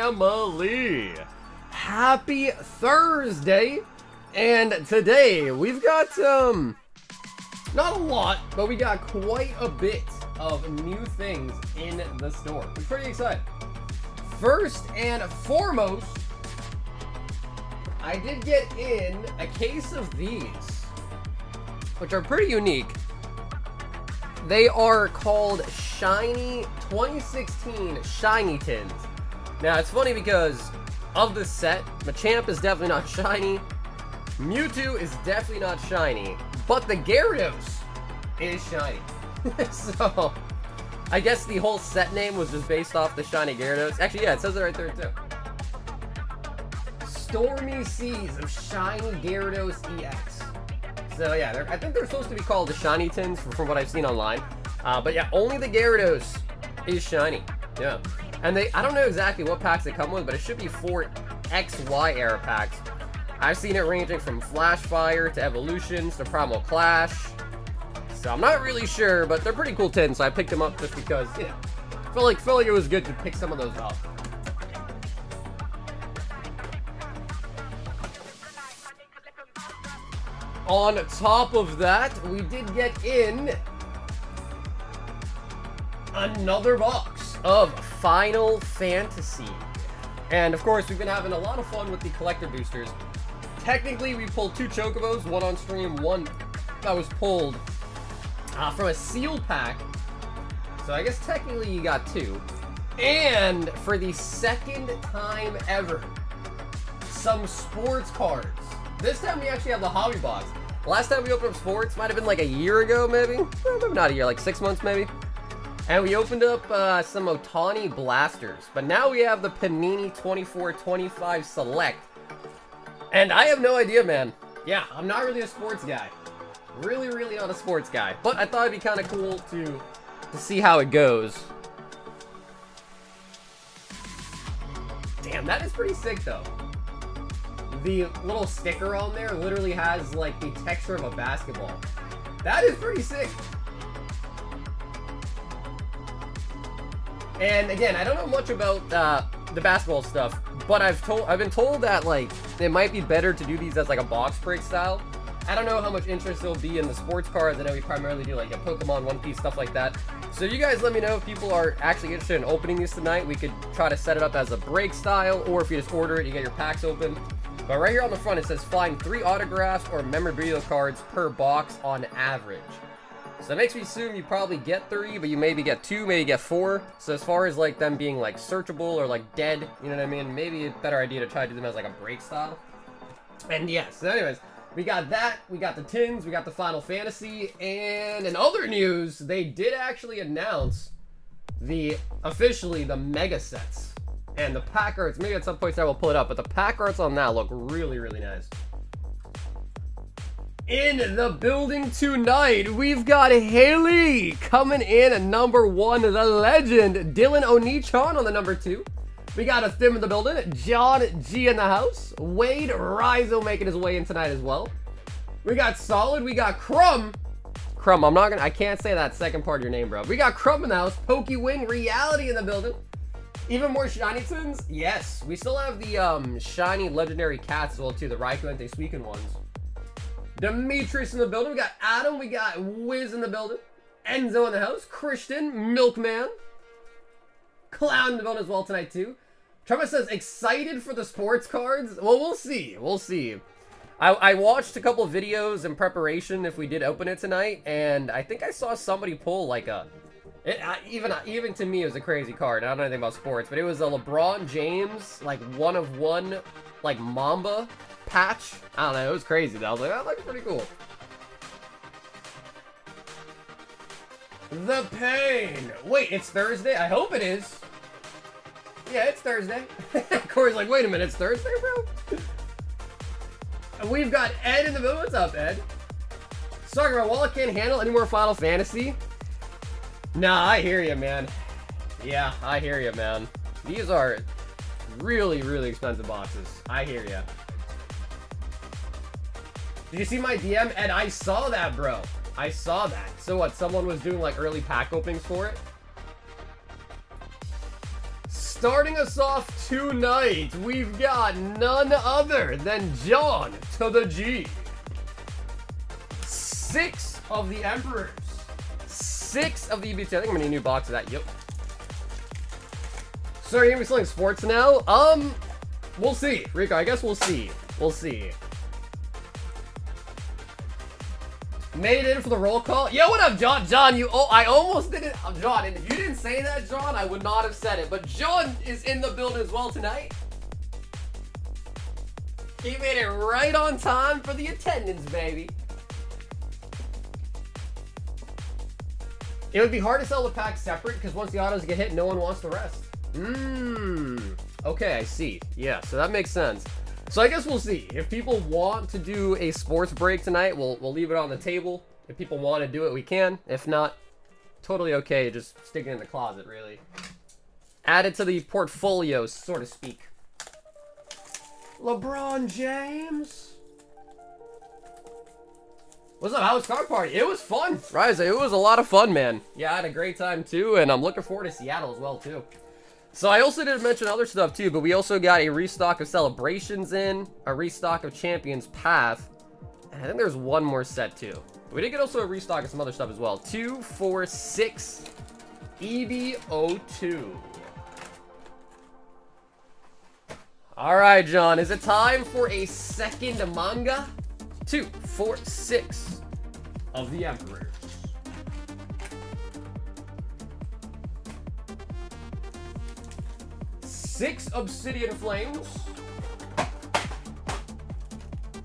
family. Happy Thursday. And today we've got not a lot, but we got quite a bit of new things in the store. We're pretty excited. First and foremost, I did get in a case of these, which are pretty unique. They are called Shiny 2016 Shiny Tins. Now, it's funny because of the set, Machamp is definitely not shiny, Mewtwo is definitely not shiny, but the Gyarados is shiny. So, I guess the whole set name was just based off the shiny Gyarados. Actually, yeah, it says it right there, too. Stormy Seas of Shiny Gyarados EX. So yeah, I think they're supposed to be called the Shiny Tins from what I've seen online. But yeah, only the Gyarados is shiny. Yeah. And I don't know exactly what packs they come with, but it should be 4 XY era packs. I've seen it ranging from Flash Fire to Evolutions to Primal Clash. So I'm not really sure, but they're pretty cool tins, so I picked them up just because, you know, felt like it was good to pick some of those up. On top of that, we did get in another box of Final Fantasy. And of course, we've been having a lot of fun with the collector boosters. Technically, we pulled 2 Chocobos, one on stream, one that was pulled from a sealed pack. So I guess technically you got 2. And for the second time ever, some sports cards. This time we actually have the hobby box. Last time we opened up sports might have been like a year ago, maybe. Maybe not a year, like 6 months maybe. And we opened up some Otani blasters. But now we have the Panini 24-25 Select. And I have no idea, man. Yeah, I'm not really a sports guy. Really, really not a sports guy. But I thought it'd be kind of cool to see how it goes. Damn, that is pretty sick though. The little sticker on there literally has like the texture of a basketball. That is pretty sick. And again, I don't know much about the basketball stuff, but I've been told that like it might be better to do these as like a box break style. I don't know how much interest there'll be in the sports cards. I know we primarily do like a Pokemon, One Piece, stuff like that. So you guys let me know if people are actually interested in opening these tonight. We could try to set it up as a break style, or if you just order it, you get your packs open. But right here on the front, it says find 3 autographs or memorabilia cards per box on average. So that makes me assume you probably get 3, but you maybe get 2, maybe get 4. So as far as like them being like searchable or like dead, you know what I mean? Maybe a better idea to try to do them as like a break style. And yeah, so anyways, we got that, we got the tins, we got the Final Fantasy, and in other news, they did actually announce officially the mega sets. And the pack arts, maybe at some point I will pull it up, but the pack arts on that look really, really nice. In the building tonight, we've got Haley coming in at number 1, the legend, Dylan Onichan on the number 2. We got a Thim in the building, John G in the house, Wade Rizzo making his way in tonight as well. We got Solid, we got Crumb, I can't say that second part of your name, bro. We got Crumb in the house, Pokewing Reality in the building. Even more shiny tins? Yes. We still have the shiny legendary cats as well too, the Raikou and Suicune ones. Demetrius in the building. We got Adam. We got Wiz in the building. Enzo in the house. Christian. Milkman. Clown in the building as well tonight too. Trevor says, excited for the sports cards? Well, we'll see. We'll see. I watched a couple of videos in preparation if we did open it tonight, and I think I saw somebody pull like a... even to me, it was a crazy card. I don't know anything about sports, but it was a LeBron James, like, 1-of-1, like, Mamba patch. I don't know, it was crazy, though. I was like, that looks pretty cool. The Pain. Wait, it's Thursday? I hope it is. Yeah, it's Thursday. Corey's like, wait a minute, it's Thursday, bro? We've got Ed in the middle. What's up, Ed? Sorry, my wallet can't handle any more Final Fantasy. Nah, I hear you, man. Yeah, I hear you, man. These are really, really expensive boxes. I hear you. Did you see my DM? Ed, I saw that, bro. I saw that. So what, someone was doing like early pack openings for it? starting us off tonight, we've got none other than John to the G. 6 of the Emperors. 6 of the EBT. I think I'm gonna need a new box of that. Yep. So are you gonna be selling sports now? We'll see. Rico, I guess we'll see. We'll see. Made it in for the roll call. Yo, what up, John? John, I almost didn't. John, and if you didn't say that, John, I would not have said it. But John is in the building as well tonight. He made it right on time for the attendance, baby. It would be hard to sell the pack separate because once the autos get hit, no one wants the rest. Okay, I see. Yeah, so that makes sense. So I guess we'll see. If people want to do a sports break tonight, we'll leave it on the table. If people want to do it, we can. If not, totally okay. Just stick it in the closet, really. Add it to the portfolio, so to speak. LeBron James. What's up? How was Car Party? It was fun. Rise, it was a lot of fun, man. Yeah, I had a great time, too. And I'm looking forward to Seattle as well, too. So I also didn't mention other stuff too, but we also got a restock of Celebrations in, a restock of Champions Path, and I think there's one more set too. We did get also a restock of some other stuff as well. 2, 4, 6 EB02. All right, John, is it time for a second manga? 2, 4, 6 of the Emperors. 6 Obsidian Flames,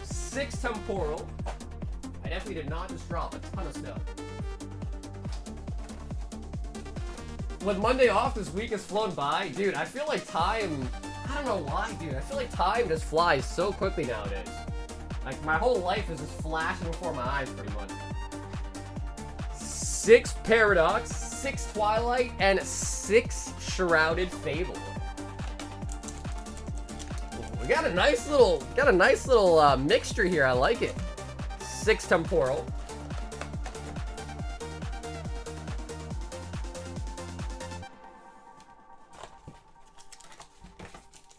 6 Temporal. I definitely did not just drop a ton of stuff. With Monday off, this week has flown by. Dude, I feel like time, I don't know why, dude. I feel like time just flies so quickly nowadays. Like, my whole life is just flashing before my eyes, pretty much. 6 Paradox, 6 Twilight, and 6 Shrouded Fable. We got a nice little mixture here. I like it. 6 Temporal.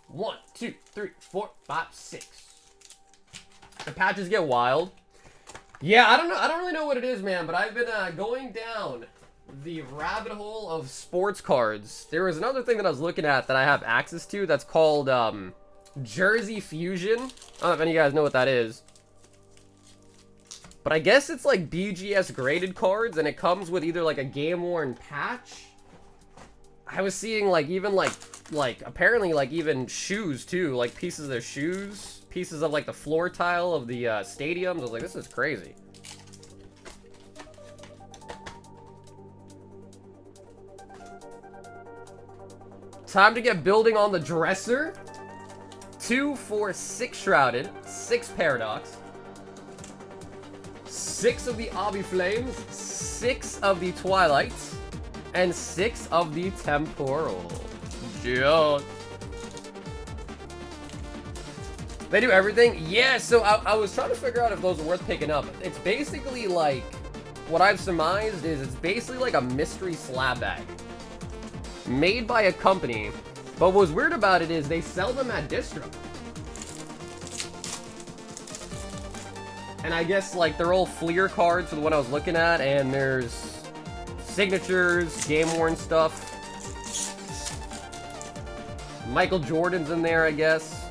One, 2, 3, 4, 5, 6. The patches get wild. Yeah, I don't really know what it is, man, but I've been going down the rabbit hole of sports cards. There was another thing that I was looking at that I have access to that's called Jersey Fusion. I don't know if any of you guys know what that is. But I guess it's like BGS graded cards, and it comes with either like a game-worn patch. I was seeing like even like apparently like even shoes too, like pieces of their shoes, pieces of like the floor tile of the stadiums. I was like, this is crazy. Time to get building on the dresser. 2, 4, 6 Shrouded, 6 Paradox, 6 of the Obby Flames, 6 of the Twilight, and 6 of the Temporal. Yeah. They do everything? Yeah, so I was trying to figure out if those are worth picking up. It's basically like, what I've surmised is it's basically like a mystery slab bag. Made by a company. But what's weird about it is they sell them at distro. And I guess like they're all Fleer cards for the one I was looking at, and there's signatures, game-worn stuff. Michael Jordan's in there, I guess.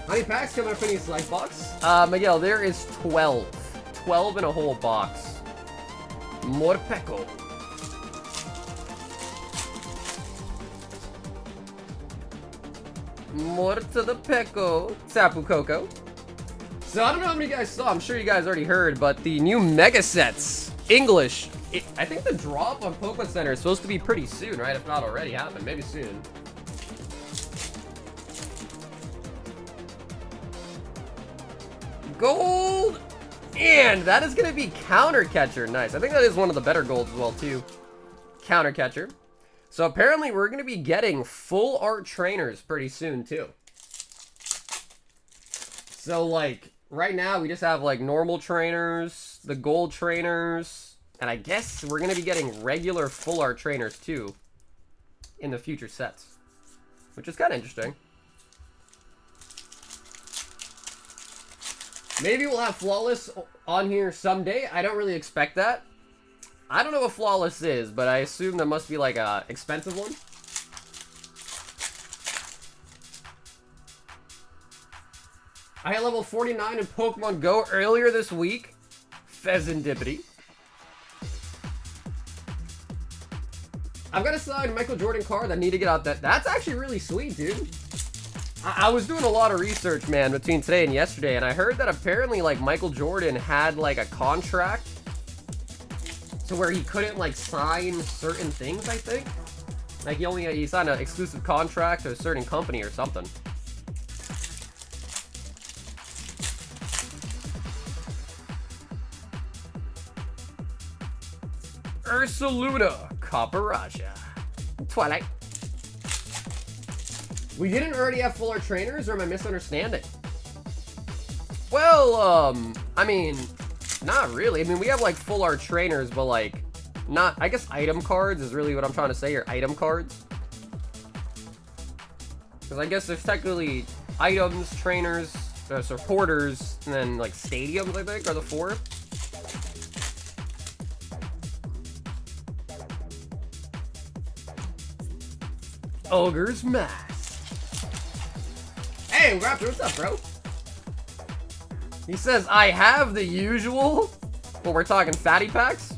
How many packs coming up in these like box? Miguel, there is 12. 12 in a whole box. Morpeko. More to the Peko. Sapu Coco. So I don't know how many you guys saw. I'm sure you guys already heard, but the new Mega Sets English. I think the drop on Pokemon Center is supposed to be pretty soon, right? If not already happened, maybe soon. Gold! And that is going to be Counter Catcher. Nice. I think that is one of the better golds as well, too. Counter Catcher. So apparently we're going to be getting full art trainers pretty soon, too. So, like, right now we just have, like, normal trainers, the gold trainers, And I guess we're going to be getting regular full art trainers, too, in the future sets. Which is kind of interesting. Maybe we'll have Flawless on here someday. I don't really expect that. I don't know what Flawless is, but I assume that must be like a expensive one. I had level 49 in Pokemon Go earlier this week. Pheasantipity. I've got a signed Michael Jordan card that I need to get out. That's actually really sweet, dude. I was doing a lot of research, man, between today and yesterday, and I heard that apparently, like, Michael Jordan had, like, a contract to where he couldn't, like, sign certain things, I think. Like, he signed an exclusive contract to a certain company or something. Ursaluna, Caparajah, Twilight. We didn't already have full art trainers, or am I misunderstanding? Well, I mean, not really. I mean, we have, like, full art trainers, but, like, not, I guess item cards is really what I'm trying to say, or item cards. Because I guess there's technically items, trainers, supporters, and then, like, stadiums, I think, are the four. Ogre's Mask. Hey, Raptor, what's up, bro? He says, I have the usual. Well, we're talking fatty packs.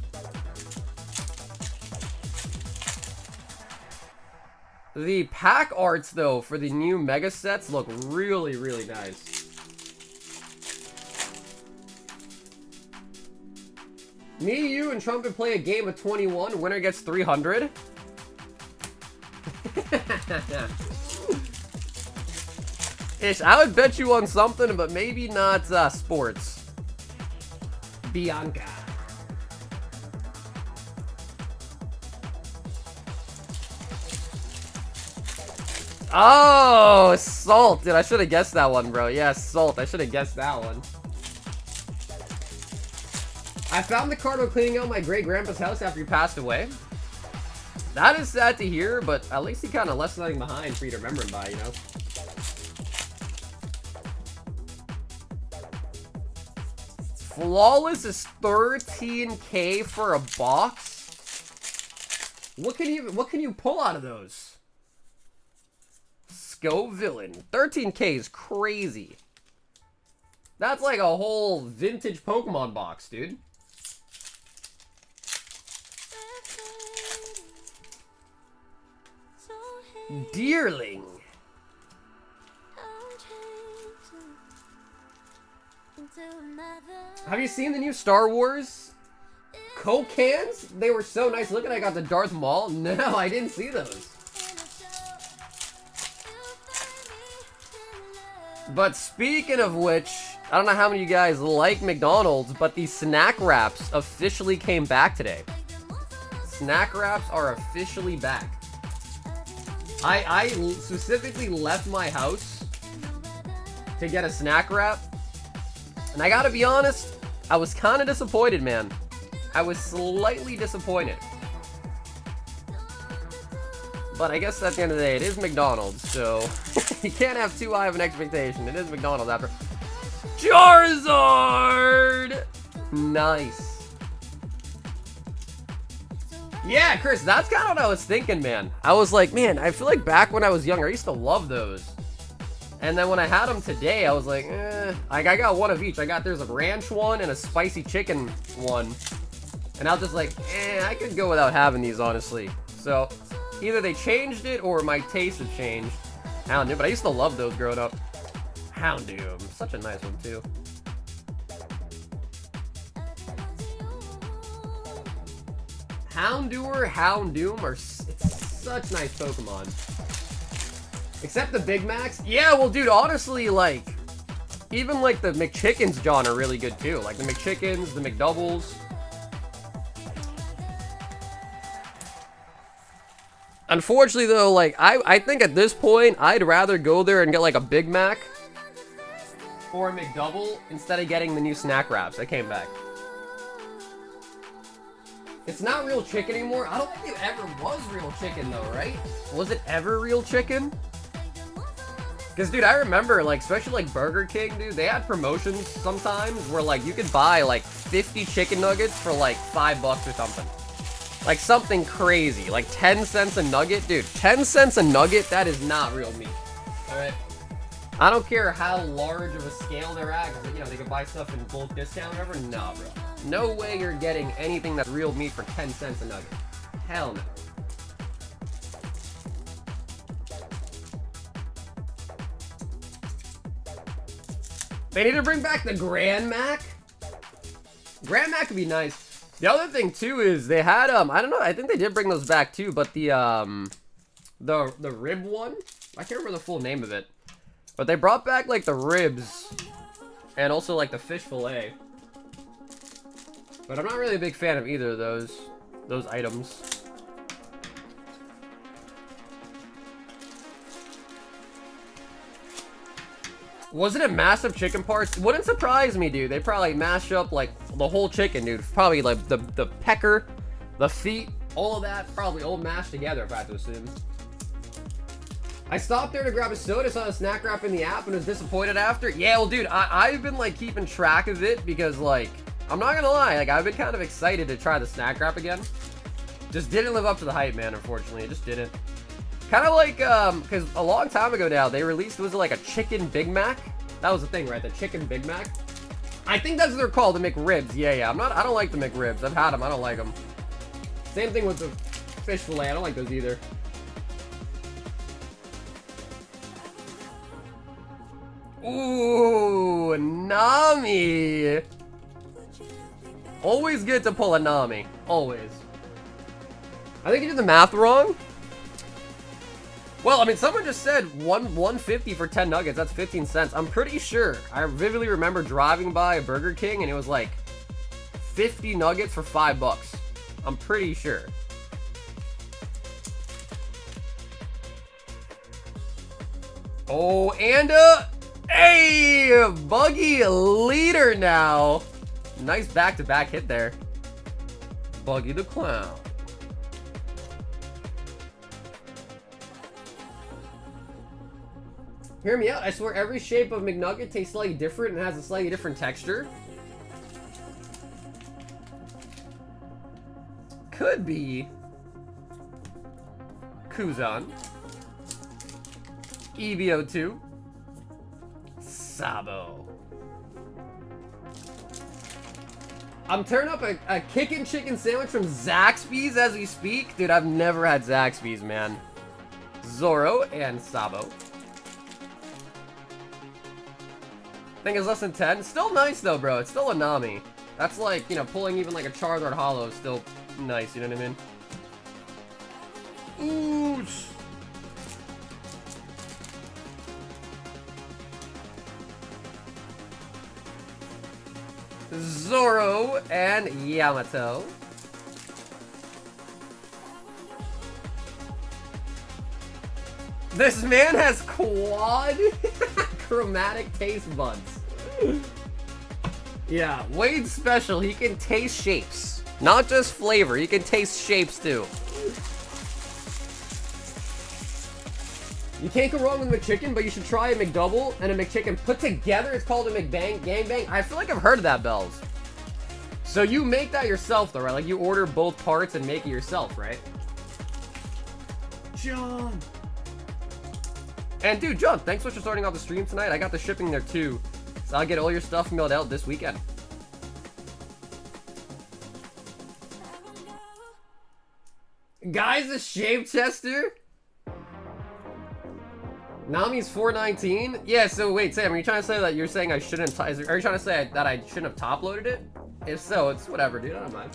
The pack arts, though, for the new mega sets look really, really nice. Me, you, and Trumpet play a game of 21. Winner gets 300. Ish, I would bet you on something, but maybe not sports. Bianca. Oh, Salt. Dude, I should have guessed that one, bro. Yeah, Salt. I should have guessed that one. I found the card while cleaning out my great-grandpa's house after he passed away. That is sad to hear, but at least he kind of left something behind for you to remember him by, you know? Flawless is 13K for a box? What can you pull out of those? Scovillain. 13K is crazy. That's like a whole vintage Pokemon box, dude. Deerling. Have you seen the new Star Wars Coke cans? They were so nice looking. I got the Darth Maul. No, I didn't see those. But speaking of which, I don't know how many of you guys like McDonald's, but the snack wraps officially came back today. Snack wraps are officially back. I specifically left my house to get a snack wrap. And I gotta be honest, I was kind of disappointed, man. I was slightly disappointed. But I guess at the end of the day, it is McDonald's, so you can't have too high of an expectation. It is McDonald's after. Charizard! Nice. Yeah, Chris, that's kind of what I was thinking, man. I was like, man, I feel like back when I was younger, I used to love those. And then when I had them today, I was like, Like, I got one of each. There's a ranch one and a spicy chicken one. And I was just like, I could go without having these, honestly. So, either they changed it or my taste has changed. Houndoom, but I used to love those growing up. Houndoom, such a nice one, too. Houndoom it's such nice Pokemon. Except the Big Macs. Yeah, well, dude, honestly, like, even, like, the McChickens, John, are really good, too. Like, the McChickens, the McDoubles. Unfortunately, though, like, I think at this point, I'd rather go there and get, like, a Big Mac or a McDouble instead of getting the new snack wraps that came back. It's not real chicken anymore. I don't think it ever was real chicken though, right? Was it ever real chicken? Because, dude, I remember, like, especially, like, Burger King, dude, they had promotions sometimes where, like, you could buy, like, 50 chicken nuggets for, like, $5 or something. Like, something crazy. Like, 10 cents a nugget. Dude, 10 cents a nugget, that is not real meat. Alright? I don't care how large of a scale they're at, because, you know, they can buy stuff in bulk discount or whatever. Nah, bro. No way you're getting anything that's real meat for 10 cents a nugget. Hell no. They need to bring back the Grand Mac. Grand Mac would be nice. The other thing too is they had I don't know, I think they did bring those back too, but the rib one, I can't remember the full name of it, but they brought back like the ribs and also like the fish fillet. But I'm not really a big fan of either of those items. Was it a massive chicken parts? Wouldn't surprise me, dude. They probably mash up like the whole chicken, dude. Probably like the pecker, the feet, all of that, probably all mashed together, if I have to assume. I stopped there to grab a soda, saw the snack wrap in the app, and was disappointed after. Yeah, well, dude, I've been like keeping track of it because, like, I'm not gonna lie, like I've been kind of excited to try the snack wrap again. Just didn't live up to the hype, man. Unfortunately, it just didn't. Kind of like, because a long time ago now, they released, was it like a chicken Big Mac? That was the thing, right? The chicken Big Mac? I think that's what they're called, the McRibs. Yeah. I don't like the McRibs. I've had them. I don't like them. Same thing with the fish fillet. I don't like those either. Ooh, Nami. Always good to pull a Nami. Always. I think you did the math wrong. Well, I mean, someone just said $1.50 for 10 nuggets. That's 15 cents. I'm pretty sure. I vividly remember driving by a Burger King and it was like 50 nuggets for $5. I'm pretty sure. Oh, and hey, Buggy leader now. Nice back-to-back hit there. Buggy the Clown. Hear me out. I swear every shape of McNugget tastes slightly different and has a slightly different texture. Could be Kuzan, EVO2, Sabo. I'm turning up a kickin' chicken sandwich from Zaxby's as we speak. Dude, I've never had Zaxby's, man. Zoro and Sabo. I think it's less than 10. Still nice though, bro. It's still a Nami. That's like, you know, pulling even like a Charizard Holo is still nice, you know what I mean? Ooh. Zoro and Yamato. This man has quad chromatic taste buds. Yeah, Wade's special. He can taste shapes. Not just flavor. He can taste shapes too. You can't go wrong with McChicken, but you should try a McDouble and a McChicken put together. It's called a McBang Gangbang. I feel like I've heard of that, Bells. So you make that yourself though, right? Like you order both parts and make it yourself, right? John. And dude, John, thanks so much for starting off the stream tonight. I got the shipping there too. So I'll get all your stuff mailed out this weekend. Guys, a shave tester? Nami's $4.19? Yeah, so wait, Sam, are you trying to say that you're saying I shouldn't, are you trying to say that I shouldn't have top loaded it? If so, it's whatever, dude, I don't mind.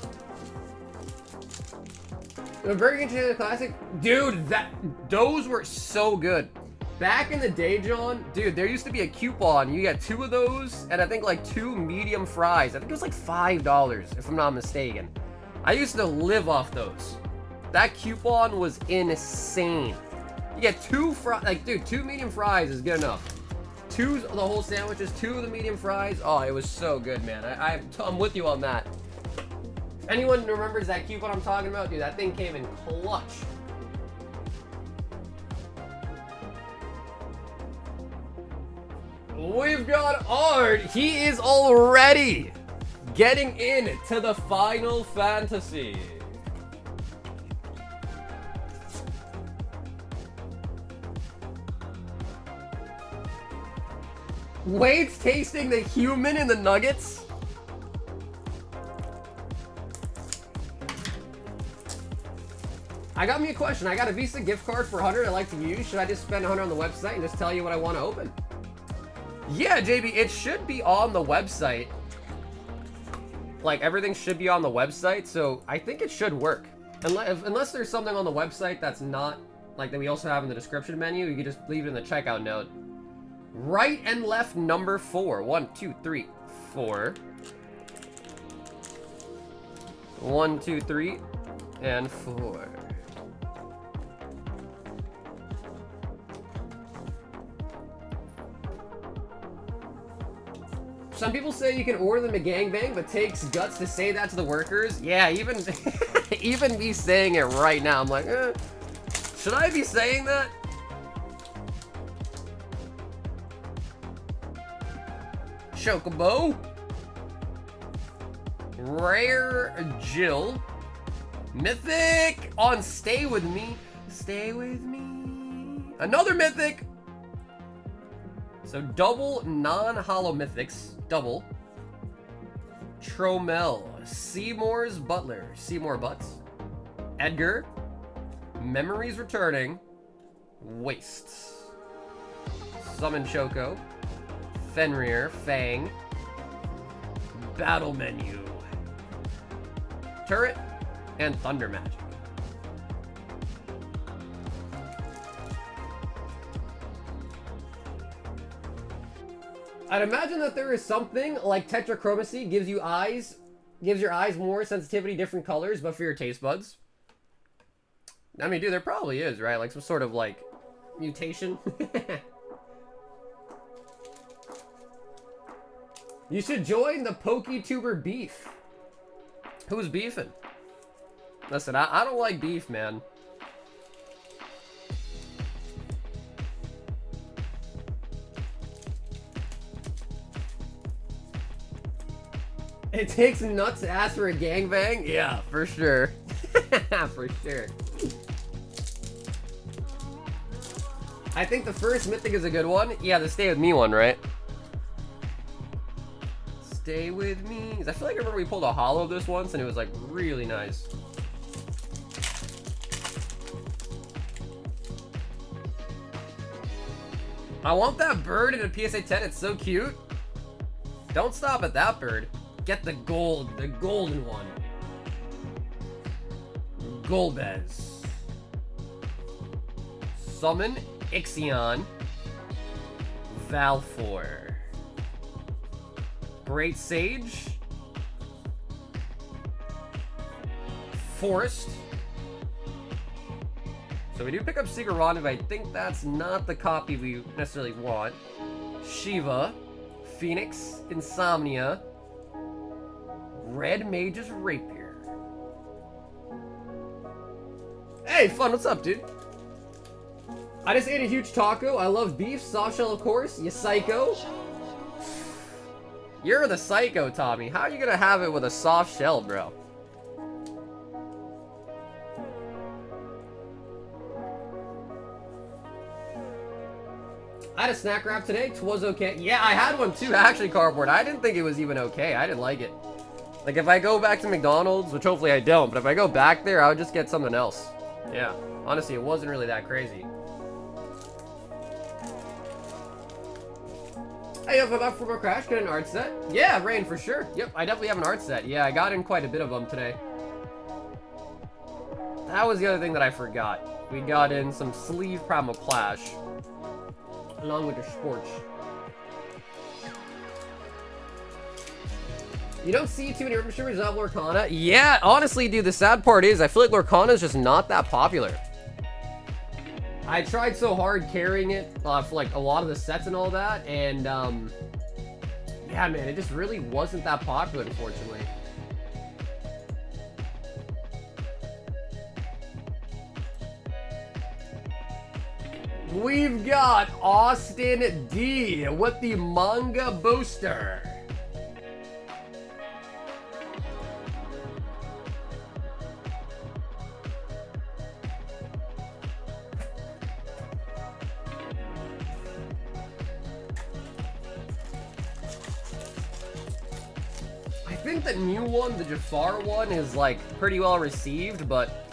The Burger King Classic? Dude, those were so good. Back in the day, John, dude, there used to be a coupon. You get 2 of those, and I think like 2 medium fries. I think it was like $5, if I'm not mistaken. I used to live off those. That coupon was insane. You get 2 fries, like, dude, 2 medium fries is good enough. 2 of the whole sandwiches, 2 of the medium fries. Oh, it was so good, man. I'm with you on that. Anyone remembers that coupon I'm talking about? Dude, that thing came in clutch. We've got Art. He is already getting into the Final Fantasy. Wade's tasting the human in the nuggets. I got me a question. I got a Visa gift card for 100 I like to use. Should I just spend 100 on the website and just tell you what I want to open? Yeah, JB, it should be on the website. Like, everything should be on the website, so I think it should work. Unless there's something on the website that's not, like, that we also have in the description menu, you can just leave it in the checkout note. Right and left number 4. 1, 2, 3, 4. 1, 2, 3, and 4. Some people say you can order them a gangbang, but takes guts to say that to the workers. Yeah, even even me saying it right now, I'm like, should I be saying that? Chocobo. Rare Jill. Mythic on Stay With Me. Stay With Me. Another Mythic. So double non-holo mythics. Double. Tromel. Seymour's Butler. Seymour Butts. Edgar. Memories Returning. Wastes. Summon Choco. Fenrir. Fang. Battle Menu. Turret. And Thunder Magic. I'd imagine that there is something like tetrachromacy gives your eyes more sensitivity, different colors, but for your taste buds. I mean, dude, there probably is, right? Like some sort of like mutation. You should join the PokeTuber beef. Who's beefing? Listen, I don't like beef, man. It takes nuts to ask for a gangbang? Yeah, for sure. For sure. I think the first mythic is a good one. Yeah, the Stay With Me one, right? Stay With Me. I feel like I remember we pulled a holo of this once and it was like really nice. I want that bird in a PSA 10. It's so cute. Don't stop at that bird. Get the gold, the golden one. Golbez. Summon Ixion. Valfor. Great Sage. Forest. So we do pick up Secret Rendezvous. I think that's not the copy we necessarily want. Shiva. Phoenix. Insomnia. Red Mage's Rapier. Hey, Fun, what's up, dude? I just ate a huge taco. I love beef. Soft shell, of course. You psycho. You're the psycho, Tommy. How are you gonna have it with a soft shell, bro? I had a snack wrap today. 'Twas okay. Yeah, I had one too, actually, Cardboard. I didn't think it was even okay. I didn't like it. Like, if I go back to McDonald's, which hopefully I don't, but if I go back there, I would just get something else. Yeah. Honestly, it wasn't really that crazy. Hey, if I'm up for more Crash, get an art set? Yeah, Rain, for sure. Yep, I definitely have an art set. Yeah, I got in quite a bit of them today. That was the other thing that I forgot. We got in some sleeve Primal Clash, along with the sports. You don't see too many River of Lorcana? Yeah, honestly, dude, the sad part is I feel like Lorcana is just not that popular. I tried so hard carrying it for like a lot of the sets and all that, and yeah, man, it just really wasn't that popular, unfortunately. We've got Austin D with the manga booster. I think the new one, the Jafar one, is like pretty well received, but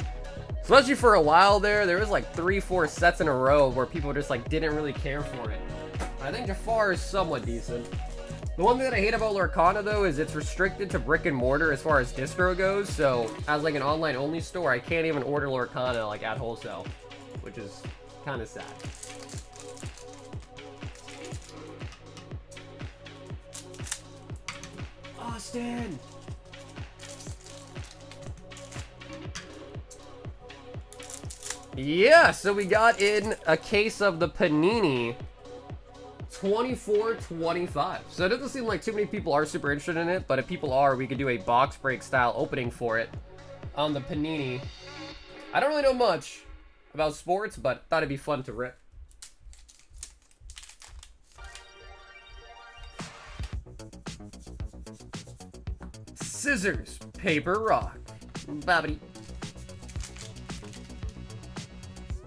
especially for a while there was like 3-4 sets in a row where people just like didn't really care for it. I think Jafar is somewhat decent. The one thing that I hate about Lorcana though is it's restricted to brick and mortar as far as distro goes, so as like an online only store, I can't even order Lorcana like at wholesale, which is kind of sad. Austin! Yeah, so we got in a case of the Panini 24-25. So it doesn't seem like too many people are super interested in it, but if people are, we could do a box break style opening for it on the Panini. I don't really know much about sports, but thought it'd be fun to rip. Scissors, paper, rock. Bobbity.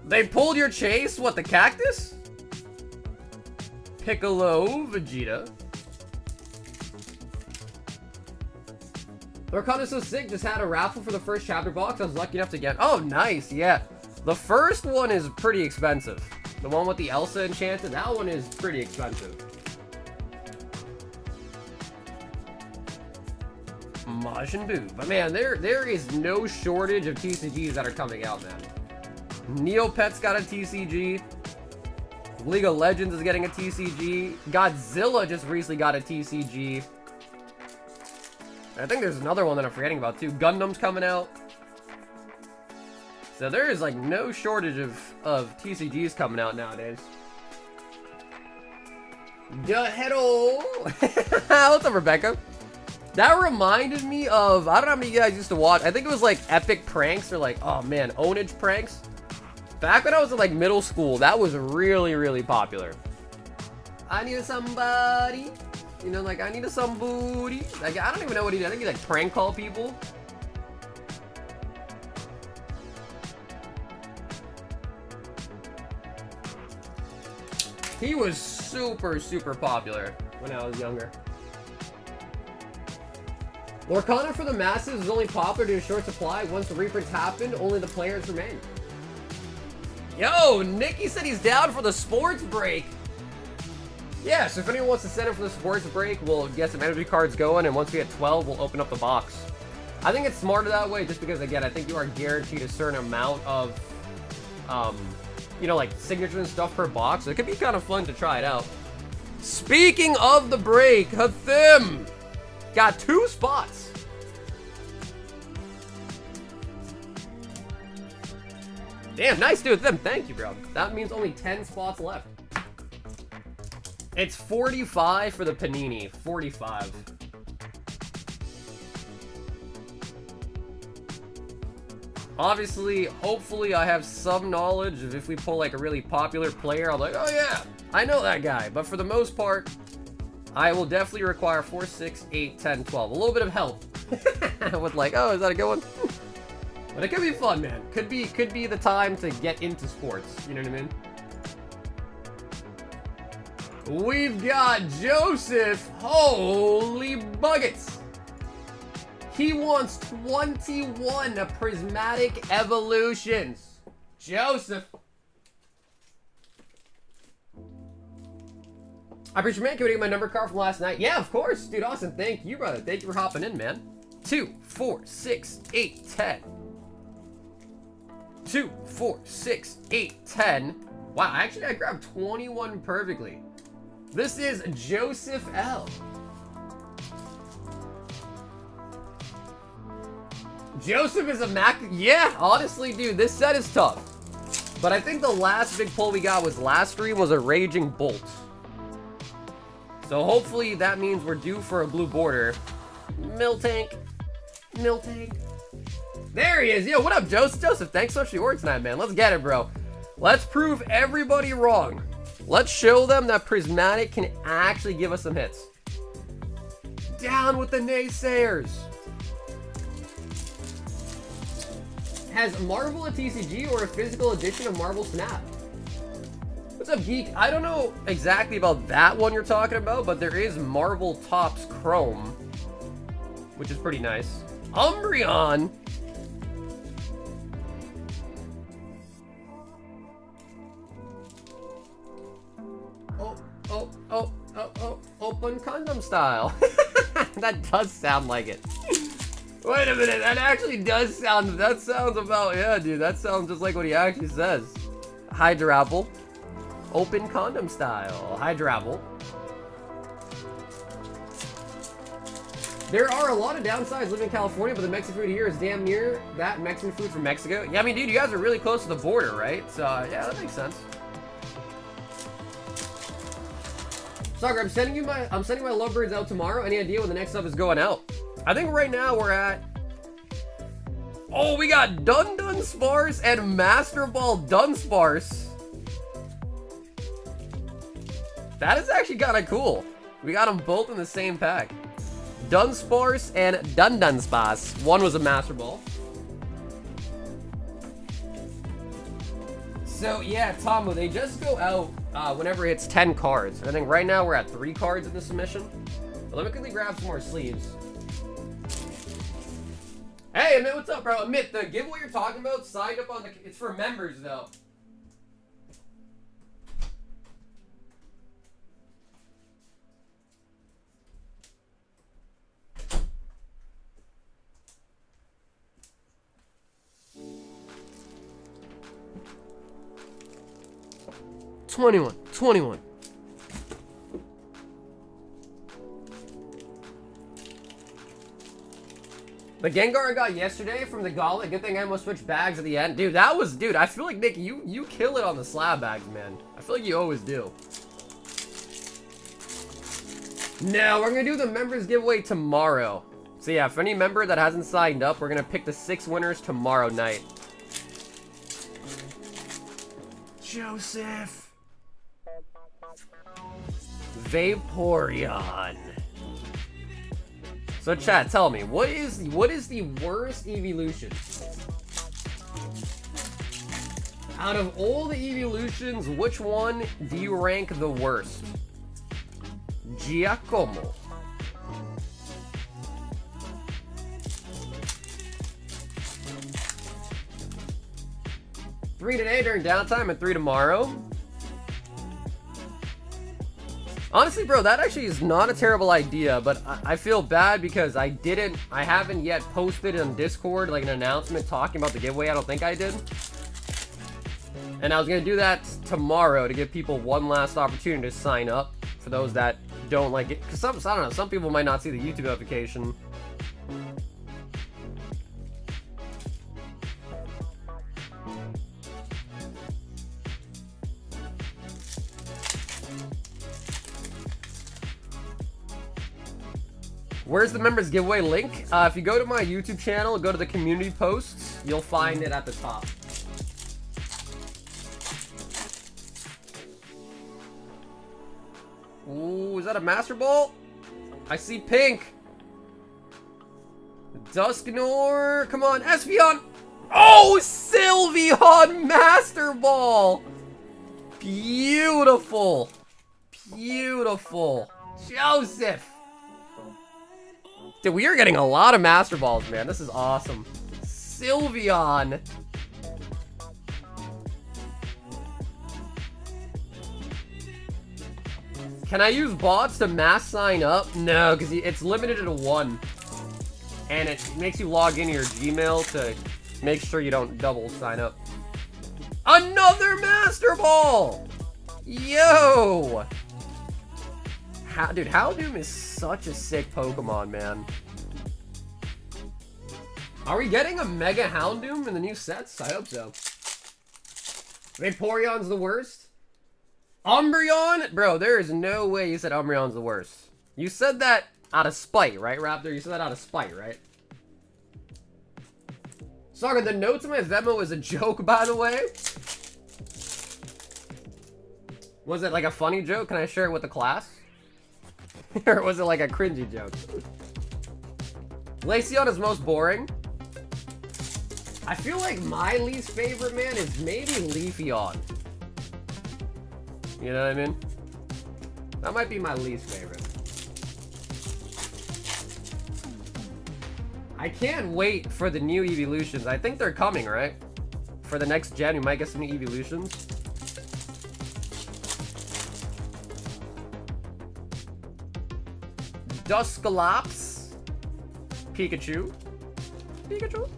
They pulled your chase? What, the cactus? Piccolo, Vegeta. Lorcana's so sick, just had a raffle for the first chapter box. I was lucky enough to get. Oh, nice, yeah. The first one is pretty expensive. The one with the Elsa Enchanted, that one is pretty expensive. Majin Buu. But man, there is no shortage of TCGs that are coming out, man. Neopet's got a TCG. League of Legends is getting a TCG. Godzilla just recently got a TCG. I think there's another one that I'm forgetting about too. Gundam's coming out. So there is like no shortage of TCGs coming out nowadays. Hello. What's up, Rebecca? That reminded me of, I don't know how many of you guys used to watch. I think it was like Epic Pranks or like, oh man, Ownage Pranks. Back when I was in like middle school, that was really, really popular. I need somebody. You know, like I need somebody. Like I don't even know what he did. I think he like prank call people. He was super, super popular when I was younger. Lorcana for the masses is only popular due to short supply. Once the reprints happen, only the players remain. Yo, Nicky said he's down for the sports break. Yeah, so if anyone wants to set up for the sports break, we'll get some energy cards going, and once we hit 12, we'll open up the box. I think it's smarter that way, just because, again, I think you are guaranteed a certain amount of, you know, like, signatures and stuff per box. So it could be kind of fun to try it out. Speaking of the break, Hathim got 2 spots. Damn, nice dude, them. Thank you, bro. That means only 10 spots left. It's 45 for the Panini. 45. Obviously, hopefully I have some knowledge of if we pull like a really popular player, I'm like, oh yeah, I know that guy. But for the most part, I will definitely require 4, 6, 8, 10, 12. A little bit of help. With like, oh, is that a good one? But it could be fun, man. Could be the time to get into sports. You know what I mean? We've got Joseph. Holy buckets. He wants 21 prismatic evolutions. Joseph. I appreciate, man. Can we get my number card from last night? Yeah, of course. Dude, awesome. Thank you, brother. Thank you for hopping in, man. 2, 4, 6, 8, 10. 2, 4, 6, 8, 10. Wow, actually I grabbed 21 perfectly. This is Joseph L. Joseph is a Mac. Yeah, honestly, dude, this set is tough. But I think the last big pull we got was last stream was a Raging Bolt. So hopefully that means we're due for a blue border. Miltank. Miltank. There he is. Yo, what up, Joseph? Joseph, thanks so much for your order tonight, man. Let's get it, bro. Let's prove everybody wrong. Let's show them that Prismatic can actually give us some hits. Down with the naysayers. Has Marvel a TCG or a physical edition of Marvel Snap? What's up, Geek? I don't know exactly about that one you're talking about, but there is Marvel Topps Chrome, which is pretty nice. Umbreon. Open condom style. That does sound like it. Wait a minute, that actually does sound, that sounds about, yeah, dude, that sounds just like what he actually says. Hydrapple. Open condom style. Hydrapple. There are a lot of downsides living in California, but the Mexican food here is damn near that Mexican food from Mexico. Yeah, I mean, dude, you guys are really close to the border, right? So, yeah, that makes sense. Soccer, I'm sending my lovebirds out tomorrow. Any idea when the next stuff is going out? I think right now we're at... Oh, we got Dun Sparse and Master Ball Dunsparce. That is actually kind of cool. We got them both in the same pack. Dunsparce and Dunsparce. One was a Master Ball. So yeah, Tomo, they just go out whenever it's 10 cards. I think right now we're at 3 cards in the submission. But let me quickly grab some more sleeves. Hey, Amit, what's up, bro? Amit, the giveaway you're talking about, signed up on the... It's for members, though. $21. The Gengar I got yesterday from the Gauntlet, good thing I almost switched bags at the end. Dude, that was, dude, I feel like, Nick, you kill it on the slab bags, man. I feel like you always do. No, we're gonna do the members giveaway tomorrow. So yeah, for any member that hasn't signed up, we're gonna pick the 6 winners tomorrow night. Joseph. Vaporeon. So chat, tell me, what is the worst evolution? Out of all the evolutions, which one do you rank the worst? Giacomo. Three today during downtime and 3 tomorrow. Honestly, bro, that actually is not a terrible idea, but I feel bad because I haven't yet posted on Discord like an announcement talking about the giveaway. I don't think I did. And I was gonna do that tomorrow to give people one last opportunity to sign up for those that don't like it. Cause I don't know, some people might not see the YouTube notification. Where's the members giveaway link? If you go to my YouTube channel, go to the community posts, you'll find it at the top. Ooh, is that a Master Ball? I see pink. Dusknoir, come on, Espeon. Oh, Sylveon Master Ball. Beautiful. Beautiful. Joseph. Dude, we are getting a lot of Master Balls, man. This is awesome. Sylveon. Can I use bots to mass sign up? No, because it's limited to 1. And it makes you log into your Gmail to make sure you don't double sign up. Another Master Ball! Yo! Dude, Houndoom is such a sick Pokemon, man. Are we getting a Mega Houndoom in the new sets? I hope so. Vaporeon's the worst? Umbreon? Bro, there is no way you said Umbreon's the worst. You said that out of spite, right, Raptor? You said that out of spite, right? Saga, the notes in my Venmo is a joke, by the way. Was it like a funny joke? Can I share it with the class? Or was it like a cringy joke? Glaceon is most boring. I feel like my least favorite, man, is maybe Leafeon. You know what I mean? That might be my least favorite. I can't wait for the new evolutions. I think they're coming, right? For the next gen, we might get some new evolutions. Dusclops. Pikachu. Pikachu.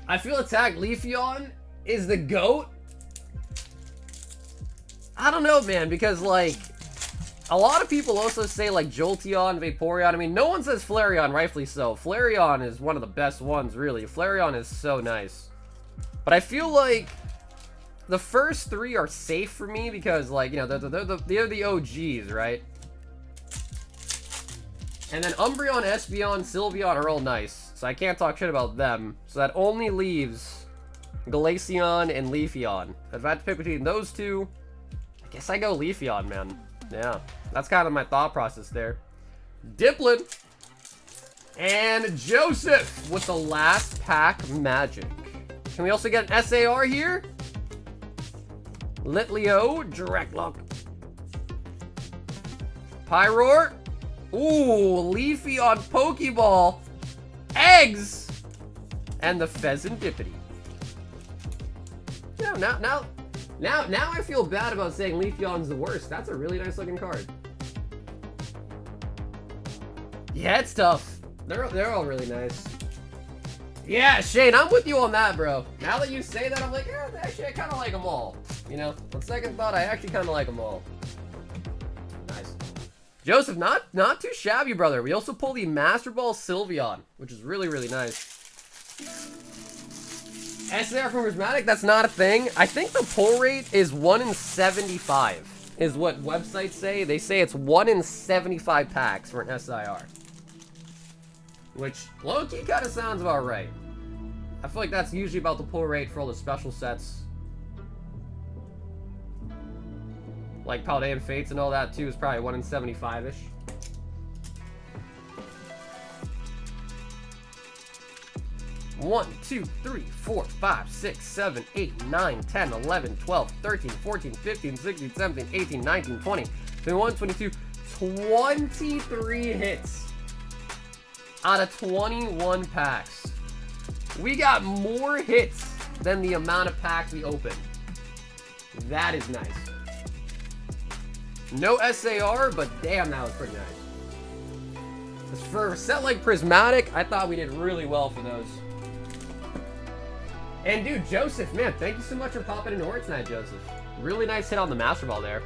I feel attack Leafeon is the GOAT. I don't know, man, because like a lot of people also say like Jolteon, Vaporeon. I mean, no one says Flareon, rightfully so. Flareon is one of the best ones, really. Flareon is so nice. But I feel like the first three are safe for me because, like, you know, they're the OGs, right? And then Umbreon, Espeon, Sylveon are all nice. So I can't talk shit about them. So that only leaves Glaceon and Leafeon. If I had to pick between those two, I guess I go Leafeon, man. Yeah, that's kind of my thought process there. Diplin and Joseph with the last pack magic. Can we also get an SAR here? Litleo, Direct Lock. Pyroar. Ooh, Leafeon Pokeball. Eggs. And the Pheasantipity. Yeah, now I feel bad about saying Leafeon's the worst. That's a really nice looking card. Yeah, it's tough. They're all really nice. Yeah, Shane, I'm with you on that, bro. Now that you say that, I'm like, yeah, actually, I kind of like them all. You know, on second thought, I actually kind of like them all. Nice. Joseph, not too shabby, brother. We also pull the Master Ball Sylveon, which is really, really nice. SAR from Prismatic, that's not a thing. I think the pull rate is 1 in 75, is what websites say. They say it's 1 in 75 packs for an SIR. Which, low-key kind of sounds about right. I feel like that's usually about the pull rate for all the special sets. Like Paldean Fates and all that, too, is probably 1 in 75-ish. One, 2, 3, 4, 5, 6, 7, 8, 9, 10, 11, 12, 13, 14, 15, 16, 17, 18, 19, 20, 21, 22, 23 hits out of 21 packs. We got more hits than the amount of packs we opened. That is nice. No SAR, but damn, that was pretty nice. For a set like Prismatic, I thought we did really well for those. And dude, Joseph, man, thank you so much for popping into work tonight, Joseph. Really nice hit on the Master Ball there.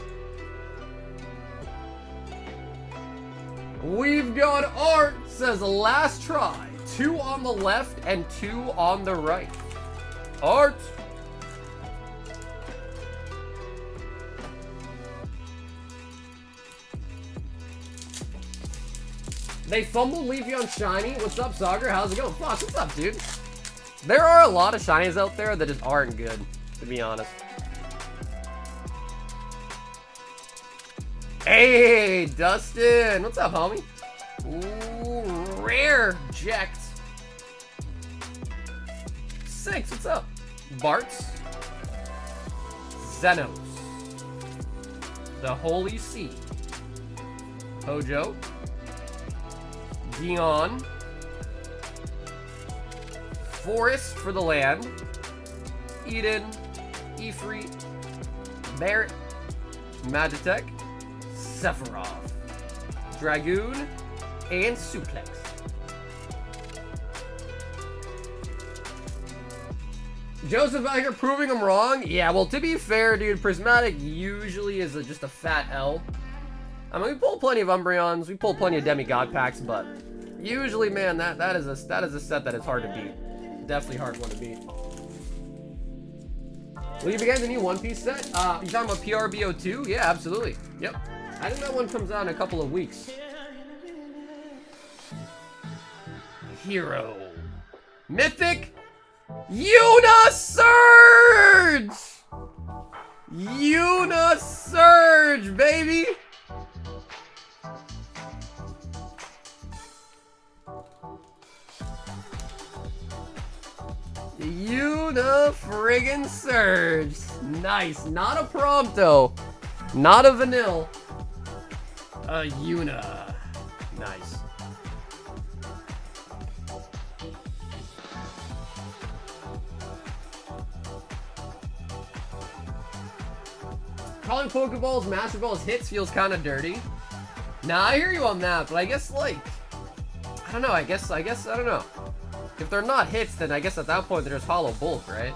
We've got Art, says last try. 2 on the left and 2 on the right. Art. They fumbled Leafeon Shiny. What's up, Sagar? How's it going? Fox, what's up, dude? There are a lot of shinies out there that just aren't good, to be honest. Hey, Dustin. What's up, homie? Ooh, rare Ject. 6, what's up? Bartz. Xenos. The Holy Sea. Hojo. Dion. Forest for the land. Eden. Ifrit. Barrett. Magitech. Sephiroth. Dragoon. And Suplex. Joseph out here proving him wrong? Yeah, well, to be fair, dude, Prismatic usually is just a fat L. I mean, we pull plenty of Umbreons, we pull plenty of Demigod packs, but usually, man, that is a set that is hard to beat. Definitely hard one to beat. Will you be getting the new One Piece set? You talking about PRBO2? Yeah, absolutely. Yep. I think that one comes out in a couple of weeks. Hero. Mythic. Unisurge! Unisurge, baby! Friggin' Surge. Nice. Not a Prompto. Not a Vanille. A Una. Nice. Calling Pokeballs, Master Balls hits feels kind of dirty. Nah, I hear you on that, but I guess, like, I don't know, I guess, I don't know. If they're not hits, then I guess at that point they're just hollow bulk, right?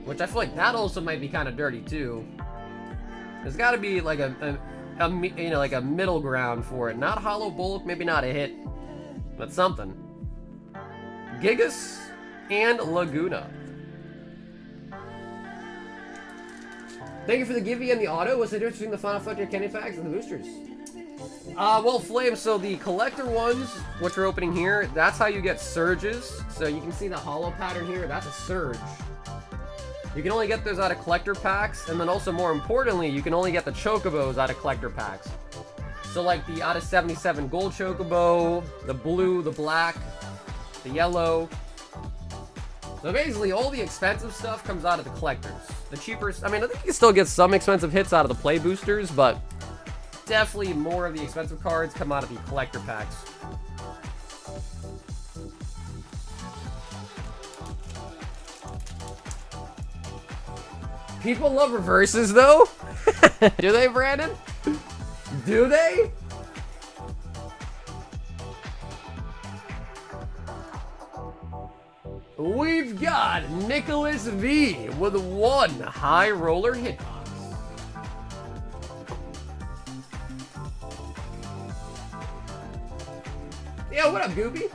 Which I feel like that also might be kind of dirty too. There's got to be like a you know, like a middle ground for it. Not hollow bulk, maybe not a hit, but something. Gigas and Laguna. Thank you for the Givey and the auto. What's the difference between the Final Frontier candy packs and the boosters? Well, Flame, so the collector ones, which we're opening here, that's how you get surges. So you can see the hollow pattern here, that's a surge. You can only get those out of collector packs, and then also more importantly, you can only get the chocobos out of collector packs. So like the out of 77 gold chocobo, the blue, the black, the yellow. So basically all the expensive stuff comes out of the collectors. The cheaper, I mean, I think you can still get some expensive hits out of the play boosters, but definitely more of the expensive cards come out of the collector packs. People love reverses though. Do they, Brandon? Do they? We've got Nicholas V with one high roller hitbox. Yeah, what up, Goopy?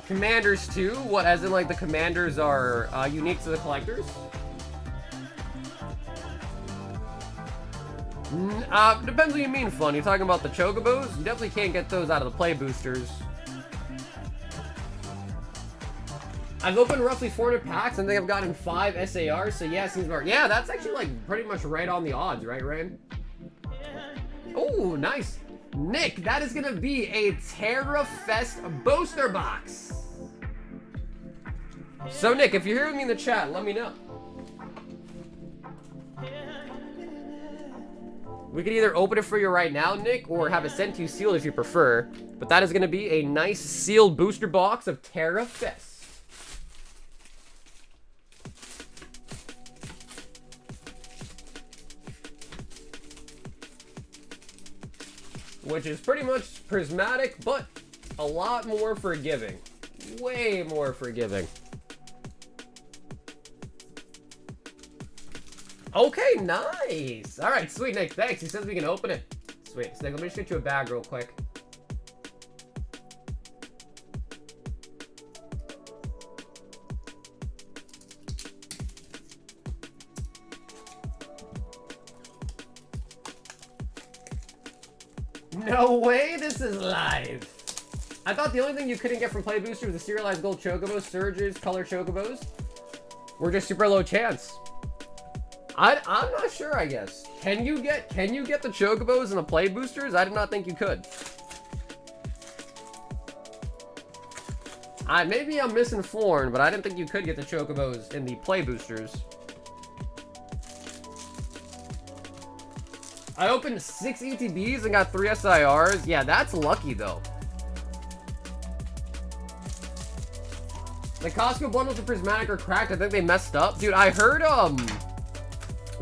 Commanders too? What, as in like the commanders are unique to the collectors? Depends what you mean, Fun. You're talking about the chocobos? You definitely can't get those out of the play boosters. I've opened roughly 400 packs and I think I've gotten 5 SARs, so yeah, seems about, yeah, that's actually like pretty much right on the odds, right, Rand? Oh, nice. Nick, that is gonna be a Terra Fest booster box. So Nick, if you're hearing me in the chat, let me know. We could either open it for you right now, Nick, or have it sent to you sealed if you prefer. But that is gonna be a nice sealed booster box of Terra Fest. Which is pretty much prismatic, but a lot more forgiving. Way more forgiving. Okay, nice. All right, sweet, Nick. Thanks. He says we can open it. Sweet. So, Nick, let me just get you a bag real quick. No way, this is live. I thought the only thing you couldn't get from Play Booster was the serialized gold chocobos, surges, color chocobos. Were just super low chance. I'm not sure, I guess. Can you get the chocobos in the Play Boosters? I did not think you could. Maybe I'm misinformed, but I didn't think you could get the chocobos in the Play Boosters. I opened 6 ETBs and got 3 SIRs. Yeah, that's lucky, though. The Costco bundles of Prismatic are cracked. I think they messed up. Dude, I heard, a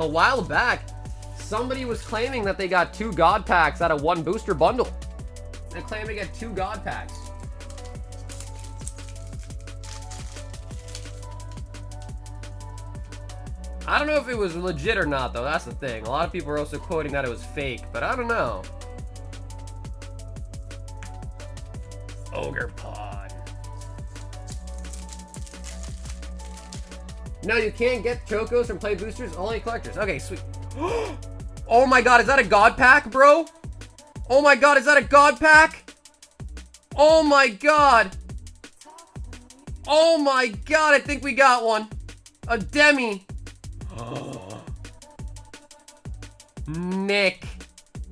while back, somebody was claiming that they got 2 God Packs out of 1 booster bundle. They claim to get 2 God Packs. I don't know if it was legit or not, though. That's the thing. A lot of people are also quoting that it was fake, but I don't know. Ogre Pod. No, you can't get Chocos from Play Boosters, only collectors. Okay, sweet. Oh my god, is that a God Pack, bro? Oh my god, is that a God Pack? Oh my god. Oh my god, I think we got one. A Demi. Nick.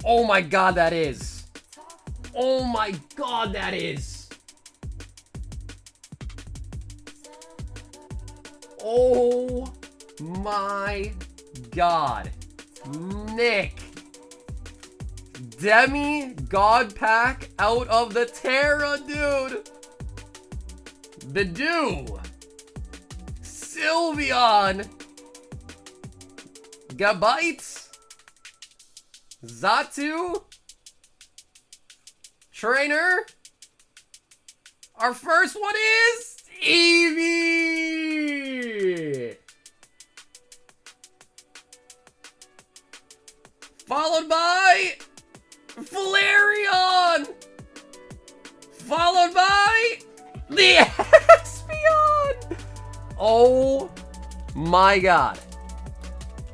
Oh my god, that is. Oh my god, that is. Oh my god. Nick. Demi God Pack out of the Terra, dude. Bidoo. Sylveon. Gabites. Zatu. Trainer. Our first one is Eevee. Followed by Flareon. Followed by the Espeon. Oh my god.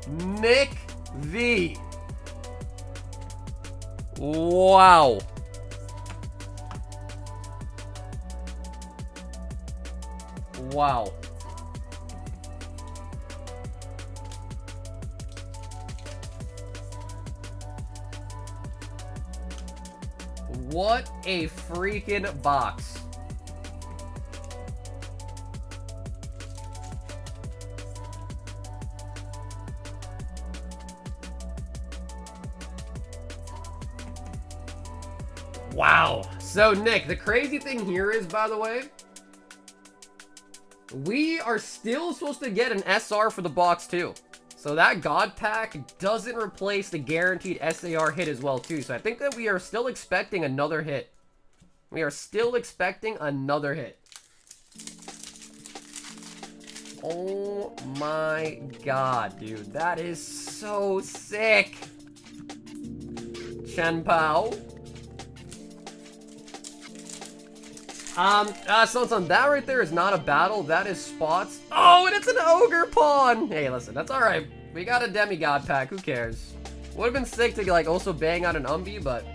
Nick V. Wow. Wow. What a freaking box. Wow. So, Nick, the crazy thing here is, by the way, we are still supposed to get an SR for the box, too. So that God Pack doesn't replace the guaranteed SAR hit as well, too. So I think that we are still expecting another hit. We are still expecting another hit. Oh my god, dude. That is so sick. Chenpao. So that right there is not a battle. That is spots. Oh, and it's an ogre pawn. Hey, listen, that's all right. We got a demigod pack. Who cares? Would have been sick to like also bang out an Umbi, but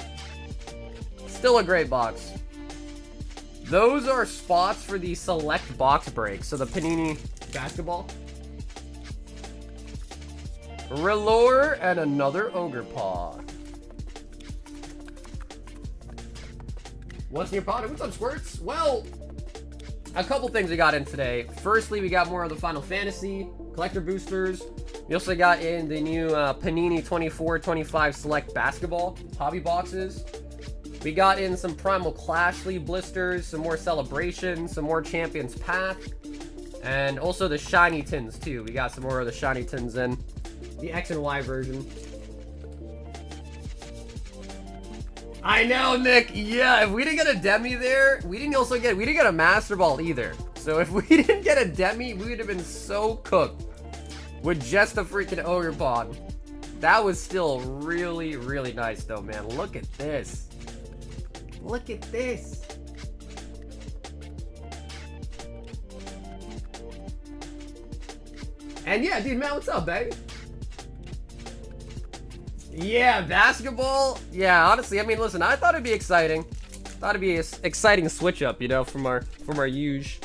still a great box. Those are spots for the select box breaks. So the Panini basketball, Relore, and another ogre paw. What's in your product? What's up, Squirts? Well, a couple things we got in today. Firstly, we got more of the Final Fantasy collector boosters. We also got in the new Panini 24-25 Select Basketball hobby boxes. We got in some Primal Clash League blisters, some more Celebration, some more Champions Path, and also the Shiny Tins, too. We got some more of the Shiny Tins in the X and Y version. I know, Nick. Yeah, if we didn't get a Demi there, we didn't get a Master Ball either. So if we didn't get a Demi, we would have been so cooked with just a freaking ogre pawn. That was still really, really nice though, man. Look at this. Look at this. And yeah, dude, man, what's up, baby? Yeah, basketball. Yeah, honestly, I mean, listen, I thought it'd be exciting. Thought it'd be an exciting switch up, you know, from our huge.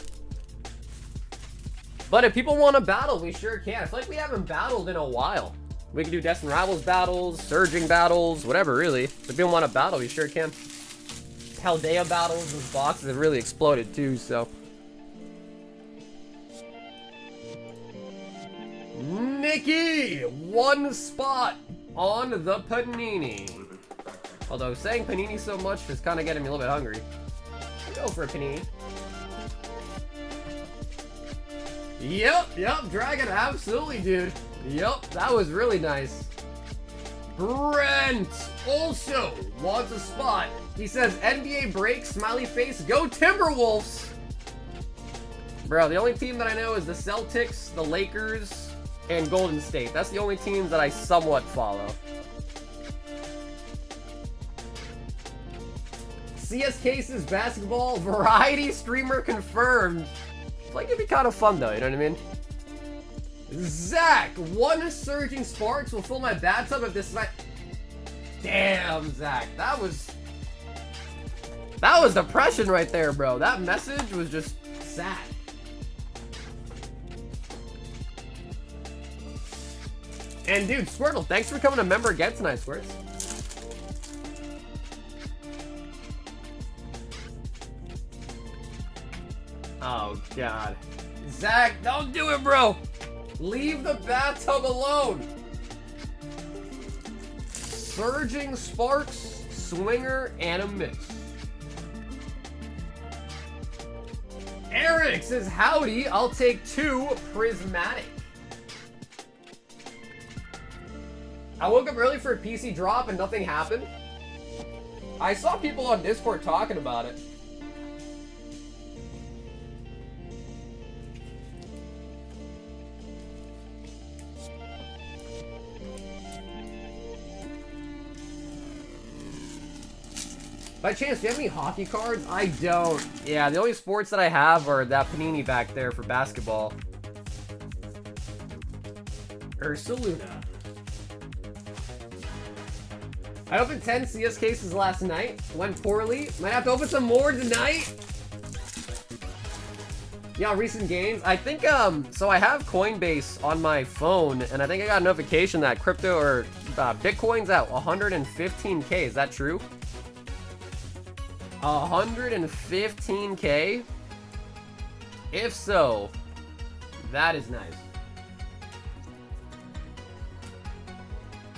But if people want to battle, we sure can. I feel like we haven't battled in a while. We can do Destined Rivals battles, Surging battles, whatever, really. If people want to battle, we sure can. Paldea battles, those boxes have really exploded too, so. Nikki, one spot on the Panini. Although saying Panini so much is kind of getting me a little bit hungry. I'll go for a Panini. Yep, Dragon, absolutely, dude. Yep, that was really nice. Brent also wants a spot. He says, NBA break, smiley face, go Timberwolves. Bro, the only team that I know is the Celtics, the Lakers, and Golden State. That's the only teams that I somewhat follow. CS Cases basketball variety streamer confirmed. Like, it'd be kind of fun though, you know what I mean? Zach, one Surging Sparks will fill my bathtub if this night. Damn, Zach, that was depression right there, bro. That message was just sad. And dude, Squirtle, thanks for coming a member again tonight, Squirts. Oh, God. Zach, don't do it, bro. Leave the bathtub alone. Surging Sparks, Swinger, and a Mix. Eric says, howdy, I'll take 2 Prismatic. I woke up early for a PC drop and nothing happened. I saw people on Discord talking about it. By chance, do you have any hockey cards? I don't. Yeah, the only sports that I have are that Panini back there for basketball. Ursaluna. I opened 10 CS cases last night. Went poorly. Might have to open some more tonight. Yeah, recent gains. I think, so I have Coinbase on my phone, and I think I got a notification that crypto or Bitcoin's at 115K. Is that true? 115K? If so, that is nice.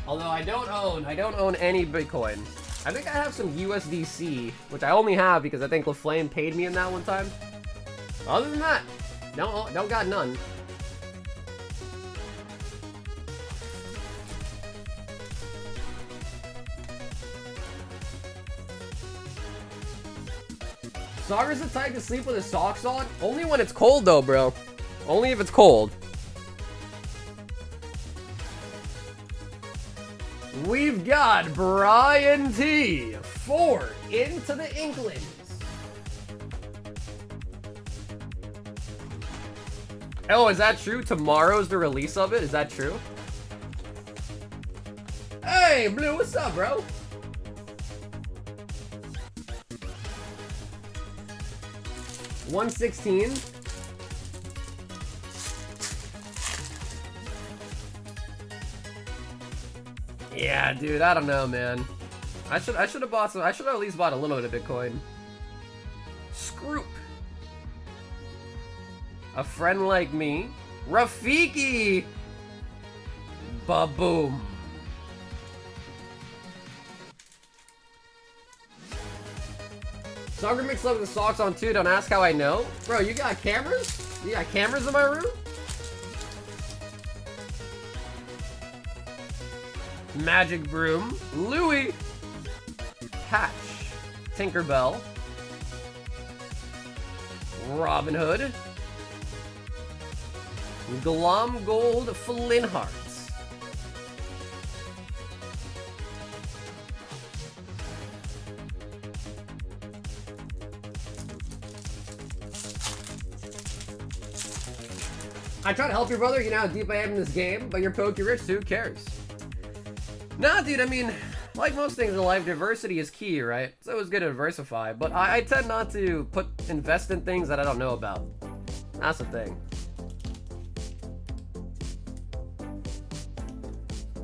Although I don't own any Bitcoin. I think I have some USDC, which I only have because I think LaFlame paid me in that one time. Other than that, don't got none. Sagar's the type to sleep with his socks on? Only when it's cold though, bro. Only if it's cold. We've got Brian T. 4 into the Inklings. Oh, is that true? Tomorrow's the release of it? Is that true? Hey, Blue, what's up, bro? $116. Yeah, dude, I don't know, man. I should have bought some. I should have at least bought a little bit of Bitcoin. Scroop. A friend like me. Rafiki. Ba-boom. Sagar makes love with the socks on too. Don't ask how I know. Bro, you got cameras? You got cameras in my room? Magic Broom. Louie. Hatch. Tinkerbell. Robin Hood. Glom Gold Flinthearts. I try to help your brother, you know how deep I am in this game, but you're pokey rich, so who cares? Nah, dude, I mean, like most things in life, diversity is key, right? It's always good to diversify, but I tend not to invest in things that I don't know about. That's the thing.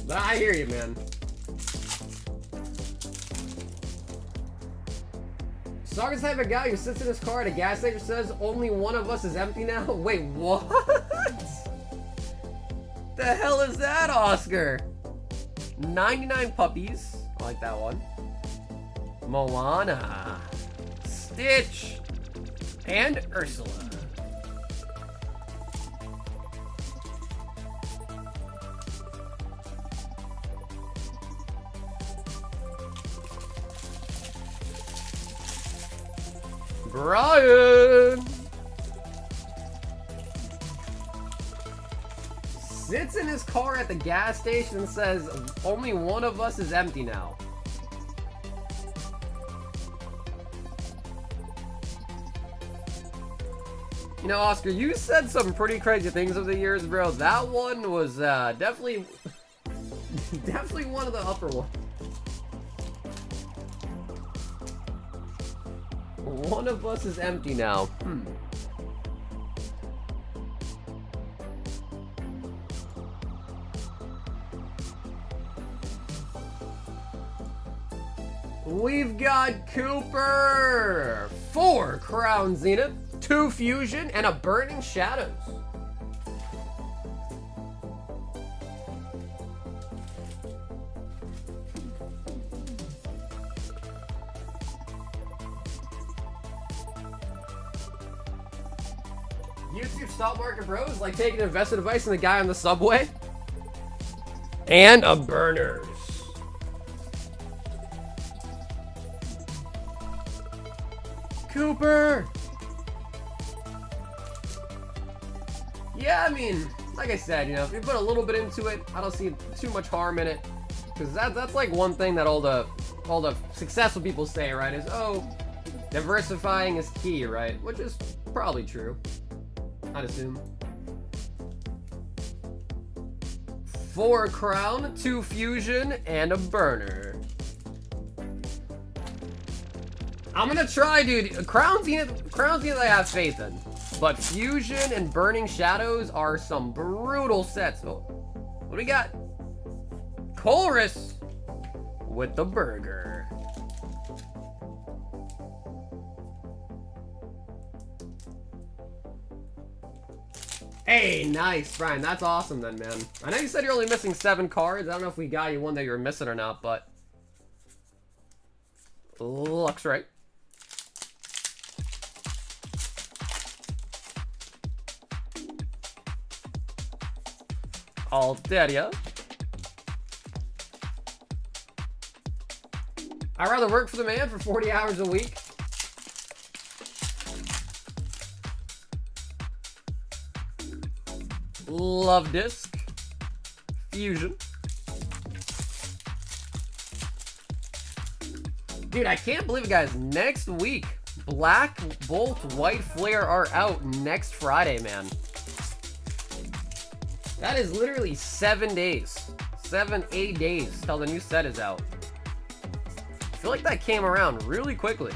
But I hear you, man. Sagar's the type of guy who sits in his car at a gas station and says, only one of us is empty now? Wait, what? The hell is that, Oscar? 99 Puppies. I like that one. Moana. Stitch. And Ursula. Brian sits in his car at the gas station and says, only one of us is empty now. You know, Oscar, you said some pretty crazy things over the years, bro. That one was definitely one of the upper ones. One of us is empty now. We've got Cooper. 4 Crown Zenith, 2 Fusion, and a Burning Shadows. YouTube Stock Market Bros like taking investment advice from the guy on the subway. And a Burners. Cooper. Yeah, I mean, like I said, you know, if you put a little bit into it, I don't see too much harm in it. Because that's like one thing that all the successful people say, right? Is, oh, diversifying is key, right? Which is probably true, I'd assume. 4 Crown, 2 Fusion, and a Burner. I'm gonna try, dude. Crown Zenith I have faith in. But Fusion and Burning Shadows are some brutal sets. Oh, what do we got? Chorus with the burger. Hey, nice, Brian. That's awesome then, man. I know you said you're only missing 7 cards. I don't know if we got you one that you were missing or not, but looks right. All dead, yeah. I'd rather work for the man for 40 hours a week. Love Disc. Fusion. Dude, I can't believe it, guys. Next week, Black Bolt White Flare are out next Friday, man. That is literally 7 days. 7-8 days till the new set is out. I feel like that came around really quickly.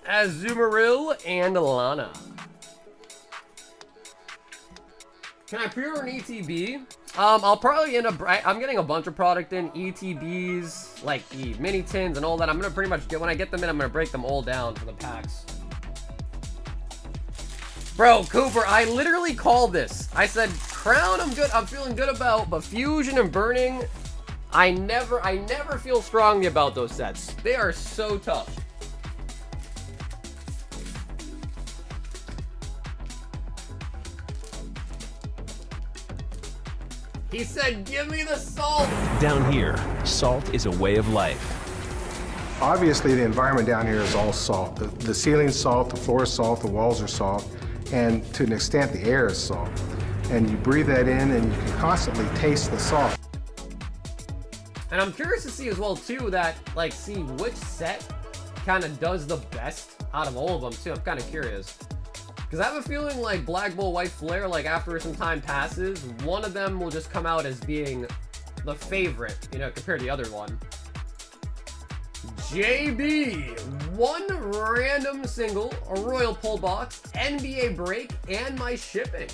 Azumarill and Lana. Can I pre-order an ETB? I'll probably end up, I'm getting a bunch of product in, ETBs, like the mini tins and all that. I'm gonna pretty much get, when I get them in, I'm gonna break them all down for the packs. Bro, Cooper, I literally called this. I said, Crown, I'm feeling good about, but Fusion and Burning, I never feel strongly about those sets. They are so tough. He said, give me the salt. Down here, salt is a way of life. Obviously, the environment down here is all salt. The ceiling's salt, the floor is salt, the walls are salt, and to an extent, the air is salt. And you breathe that in, and you can constantly taste the salt. And I'm curious to see as well, too, that, like, see which set kind of does the best out of all of them, too. I'm kind of curious. Because I have a feeling like Black Bull White Flare, like after some time passes, one of them will just come out as being the favorite, you know, compared to the other one. JB, 1 random single, a Royal Pull Box, NBA Break, and my shipping.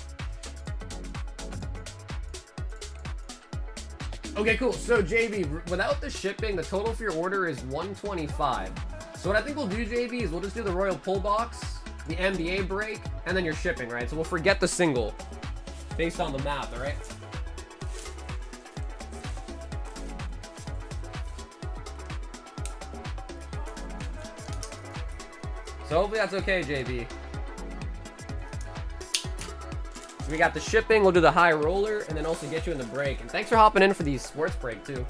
Okay, cool. So JB, without the shipping, the total for your order is $125. So what I think we'll do, JB, is we'll just do the Royal Pull Box, the NBA break, and then your shipping, right? So we'll forget the single based on the math, all right? So hopefully that's okay, JB. So we got the shipping, we'll do the high roller, and then also get you in the break. And thanks for hopping in for the sports break, too.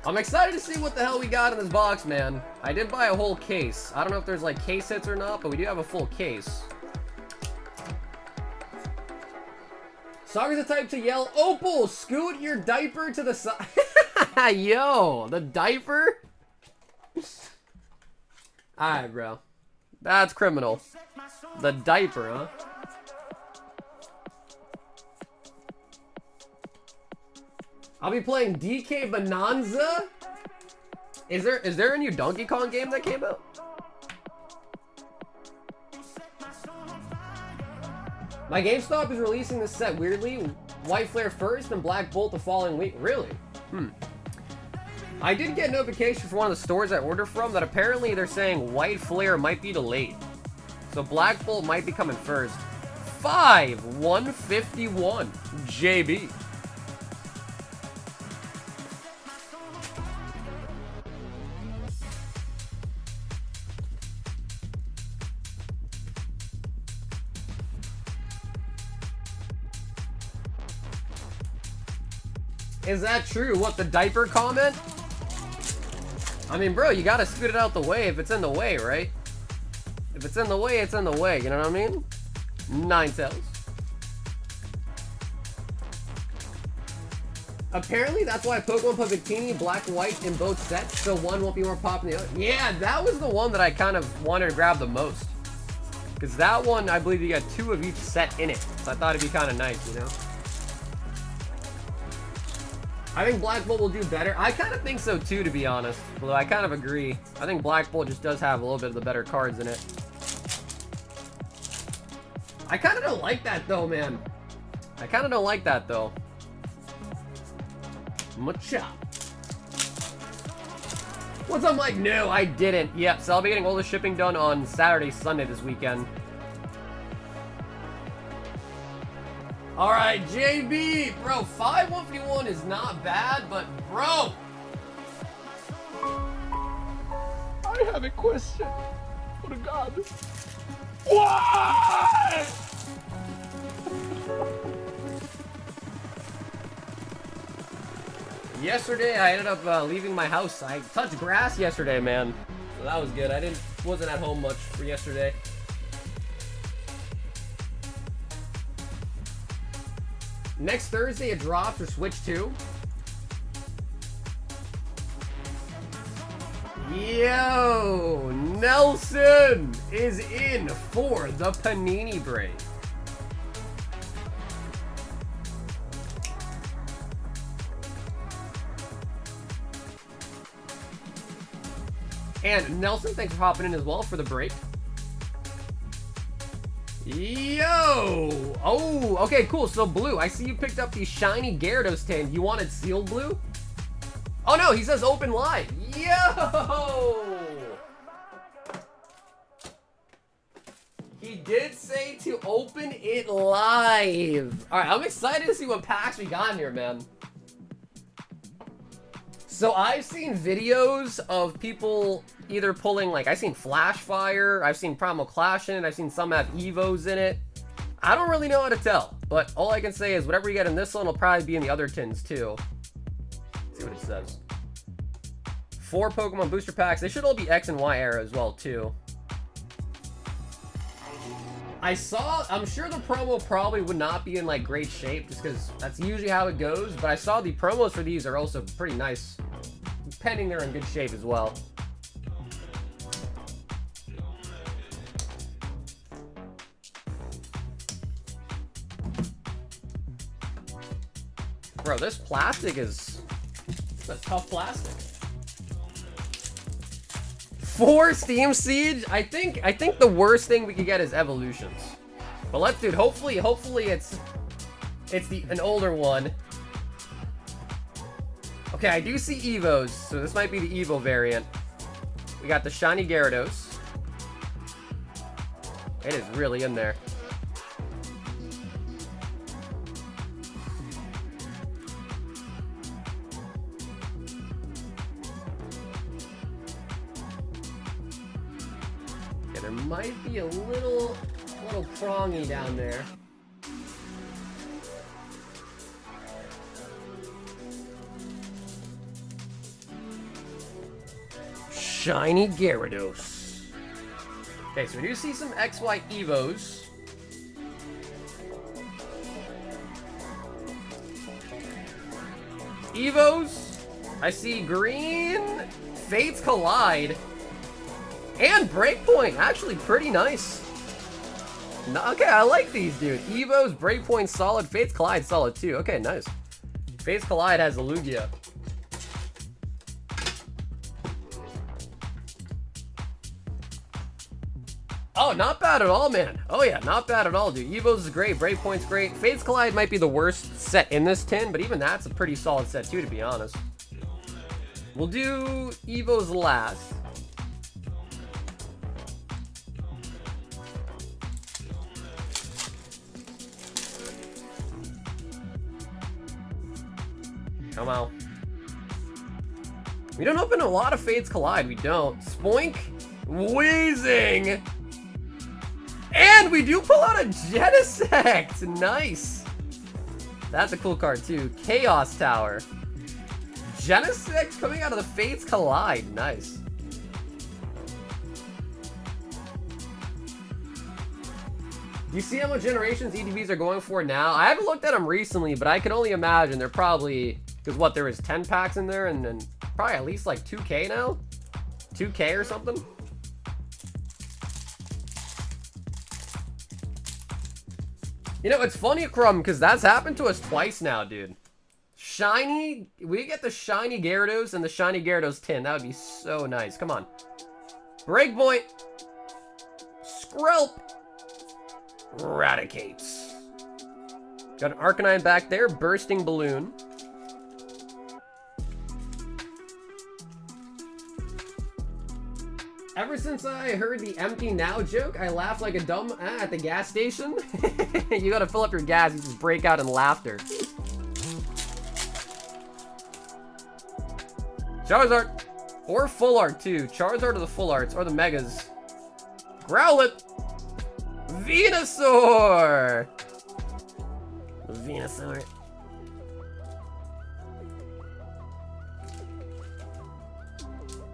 I'm excited to see what the hell we got in this box, man. I did buy a whole case. I don't know if there's like case hits or not, but we do have a full case. Sorry the type to yell, Opal, scoot your diaper to the side. Yo, the diaper? Alright, bro. That's criminal. The diaper, huh? I'll be playing DK Bonanza? Is there a new Donkey Kong game that came out? My GameStop is releasing this set weirdly. White Flare first and Black Bolt the following week. Really? I did get notification from one of the stores I ordered from that apparently they're saying White Flare might be delayed. So Black Bolt might be coming first. 151 JB. Is that true? What, the diaper comment? I mean, bro, you gotta scoot it out the way if it's in the way, right? If it's in the way, it's in the way, you know what I mean? Ninetales. Apparently, that's why Pokemon put Victini black, white in both sets, so one won't be more pop than the other. Yeah, that was the one that I kind of wanted to grab the most. Because that one, I believe you got 2 of each set in it. So I thought it'd be kind of nice, you know? I think Black Bolt will do better. I kind of think so too, to be honest. Although I kind of agree. I think Black Bolt just does have a little bit of the better cards in it. I kind of don't like that though, man. I kind of don't like that though. Mucha. What's up, Mike? No, I didn't. Yep, so I'll be getting all the shipping done on Saturday, Sunday this weekend. Alright, JB, bro, 5151 is not bad, but bro, I have a question. Oh my God. Why? yesterday I ended up leaving my house. I touched grass yesterday, man, so that was good. Wasn't at home much for yesterday. Next Thursday it drops for Switch 2. Yo, Nelson is in for the Panini break. And Nelson, thanks for hopping in as well for the break. Yo! Oh, okay, cool. So blue, I see you picked up the shiny Gyarados tin. You wanted sealed blue? Oh no, he says open live. Yo! He did say to open it live. All right, I'm excited to see what packs we got in here, man. So I've seen videos of people either pulling, like, I've seen Flash Fire, I've seen Primal Clash in it, I've seen some have Evos in it. I don't really know how to tell, but all I can say is whatever you get in this one will probably be in the other tins too. Let's see what it says. 4 Pokemon booster packs. They should all be X and Y era as well too. I'm sure the promo probably would not be in like great shape just because that's usually how it goes, but I saw the promos for these are also pretty nice, pending they're in good shape as well. Bro, this plastic is a tough plastic. 4 Steam Siege. I think the worst thing we could get is evolutions. But let's do it. Hopefully it's an older one. Okay, I do see Evos, so this might be the Evo variant. We got the shiny Gyarados. It is really in there. There might be a little prongy down there. Shiny Gyarados. Okay, so we do see some XY Evos. Evos. I see green. Fates Collide. And Breakpoint, actually pretty nice. Okay, I like these, dude. Evos, Breakpoint, solid. Fates Collide, solid too. Okay, nice. Fates Collide has a Lugia. Oh, not bad at all, man. Oh yeah, not bad at all, dude. Evos is great, Breakpoint's great. Fates Collide might be the worst set in this tin, but even that's a pretty solid set too, to be honest. We'll do Evos last. Come on. We don't open a lot of Fates Collide. We don't. Spoink. Wheezing. And we do pull out a Genesect. Nice. That's a cool card too. Chaos Tower. Genesect coming out of the Fates Collide. Nice. You see how much Generations ETBs are going for now? I haven't looked at them recently, but I can only imagine they're probably... Because what, there was 10 packs in there and then probably at least like 2K now? 2K or something? You know, it's funny, Crumb, because that's happened to us twice now, dude. Shiny... We get the Shiny Gyarados and the Shiny Gyarados tin. That would be so nice. Come on. Breakpoint. Skrelp. Eradicates. Got an Arcanine back there. Bursting Balloon. Ever since I heard the empty now joke, I laugh like a dumb at the gas station. You gotta fill up your gas, you just break out in laughter. Charizard. Or full art too. Charizard or the full arts or the megas. Growlithe. Venusaur. Venusaur.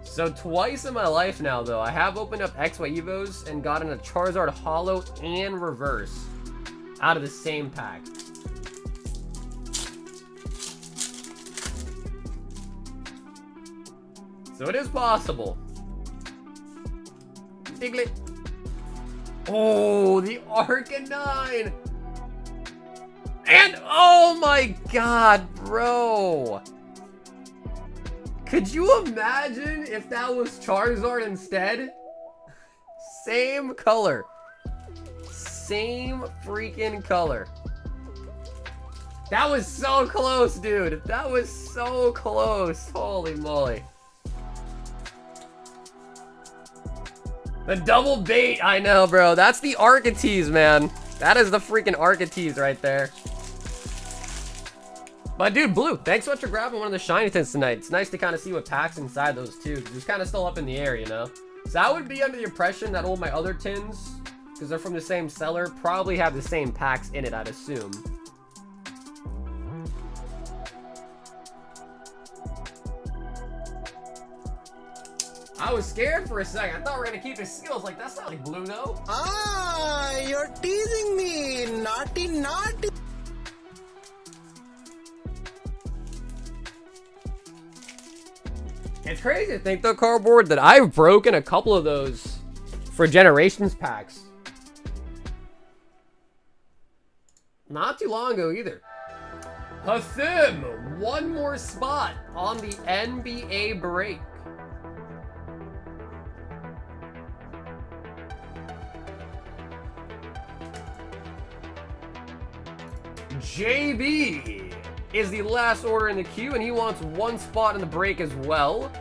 So twice in my life now, though, I have opened up XY Evos and gotten a Charizard Holo and Reverse out of the same pack. So it is possible. Diglett. Oh, the Arcanine. And, oh my god, bro. Could you imagine if that was Charizard instead? Same color. Same freaking color. That was so close, dude. That was so close. Holy moly. The double bait, I know, bro. That's the Archetypes, man. That is the freaking Archetypes right there. But dude, Blue, thanks so much for grabbing one of the shiny tins tonight. It's nice to kind of see what packs inside those too, because it's kind of still up in the air, you know? So I would be under the impression that all my other tins, because they're from the same seller, probably have the same packs in it, I'd assume. I was scared for a second. I thought we were gonna keep his skills. Like, that's not like Blue, though. Ah, you're teasing me. Naughty, naughty. It's crazy to think, though, Cardboard, that I've broken a couple of those for Generations packs. Not too long ago, either. Hathim, one more spot on the NBA break. JB is the last order in the queue, and he wants one spot in the break as well.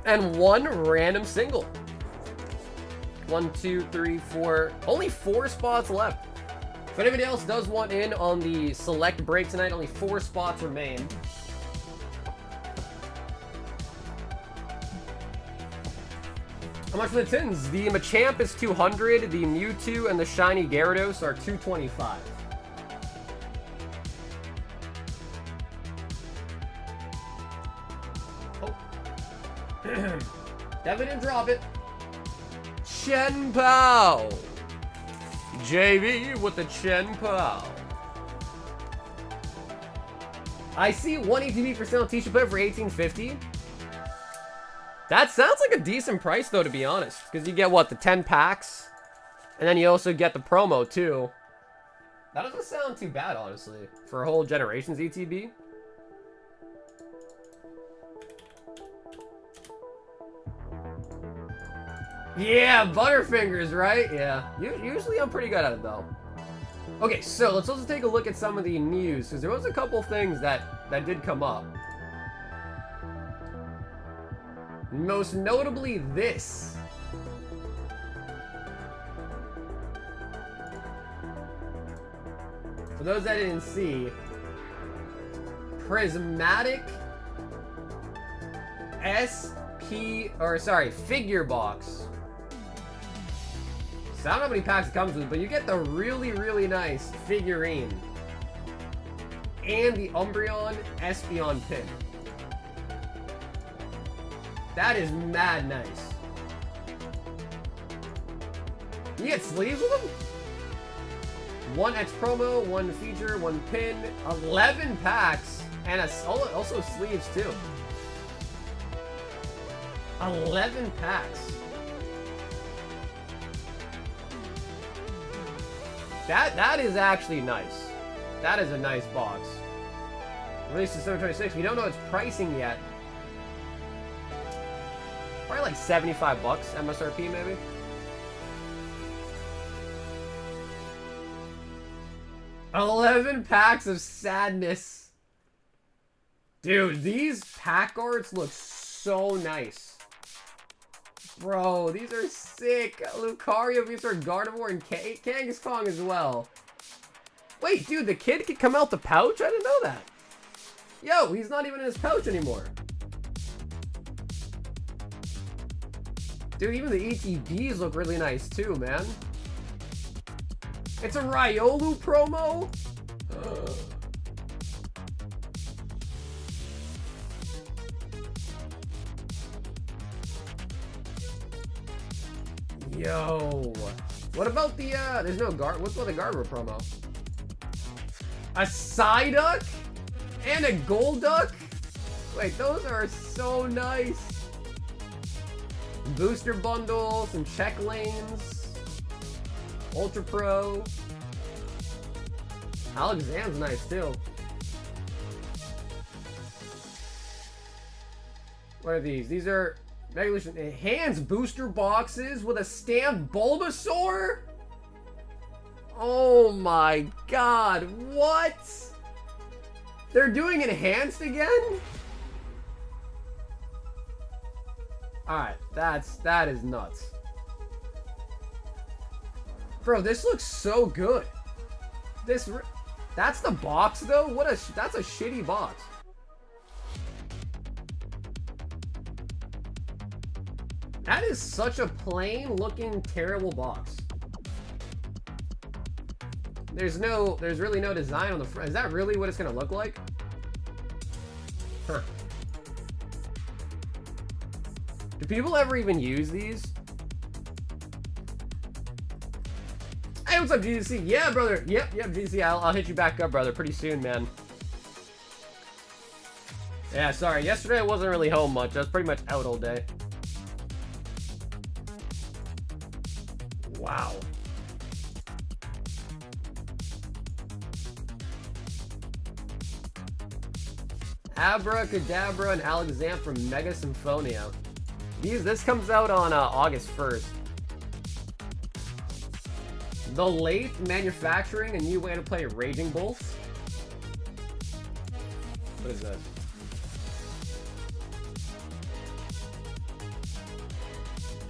And one random single. 1, 2, 3, 4. Only 4 spots left. If anybody else does want in on the select break tonight, only 4 spots remain. How much for the tins? The Machamp is 200, the Mewtwo and the Shiny Gyarados are 225. Devin didn't drop it. Chen Pao. JV with the Chen Pao. I see 1 ATV for sale t-shirt player for $18.50. That sounds like a decent price, though, to be honest. Because you get, what, the 10 packs? And then you also get the promo, too. That doesn't sound too bad, honestly, for a whole Generations ETB. Yeah, Butterfingers, right? Yeah. Usually I'm pretty good at it, though. Okay, so let's also take a look at some of the news, because there was a couple things that did come up. Most notably this. For those that didn't see, prismatic figure box. So I don't know how many packs it comes with, but you get the really, really nice figurine. And the Umbreon Espeon pin. That is mad nice. You get sleeves with them? 1 X promo, 1 feature, 1 pin, 11 packs, and also sleeves too. 11 packs. That is actually nice. That is a nice box. Released December 26th. We don't know its pricing yet. Probably like 75 bucks MSRP maybe. $11 packs of sadness. Dude, these pack arts look so nice. Bro, these are sick. Lucario, Venusaur, Gardevoir, and Kangaskong as well. Wait, dude, the kid could come out the pouch? I didn't know that. Yo, he's not even in his pouch anymore. Dude, even the ETBs look really nice too, man. It's a Riolu promo? Yo. What about the, there's no what's about the Gardevoir promo? A Psyduck? And a Golduck? Wait, those are so nice. Booster bundle, some check lanes. Ultra Pro. Alakazam's nice too. What are these? These are Mega Evolution Enhanced booster boxes with a stamped Bulbasaur? Oh my god, what? They're doing enhanced again? Alright, that is nuts. Bro, this looks so good. That's the box though? That's a shitty box. That is such a plain looking terrible box. There's really no design on the front. Is that really what it's gonna look like? Huh. Do people ever even use these? Hey, what's up, GC? Yeah, brother. Yep, GC. I'll hit you back up, brother, pretty soon, man. Yeah, sorry. Yesterday I wasn't really home much. I was pretty much out all day. Wow. Abracadabra and Alakazam from Mega Symphonia. This comes out on August 1st. The Lathe manufacturing a new way to play Raging Bolts. What is this?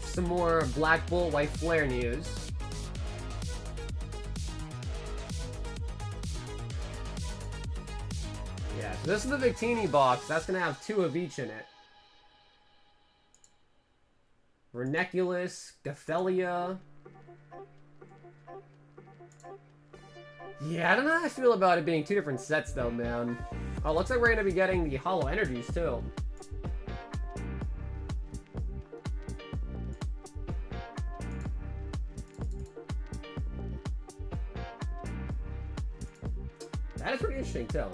Some more Black Bolt White Flare news. Yeah, so this is the Victini box. That's going to have 2 of each in it. Reniculus, Gathelia. Yeah, I don't know how I feel about it being 2 different sets though, man. Oh, looks like we're going to be getting the Holo Energies too. That is pretty interesting too.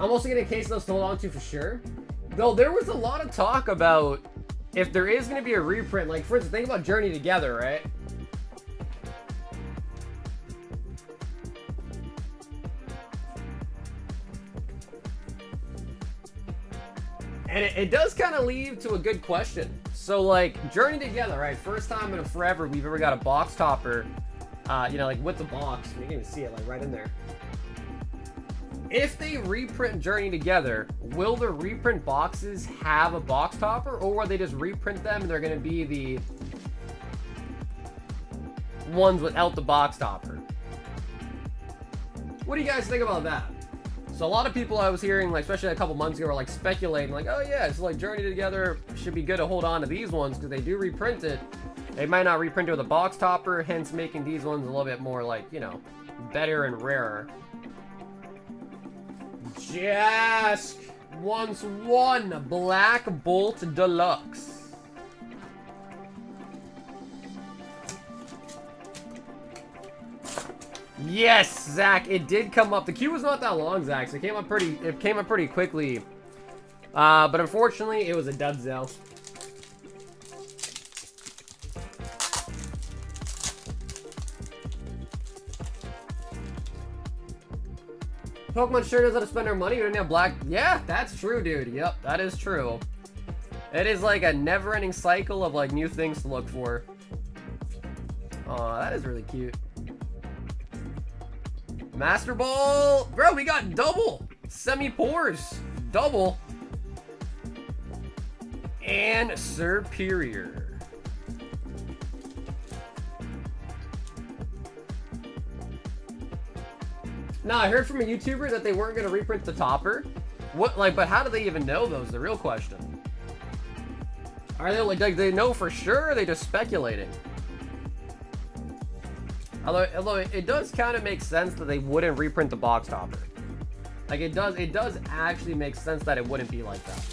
I'm also getting a case of those to hold on to for sure. Though there was a lot of talk about if there is going to be a reprint, like for instance, think about Journey Together, right? And it does kind of lead to a good question. So, like, Journey Together, right? First time in forever we've ever got a box topper, you know, like, with the box. You can even see it, like, right in there. If they reprint Journey Together, will the reprint boxes have a box topper, or will they just reprint them and they're going to be the ones without the box topper? What do you guys think about that? So a lot of people I was hearing, like, especially a couple months ago, were like speculating, like, oh yeah, it's like Journey Together should be good to hold on to these ones because they do reprint it. They might not reprint it with a box topper, hence making these ones a little bit more, like, you know, better and rarer. Jask wants one Black Bolt Deluxe. Yes, Zach, it did come up. The queue was not that long, Zach, so it came up pretty quickly. But unfortunately, it was a dud Zelle. Pokemon sure knows how to spend our money. We don't have black. Yeah, that's true, dude. Yep, that is true. It is like a never-ending cycle of like new things to look for. Oh, that is really cute. Master Ball, bro. We got double semi-pores, double, and superior. Now, I heard from a YouTuber that they weren't going to reprint the topper. What, like, but how do they even know those? The real question. Are they, like, they know for sure, or are they just speculating? Although it does kind of make sense that they wouldn't reprint the box topper. Like, it does actually make sense that it wouldn't be like that.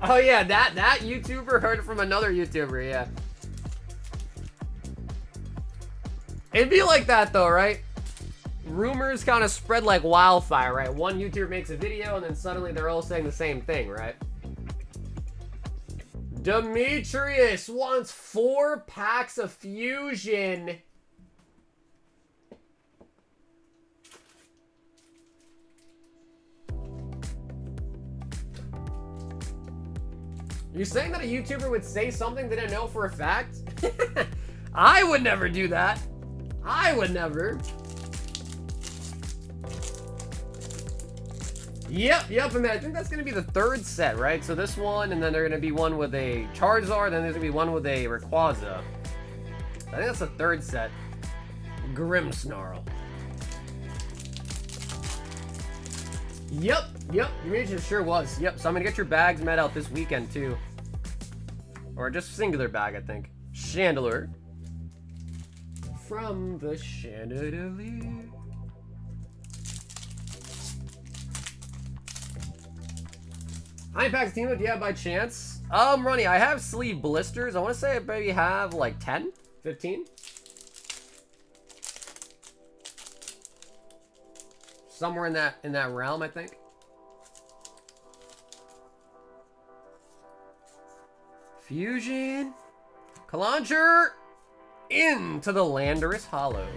Oh yeah, that YouTuber heard it from another YouTuber, yeah. It'd be like that though, right? Rumors kind of spread like wildfire, right? One YouTuber makes a video and then suddenly they're all saying the same thing, right? Demetrius wants 4 packs of Fusion. You're saying that a YouTuber would say something they didn't know for a fact? I would never do that. I would never. Yep, and I think that's going to be the 3rd set, right? So this one, and then there's going to be one with a Charizard, then there's going to be one with a Rayquaza. I think that's the 3rd set. Grimmsnarl. Yep, it sure was. Yep, so I'm going to get your bags met out this weekend, too. Or just singular bag, I think. Chandelier. From the chandelier. How many packs of Team Up do you have by chance? Ronnie, I have sleeve blisters. I want to say I maybe have like 10, 15. Somewhere in that realm, I think. Fusion. Kalanger into the Landorus Hollow.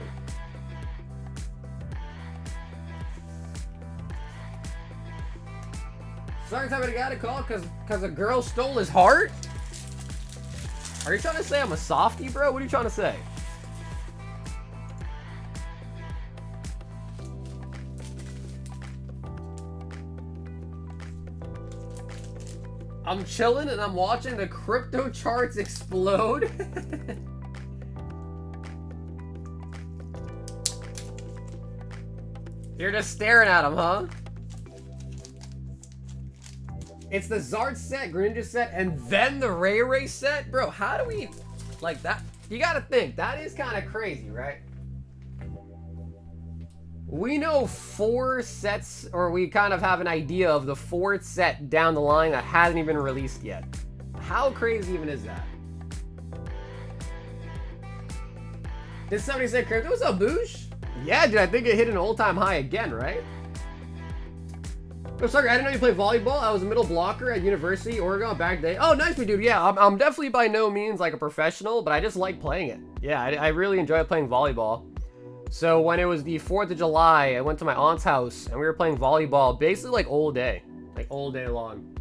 Sorry, time I got a call because a girl stole his heart? Are you trying to say I'm a softie, bro? What are you trying to say? I'm chilling and I'm watching the crypto charts explode. You're just staring at them, huh? It's the Zard set, Greninja set, and then the Ray set? Bro, how do we... Like, that... You gotta think, that is kind of crazy, right? We know 4 sets, or we kind of have an idea of the 4th set down the line that hasn't even released yet. How crazy even is that? Did somebody say crypto? What's up, Boosh? Yeah, dude, I think it hit an all-time high again, right? Oh, sorry, I didn't know you played volleyball. I was a middle blocker at University, Oregon, back day. Oh, nice, dude. Yeah, I'm definitely by no means like a professional, but I just like playing it. Yeah, I really enjoy playing volleyball. So when it was the 4th of July, I went to my aunt's house and we were playing volleyball basically like all day. Like all day long.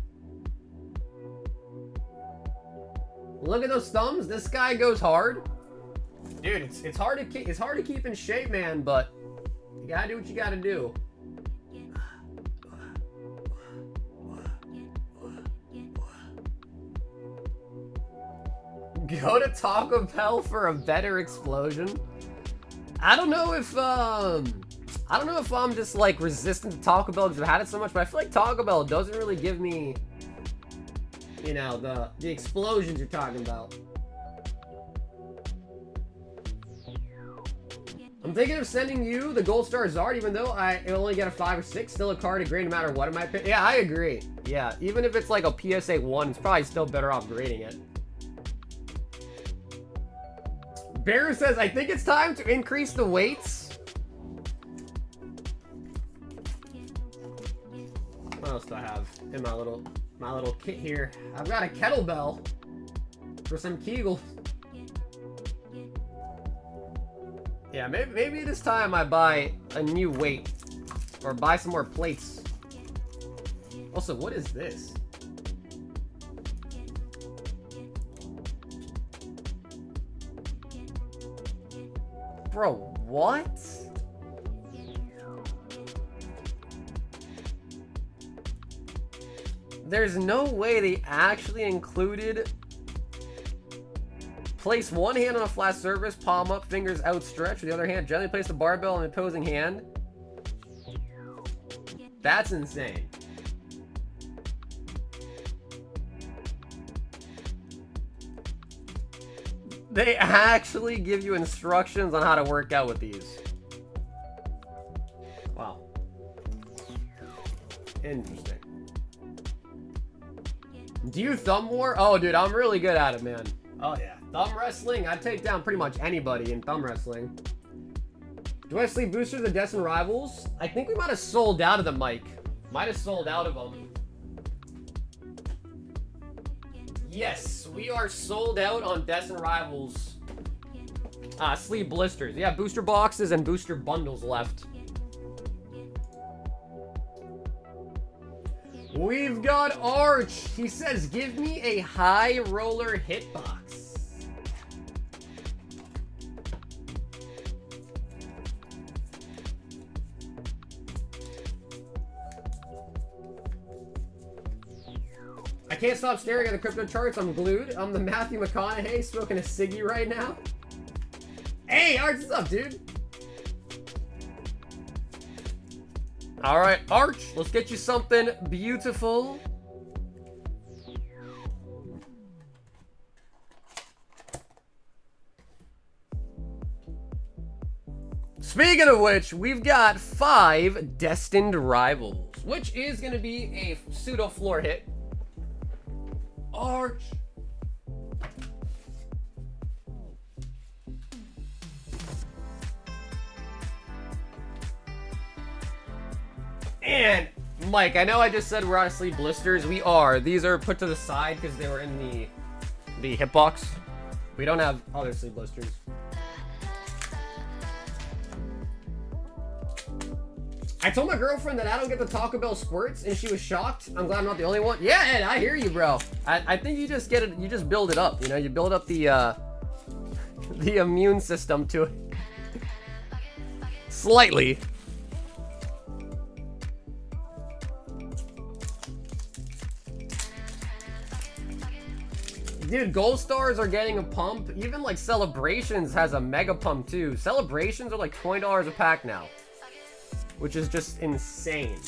Look at those thumbs. This guy goes hard. Dude, it's hard to keep in shape, man, but you gotta do what you gotta do. Go to Taco Bell for a better explosion. I don't know if I'm just like resistant to Taco Bell because I've had it so much, but I feel like Taco Bell doesn't really give me, you know, the explosions you're talking about. I'm thinking of sending you the Gold Star Zard, even though I only get a 5 or 6, still a card to grade no matter what in my opinion. Yeah, I agree. Yeah, even if it's like a PSA 1, it's probably still better off grading it. Bear says, I think it's time to increase the weights. What else do I have in my little kit here? I've got a kettlebell for some Kegels. Yeah, maybe this time I buy a new weight or buy some more plates. Also, what is this? Bro, what? There's no way they actually included place one hand on a flat surface, palm up, fingers outstretched. With the other hand, gently place the barbell in the opposing hand. That's insane. They actually give you instructions on how to work out with these. Wow. Interesting. Do you thumb war? Oh, dude, I'm really good at it, man. Oh, yeah. Thumb wrestling, I take down pretty much anybody in thumb wrestling. Do I sleeve boosters the Destined Rivals? I think we might have sold out of them, Mike. Might have sold out of them. Yes, we are sold out on Destined Rivals. Sleeve blisters. Yeah, booster boxes and booster bundles left. We've got Arch. He says, give me a high roller hitbox. I can't stop staring at the crypto charts. I'm glued. I'm the Matthew McConaughey smoking a ciggy right now. Hey, Arch, what's up, dude? All right, Arch, let's get you something beautiful. Speaking of which, we've got 5 Destined Rivals, which is going to be a pseudo floor hit. Arch. And Mike, I know I just said we're out of sleeve blisters. We are. These are put to the side because they were in the hitbox. We don't have other sleeve blisters. I told my girlfriend that I don't get the Taco Bell squirts, and she was shocked. I'm glad I'm not the only one. Yeah, Ed, I hear you, bro. I think you just get it. You just build it up. You know, you build up the immune system to it slightly. Dude, Gold Stars are getting a pump. Even like Celebrations has a mega pump too. Celebrations are like $20 a pack now, which is just insane.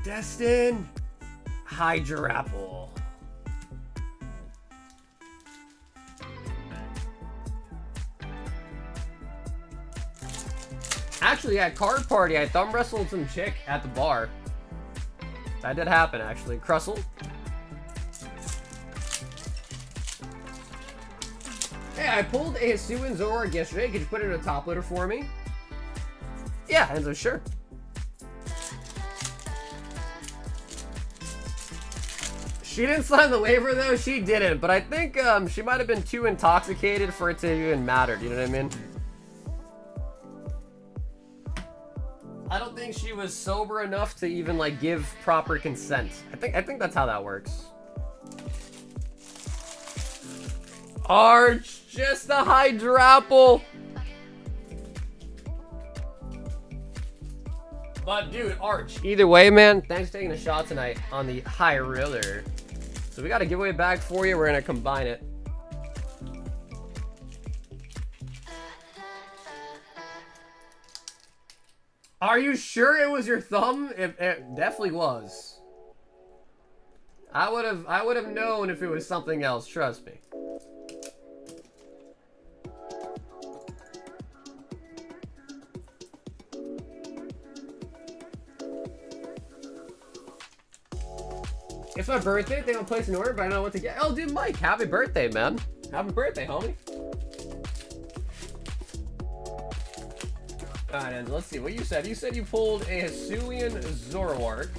Destin Hydrapple. Actually, at Card Party, I thumb wrestled some chick at the bar. That did happen, actually. Crustle. Hey, I pulled a Hisuian Zoroark yesterday. Could you put it in a top loader for me? Yeah, Enzo, sure. She didn't sign the waiver though, she didn't, but I think she might have been too intoxicated for it to even matter, do you know what I mean? I don't think she was sober enough to even like give proper consent. I think that's how that works. Arch, just a Hydrapple. But dude, Arch, either way, man, thanks for taking a shot tonight on the high roller. So we got a giveaway bag for you. We're gonna combine it. Are you sure it was your thumb? It definitely was. I would have known if it was something else, trust me. It's my birthday. They don't place an order, but I don't know what to get. Oh, dude, Mike, happy birthday, man. Happy birthday, homie. Alright, Enzo, let's see what you said. You said you pulled a Hisuian Zoroark.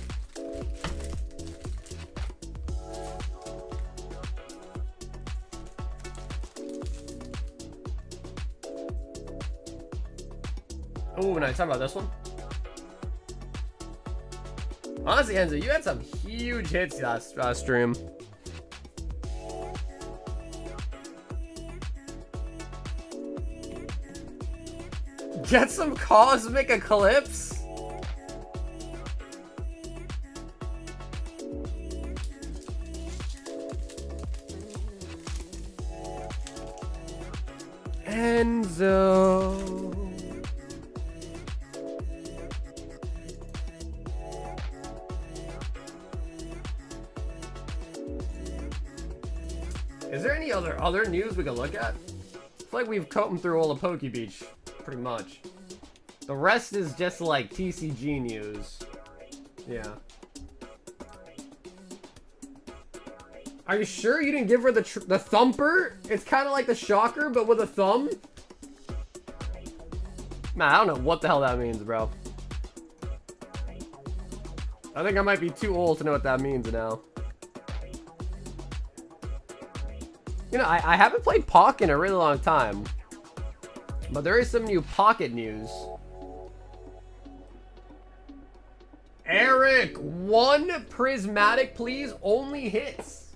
Oh, and I talk about this one. Honestly, Enzo, you had some huge hits last stream. Get some Cosmic Eclipse? Enzo. Is there any other news we can look at? I feel like we've combed through all the Poke Beach, pretty much. The rest is just like TCG news. Yeah. Are you sure you didn't give her the Thumper? It's kind of like the Shocker, but with a thumb? Man, I don't know what the hell that means, bro. I think I might be too old to know what that means now. You know, I haven't played Pocket in a really long time. But there is some new Pocket news. Eric, one prismatic, please. Only hits.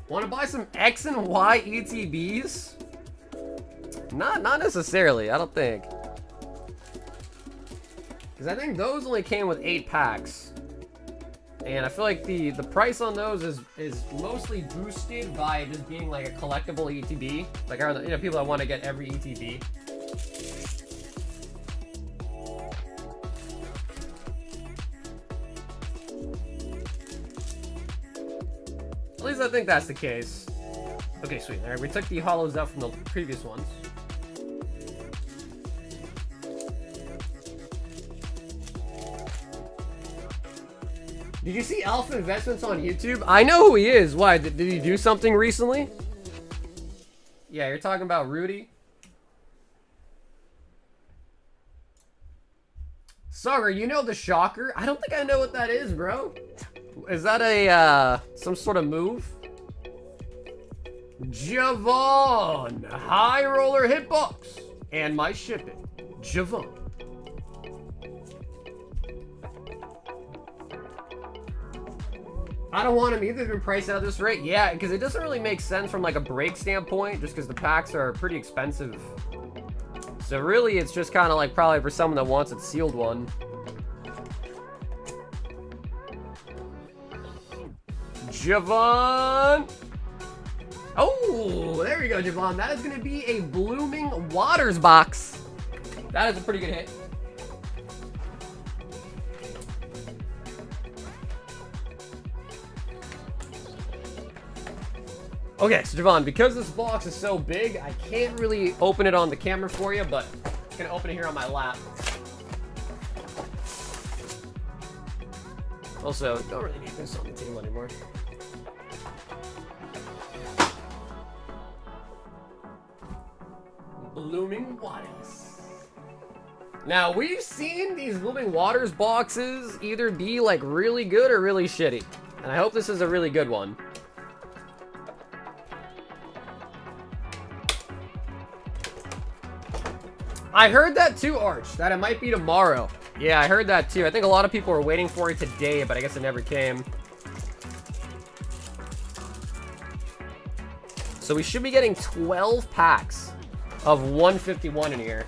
Want to buy some X and Y ETBs? Not necessarily, I don't think. Because I think those only came with 8 packs. And I feel like the price on those is mostly boosted by just being like a collectible ETB. Like, you know, people that want to get every ETB. At least I think that's the case. Okay, sweet. All right, we took the holos out from the previous ones. Did you see Alpha Investments on YouTube? I know who he is. Why? Did he do something recently? Yeah, you're talking about Rudy? Sorry, you know the Shocker? I don't think I know what that is, bro. Is that a, some sort of move? Javon! High roller hitbox! And my shipping. Javon. I don't want them either to be priced out at this rate. Yeah, because it doesn't really make sense from like a break standpoint, just because the packs are pretty expensive. So really, it's just kind of like probably for someone that wants a sealed one. Javon! Oh, there we go, Javon. That is going to be a Blooming Waters box. That is a pretty good hit. Okay, so Javon, because this box is so big, I can't really open it on the camera for you, but I'm gonna open it here on my lap. Also, don't really need this on the table anymore. Blooming Waters. Now, we've seen these Blooming Waters boxes either be like really good or really shitty. And I hope this is a really good one. I heard that too, Arch, that it might be tomorrow. Yeah, I heard that too. I think a lot of people were waiting for it today, but I guess it never came. So we should be getting 12 packs of 151 in here.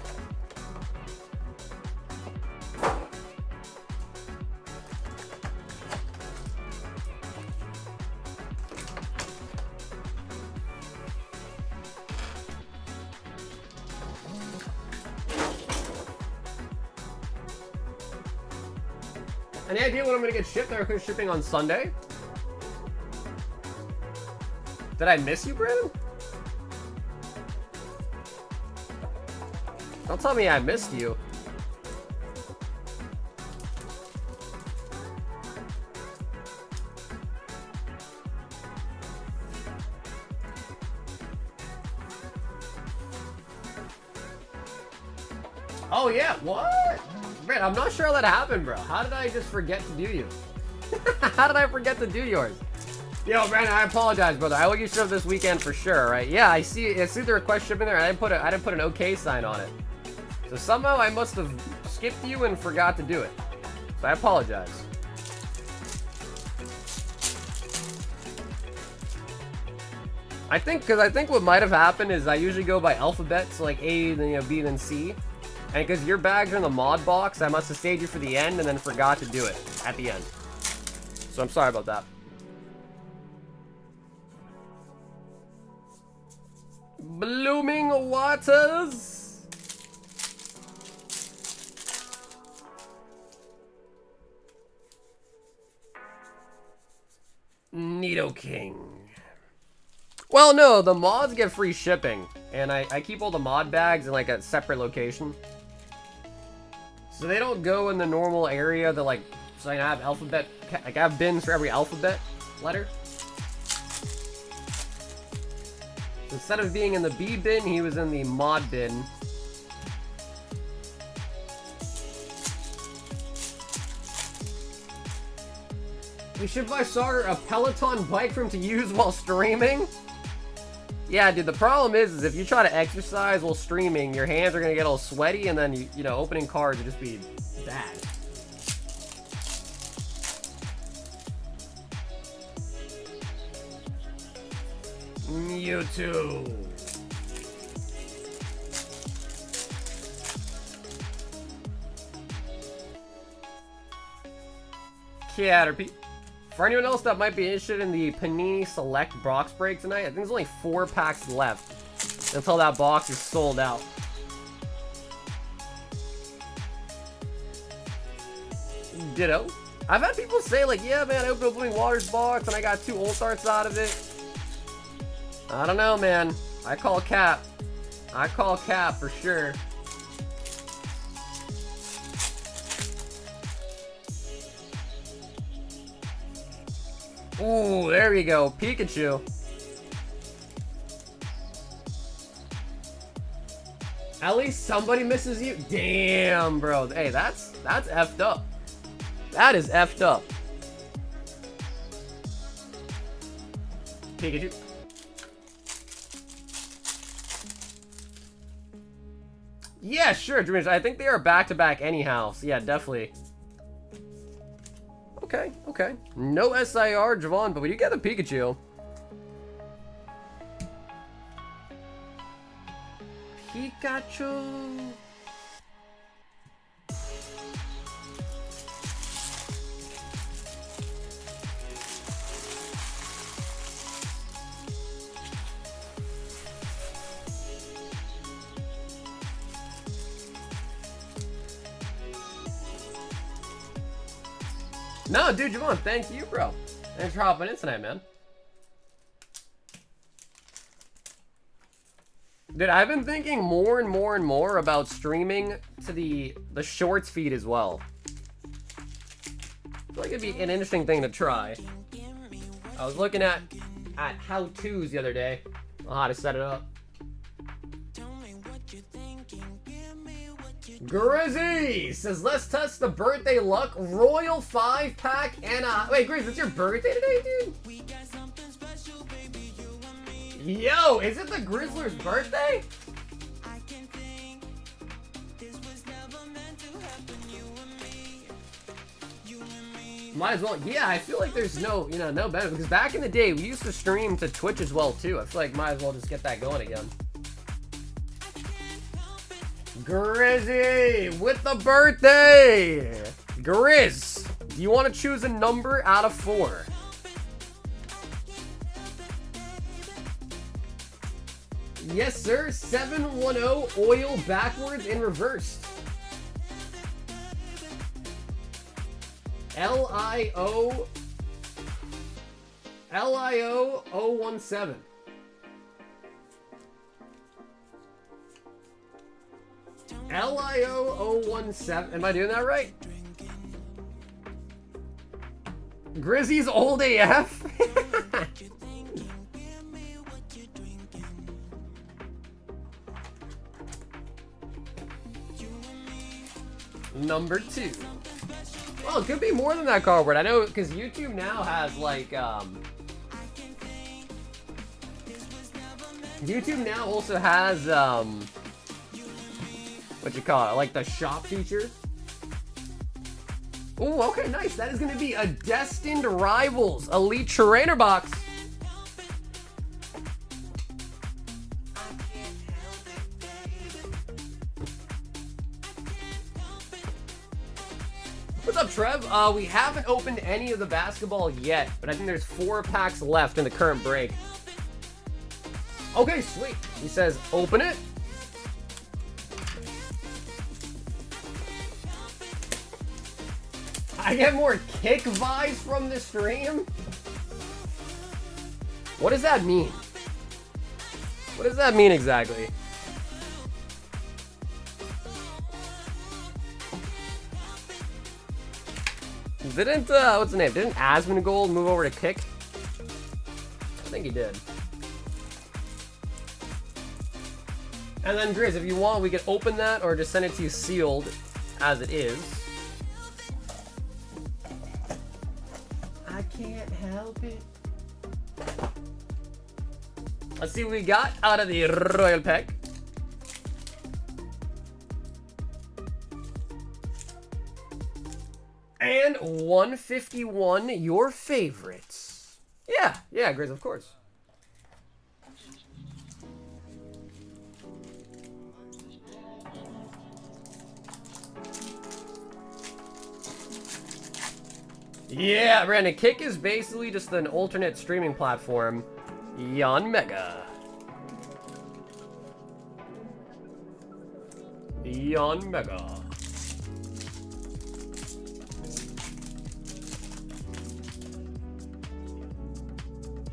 Any idea when I'm gonna get shipped? They're shipping on Sunday. Did I miss you, Brandon? Don't tell me I missed you. Oh yeah, what? Man, I'm not sure how that happened, bro. How did I just forget to do you? How did I forget to do yours? Yo, Brandon, I apologize, brother. I will get shipped this weekend for sure, right? Yeah, I see the request shipping there. I didn't put an OK sign on it. So somehow I must have skipped you and forgot to do it. So I apologize. I think what might have happened is I usually go by alphabet, so like A, then B, then C. And because your bags are in the mod box, I must have saved you for the end and then forgot to do it at the end. So I'm sorry about that. Blooming Waters. Nidoking. Well, no, the mods get free shipping. And I keep all the mod bags in like a separate location. So they don't go in the normal area that like, so I have alphabet, like I have bins for every alphabet letter. So instead of being in the B bin, he was in the mod bin. We should buy Sauter a Peloton bike for him to use while streaming. Yeah, dude, the problem is if you try to exercise while streaming, your hands are going to get all sweaty, and then, you know, opening cards would just be bad. Mewtwo. Caterpie. For anyone else that might be interested in the Panini Select box break tonight, I think there's only 4 packs left until that box is sold out. Ditto. I've had people say like, yeah man, I opened a Blooming Waters box and I got 2 Old Starts out of it. I don't know, man. I call cap. I call cap for sure. Ooh, there we go. Pikachu. At least somebody misses you. Damn, bro. Hey, that's effed up. That is effed up. Pikachu. Yeah, sure, Dreamers. I think they are back-to-back anyhow. So yeah, definitely. Okay, okay. No SIR, Javon, but we do get a Pikachu. Pikachu. No, dude, Javon, thank you, bro. Thanks for hopping in tonight, man. Dude, I've been thinking more and more and more about streaming to the shorts feed as well. feel like it'd be an interesting thing to try. I was looking at how-tos the other day on how to set it up. Grizzy says, let's test the birthday luck. Royal 5-pack and wait, Grizz, it's your birthday today, dude? Yo, is it the Grizzler's birthday? Might as well. Yeah, I feel like there's no, no benefit. Because back in the day, we used to stream to Twitch as well, too. I feel like might as well just get that going again. Grizzy with the birthday. Grizz, do you want to choose a number out of 4? Yes, sir. 710 oil backwards and reversed. LIO 017. LIO 017. Am I doing that right? Grizzy's old AF? Number 2. Well, it could be more than that cardboard. I know, because YouTube now has, like, YouTube now also has, what you call it, like the shop feature. Ooh, okay, nice. That is going to be a Destined Rivals Elite Trainer Box. What's up, Trev? We haven't opened any of the basketball yet, but I think there's 4 packs left in the current break. Okay, sweet. He says, open it. I get more kick vibes from the stream? What does that mean? What does that mean exactly? Didn't, what's the name? Didn't Asmongold move over to kick? I think he did. And then, Grizz, if you want, we could open that or just send it to you sealed as it is. I can't help it. Let's see what we got out of the Royal Pack. And 151, your favorites. Yeah, Grizz, of course. Yeah, Brandon, Kick is basically just an alternate streaming platform. Yon Mega. Yon Mega.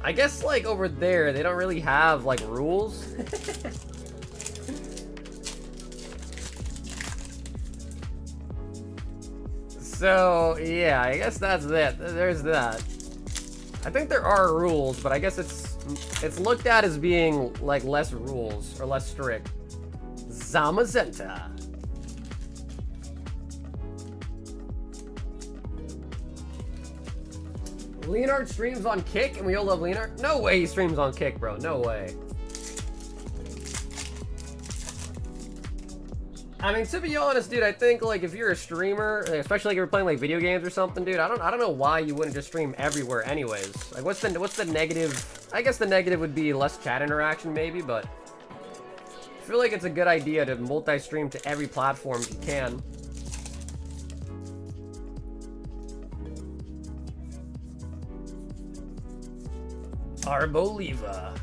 I guess, like, over there, they don't really have, like, rules. So, yeah, I guess that's that. There's that. I think there are rules, but I guess it's looked at as being, like, less rules, or less strict. Zamazenta. Leonard streams on Kick, and we all love Leonard? No way he streams on Kick, bro. No way. I mean, to be honest, dude, I think, like, if you're a streamer, especially like if you're playing, like, video games or something, dude, I don't know why you wouldn't just stream everywhere anyways. Like, what's the negative? I guess the negative would be less chat interaction, maybe, but I feel like it's a good idea to multi-stream to every platform if you can. Arboliva.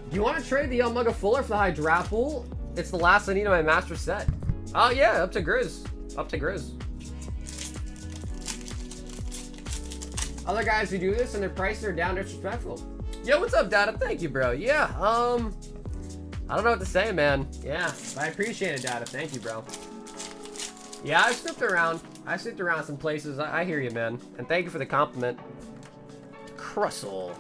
Do you want to trade the Mega Fuller for the high draft pool? It's the last I need in my master set. Oh yeah, up to Grizz. Up to Grizz. Other guys who do this and their prices are down disrespectful. Yo, what's up, Data? Thank you, bro. Yeah, I don't know what to say, man. Yeah, I appreciate it, Data. Thank you, bro. Yeah, I've snooped around. I snooped around some places. I hear you, man. And thank you for the compliment. Crustle.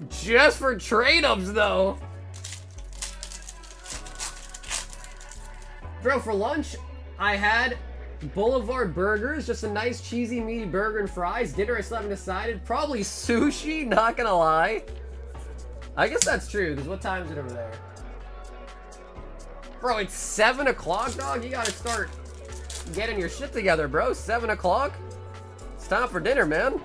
Just for trade-ups, though. Bro, for lunch, I had Boulevard Burgers, just a nice cheesy meaty burger and fries. Dinner, I still haven't decided. Probably sushi, not gonna lie. I guess that's true, because what time is it over there? Bro, it's 7 o'clock, dog? You gotta start getting your shit together, bro. 7 o'clock? It's time for dinner, man.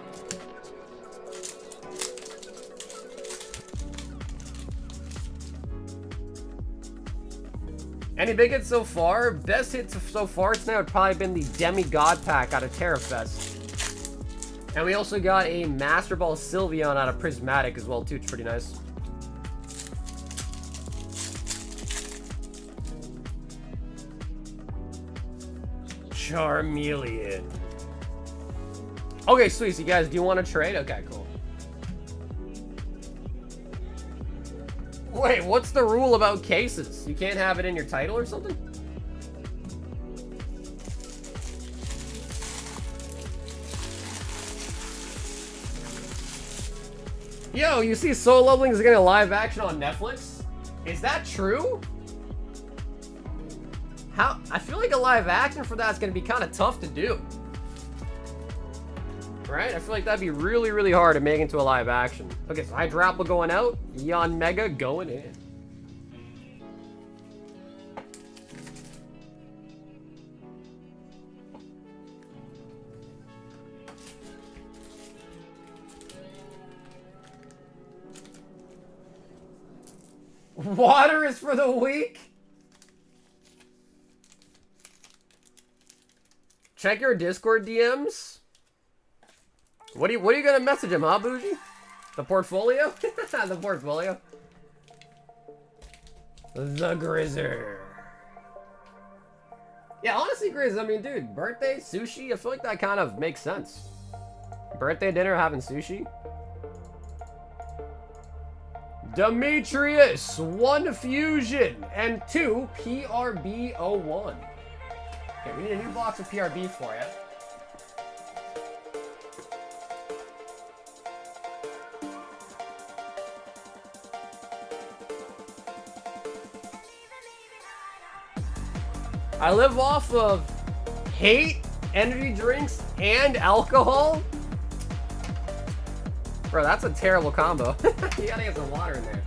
Any big hits so far? Best hits so far tonight would probably been the Demigod pack out of TerraFest. And we also got a Master Ball Sylveon out of Prismatic as well, too. It's pretty nice. Charmeleon. Okay, sweet. So you guys, do you want to trade? Okay, cool. Wait, what's the rule about cases? You can't have it in your title or something? Yo, you see Soul Leveling is getting a live action on Netflix? Is that true? How? I feel like a live action for that's gonna be kind of tough to do. Right? I feel like that'd be really, really hard to make into a live action. Okay, so Hydrapple going out. Yon Mega going in. Water is for the weak? Check your Discord DMs. What are you gonna message him, huh, Bougie? The portfolio? The portfolio. The Grizzer. Yeah, honestly, Grizz, I mean, dude, birthday, sushi, I feel like that kind of makes sense. Birthday dinner, having sushi. Demetrius, 1 Fusion, and 2 PRB01. Okay, we need a new box of PRB for you. I live off of hate, energy drinks, and alcohol. Bro, that's a terrible combo. You gotta get some water in there.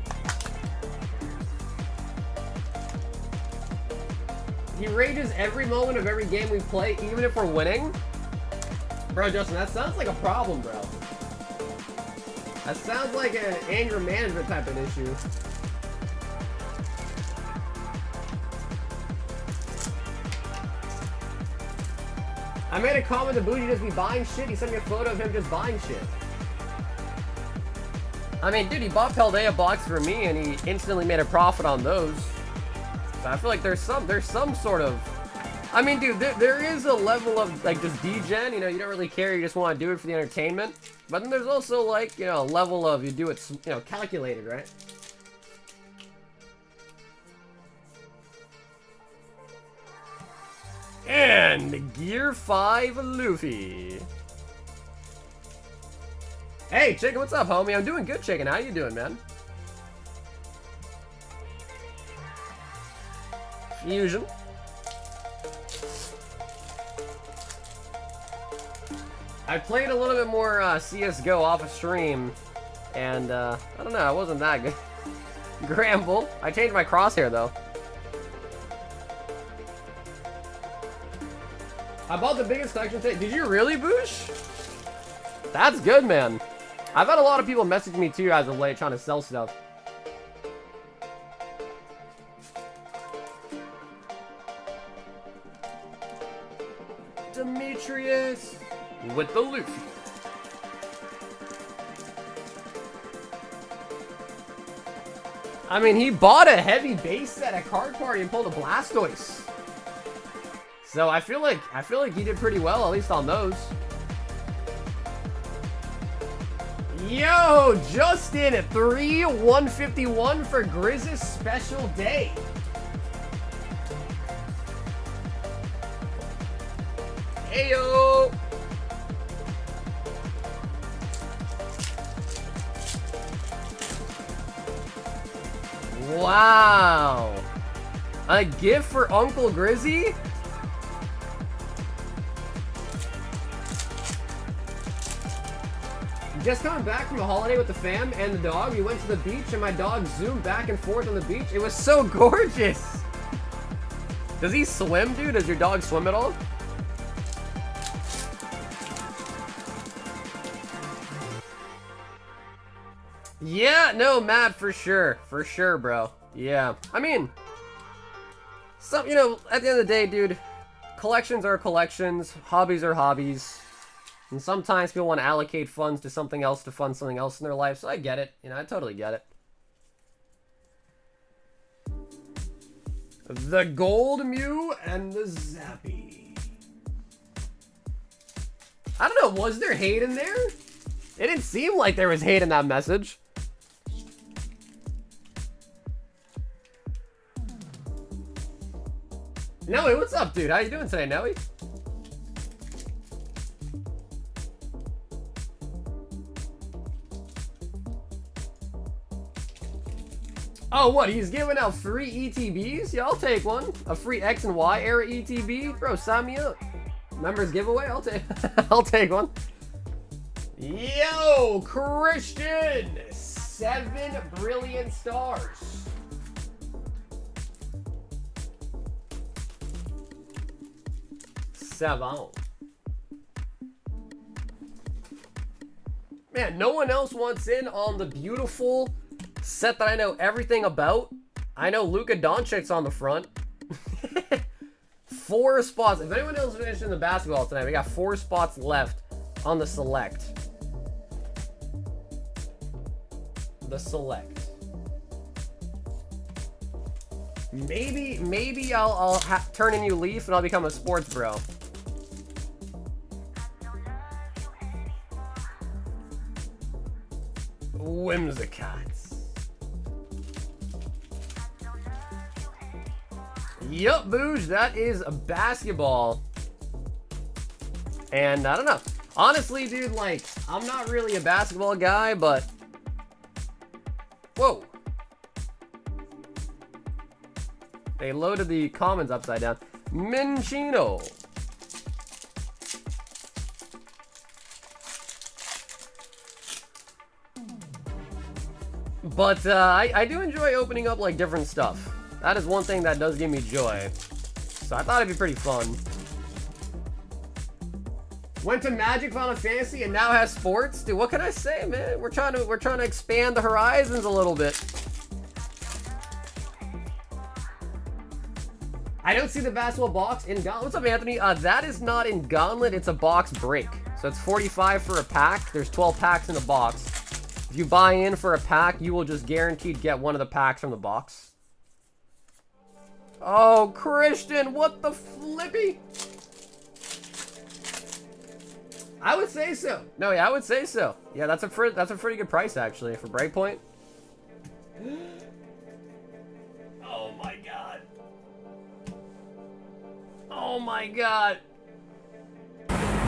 He rages every moment of every game we play, even if we're winning. Bro, Justin, that sounds like a problem, bro. That sounds like an anger management type of issue. I made a comment that Bougie just be buying shit. He sent me a photo of him just buying shit. I mean, dude, he bought Paldea box for me, and he instantly made a profit on those. So I feel like there's some sort of... I mean, dude, there is a level of, like, just degen. You know, you don't really care. You just want to do it for the entertainment. But then there's also, like, you know, a level of you do it, you know, calculated, right? And Gear 5 Luffy. Hey, Chicken, what's up, homie? I'm doing good, Chicken. How you doing, man? Fusion. I played a little bit more CSGO off of stream, and I don't know, I wasn't that good. Gramble. I changed my crosshair, though. I bought the biggest collection today. Did you really, Boosh? That's good, man. I've had a lot of people message me too as of late trying to sell stuff. Demetrius with the loot. I mean, he bought a heavy base set at Card Party and pulled a Blastoise. So I feel like he did pretty well, at least on those. Yo, Justin at 3/151 for Grizz's special day. Heyo. Wow. A gift for Uncle Grizzy? Just coming back from a holiday with the fam and the dog. We went to the beach and my dog zoomed back and forth on the beach. It was so gorgeous. Does he swim, dude? Does your dog swim at all? Yeah, no, Matt, for sure. For sure, bro. Yeah. I mean, you know, at the end of the day, dude, collections are collections. Hobbies are hobbies. And sometimes people want to allocate funds to something else to fund something else in their life. So I get it. You know, I totally get it. The Gold Mew and the Zappy. I don't know. Was there hate in there? It didn't seem like there was hate in that message. Noe, what's up, dude? How you doing today, Noe? Oh, what? He's giving out free ETBs? Yeah, I'll take one. A free X and Y era ETB? Bro, sign me up. Members giveaway? I'll take I'll take one. Yo, Christian! 7 Brilliant Stars. Seven. Man, no one else wants in on the beautiful set that I know everything about. I know Luka Doncic's on the front. 4 spots. If anyone else finished in the basketball tonight, we got 4 spots left on the select. The select. Maybe I'll turn a new leaf and I'll become a sports bro. Whimsicots. Yup, Booge, that is a basketball. And I don't know. Honestly, dude, like, I'm not really a basketball guy, but... Whoa. They loaded the comments upside down. Minchino. But I do enjoy opening up like different stuff. That is one thing that does give me joy. So I thought it'd be pretty fun. Went to Magic, Final Fantasy, and now has sports. Dude, what can I say, man? We're trying to expand the horizons a little bit. I don't see the basketball box in Gauntlet. What's up, Anthony? That is not in Gauntlet. It's a box break. So it's 45 for a pack. There's 12 packs in a box. If you buy in for a pack, you will just guaranteed get one of the packs from the box. Oh, Christian, what the flippy? I would say so. No, yeah, I would say so. Yeah, that's a pretty good price actually for Breakpoint. Oh my god. Oh my god.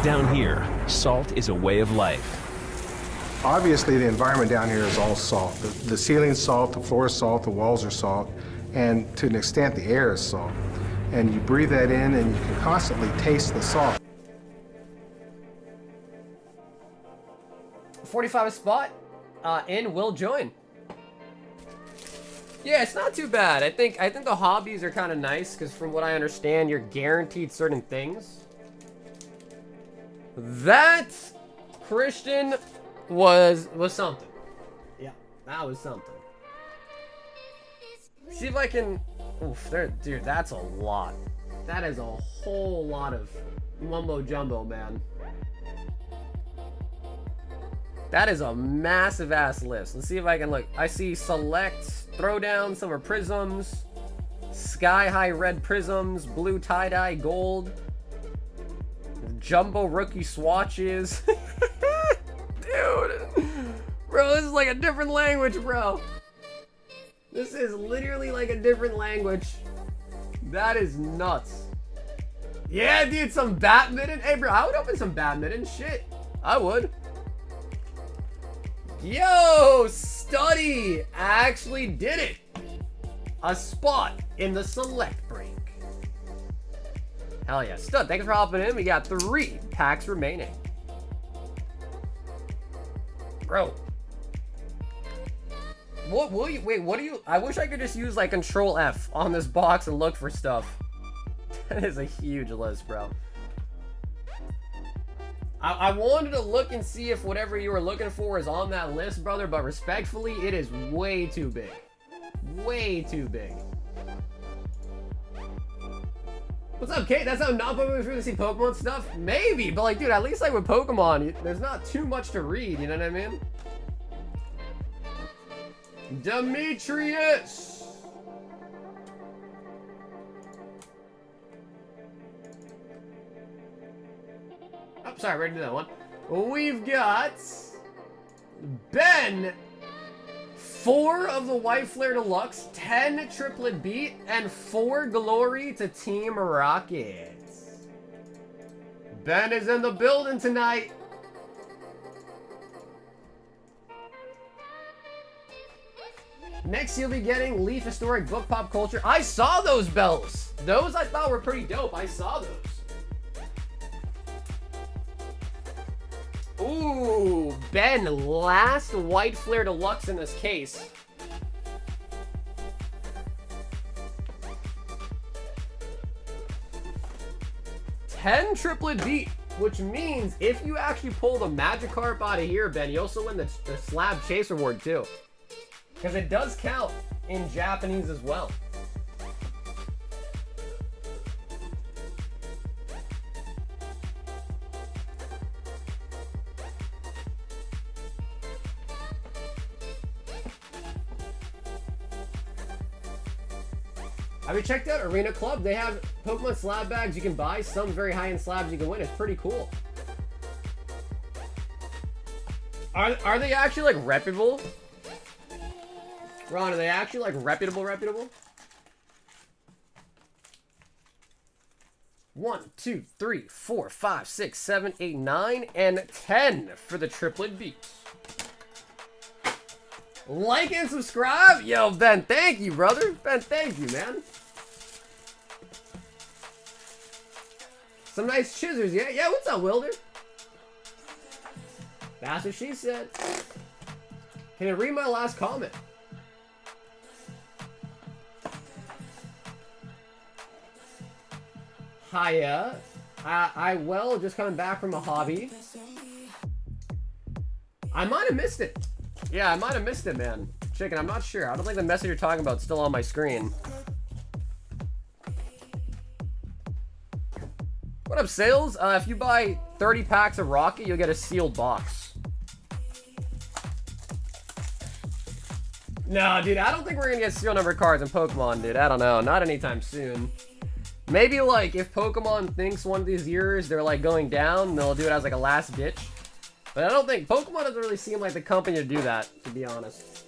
Down here, salt is a way of life. Obviously, the environment down here is all salt. The ceiling's salt, the floor is salt, the walls are salt, and to an extent, the air is salt. And you breathe that in, and you can constantly taste the salt. 45 spot in will join. Yeah, it's not too bad. I think the hobbies are kind of nice because from what I understand, you're guaranteed certain things. That Christian was something. Yeah, that was something. See if I can. Oof, there, dude. That's a lot. That is a whole lot of mumbo jumbo, man. That is a massive ass list. Let's see if I can look. I see select, throwdown, some are prisms, sky high red prisms, blue tie-dye gold, jumbo rookie swatches. Dude, Bro, this is like a different language, bro. This is literally like a different language. That is nuts. Yeah, dude, some badminton. Hey, bro, I would open some badminton. Shit, I would. Yo, Study actually did it. A spot in the select break. Hell yeah. Stud, thanks for hopping in. We got 3 packs remaining. Bro. What will you, wait, what do you, I wish I could just use like Control F on this box and look for stuff. That is a huge list, bro. I wanted to look and see if whatever you were looking for is on that list, brother, but respectfully, it is way too big. Way too big. What's up, Kate? That's how not Pokemon for to see Pokemon stuff? Maybe, but like, dude, at least like with Pokemon, there's not too much to read, you know what I mean? Demetrius! Oh, sorry, ready to do that one. We've got Ben, 4 of the White Flare Deluxe, 10 Triplet Beat, and 4 Glory to Team Rockets. Ben is in the building tonight. Next, you'll be getting Leaf Historic Book Pop Culture. I saw those bells. Those I thought were pretty dope. I saw those. Ooh, Ben, last White Flare Deluxe in this case. $10 Triplet Beat, which means if you actually pull the Magikarp out of here, Ben, you also win the Slab Chase Reward too. Because it does count in Japanese as well. Have you checked out Arena Club? They have Pokemon slab bags you can buy, some very high-end slabs you can win. It's pretty cool. Are they actually like reputable? Ron, are they actually like reputable? 1, 2, 3, 4, 5, 6, 7, 8, 9, and 10 for the Triplet Beats. Like and subscribe. Yo, Ben, thank you, brother. Ben, thank you, man. Some nice chisers, yeah? Yeah, what's up, Wilder? That's what she said. Can you read my last comment? Hiya. Well, just coming back from a hobby. I might have missed it. Yeah, I might have missed it, man. Chicken, I'm not sure. I don't think the message you're talking about is still on my screen. What up, Sales? If you buy 30 packs of Rocket, you'll get a sealed box. No, dude, I don't think we're gonna get serial number cards in Pokemon, dude. I don't know. Not anytime soon. Maybe, like, if Pokemon thinks one of these years they're, like, going down, they'll do it as, like, a last ditch. But I don't think... Pokemon doesn't really seem like the company to do that, to be honest.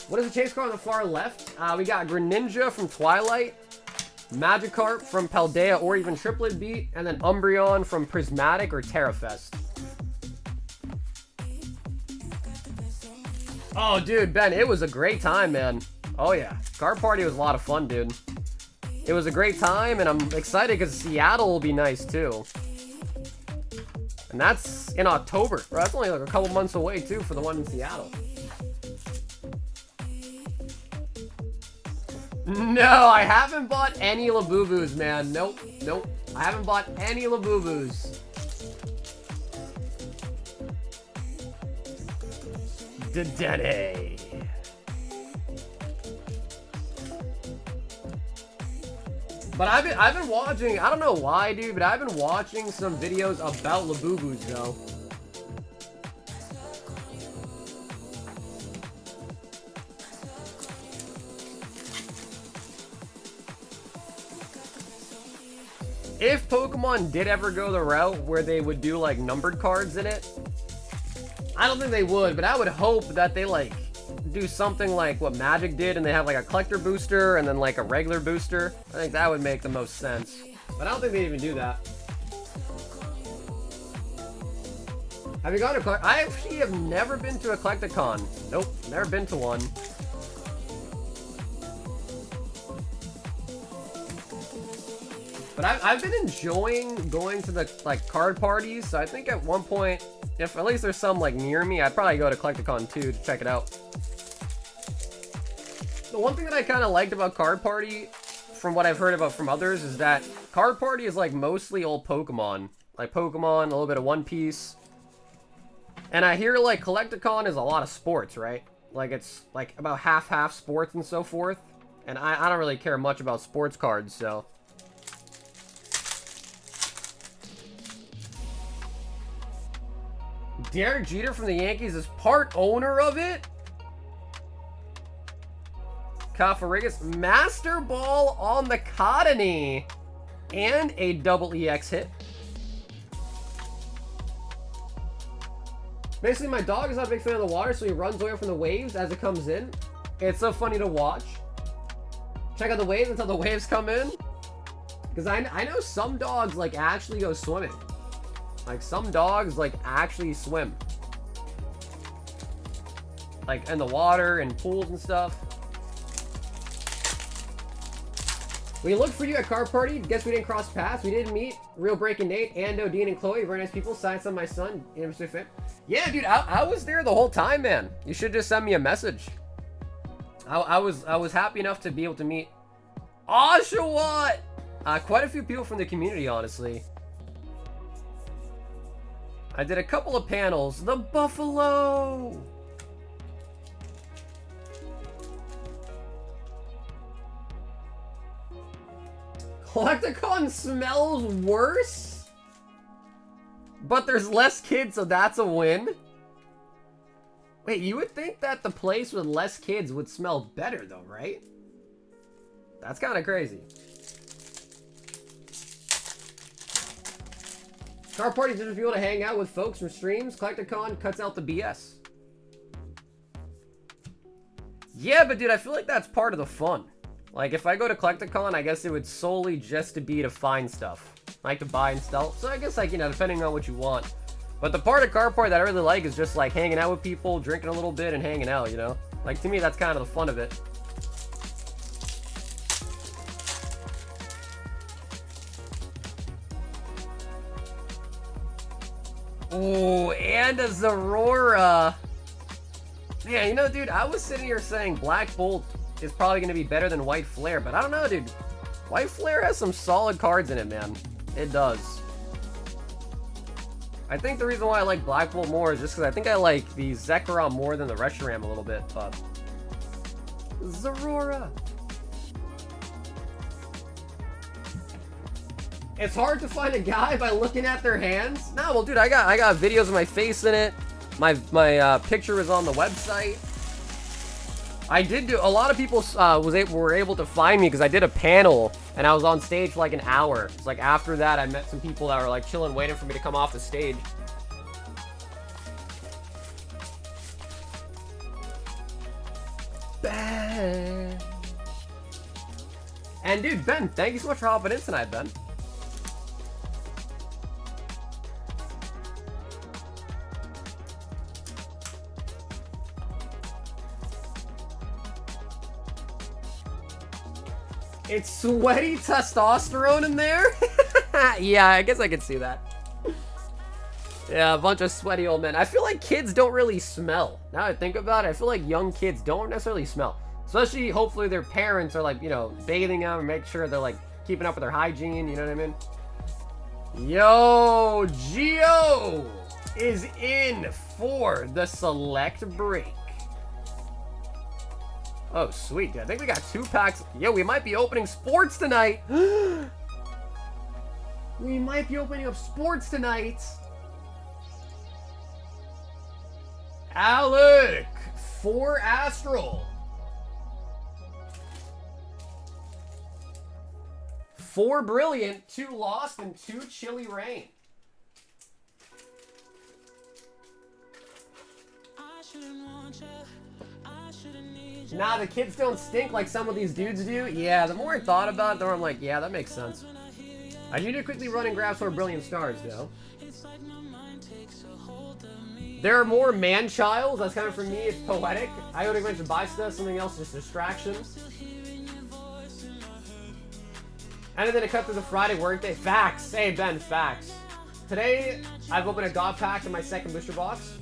What is the chase card on the far left? We got Greninja from Twilight, Magikarp from Paldea or even Triplet Beat, and then Umbreon from Prismatic or Terrafest. Oh, dude, Ben, it was a great time, man. Oh, yeah. Card Party was a lot of fun, dude. It was a great time, and I'm excited because Seattle will be nice, too. And that's in October. Bro, that's only like a couple months away, too, for the one in Seattle. No, I haven't bought any Labubus, man. Nope. I haven't bought any Labubus. Dedede. But I've been watching, I don't know why, dude, but I've been watching some videos about Labubus, though. If Pokemon did ever go the route where they would do like numbered cards in it, I don't think they would, but I would hope that they like do something like what Magic did and they have like a collector booster and then like a regular booster. I think that would make the most sense. But I don't think they even do that. Have you gone to I actually have never been to a Collecticon. Nope, never been to one. But I've been enjoying going to the like card parties, so I think at one point, if at least there's some like near me, I'd probably go to Collecticon too to check it out. The one thing that I kind of liked about Card Party, from what I've heard about from others, is that Card Party is like mostly old Pokemon. Like Pokemon, a little bit of One Piece. And I hear like Collecticon is a lot of sports, right? Like it's like about half sports and so forth. And I don't really care much about sports cards, so... Derek Jeter from the Yankees is part owner of it? Kafarigas, Master Ball on the Cottonee. And a double EX hit. Basically, my dog is not a big fan of the water, so he runs away from the waves as it comes in. It's so funny to watch. Check out the waves until the waves come in. Because I know some dogs, like, actually go swimming. Like, some dogs, like, actually swim. Like, in the water and pools and stuff. We looked for you at Card Party. Guess we didn't cross paths. We didn't meet. Real Breaking Nate, Ando, Dean, and Chloe. Very nice people. Signed some of my son. Yeah, dude, I was there the whole time, man. You should just send me a message. I was happy enough to be able to meet Oshawott! Quite a few people from the community, honestly. I did a couple of panels. The Buffalo! Collecticon smells worse? But there's less kids, so that's a win? Wait, you would think that the place with less kids would smell better, though, right? That's kind of crazy. Car Party just be able to hang out with folks from streams. Collecticon cuts out the BS. Yeah, but dude, I feel like that's part of the fun. Like, if I go to Collecticon, I guess it would solely just to be to find stuff. Like, to buy and sell. So I guess, like, you know, depending on what you want. But the part of Car Party that I really like is just, like, hanging out with people, drinking a little bit, and hanging out, you know? Like, to me, that's kind of the fun of it. Oh, and a Zorora. Yeah, you know, dude, I was sitting here saying Black Bolt is probably going to be better than White Flare, but I don't know, dude. White Flare has some solid cards in it, man. It does. I think the reason why I like Black Bolt more is just because I think I like the Zekrom more than the Reshiram a little bit, but... Zorora. It's hard to find a guy by looking at their hands? No, well, dude, I got videos of my face in it. My picture is on the website. I did do, a lot of people were able to find me because I did a panel and I was on stage for like an hour. It's like after that I met some people that were like chilling, waiting for me to come off the stage. Ben. And dude, Ben, thank you so much for hopping in tonight, Ben. It's sweaty testosterone in there? Yeah, I guess I could see that. Yeah, a bunch of sweaty old men. I feel like kids don't really smell. Now I think about it, I feel like young kids don't necessarily smell. Especially, hopefully, their parents are like, you know, bathing them and make sure they're like keeping up with their hygiene, you know what I mean? Yo, Gio is in for the select break. Oh, sweet, dude. I think we got 2 packs. Yo, we might be opening sports tonight. We might be opening up sports tonight. Alec for Astral. 4 Brilliant, 2 Lost, and 2 Chilly Rain. Nah, the kids don't stink like some of these dudes do. Yeah, the more I thought about it, the more I'm like, yeah, that makes sense. I need to quickly run and grab some Brilliant Stars, though. There are more man-childs. That's kind of, for me, it's poetic. I would eventually buy stuff, something else, just distractions. And then to cut through the Friday workday. Facts. Hey, Ben, facts. Today, I've opened a God Pack in my second booster box.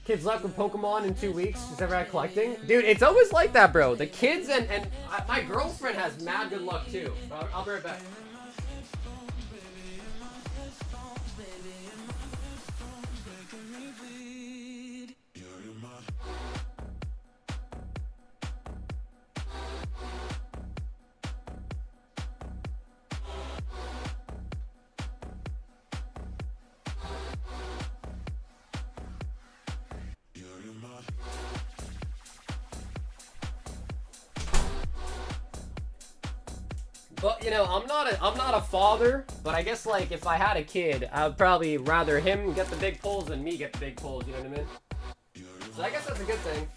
Kids left with Pokemon in 2 weeks. Just never had collecting. Dude, it's always like that, bro. The kids and my girlfriend has mad good luck, too. I'll be right back. But, you know, I'm not a father, but I guess, like, if I had a kid, I would probably rather him get the big pulls than me get the big pulls, you know what I mean? So I guess that's a good thing.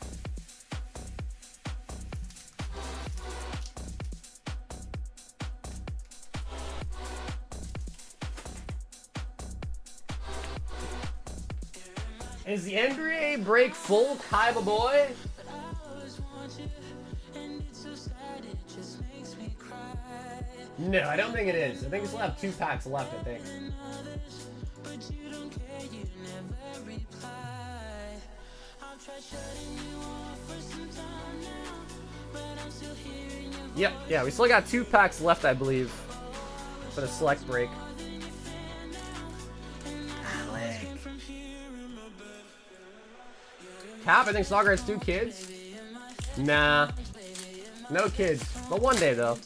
Is the NBA break full, Kaiba boy? No, I don't think it is. I think we still have 2 packs left, I think. Yep, yeah, we still got 2 packs left, I believe, for the select break. Cap, I think Saga has 2 kids. Nah. No kids. But one day, though.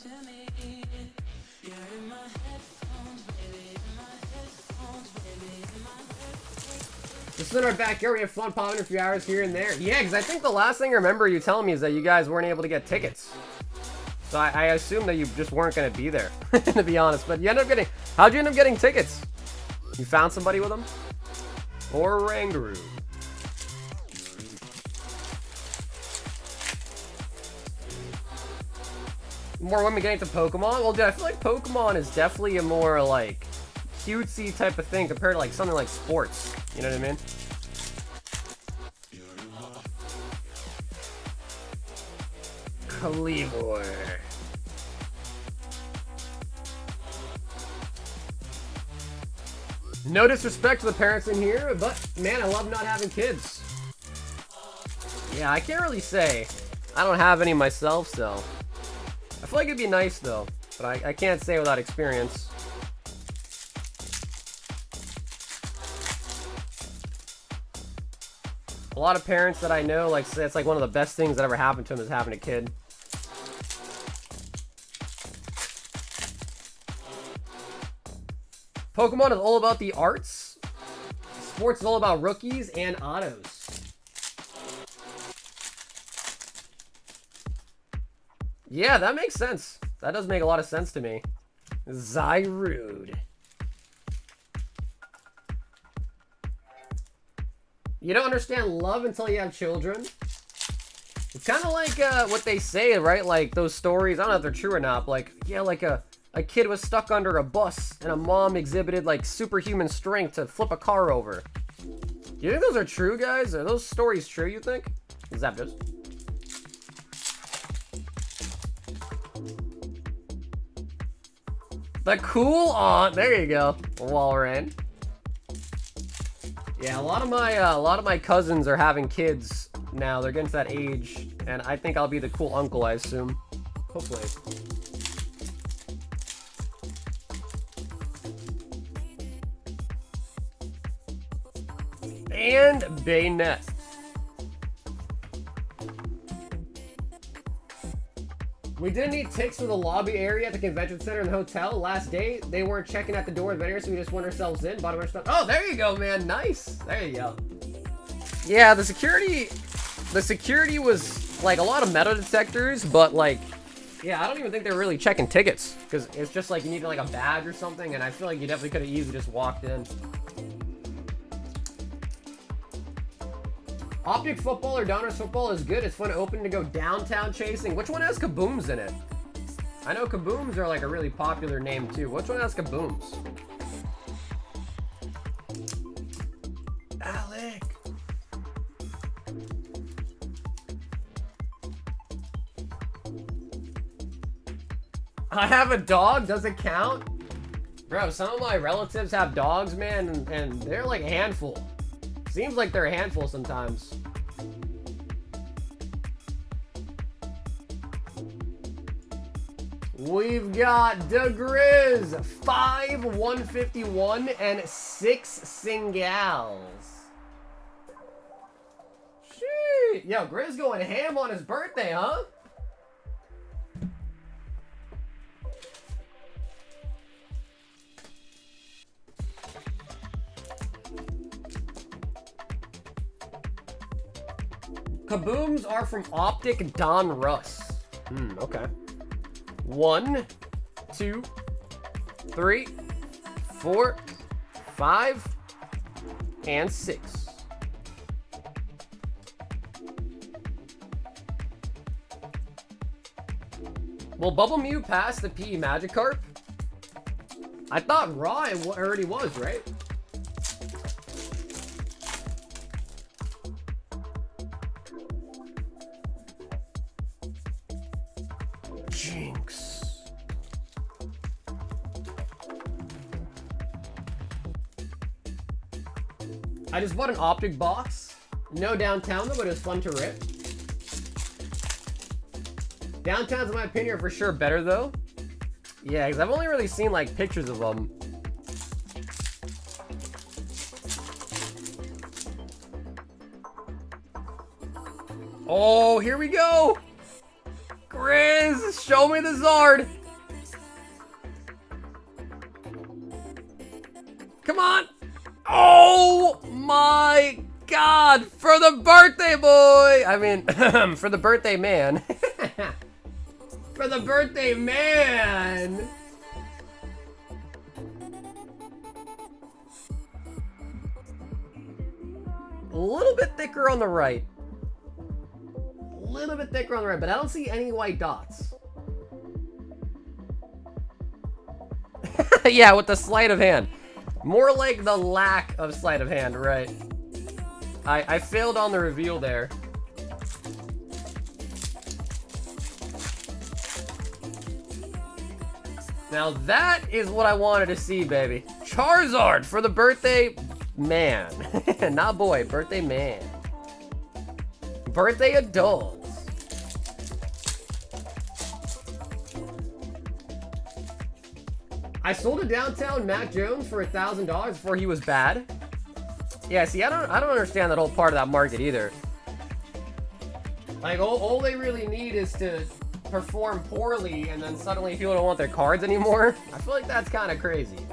Just in our backyard, we have fun popping a few hours here and there. Yeah, because I think the last thing I remember you telling me is that you guys weren't able to get tickets. So I assumed that you just weren't going to be there, to be honest. But you ended up getting... How'd you end up getting tickets? You found somebody with them? Or Rangaroo? More women getting to Pokemon? Well, dude, I feel like Pokemon is definitely a more, like, cutesy type of thing compared to, like, something like sports. You know what I mean? Cleavor. No disrespect to the parents in here, but, man, I love not having kids. Yeah, I can't really say. I don't have any myself, so... I feel like it'd be nice, though, but I can't say without experience. A lot of parents that I know, like, say it's like one of the best things that ever happened to them is having a kid. Pokemon is all about the arts. Sports is all about rookies and autos. Yeah, that makes sense. That does make a lot of sense to me. Zyrude. You don't understand love until you have children. It's kind of like what they say, right? Like those stories, I don't know if they're true or not, but like, yeah, like a kid was stuck under a bus and a mom exhibited like superhuman strength to flip a car over. You think those are true, guys? Are those stories true, you think? Is that just... The cool aunt, there you go, Walrein. Yeah, a lot of my cousins are having kids now. They're getting to that age, and I think I'll be the cool uncle, I assume. Hopefully. And Bayonet. We didn't need ticks for the lobby area at the convention center and the hotel. Last day, they weren't checking at the door of vendors, so we just went ourselves in, bought our stuff. Oh, there you go, man. Nice. There you go. Yeah, the security was like a lot of metal detectors, but like Yeah, I don't even think they were really checking tickets, because it's just like you needed like a badge or something, and I feel like you definitely could have easily just walked in. Optic football or Donruss football is good. It's fun open to go downtown chasing. Which one has kabooms in it? I know kabooms are like a really popular name too. Which one has kabooms? Alec. I have a dog? Does it count? Bro, some of my relatives have dogs, man, and they're like a handful. Seems like they're a handful sometimes. We've got the Grizz, 5 151 and 6 singles. Shit. Yo, Grizz going ham on his birthday, huh? Kabooms are from Optic Donruss. Okay. 1, 2, 3, 4, 5, and 6. Will Bubble Mew pass the PE Magikarp? I thought Raw already was, right? Jinx. I just bought an Optic box. No downtown though, but it was fun to rip. Downtowns, in my opinion, are for sure better though. Yeah, because I've only really seen like pictures of them. Oh, here we go! Grizz, show me the Zard! Come on! Oh my god! For the birthday boy! I mean, for the birthday man. For the birthday man! A little bit thicker on the right. A little bit thicker on the right, but I don't see any white dots. Yeah, with the sleight of hand. More like the lack of sleight of hand, right? I failed on the reveal there. Now that is what I wanted to see, baby. Charizard for the birthday man. Not boy, birthday man. Birthday adults. I sold a downtown Mac Jones for $1,000 before he was bad. Yeah, see, I don't understand that whole part of that market either. Like, all they really need is to perform poorly, and then suddenly people don't want their cards anymore. I feel like that's kind of crazy.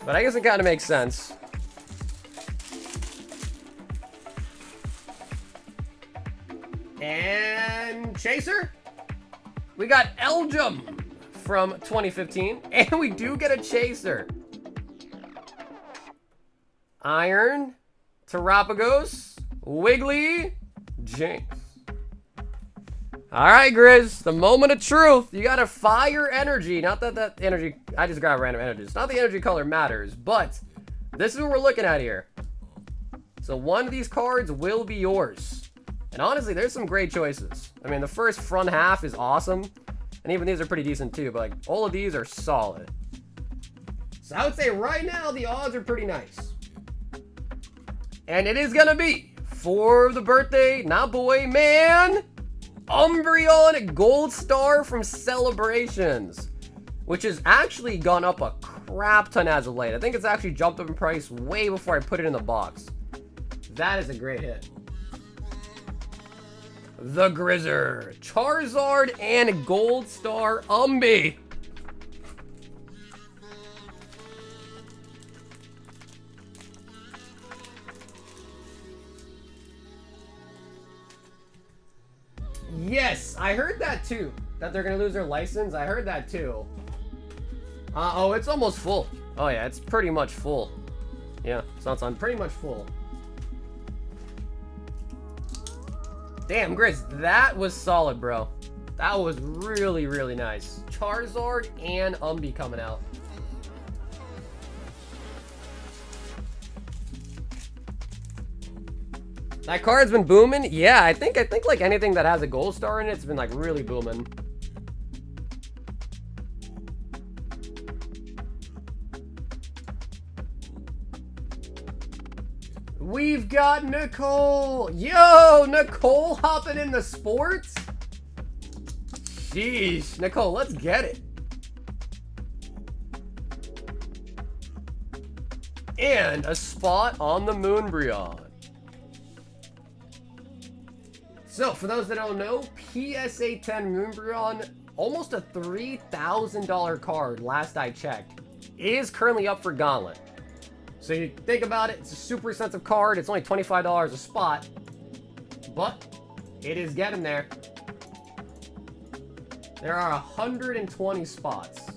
But I guess it kind of makes sense. And Chaser. We got Elgium from 2015, and we do get a Chaser. Iron, Terapagos, Wiggly, Jinx. All right, Grizz, the moment of truth. You got a fire energy. Not that that energy, I just grabbed random energies. Not the energy color matters, but this is what we're looking at here. So one of these cards will be yours. And honestly, there's some great choices. I mean, the first front half is awesome. And even these are pretty decent too, but like all of these are solid. So I would say right now, the odds are pretty nice. And it is gonna be for the birthday, not boy, man, Umbreon Gold Star from Celebrations, which has actually gone up a crap ton as of late. I think it's actually jumped up in price way before I put it in the box. That is a great hit. The Grizzer, Charizard, and Gold Star Umbi. Yes, I heard that too. that they're gonna lose their license? I heard that too. Oh, it's almost full. Oh yeah, it's pretty much full. Yeah, so it's on pretty much full. Damn, Grizz, that was solid, bro. That was really, really nice. Charizard and Umbee coming out. That card's been booming. Yeah, I think like anything that has a gold star in it, it's been like really booming. We've got Nicole. Yo, Nicole hopping in the sports. Sheesh, Nicole, let's get it. And a spot on the Moonbreon. So, for those that don't know, PSA 10 Moonbreon, almost a $3,000 card, last I checked, is currently up for Gauntlet. So you think about it, it's a super expensive card, it's only $25 a spot, but it is getting there. There are 120 spots.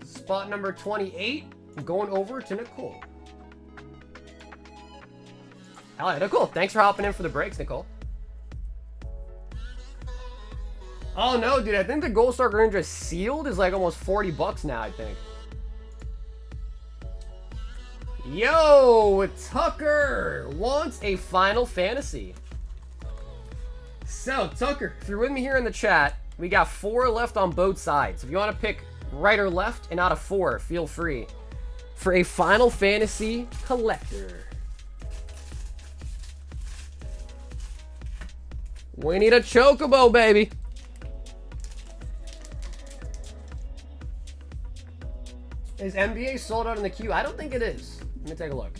Spot number 28, going over to Nicole. Hell yeah, Nicole, thanks for hopping in for the breaks, Nicole. Oh no, dude, I think the Gold Star Greninja sealed is like almost 40 bucks now, I think. Yo, Tucker wants a Final Fantasy. So, Tucker, if you're with me here in the chat, we got 4 left on both sides. If you want to pick right or left and out of 4, feel free. For a Final Fantasy collector. We need a Chocobo, baby. Is NBA sold out in the queue? I don't think it is. Let me take a look.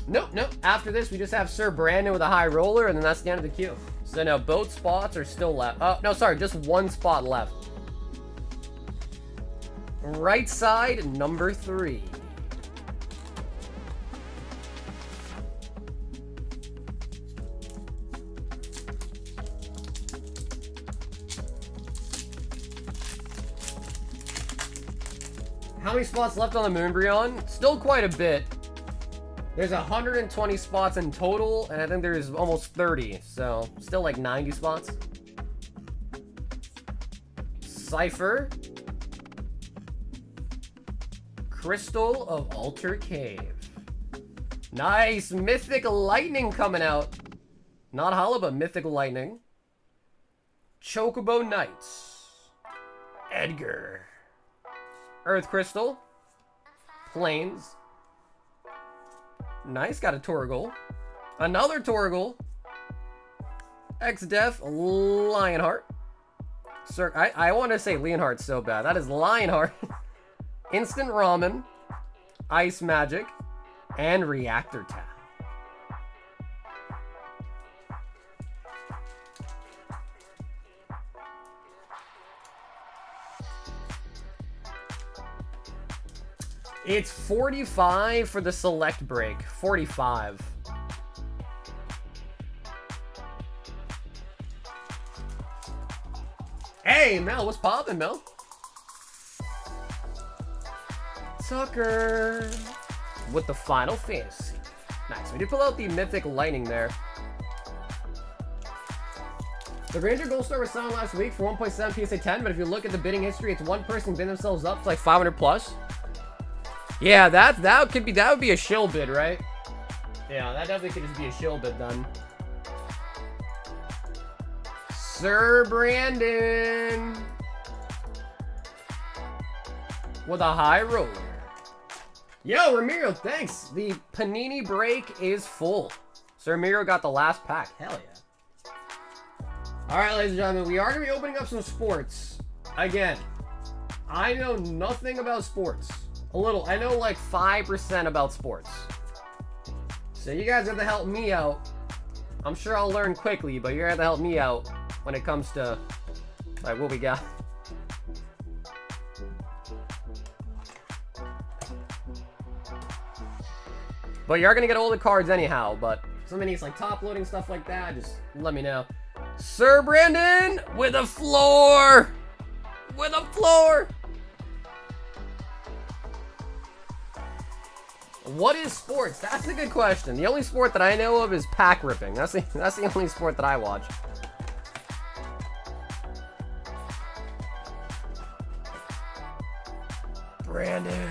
Nope, nope. After this, we just have Sir Brandon with a high roller, and then that's the end of the queue. So now both spots are still left. Oh, no, sorry, just one spot left. Right side, number 3. How many spots left on the Moonbreon? Still quite a bit. There's 120 spots in total, and I think there's almost 30, so still like 90 spots. Cypher. Crystal of Alter Cave. Nice! Mythic Lightning coming out. Not Hollow, but Mythic Lightning. Chocobo Knights. Edgar. Earth Crystal. Plains. Nice, got a Torgal. Another Torgal. X-Def, Lionheart. Sir, I want to say Leonheart so bad. That is Lionheart. Instant Ramen. Ice Magic. And Reactor Tap. It's 45 for the select break. 45. Hey, Mel, what's poppin', Mel? Tucker with the Final Fantasy. Nice. We did pull out the Mythic Lightning there. The Ranger Gold Star was selling last week for 1.7 PSA 10, but if you look at the bidding history, it's one person bidding themselves up to like 500 plus. Yeah, that would be a shill bid, right? Yeah, that definitely could just be a shill bid then. Sir Brandon with a high roller. Yo, Ramiro, thanks. The Panini break is full. Sir Ramiro got the last pack. Hell yeah. All right, ladies and gentlemen, we are going to be opening up some sports. Again, I know nothing about sports. A little. I know like 5% about sports. So you guys have to help me out. I'm sure I'll learn quickly, but you're going to have to help me out when it comes to like what we got. But you are going to get all the cards anyhow. But if somebody needs like top loading stuff like that, just let me know. Sir Brandon with a floor. With a floor. What is sports? That's a good question. The only sport that I know of is pack ripping. That's the only sport that I watch. Brandon.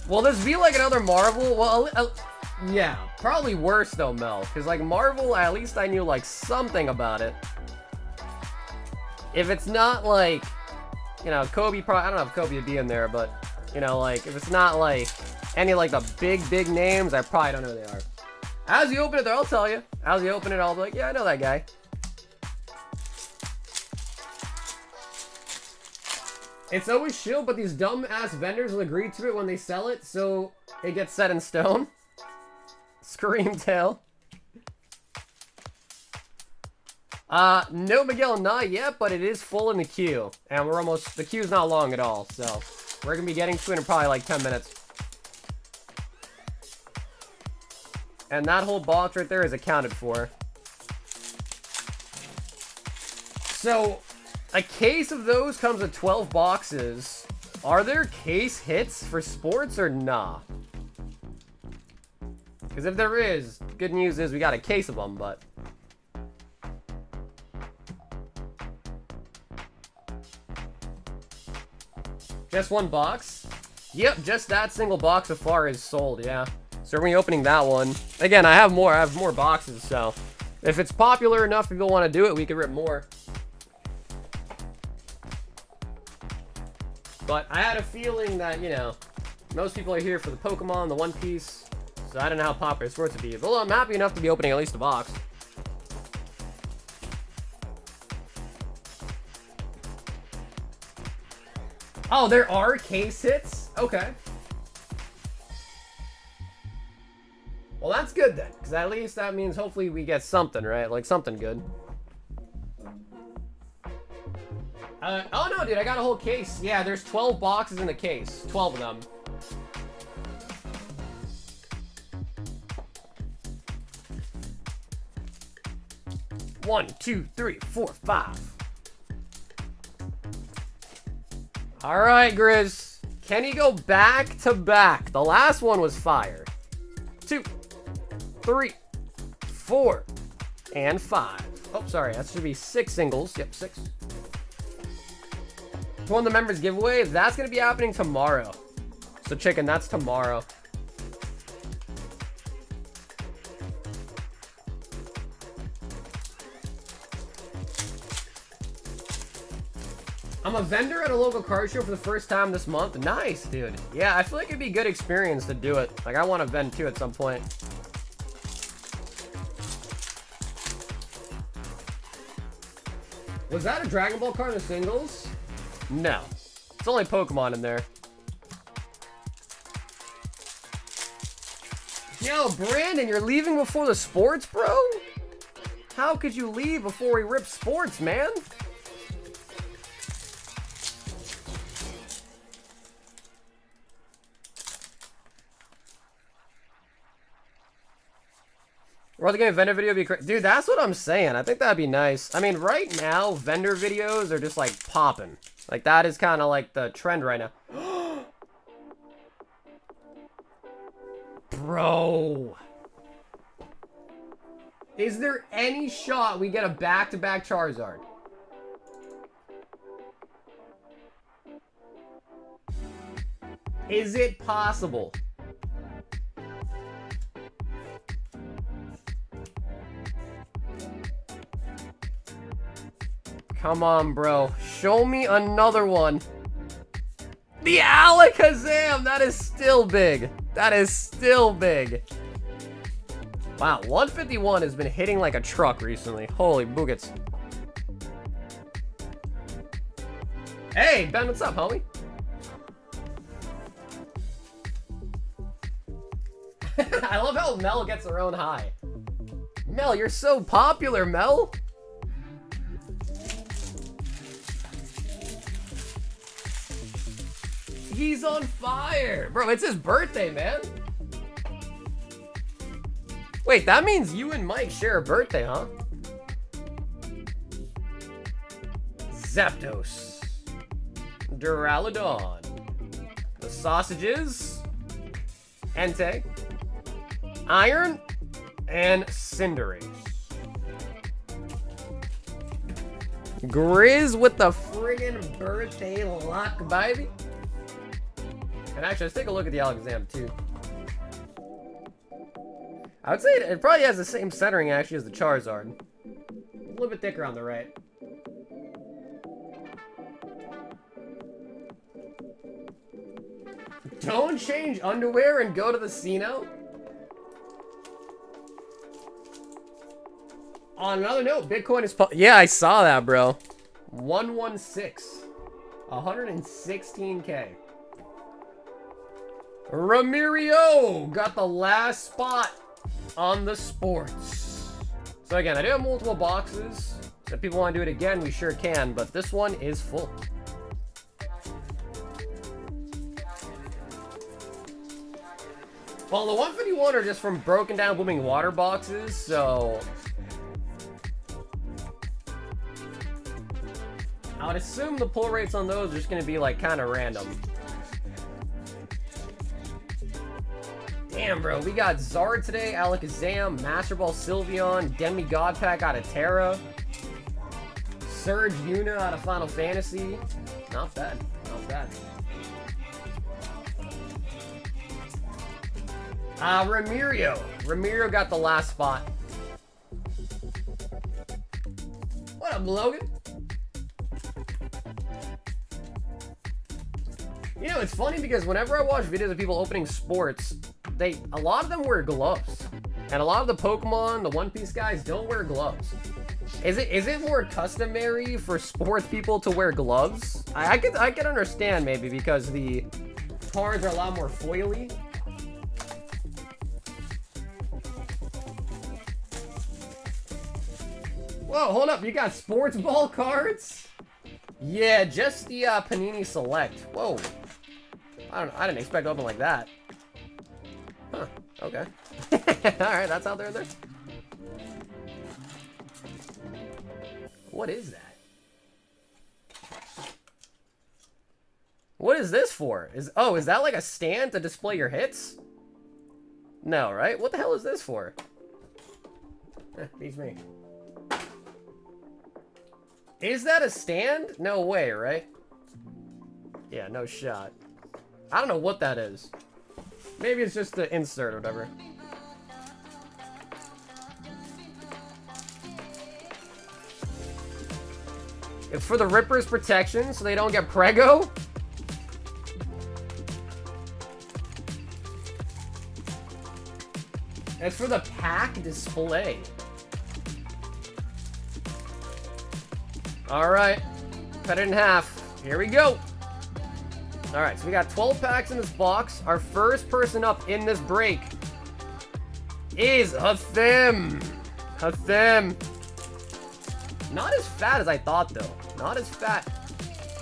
Will this be like another Marvel? Well, yeah. Probably worse though, Mel. Because like Marvel, at least I knew like something about it. If it's not like, you know, Kobe, I don't know if Kobe would be in there, but, you know, like, if it's not like any like the big names, I probably don't know who they are. As you open it there, I'll tell you. As you open it, I'll be like, yeah, I know that guy. It's always chill, but these dumb-ass vendors will agree to it when they sell it, so it gets set in stone. Scream tail. No Miguel, not yet, but it is full in the queue. And we're almost, the queue's not long at all, so we're gonna be getting to it in probably like 10 minutes. And that whole box right there is accounted for. So, a case of those comes with 12 boxes. Are there case hits for sports or nah? Because if there is, good news is we got a case of them, but... Just one box? Yep, just that single box so far is sold, yeah. So we're opening that one. Again, I have more boxes, so... If it's popular enough, people want to do it, we can rip more. But I had a feeling that, you know, most people are here for the Pokemon, the One Piece, so I don't know how popular sports would be. But I'm happy enough to be opening at least a box. Oh, there are case hits? Okay. Well, that's good then, because at least that means hopefully we get something, right? Like something good. Oh no, dude, I got a whole case. Yeah, there's 12 boxes in the case. 12 of them. One, two, three, four, five. Alright, Grizz. Can he go back to back? The last one was fire. 2, 3, 4, and 5. Oh, sorry, that should be 6 singles. Yep, 6. Won the members giveaway. That's gonna be happening tomorrow. So chicken, that's tomorrow. I'm a vendor at a local card show for the first time this month. Nice, dude. Yeah, I feel like it'd be a good experience to do it. Like, I want to vend too at some point. Was that a Dragon Ball card in the singles? No. It's only Pokemon in there. Yo, Brandon, you're leaving before the sports, bro? How could you leave before we rip sports, man? Or the game vendor video would be crazy. Dude, that's what I'm saying. I think that'd be nice. I mean, right now, vendor videos are just like popping. Like, that is kind of like the trend right now. Bro. Is there any shot we get a back-to-back Charizard? Is it possible? Come on, bro. Show me another one. The Alakazam! That is still big. That is still big. Wow, 151 has been hitting like a truck recently. Holy boogits. Hey, Ben, what's up, homie? I love how Mel gets her own high. Mel, you're so popular, Mel. Yogi's on fire. Bro, it's his birthday, man. Wait, that means you and Mike share a birthday, huh? Zapdos. Duraludon. The sausages. Entei. Iron. And Cinderace. Grizz with the friggin' birthday luck, baby. And actually, let's take a look at the Alakazam, too. I would say it probably has the same centering, actually, as the Charizard. A little bit thicker on the right. Don't change underwear and go to the casino? On another note, Bitcoin is... Yeah, I saw that, bro. 116. 116K. Ramirio got the last spot on the sports. So again, I do have multiple boxes. So if people want to do it again, we sure can. But this one is full. Well, the 151 are just from broken down blooming water boxes, so... I would assume the pull rates on those are just going to be, like, kind of random. Damn, bro. We got Zard today, Alakazam, Master Ball Sylveon, Demigod Pack out of Terra, Surge Yuna out of Final Fantasy. Not bad. Not bad. Ramirio. Ramirio got the last spot. What up, Logan? You know, it's funny because whenever I watch videos of people opening sports, a lot of them wear gloves. And a lot of the Pokemon, the One Piece guys, don't wear gloves. Is it more customary for sports people to wear gloves? I could understand maybe because the cards are a lot more foily. Whoa, hold up, you got sports ball cards? Yeah, just the Panini Select. Whoa. I didn't expect to open like that. Huh, okay. Alright, that's out there. What is that? What is this for? Is that like a stand to display your hits? No, right? What the hell is this for? Beats me. Is that a stand? No way, right? Yeah, no shot. I don't know what that is. Maybe it's just the insert or whatever. It's for the Ripper's protection, so they don't get Prego? It's for the pack display. Alright. Cut it in half. Here we go. Alright, so we got 12 packs in this box. Our first person up in this break is Hathim. Hathim. Not as fat as I thought, though. Not as fat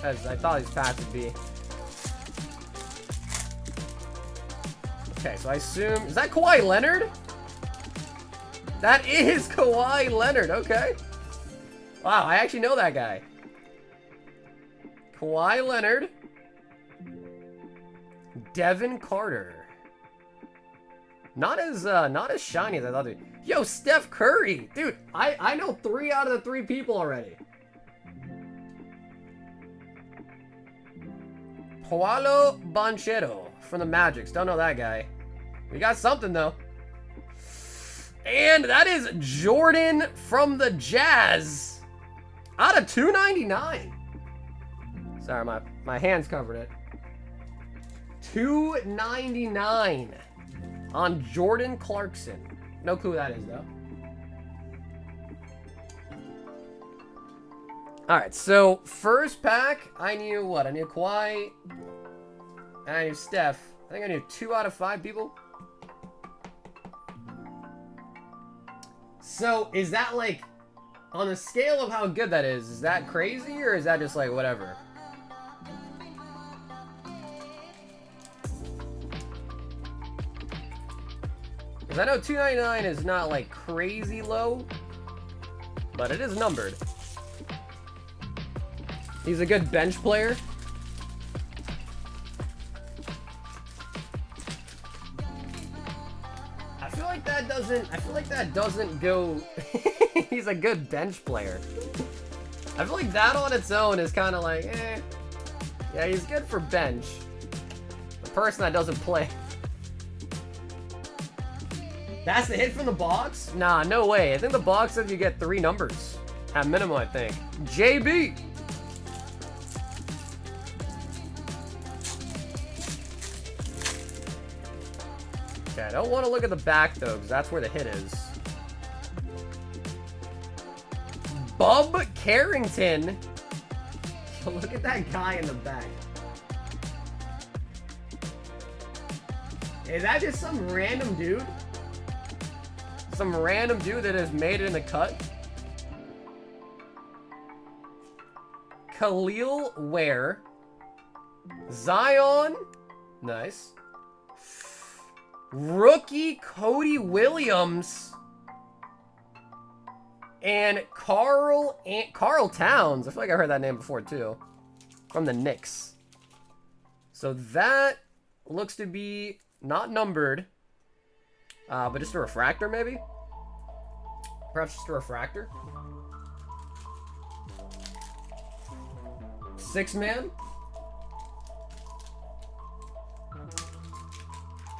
as I thought his packs would be. Okay, so I assume... Is that Kawhi Leonard? That is Kawhi Leonard, okay. Wow, I actually know that guy. Kawhi Leonard. Devin Carter. Not as shiny as I thought. Yo, Steph Curry. Dude, I know 3 out of the 3 people already. Paolo Banchero from the Magics. Don't know that guy. We got something, though. And that is Jordan from the Jazz. Out of 299. Sorry, my hands covered it. 299 on Jordan Clarkson. No clue who that is, though. Alright, so first pack, I knew what? I knew Kawhi. And I knew Steph. I think I knew 2 out of 5 people. So, is that like, on the scale of how good that is that crazy, or is that just like, whatever? Because I know 299 is not like crazy low, but it is numbered. He's a good bench player. I feel like that doesn't go. He's a good bench player. I feel like that on its own is kind of like, eh. Yeah, he's good for bench. The person that doesn't play. That's the hit from the box? Nah, no way. I think the box says you get 3 numbers. At minimum, I think. JB! Okay, I don't want to look at the back, though, because that's where the hit is. Bub Carrington. Look at that guy in the back. Is that just some random dude? Some random dude that has made it in the cut? Khalil Ware. Zion. Nice. Rookie Cody Williams. And Carl Towns. I feel like I heard that name before too. From the Knicks. So that looks to be not numbered. But just a refractor maybe? Perhaps just a refractor? 6-man?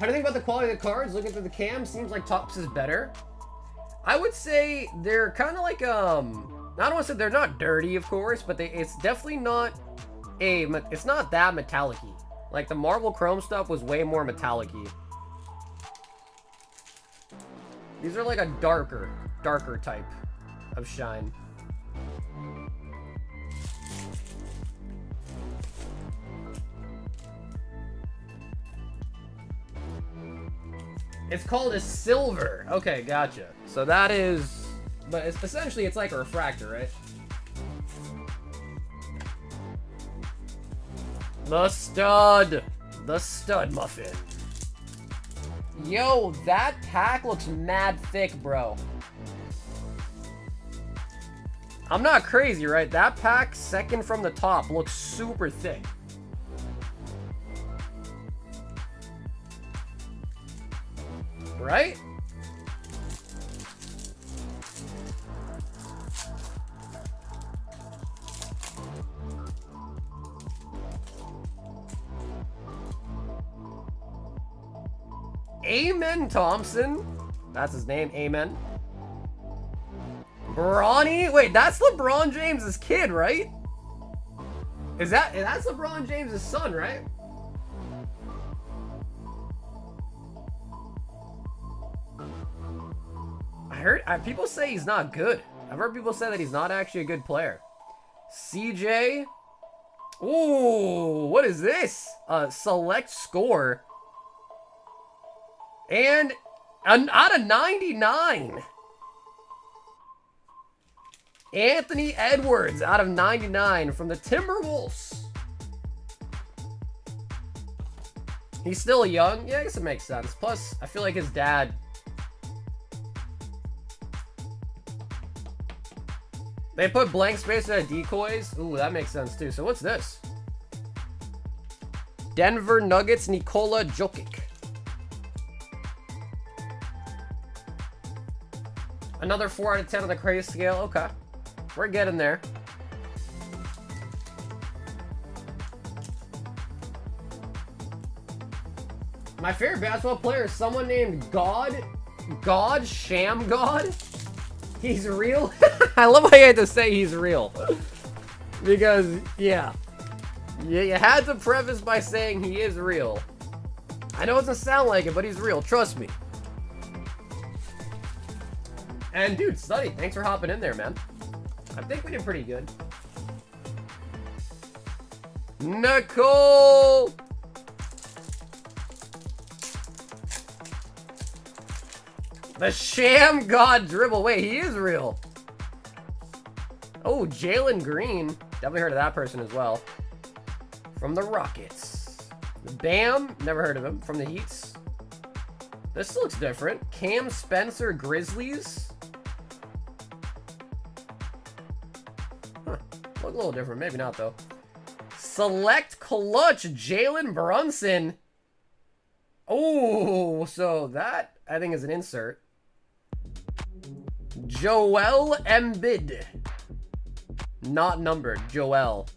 How do you think about the quality of the cards? Looking through the cam, seems like Topps is better. I would say they're kind of like, I don't want to say they're not dirty, of course, but it's definitely not it's not that metallic-y. Like, the Marvel Chrome stuff was way more metallic-y. These are like a darker type of shine. It's called a silver. Okay, gotcha. So that is, but it's essentially it's like a refractor, right? The stud muffin. Yo, that pack looks mad thick, bro. I'm not crazy, right? That pack, second from the top, looks super thick. Right? Amen Thompson. That's his name, Amen. Bronny? Wait, that's LeBron James's kid, right? That's LeBron James's son, right? People say he's not good. I've heard people say that he's not actually a good player. CJ. Ooh, what is this? Select score. And out of 99. Anthony Edwards out of 99 from the Timberwolves. He's still young. Yeah, I guess it makes sense. Plus, I feel like his dad... They put blank space at decoys. Ooh, that makes sense too. So what's this? Denver Nuggets Nikola Jokic. Another 4 out of 10 on the crazy scale. Okay. We're getting there. My favorite basketball player is someone named God Sham God. He's real. I love how you had to say he's real. Because, yeah. You had to preface by saying he is real. I know it doesn't sound like it, but he's real. Trust me. And, dude, Study, thanks for hopping in there, man. I think we did pretty good. Nicole! The Sham God Dribble. Wait, he is real. Oh, Jalen Green. Definitely heard of that person as well. From the Rockets. Bam. Never heard of him. From the Heats. This looks different. Cam Spencer Grizzlies. Huh. Look a little different. Maybe not, though. Select Clutch Jalen Brunson. Oh, so that, I think, is an insert. Joel Embiid. Not numbered. Joel.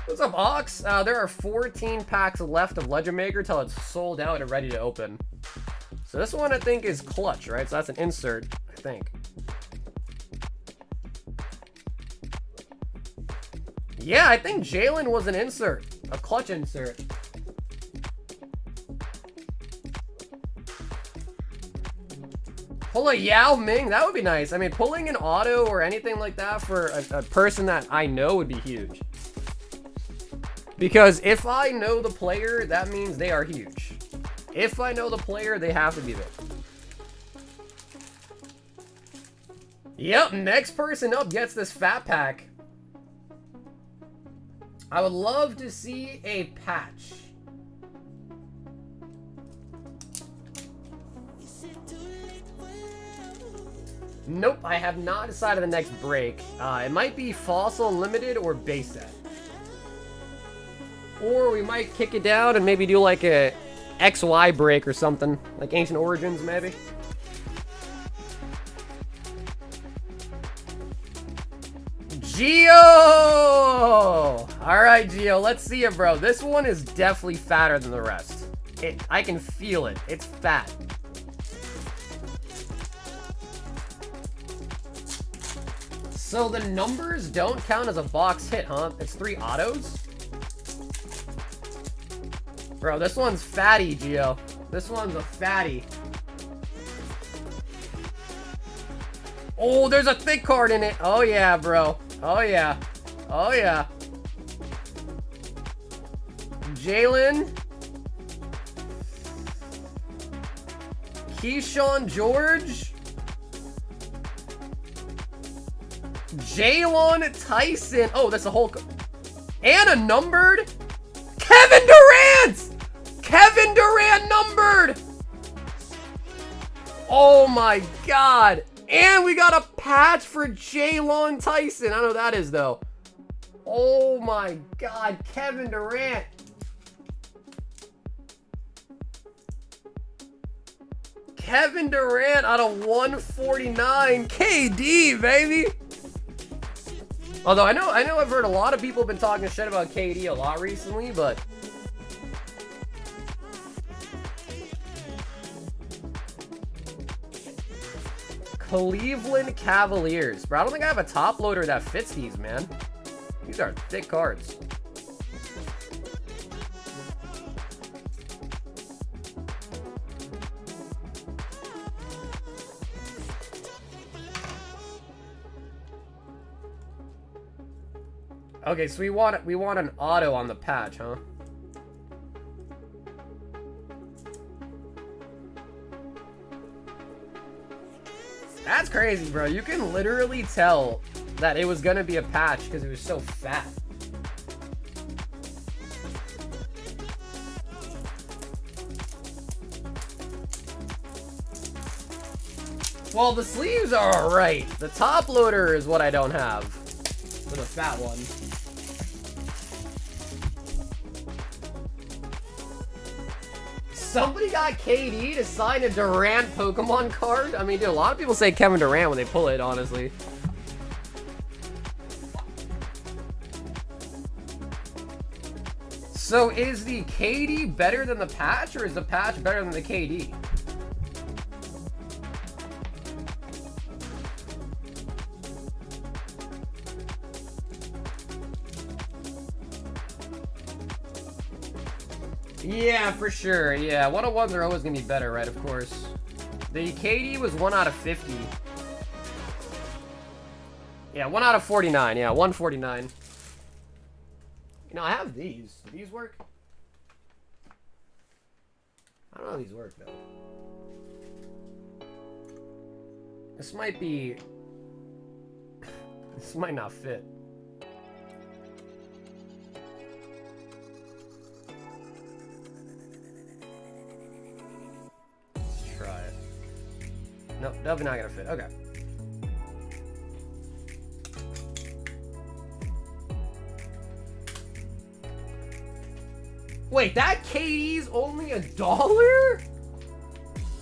What's up, Ox? There are 14 packs left of Legend Maker till it's sold out and ready to open. So this one, I think, is Clutch, right? So that's an insert, I think. Yeah, I think Jalen was an insert. A Clutch insert. Pull a Yao Ming, that would be nice. I mean, pulling an auto or anything like that for a person that I know would be huge. Because if I know the player, that means they are huge. If I know the player, they have to be there. Yep, next person up gets this fat pack. I would love to see a patch. Nope, I have not decided the next break. It might be Fossil Unlimited or base set. Or we might kick it down and maybe do like a XY break or something. Like Ancient Origins, maybe. Geo! Alright, Geo, let's see it, bro. This one is definitely fatter than the rest. I can feel it. It's fat. So the numbers don't count as a box hit, huh? It's 3 autos? Bro, this one's fatty, Geo. This one's a fatty. Oh, there's a thick card in it. Oh, yeah, bro. Oh, yeah. Oh, yeah. Jalen. Keyshawn George. Jaylon Tyson. Oh, that's a whole... And a numbered... Kevin Durant! Kevin Durant numbered! Oh my god. And we got a patch for Jaylon Tyson. I don't know who that is, though. Oh my god. Kevin Durant. Kevin Durant out of 149. KD, baby. Although I know I've heard a lot of people have been talking shit about KD a lot recently, but Cleveland Cavaliers. Bro, I don't think I have a top loader that fits these, man. These are thick cards. Okay, so we want an auto on the patch, huh? That's crazy, bro. You can literally tell that it was gonna be a patch because it was so fat. Well, the sleeves are alright. The top loader is what I don't have. For the fat one. Somebody got KD to sign a Durant Pokemon card? I mean, dude, a lot of people say Kevin Durant when they pull it, honestly. So is the KD better than the patch, or is the patch better than the KD? Yeah, for sure. Yeah, 101s are always going to be better, right? Of course. The KD was 1 out of 50. Yeah, 1 out of 49. Yeah, 149. You know, I have these. Do these work? I don't know how these work, though. This might be... This might not fit. No, definitely not gonna fit. Okay. Wait, that KD's only $1?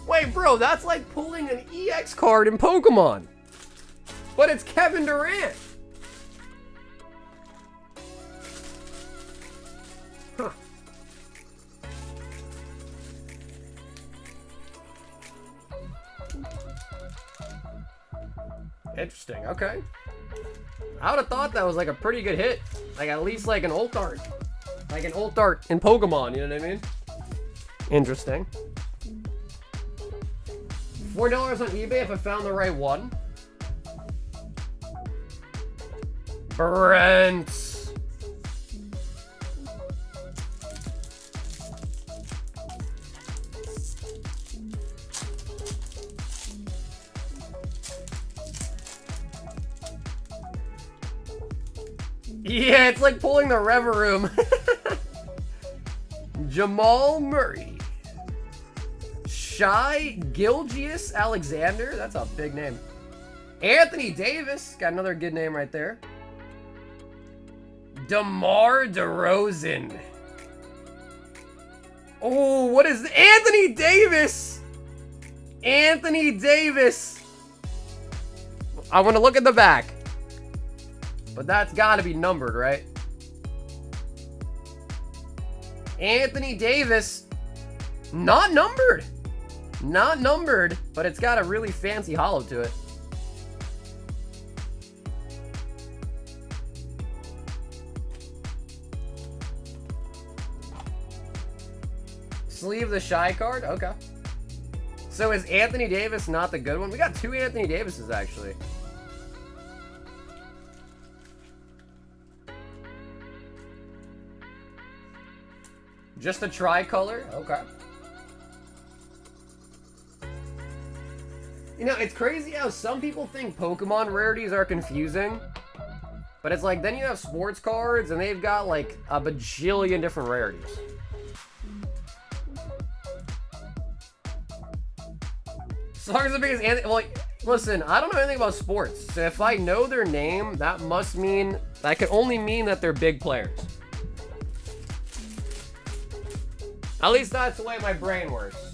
Wait, bro, that's like pulling an EX card in Pokemon. But it's Kevin Durant. Huh. Interesting, okay. I would have thought that was like a pretty good hit. Like at least like an ult art. Like an ult art in Pokemon, you know what I mean? Interesting. $4 on eBay if I found the right one. Brent. Yeah, it's like pulling the Reverum. Jamal Murray. Shai Gilgeous Alexander. That's a big name. Anthony Davis. Got another good name right there. DeMar DeRozan. Oh, what is Anthony Davis? Anthony Davis. I want to look at the back. But that's got to be numbered, right? Anthony Davis. Not numbered. Not numbered, but it's got a really fancy holo to it. Sleeve the Shy card? Okay. So is Anthony Davis not the good one? We got two Anthony Davises, actually. Just a tricolor? Okay. You know, it's crazy how some people think Pokemon rarities are confusing. But it's like, then you have sports cards, and they've got like a bajillion different rarities. As long as the biggest Anthony, well, listen, I don't know anything about sports. So if I know their name, that must mean, that can only mean that they're big players. At least that's the way my brain works.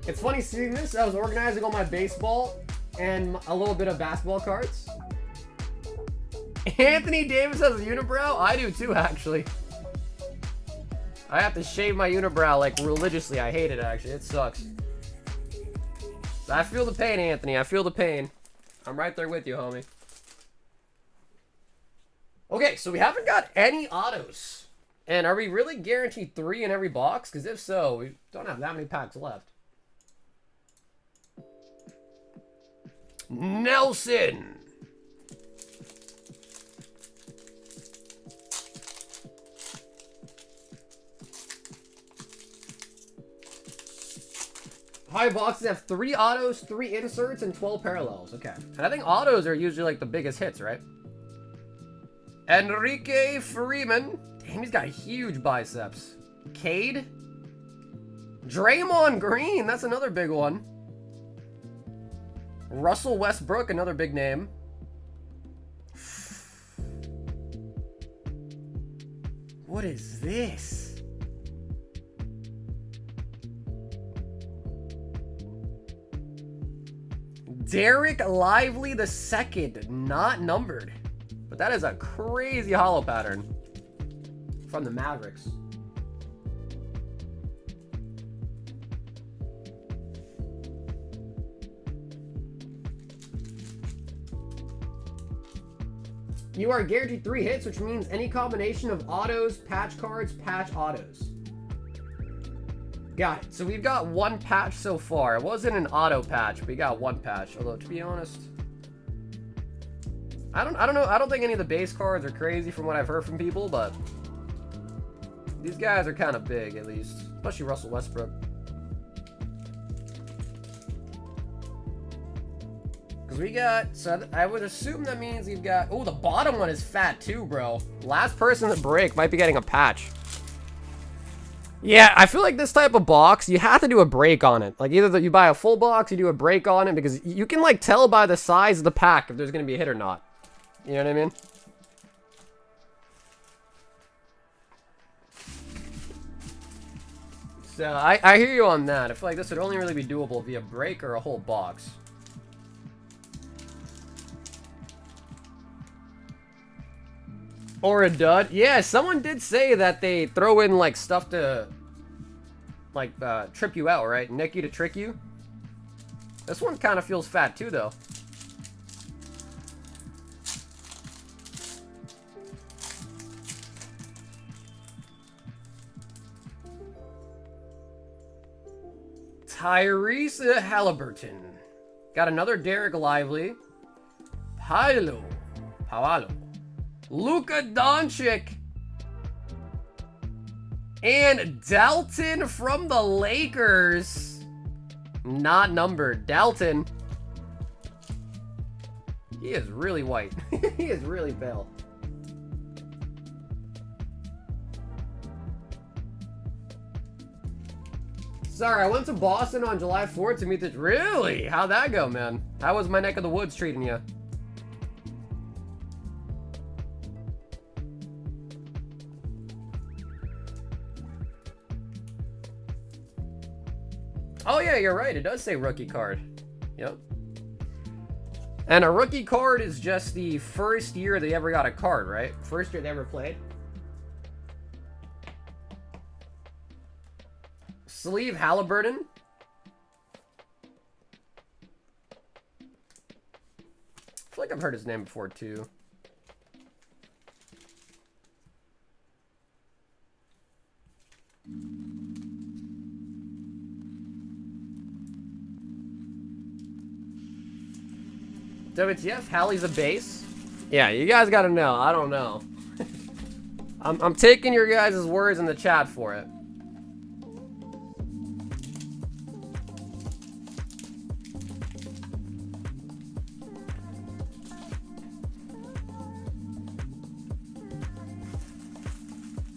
It's funny seeing this. I was organizing all my baseball and a little bit of basketball cards. Anthony Davis has a unibrow? I do too, actually. I have to shave my unibrow like religiously. I hate it, actually. It sucks. So I feel the pain, Anthony. I feel the pain. I'm right there with you, homie. Okay, so we haven't got any autos. And are we really guaranteed 3 in every box? Because if so, we don't have that many packs left. Nelson. High boxes have 3 autos, 3 inserts, and 12 parallels. Okay. And I think autos are usually like the biggest hits, right? Enrique Freeman. Damn, he's got huge biceps. Cade. Draymond Green. That's another big one. Russell Westbrook, another big name. What is this? Derek Lively II, not numbered. But that is a crazy holo pattern from the Mavericks. You are guaranteed 3 hits, which means any combination of autos, patch cards, patch autos. Got it. So we've got 1 patch so far. It wasn't an auto patch, but we got 1 patch. Although, to be honest, I don't know. I don't think any of the base cards are crazy from what I've heard from people, but these guys are kind of big, at least. Especially Russell Westbrook. Because we got, so I would assume that means we've got, oh, the bottom one is fat too, bro. Last person to break might be getting a patch. Yeah, I feel like this type of box, you have to do a break on it. Like, either you buy a full box, you do a break on it, because you can, like, tell by the size of the pack if there's going to be a hit or not. You know what I mean? So, I hear you on that. I feel like this would only really be doable via break or a whole box. Or a dud. Yeah, someone did say that they throw in, like, stuff to, like, trip you out, right? Nick you to trick you. This one kind of feels fat, too, though. Tyrese Halliburton. Got another Derek Lively. Paolo. Luka Doncic. And Dalton from the Lakers. Not numbered. Dalton. He is really white. He is really pale. Sorry, I went to Boston on July 4th to meet the... Really? How'd that go, man? How was my neck of the woods treating you? Oh yeah, you're right. It does say rookie card. Yep. And a rookie card is just the first year they ever got a card, right? First year they ever played. Sleeve Halliburton. I feel like I've heard his name before too. WTF? Hallie's a base? Yeah, you guys gotta know. I don't know. I'm taking your guys' words in the chat for it.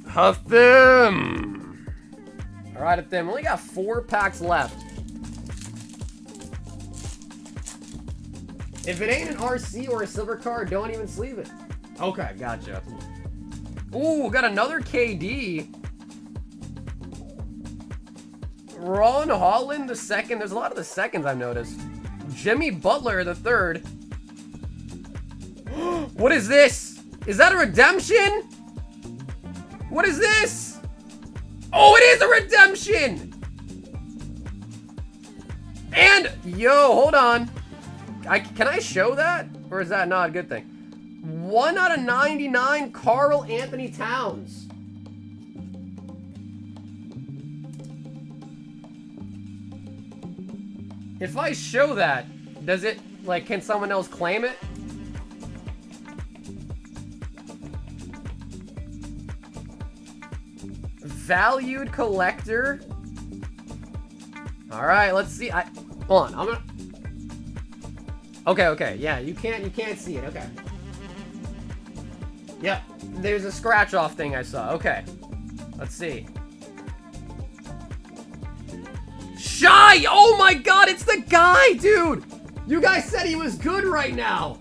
Huffim! Alright, Huffim. We only got 4 packs left. If it ain't an RC or a silver card, don't even sleeve it. Okay, gotcha. Ooh, got another KD. Ron Holland the second. There's a lot of the seconds I've noticed. Jimmy Butler the third. What is this? Is that a redemption? What is this? Oh, it is a redemption! And, yo, hold on. Can I show that? Or is that not a good thing? 1 out of 99, Karl Anthony Towns. If I show that, does it, like, can someone else claim it? Valued collector. All right, let's see. Hold on. I'm gonna. Okay. Yeah, you can't see it. Okay. Yep. There's a scratch off thing I saw. Okay. Let's see. Shy! Oh my god, it's the guy, dude! You guys said he was good right now.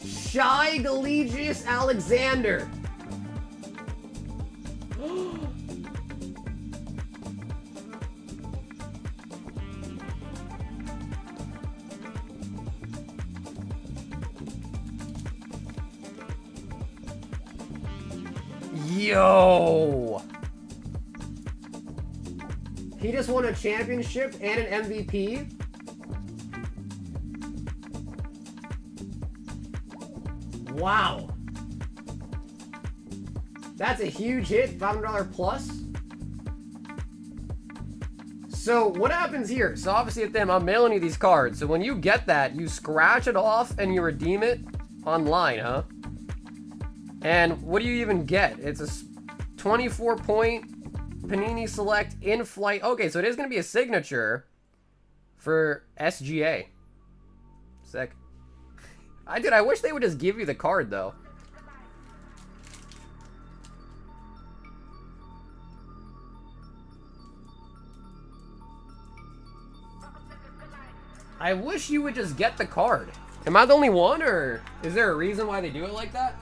Shy Galegius Alexander. Yo! He just won a championship and an MVP? Wow. That's a huge hit, $500 plus. So what happens here? So obviously at them, I'm mailing you these cards. So when you get that, you scratch it off and you redeem it online, huh? And what do you even get? It's a 24-point Panini Select in-flight. Okay, so it is going to be a signature for SGA. Sick. I wish they would just give you the card, though. I wish you would just get the card. Am I the only one, or is there a reason why they do it like that?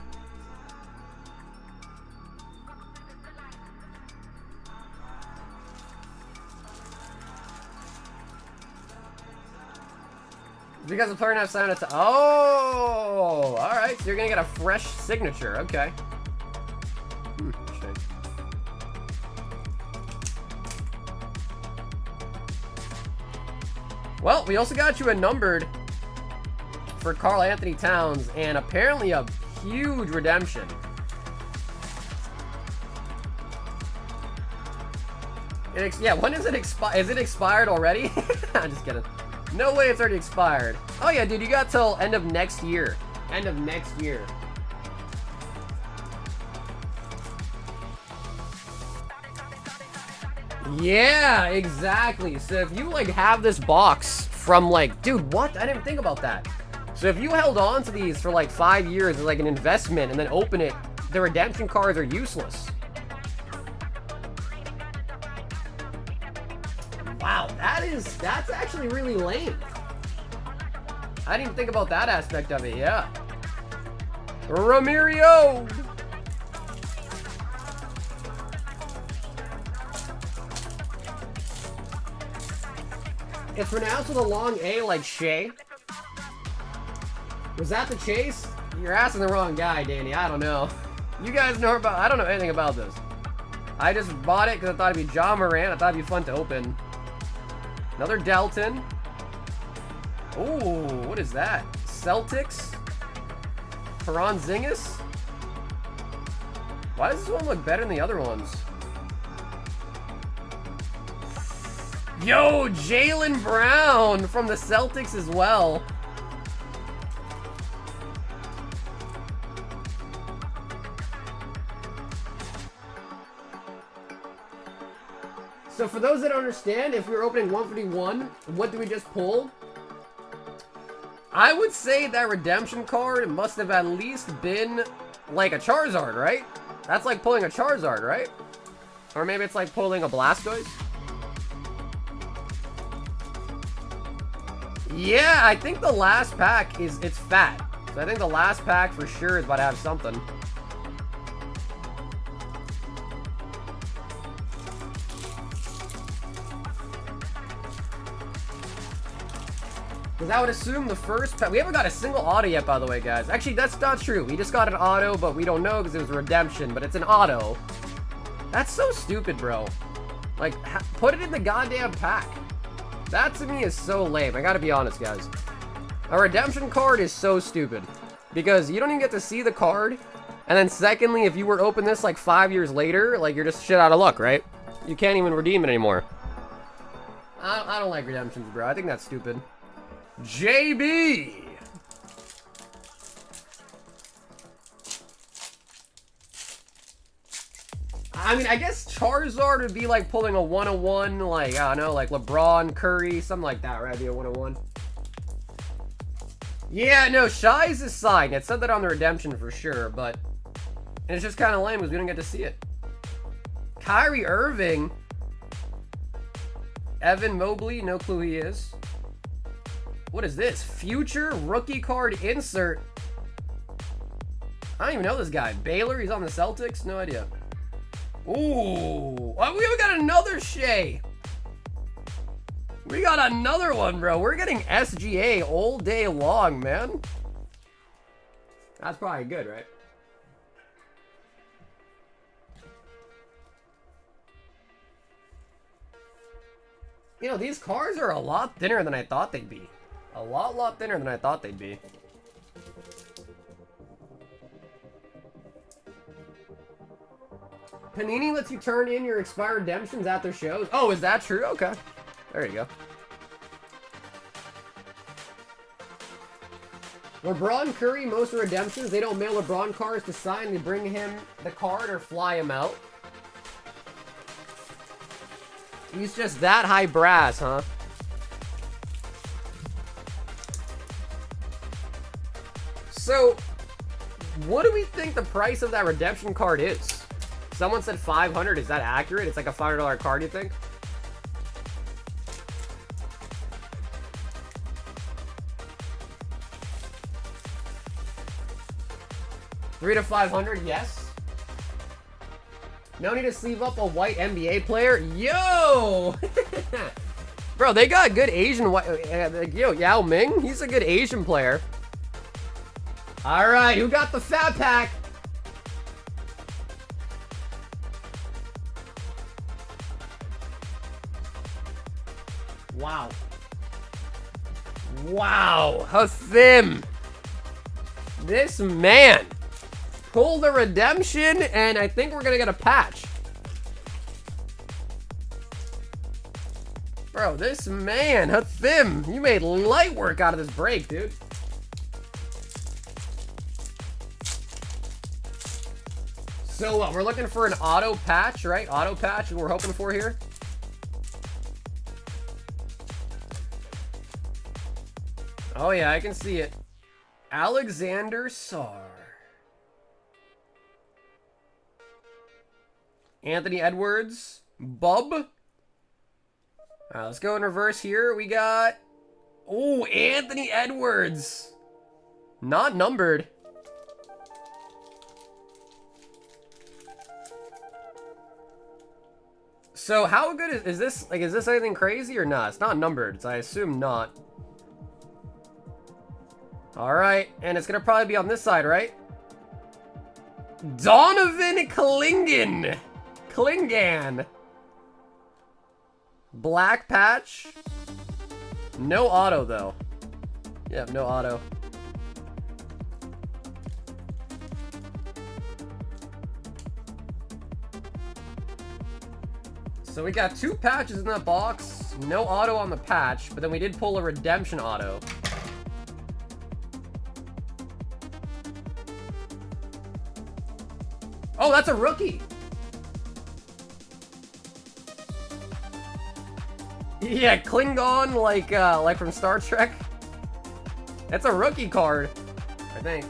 Because the player now signed it to. Oh, all right. So you're gonna get a fresh signature. Okay. Interesting. Well, we also got you a numbered for Karl Anthony Towns, and apparently a huge redemption. Yeah, when does it expire? Is it expired already? I'm just kidding. No way it's already expired. Oh yeah, dude, you got till end of next year. End of next year. Yeah, exactly. So if you like have this box from like, dude, what? I didn't think about that. So if you held on to these for like 5 years as like an investment and then open it, the redemption cards are useless. Wow, that's actually really lame. I didn't even think about that aspect of it, yeah. Ramirio! It's pronounced with a long A like Shay. Was that the chase? You're asking the wrong guy, Danny. I don't know. You guys know about... I don't know anything about this. I just bought it because I thought it'd be John Moran. I thought it'd be fun to open. Another Delton. Ooh, what is that? Celtics? Zingas? Why does this one look better than the other ones? Yo, Jaylen Brown from the Celtics as well. So for those that don't understand, if we were opening 151, what do we just pull? I would say that redemption card must have at least been like a Charizard, right? That's like pulling a Charizard, right? Or maybe it's like pulling a Blastoise. Yeah, I think the last pack it's fat. So I think the last pack for sure is about to have something. Because I would assume the first pack... We haven't got a single auto yet, by the way, guys. Actually, that's not true. We just got an auto, but we don't know because it was a redemption. But it's an auto. That's so stupid, bro. Like, put it in the goddamn pack. That, to me, is so lame. I gotta be honest, guys. A redemption card is so stupid. Because you don't even get to see the card. And then secondly, if you were to open this, like, 5 years later, like, you're just shit out of luck, right? You can't even redeem it anymore. I don't like redemptions, bro. I think that's stupid. JB! I mean, I guess Charizard would be like pulling a 101, like, I don't know, like LeBron, Curry, something like that, right? Be a 101. Yeah, no, Shy's is signed. It said that on the redemption for sure, but it's just kind of lame because we don't get to see it. Kyrie Irving. Evan Mobley, no clue who he is. What is this? Future rookie card insert. I don't even know this guy. Baylor, he's on the Celtics? No idea. Ooh. Oh, we even got another Shea. We got another one, bro. We're getting SGA all day long, man. That's probably good, right? You know, these cards are a lot thinner than I thought they'd be. A lot thinner than I thought they'd be. Panini lets you turn in your expired redemptions at their shows. Oh, is that true? Okay. There you go. LeBron Curry, most redemptions, they don't mail LeBron cards to sign. They bring him the card or fly him out. He's just that high brass, huh? So, what do we think the price of that redemption card is? Someone said 500. Is that accurate? It's like a $500 card, you think? 3 to 500, yes. No need to sleeve up a white NBA player. Yo! Bro, they got good Asian white. Yo, Yao Ming, he's a good Asian player. All right, who got the fat pack? Wow. Wow, Hathim. This man pulled a redemption, and I think we're gonna get a patch. Bro, this man, Hathim, you made light work out of this break, dude. So we're looking for an auto patch, right? Auto patch, we're hoping for here. Oh yeah, I can see it. Alexander Sarr. Anthony Edwards. Bub. Alright, let's go in reverse here. We got... Oh, Anthony Edwards. Not numbered. So how good is this? Like, is this anything crazy or not? It's not numbered, so I assume not. Alright, and it's gonna probably be on this side, right? Donovan Klingan. Black patch. No auto, though. Yep, no auto. So we got 2 patches in that box. No auto on the patch, but then we did pull a redemption auto. Oh, that's a rookie. Yeah, Klingon, like from Star Trek. That's a rookie card, I think.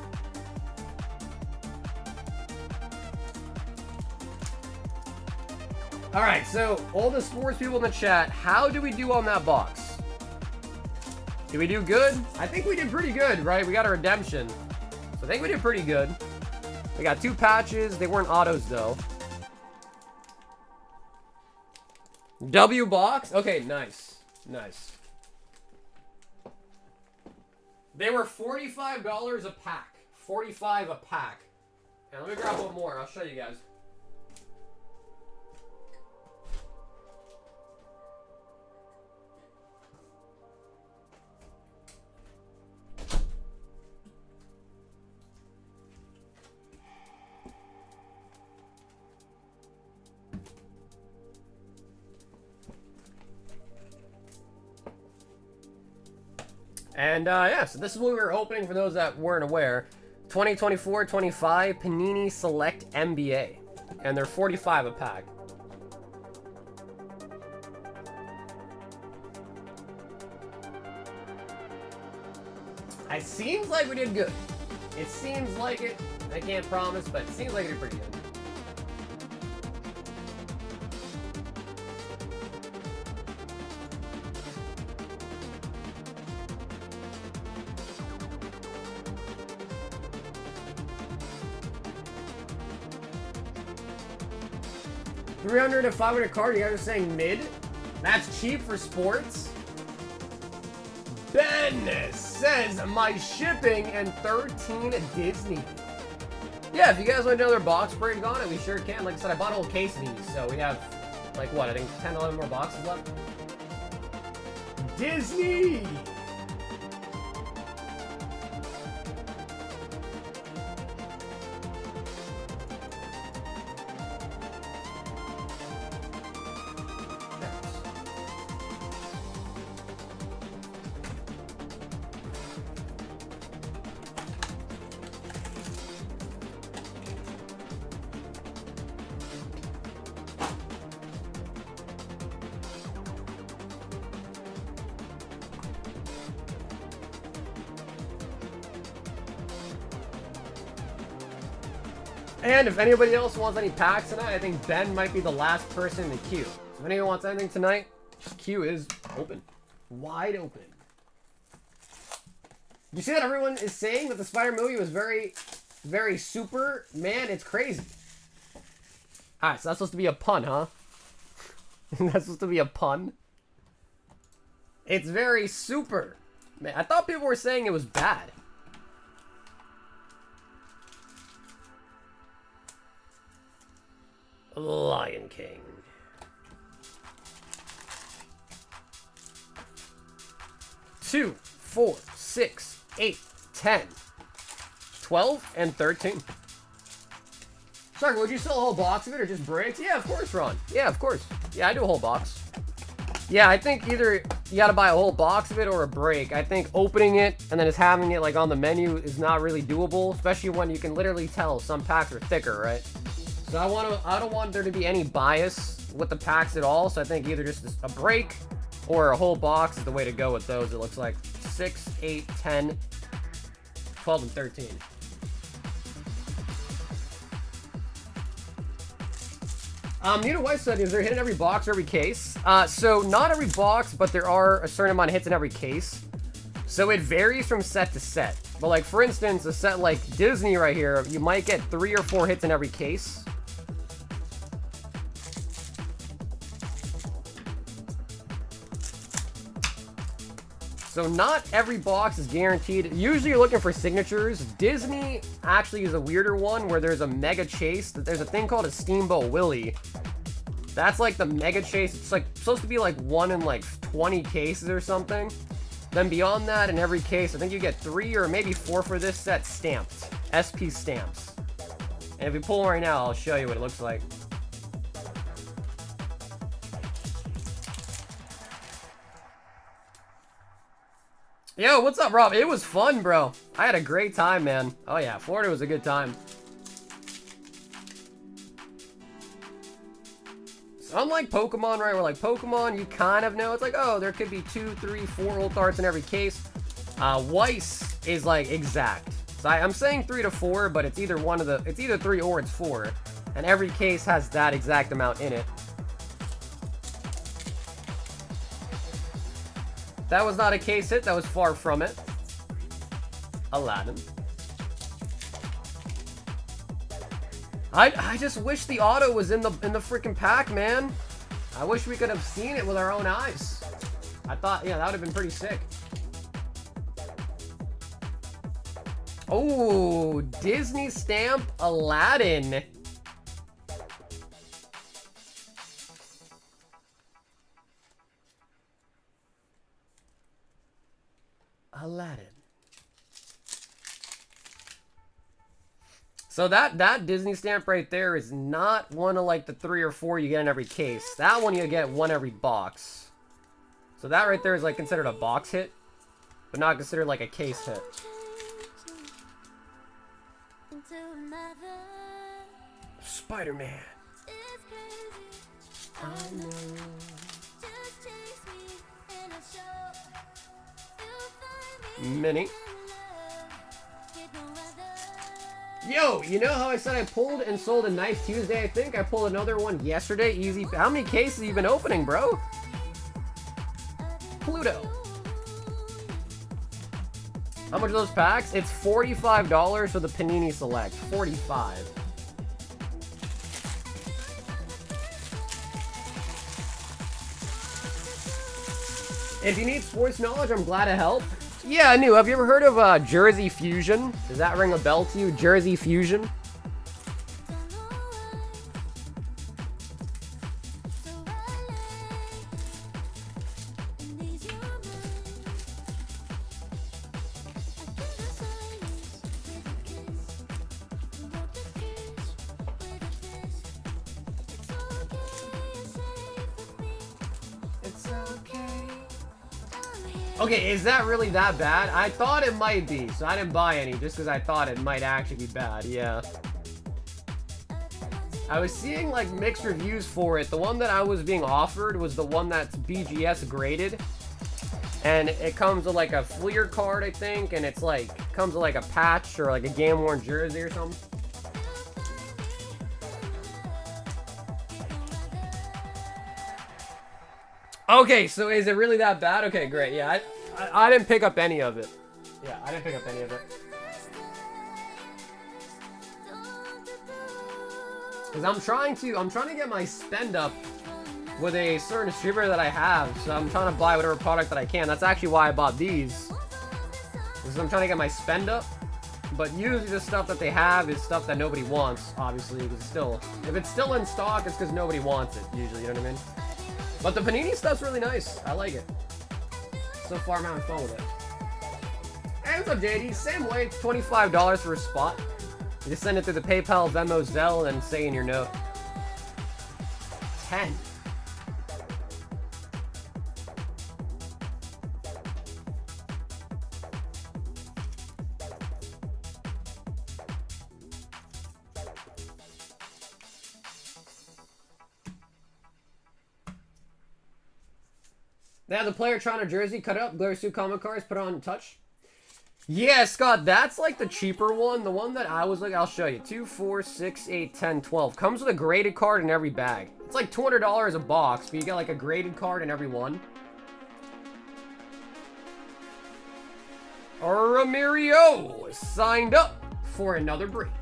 All right, so all the sports people in the chat, how do we do on that box? Did we do good? I think we did pretty good, right? We got a redemption. So I think we did pretty good. We got 2 patches. They weren't autos, though. W box? Okay, nice. Nice. They were $45 a pack. $45 a pack. And let me grab one more. I'll show you guys. And yeah, so this is what we were opening for those that weren't aware. 2024-25 Panini Select NBA. And they're $45 a pack. It seems like we did good. It seems like it. I can't promise, but it seems like we did pretty good. $300 to $500 card, you guys are saying mid? That's cheap for sports? Ben says my shipping and 13 Disney. Yeah, if you guys want another box break on it, we sure can. Like I said, I bought a whole case of these, so we have, like what, I think 10, 11 more boxes left? Disney! And if anybody else wants any packs tonight, I think Ben might be the last person in the queue. So if anyone wants anything tonight, queue is open. Wide open. You see that everyone is saying that the Spider movie was very Very super. Man, it's crazy. Alright, so that's supposed to be a pun, huh? That's supposed to be a pun? It's very super. Man, I thought people were saying it was bad. Lion King. Two, 4, 6, 8, 10, 12, and 13. Sorry, would you sell a whole box of it or just breaks? Yeah, of course, Ron. Yeah, of course. Yeah, I do a whole box. Yeah, I think either you gotta buy a whole box of it or a break. I think opening it and then just having it like on the menu is not really doable, especially when you can literally tell some packs are thicker, right? So I don't want there to be any bias with the packs at all. So I think either just a break or a whole box is the way to go with those. It looks like 6, 8, 10, 12, and 13. Nina White said, is there a hit in every box or every case? So not every box, but there are a certain amount of hits in every case. So it varies from set to set. But like, for instance, a set like Disney right here, you might get 3 or 4 hits in every case. So not every box is guaranteed. Usually you're looking for signatures. Disney actually is a weirder one where there's a mega chase. There's a thing called a Steamboat Willie. That's like the mega chase. It's like supposed to be like 1 in like 20 cases or something. Then beyond that, in every case, I think you get 3 or maybe 4 for this set stamped. SP stamps. And if we pull them right now, I'll show you what it looks like. Yo, what's up, Rob? It was fun, bro. I had a great time, man. Oh, yeah. Florida was a good time. So unlike Pokemon, right? Where, like, Pokemon, you kind of know. It's like, oh, there could be 2, 3, 4 ult arts in every case. Weiss is, like, exact. So I'm saying 3 to 4, but it's either one of the... It's either 3 or it's 4. And every case has that exact amount in it. That was not a case hit. That was far from it. Aladdin. I just wish the auto was in the freaking pack, man. I wish we could have seen it with our own eyes. I thought, yeah, that would have been pretty sick. Oh, Disney stamp Aladdin. Aladdin. So that Disney stamp right there is not one of like the 3 or 4 you get in every case. That one you get 1 every box. So that right there is like considered a box hit, but not considered like a case hit. Spider-Man. Mini. Yo, you know how I said I pulled and sold a Knife Tuesday? I think I pulled another one yesterday. Easy. How many cases have you been opening, bro? Pluto. How much are those packs? It's $45 for the Panini Select. $45. If you need sports knowledge, I'm glad to help. Yeah, I knew. Have you ever heard of Jersey Fusion? Does that ring a bell to you? Jersey Fusion? Okay, is that really that bad? I thought it might be, so I didn't buy any just because I thought it might actually be bad, yeah. I was seeing like mixed reviews for it. The one that I was being offered was the one that's BGS graded. And it comes with like a Fleer card, I think, and it's like, comes with like a patch or like a game-worn jersey or something. Okay, so is it really that bad? Okay, great. Yeah, I didn't pick up any of it. Yeah, I didn't pick up any of it. Because I'm trying to get my spend up with a certain distributor that I have. So I'm trying to buy whatever product that I can. That's actually why I bought these. Because I'm trying to get my spend up. But usually the stuff that they have is stuff that nobody wants, obviously. Because still, if it's still in stock, it's because nobody wants it, usually, you know what I mean? But the Panini stuff's really nice. I like it. So far, I'm having fun with it. Hey, what's up, JD? Same way, it's $25 for a spot. You just send it through the PayPal, Venmo, Zelle, and say in your note. 10. They have the player trying a jersey, cut up, Glare Suit comic cards, put on touch. Yeah, Scott, that's like the cheaper one. The one that I was like, I'll show you. 2, 4, 6, 8, 10, 12. Comes with a graded card in every bag. It's like $200 a box, but you get like a graded card in every one. Ramirio signed up for another break.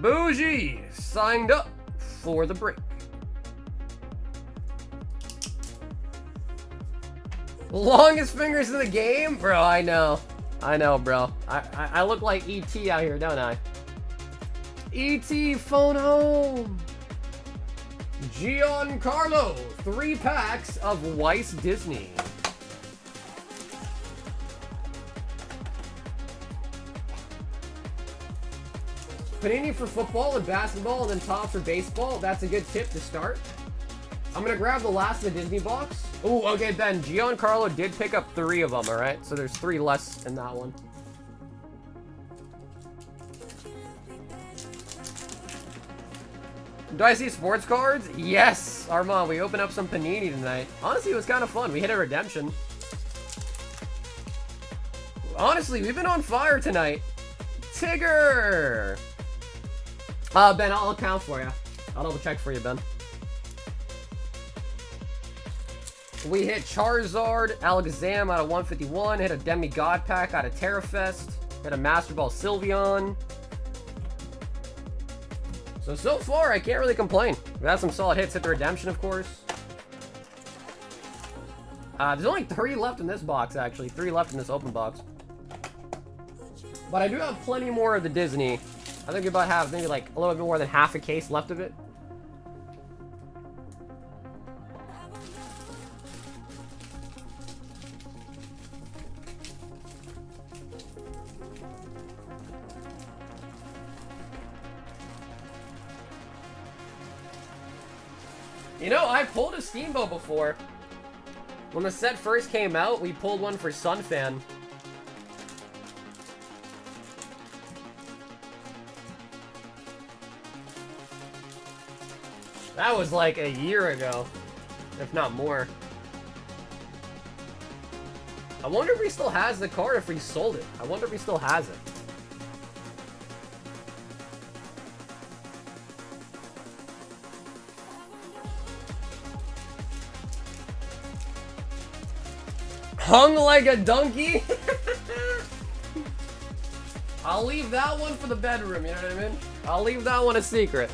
Bougie signed up for the break. Longest fingers in the game? Bro, I know. I know, bro. I look like E.T. out here, don't I? E.T. phone home. Giancarlo. 3 packs of Weiss Disney. Panini for football and basketball, and then Topps for baseball. That's a good tip to start. I'm going to grab the last of the Disney box. Oh, okay, Ben. Giancarlo did pick up 3 of them, all right? So there's 3 less in that one. Do I see sports cards? Yes, Armand. We opened up some Panini tonight. Honestly, it was kind of fun. We hit a redemption. Honestly, we've been on fire tonight. Tigger! Ben, I'll count for you. I'll double check for you, Ben. We hit Charizard, Alakazam out of 151, hit a Demigod pack out of Terrafest, hit a Master Ball Sylveon. So far, I can't really complain. We had some solid hits, hit the redemption, of course. There's only 3 left in this box, actually. 3 left in this open box. But I do have plenty more of the Disney. I think we about have maybe like a little bit more than half a case left of it. You know, I pulled a Steamboat before. When the set first came out, we pulled one for Sunfan. That was like a year ago, if not more. I wonder if he still has the card, if he sold it. I wonder if he still has it. Hung like a donkey? I'll leave that one for the bedroom, you know what I mean? I'll leave that one a secret.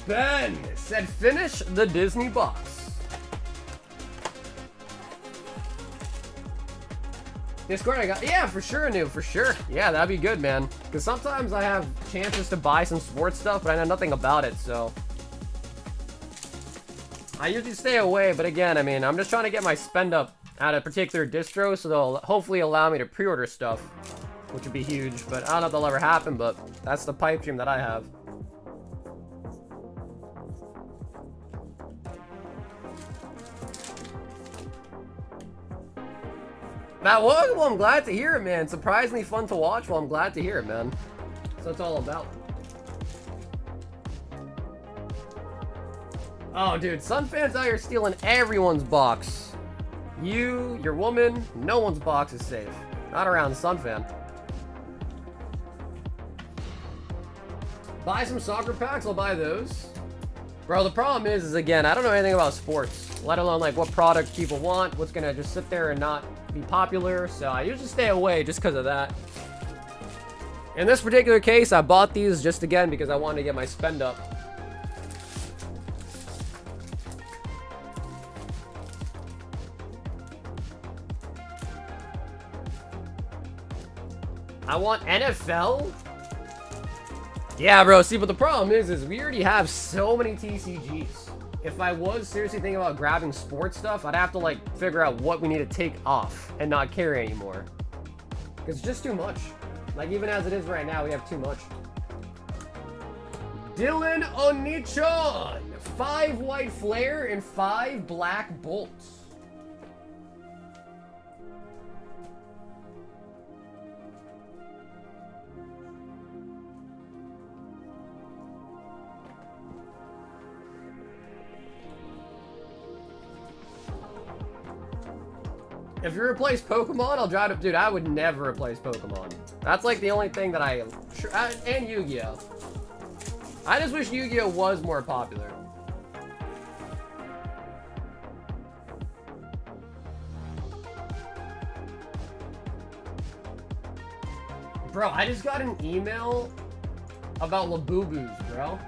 Ben said finish the Disney box. Discord I got, yeah, for sure, New, for sure. Yeah, that'd be good, man. Because sometimes I have chances to buy some sports stuff, but I know nothing about it, so. I usually stay away, but again, I mean, I'm just trying to get my spend up at a particular distro, so they'll hopefully allow me to pre-order stuff, which would be huge, but I don't know if that'll ever happen, but that's the pipe dream that I have. That was, well, I'm glad to hear it, man. Surprisingly fun to watch. Well, I'm glad to hear it, man. So that's all about. Oh, dude, Sun fans out here stealing everyone's box. You, your woman, no one's box is safe. Not around the Sun fan. Buy some soccer packs, I'll buy those. Bro, the problem is again, I don't know anything about sports, let alone like what product people want, what's gonna just sit there and not be popular, so I usually stay away just because of that. In this particular case, I bought these just again because I wanted to get my spend up. I want NFL? Yeah, bro, see, but the problem is we already have so many TCGs. If I was seriously thinking about grabbing sports stuff, I'd have to, like, figure out what we need to take off and not carry anymore. It's just too much. Like, even as it is right now, we have too much. Dylan Onichan! 5 white flare and 5 black bolts. If you replace Pokemon, I'll try to... Dude, I would never replace Pokemon. That's like the only thing that and Yu-Gi-Oh! I just wish Yu-Gi-Oh! Was more popular. Bro, I just got an email about Labubus, bro.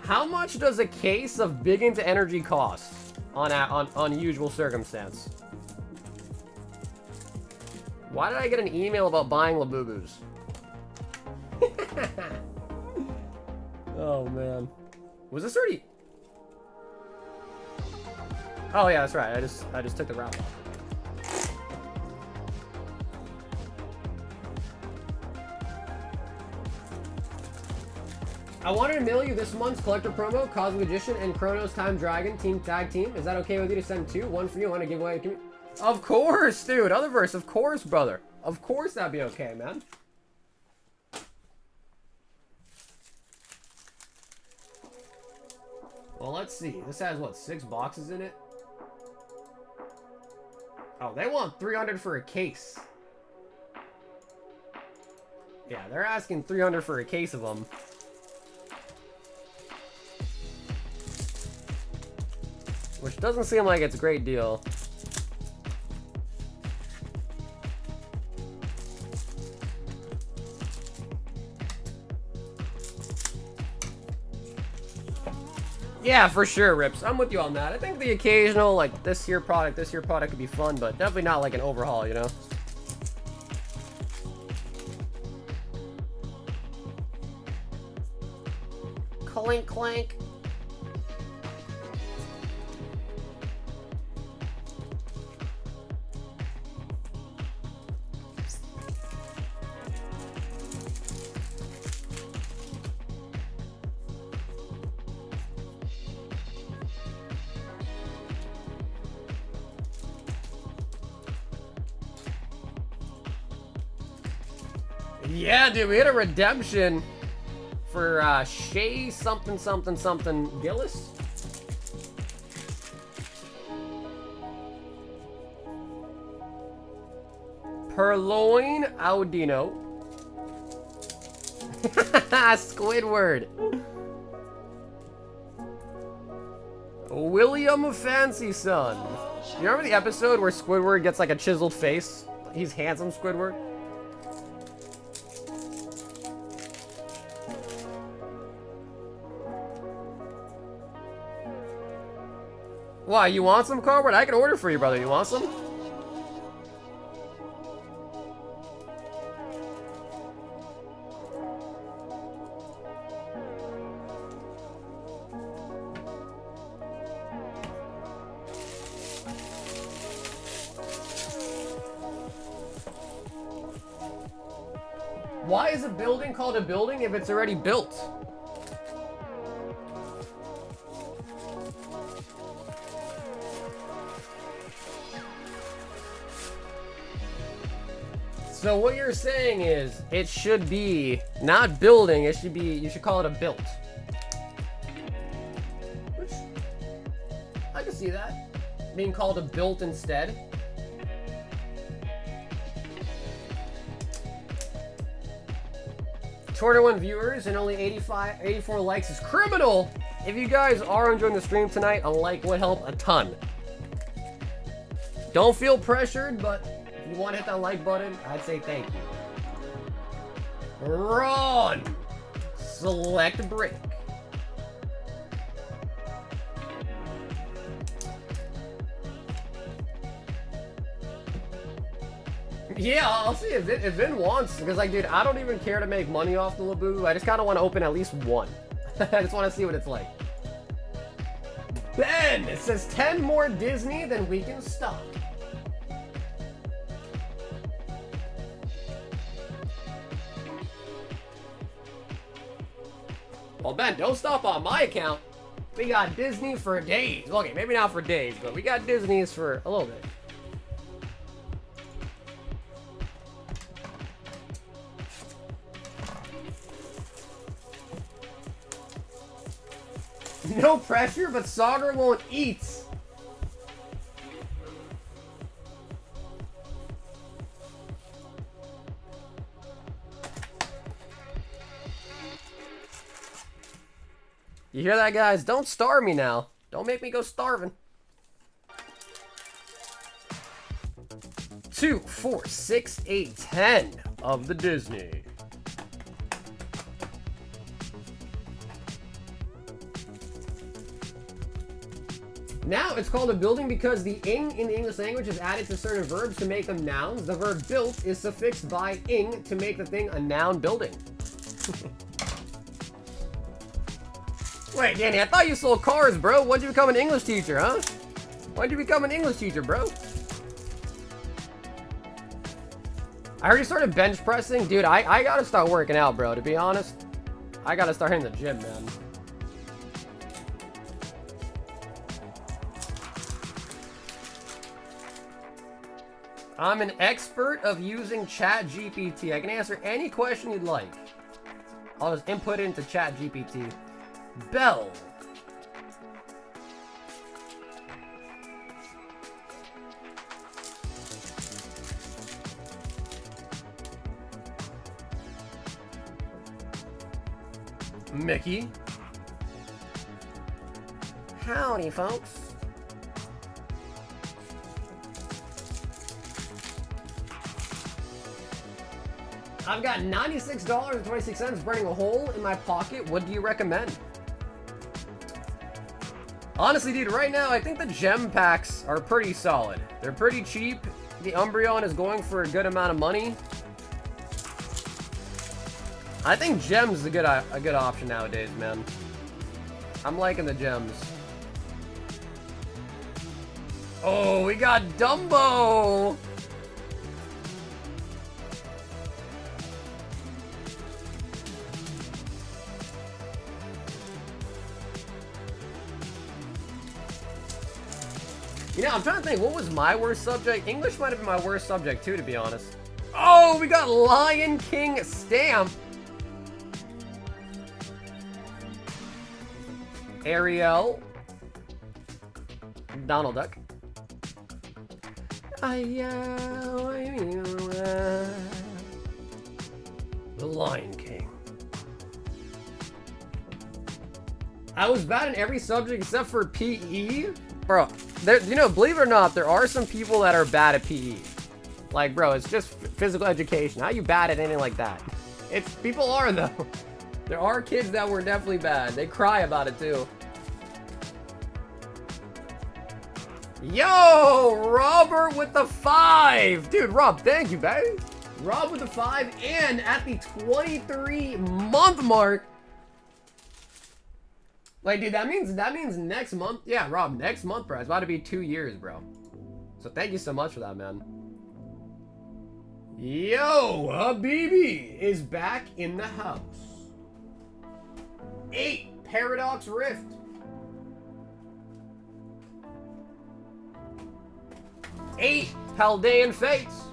How much does a case of Big Into Energy cost on usual circumstance? Why did I get an email about buying Labubus? Oh man, was this already? Oh yeah, that's right. I just took the wrap off. I wanted to mail you this month's collector promo, Cosmic Magician and Chronos Time Dragon Team Tag Team. Is that okay with you to send 2? 1 for you, 1 to give away. Of course, dude. Otherverse, of course, brother. Of course that'd be okay, man. Well, let's see. This has, what, 6 boxes in it? Oh, they want 300 for a case. Yeah, they're asking 300 for a case of them. Which doesn't seem like it's a great deal. Yeah, for sure, Rips. I'm with you on that. I think the occasional, like, this here product could be fun, but definitely not like an overhaul, you know? Clink, clank. Yeah, dude, we had a redemption for Shay something Gillis. Purloin Audino. Squidward. William Fancy Son. You remember the episode where Squidward gets like a chiseled face? He's handsome Squidward. Why, you want some cardboard? I can order for you, brother. You want some? Why is a building called a building if it's already built? So what you're saying is, it should be not building, it should be, you should call it a built. Which, I can see that. Being called a built instead. 21 viewers and only 84 likes is criminal. If you guys are enjoying the stream tonight, a like would help a ton. Don't feel pressured, but if you want to hit that like button, I'd say thank you. Run! Select break. Yeah, I'll see if Vin wants, because like, dude, I don't even care to make money off the Labubu. I just kind of want to open at least one. I just want to see what it's like. Ben, it says 10 more Disney, then we can stop. Well, Ben, don't stop on my account. We got Disney for days. Okay, maybe not for days, but we got Disney's for a little bit. No pressure, but Sauger won't eat. You hear that, guys? Don't starve me now. Don't make me go starving. 2, 4, 6, 8, 10 of the Disney. Now it's called a building because the ing in the English language is added to certain verbs to make them nouns. The verb built is suffixed by ing to make the thing a noun building. Wait, Danny, I thought you sold cars, bro. When'd you become an English teacher, huh? When'd you become an English teacher, bro? I heard you started bench pressing. Dude, I gotta start working out, bro, to be honest. I gotta start hitting the gym, man. I'm an expert of using ChatGPT. I can answer any question you'd like. I'll just input it into ChatGPT. Bell. Mickey. Howdy, folks. I've got $96.26 burning a hole in my pocket. What do you recommend? Honestly, dude, right now, I think the gem packs are pretty solid. They're pretty cheap. The Umbreon is going for a good amount of money. I think gems is a good option nowadays, man. I'm liking the gems. Oh, we got Dumbo! You know, I'm trying to think, what was my worst subject? English might have been my worst subject too, to be honest. Oh, we got Lion King Stamp. Ariel. Donald Duck. The Lion King. I was bad in every subject except for PE. Bro, you know, believe it or not, there are some people that are bad at PE. Like, bro, it's just physical education. How are you bad at anything like that? People are, though. There are kids that were definitely bad. They cry about it, too. Yo, Robert with the 5. Dude, Rob, thank you, baby. Rob with the 5, and at the 23-month mark. Like, dude, that means next month. Yeah, Rob, next month, bro. It's about to be 2 years, bro. So thank you so much for that, man. Yo, Habibi is back in the house. 8 Paradox Rift. 8 Paldean Fates.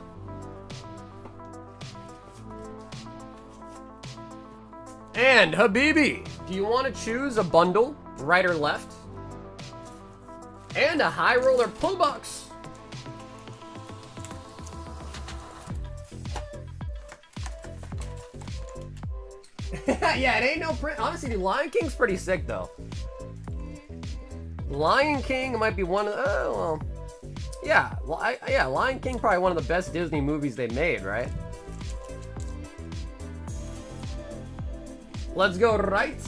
And Habibi, do you want to choose a bundle, right or left? And a high roller pull box. Yeah, it ain't no print. Honestly, dude, Lion King's pretty sick, though. Lion King might be one of the... well... Yeah, yeah, Lion King probably one of the best Disney movies they made, right? Let's go right.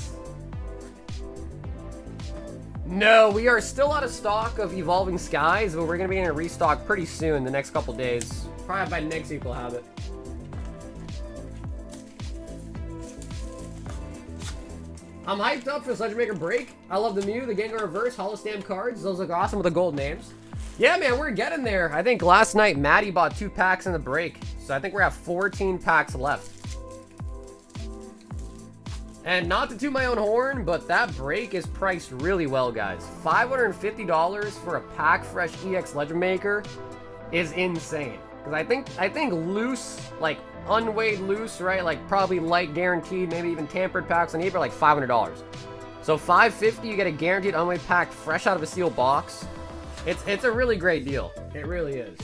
No, we are still out of stock of Evolving Skies, but we're going to be getting a restock pretty soon, the next couple days. Probably by next week we'll have it. I'm hyped up for this Legend Maker break. I love the Mew, the Gengar Reverse, Holo Stamp cards. Those look awesome with the gold names. Yeah, man, we're getting there. I think last night Maddie bought 2 packs in the break. So I think we're at 14 packs left. And not to toot my own horn, but that break is priced really well, guys. $550 for a pack fresh EX Legend Maker is insane. Because I think loose, like unweighed loose, right? Like probably light guaranteed, maybe even tampered packs on eBay are like $500. So $550, you get a guaranteed unweighed pack fresh out of a sealed box. It's a really great deal. It really is.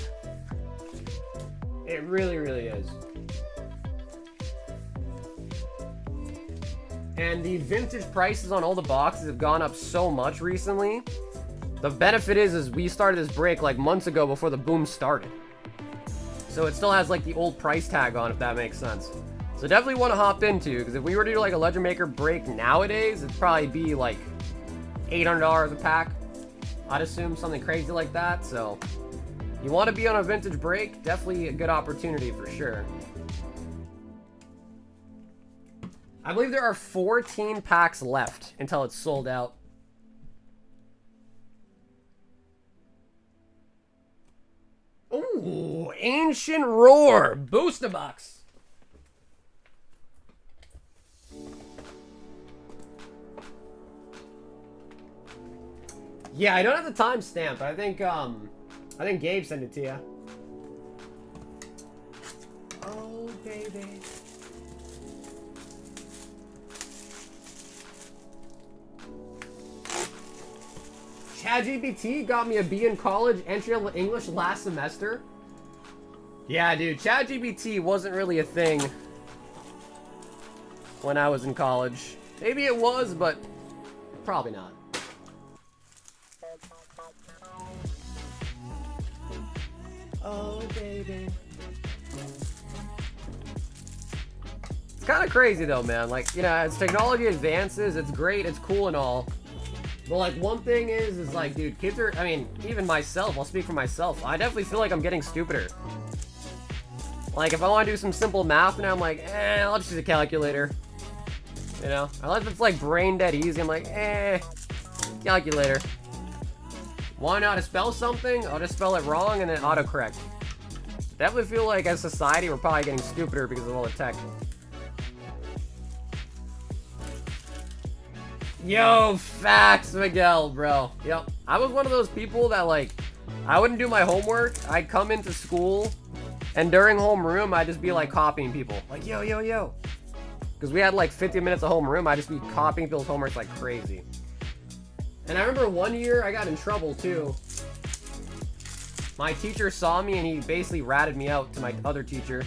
It really, really is. And the vintage prices on all the boxes have gone up so much recently. The benefit is we started this break like months ago before the boom started. So it still has like the old price tag on, if that makes sense. So definitely want to hop into, because if we were to do like a Legend Maker break nowadays, it'd probably be like $800 a pack. I'd assume something crazy like that. So you want to be on a vintage break, definitely a good opportunity for sure. I believe there are 14 packs left until it's sold out. Ooh, Ancient Roar booster box. Yeah, I don't have the timestamp. I think Gabe sent it to you. Oh, baby. ChatGPT got me a B in college, entry-level English last semester. Yeah, dude, ChatGPT wasn't really a thing when I was in college. Maybe it was, but probably not. Oh, baby. It's kind of crazy, though, man. Like, you know, as technology advances, it's great, it's cool and all. But, like, one thing is like, dude, kids are, I mean, even myself, I'll speak for myself. I definitely feel like I'm getting stupider. Like, if I want to do some simple math now, I'm like, I'll just use a calculator. You know? Unless it's, like, brain dead easy, I'm like, calculator. Want to know how to spell something? I'll just spell it wrong and then autocorrect. Definitely feel like, as society, we're probably getting stupider because of all the tech. Yo, facts, Miguel, bro. Yep. I was one of those people that, like, I wouldn't do my homework. I'd come into school, and during homeroom, I'd just be, like, copying people. Like, yo, yo, yo. Because we had, like, 50 minutes of homeroom. I'd just be copying people's homeworks like crazy. And I remember one year, I got in trouble, too. My teacher saw me, and he basically ratted me out to my other teacher.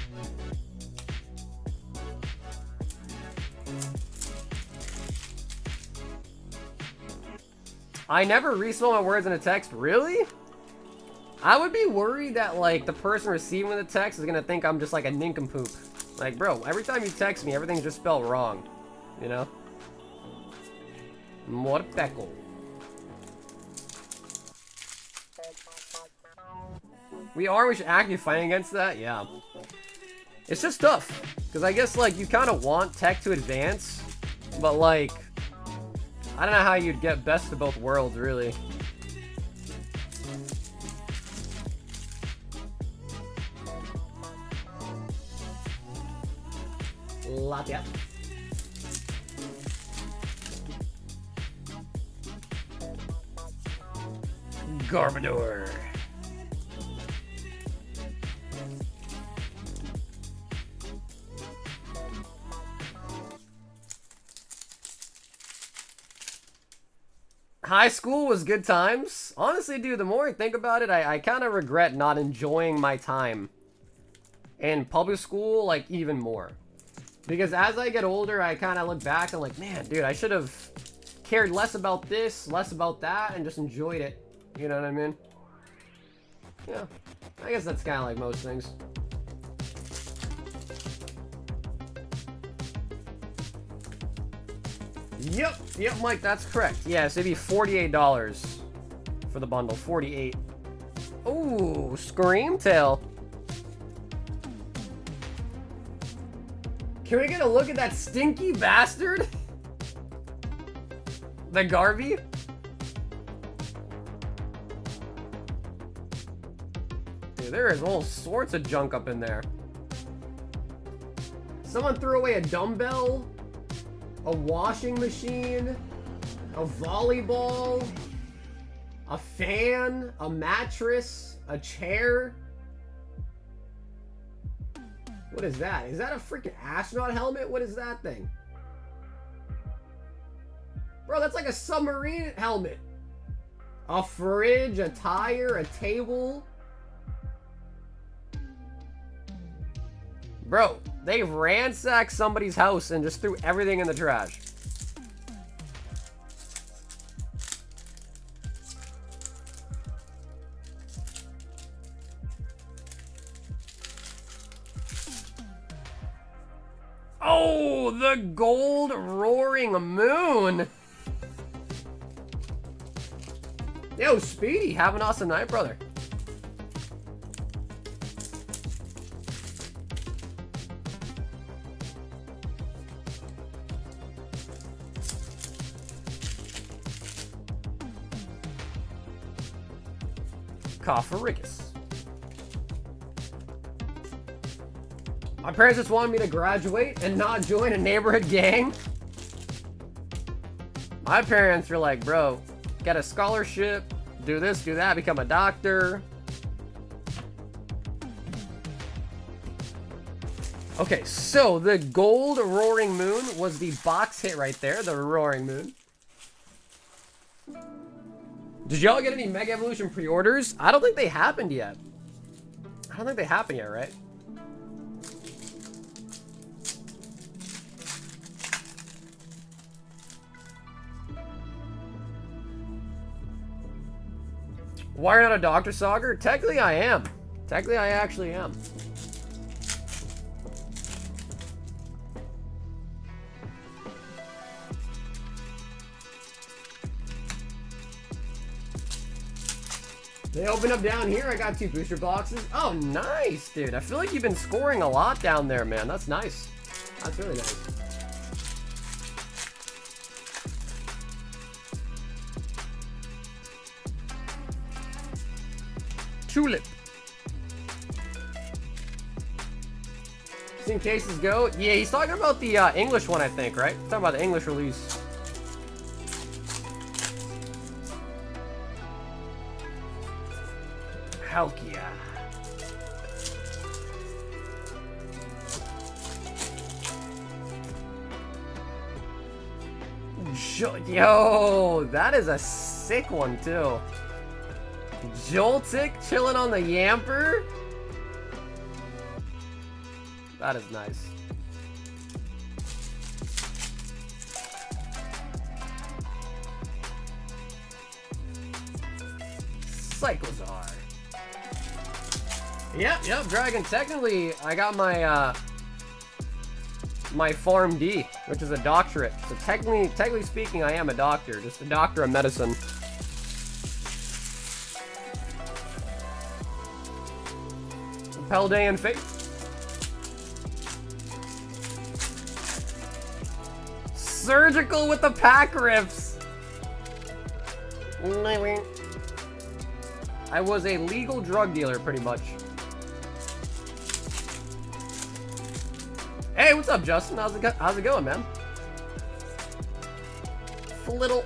I never respell my words in a text. Really? I would be worried that, like, the person receiving the text is gonna think I'm just like a nincompoop. Like, bro, every time you text me, everything's just spelled wrong. You know? Morpeko. We should actually fight against that? Yeah. It's just tough. Because I guess, like, you kind of want tech to advance. But, like, I don't know how you'd get best of both worlds, really. Latia. Garbodor. High school was good times. Honestly, dude, the more I think about it, I kind of regret not enjoying my time in public school, like, even more. Because as I get older, I kind of look back and like, man, dude, I should have cared less about this, less about that, and just enjoyed it. You know what I mean? Yeah. I guess that's kind of like most things. Yep, Mike, that's correct. Yeah, so it'd be $48 for the bundle. 48. Ooh, Screamtail. Can we get a look at that stinky bastard? The Garvey? Dude, there is all sorts of junk up in there. Someone threw away a dumbbell, a washing machine, a volleyball, a fan, a mattress, a chair. What is that? Is that a freaking astronaut helmet? What is that thing? Bro, that's like a submarine helmet. A fridge, a tire, a table. Bro, they ransacked somebody's house and just threw everything in the trash. Oh, the gold roaring moon. Yo, Speedy, have an awesome night, brother. Cofferigus. My parents just wanted me to graduate and not join a neighborhood gang. My parents were like, bro, get a scholarship, do this, do that, become a doctor. Okay, so the gold roaring moon was the box hit right there, the roaring moon. Did y'all get any Mega Evolution pre-orders? I don't think they happened yet. I don't think they happened yet, right? Why are you not a Dr. Sauger? Technically I am. Technically I actually am. They open up down here. I got 2 booster boxes. Oh, nice, dude. I feel like you've been scoring a lot down there, man. That's nice. That's really nice. Tulip. Seen cases go? Yeah, he's talking about the English one, I think, right? He's talking about the English release. Palkia. Yo, that is a sick one too. Joltik chilling on the Yamper. That is nice. Cyclezar. Yep, Dragon. Technically, I got my my Farm D, which is a doctorate. So technically speaking, I am a doctor, just a doctor of medicine. Pelday Fate. Surgical with the pack rips. I was a legal drug dealer, pretty much. Hey, what's up, Justin? How's it going, man? Little.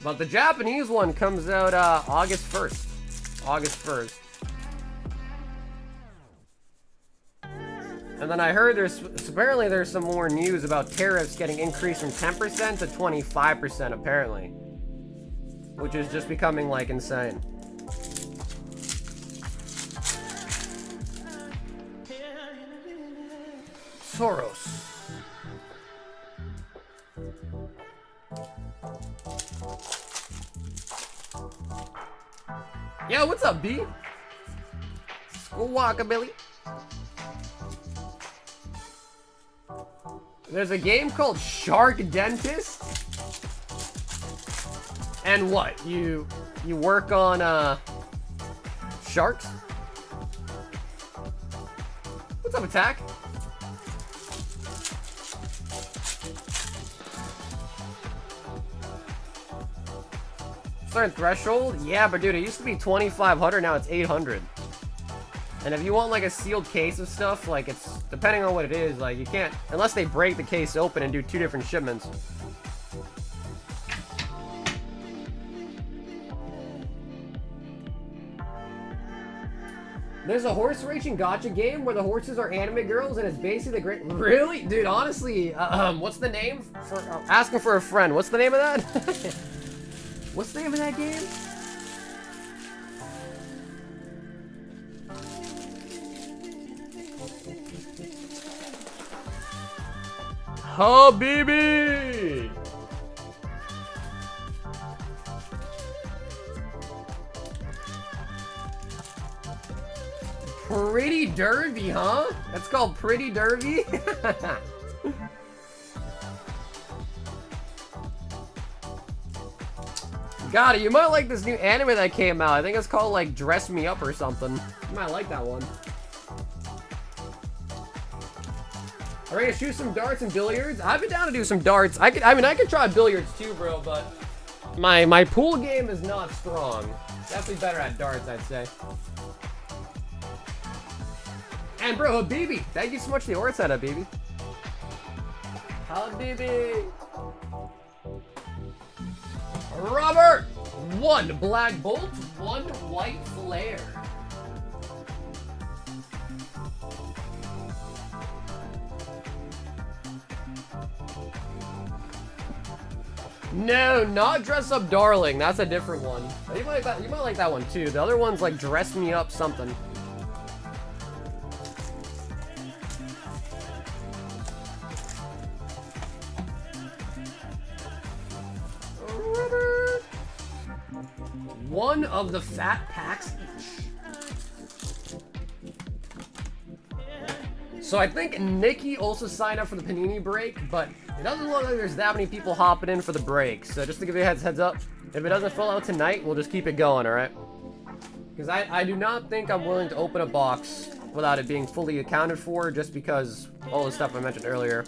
But the Japanese one comes out August 1st. August 1st. And then I heard apparently there's some more news about tariffs getting increased from 10% to 25% apparently. Which is just becoming like insane. Tauros. Yo, what's up, B? Squawkabilly. There's a game called Shark Dentist. And what? You work on sharks? What's up, Attack? Certain threshold? Yeah, but dude, it used to be 2,500, now it's 800. And if you want like a sealed case of stuff, like it's, depending on what it is, like you can't, unless they break the case open and do 2 different shipments. There's a horse racing gacha game where the horses are anime girls and it's basically the great, really? Dude, honestly, what's the name? For asking for a friend, what's the name of that? What's the name of that game? Habibi! Pretty Derby, huh? That's called Pretty Derby? Got it. You might like this new anime that came out. I think it's called like Dress Me Up or something. You might like that one. Are we gonna shoot some darts and billiards? I've been down to do some darts. I could try billiards too, bro, but my pool game is not strong. Definitely better at darts, I'd say. And bro, Habibi, thank you so much for the aura set, Habibi. Habibi. Robert! 1 black bolt, 1 white flare. No, not Dress Up Darling. That's a different one. You might like that one too. The other one's like Dress Me Up something. Robert. 1 of the fat packs each. So I think Nikki also signed up for the Panini break, but it doesn't look like there's that many people hopping in for the break. So just to give you a heads up, if it doesn't fill out tonight, we'll just keep it going, alright? Because I do not think I'm willing to open a box without it being fully accounted for, just because all the stuff I mentioned earlier.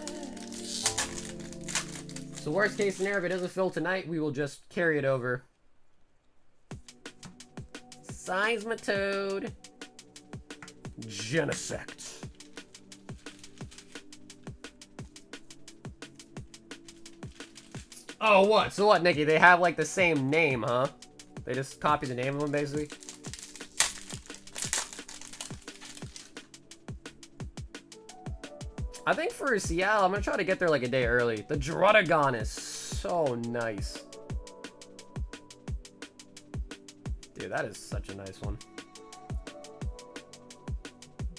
So worst case scenario, if it doesn't fill tonight, we will just carry it over. Seismitoad. Genesect. Oh, what? So what, Nikki? They have, like, the same name, huh? They just copy the name of them, basically? I think for Seattle, I'm gonna try to get there, like, a day early. The Druddigon is so nice. Dude, that is such a nice one.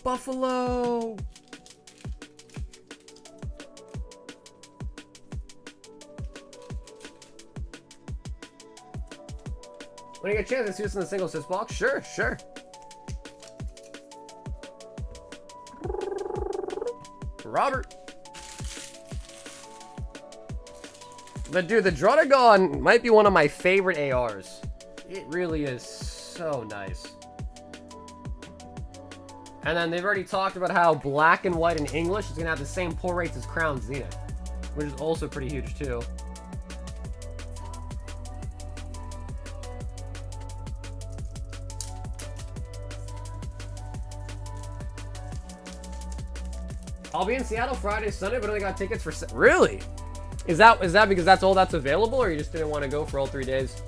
Buffalo! When you get a chance, let's do this in the single assist box. Sure, sure. Robert. But dude, the Druddigon might be one of my favorite ARs. It really is so nice. And then they've already talked about how black and white in English is going to have the same pull rates as Crown Zenith, which is also pretty huge too. I'll be in Seattle Friday, Sunday, but I only got tickets for... Really? Is that because that's all that's available, or you just didn't want to go for all 3 days?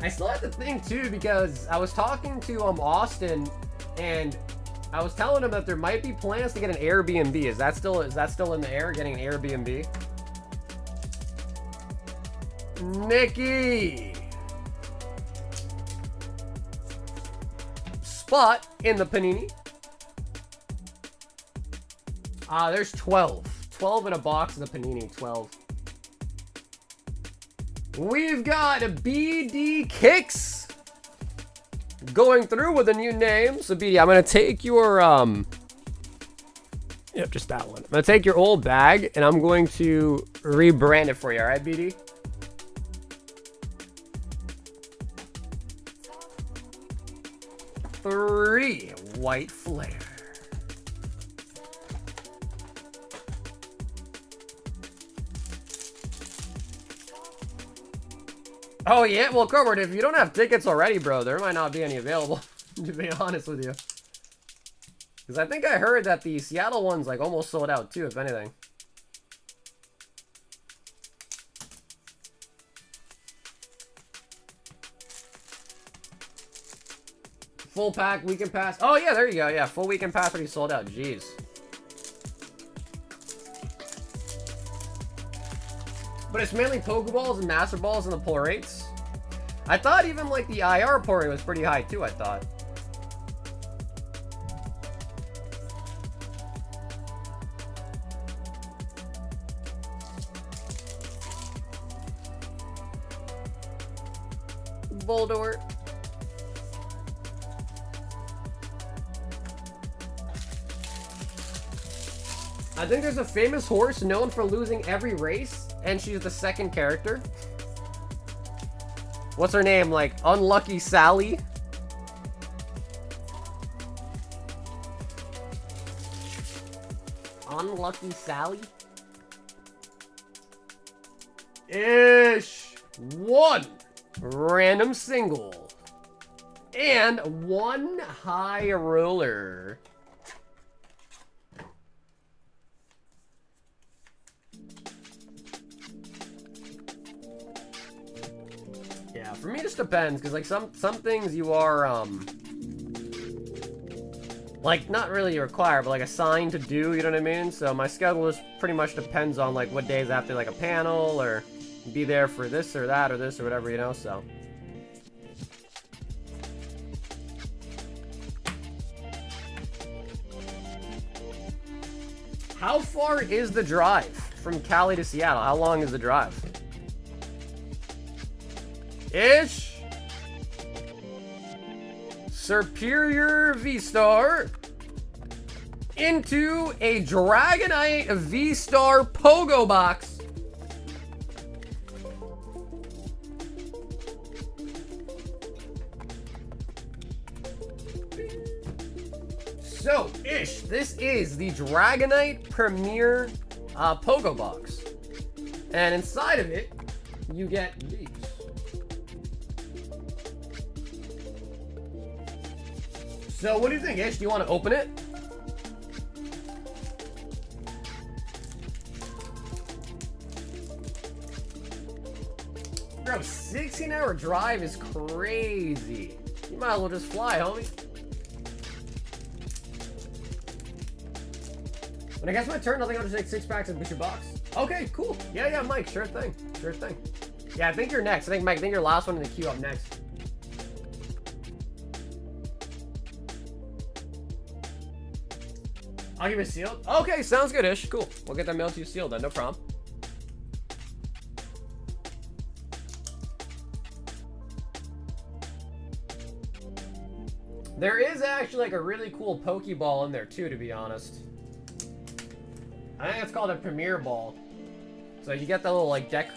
I still have to think, too, because I was talking to Austin, and I was telling him that there might be plans to get an Airbnb. Is that still in the air, getting an Airbnb? Nikki! Spot in the Panini. There's 12. 12 in a box of the Panini, 12. We've got BD Kicks going through with a new name. So BD, I'm gonna take your yep, just that one. I'm gonna take your old bag and I'm going to rebrand it for you, alright, BD? Three white flare. Oh yeah, well Corbett, if you don't have tickets already, bro, there might not be any available, to be honest with you. Because I think I heard that the Seattle one's like almost sold out too, if anything. Full pack, weekend pass. Oh yeah, there you go. Yeah, full weekend pass already sold out. Jeez. But it's mainly Pokeballs and Master Balls and the pull rates. I thought even like the IR pull rate was pretty high too, I thought. Boldor. I think there's a famous horse known for losing every race, and she's the second character. What's her name? Like, Unlucky Sally? Unlucky Sally? Ish. One random single. And one high roller. Yeah, for me it just depends, because like some things you are like not really required, but like assigned to do, you know what I mean? So my schedule just pretty much depends on like what days I have to like a panel or be there for this or that or this or whatever, you know, so. How far is the drive from Cali to Seattle? How long is the drive? Ish. Superior V-Star into a Dragonite V-Star Pogo box. So, Ish, this is the Dragonite Premier Pogo box. And inside of it, you get these. So what do you think, Ish? Do you want to open it? Bro, 16-hour drive is crazy. You might as well just fly, homie. When I guess my turn, I think I'll just take 6 packs and push your box. Okay, cool. Yeah, Mike, sure thing. Sure thing. Yeah, I think you're next. I think, Mike, your last one in the queue up next. I'll give it sealed. Okay, sounds good, Ish. Cool. We'll get that mailed to you sealed then, no problem. There is actually like a really cool Pokeball in there too, to be honest. I think it's called a Premier Ball. So you get that little like deck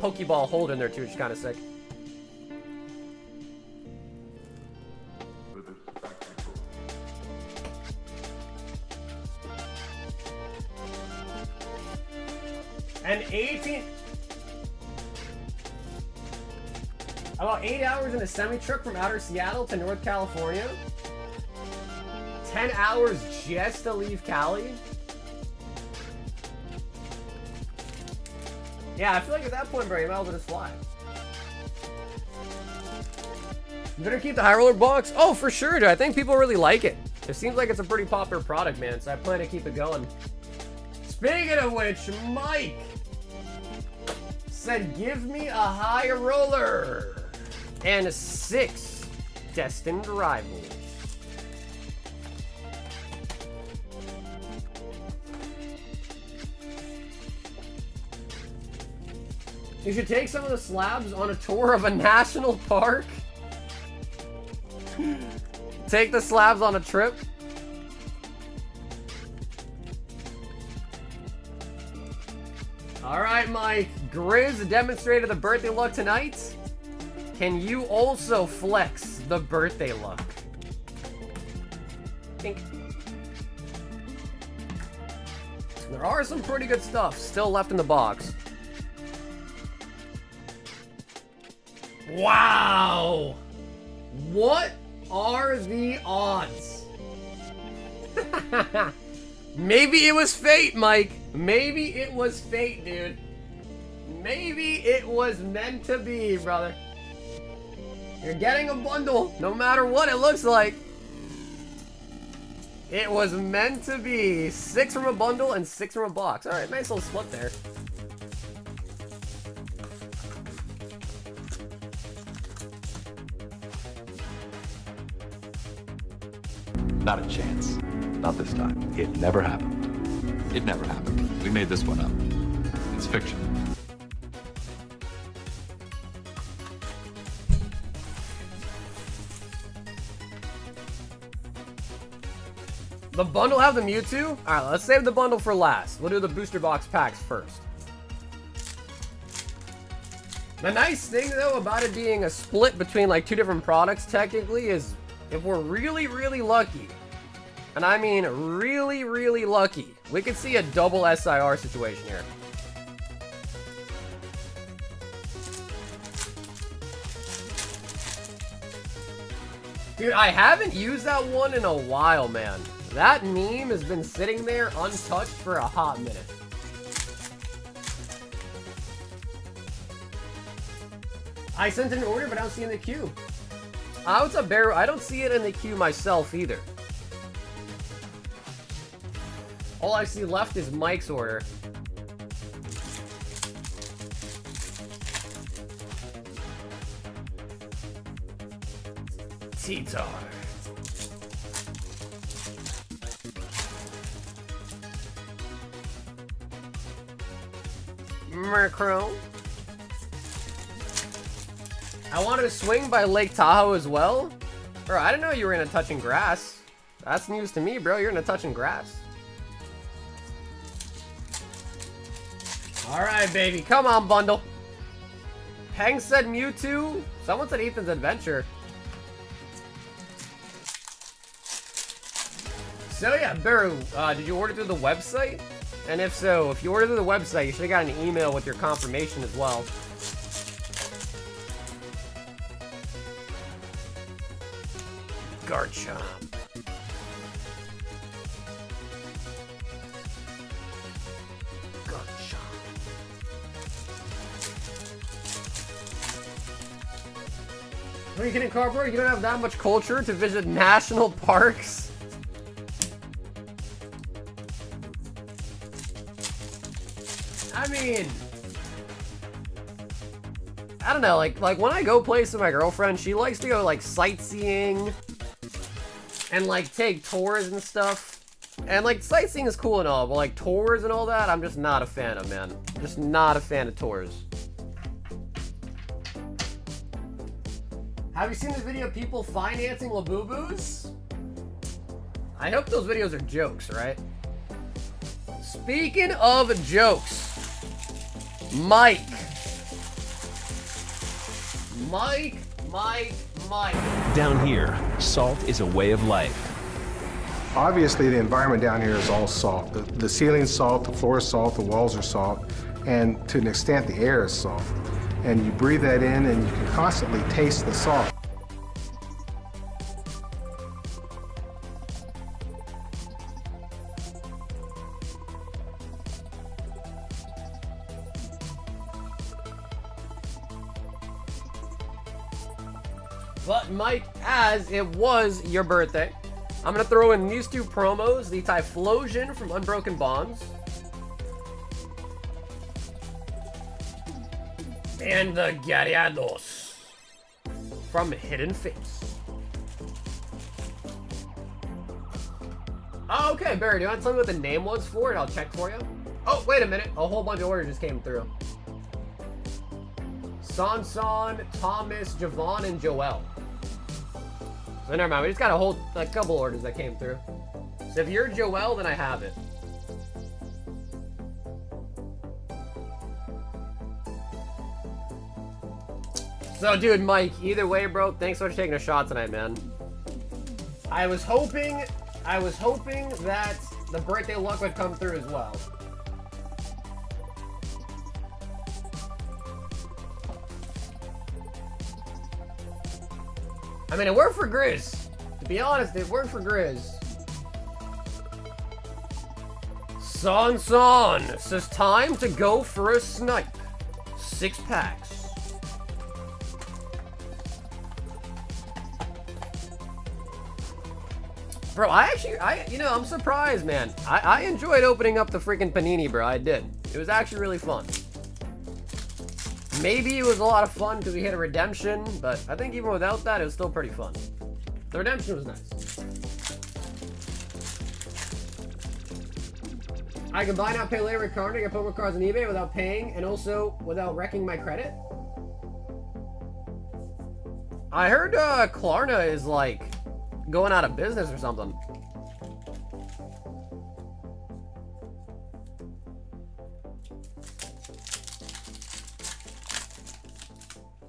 Pokeball holder in there too, which is kind of sick. And 18... About 8 hours in a semi-truck from outer Seattle to North California. 10 hours just to leave Cali. Yeah, I feel like at that point, bro, you might as well just fly. You better keep the high roller box. Oh, for sure, dude. I think people really like it. It seems like it's a pretty popular product, man, so I plan to keep it going. Speaking of which, Mike said, give me a high roller and 6 Destined Rivals. You should take some of the slabs on a tour of a national park. Take the slabs on a trip. All right, Mike. Grizz demonstrated the birthday luck tonight. Can you also flex the birthday luck? Think. There are some pretty good stuff still left in the box. Wow! What are the odds? Maybe it was fate, Mike. Maybe it was fate, dude. Maybe it was meant to be, brother. You're getting a bundle, no matter what it looks like. It was meant to be. 6 from a bundle and 6 from a box. All right, nice little split there. Not a chance. Not this time. It never happened. It never happened. We made this one up. It's fiction. The bundle have the Mewtwo? Alright, let's save the bundle for last. We'll do the booster box packs first. The nice thing, though, about it being a split between, like, 2 different products, technically, is if we're really, really lucky, and I mean really, really lucky, we could see a double SIR situation here. Dude, I haven't used that one in a while, man. That meme has been sitting there untouched for a hot minute. I sent an order, but I don't see it in the queue. What's up, Bear? I don't see it in the queue myself either. All I see left is Mike's order. T-Tar. Murkrow. I wanted to swing by Lake Tahoe as well. Bro, I didn't know you were in a touching grass. That's news to me, bro. You're in a touching grass. Alright, baby. Come on, bundle. Peng said Mewtwo. Someone said Ethan's Adventure. So yeah, Baru, did you order through the website? And if so, if you ordered through the website, you should have got an email with your confirmation as well. Garchomp. Are you kidding, Cardboard? You don't have that much culture to visit national parks? I mean, I don't know, like when I go places with my girlfriend, she likes to go like sightseeing and like take tours and stuff. And like sightseeing is cool and all, but like tours and all that, I'm just not a fan of, man. Just not a fan of tours. Have you seen the video of people financing Labubus? I hope those videos are jokes, right? Speaking of jokes, Mike. Down here, salt is a way of life. Obviously, the environment down here is all salt. The ceiling's salt, the floor is salt, the walls are salt, and to an extent, the air is salt. And you breathe that in, and you can constantly taste the salt. But Mike, as it was your birthday, I'm gonna throw in these 2 promos, the Typhlosion from Unbroken Bonds, and the Gyarados from Hidden Fates. Oh, okay, Barry, do you want to tell me what the name was for it? I'll check for you. Oh, wait a minute. A whole bunch of orders just came through. Sanson, Thomas, Javon, and Joel. So never mind, we just got a couple orders that came through. So if you're Joel, then I have it. So dude, Mike, either way, bro, thanks so much for taking a shot tonight, man. I was hoping that the birthday luck would come through as well. I mean, it worked for Grizz. To be honest, it worked for Grizz. Son says time to go for a snipe. 6 packs. Bro, I'm surprised, man. I enjoyed opening up the freaking Panini, bro. I did. It was actually really fun. Maybe it was a lot of fun because we hit a redemption, but I think even without that, it was still pretty fun. The redemption was nice. I can buy now, pay later with card, get Pokemon cards on eBay without paying, and also without wrecking my credit. I heard Klarna is like going out of business or something.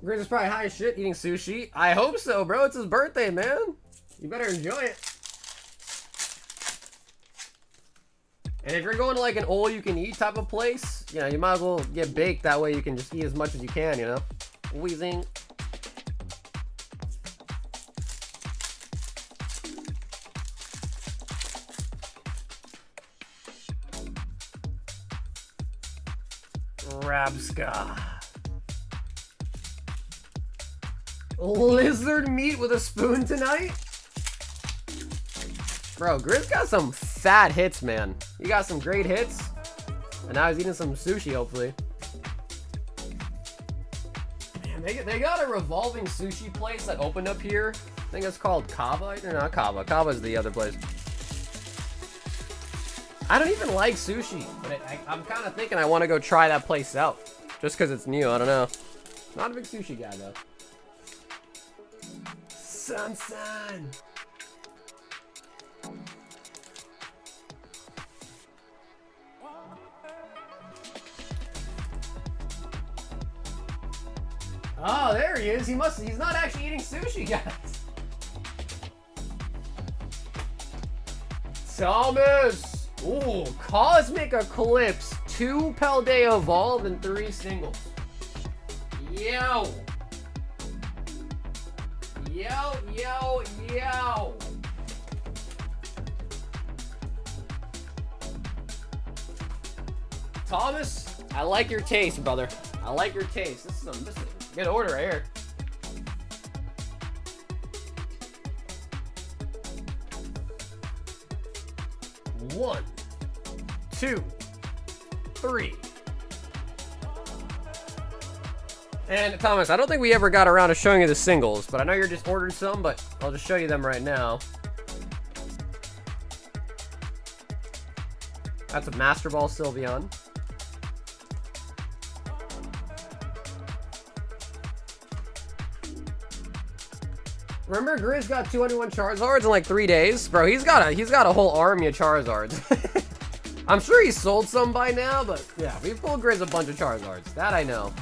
Grizz is probably high as shit eating sushi. I hope so, bro. It's his birthday, man. You better enjoy it. And if you're going to like an all-you-can-eat type of place, you know, you might as well get baked. That way you can just eat as much as you can, you know? Wheezing. Rabska. Lizard meat with a spoon tonight? Bro, Grizz got some fat hits, man. He got some great hits. And now he's eating some sushi, hopefully. Man, they got a revolving sushi place that opened up here. I think it's called Kava. No, not Kava. Kava's the other place. I don't even like sushi, but I'm kind of thinking I want to go try that place out. Just because it's new, I don't know. Not a big sushi guy, though. Son. Oh, there he is. He's not actually eating sushi, guys. Thomas. Ooh, Cosmic Eclipse. 2 Paldea Evolved and 3 singles. Yo. Thomas, I like your taste, brother. I like your taste. This is a good order right here. One, 2, 3. And Thomas, I don't think we ever got around to showing you the singles, but I know you're just ordering some, but I'll just show you them right now. That's a Master Ball Sylveon. Remember, Grizz got 201 Charizards in like 3 days? Bro, he's got a whole army of Charizards. I'm sure he sold some by now, but yeah, we pulled Grizz a bunch of Charizards. That I know.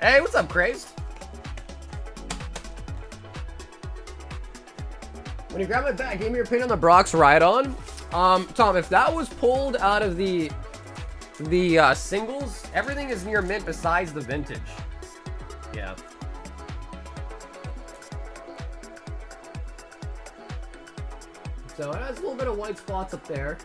Hey, what's up, Crazed? When you grab my back, give me your opinion on the Brock's Ride-On. Tom, if that was pulled out of the singles, everything is near mint besides the vintage. Yeah. So it has a little bit of white spots up there.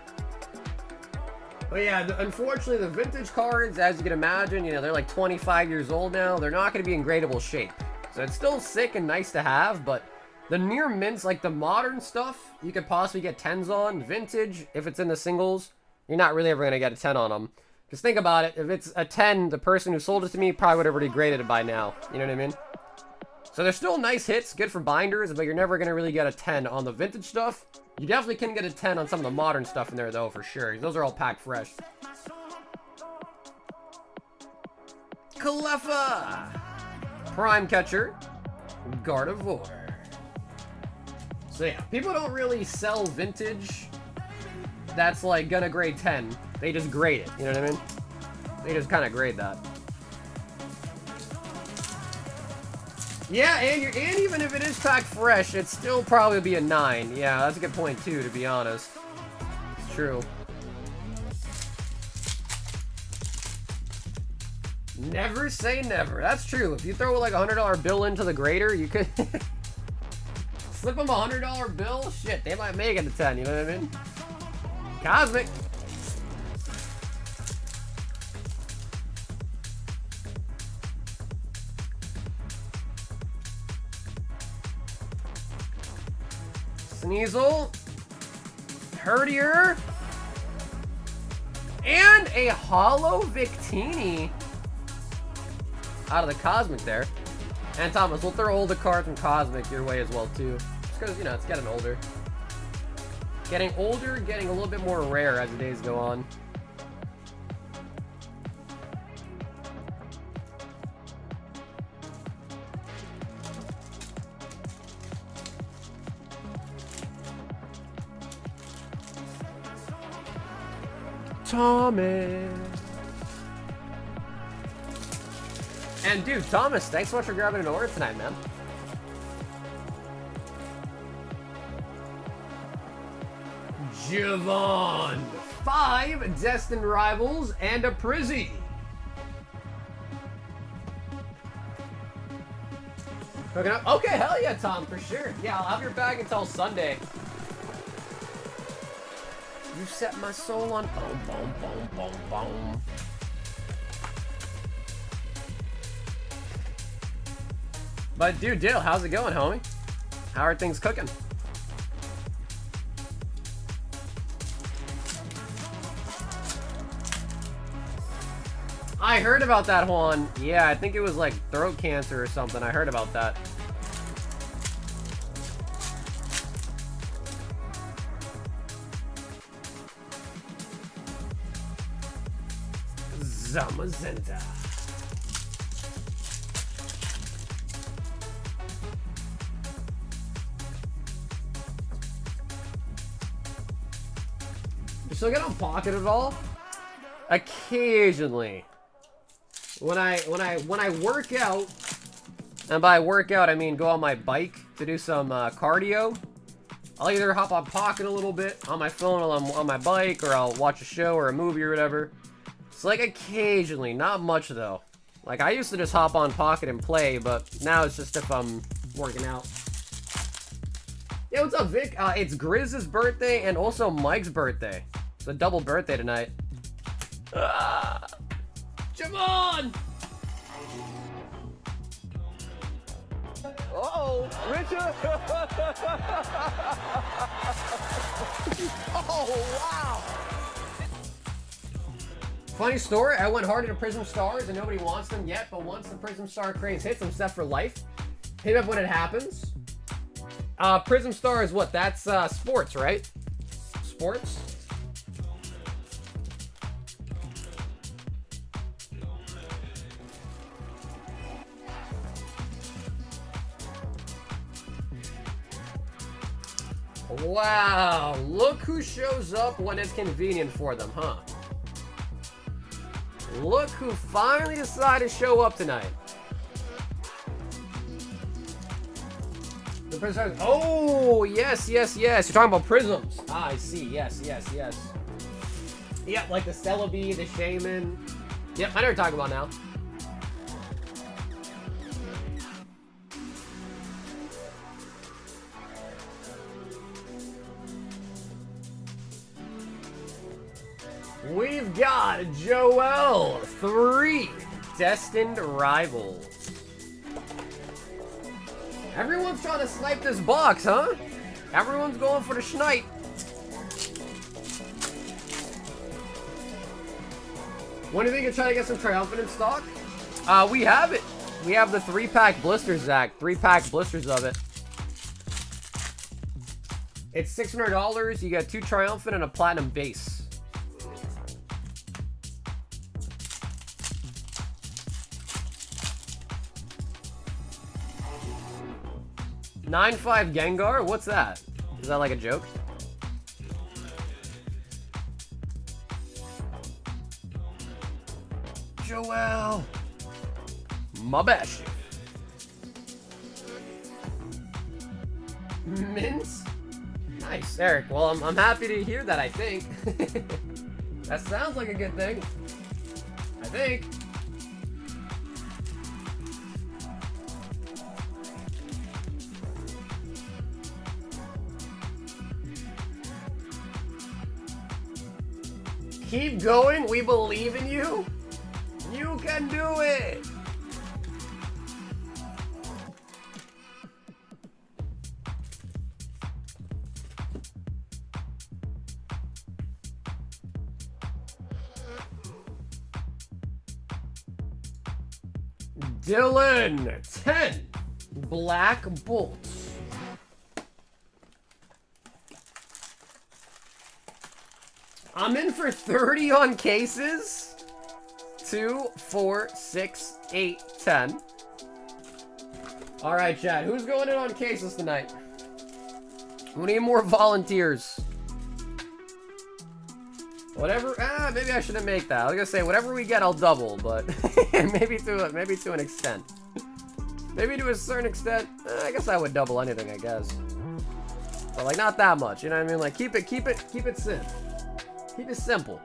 But yeah, unfortunately, the vintage cards, as you can imagine, you know, they're like 25 years old now. They're not going to be in gradable shape. So it's still sick and nice to have, but the near mints, like the modern stuff, you could possibly get 10s on. Vintage, if it's in the singles, you're not really ever going to get a 10 on them. Just think about it. If it's a 10, the person who sold it to me probably would have already graded it by now. You know what I mean? So they're still nice hits, good for binders, but you're never going to really get a 10 on the vintage stuff. You definitely can get a 10 on some of the modern stuff in there, though, for sure. Those are all packed fresh. Cleffa. Prime Catcher. Gardevoir. So yeah, people don't really sell vintage that's like gonna grade 10. They just grade it, you know what I mean? They just kind of grade that. Yeah, and even if it is packed fresh, it'd still probably be a 9. Yeah, that's a good point too, to be honest. It's true. Never say never. That's true. If you throw like a $100 bill into the grader, you could slip them a $100 bill. Shit, they might make it to 10. You know what I mean? Cosmic. Sneasel. Herdier. And a holo Victini out of the Cosmic there. And Thomas, we'll throw all the cards from Cosmic your way as well too. Just because, you know, it's getting older. Getting older, getting a little bit more rare as the days go on. Thomas. And dude, Thomas, thanks so much for grabbing an order tonight, man. Javon. 5 Destined Rivals and a Prizzy. Hooking up. Okay, hell yeah, Tom, for sure. Yeah, I'll have your bag until Sunday. You set my soul on boom, boom, boom, boom, boom. But dude, Dill, how's it going, homie? How are things cooking? I heard about that, Juan. Yeah, I think it was like throat cancer or something. I heard about that. Zamazenta. You still get on pocket at all? Occasionally. When I work out, and by workout I mean go on my bike to do some cardio, I'll either hop on pocket a little bit on my phone while I'm on my bike, or I'll watch a show or a movie or whatever. It's like occasionally, not much though. Like I used to just hop on pocket and play, but now it's just if I'm working out. Yeah, what's up, Vic? It's Grizz's birthday and also Mike's birthday. It's a double birthday tonight. Javon! Uh-oh, Richard! Oh, wow! Funny story, I went hard into Prism Stars and nobody wants them yet, but once the Prism Star craze hits, I'm set for life. Hit up when it happens. Prism Star is what? That's sports, right? Sports? Wow, look who shows up when it's convenient for them, huh? Look who finally decided to show up tonight. The prisms. Oh, yes, yes, yes. You're talking about prisms. Ah, I see. Yes, yes, yes. Yep, like the Celebi, the Shaman. Yep, I know what you're talking about now. We've got Joel, 3 Destined Rivals. Everyone's trying to snipe this box, huh? Everyone's going for the snipe. When do you think you're trying to get some Triumphant in stock? We have it. We have the 3-pack blisters, Zach. 3-pack blisters of it. It's $600. You got 2 Triumphant and a Platinum base. 9-5 Gengar? What's that? Is that like a joke? Joel! Mabesh. Mince? Nice, Eric. Well, I'm happy to hear that, I think. That sounds like a good thing. I think. Keep going. We believe in you. You can do it. Dylan, 10 Black Bolts. I'm in for 30 on cases. 2, 4, 6, 8, 10. All right, Chad, who's going in on cases tonight? We need more volunteers. Whatever, maybe I shouldn't make that. I was gonna say, whatever we get, I'll double, but maybe to an extent. Maybe to a certain extent, I guess I would double anything, I guess. But like, not that much, you know what I mean? Like, keep it simple. Keep it simple.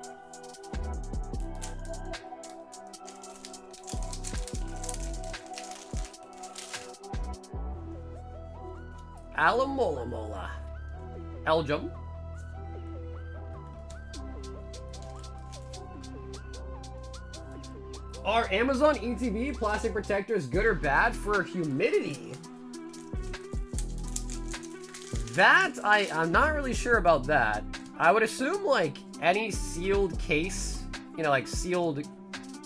Alamolamola. Elgium. Are Amazon ETB plastic protectors good or bad for humidity? That, I'm not really sure about that. I would assume, like, any sealed case, you know, like sealed,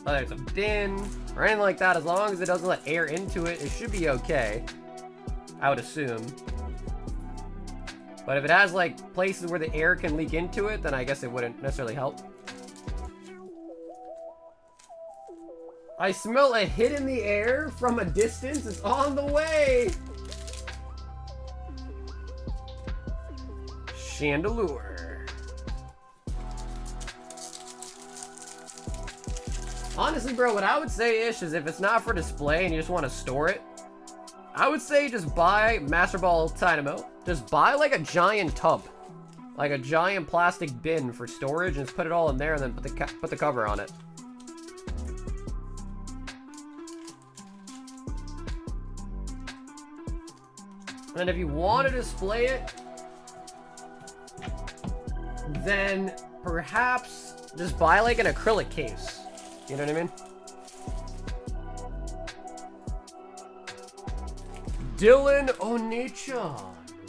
whether it's a bin or anything like that, as long as it doesn't let air into it, it should be okay. I would assume. But if it has, like, places where the air can leak into it, then I guess it wouldn't necessarily help. I smell a hit in the air from a distance. It's on the way. Chandelure. Honestly, bro, what I would say, Ish, is if it's not for display and you just want to store it, I would say just buy Master Ball Dynamo. Just buy like a giant tub. Like a giant plastic bin for storage and just put it all in there and then put the cover on it. And if you want to display it, then perhaps just buy like an acrylic case. You know what I mean? Dylan Onichan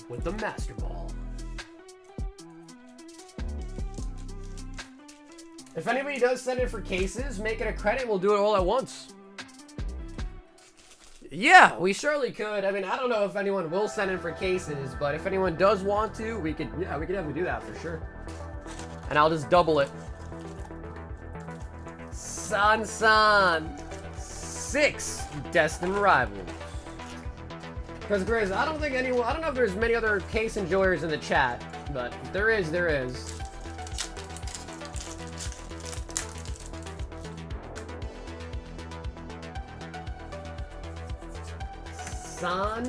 with the Master Ball. If anybody does send it for cases, make it a credit. We'll do it all at once. Yeah, we surely could. I mean, I don't know if anyone will send in for cases, but if anyone does want to, we could definitely do that for sure. And I'll just double it. San 6 Destined Rivals. Because Grizz, I don't know if there's many other case enjoyers in the chat, but if there is, there is. San.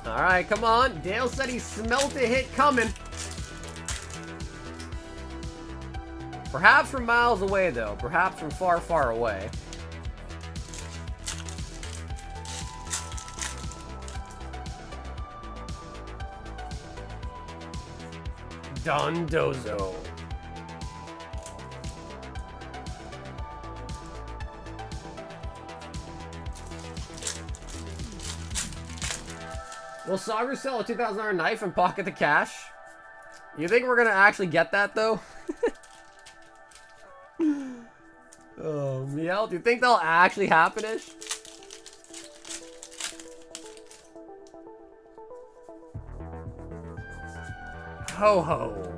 All right, come on. Dale said he smelt a hit coming. Perhaps from miles away, though. Perhaps from far, far away. Dondozo. Will Saru sell a $2,000 knife and pocket the cash? You think we're gonna actually get that, though? Oh, Miel, do you think that'll actually happen-ish? Ho-ho.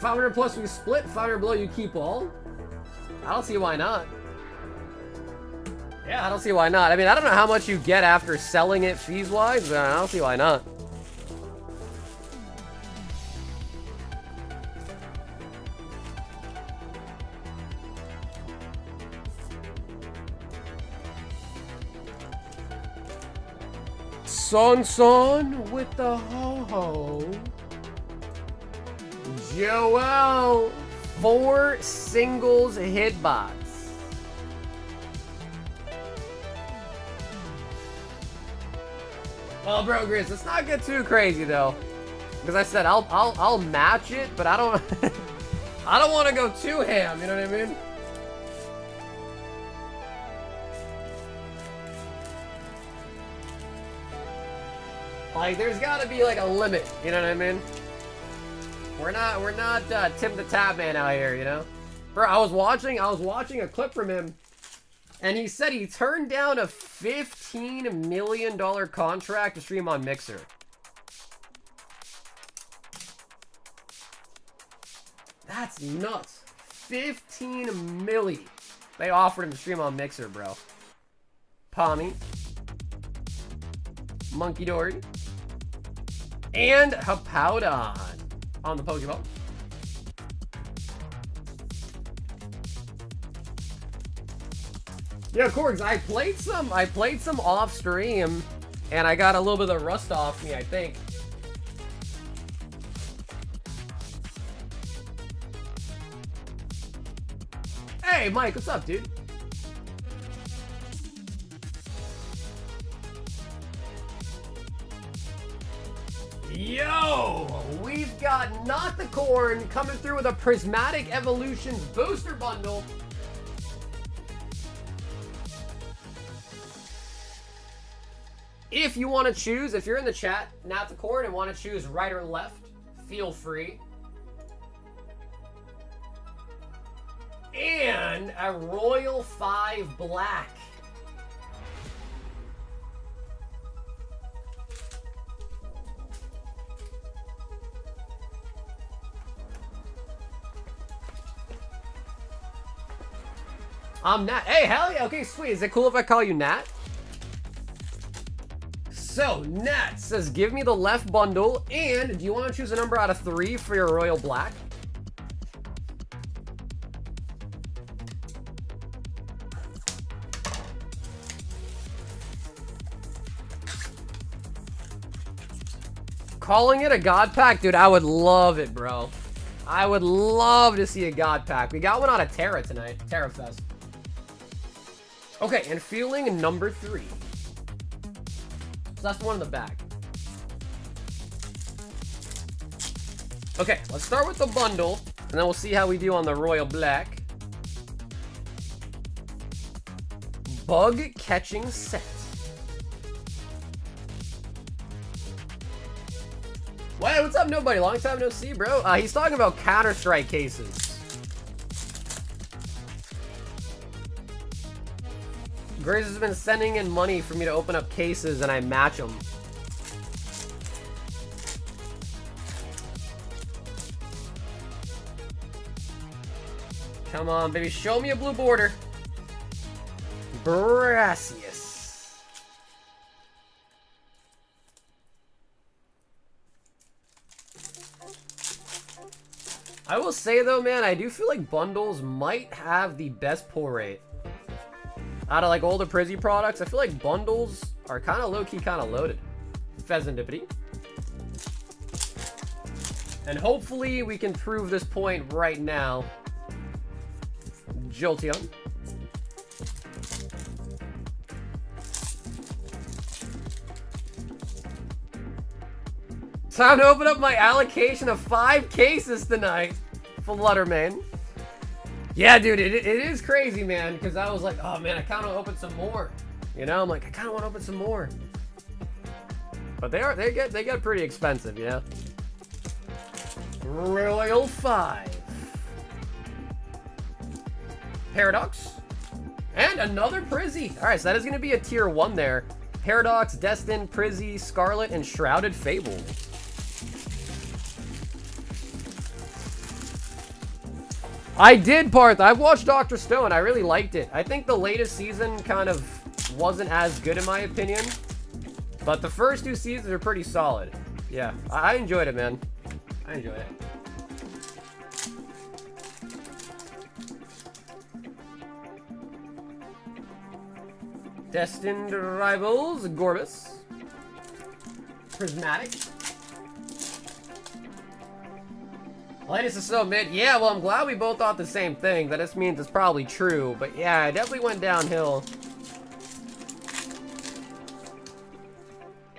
500 plus we split, 500 below you keep all. I don't see why not. Yeah, I don't see why not. I mean, I don't know how much you get after selling it fees-wise, but I don't see why not. Son with the ho-ho. Joel, 4 singles hitbox. Well, bro, Grizz, let's not get too crazy though, because I said I'll match it, but I don't I don't want to go too ham. You know what I mean? Like, there's got to be like a limit. You know what I mean? We're not Tim the Tap Man out here, you know? Bro, I was watching a clip from him, and he said he turned down a $15 million contract to stream on Mixer. That's nuts. 15 milli. They offered him to stream on Mixer, bro. Pommy. Monkey Dory. And Hippowdon on the Pokeball. Yeah, Korgs, I played some off stream, and I got a little bit of rust off me, I think. Hey, Mike, what's up, dude? Yo, we've got Not the Corn coming through with a Prismatic Evolutions booster bundle. If you want to choose, if you're in the chat, Not the Corn, and want to choose right or left, feel free. And a Royal 5 Black. Nat. Hey, hell yeah. Okay, sweet. Is it cool if I call you Nat? So, Nat says, give me the left bundle, and do you want to choose a number out of 3 for your Royal Black? Calling it a God Pack? Dude, I would love it, bro. I would love to see a God Pack. We got one out of Terra tonight. Terra Fest. Okay, and feeling number 3. So that's the one in the back. Okay, let's start with the bundle, and then we'll see how we do on the Royal Black. Bug Catching Set. Wait, what's up, nobody? Long time no see, bro. He's talking about Counter-Strike cases. Grizz has been sending in money for me to open up cases, and I match them. Come on, baby. Show me a blue border. Brassius. I will say, though, man, I do feel like bundles might have the best pull rate. Out of like all the Prizzy products, I feel like bundles are kind of low-key, kind of loaded. Pheasantipity. And hopefully we can prove this point right now. Jolteon. Time to open up my allocation of 5 cases tonight. Flutterman. Yeah, dude, it is crazy, man, because I was like, oh, man, I kind of open some more. You know, I'm like, I kind of want to open some more. But they get pretty expensive, you know? Royal 5. Paradox. And another Prizzy. All right, so that is going to be a tier 1 there. Paradox, Destined, Prizzy, Scarlet, and Shrouded Fable. I did, Parth. I've watched Dr. Stone. I really liked it. I think the latest season kind of wasn't as good in my opinion. But the first 2 seasons are pretty solid. Yeah, I enjoyed it, man. I enjoyed it. Destined Rivals, Gorbis. Prismatic. Latest is so mid. Yeah, well, I'm glad we both thought the same thing. That just means it's probably true. But yeah, it definitely went downhill.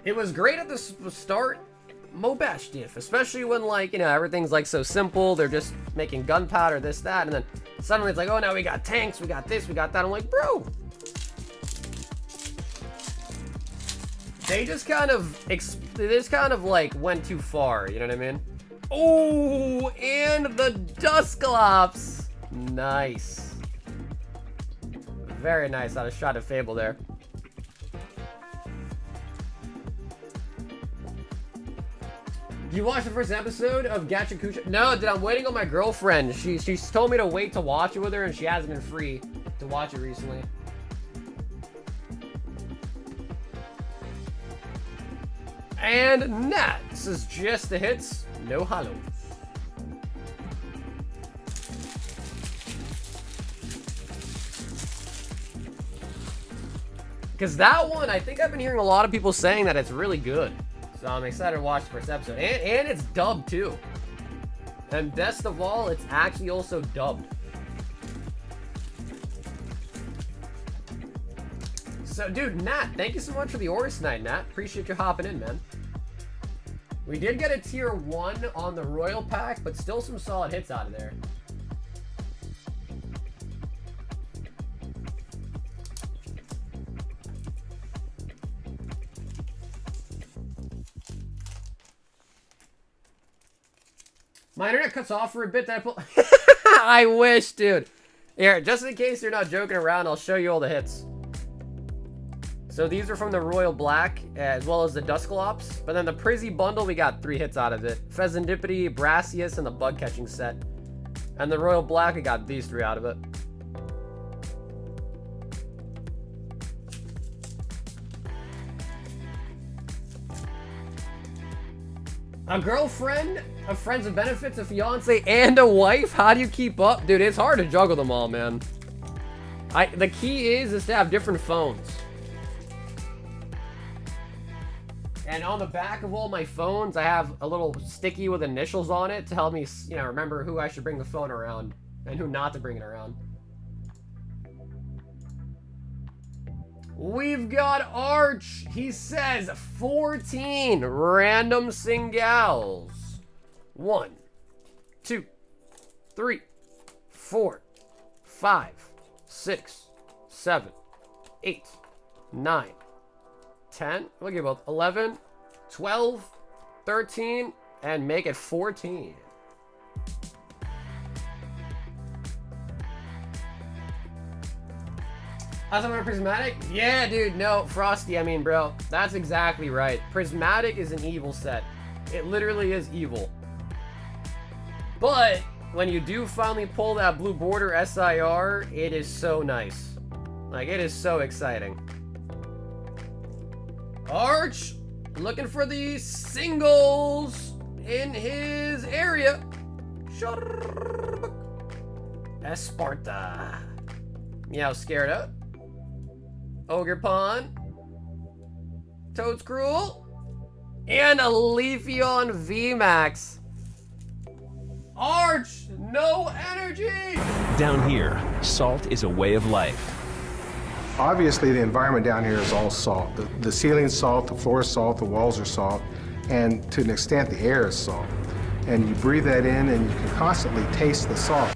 It was great at the start. Mobash diff, especially when, like, you know, everything's like so simple. They're just making gunpowder, this, that, and then suddenly it's like, oh, now we got tanks, we got this, we got that. I'm like, bro. They just kind of like went too far, you know what I mean? Oh, and the Dusclops. Nice. Very nice out of Shrouded Fable there. You watched the first episode of Gachakusha? No, dude, I'm waiting on my girlfriend. She's told me to wait to watch it with her, and she hasn't been free to watch it recently. And Nat, this is just the hits, no holos. Because that one, I think I've been hearing a lot of people saying that it's really good. So I'm excited to watch the first episode. And it's dubbed too. And best of all, it's actually also dubbed. So, dude, Nat, thank you so much for the Oris night, Nat. Appreciate you hopping in, man. We did get a tier 1 on the Royal Pack, but still some solid hits out of there. My internet cuts off for a bit. That I pull. I wish, dude. Here, just in case you're not joking around, I'll show you all the hits. So these are from the Royal Black, as well as the Dusclops. But then the Prizzy bundle, we got 3 hits out of it. Pheasantipity, Brassius, and the Bug Catching set. And the Royal Black, we got these 3 out of it. A girlfriend, a friends with benefits, a fiance, and a wife? How do you keep up? Dude, it's hard to juggle them all, man. The key is to have different phones. And on the back of all my phones, I have a little sticky with initials on it to help me, you know, remember who I should bring the phone around and who not to bring it around. We've got Arch. He says 14 random singles. 1, 2, 3, 4, 5, 6, 7, 8, 9, 10. Look at both. 11, 12, 13, and make it 14. How's that prismatic? Yeah, dude, no, Frosty, I mean, bro, that's exactly right. Prismatic is an evil set. It literally is evil. But when you do finally pull that blue border SIR, it is so nice. Like, it is so exciting. Arch, looking for the singles in his area. Esparta. Meow scared up. Ogre Pawn, Toad's Cruel, and a Leafeon VMAX. Arch, no energy! Down here, salt is a way of life. Obviously, the environment down here is all salt. The ceiling's salt, the floor is salt, the walls are salt, and to an extent, the air is salt. And you breathe that in, and you can constantly taste the salt.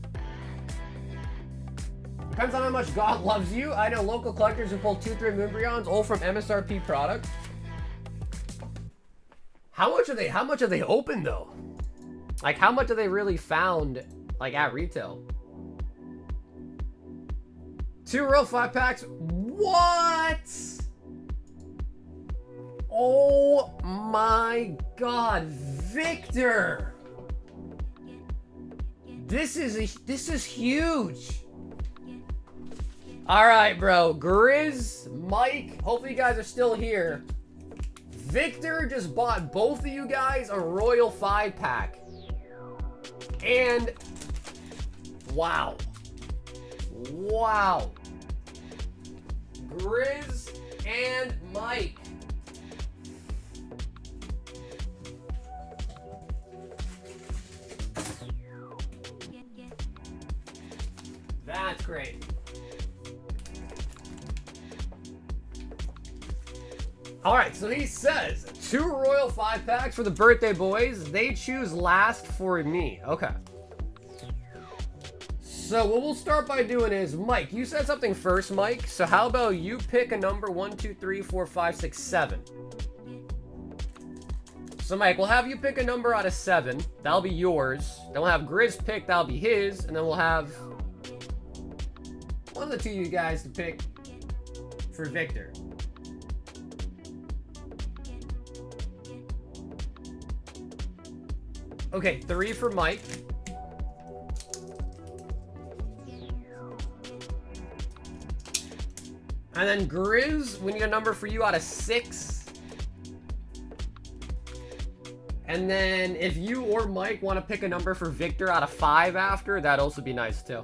Depends on how much God loves you. I know local collectors who pull 2-3 Moonbryons, all from MSRP products. How much are they open though? Like, how much are they really found, like, at retail? 2 real 5 packs. What? Oh my God, Victor. This is huge. All right, bro. Grizz, Mike, hopefully you guys are still here. Victor just bought both of you guys a Royal 5-pack. And wow. Wow. Grizz and Mike. That's great. All right, so he says 2 Royal 5-packs for the birthday boys. They choose last for me. Okay. So what we'll start by doing is, Mike, you said something first, Mike. So how about you pick a number 1, 2, 3, 4, 5, 6, 7. So Mike, we'll have you pick a number out of 7. That'll be yours. Then we'll have Grizz pick. That'll be his. And then we'll have one of the 2 of you guys to pick for Victor. Okay, 3 for Mike. And then Grizz, we need a number for you out of 6. And then if you or Mike want to pick a number for Victor out of 5 after, that'd also be nice too.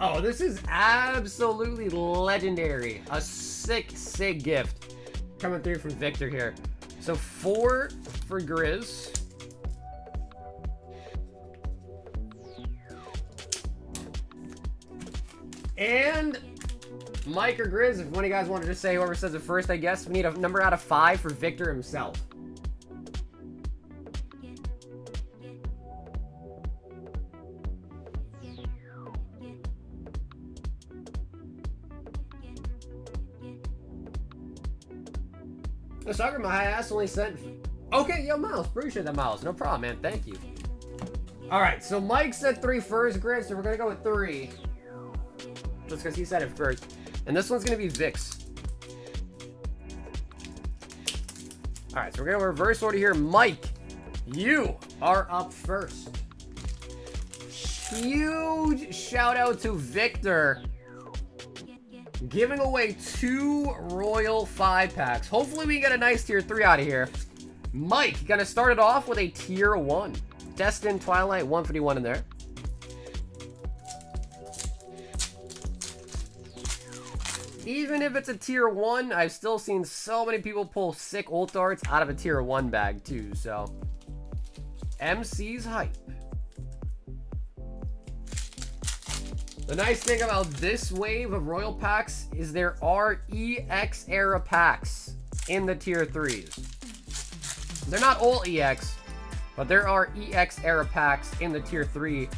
Oh, this is absolutely legendary. A sick gift coming through from Victor here. So 4 for Grizz. And Mike or Grizz, if one of you guys wanted to say, whoever says it first, I guess, we need a number out of 5 for Victor himself. The sucker, my ass only sent. Okay, yo, Miles. Appreciate that, Miles. No problem, man. Thank you. All right, so Mike said 3 first, Grizz, so we're gonna go with 3. Just because he said it first. And this one's gonna be Vix. All right, so we're gonna reverse order here. Mike, you are up first. Huge shout out to Victor, giving away 2 Royal 5-packs. Hopefully we get a nice tier 3 out of here. Mike, gonna start it off with a tier 1. Destined Twilight 151 in there. Even if it's a tier 1, I've still seen so many people pull sick ult darts out of a tier 1 bag too, so. MC's hype. The nice thing about this wave of Royal packs is there are EX era packs in the tier 3s. They're not all EX, but there are EX era packs in the tier 3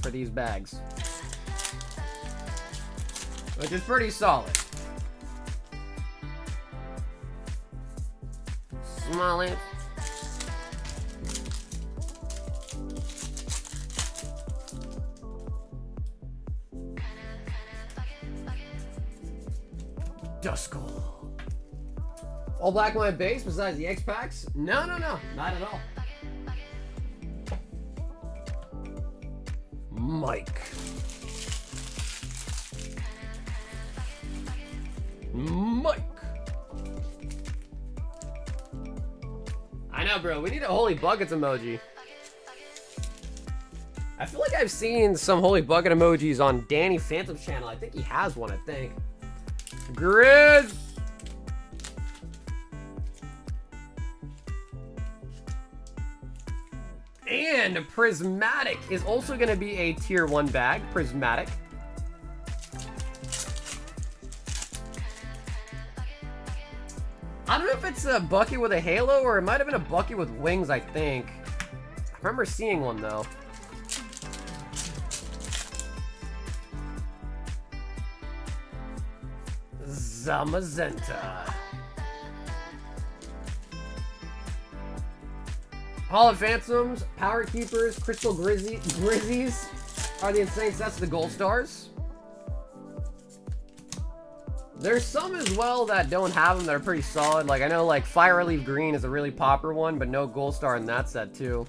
for these bags, which is pretty solid. Small it. Duskull. All black on my base besides the X packs? No, not at all. Mike. I know, bro. We need a Holy Buckets emoji. I feel like I've seen some Holy Bucket emojis on Danny Phantom's channel. I think he has one, I think. Grizz! And Prismatic is also going to be a tier 1 bag. Prismatic. I don't know if it's a bucket with a halo or it might have been a bucket with wings, I think. I remember seeing one though. Zamazenta. Hall of Phantoms, Power Keepers, Crystal Grizzies are the insane sets of the Gold Stars. There's some as well that don't have them that are pretty solid. Like, I know, like, Fire Relief Green is a really popular one, but no Gold Star in that set, too.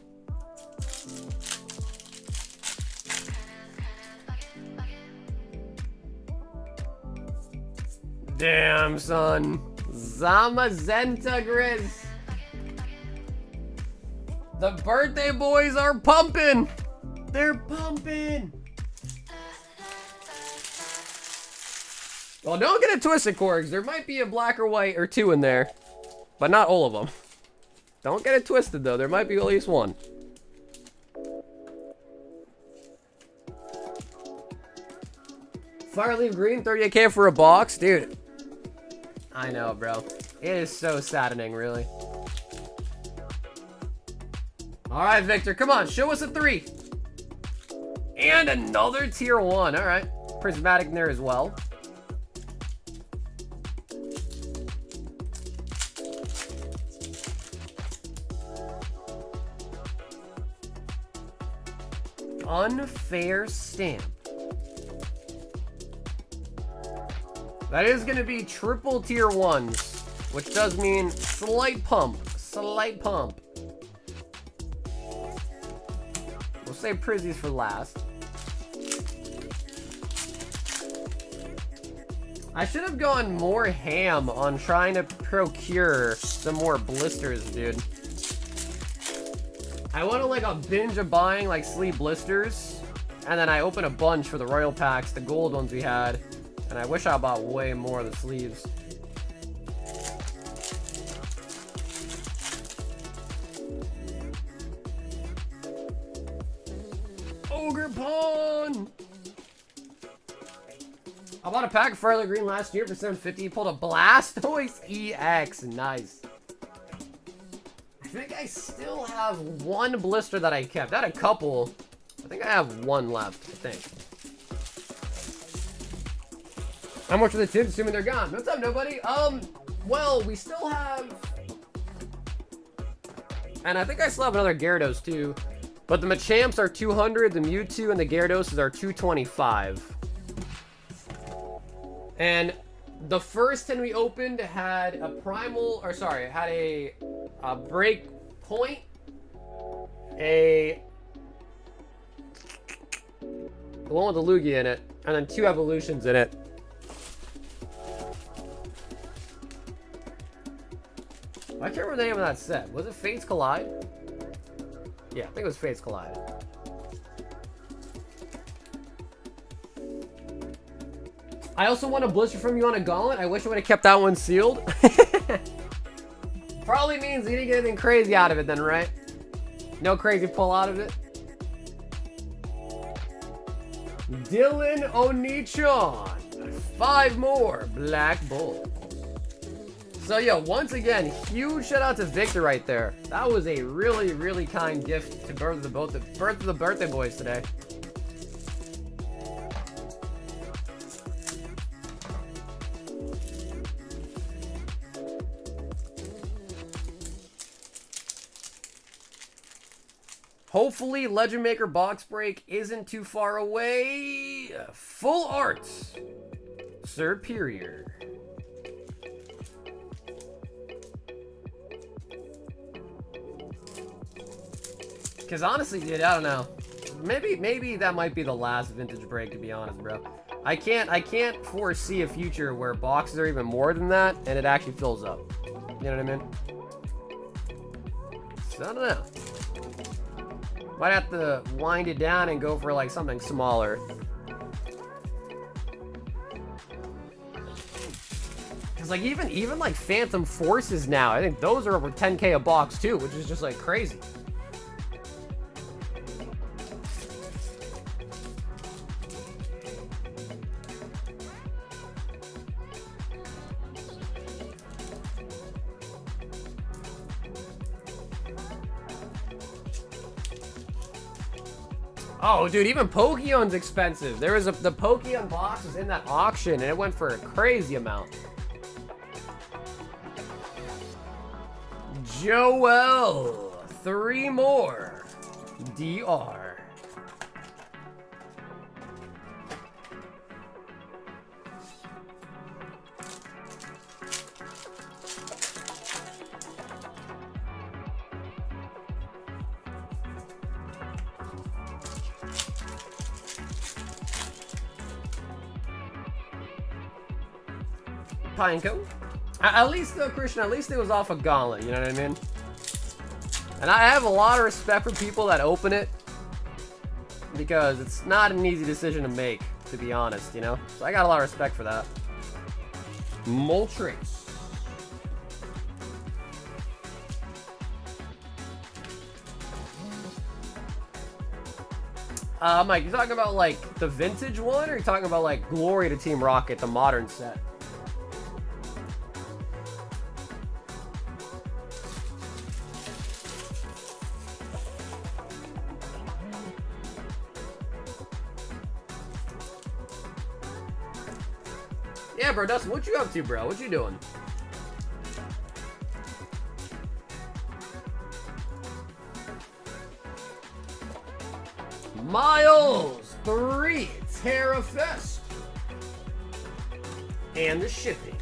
Damn, son. Zamazenta Grizz. The birthday boys are pumping. They're pumping. Well, don't get it twisted, Korgs. There might be a black or white or two in there, but not all of them. Don't get it twisted, though. There might be at least one. Fire Leaf Green, 38K for a box. Dude, I know, bro. It is so saddening, really. All right, Victor, come on. Show us a 3. And another tier 1. All right. Prismatic in there as well. Unfair stamp. That is going to be triple tier 1s, which does mean slight pump. Slight pump. We'll save Prizzies for last. I should have gone more ham on trying to procure some more blisters, dude. I wanted like a binge of buying like sleeve blisters, and then I opened a bunch for the royal packs, the gold ones we had, and I wish I bought way more of the sleeves. Ogre Pawn! I bought a pack of Fire Green last year for $7.50. Pulled a Blastoise EX. Nice. I think I still have one blister that I kept. I had a couple. I think I have one left, I think. How much are the tips, assuming they're gone? What's up, nobody? Well, we still have... And I think I still have another Gyarados, too. But the Machamps are 200, the Mewtwo and the Gyarados are 225. And the first 10 we opened had a primal, or sorry, had a break point, the one with the Lugia in it, and then 2 evolutions in it. I can't remember the name of that set. Was it Fates Collide? Yeah, I think it was Fates Collide. I also want a blister from you on a gauntlet. I wish I would have kept that one sealed. Probably means you didn't get anything crazy out of it then, right? No crazy pull out of it. Dylan Onichan. 5 more Black Bulls. So, yeah, once again, huge shout out to Victor right there. That was a really, really kind gift to birth of the birthday boys today. Hopefully, Legend Maker box break isn't too far away. Full art. Superior. Because honestly, dude, I don't know. Maybe that might be the last vintage break, to be honest, bro. I can't foresee a future where boxes are even more than that and it actually fills up. You know what I mean? So I don't know. Might have to wind it down and go for like something smaller. Cause like even like Phantom Forces now, I think those are over 10K a box too, which is just like crazy. Oh, dude, even Pokemon's expensive. There was the Pokemon box was in that auction, and it went for a crazy amount. Joel, 3 more. DR. Pineco. At least though, Christian, at least it was off a gauntlet, you know what I mean? And I have a lot of respect for people that open it, because it's not an easy decision to make, to be honest, you know? So I got a lot of respect for that. Moltres. Mike, you talking about like the vintage one, or you talking about like Glory to Team Rocket, the modern set? Yeah, bro, Dustin, what you up to, bro? What you doing? Miles 3 Terra Fest and the shipping.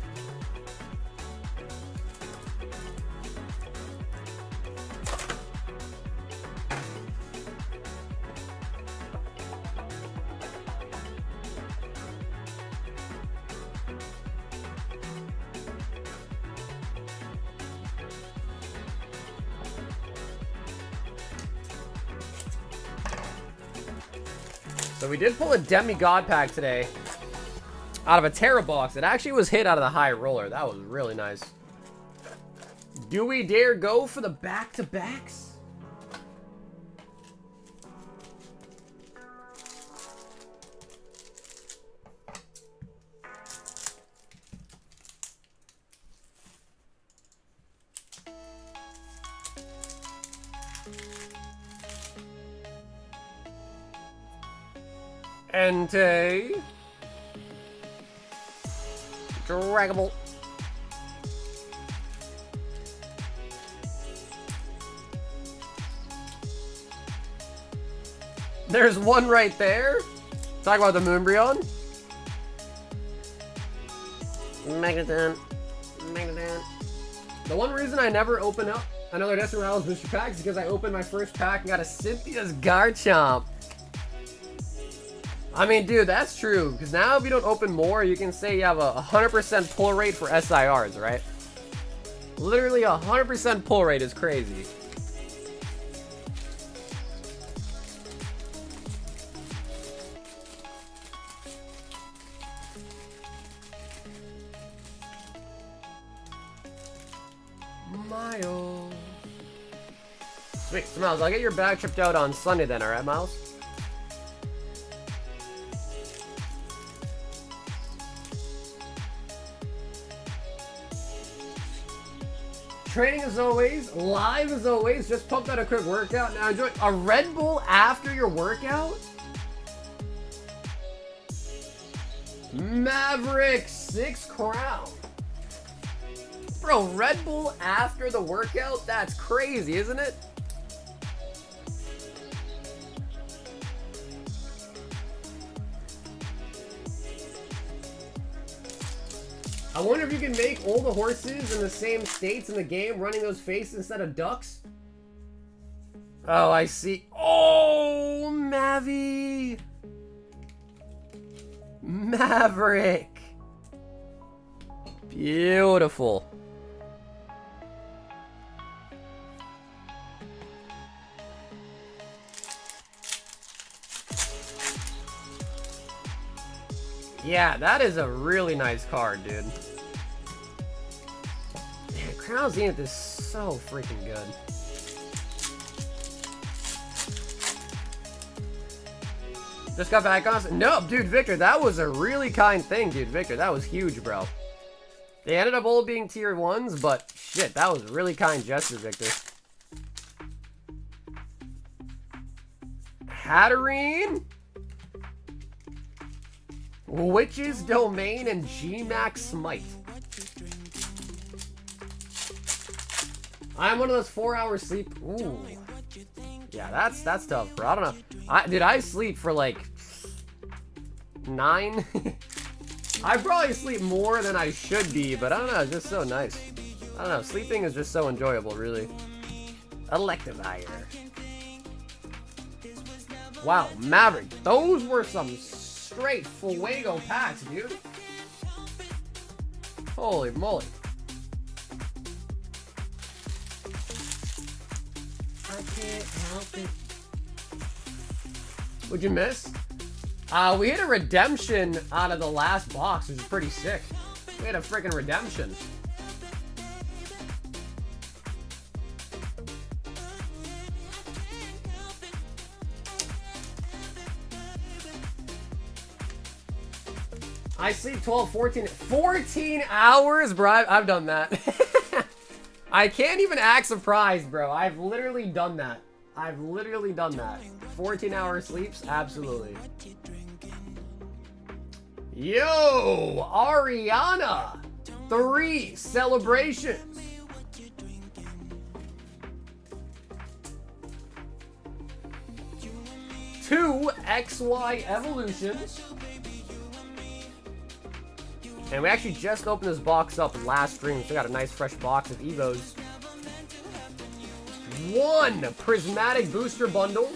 So we did pull a demigod pack today out of a Terra box. It actually was hit out of the high roller. That was really nice. Do we dare go for the back-to-backs? Entei. Draggable. There's one right there. Talk about the Moonbryon. Magneton. Magneton. The one reason I never open up another Destined Rivals booster pack is because I opened my first pack and got a Cynthia's Garchomp. I mean, dude, that's true, because now if you don't open more, you can say you have a 100% pull rate for SIRs, right? Literally 100% pull rate is crazy. Miles. Sweet, so Miles, I'll get your bag tripped out on Sunday then, alright, Miles? Training as always, live as always, just pumped out a quick workout. Now enjoy a Red Bull after your workout? Maverick 6 Crown. Bro, Red Bull after the workout? That's crazy, isn't it? I wonder if you can make all the horses in the same states in the game running those faces instead of ducks. Oh, I see. Oh, Mavi. Maverick. Beautiful. Yeah, that is a really nice card, dude. Man, Crown Zenith is so freaking good. Just got back on. No, dude, Victor, that was a really kind thing, dude. Victor, that was huge, bro. They ended up all being tier 1s, but shit, that was a really kind gesture, Victor. Hatterene. Witch's Domain and G-Max Smite. I'm one of those 4-hour sleep. Ooh. Yeah, that's tough, bro. I don't know. Dude, I sleep for like 9. I probably sleep more than I should be, but I don't know. It's just so nice. I don't know. Sleeping is just so enjoyable, really. Electivire. Wow, Maverick. Those were some straight fuego packs, dude. Holy moly. I can't help it. What'd you miss? We hit a redemption out of the last box, which is pretty sick. We had a freaking redemption. I sleep 12, 14 hours, bro. I've done that. I can't even act surprised, bro. I've literally done that. 14-hour sleeps? Absolutely. Yo, Ariana. 3 celebrations. Two XY evolutions. And we actually just opened this box up last stream, so we got a nice fresh box of Evos. 1 prismatic booster bundle.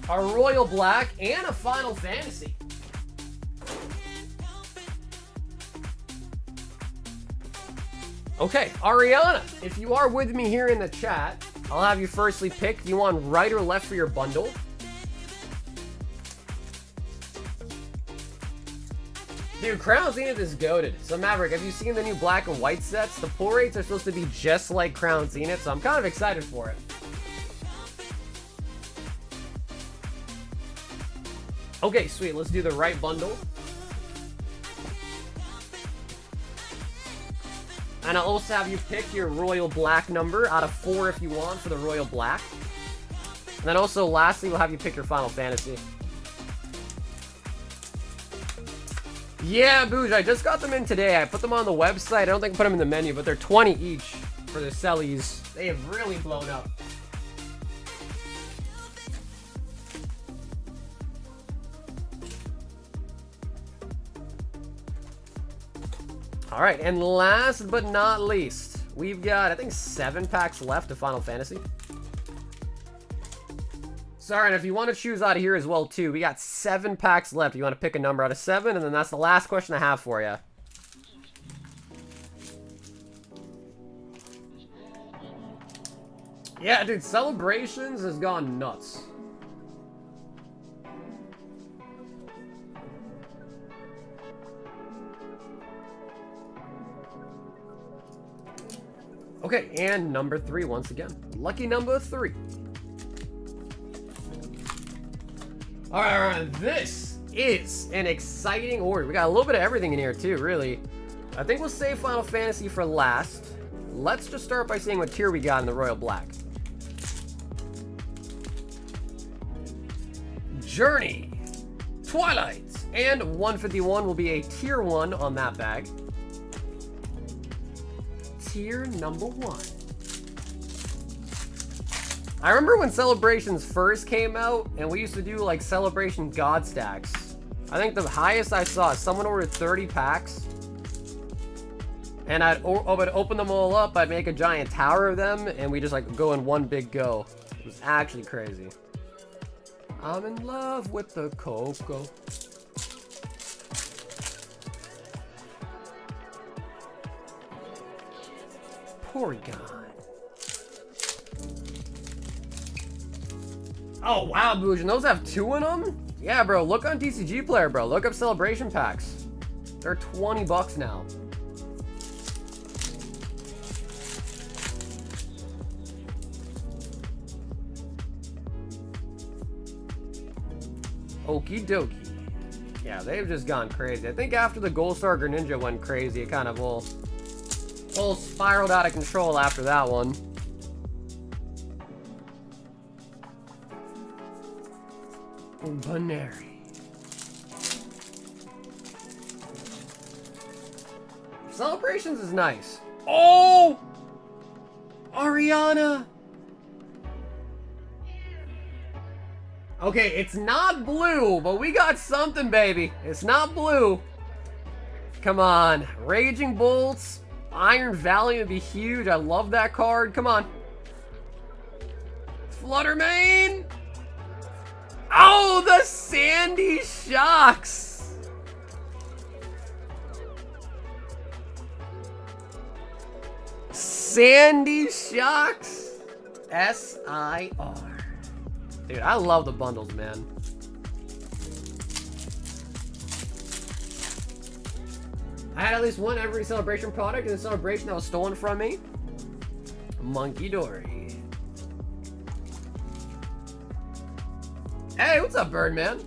A Royal Black and a Final Fantasy. Okay, Ariana, if you are with me here in the chat, I'll have you firstly pick. Do you want right or left for your bundle? Dude, Crown Zenith is goated. So Maverick, have you seen the new black and white sets? The pull rates are supposed to be just like Crown Zenith, so I'm kind of excited for it. Okay, sweet. Let's do the right bundle. And I'll also have you pick your Royal Black number out of 4 if you want for the Royal Black. And then also, lastly, we'll have you pick your Final Fantasy. Yeah, Booge, I just got them in today. I put them on the website. I don't think I put them in the menu, but they're 20 each for the sellies. They have really blown up. All right, and last but not least, we've got, I think, 7 packs left of Final Fantasy. Sorry, and if you want to choose out of here as well, too, we got 7 packs left. You want to pick a number out of 7, and then that's the last question I have for you. Yeah, dude, Celebrations has gone nuts. Okay, and number 3 once again. Lucky number 3. All right, this is an exciting order. We got a little bit of everything in here too, really. I think we'll save Final Fantasy for last. Let's just start by seeing what tier we got in the Royal Black. Journey, Twilight, and 151 will be a tier 1 on that bag. Tier number 1. I remember when Celebrations first came out, and we used to do like Celebration God Stacks. I think the highest I saw, someone ordered 30 packs, and I'd open them all up. I'd make a giant tower of them, and we just like go in one big go. It was actually crazy. I'm in love with the cocoa. Porygon. Oh, wow, Bouge, and those have 2 in them? Yeah, bro, look on TCG Player, bro. Look up Celebration Packs. They're 20 bucks now. Okie dokie. Yeah, they've just gone crazy. I think after the Gold Star Greninja went crazy, it kind of all spiraled out of control after that one. Banary. Celebrations is nice. Oh! Ariana! Okay, it's not blue, but we got something, baby. It's not blue. Come on. Raging Bolts. Iron Valley would be huge. I love that card. Come on. Fluttermane. Oh, the Sandy Shocks. Sandy Shocks SIR. Dude, I love the bundles, man. I had at least one every celebration product in the celebration that was stolen from me. Monkey Dory. Hey, what's up, Birdman?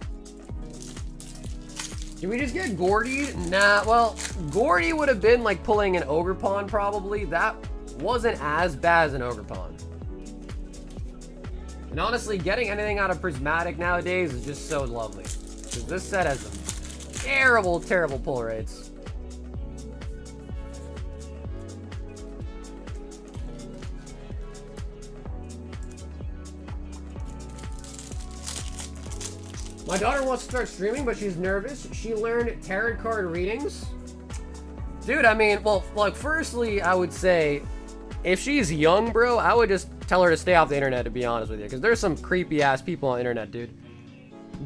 Did we just get Gordy? Nah, well, Gordy would have been like pulling an Ogerpon probably. That wasn't as bad as an Ogerpon. And honestly, getting anything out of Prismatic nowadays is just so lovely. Because this set has some terrible, terrible pull rates. My daughter wants to start streaming, but she's nervous. She learned tarot card readings. Dude, I mean, well, like, firstly, I would say, if she's young, bro, I would just tell her to stay off the internet, to be honest with you. Because there's some creepy-ass people on the internet, dude.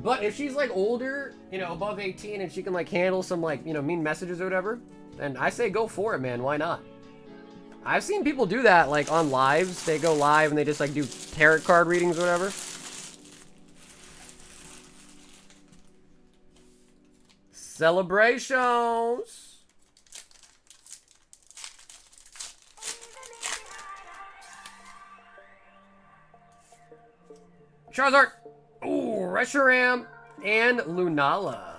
But if she's, like, older, you know, above 18, and she can, like, handle some, like, you know, mean messages or whatever, then I say go for it, man. Why not? I've seen people do that, like, on lives. They go live and they just, like, do tarot card readings or whatever. Celebrations. Charizard. Ooh, Reshiram and Lunala.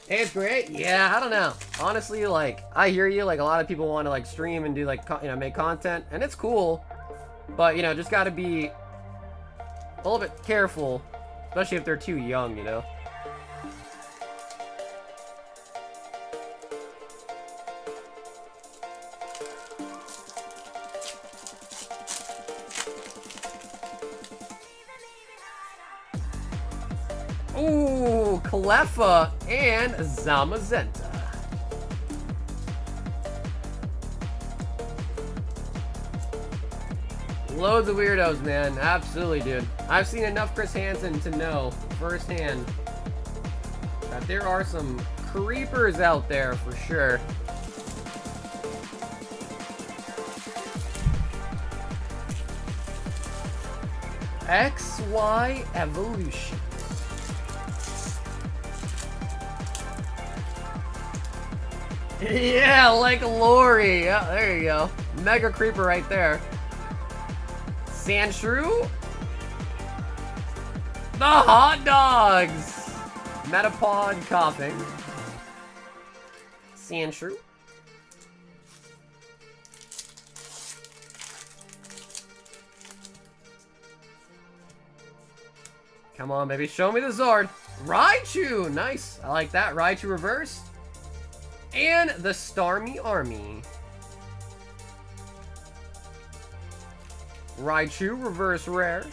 Hey, it's great. Yeah, I don't know. Honestly, like, I hear you. Like, a lot of people want to, like, stream and do, like, you know, make content. And it's cool. But, you know, just got to be a little bit careful. Especially if they're too young, you know? Ooh, Cleffa and Zamazenta. Loads of weirdos, man. Absolutely, dude. I've seen enough Chris Hansen to know firsthand that there are some creepers out there for sure. XY Evolution. Yeah, like Lori. Yeah, there you go. Mega creeper right there. Sandshrew? The hot dogs! Metapod coughing. Sandshrew. Come on, baby. Show me the Zord. Raichu! Nice. I like that. Raichu reverse. And the Starmie Army. Raichu reverse rare.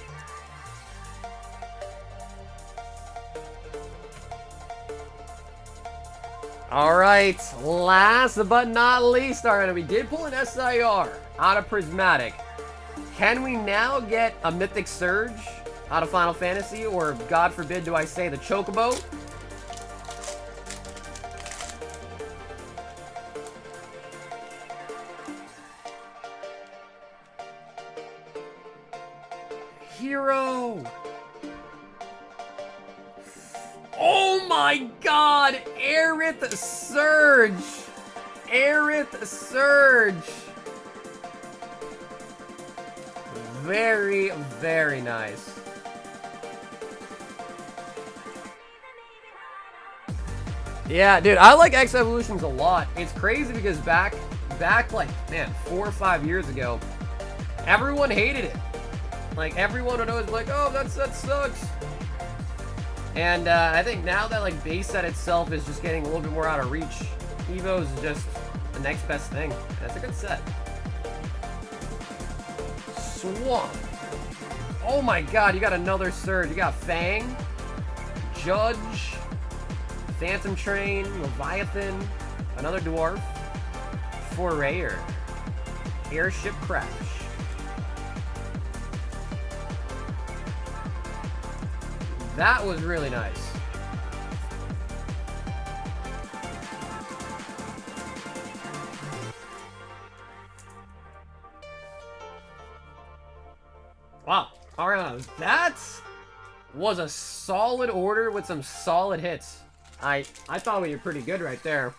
Alright, last but not least, alright, we did pull an SIR out of Prismatic. Can we now get a Mythic Surge out of Final Fantasy, or God forbid do I say the Chocobo? Hero! Oh my god! Aerith Surge! Aerith Surge! Very, very nice. Yeah, dude, I like X Evolutions a lot. It's crazy because back like, man, 4 or 5 years ago, everyone hated it. Like, everyone would always be like, oh, that sucks. And I think now that, like, base set itself is just getting a little bit more out of reach, Evo is just the next best thing. That's a good set. Swamp. Oh my god, you got another Surge. You got Fang, Judge, Phantom Train, Leviathan, another Dwarf, Forayer, Airship Crash. That was really nice. Alright, that was a solid order with some solid hits. I thought we were pretty good right there.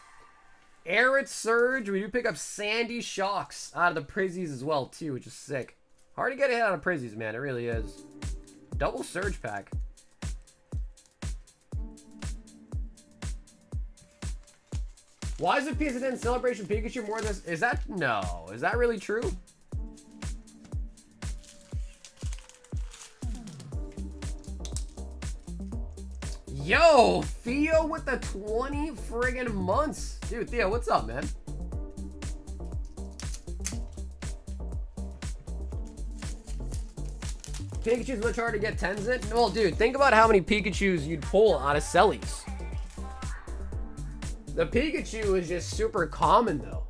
Arid Surge, we do pick up Sandy Shocks out of the Prizzies as well, too, which is sick. Hard to get a hit out of Prizzies, man. It really is. Double Surge Pack. Why is it PSN Celebration Pikachu more than this? Is that... No. Is that really true? Yo, Theo with the 20 friggin' months. Dude, Theo, what's up, man? Pikachu's much harder to get 10s in? Well, dude, think about how many Pikachus you'd pull out of Sellies. The Pikachu is just super common, though.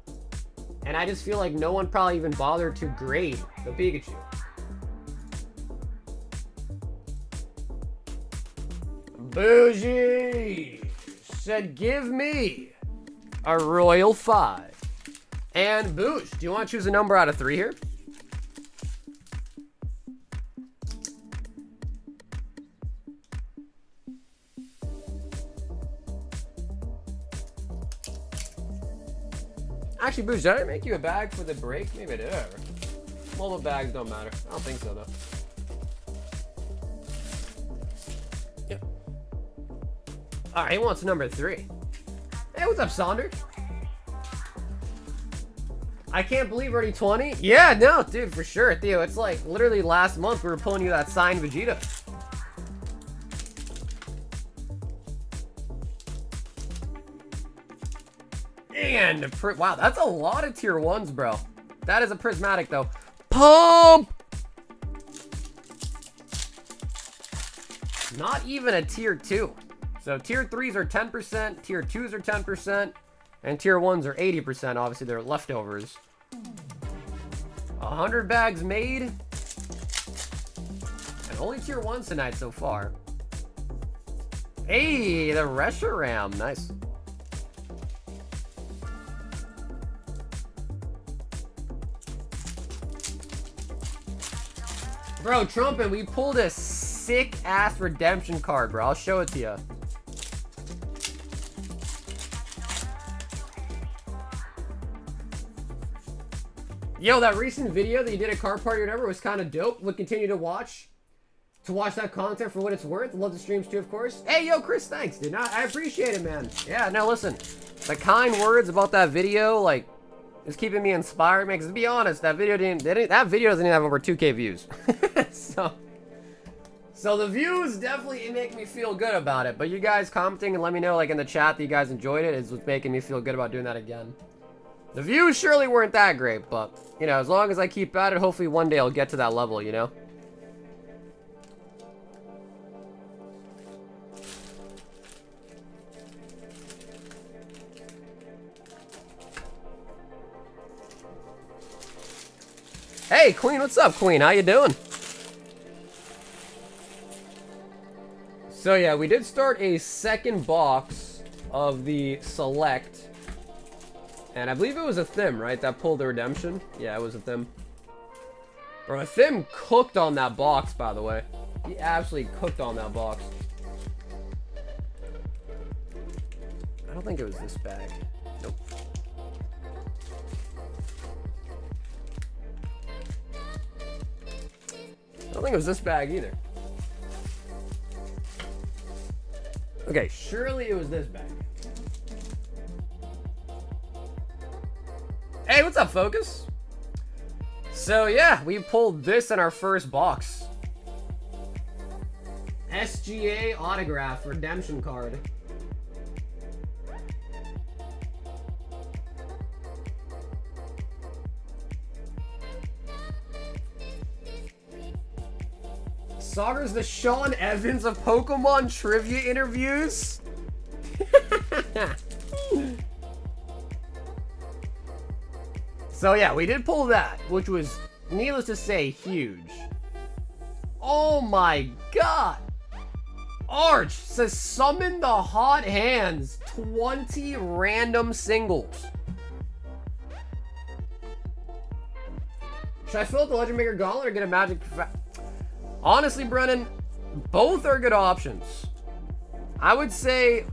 And I just feel like no one probably even bothered to grade the Pikachu. Bougie said, give me a Royal 5. And Boosh, do you want to choose a number out of 3 here? Actually, Boosh, did I make you a bag for the break? Maybe I did. Mobile bags don't matter. I don't think so, though. Yep. Alright, he wants number 3. Hey, what's up, Saunders? I can't believe we're already 20. Yeah, no, dude, for sure, Theo. It's like literally last month we were pulling you that signed Vegeta. And wow, that's a lot of tier 1s, bro. That is a prismatic, though. Pump! Not even a tier 2. So tier 3s are 10%, tier 2s are 10%, and tier 1s are 80%. Obviously, they're leftovers. 100 bags made. And only tier 1s tonight so far. Hey, the Reshiram. Nice. Bro, Trumpin', we pulled a sick-ass redemption card, bro. I'll show it to you. Yo, that recent video that you did at Car Party or whatever was kind of dope. We'll continue to watch that content for what it's worth. Love the streams too, of course. Hey, yo, Chris, thanks, dude. I appreciate it, man. Yeah, no, listen. The kind words about that video, like, is keeping me inspired, man. Because to be honest, that video doesn't even have over 2K views. So the views definitely make me feel good about it. But you guys commenting and let me know, like, in the chat that you guys enjoyed it is what's making me feel good about doing that again. The views surely weren't that great, but, you know, as long as I keep at it, hopefully one day I'll get to that level, you know? Hey, Queen, what's up, Queen? How you doing? So, yeah, we did start a second box of the Select. And I believe it was a Thim, right? That pulled the redemption? Yeah, it was a Thim. Bro, a Thim cooked on that box, by the way. He absolutely cooked on that box. I don't think it was this bag. Nope. I don't think it was this bag either. Okay, surely it was this bag. Hey, what's up, Focus? So, yeah, we pulled this in our first box. SGA autograph redemption card. Sauger's the Sean Evans of Pokemon trivia interviews? So yeah, we did pull that, which was, needless to say, huge. Oh my god! Arch says summon the hot hands, 20 random singles. Should I fill out the Legend Maker Gauntlet or get a Magic... Honestly, Brennan, both are good options. I would say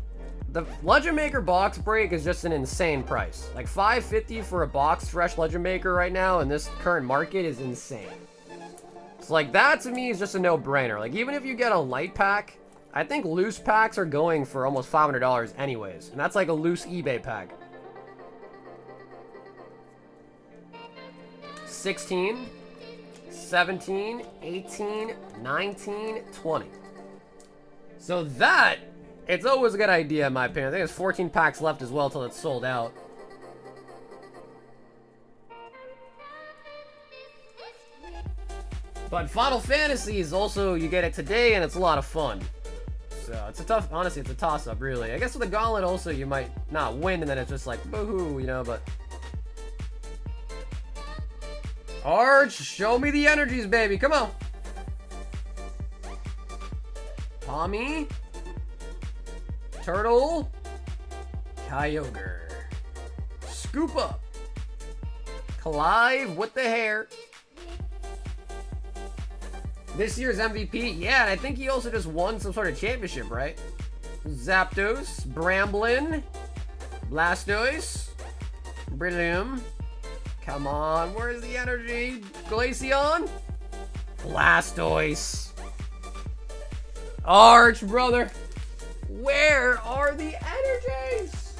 the Legend Maker box break is just an insane price. Like $5.50 for a box fresh Legend Maker right now in this current market is insane. So like that to me is just a no-brainer. Like even if you get a light pack, I think loose packs are going for almost $500 anyways. And that's like a loose eBay pack. 16, 17, 18, 19, 20. So that, it's always a good idea in my opinion. I think there's 14 packs left as well till it's sold out. But Final Fantasy is also, you get it today and it's a lot of fun. So it's a tough, honestly it's a toss-up really. I guess with the Gauntlet also you might not win and then it's just like, boo-hoo, you know, but... Arch, show me the energies, baby. Come on. Tommy. Turtle. Kyogre. Scoop up. Clive with the hair. This year's MVP? Yeah, and I think he also just won some sort of championship, right? Zapdos. Bramblin. Blastoise. Brillium. Come on, where's the energy? Glaceon? Blastoise. Arch, brother. Where are the energies?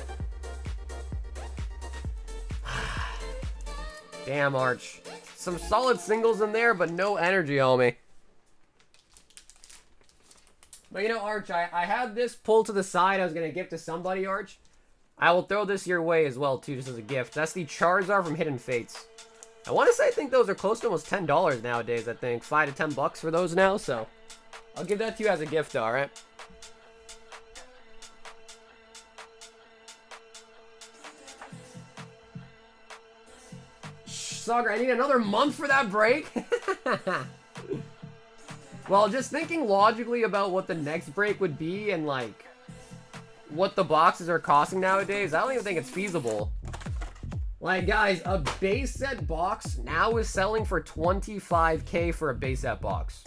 Damn, Arch. Some solid singles in there, but no energy, homie. But you know, Arch, I had this pulled to the side. I was going to give to somebody, Arch. I will throw this your way as well, too, just as a gift. That's the Charizard from Hidden Fates. I want to say I think those are close to almost $10 nowadays, I think. 5 to 10 bucks for those now, so... I'll give that to you as a gift, though, alright? Sagar, I need another month for that break? Well, just thinking logically about what the next break would be and, like... what the boxes are costing nowadays, I don't even think it's feasible. Like, guys, a base set box now is selling for $25K for a base set box.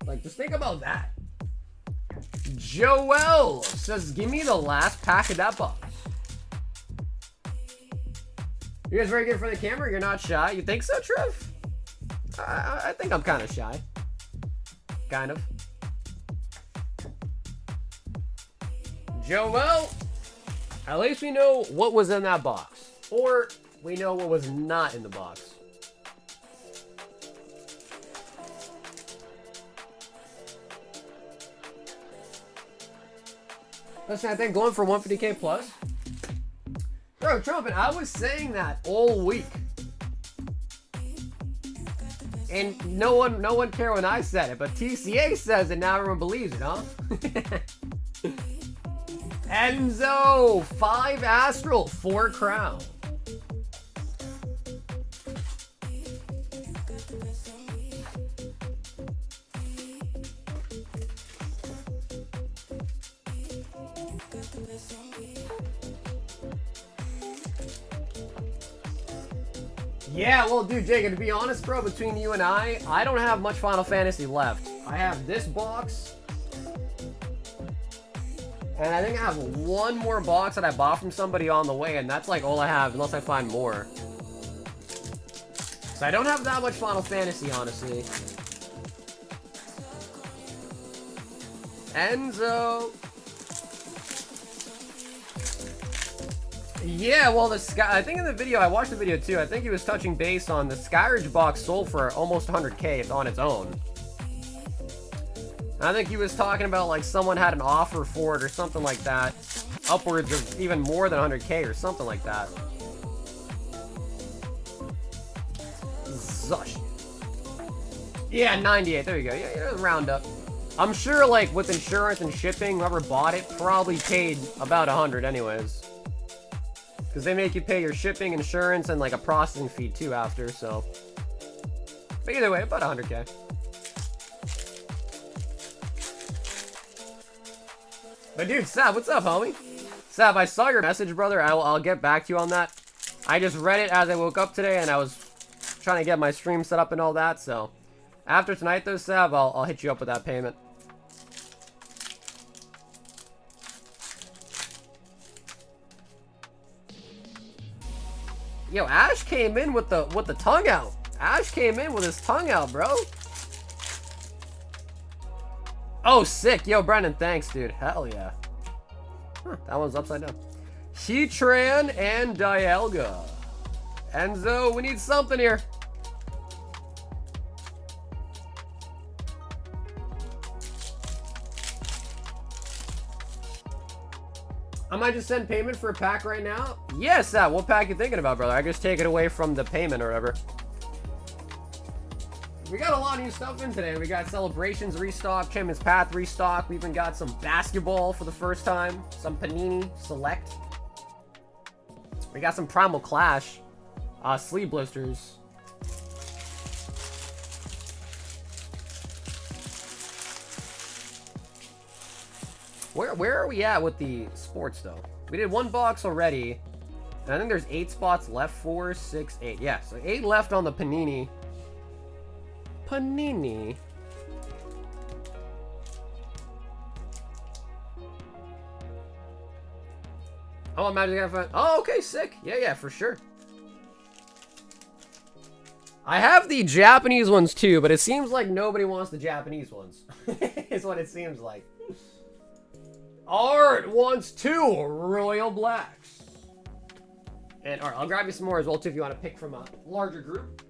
Like, just think about that. Joel says, give me the last pack of that box. You guys very good for the camera? You're not shy? You think so, Trev? I think I'm kind of shy. Kind of. Joel, at least we know what was in that box. Or we know what was not in the box. Listen, I think going for 150K plus. Bro, Trumpet, I was saying that all week. And no one cared when I said it, but TCA says it, now everyone believes it, huh? Enzo, 5 Astral, 4 Crown. Yeah, well, dude, Jacob, to be honest, bro, between you and I don't have much Final Fantasy left. I have this box. And I think I have one more box that I bought from somebody on the way, and that's like all I have, unless I find more. So I don't have that much Final Fantasy, honestly. Enzo. Yeah, well, the Sky... I think in the video, I watched the video too, I think he was touching base on the Skyridge box sold for almost 100K on its own. I think he was talking about, like, someone had an offer for it or something like that. Upwards of even more than 100K or something like that. Zush. Yeah, 98. There you go. Yeah, round up. I'm sure, like, with insurance and shipping, whoever bought it probably paid about 100 anyways. Because they make you pay your shipping, insurance, and, like, a processing fee, too, after, so... But either way, about 100K. But dude, Sab, what's up, homie? Sab, I saw your message, brother. I'll get back to you on that. I just read it as I woke up today, and I was trying to get my stream set up and all that, so... After tonight, though, Sav, I'll hit you up with that payment. Yo, Ash came in with the tongue out. Ash came in with his tongue out, bro. Oh, sick. Yo, Brendan, thanks, dude. Hell yeah. Huh, that one's upside down. Heatran and Dialga. Enzo, we need something here. I might just send payment for a pack right now. Yes, what pack you thinking about, brother? I just take it away from the payment or whatever. We got a lot of new stuff in today. We got Celebrations restock, Champion's Path restock. We even got some basketball for the first time. Some Panini Select. We got some Primal Clash. Sleeve blisters. Where are we at with the sports, though? We did one box already. And I think there's 8 spots left. 4, 6, 8. Yeah, so 8 left on the Panini. Panini. Oh, Magic F. Oh, okay, sick. Yeah, for sure. I have the Japanese ones too, but it seems like nobody wants the Japanese ones. Is what it seems like. Art wants 2 Royal Blacks. And alright, I'll grab you some more as well too if you want to pick from a larger group.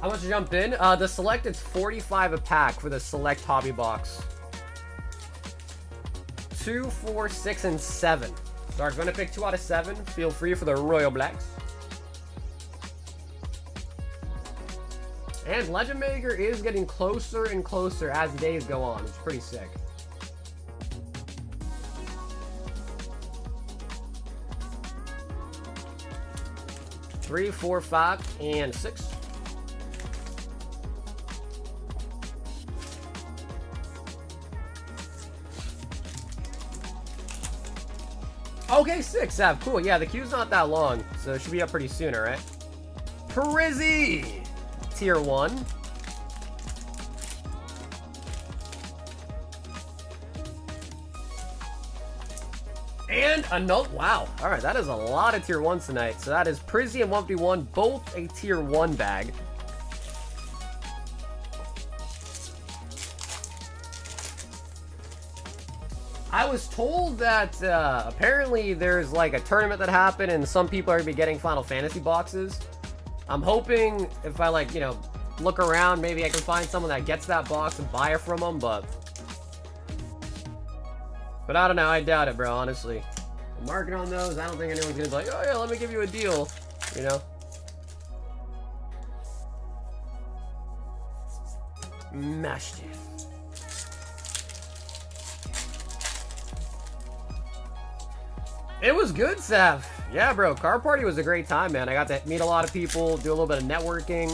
How much jumped in? The select is 45 a pack for the select hobby box. 2, 4, 6, and 7. So if you're gonna pick 2 out of 7, feel free for the Royal Blacks. And Legend Maker is getting closer and closer as the days go on. It's pretty sick. Three, 4, 5, and 6. Okay, 6, Sav. Cool. Yeah, the queue's not that long, so it should be up pretty soon, alright? Prizzy! Tier 1. And a note. Wow. Alright, that is a lot of tier 1s tonight. So that is Prizzy and 1v1, both a tier 1 bag. I was told that apparently there's like a tournament that happened and some people are going to be getting Final Fantasy boxes. I'm hoping if I like, you know, look around, maybe I can find someone that gets that box and buy it from them, but I don't know. I doubt it, bro, honestly. I'm marking on those. I don't think anyone's going to be like, oh yeah, let me give you a deal, you know? Mashed it. It was good, Seth. Yeah, bro. Car party was a great time, man. I got to meet a lot of people, do a little bit of networking.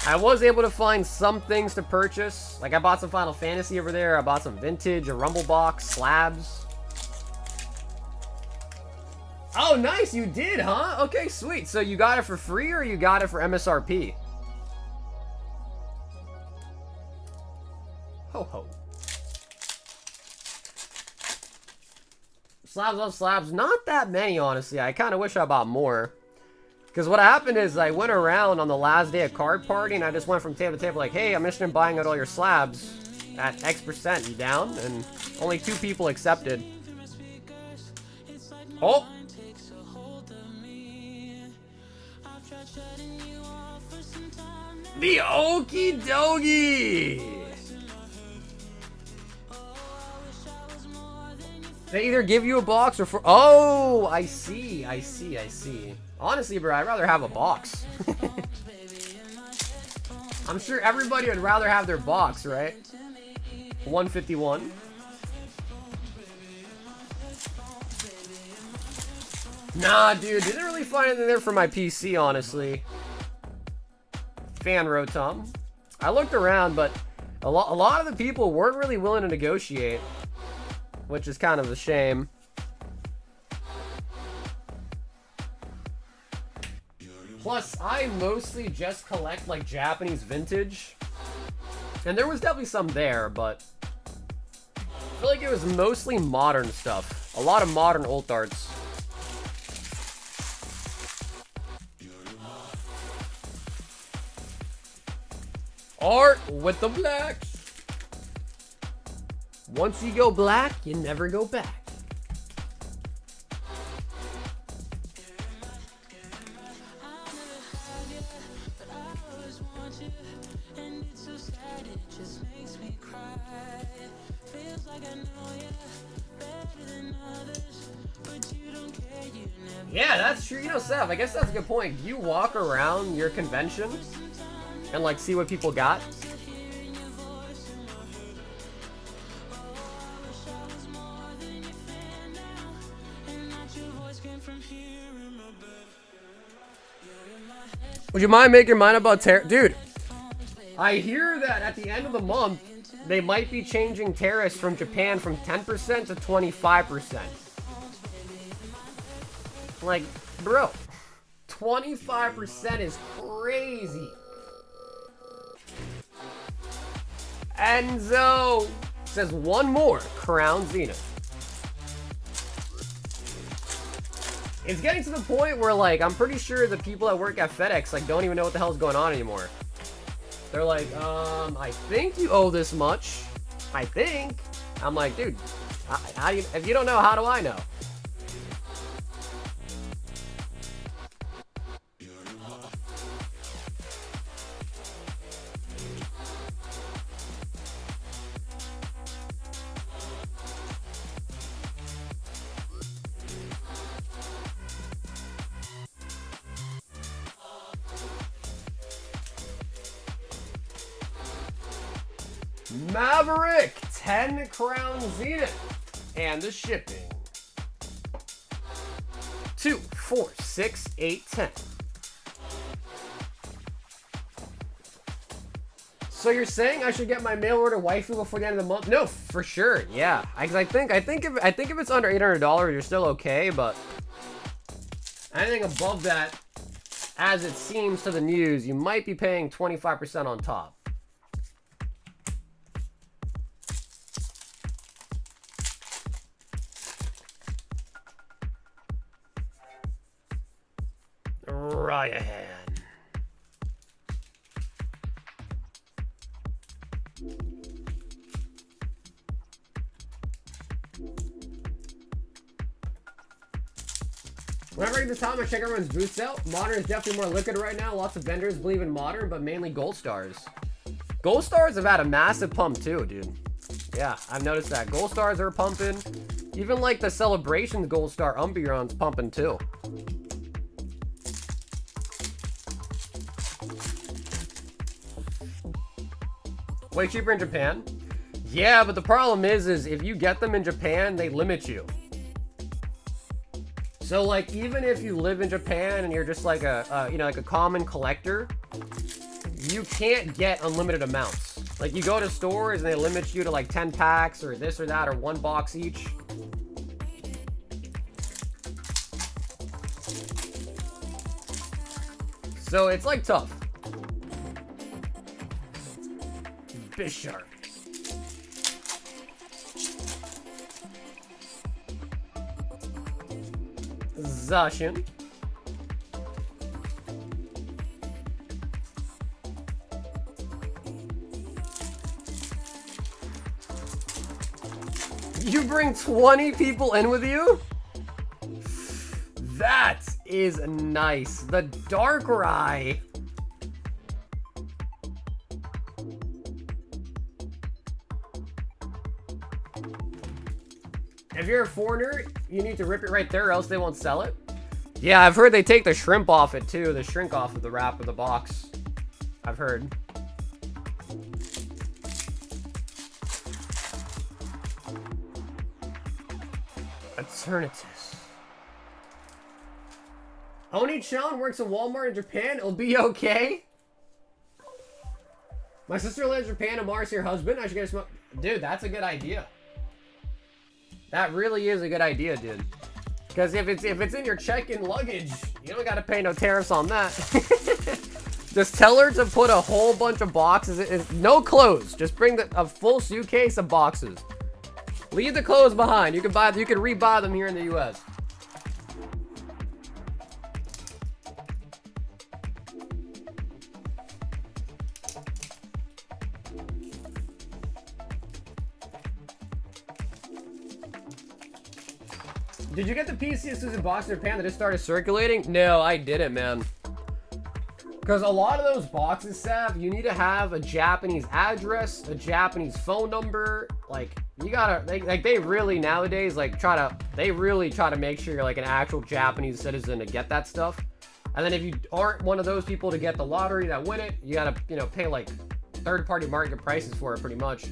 I was able to find some things to purchase. Like, I bought some Final Fantasy over there. I bought some vintage, a Rumble box, slabs. Oh, nice. You did, huh? Okay, sweet. So you got it for free or you got it for MSRP? Ho, ho. Slabs on slabs, not that many, honestly. I kind of wish I bought more. Because what happened is I went around on the last day of card party and I just went from table to table like, hey, I'm interested in buying out all your slabs at X%. You down? And only 2 people accepted. Oh! The Okie Dokie! They either give you a box or for... Oh, I see. Honestly, bro, I'd rather have a box. I'm sure everybody would rather have their box, right? 151. Nah, dude, didn't really find anything there for my PC, honestly. Fan Rotom. I looked around, but a lot of the people weren't really willing to negotiate, which is kind of a shame. Plus, I mostly just collect like Japanese vintage, and there was definitely some there, but I feel like it was mostly modern stuff. A lot of modern old arts. Art with the blacks. Once you go black, you never go back. Yeah, that's true. You know, Seth, I guess that's a good point. You walk around your convention and like see what people got. Would you mind making your mind about dude, I hear that at the end of the month they might be changing tariffs from Japan from 10% to 25%. Like, bro, 25% is crazy. Enzo says one more Crown Zenith. It's getting to the point where, like, I'm pretty sure the people that work at FedEx, like, don't even know what the hell's going on anymore. They're like, I think you owe this much. I think. I'm like, dude, how do you, if you don't know, how do I know? Maverick, 10 Crown Zenith, and the shipping. 2, 4, 6, 8, 10. So you're saying I should get my mail order waifu before the end of the month? No, for sure. Yeah, I think if it's under $800, you're still okay. But anything above that, as it seems to the news, you might be paying 25% on top. Ryan. Whenever I get this time, I check everyone's booths out. Modern is definitely more liquid right now. Lots of vendors believe in modern, but mainly gold stars. Gold stars have had a massive pump too, dude. Yeah, I've noticed that. Gold stars are pumping. Even like the Celebrations Gold Star Umbreon's pumping too. Way cheaper in Japan? Yeah, but the problem is if you get them in Japan, they limit you. So like, even if you live in Japan and you're just like like a common collector, you can't get unlimited amounts. Like, you go to stores and they limit you to like 10 packs or this or that or 1 box each. So it's like tough. Bisharp. Zacian. You bring 20 people in with you? That is nice. The Darkrai. If you're a foreigner, you need to rip it right there or else they won't sell it. Yeah, I've heard they take the shrimp off it too. The shrink off of the wrap of the box. I've heard. Eternatus. Oni-chan works in Walmart in Japan. It'll be okay. My sister lives in Japan and Mars your husband. I should get a smoke. Dude, that's a good idea. That really is a good idea, dude. Because if it's in your check-in luggage, you don't gotta pay no tariffs on that. Just tell her to put a whole bunch of boxes. No clothes. Just bring a full suitcase of boxes. Leave the clothes behind. You can rebuy them here in the U.S. Did you get the PC exclusive box in Japan that just started circulating? No, I didn't, man. Because a lot of those boxes, Sav, you need to have a Japanese address, a Japanese phone number. Like, you gotta, they really nowadays, like, they really try to make sure you're, like, an actual Japanese citizen to get that stuff. And then if you aren't one of those people to get the lottery that win it, you gotta, you know, pay, like, third-party market prices for it, pretty much.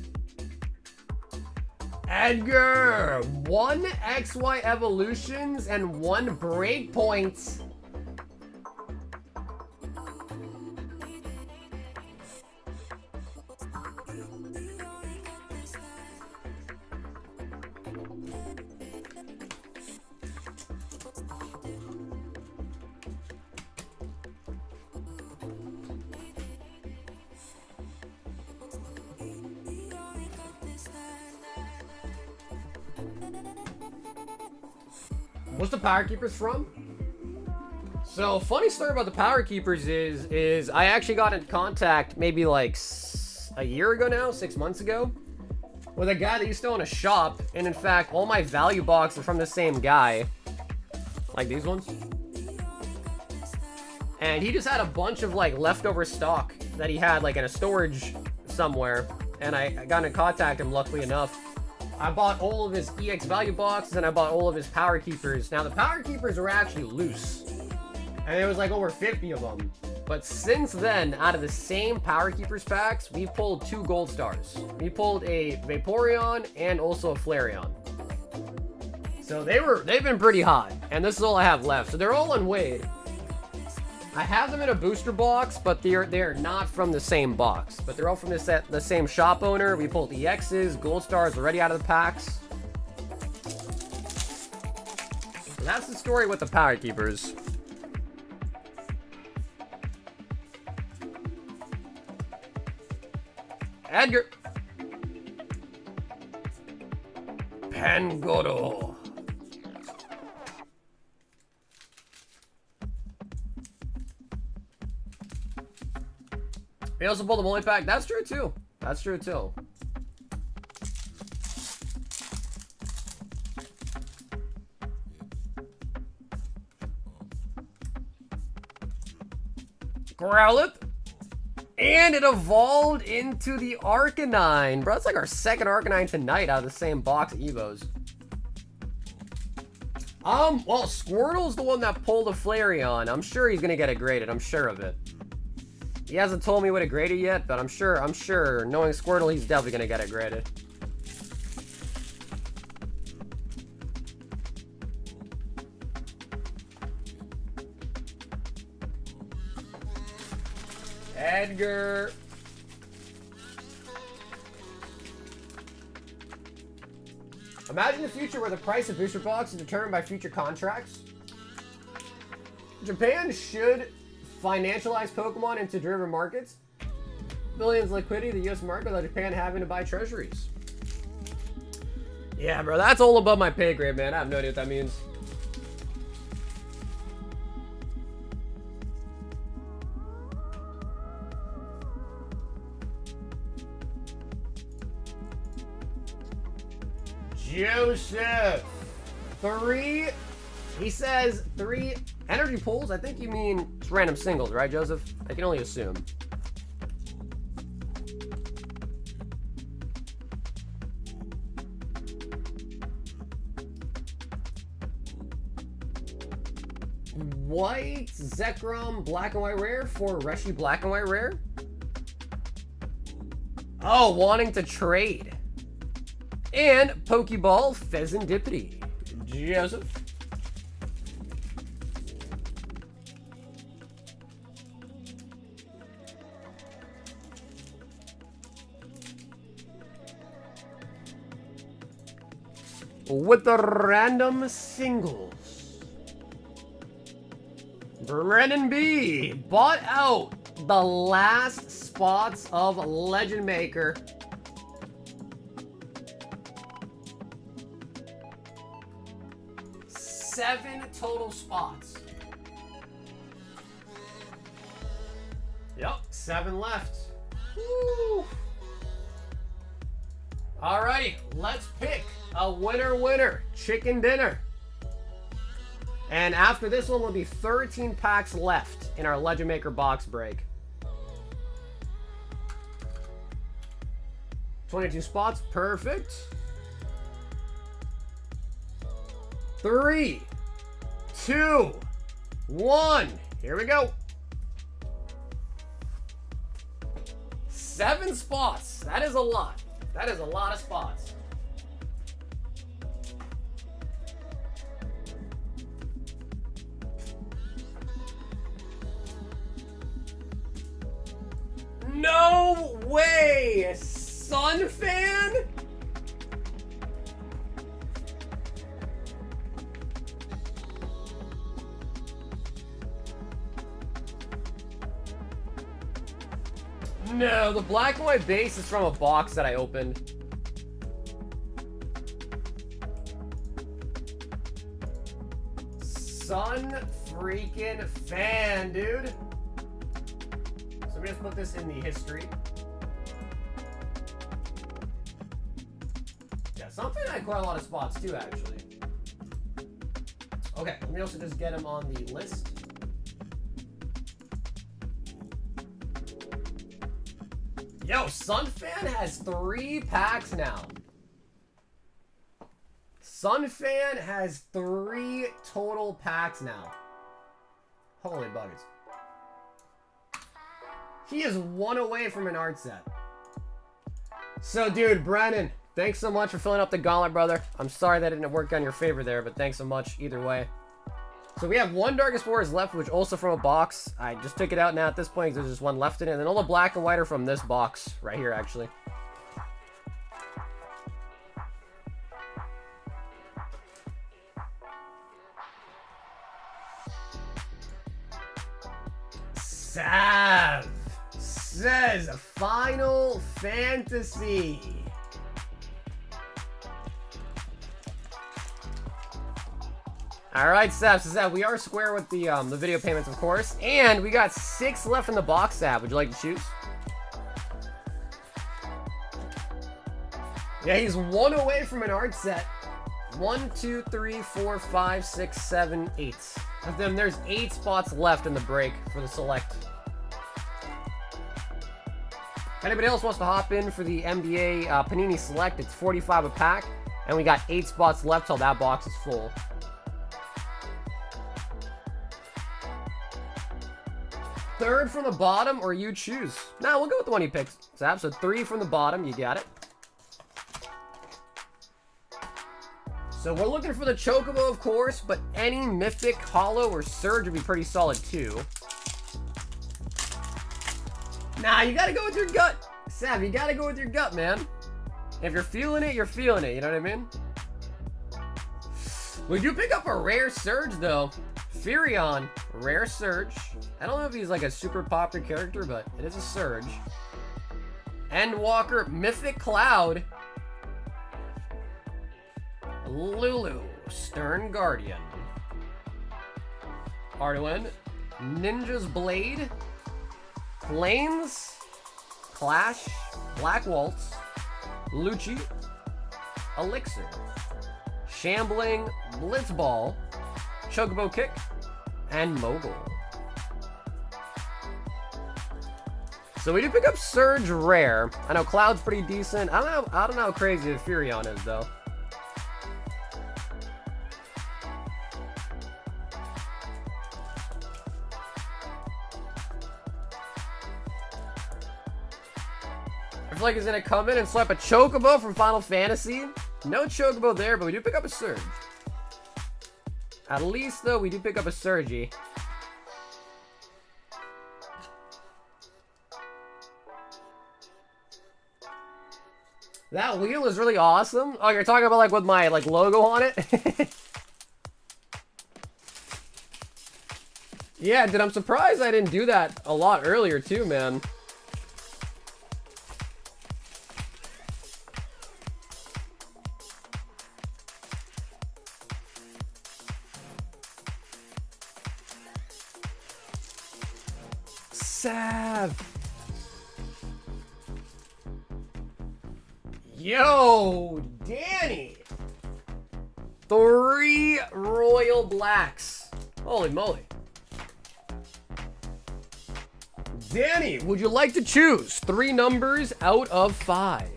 Edgar, 1 XY evolutions and 1 breakpoints. What's the Power Keepers from? So, funny story about the Power Keepers is I actually got in contact maybe like a year ago now, 6 months ago, with a guy that used to own a shop. And in fact, all my value boxes are from the same guy. Like these ones. And he just had a bunch of like leftover stock that he had like in a storage somewhere. And I got in contact with him, luckily enough. I bought all of his EX value boxes and I bought all of his Power Keepers. Now the Power Keepers were actually loose. And there was like over 50 of them. But since then, out of the same Power Keepers packs, we pulled 2 gold stars. We pulled a Vaporeon and also a Flareon. So they've been pretty hot. And this is all I have left. So they're all unweighed. I have them in a booster box, but they're not from the same box. But they're all from the same shop owner. We pulled EXs, gold stars already out of the packs. So that's the story with the Power Keepers. Edgar. Pangoro. We also pulled a multi-pack. That's true too. That's true too. Growlithe. And it evolved into the Arcanine. Bro, that's like our second Arcanine tonight out of the same box of Evos. Well, Squirtle's the one that pulled a Flareon. I'm sure he's gonna get it graded. I'm sure of it. He hasn't told me what to grade it yet, but I'm sure, knowing Squirtle, he's definitely gonna get it graded. Edgar. Imagine the future where the price of booster box is determined by future contracts. Japan should financialize Pokemon into derivative markets. Billions liquidity the US market without Japan having to buy treasuries. Yeah, bro, that's all above my pay grade, man. I have no idea what that means. Joseph. 3. He says 3 energy pulls. I think you mean it's random singles, right, Joseph? I can only assume. White Zekrom black and white rare for Reshi black and white rare. Oh, wanting to trade. And Pokeball Pheasantipity. Joseph. with the random singles. Brennan B bought out the last spots of Legend Maker. Seven total spots. Yep, 7 left. Woo. Alrighty, let's pick a winner chicken dinner. And after this one will be 13 packs left in our Legend Maker box break. 22 spots, perfect. 3, 2, 1, here we go. 7 spots, that is a lot. That is a lot of spots. No way! Sun Fan? No, the black and white base is from a box that I opened. Sun freaking Fan, dude. So we just put this in the history. Yeah, something had quite a lot of spots too, actually. Okay, let me also just get him on the list. Yo, Sunfan has 3 packs now. Sunfan has 3 total packs now. Holy buggers. He is 1 away from an art set. So, dude, Brennan, thanks so much for filling up the gauntlet, brother. I'm sorry that didn't work on your favor there, but thanks so much either way. So we have 1 Darkest Forest left, which also from a box. I just took it out now at this point because there's just 1 left in it. And then all the black and white are from this box right here, actually. Sav says Final Fantasy. All right, Sav. So we are square with the video payments, of course, and we got 6 left in the box. Sav, would you like to choose? Yeah, he's 1 away from an art set. 1, 2, 3, 4, 5, 6, 7, 8. Of them, there's 8 spots left in the break for the select. If anybody else wants to hop in for the NBA Panini Select, it's 45 a pack, and we got 8 spots left till that box is full. Third from the bottom, or you choose. Nah, we'll go with the one he picks. So 3 from the bottom, you got it. So we're looking for the Chocobo, of course, but any Mythic, Holo, or Surge would be pretty solid too. Nah, you gotta go with your gut. Sav, you gotta go with your gut, man. If you're feeling it, you're feeling it, you know what I mean? We do pick up a rare Surge, though. Furion, rare Surge. I don't know if he's like a super popular character, but it is a Surge. Endwalker, Mythic Cloud. Lulu, Stern Guardian. Arduin, Ninja's Blade. Flames, Clash, Black Waltz, Lucci, Elixir, Shambling, Blitzball, Chocobo Kick, and Mogul. So we do pick up Surge rare. I know Cloud's pretty decent. I don't know how crazy the Furion is though. I feel like he's gonna come in and slap a Chocobo from Final Fantasy. No Chocobo there, but we do pick up a Surge. At least, though, we do pick up a Surgy. That wheel is really awesome. Oh, you're talking about like with my like logo on it? Yeah, dude, I'm surprised I didn't do that a lot earlier too, man. Sav. Yo, Danny. 3 Royal Blacks. Holy moly. Danny, would you like to choose 3 numbers out of 5?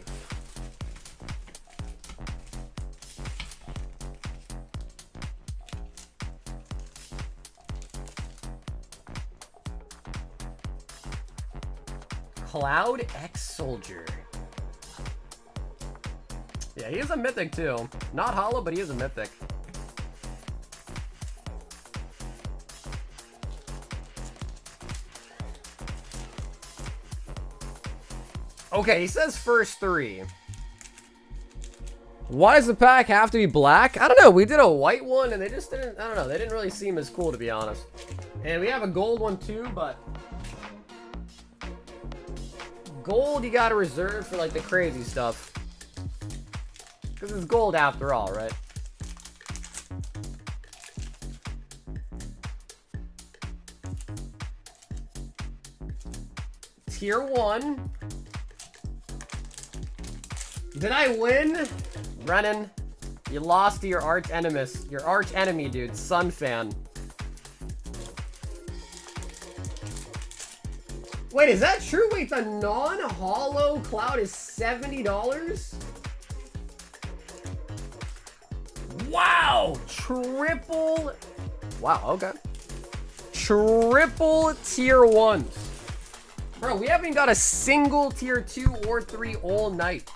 Cloud X Soldier. Yeah, he is a mythic too. Not holo, but he is a mythic. Okay, he says first 3. Why does the pack have to be black? I don't know. We did a white one and they just didn't, I don't know. They didn't really seem as cool, to be honest. And we have a gold one too, but gold you gotta reserve for like the crazy stuff. Because it's gold after all, right? Tier 1. Did I win? Brennan, you lost to your arch enemies. Your arch enemy, dude. Sun fan. Wait, is that true? Wait, the non-holo cloud is $70? Wow! Triple... Wow, okay. Triple tier 1s. Bro, we haven't got a single tier 2 or 3 all night.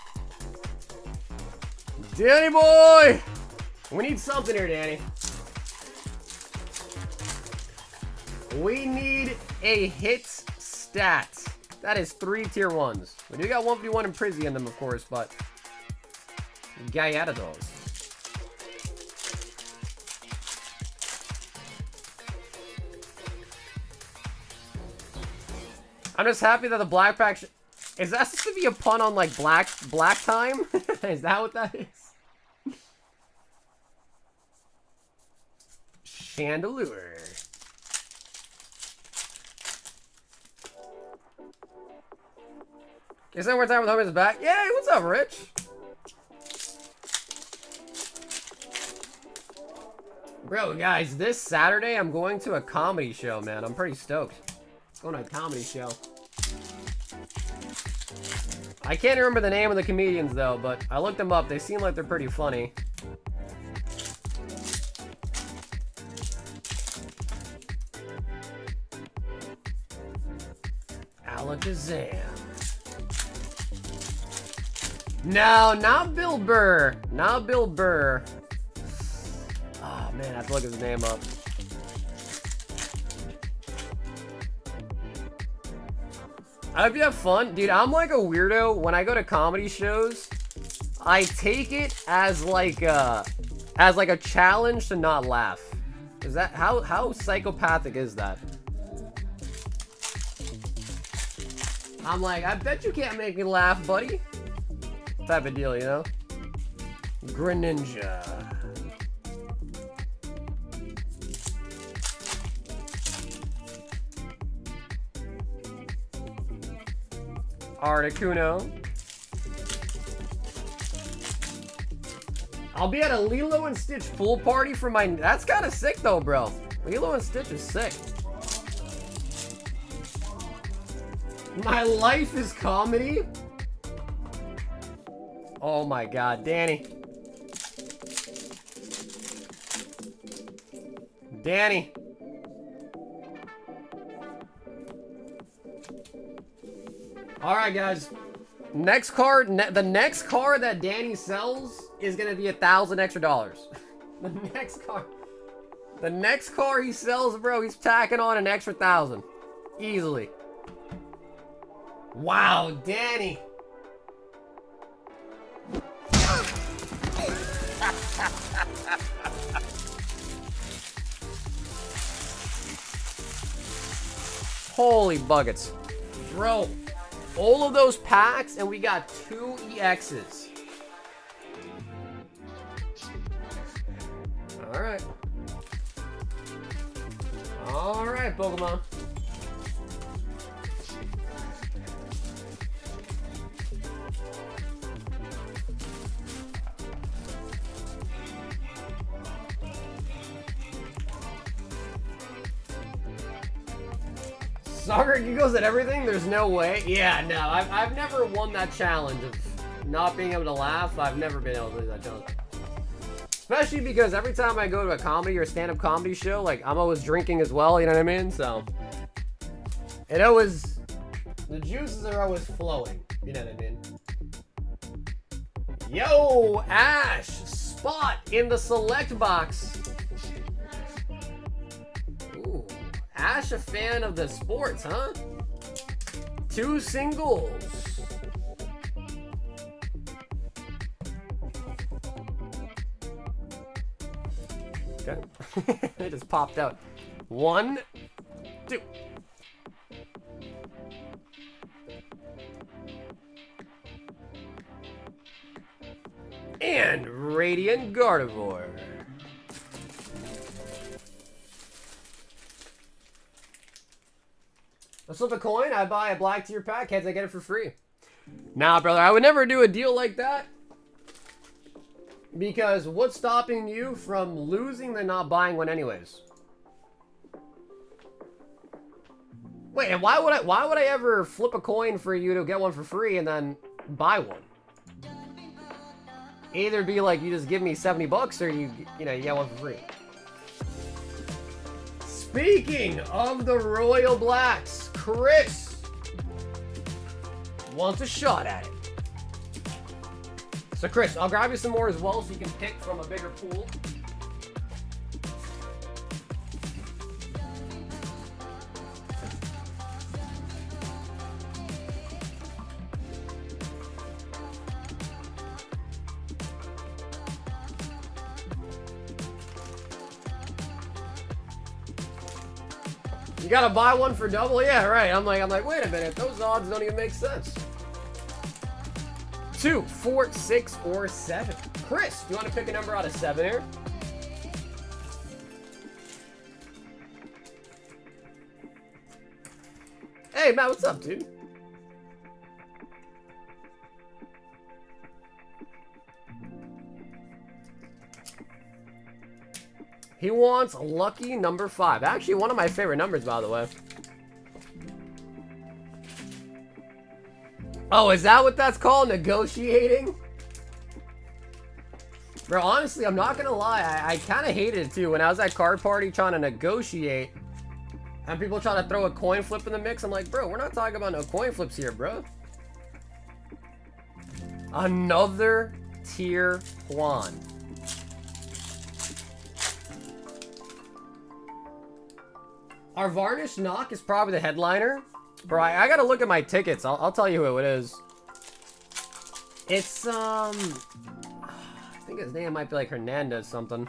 Danny boy! We need something here, Danny. We need a hit stat. That is 3 tier 1s. We do got 151 and Prizzy in them, of course, but... Gyarados. I'm just happy that the black pack... Is that supposed to be a pun on, like, black time? Is that what that is? Chandelier. You spend more time with homies back? Yay, what's up, Rich? Bro, guys, this Saturday I'm going to a comedy show, man. I'm pretty stoked. Going to a comedy show. I can't remember the name of the comedians, though, but I looked them up. They seem like they're pretty funny. Alakazam. No, not Bill Burr. Not Bill Burr. Oh, man, I have to look his name up. I hope you have fun. Dude, I'm like a weirdo. When I go to comedy shows, I take it as like a challenge to not laugh. Is that how psychopathic is that? I'm like, I bet you can't make me laugh, buddy. Type of deal, you know? Greninja. Articuno. I'll be at a Lilo and Stitch pool party for my... That's kind of sick, though, bro. Lilo and Stitch is sick. My life is comedy? Oh my god, Danny. Danny. Alright, guys. Next card, the next card that Danny sells is gonna be $1,000 extra dollars. The next car he sells, bro, he's tacking on an extra 1,000. Easily. Wow, Danny. Holy buckets. Bro, all of those packs, and we got 2 EXs. Alright. Alright, Pokemon. Soccer giggles at everything? There's no way. Yeah, no, I've never won that challenge of not being able to laugh. I've never been able to do that challenge. Especially because every time I go to a comedy or stand-up comedy show, like, I'm always drinking as well, you know what I mean? So, it always, the juices are always flowing, you know what I mean? Yo, Ash, spot in the select box. Ooh. Ash, a fan of the sports, huh? 2 singles. Okay. It just popped out. 1, 2. And Radiant Gardevoir. I flip a coin, I buy a black tier pack, heads I get it for free. Nah, brother, I would never do a deal like that. Because what's stopping you from losing than not buying one anyways? Wait, and why would I ever flip a coin for you to get one for free and then buy one? Either be like, you just give me 70 bucks or you get one for free. Speaking of the Royal Blacks, Chris wants a shot at it. So Chris, I'll grab you some more as well so you can pick from a bigger pool. You gotta buy one for double? Yeah, right. I'm like, wait a minute, those odds don't even make sense. 2, 4, 6, or 7. Chris, do you want to pick a number out of 7 here? Hey, Matt, what's up, dude? He wants lucky number 5. Actually, one of my favorite numbers, by the way. Oh, is that what that's called? Negotiating? Bro, honestly, I'm not gonna lie. I kind of hated it, too. When I was at Card Party trying to negotiate, and people try to throw a coin flip in the mix, I'm like, bro, we're not talking about no coin flips here, bro. Another tier 1. Our Varnish Knock is probably the headliner. Bro, I gotta look at my tickets. I'll tell you who it is. It's, I think his name might be like Hernandez something.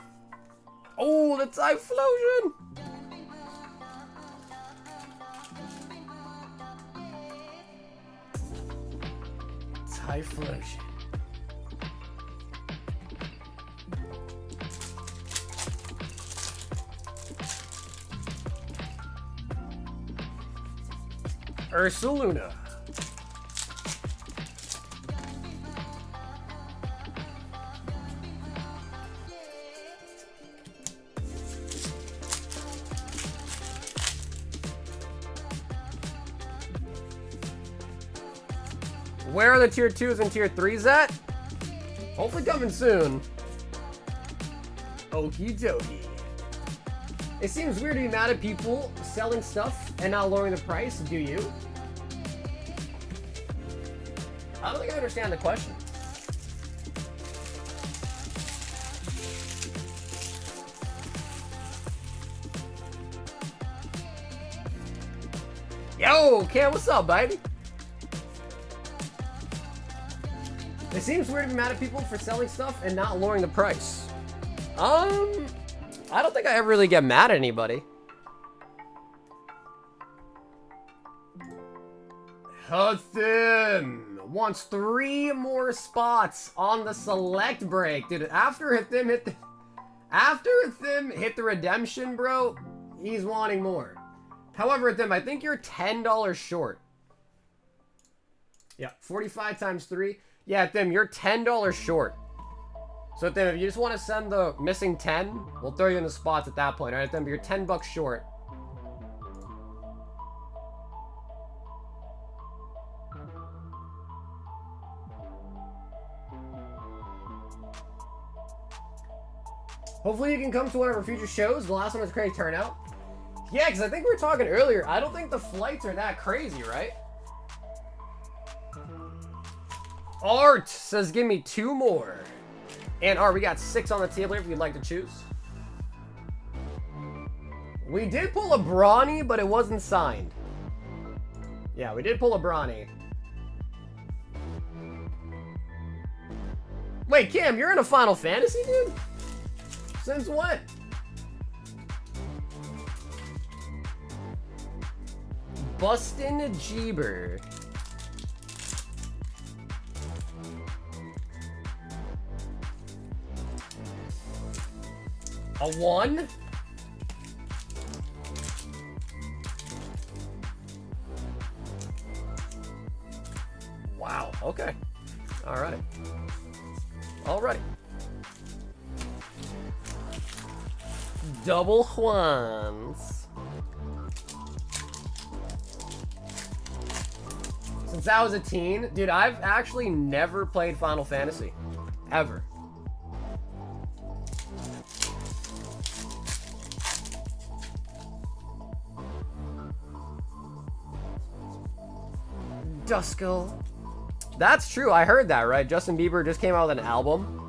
Oh, the Typhlosion! Typhlosion. Ursaluna. Where are the tier 2s and tier 3s at? Hopefully coming soon. Okie dokie. It seems weird to be mad at people selling stuff and not lowering the price, do you? I don't think I understand the question. Yo, Cam, what's up, baby? It seems weird to be mad at people for selling stuff and not lowering the price. I don't think I ever really get mad at anybody. Hathim wants 3 more spots on the select break. Dude, after Hathim hit the redemption, bro, he's wanting more. However, Hathim, I think you're $10 short. Yeah, 45 times 3. Yeah, Hathim, you're $10 short. So, Hathim, if you just want to send the missing 10, we'll throw you in the spots at that point. All right, Hathim, you're $10 short. Hopefully you can come to one of our future shows. The last one was a crazy turnout. Yeah, because I think we were talking earlier. I don't think the flights are that crazy, right? Art says give me 2 more. And Art, we got 6 on the table here if you'd like to choose. We did pull a Brawny, but it wasn't signed. Yeah, we did pull a Brawny. Wait, Cam, you're in a Final Fantasy, dude? Since when? Bustin' Jeeber. A 1? Wow, okay. Alright. Alright. Double Juans. Since I was a teen, dude, I've actually never played Final Fantasy. Ever. Duskull. That's true, I heard that, right? Justin Bieber just came out with an album.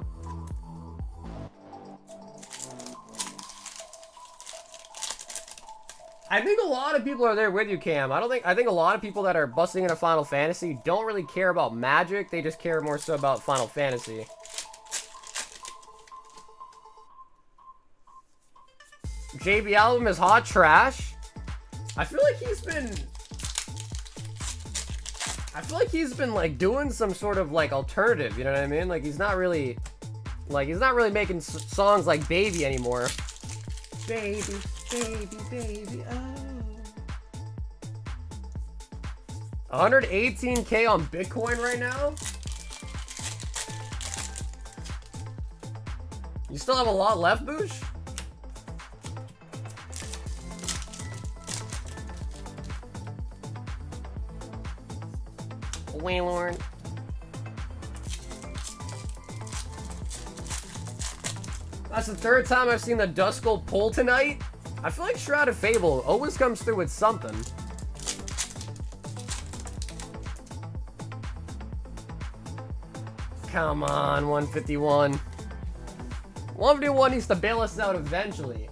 I think a lot of people are there with you, Cam. I think a lot of people that are busting into Final Fantasy don't really care about Magic. They just care more so about Final Fantasy. JB album is hot trash. I feel like he's been like doing some sort of like alternative, you know what I mean? Like he's not really making songs like Baby anymore. Baby, baby, baby, oh. 118K on Bitcoin right now? You still have a lot left, Boosh? Waylord. That's the 3rd time I've seen the Duskull pull tonight. I feel like Shrouded Fable always comes through with something. Come on, 151. 151 needs to bail us out eventually.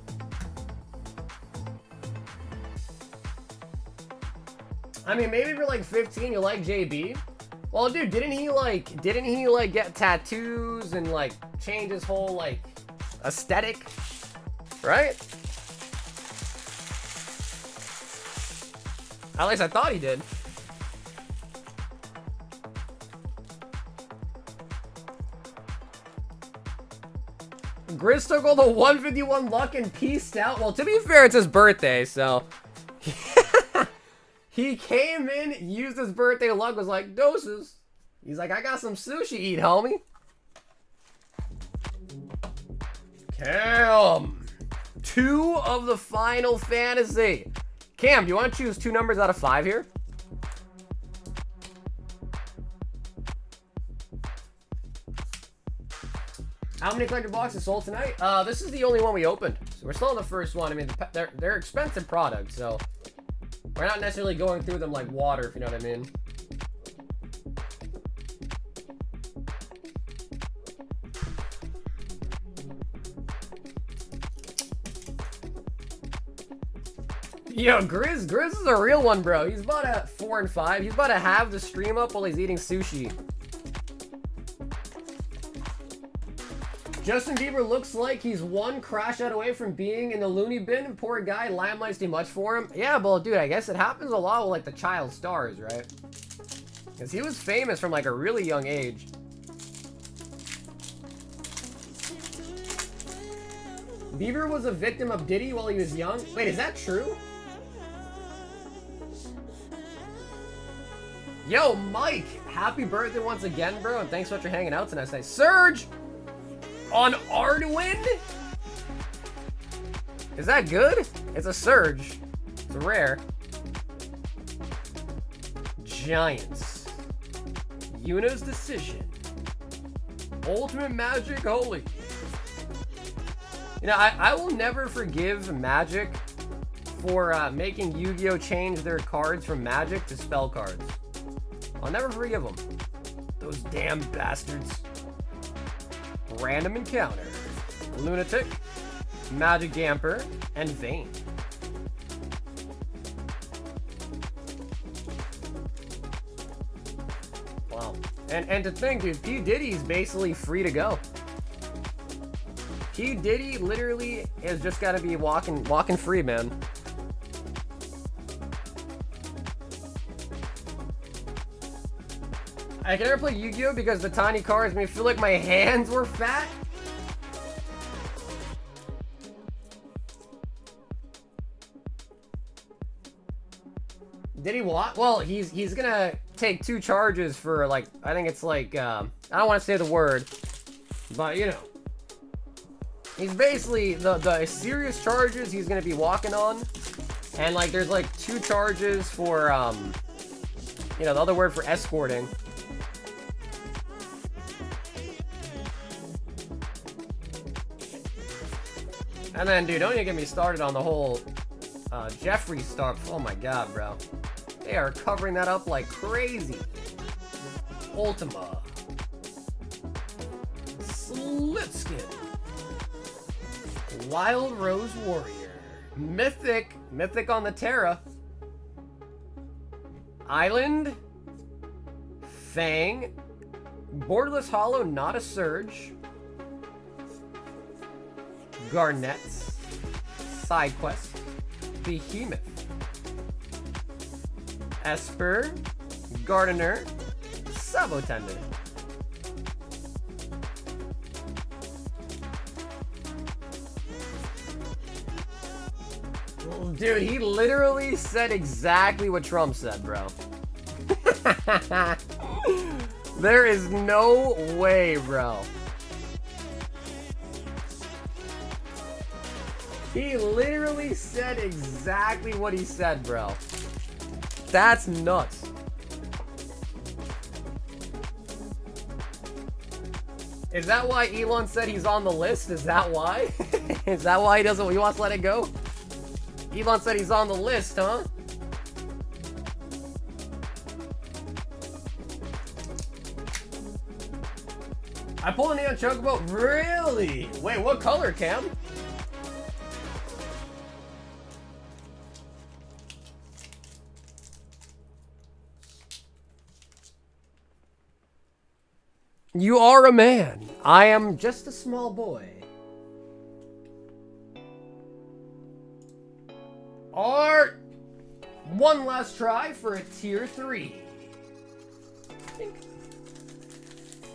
I mean, maybe if you're like 15, you like JB. Well, dude, didn't he like get tattoos and like change his whole like aesthetic, right? At least I thought he did. Grizz took all the 151 luck and peaced out. Well, to be fair, it's his birthday, so he came in, used his birthday luck, was like, doses. He's like, I got some sushi eat, homie. Cam. 2 of the Final Fantasy. Cam, do you want to choose 2 numbers out of 5 here? How many collector boxes sold tonight? This is the only one we opened. So we're still on the first one. I mean, they're expensive products, so we're not necessarily going through them like water, if you know what I mean. Yo, Grizz is a real one, bro. He's about at 4 and 5. He's about to have the stream up while he's eating sushi. Justin Bieber looks like he's 1 crash out away from being in the loony bin. Poor guy, Limelight's too much for him. Yeah, well, dude, I guess it happens a lot with like the child stars, right? Because he was famous from like a really young age. Bieber was a victim of Diddy while he was young? Wait, is that true? Yo, Mike! Happy birthday once again, bro, and thanks so much for hanging out tonight. Say, Surge! On Arduin? Is that good? It's a Surge. It's rare. Giants. Yuna's Decision. Ultimate Magic Holy. You know, I will never forgive Magic for making Yu-Gi-Oh! Change their cards from Magic to spell cards. I'll never forgive them. Those damn bastards. Random Encounter. Lunatic. Magic Damper. And Vayne. Wow. And to think, dude, P. Diddy's basically free to go. P. Diddy literally is just gotta be walking free, man. I can never play Yu-Gi-Oh! Because the tiny cards made me feel like my hands were fat. Did he what? Well, he's gonna take 2 charges for like, I think it's like, I don't want to say the word, but you know. He's basically, the serious charges he's gonna be walking on. And like, there's like 2 charges for, you know, the other word for escorting. And then, dude, don't even get me started on the whole Jeffree stuff. Oh my god, bro. They are covering that up like crazy. Ultima. Slitskin. Wild Rose Warrior. Mythic. Mythic on the Terra. Island. Fang. Borderless Hollow, not a Surge. Garnet, Side Quest, Behemoth, Esper, Gardener, Subotendant. Dude, he literally said exactly what Trump said, bro. There is no way, bro. He literally said exactly what he said, bro. That's nuts. Is that why Elon said he's on the list? Is that why? Is that why he wants to let it go? Elon said he's on the list, huh? I pulled a Neon Chocobo? Really? Wait, what color, Cam? You are a man. I am just a small boy. Art! One last try for a tier 3.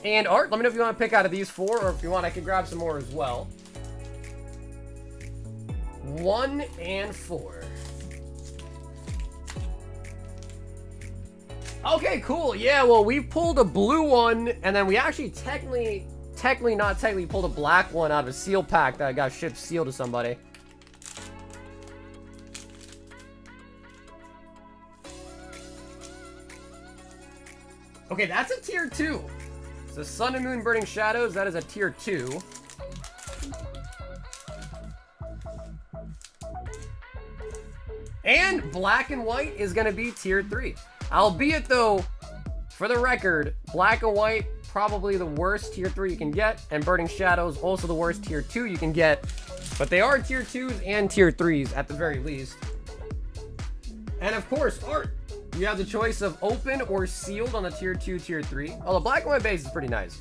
And Art, let me know if you want to pick out of these 4, or if you want, I can grab some more as well. 1 and 4. Okay, cool. Yeah, well, we pulled a blue one, and then we actually technically pulled a black one out of a seal pack that got shipped sealed to somebody. Okay, that's a tier 2. So Sun and Moon Burning Shadows, that is a tier 2. And Black and White is going to be tier 3. Albeit, though, for the record, Black and White, probably the worst tier 3 you can get, and Burning Shadows, also the worst tier 2 you can get. But they are tier 2s and tier 3s at the very least. And of course, Art, you have the choice of open or sealed on the tier 2, tier 3. Although Black and White base is pretty nice.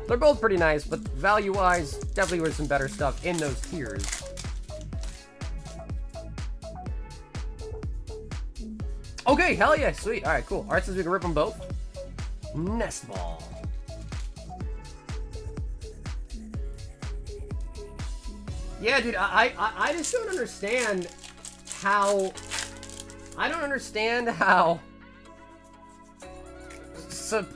They're both pretty nice, but value-wise, definitely with some better stuff in those tiers. Okay, hell yeah, sweet. All right, cool. Art says we can rip them both. Nest Ball. Yeah, dude, I just don't understand how...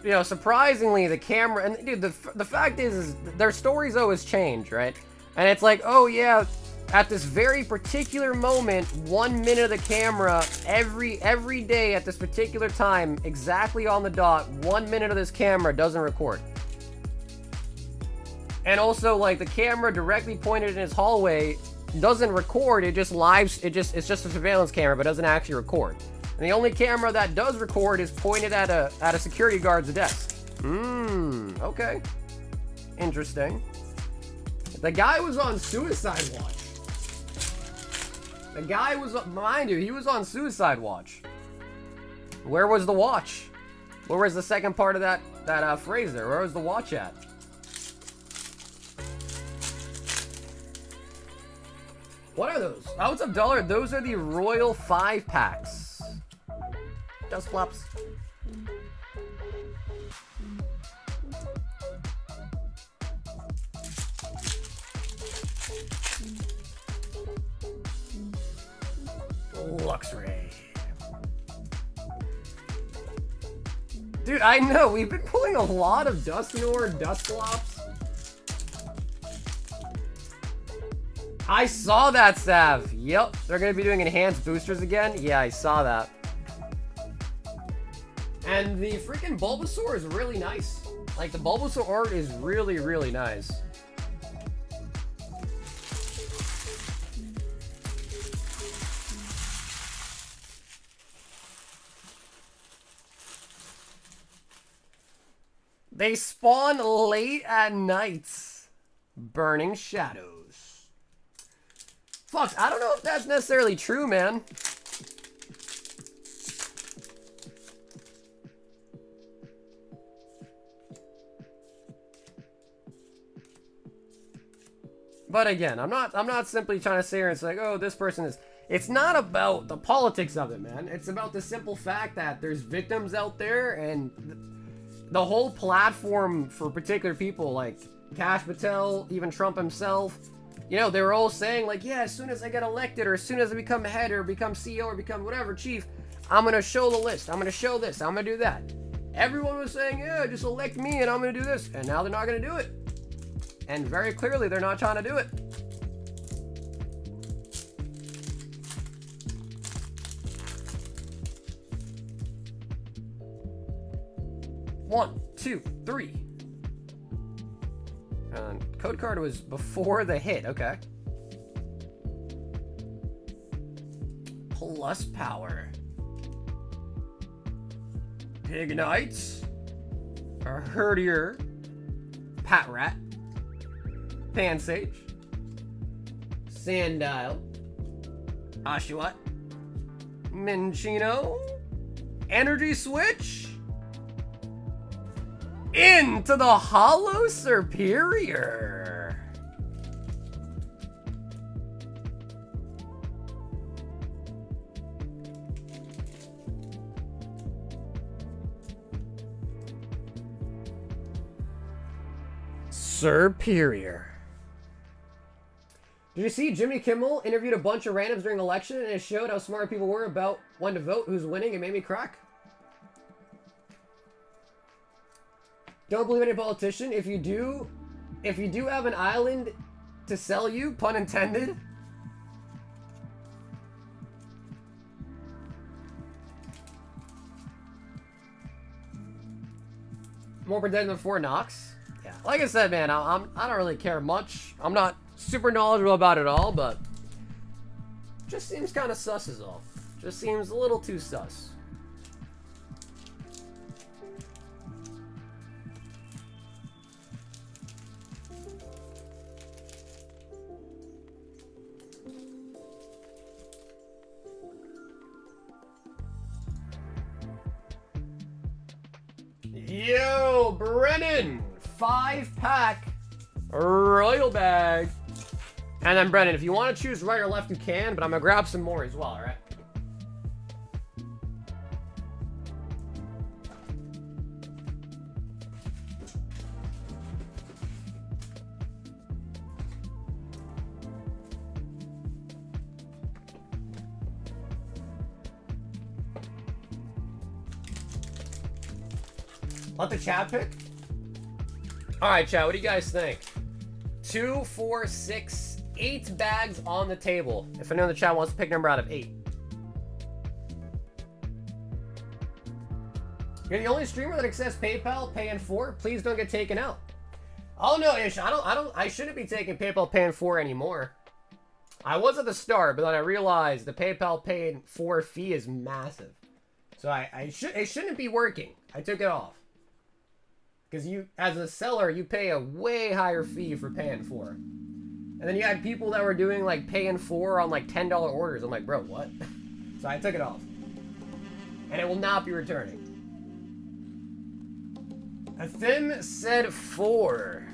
you know, surprisingly, the camera... And, dude, the fact is their stories always change, right? And it's like, oh, yeah, at this very particular moment, 1 minute of the camera, every day at this particular time, exactly on the dot, 1 minute of this camera doesn't record. And also, like, the camera directly pointed in his hallway doesn't record, it's just a surveillance camera, but doesn't actually record. And the only camera that does record is pointed at a security guard's desk. Okay. Interesting. The guy was on suicide watch. The guy was, mind you, he was on suicide watch. Where was the watch? Where was the second part of that phrase there? Where was the watch at? What are those? Oh, what's up, Dollar? Those are the Royal 5-packs. Dust flops. Luxray. Dude, I know. We've been pulling a lot of Dusknoir, Dusclops. I saw that, Sav. Yep, they're going to be doing enhanced boosters again. Yeah, I saw that. And the freaking Bulbasaur is really nice. Like, the Bulbasaur art is really, really nice. They spawn late at night. Burning Shadows. Fuck, I don't know if that's necessarily true, man. But again, I'm not simply trying to say here, it's like, oh, this person is... It's not about the politics of it, man. It's about the simple fact that there's victims out there, and the whole platform for particular people, like Kash Patel, even Trump himself, you know, they were all saying, like, yeah, as soon as I get elected, or as soon as I become head, or become CEO, or become whatever, chief, I'm going to show the list. I'm going to show this. I'm going to do that. Everyone was saying, yeah, just elect me, and I'm going to do this. And now they're not going to do it. And very clearly, they're not trying to do it. One, two, three. Code card was before the hit. Okay. Plus power. Ignite. A Herdier. Patrat. Pansage. Sandile. Oshawott. Minchino. Energy Switch. Into the Holo Superior. Superior. Did you see Jimmy Kimmel interviewed a bunch of randoms during the election and it showed how smart people were about when to vote, who's winning? It made me crack. Don't believe any politician. If you do have an island to sell you, pun intended. More protected than 4 knocks. Yeah, like I said, man, I don't really care much. I'm not super knowledgeable about it all, but just seems kind of sus is all. Just seems a little too sus. Yo, Brennan, 5-pack Royal Bag. And then Brennan, if you want to choose right or left, you can, but I'm gonna grab some more as well, alright? Let the chat pick. All right, chat. What do you guys think? 2, 4, 6, 8 bags on the table. If anyone in the chat wants to pick a number out of 8. You're the only streamer that accepts PayPal Pay in 4. Please don't get taken out. Oh no, Ish. I shouldn't be taking PayPal Pay in 4 anymore. I was at the start, but then I realized the PayPal Pay in 4 fee is massive. So it shouldn't be working. I took it off. Because you, as a seller, you pay a way higher fee for Pay in 4. And then you had people that were doing like Pay in 4 on like $10 orders. I'm like, bro, what? So I took it off. And it will not be returning. Thim said 4.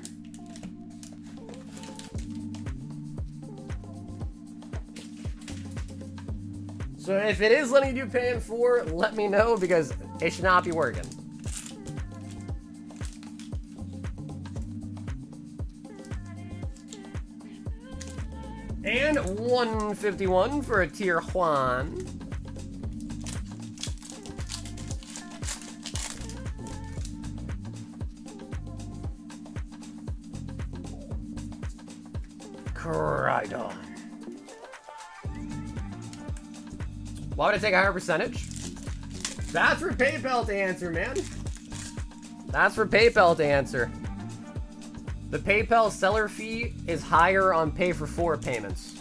So if it is letting you do Pay in 4, let me know because it should not be working. And 151 for a tier Juan. Crydon. Why would I take a higher percentage? That's for PayPal to answer, man. That's for PayPal to answer. The PayPal seller fee is higher on Pay for 4 payments.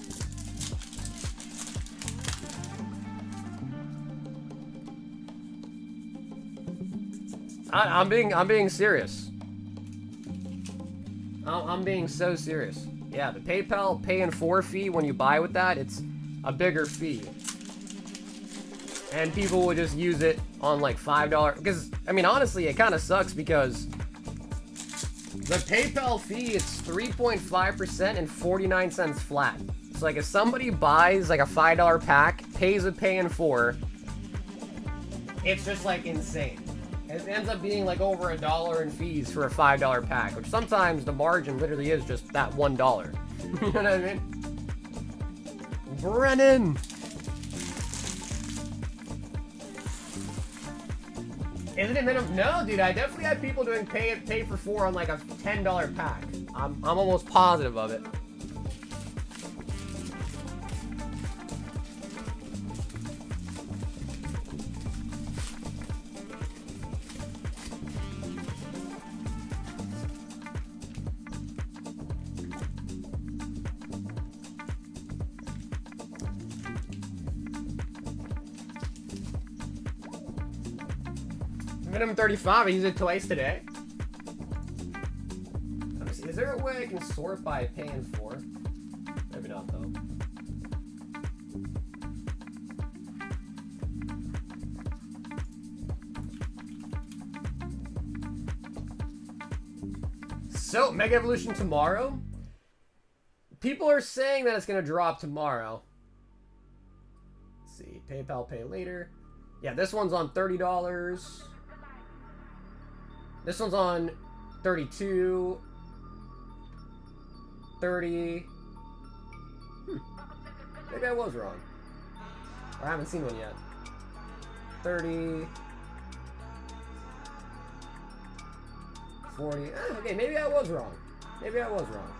I'm being serious. I'm being so serious. Yeah, the PayPal Pay in 4 fee, when you buy with that, it's a bigger fee. And people will just use it on like $5. Because, I mean, honestly, it kind of sucks because the PayPal fee, it's 3.5% and 49 cents flat. So like if somebody buys like a $5 pack, pays a Pay in 4, it's just like insane. It ends up being like over $1 in fees for a $5 pack, which sometimes the margin literally is just that $1. You know what I mean? Brennan! Isn't it minimum? No, dude, I definitely had people doing pay for 4 on like a $10 pack. I'm almost positive of it. Minimum 35, I used it twice today. Let me see, is there a way I can sort by Pay in 4? Maybe not though. So, Mega Evolution tomorrow? People are saying that it's gonna drop tomorrow. Let's see, PayPal Pay later. Yeah, this one's on $30. This one's on 32, 30. Maybe I was wrong. Or I haven't seen one yet. 30, 40. Okay, maybe I was wrong. Maybe I was wrong.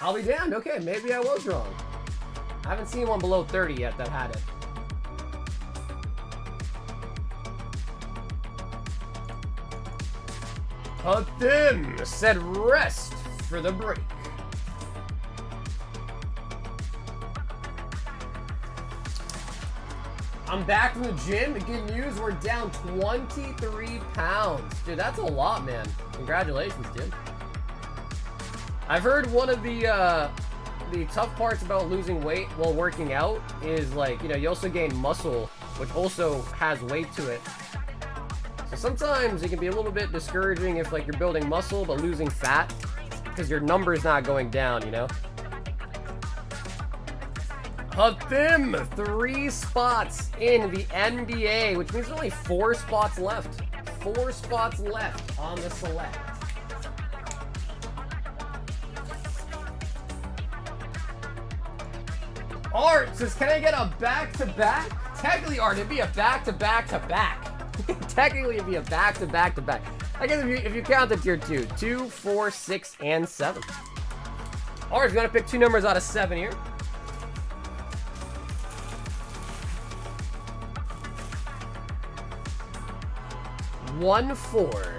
I'll be damned. Okay, maybe I was wrong. I haven't seen one below 30 yet that had it. Hatim said rest for the break. I'm back from the gym. The good news, we're down 23 pounds. Dude, that's a lot, man. Congratulations, dude. I've heard one of the tough parts about losing weight while working out is like, you know, you also gain muscle, which also has weight to it. So sometimes it can be a little bit discouraging if like you're building muscle but losing fat because your number's not going down, you know? Hatim, 3 spots in the NBA, which means only 4 spots left. 4 spots left on the select. Art says, can I get a back-to-back? Technically, Art, it'd be a back-to-back-to-back. Technically, it'd be a back-to-back-to-back. I guess if you count the tier 2. 2, 4, 6, and 7. Art, if you want to pick 2 numbers out of 7 here. One, 4.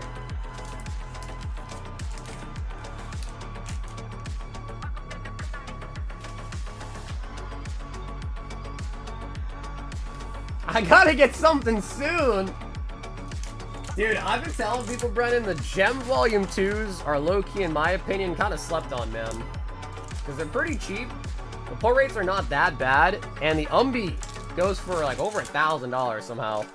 I gotta get something soon. Dude, I've been telling people, Brennan, the Gem Volume 2s are low-key, in my opinion, kind of slept on, man. Because they're pretty cheap. The pull rates are not that bad. And the goes for like over $1,000 somehow.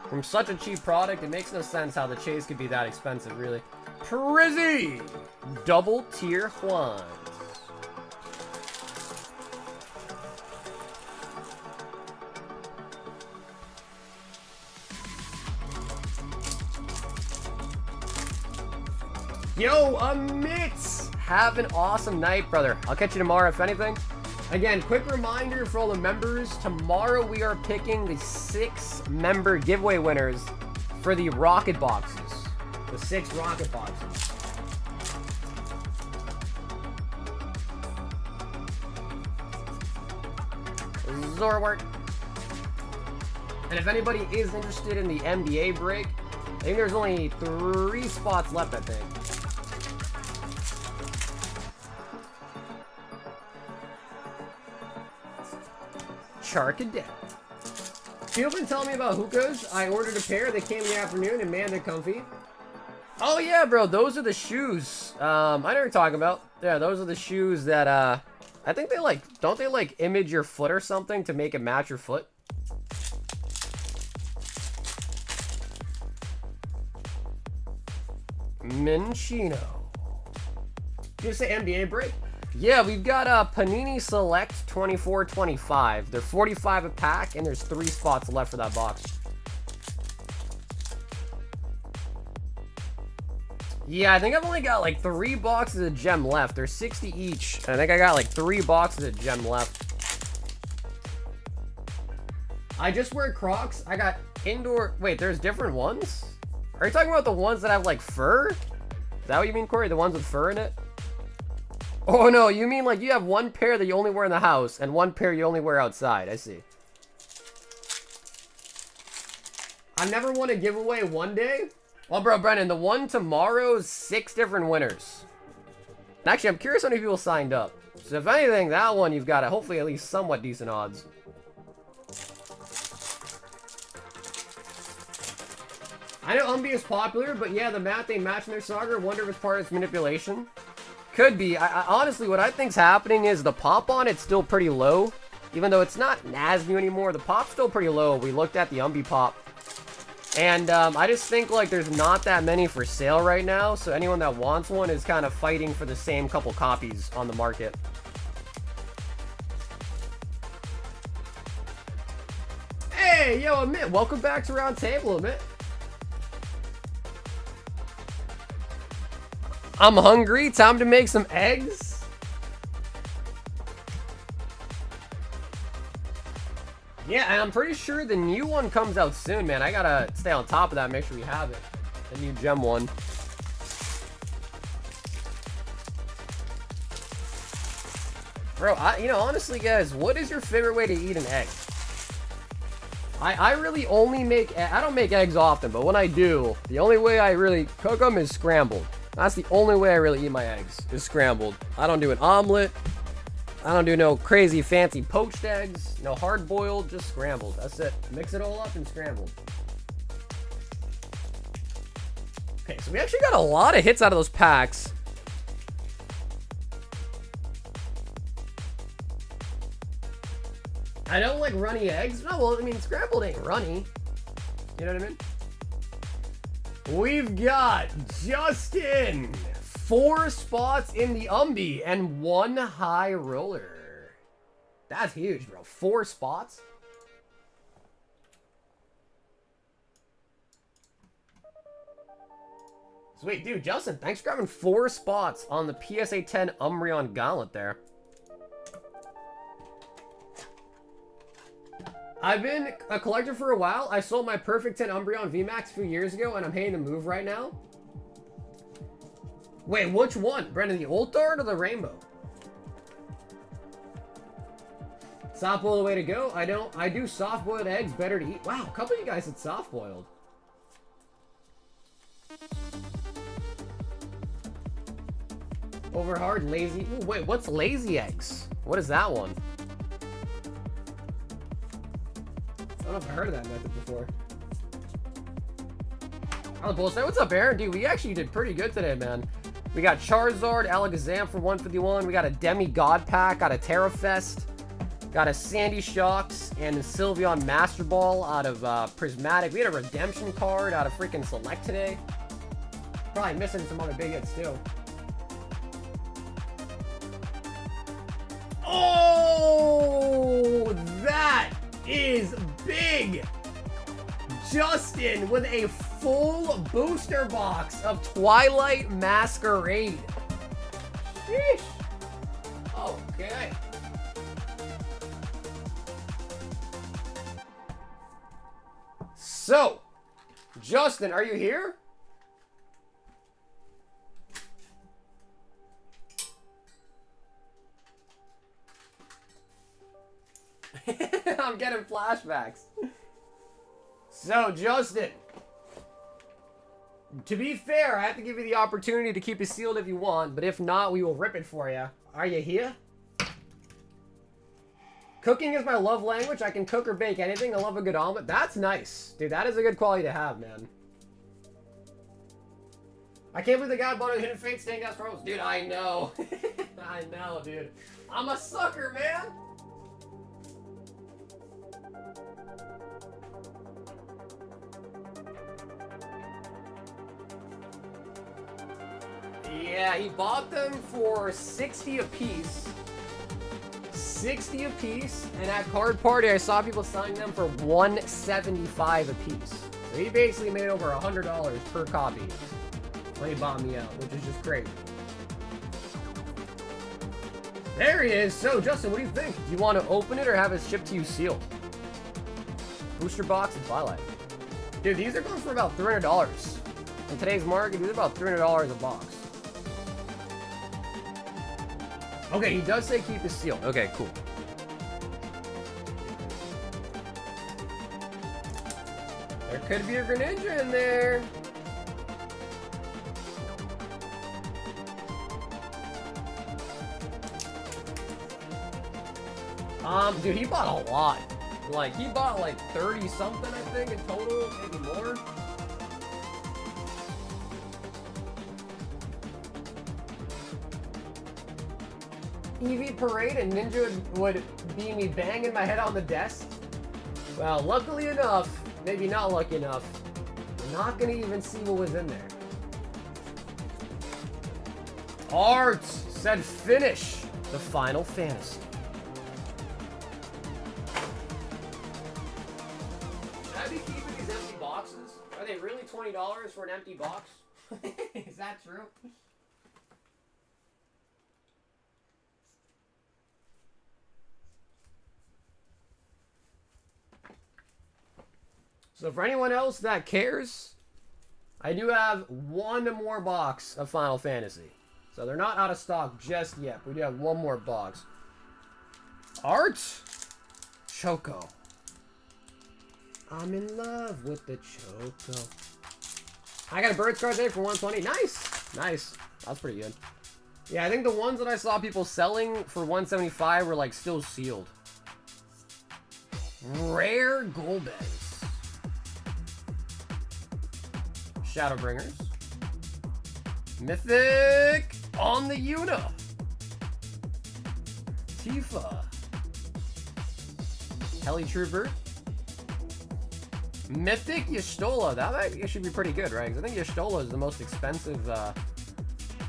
From such a cheap product, it makes no sense how the chase could be that expensive, really. Prizzy! Double tier Juan. Yo, Amit! Have an awesome night, brother. I'll catch you tomorrow, if anything. Again, quick reminder for all the members. Tomorrow we are picking the 6 member giveaway winners for the rocket boxes. The 6 rocket boxes. Zorwart. And if anybody is interested in the NBA break, I think there's only 3 spots left, I think. Charcadet. People been telling me about hookahs. I ordered a pair. They came in the afternoon, and man, they're comfy. Oh yeah, bro. Those are the shoes. I know what you're talking about. Yeah, those are the shoes that, I think they like, don't they like image your foot or something to make it match your foot? Minchino. Did you say NBA break? Yeah, we've got Panini Select 24-25. They're 45 a pack, and there's 3 spots left for that box. Yeah, I think I've only got like 3 boxes of gem left. They're 60 each, and I think I got like 3 boxes of gem left. I just wear Crocs. I got indoor... Wait, there's different ones? Are you talking about the ones that have like fur? Is that what you mean, Corey? The ones with fur in it? Oh no, you mean like you have 1 pair that you only wear in the house and 1 pair you only wear outside. I see. I never won a giveaway one day. Well, bro, Brennan, the one tomorrow's 6 different winners. Actually, I'm curious how many people signed up. So if anything, that one you've got hopefully at least somewhat decent odds. I know Umbi is popular, but yeah, the math they match in their saga. Wonder if it's part of its manipulation. Could be. I honestly, what I think's happening is the pop on it's still pretty low. Even though it's not as new anymore, the pop's still pretty low. We looked at the Umbi pop. And I just think like there's not that many for sale right now. So anyone that wants one is kind of fighting for the same couple copies on the market. Hey, yo, Amit, welcome back to Round Table, Amit. I'm hungry. Time to make some eggs. Yeah, and I'm pretty sure the new one comes out soon, man. I gotta stay on top of that, make sure we have it. The new gem one. Bro, you know, honestly, guys, what is your favorite way to eat an egg? I really only make... I don't make eggs often, but when I do, the only way I really cook them is scrambled. That's the only way I really eat my eggs, is scrambled. I don't do an omelet. I don't do no crazy fancy poached eggs. No hard boiled, just scrambled. That's it. Mix it all up and scrambled. Okay, so we actually got a lot of hits out of those packs. I don't like runny eggs. No, well, I mean, scrambled ain't runny. You know what I mean? We've got Justin. 4 spots in the Umbi and 1 high roller. That's huge, bro. 4 spots? Sweet, dude. Justin, thanks for grabbing 4 spots on the PSA 10 Umbreon Gauntlet there. I've been a collector for a while. I sold my Perfect 10 Umbreon VMAX a few years ago, and I'm paying to move right now. Wait, which one? Brendan, the old art or the rainbow? Soft boiled the way to go. I do soft boiled eggs better to eat. Wow, a couple of you guys said soft boiled. Over hard, lazy. Ooh, wait, what's lazy eggs? What is that one? I don't know if I heard of that method before. Oh, bullshit. What's up, Aaron? Dude, we actually did pretty good today, man. We got Charizard, Alakazam for 151. We got a Demigod pack, got a Terrafest, got a Sandy Shocks, and a Sylveon Master Ball out of Prismatic. We had a Redemption card out of freaking Select today. Probably missing some other big hits, too. Oh, that is big. Justin with a full booster box of Twilight Masquerade. Sheesh. Okay. So, Justin, are you here? I'm getting flashbacks. So, Justin, to be fair, I have to give you the opportunity to keep it sealed if you want, but if not, we will rip it for you. Are you here? Cooking is my love language. I can cook or bake anything. I love a good omelet. That's nice. Dude, that is a good quality to have, man. I can't believe the guy bought a Hidden Fate stained glass rose. Dude, I know. I know, dude. I'm a sucker, man. Yeah, he bought them for 60 a piece. 60 a piece, and at Card Party, I saw people selling them for $175 a piece. So he basically made over $100 per copy when he bought me out, which is just great. There he is. So, Justin, what do you think? Do you want to open it or have it shipped to you sealed? Booster box and Twilight. Dude, these are going for about $300. In today's market, these are about $300 a box. Okay, he does say keep it sealed. Okay, cool. There could be a Greninja in there. Dude, he bought a lot. Like, he bought like 30 something, I think, in total, maybe more. EV Parade and Ninja would be me banging my head on the desk. Well, luckily enough, maybe not lucky enough, I'm not gonna even see what was in there. Art said finish the Final Fantasy. Should I be keeping these empty boxes? Are they really $20 for an empty box? Is that true? So for anyone else that cares, I do have one more box of Final Fantasy. So they're not out of stock just yet. We do have one more box. Art Choco. I'm in love with the Choco. I got a Birds card there for 120. Nice. Nice. That's pretty good. Yeah, I think the ones that I saw people selling for 175 were like still sealed. Rare Golbez. Shadowbringers. Mythic on the Una. Tifa. Heli Trooper. Mythic Y'shtola. That should be pretty good, right? Because I think Y'shtola is the most expensive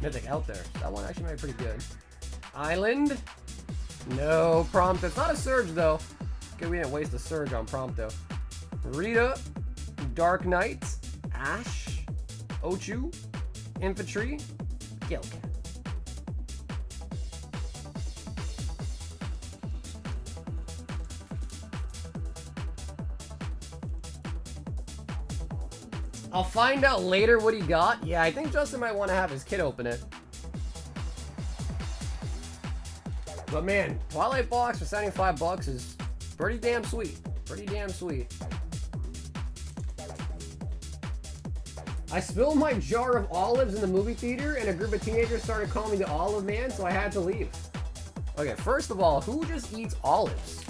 Mythic out there. So that one actually might be pretty good. Island. No Prompto. It's not a Surge, though. Good, we didn't waste a Surge on Prompto. Rita. Dark Knight. Ash. Ochu, Infantry, Gilligan. I'll find out later what he got. Yeah, I think Justin might want to have his kid open it. But man, Twilight box for 75 bucks is pretty damn sweet. Pretty damn sweet. I spilled my jar of olives in the movie theater and a group of teenagers started calling me the Olive Man, so I had to leave. Okay, first of all, who just eats olives?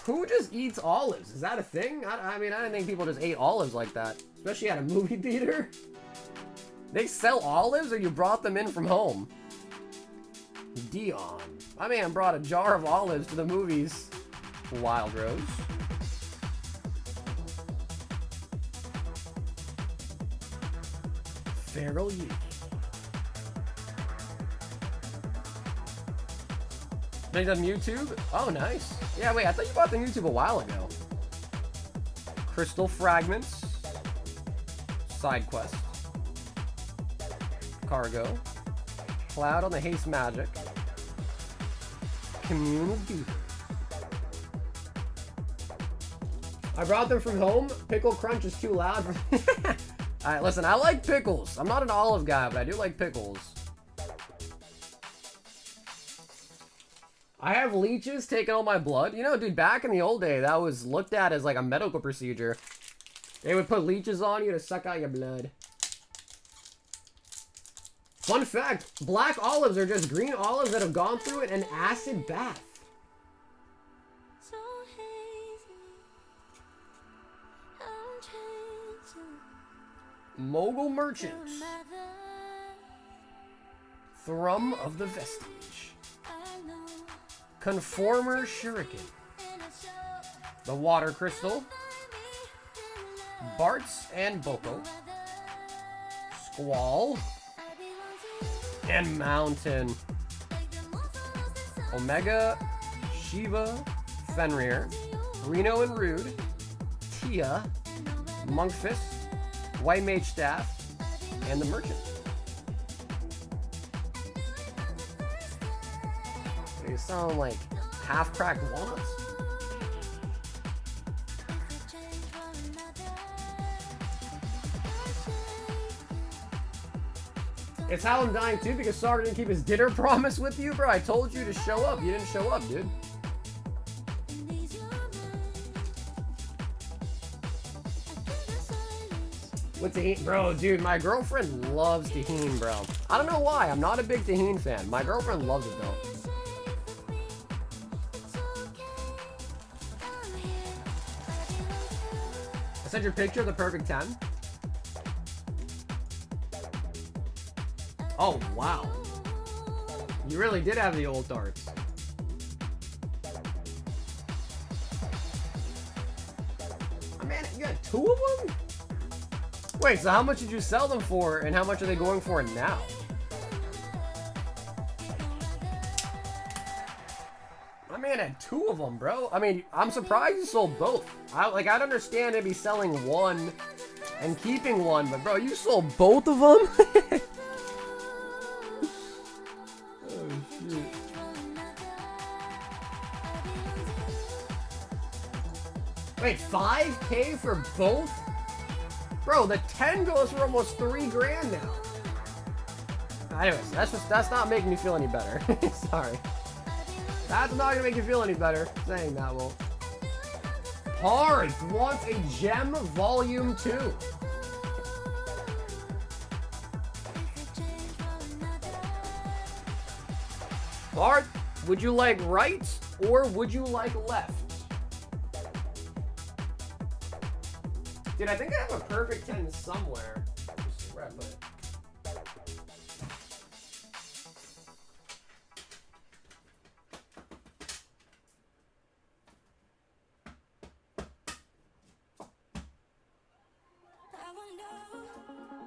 Who just eats olives? Is that a thing? I mean, I didn't think people just ate olives like that. Especially at a movie theater. They sell olives or you brought them in from home? Dion. My man brought a jar of olives to the movies. Wild Rose. Feral Youth. Made them YouTube? Oh, nice. Yeah, wait, I thought you bought them YouTube a while ago. Crystal Fragments. Side Quest. Cargo. Cloud on the Haste Magic. Commune with Beaver. I brought them from home. Pickle Crunch is too loud. Alright, listen, I like pickles. I'm not an olive guy, but I do like pickles. I have leeches taking all my blood. You know, dude, back in the old day, that was looked at as like a medical procedure. They would put leeches on you to suck out your blood. Fun fact, black olives are just green olives that have gone through an acid bath. Mogul Merchant. Thrum of the Vestige. Conformer Shuriken. The Water Crystal. Bartz and Boko. Squall. And Mountain. Omega. Shiva. Fenrir. Reno and Rude. Tia. Monkfist. White Mage Staff. And the Merchant. They sound like half-cracked walnuts. It's how I'm dying too, because Sarge didn't keep his dinner promise with you, bro. I told you to show up. You didn't show up, dude. What's Tahini? Bro, dude, my girlfriend loves Tahini, bro. I don't know why. I'm not a big Tahini fan. My girlfriend loves it, though. I sent your picture of the perfect 10. Oh, wow. You really did have the old darts. Oh, man, you got 2 of them? Wait, so how much did you sell them for, and how much are they going for now? My man had 2 of them, bro. I mean, I'm surprised you sold both. I'd understand maybe selling one and keeping one, but bro, you sold both of them? Wait, 5K for both? Bro, the 10 goes for almost 3 grand now. Anyways, that's not making me feel any better. Sorry. That's not gonna make you feel any better. Saying that will. Parth wants a Gem Volume 2. Parth, would you like right or would you like left? Dude, I think I have a perfect 10 somewhere. Let's see where I put it.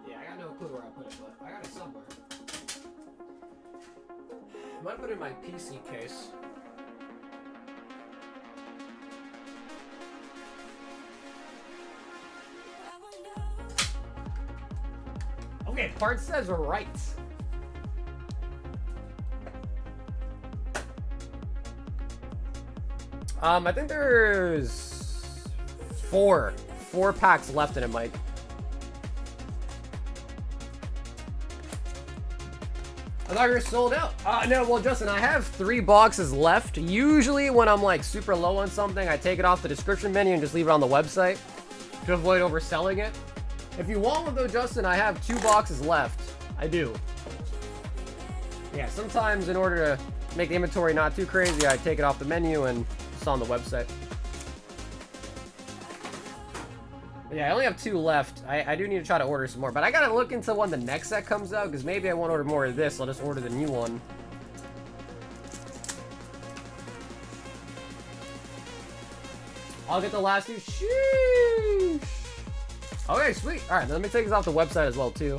Yeah, I got no clue where I put it, but I got it somewhere. I might put it in my PC case. Okay, part says right. I think there's four packs left in it, Mike. I thought you were sold out. No, well, Justin, I have 3 boxes left. Usually when I'm like super low on something, I take it off the description menu and just leave it on the website to avoid overselling it. If you want one though, Justin, I have 2 boxes left. I do. Yeah, sometimes in order to make the inventory not too crazy, I take it off the menu and it's on the website. Yeah, I only have 2 left. I do need to try to order some more, but I gotta look into when the next set comes out, because maybe I won't order more of this. I'll just order the new one. I'll get the last 2. Sheesh. Okay, sweet. All right, let me take this off the website as well, too.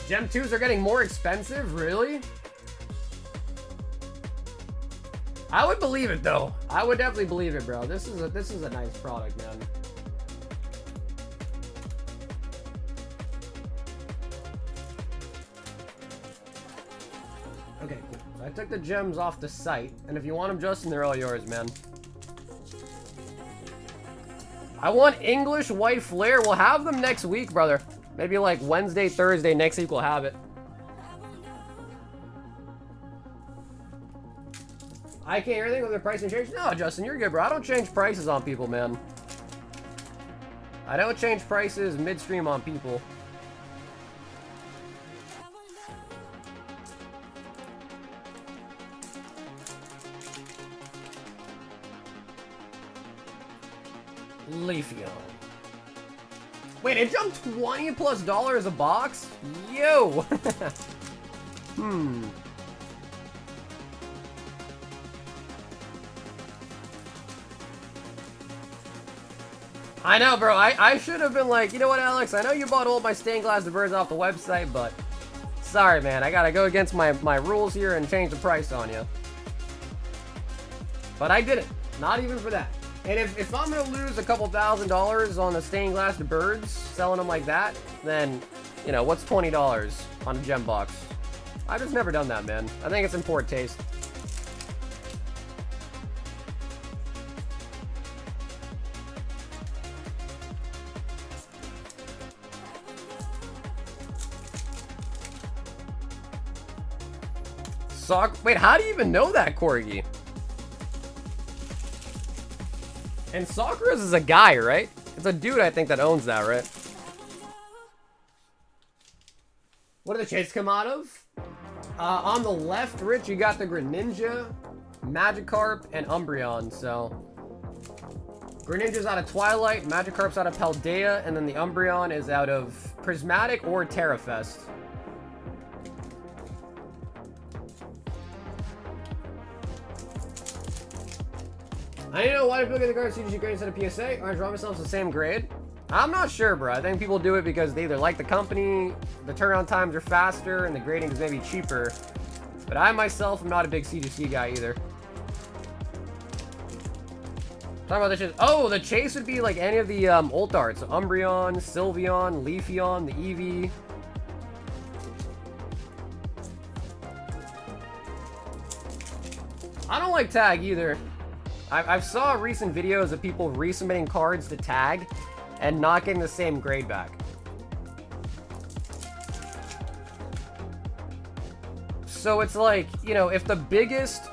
Gem 2s are getting more expensive? Really? I would believe it though. I would definitely believe it, bro. This is a nice product, man. Okay, cool. So I took the gems off the site, and if you want them, Justin, they're all yours, man. I want English White Flare. We'll have them next week, brother. Maybe like Wednesday, Thursday next week we'll have it. I can't hear anything with the pricing change. No, Justin, you're good, bro. I don't change prices on people, man. I don't change prices midstream on people. Leafeon. Wait, it jumped $20+ a box? Yo! I know, bro. I should have been like, you know what, Alex? I know you bought all my stained glass birds off the website, but sorry, man. I gotta go against my rules here and change the price on you. But I didn't. Not even for that. And if I'm gonna lose a couple $1,000s on the stained glass birds, selling them like that, then, you know, what's $20 on a gem box? I've just never done that, man. I think it's in poor taste. Wait, how do you even know that, Corgi? And Sakura's is a guy, right? It's a dude, I think, that owns that, right? What do the chains come out of? On the left, Rich, you got the Greninja, Magikarp, and Umbreon, so... Greninja's out of Twilight, Magikarp's out of Paldea, and then the Umbreon is out of Prismatic or Terrafest. I don't know why do people get the cards CGC grade instead of PSA. Orange Raw themselves the same grade. I'm not sure, bro. I think people do it because they either like the company, the turnaround times are faster, and the grading is maybe cheaper. But I myself am not a big CGC guy either. Talking about the chase. Oh, the chase would be like any of the ult arts. So Umbreon, Sylveon, Leafeon, the Eevee. I don't like tag either. I've saw recent videos of people resubmitting cards to tag and not getting the same grade back. So it's like, you know, if the biggest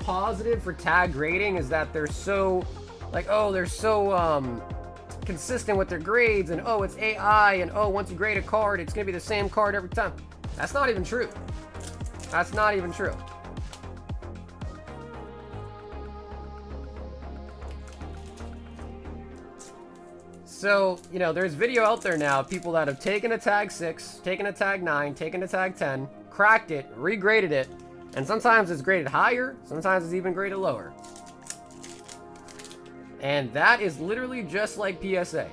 positive for tag grading is that they're so, like, oh, they're so consistent with their grades, and oh, it's AI, and oh, once you grade a card, it's gonna be the same card every time. That's not even true. That's not even true. So, you know, there's video out there now, people that have taken a tag 6, taken a tag 9, taken a tag 10, cracked it, regraded it, and sometimes it's graded higher, sometimes it's even graded lower. And that is literally just like PSA.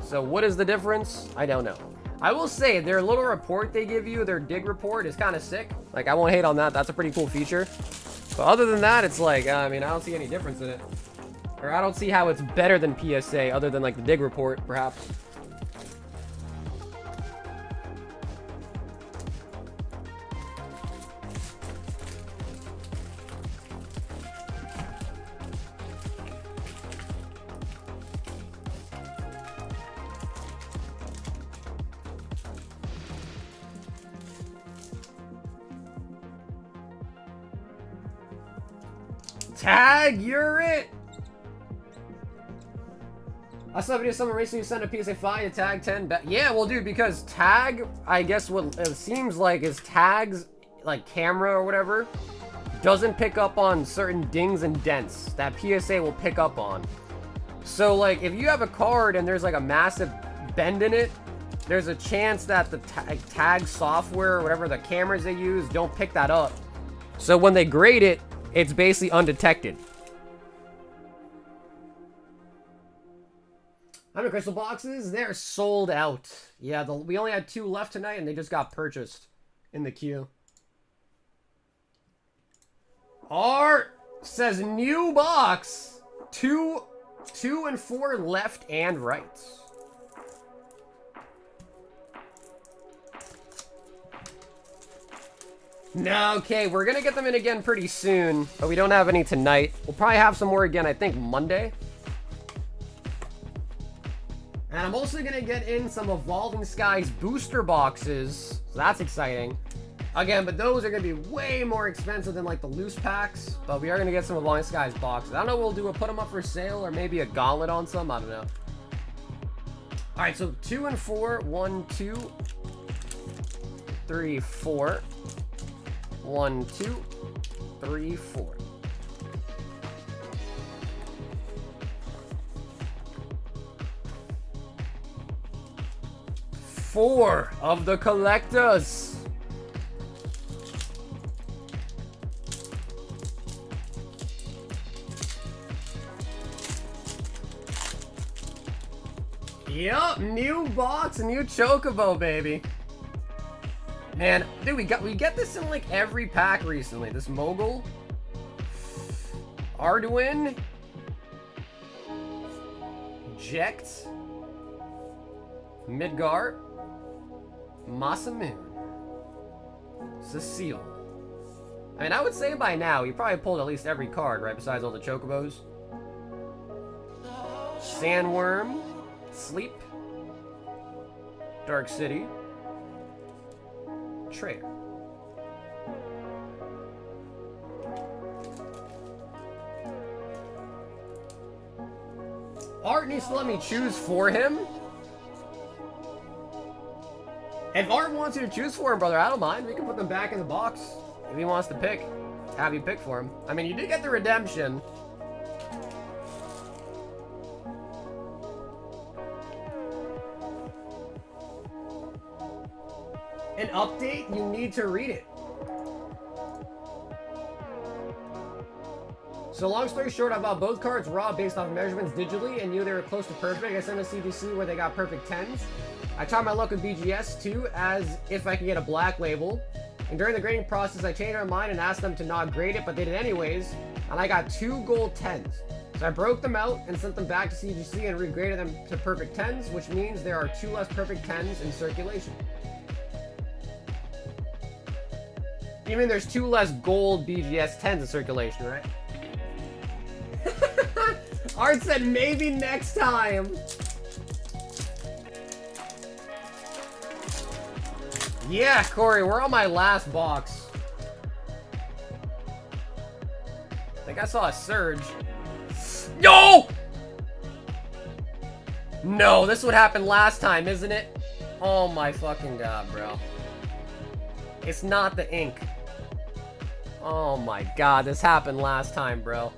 So what is the difference? I don't know. I will say, their little report they give you, their dig report, is kind of sick. Like, I won't hate on that. That's a pretty cool feature. But other than that, it's like, I mean, I don't see any difference in it. Or I don't see how it's better than PSA, other than like the dig report, perhaps. Tag, you're it. I saw a video someone recently sent a PSA 5 to tag 10. Yeah, well, dude, because tag, I guess what it seems like is tags, like camera or whatever, doesn't pick up on certain dings and dents that PSA will pick up on. So, like, if you have a card and there's like a massive bend in it, there's a chance that the tag software or whatever the cameras they use don't pick that up. So when they grade it, it's basically undetected. How many crystal boxes? They're sold out. Yeah, we only had 2 left tonight, and they just got purchased in the queue. Art says new box. 2 and 4 left and right. No, okay, we're gonna get them in again pretty soon, but we don't have any tonight. We'll probably have some more again, I think, Monday. And I'm also gonna get in some Evolving Skies booster boxes, so that's exciting. Again, but those are gonna be way more expensive than like the loose packs, but we are gonna get some Evolving Skies boxes. I don't know what we'll do, we'll put them up for sale or maybe a gauntlet on some, I don't know. All right, so 2 and 4, 1, 2, 3, 4. 1, 2, 3, 4. Four of the collectors. Yup, new box, new Chocobo, baby. Man, dude, we get this in like every pack recently. This Mogul, Arduin, Jekt, Midgar, Masamune, Cecile. I mean, I would say by now, you probably pulled at least every card, right? Besides all the Chocobos. Sandworm, Sleep, Dark City, Trader. Art needs to let me choose for him. If Art wants you to choose for him, brother, I don't mind. We can put them back in the box if he wants to pick. Have you pick for him. I mean, you did get the redemption. An update, you need to read it. So long story short, I bought both cards raw based off measurements digitally and knew they were close to perfect. I sent a CDC where they got perfect 10s. I tried my luck with BGS too, as if I could get a black label. And during the grading process, I changed my mind and asked them to not grade it, but they did anyways. And I got 2 gold 10s. So I broke them out and sent them back to CGC and regraded them to perfect 10s, which means there are 2 less perfect 10s in circulation. You mean there's 2 less gold BGS 10s in circulation, right? Art said maybe next time. Yeah, Corey, we're on my last box. I think I saw a surge. No! No, this would happen last time, isn't it? Oh my fucking god, bro. It's not the ink. Oh my god, this happened last time, bro.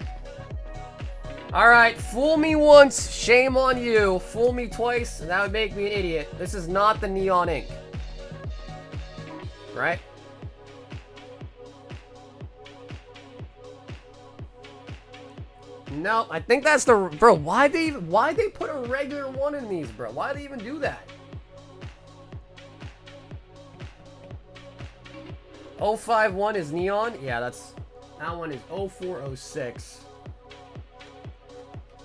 Alright, fool me once, shame on you. Fool me twice, and that would make me an idiot. This is not the neon ink. Right? No, I think that's the... Bro, why'd they put a regular one in these, bro? Why'd they even do that? 051 is neon? Yeah, that one is 0406.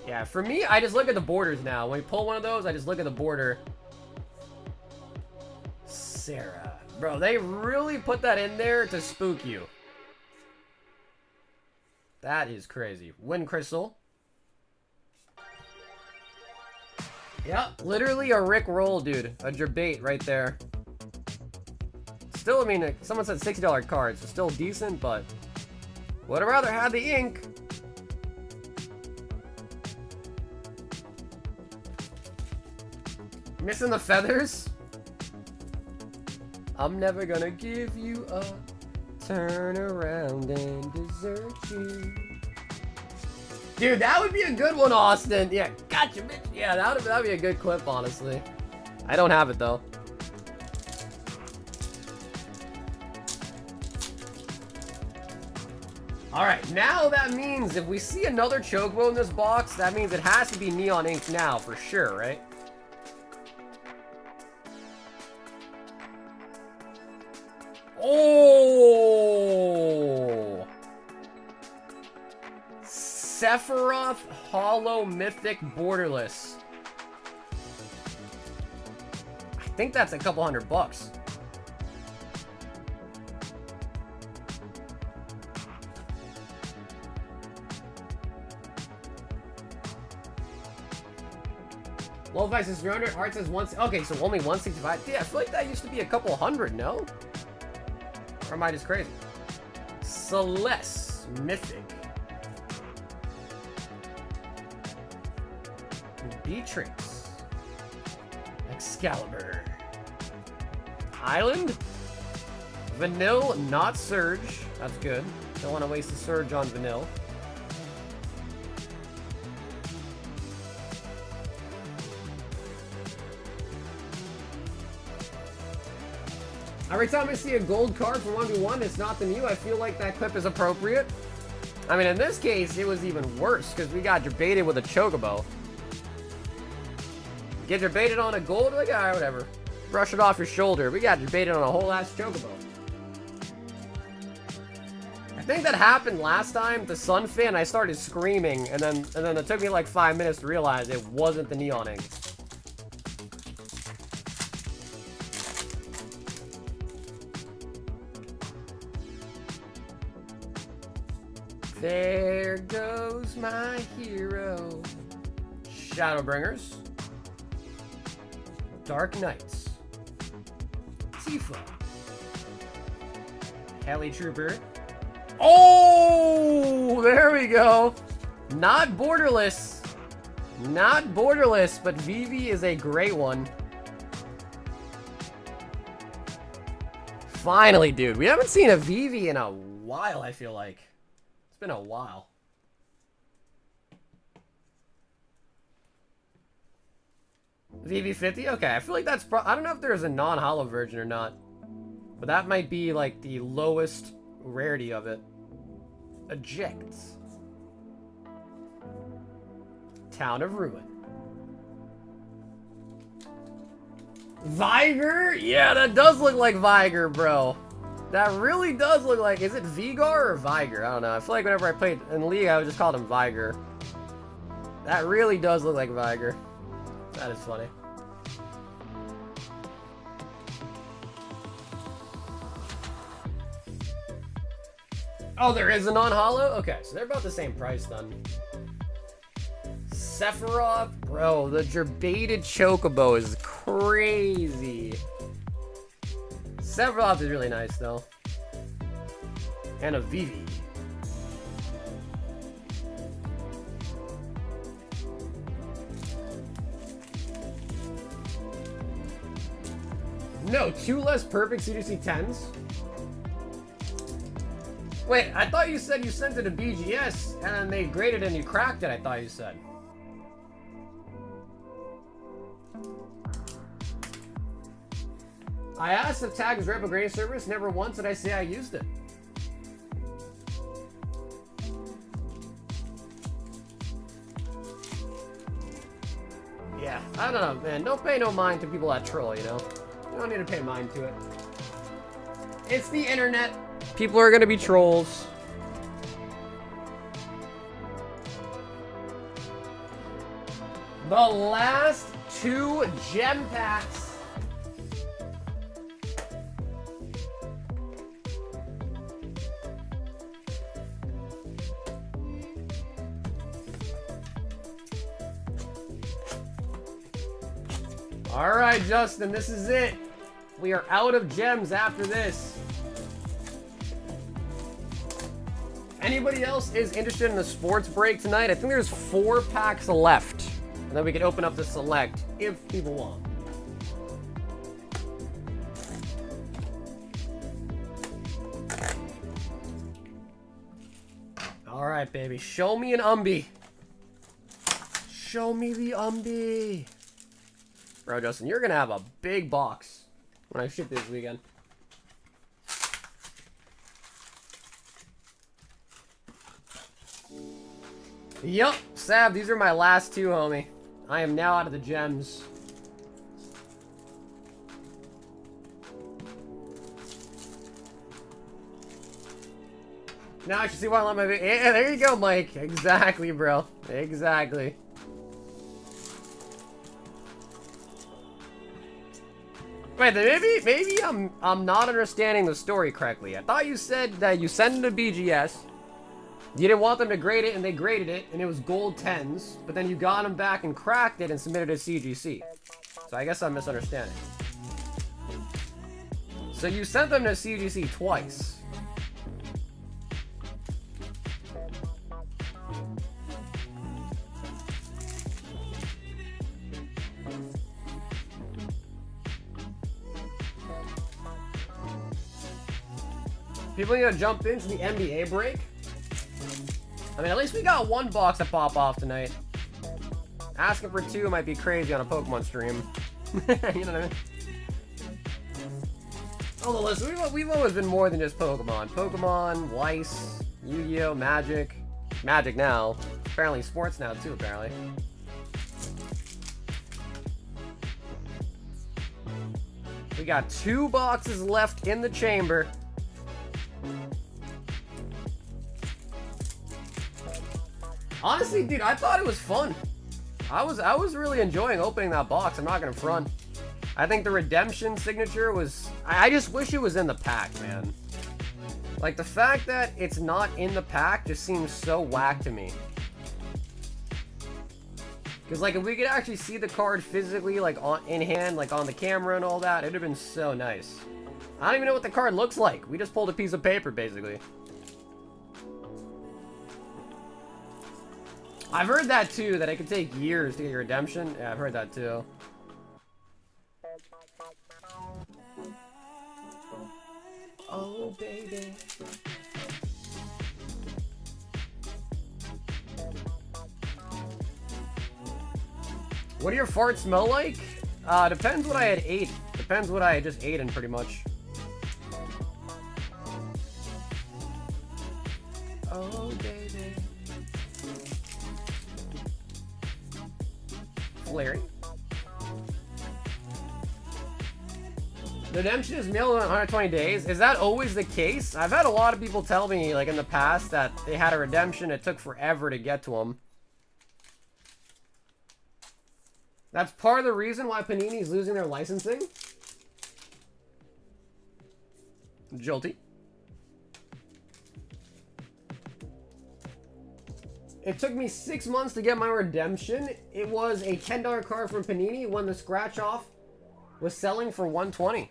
Yeah, for me, I just look at the borders now. When we pull one of those, I just look at the border. Sarah. Bro, they really put that in there to spook you. That is crazy. Wind Crystal. Yep, literally a Rick Roll, dude. A debate right there. Still, I mean, someone said $60 cards. So still decent, but would have rather had the ink. Missing the feathers? I'm never gonna give you up. Turn around and desert you. Dude, that would be a good one, Austin. Yeah, gotcha, bitch. Yeah, that'd be a good clip, honestly. I don't have it, though. Alright, now that means if we see another Chocobo in this box, that means it has to be neon ink now, for sure, right? Oh! Sephiroth Holo Mythic Borderless. I think that's a couple $100. Low Vice is 300, Heart says 1. Okay, so only 165. Yeah, I feel like that used to be a couple hundred, no? Or am I just crazy? Celeste Mythic. Beatrix. Excalibur. Island. Vanille, not Surge. That's good. Don't want to waste a Surge on Vanille. Every time I see a gold card for 1v1, it's not the Mew, I feel like that clip is appropriate. I mean, in this case, it was even worse, because we got baited with a Chocobo. Get baited on a gold, like, alright, whatever. Brush it off your shoulder. We got baited on a whole ass Chocobo. I think that happened last time, the Sun Fan, I started screaming, and then it took me like 5 minutes to realize it wasn't the neon ink. There goes my hero. Shadowbringers. Dark Knights. Tifa. Heli Trooper. Oh! There we go. Not borderless. Not borderless, but Vivi is a great one. Finally, dude. We haven't seen a Vivi in a while, I feel like. It's been a while. VV50? Okay, I feel like that's I don't know if there's a non-holo version or not. But that might be like the lowest rarity of it. Eject. Town of Ruin. Viger? Yeah, that does look like Viger, bro. That really does look like, is it Vigar or Viger? I don't know. I feel like whenever I played in League, I would just call him Viger. That really does look like Viger. That is funny. Oh, there is a non-holo? Okay, so they're about the same price then. Sephiroth? Bro, the Gerbated Chocobo is crazy. Sephiroth is really nice, though. And a Vivi. No, 2 less perfect CDC 10s? Wait, I thought you said you sent it to BGS, and then they graded it and you cracked it, I thought you said. I asked if tag was repo grading service, never once did I say I used it. Yeah, I don't know, man. Don't pay no mind to people that troll, you know? You don't need to pay mind to it. It's the internet. People are gonna be trolls. The last 2 gem packs. All right, Justin, this is it. We are out of gems after this. Anybody else is interested in the sports break tonight? I think there's 4 packs left. And then we can open up the select if people want. Alright, baby. Show me an Umbi. Show me the Umbi. Bro, Justin, you're gonna have a big box when I ship this weekend. Yup, Sab, these are my last two, homie. I am now out of the gems. Now I should see why I let my... Yeah, there you go, Mike. Exactly, bro. Exactly. Wait, maybe I'm not understanding the story correctly. I thought you said that you sent them to BGS. You didn't want them to grade it, and they graded it, and it was gold 10s. But then you got them back and cracked it and submitted it to CGC. So I guess I'm misunderstanding. So you sent them to CGC twice. People need to jump into the NBA break. I mean, at least we got one box to pop off tonight. Asking for two might be crazy on a Pokemon stream. You know what I mean? Although, listen, we've always been more than just Pokemon. Pokemon, Weiss, Yu-Gi-Oh, Magic. Magic now. Apparently sports now, too, apparently. We got 2 boxes left in the chamber. Honestly, dude, I thought it was fun. I was really enjoying opening that box. I'm not gonna front. I think the redemption signature was... I just wish it was in the pack, man. Like, the fact that it's not in the pack just seems so whack to me. Because, like, if we could actually see the card physically, like, in hand, like, on the camera and all that, it'd have been so nice. I don't even know what the card looks like. We just pulled a piece of paper, basically. I've heard that too, that it could take years to get your redemption. Yeah, I've heard that too. Oh, baby. What do your farts smell like? Depends what I had ate. Depends what I had just ate in, pretty much. Oh, baby. Larry. The redemption is mailed in 120 days. Is that always the case? I've had a lot of people tell me, like, in the past that they had a redemption, it took forever to get to them. That's part of the reason why Panini's losing their licensing. Jolty. It took me 6 months to get my redemption. It was a $10 card from Panini when the scratch off was selling for $120.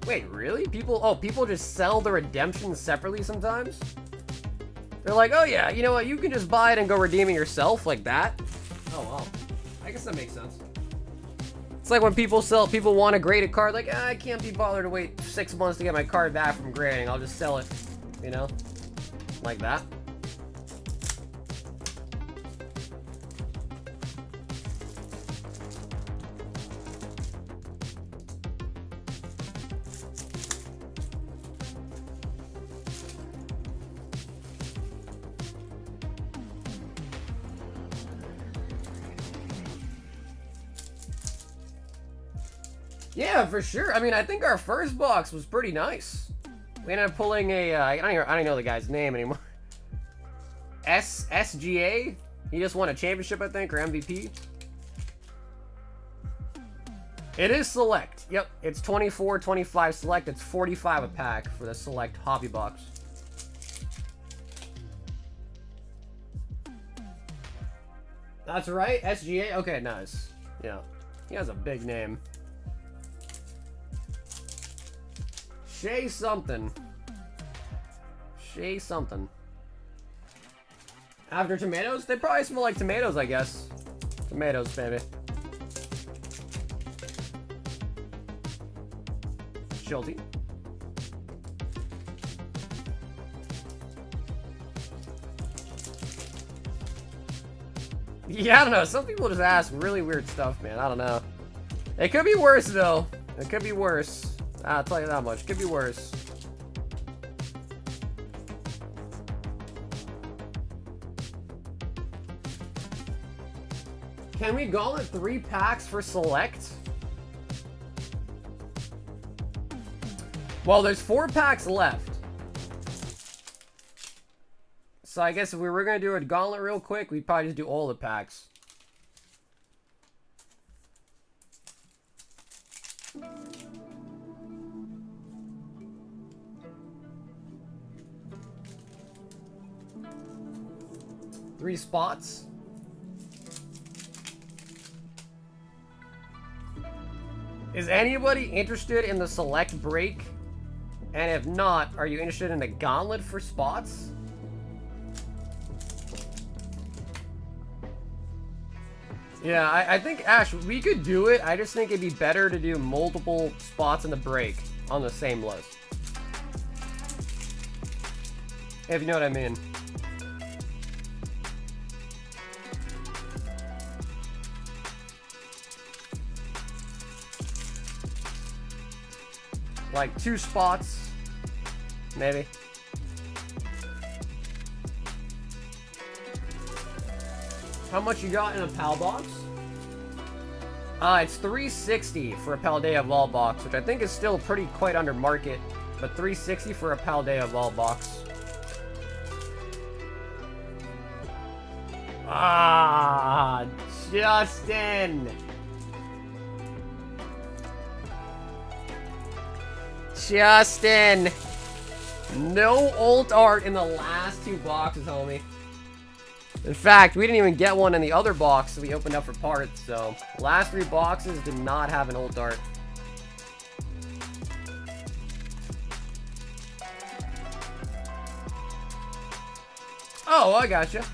Wait, really? People just sell the redemption separately sometimes? They're like, oh yeah, you know what? You can just buy it and go redeem it yourself like that. Oh well, I guess that makes sense. It's like when people want a graded card, like, I can't be bothered to wait 6 months to get my card back from grading. I'll just sell it, you know, like that. Yeah, for sure. I mean, I think our first box was pretty nice. We ended up pulling a, I don't even know the guy's name anymore. SGA? He just won a championship, I think, or MVP. It is select. Yep, it's 24, 25 select. It's 45 a pack for the select hobby box. That's right, SGA. Okay, nice. Yeah, he has a big name. Shay something. Shay something. After tomatoes? They probably smell like tomatoes, I guess. Tomatoes, baby. Schulte. Yeah, I don't know. Some people just ask really weird stuff, man. I don't know. It could be worse, though. It could be worse. I'll tell you that much. It could be worse. Can we gauntlet 3 packs for select? Well, there's 4 packs left. So I guess if we were going to do a gauntlet real quick, we'd probably just do all the packs. Three spots. Is anybody interested in the select break? And if not, are you interested in the gauntlet for spots? Yeah, I think, Ash, we could do it. I just think it'd be better to do multiple spots in the break on the same list. If you know what I mean. Like 2 spots, maybe. How much you got in a PAL box? It's $360 for a Paldea Vault box, which I think is still quite under market, but $360 for a Paldea Vault box. Ah, Justin! Justin! No alt art in the last 2 boxes, homie. In fact, we didn't even get one in the other box that we opened up for parts, so last 3 boxes did not have an alt art. Oh, I gotcha.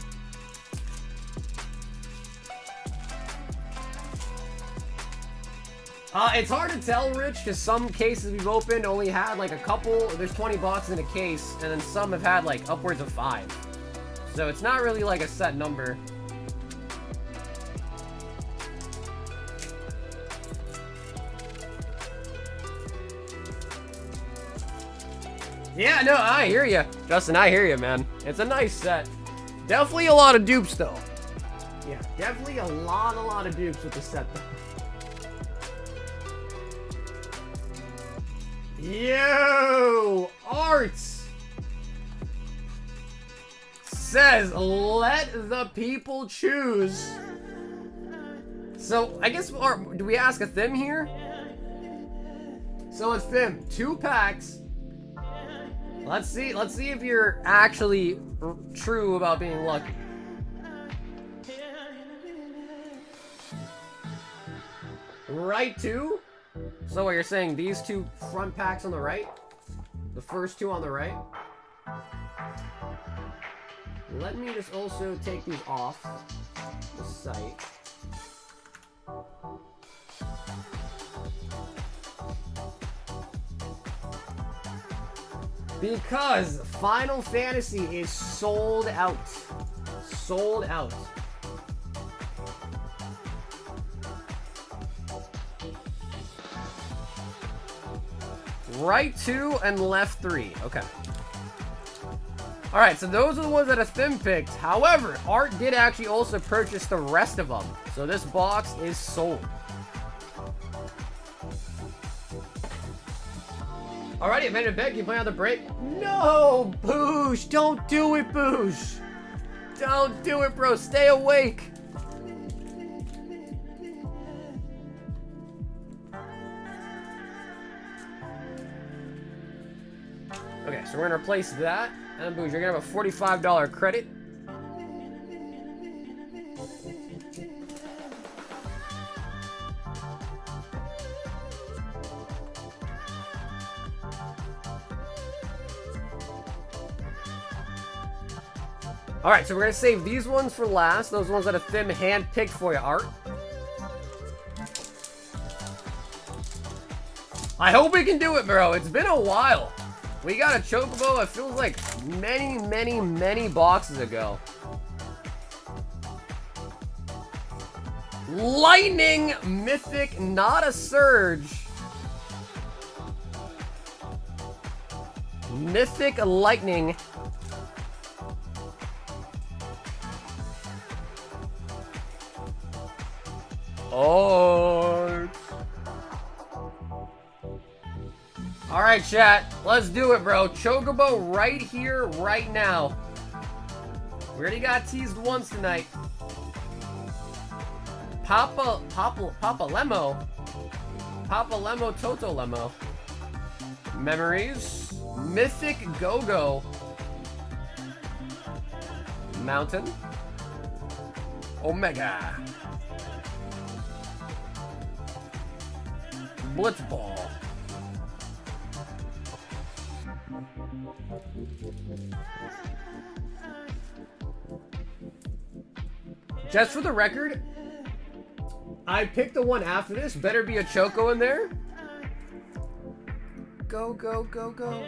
It's hard to tell, Rich, because some cases we've opened only had like a couple. There's 20 boxes in a case, and then some have had like upwards of 5. So it's not really like a set number. Yeah, no, I hear you. Justin, I hear you, man. It's a nice set. Definitely a lot of dupes, though. Yeah, definitely a lot of dupes with the set, though. Yo! Arts! Says, let the people choose. So, I guess, do we ask a theme here? So, a theme. 2 packs. Let's see if you're actually true about being lucky. Right 2? So what you're saying, these 2 front packs on the right? The first 2 on the right? Let me just also take these off the site. Because Final Fantasy is sold out. Sold out. Right 2 and left 3. Okay. Alright, so those are the ones that a Thim picked. However, Art did actually also purchase the rest of them. So this box is sold. Alrighty, Amanda Beck, you play on the break? No, Boosh! Don't do it, Boosh! Don't do it, bro. Stay awake. Okay, so we're gonna replace that. And Boosh, you're gonna have a $45 credit. Alright, so we're gonna save these ones for last. Those ones that a Thim hand-picked for you, Art. I hope we can do it, bro. It's been a while. We got a Chocobo, it feels like many boxes ago. Lightning Mythic, not a Surge. Mythic Lightning. Oh. Alright, chat. Let's do it, bro. Chocobo right here, right now. We already got teased once tonight. Papa Lemo. Papa Lemo, Toto Lemo. Memories. Mythic Go-Go. Mountain. Omega. Blitzball. Just for the record, I picked the one after this. Better be a Choco in there. Go, go, go, go.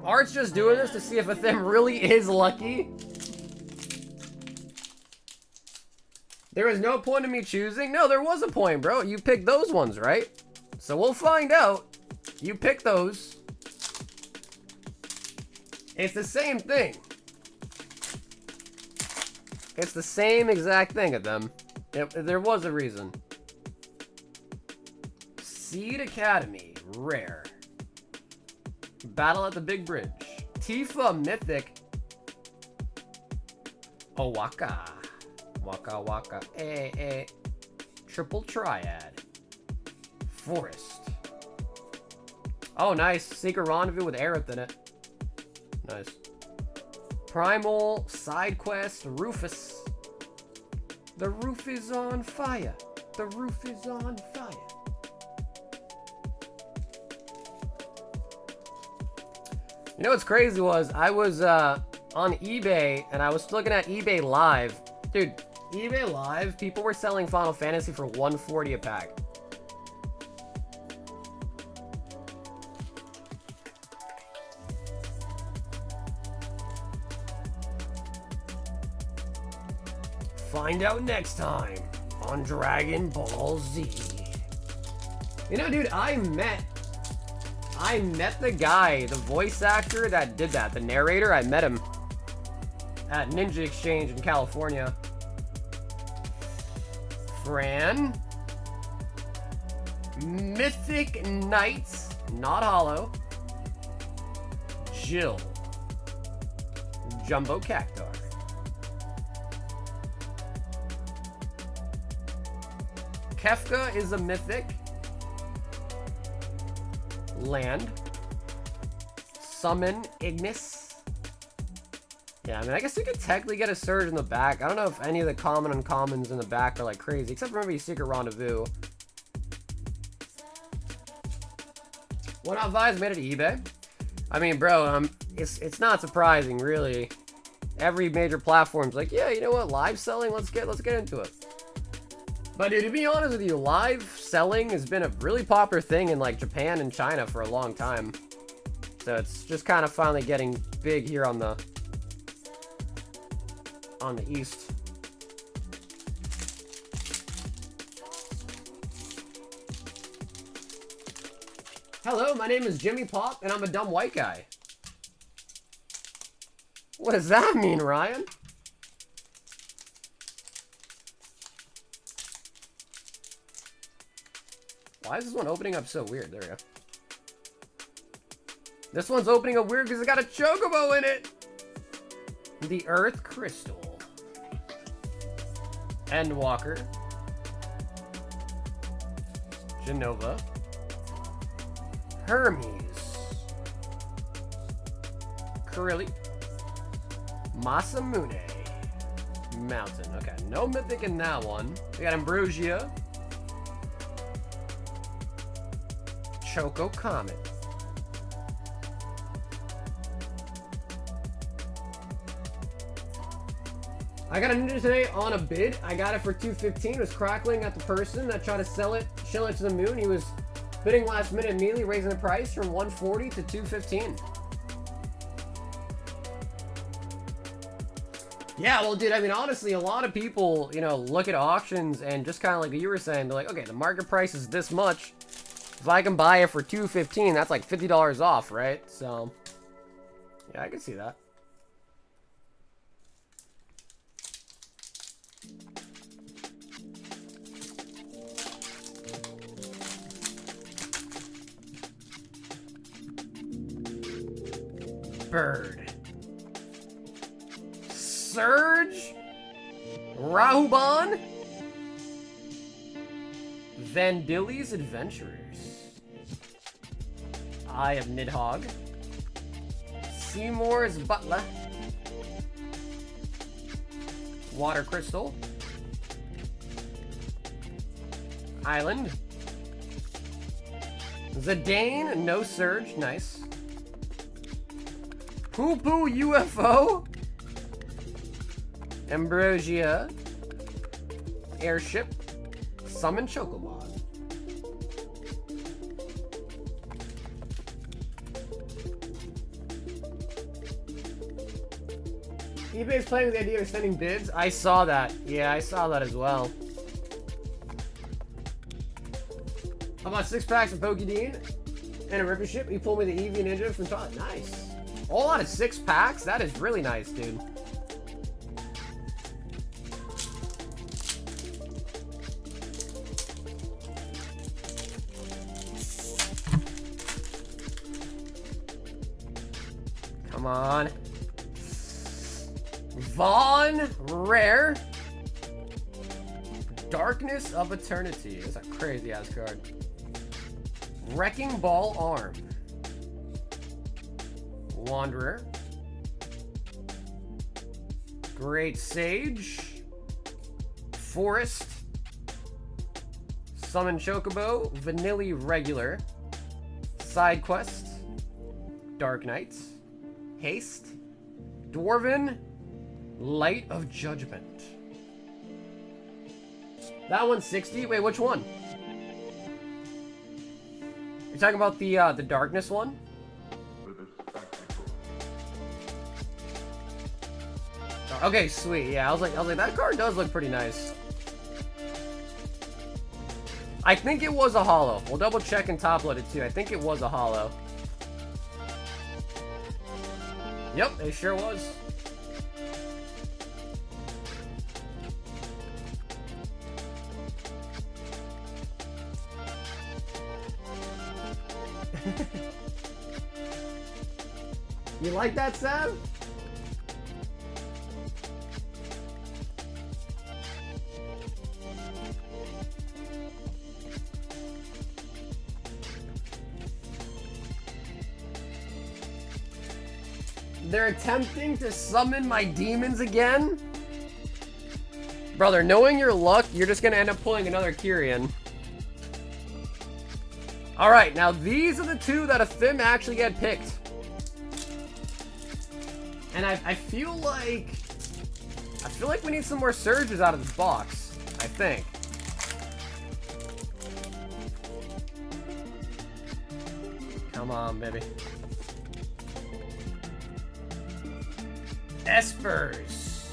Art's just doing this to see if a thing really is lucky. There was no point in me choosing. No, there was a point, bro. You picked those ones, right? So we'll find out. You picked those. It's the same thing. It's the same exact thing at them. There was a reason. Seed Academy, rare. Battle at the Big Bridge. Tifa Mythic. Oh, Waka. Waka Waka. Triple Triad. Forest. Oh, nice. Secret Rendezvous with Aerith in it. Nice. Primal, side quest, Rufus. The roof is on fire. The roof is on fire. You know what's crazy was, I was on eBay, and I was looking at eBay Live. Dude, eBay Live, people were selling Final Fantasy for $140 a pack. Find out next time on Dragon Ball Z. You know, dude, I met the guy, the voice actor that did that, the narrator. I met him at Ninja Exchange in California. Fran. Mythic Knights, not hollow. Jill. Jumbo Cactar. Kefka is a mythic. Land. Summon Ignis. Yeah, I mean, I guess you could technically get a Surge in the back. I don't know if any of the common uncommons in the back are like crazy, except for maybe Secret Rendezvous. What up, Vibes? Made it to eBay. I mean, bro, it's not surprising, really. Every major platform's like, yeah, you know what? Live selling. Let's get into it. But dude, to be honest with you, live selling has been a really popular thing in like Japan and China for a long time. So it's just kind of finally getting big here on the East. Hello, my name is Jimmy Pop, and I'm a dumb white guy. What does that mean, Ryan? Why is this one opening up so weird? There we go. This one's opening up weird because it got a Chocobo in it. The Earth Crystal. Endwalker. Genova. Hermes. Corelli. Masamune. Mountain. Okay, no mythic in that one. We got Ambrosia. Choco Comet. I got a ninja today on a bid. I got it for $215. It was crackling at the person that tried to sell it, chill it to the moon. He was bidding last minute, immediately raising the price from $140 to $215. Yeah, well, dude, I mean, honestly, a lot of people, you know, look at auctions and just kind of like you were saying, they're like, okay, the market price is this much. If I can buy it for $215, that's like $50 off, right? So, yeah, I can see that. Bird. Surge. Rahuban. Vandili's Adventurers. Eye of Nidhogg. Seymour's Butler. Water Crystal. Island. Zidane, no Surge, nice. Poo Poo UFO. Ambrosia. Airship. Summon Chocobon. eBay's playing with the idea of extending bids. I saw that. Yeah, I saw that as well. How about 6 packs of Pokédean and a Ripper Ship? You pulled me the Eevee Ninja from Twilight. Nice. All out of 6 packs? That is really nice, dude. Come on. Vaughn Rare. Darkness of Eternity. That's a crazy ass card. Wrecking Ball Arm. Wanderer. Great Sage. Forest. Summon Chocobo. Vanilli Regular. Side Quest. Dark Knight. Haste. Dwarven. Light of Judgment. That one's 60. Wait, which one? You're talking about the darkness one? Okay, sweet. Yeah, I was like, that card does look pretty nice. I think it was a holo. We'll double check and top load it too. I think it was a holo. Yep, it sure was. You like that, Sam? They're attempting to summon my demons again? Brother, knowing your luck, you're just gonna end up pulling another Kyrian. Alright, now these are the two that a Thim actually get picked. And I feel like we need some more surges out of this box. I think. Come on, baby. Espers.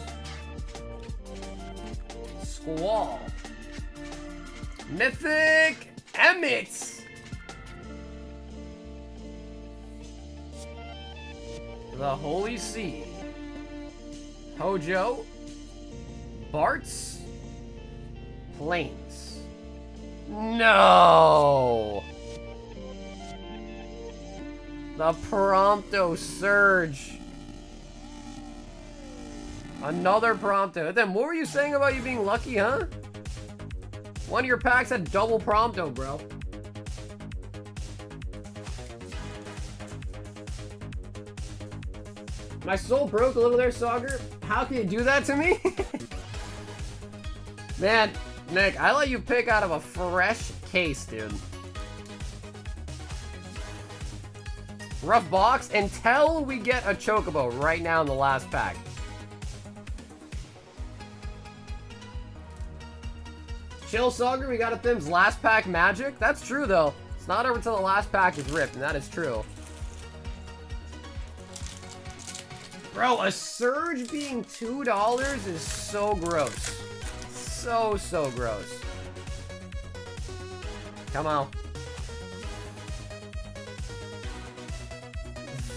Squall. Mythic Emmett. The Holy Sea. Hojo. Bart's. Plains. No! The Prompto Surge. Another Prompto. Then what were you saying about you being lucky, huh? One of your packs had double Prompto, bro. My soul broke a little there, Sauger. How can you do that to me? Man, Nick, I let you pick out of a fresh case, dude. Rough box until we get a Chocobo right now in the last pack. Chill, Sauger, we got a Thim's last pack magic. That's true, though. It's not over until the last pack is ripped, and that is true. Bro, a surge being $2 is so gross. So gross. Come on.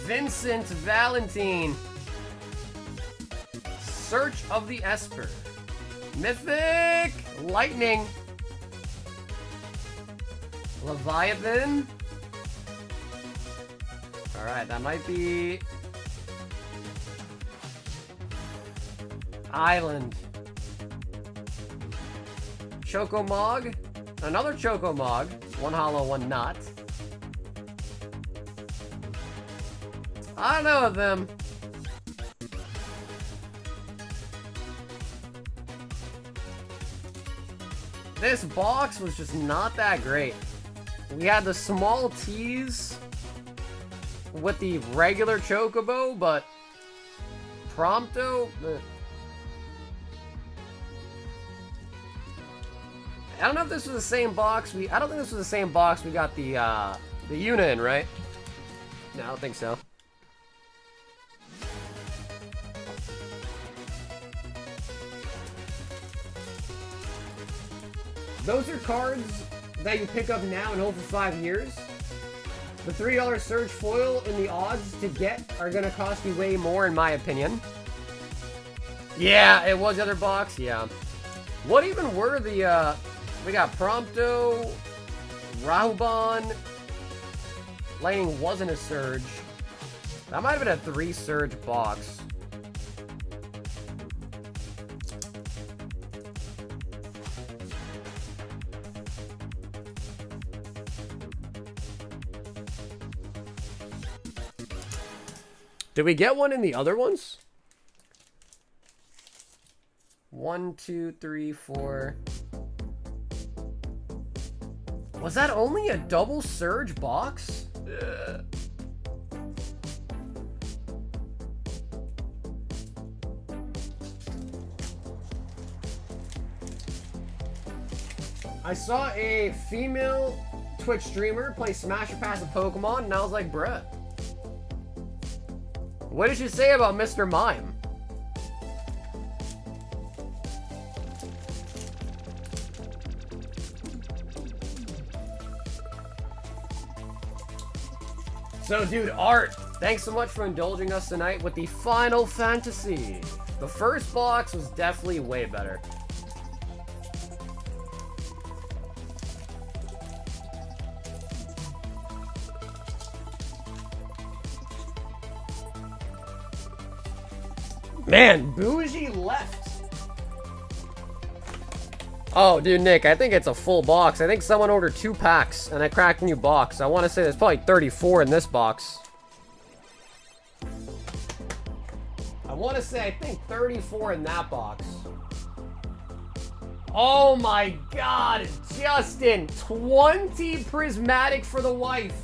Vincent Valentine. Search of the Esper. Mythic Lightning. Leviathan. Alright, that might be Island. Chocomog. Another Chocomog. One hollow, one not. I don't know of them. This box was just not that great. We had the small teas with the regular Chocobo, but Prompto. I don't know if this was the same box. I don't think this was the same box we got the Una in, right? No, I don't think so. Those are cards that you pick up now and hold for 5 years. The $3 Surge foil and the odds to get are gonna cost you way more, in my opinion. Yeah, it was the other box. Yeah. What even were the? We got Prompto, Rahuban. Lightning wasn't a Surge. That might have been a 3 Surge box. Did we get one in the other ones? 1, 2, 3, 4. Was that only a double Surge box? Ugh. I saw a female Twitch streamer play Smash or Pass a Pokemon, and I was like, bruh. What did she say about Mr. Mime? So, dude, Art, thanks so much for indulging us tonight with the Final Fantasy. The first box was definitely way better. Man, Bougie left. Oh, dude, Nick, I think it's a full box. I think someone ordered 2 packs, and I cracked a new box. I want to say there's probably 34 in this box. I want to say, I think 34 in that box. Oh my god, Justin, 20 prismatic for the wife.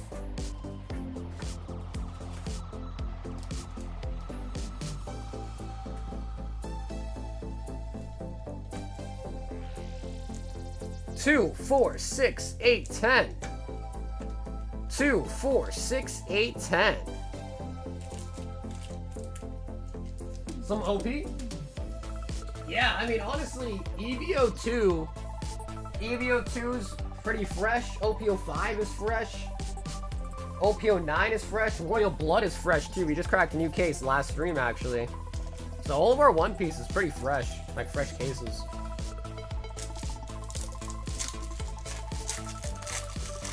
Two, 4, 6, 8, 10. 2, 4, 6, 8, 10. Some OP? Yeah, I mean, honestly, EVO 2's pretty fresh. OPO 5 is fresh. OPO 9 is fresh. Royal Blood is fresh too. We just cracked a new case last stream, actually. So all of our One Piece is pretty fresh, like fresh cases.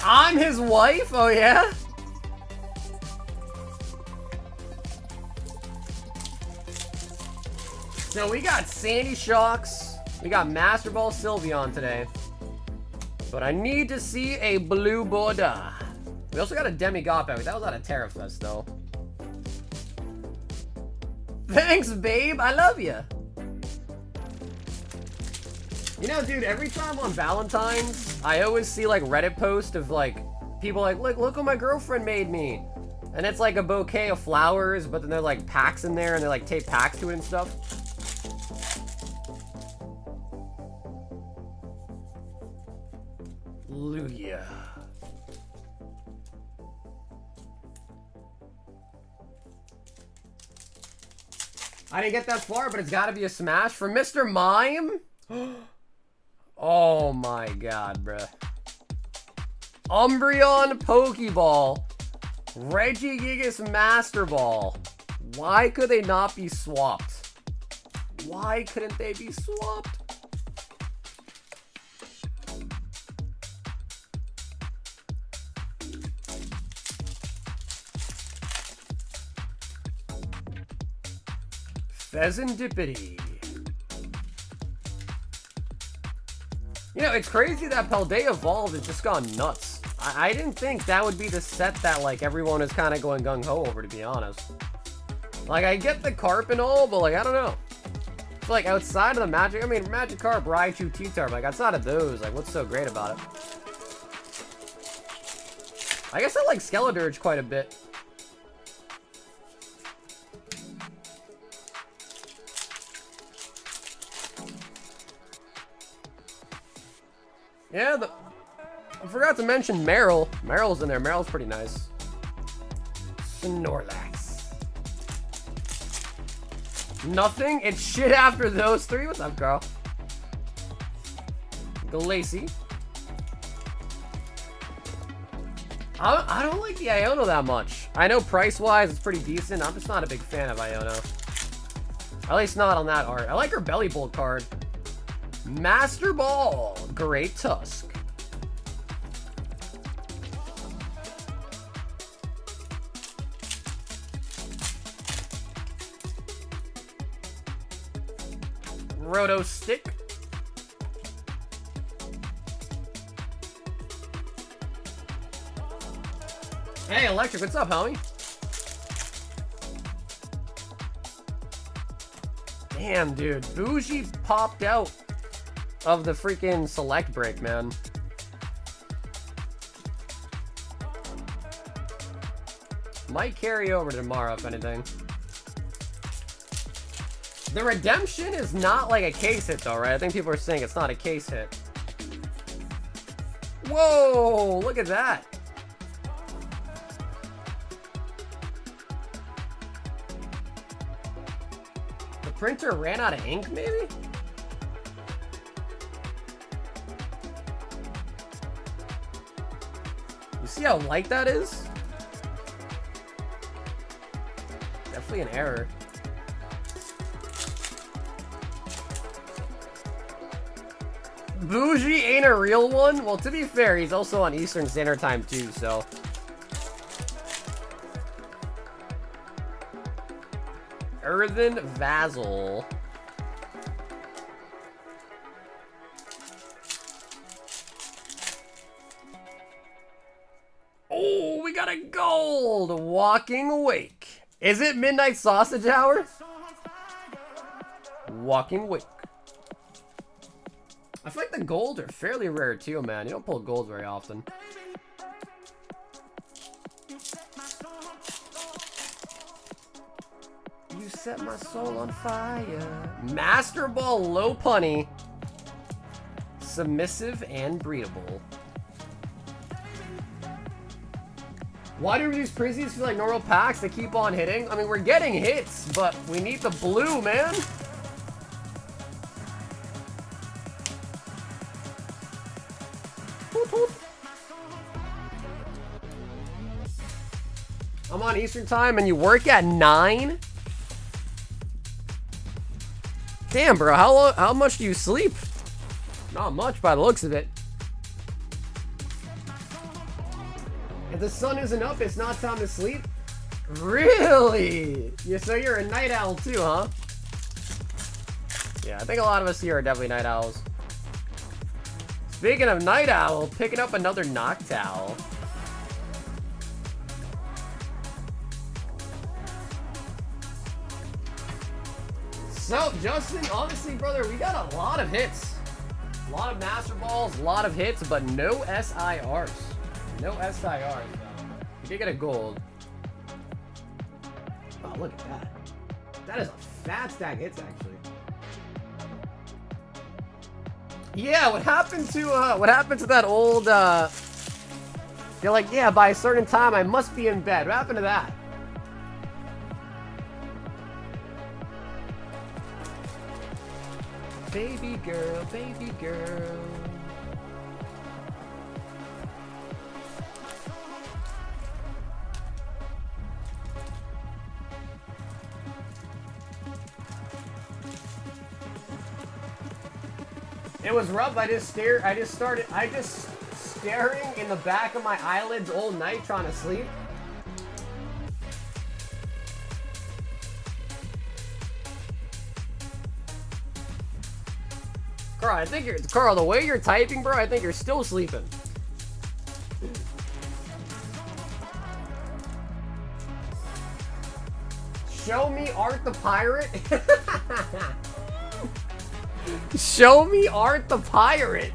I'm his wife? Oh, yeah? So we got Sandy Shocks. We got Master Ball Sylveon today. But I need to see a Blue Border. We also got a Demigod back. That was out of Terrafest, though. Thanks, babe. I love you. You know, dude, every time on Valentine's, I always see, like, Reddit posts of, like, people like, look what my girlfriend made me. And it's, like, a bouquet of flowers, but then they're, like, packs in there, and they, like, tape packs to it and stuff. Lugia. I didn't get that far, but it's got to be a smash for Mr. Mime. Oh my god, bruh. Umbreon Pokeball. Regigigas Master Ball. Why could they not be swapped? Why couldn't they be swapped? Pheasantipity. You know, it's crazy that Paldea Evolved has just gone nuts. I didn't think that would be the set that, like, everyone is kind of going gung-ho over, to be honest. Like, I get the Carp and all, but, like, I don't know. Like, outside of the Magic, I mean, Magikarp, Raichu, T-Tarp, like, outside of those, like, what's so great about it? I guess I like Skeledirge quite a bit. Yeah, I forgot to mention Meryl. Meryl's in there. Meryl's pretty nice. Snorlax. Nothing. It's shit after those three. What's up, Carl? Glacy. I don't like the Iono that much. I know price-wise it's pretty decent. I'm just not a big fan of Iono. At least not on that art. I like her Belly Bolt card. Master Ball. Great Tusk. Roto Stick. Hey, Electric, what's up, homie? Damn, dude. Bougie popped out of the freaking select break, man. Might carry over to tomorrow, if anything. The redemption is not like a case hit, though, right? I think people are saying it's not a case hit. Whoa, look at that. The printer ran out of ink, maybe? You see how light that is? Definitely an error. Bougie ain't a real one? Well, to be fair, he's also on Eastern Standard Time too, so. Earthen Vassal. Oh, we got a gold! Walking Awake. Is it Midnight Sausage Hour? Walking Awake. I feel like the gold are fairly rare too, man. You don't pull gold very often. You set my soul on fire. Master Ball Low Punny. Submissive and breedable. Why do these Prizzies feel like normal packs that keep on hitting? I mean, we're getting hits, but we need the blue, man. I'm on Eastern Time and you work at 9? Damn, bro, how much do you sleep? Not much by the looks of it. If the sun isn't up, it's not time to sleep? Really? Yeah, so you're a night owl too, huh? Yeah, I think a lot of us here are definitely night owls. Speaking of night owl, picking up another Noctowl. So, Justin, honestly, brother, we got a lot of hits. A lot of Master Balls, a lot of hits, but no SIRs. No SIRs, though. You did get a gold. Oh, look at that. That is a fat stack hits, actually. Yeah, what happened to that old, you're like, yeah, by a certain time, I must be in bed. What happened to that? Baby girl, baby girl. It was rough. I just staring in the back of my eyelids all night trying to sleep. Carl, the way you're typing, bro, I think you're still sleeping. Show me Art the Pirate. Show me Art the Pirate.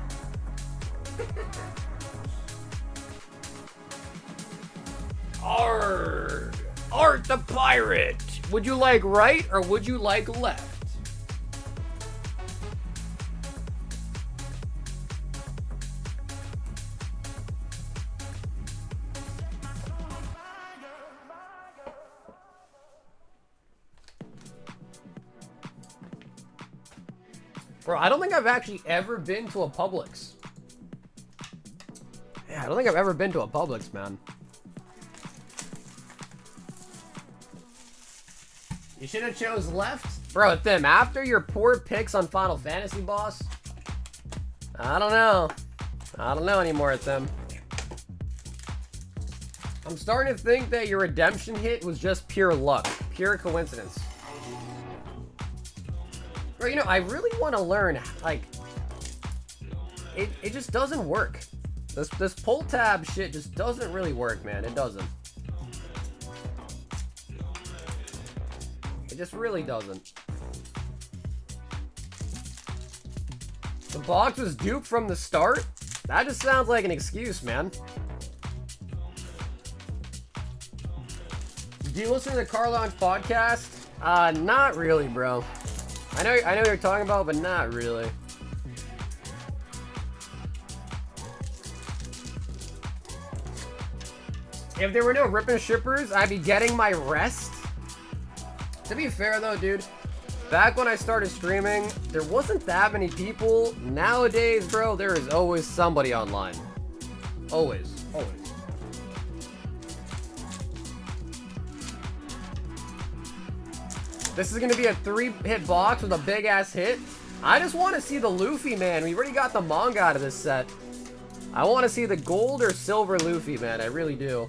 Art the Pirate. Would you like right or would you like left? Bro, I don't think I've actually ever been to a Publix. Yeah, I don't think I've ever been to a Publix, man. You should have chose left. Bro, Tim, after your poor picks on Final Fantasy, boss, I don't know. I don't know anymore, Tim. I'm starting to think that your redemption hit was just pure luck. Pure coincidence. Bro, you know, I really want to learn, like, it just doesn't work. This pull tab shit just doesn't really work, man. It doesn't. It just really doesn't. The box was duped from the start? That just sounds like an excuse, man. Do you listen to the Car Lounge podcast? Not really, bro. I know what you're talking about, but not really. If there were no rip and shippers, I'd be getting my rest. To be fair though, dude, back when I started streaming, there wasn't that many people. Nowadays, bro, there is always somebody online. Always. Always. This is going to be a 3-hit box with a big-ass hit. I just want to see the Luffy, man. We already got the manga out of this set. I want to see the gold or silver Luffy, man. I really do.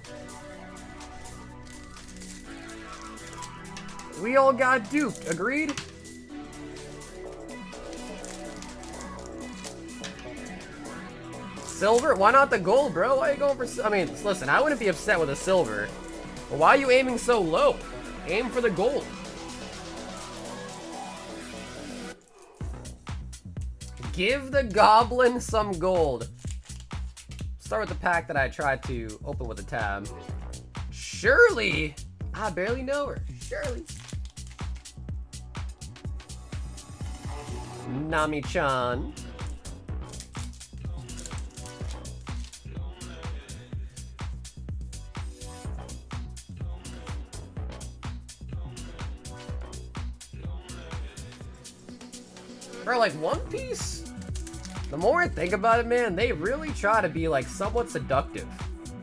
We all got duped. Agreed? Silver? Why not the gold, bro? Why are you going for... I mean, listen, I wouldn't be upset with a silver. But why are you aiming so low? Aim for the gold. Give the goblin some gold. Start with the pack that I tried to open with a tab. Shirley! I barely know her. Shirley. Nami-chan. Bro, like One Piece, the more I think about it, man, they really try to be like somewhat seductive.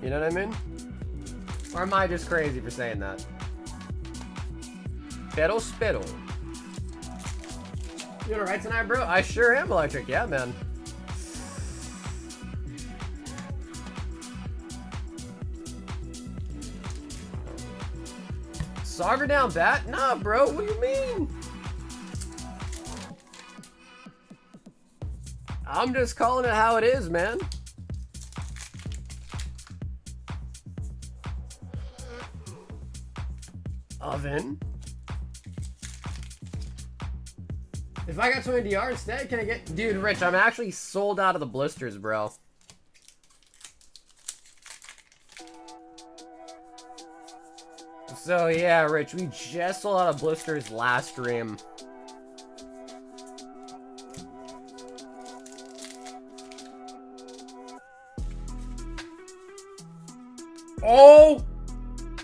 You know what I mean? Or am I just crazy for saying that? Pero spero. You doing alright tonight, bro? I sure am electric. Yeah, man. Saga down bat? Nah, bro. What do you mean? I'm just calling it how it is, man. Oven. If I got 20 DR instead, can I get... Dude, Rich, I'm actually sold out of the blisters, bro. So, yeah, Rich, we just sold out of blisters last stream. Oh!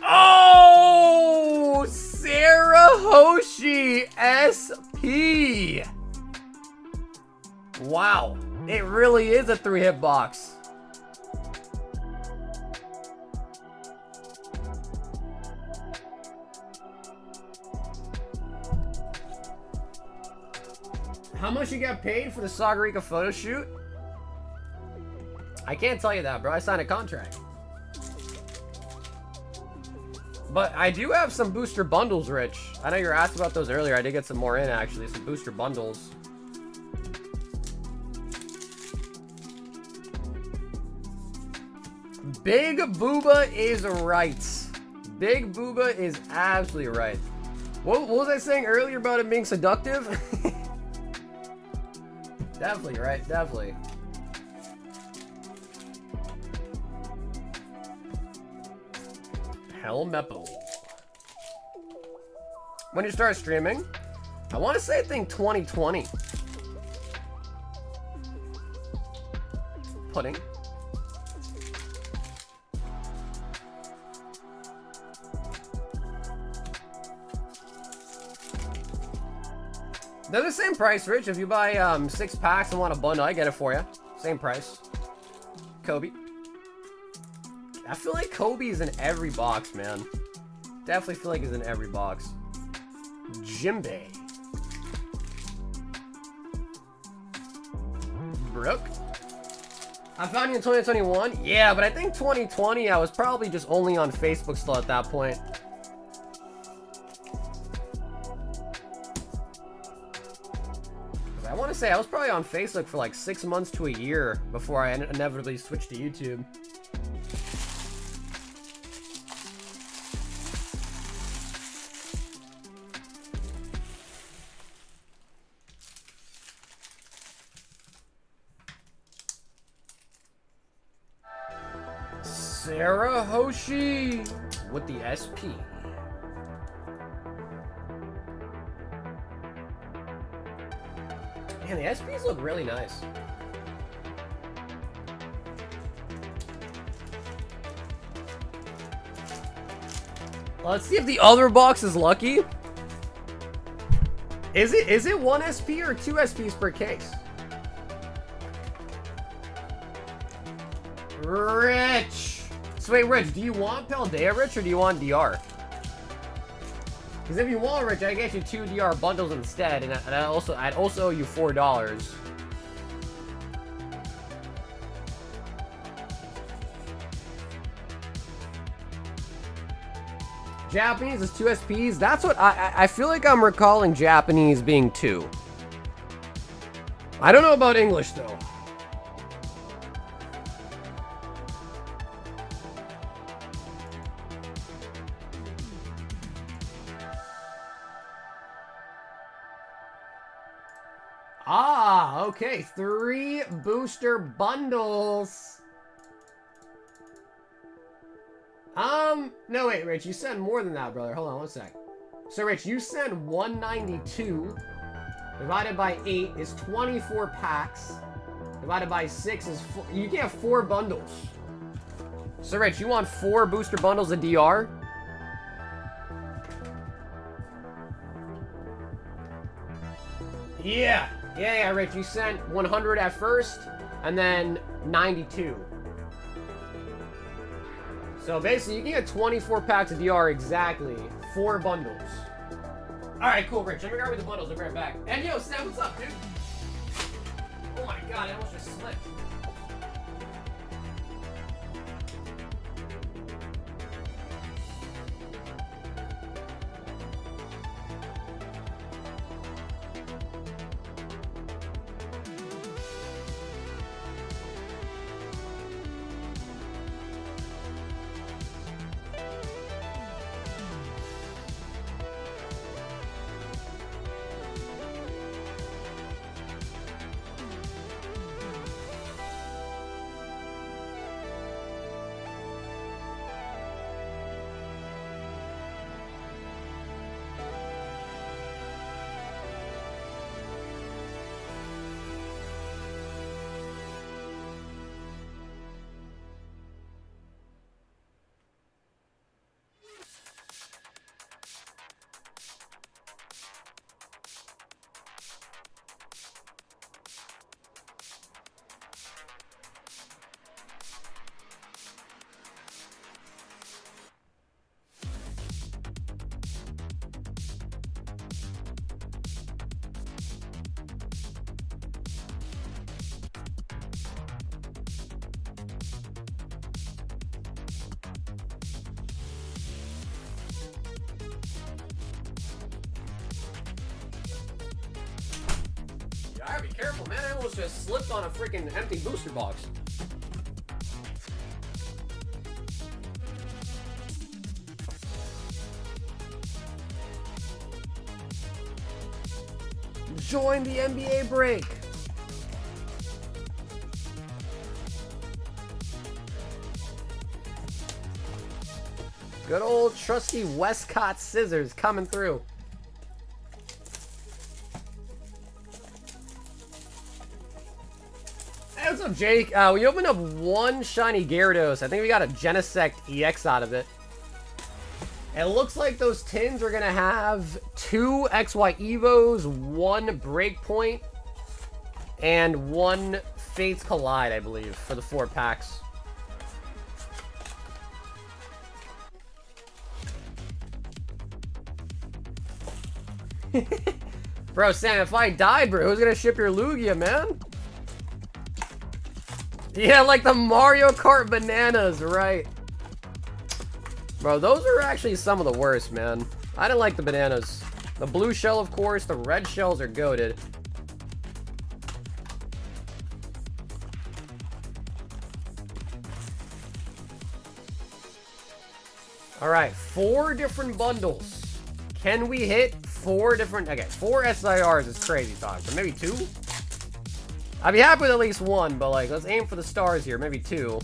Oh! Sarah Hoshi SP! Wow. It really is a 3-hit box. How much you got paid for the Sagarika photo shoot? I can't tell you that, bro. I signed a contract. But I do have some booster bundles, Rich. I know you were asked about those earlier. I did get some more in, actually. Some booster bundles. Big Booba is right. Big Booba is absolutely right. What was I saying earlier about it being seductive? Definitely, right? Definitely. Helmeppo. When you start streaming? I want to say, I think 2020. Pudding. They're the same price, Rich. If you buy 6 packs and want a bundle, I get it for you. Same price. Kobe. I feel like Kobe is in every box, man. Definitely feel like he's in every box. Jimbei. Brooke. I found you in 2021? Yeah, but I think 2020, I was probably just only on Facebook still at that point. I want to say I was probably on Facebook for like 6 months to a year before I inevitably switched to YouTube. Sarah Hoshi with the SP. Man, the SPs look really nice. Let's see if the other box is lucky. Is it 1 SP or 2 SPs per case? Rich. So wait, Rich, do you want Paldea, Rich, or do you want DR? Because if you want, Rich, I get you 2 DR bundles instead, and I'd also owe you $4. Japanese is 2 SPs. That's what I feel like I'm recalling Japanese being 2. I don't know about English though. Ah, okay. 3 booster bundles. No, wait, Rich, you sent more than that, brother. Hold on one sec. So, Rich, you sent 192. Divided by 8 is 24 packs. Divided by 6 is 4. You get 4 bundles. So, Rich, you want 4 booster bundles of DR? Yeah. Yeah, Rich, you sent 100 at first, and then 92. So basically, you can get 24 packs of DR exactly, 4 bundles. Alright, cool, Rich. Let me grab me the bundles. I'll be right back. And yo, Sam, what's up, dude? Oh my god, I almost just slipped. Alright, be careful, man. I almost just slipped on a freaking empty booster box. Join the NBA break. Good old trusty Westcott scissors coming through. Hey, what's up, Jake? We opened up one shiny Gyarados. I think we got a Genesect EX out of it. It looks like those tins are gonna have 2 XY Evos, 1 Breakpoint, and 1 Fates Collide, I believe, for the 4 packs. Bro, Sam, if I died, bro, who's gonna ship your Lugia, man? Yeah, like the Mario Kart bananas, right? Bro, those are actually some of the worst, man. I didn't like the bananas. The blue shell, of course. The red shells are goated. Alright, 4 different bundles. Can we hit 4 different... Okay, 4 SIRs is crazy talk, but maybe 2? I'd be happy with at least 1, but like, let's aim for the stars here. Maybe 2.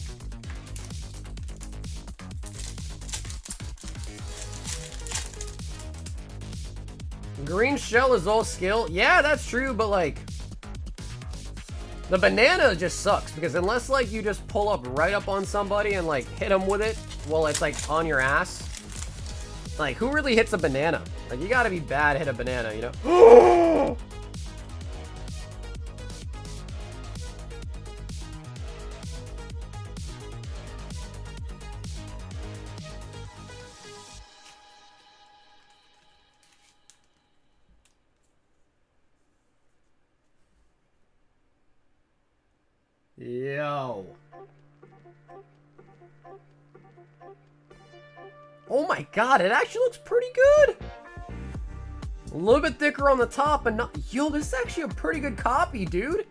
Green shell is all skill. Yeah, that's true, but like... The banana just sucks, because unless like you just pull up right up on somebody and like hit them with it while it's like on your ass. Like, who really hits a banana? Like, you gotta be bad to hit a banana, you know? Yo. Oh my god, it actually looks pretty good. A little bit thicker on the top, but not... Yo, this is actually a pretty good copy, dude.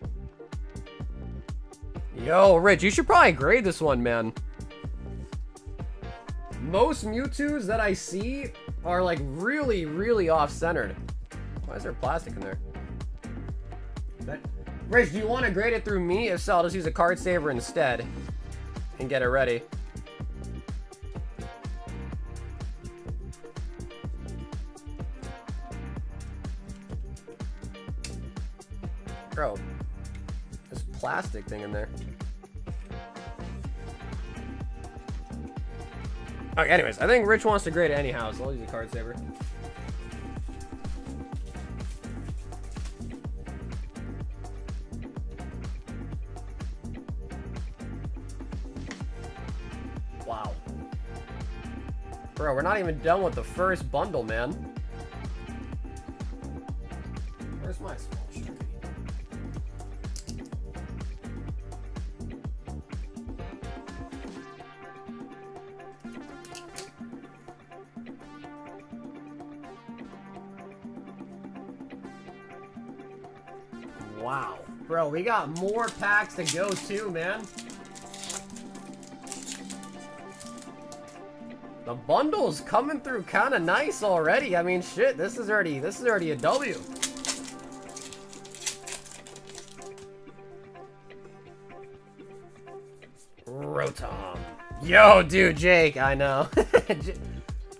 Yo, Rich, you should probably grade this one, man. Most Mewtwo's that I see are like really, really off-centered. Why is there plastic in there? Rich, do you want to grade it through me? If so, I'll just use a card saver instead and get it ready. Bro, there's plastic thing in there. Okay, anyways, I think Rich wants to grade it anyhow, so I'll use a card saver. Wow. Bro, we're not even done with the first bundle, man. Where's my small sharpie? Wow. Bro, we got more packs to go too, man. The bundle's coming through kind of nice already. I mean, shit, this is already a W. Rotom. Yo, dude, Jake, I know.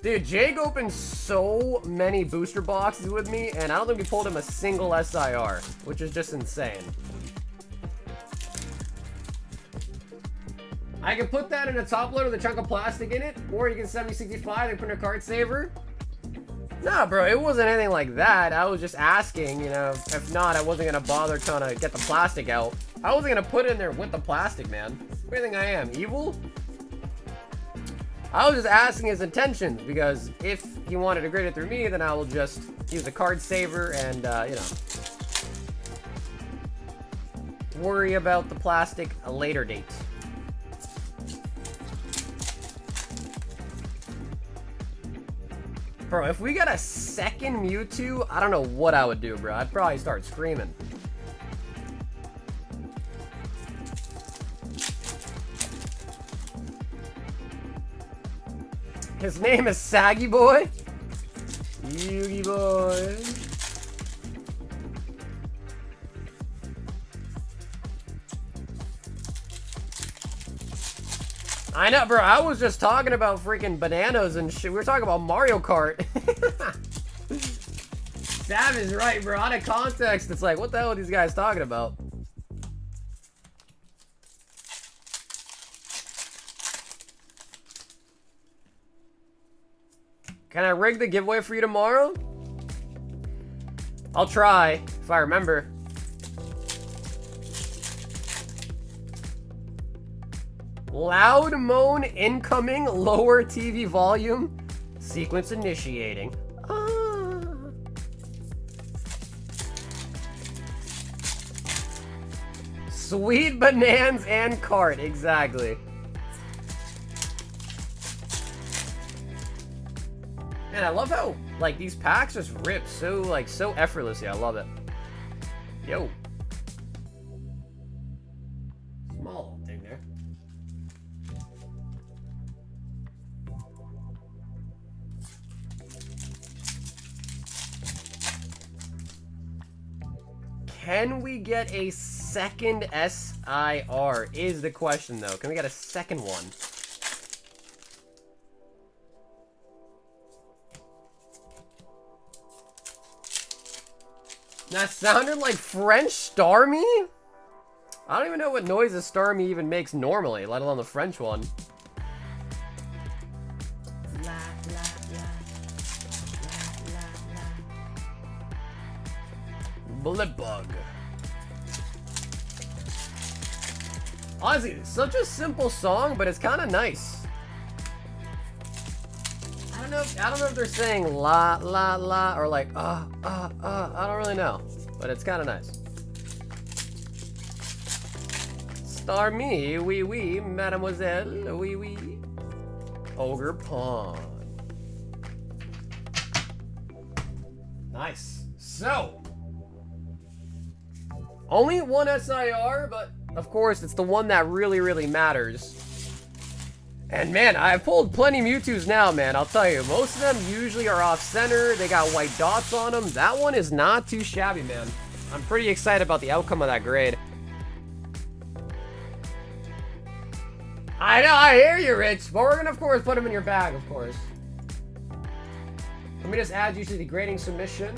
Dude, Jake opened so many booster boxes with me, and I don't think we pulled him a single SIR, which is just insane. I can put that in a top load with a chunk of plastic in it, or you can 7065 and put in a card saver. Nah, bro, it wasn't anything like that. I was just asking, you know, if not, I wasn't gonna bother trying to get the plastic out. I wasn't gonna put it in there with the plastic, man. What do you think I am, evil? I was just asking his intentions, because if he wanted to grade it through me, then I will just use a card saver and, you know, worry about the plastic a later date. Bro, if we got a second Mewtwo, I don't know what I would do, bro. I'd probably start screaming. His name is Saggy Boy. Yugi Boy. I know, bro. I was just talking about freaking bananas and shit. We were talking about Mario Kart. Sav is right, bro. Out of context, it's like, what the hell are these guys talking about? Can I rig the giveaway for you tomorrow? I'll try, if I remember. Loud moan incoming, lower TV volume, sequence initiating. Sweet bananas and cart, exactly. Man, I love how, like, these packs just rip so, like, so effortlessly. I love it. Yo. Small thing there. Can we get a second SIR is the question, though. Can we get a second one? That sounded like French Starmie? I don't even know what noise a Starmie even makes normally, let alone the French one. Blipbug. Honestly, it's such a simple song, but it's kind of nice. I don't know if they're saying la la la or like I don't really know, but it's kind of nice. Star me, wee wee, mademoiselle, wee wee. Ogre Pawn. Nice. So, only one SIR, but of course it's the one that really matters. And man, I've pulled plenty Mewtwo's now, man. I'll tell you, most of them usually are off center. They got white dots on them. That one is not too shabby, man. I'm pretty excited about the outcome of that grade. I know, I hear you, Rich. But we're gonna, of course, put them in your bag, of course. Let me just add you to the grading submission.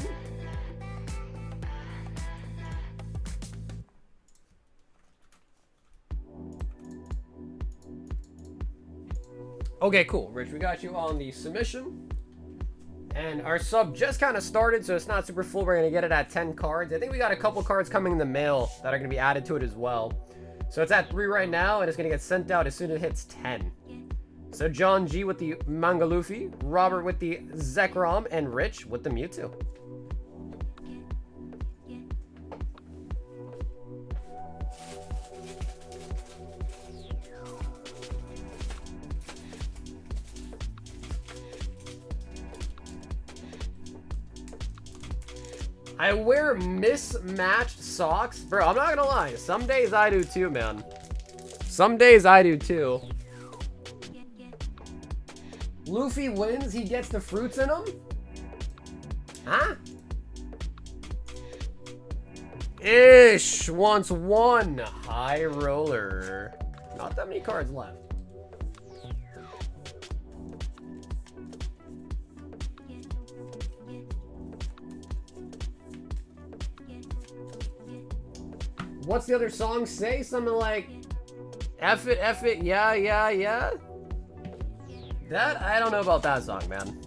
Okay, cool. Rich, we got you on the submission. And our sub just kind of started, so it's not super full. We're going to get it at 10 cards. I think we got a couple cards coming in the mail that are going to be added to it as well. So it's at 3 right now, and it's going to get sent out as soon as it hits 10. So John G with the Manga Luffy, Robert with the Zekrom, and Rich with the Mewtwo. I wear mismatched socks. Bro, I'm not gonna lie. Some days I do too, man. Some days I do too. Luffy wins, he gets the fruits in him? Huh? Ish wants one high roller. Not that many cards left. What's the other song say? Something like, F it, yeah, yeah, yeah? That, I don't know about that song, man.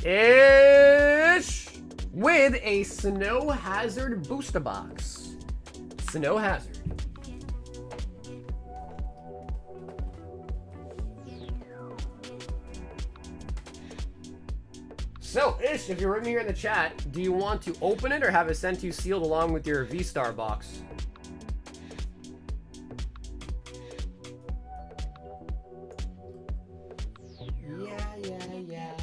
Ish! With a Snow Hazard booster box. Snow Hazard. So, Ish, if you're with me here in the chat, do you want to open it or have it sent to you sealed along with your V-Star box? Yeah.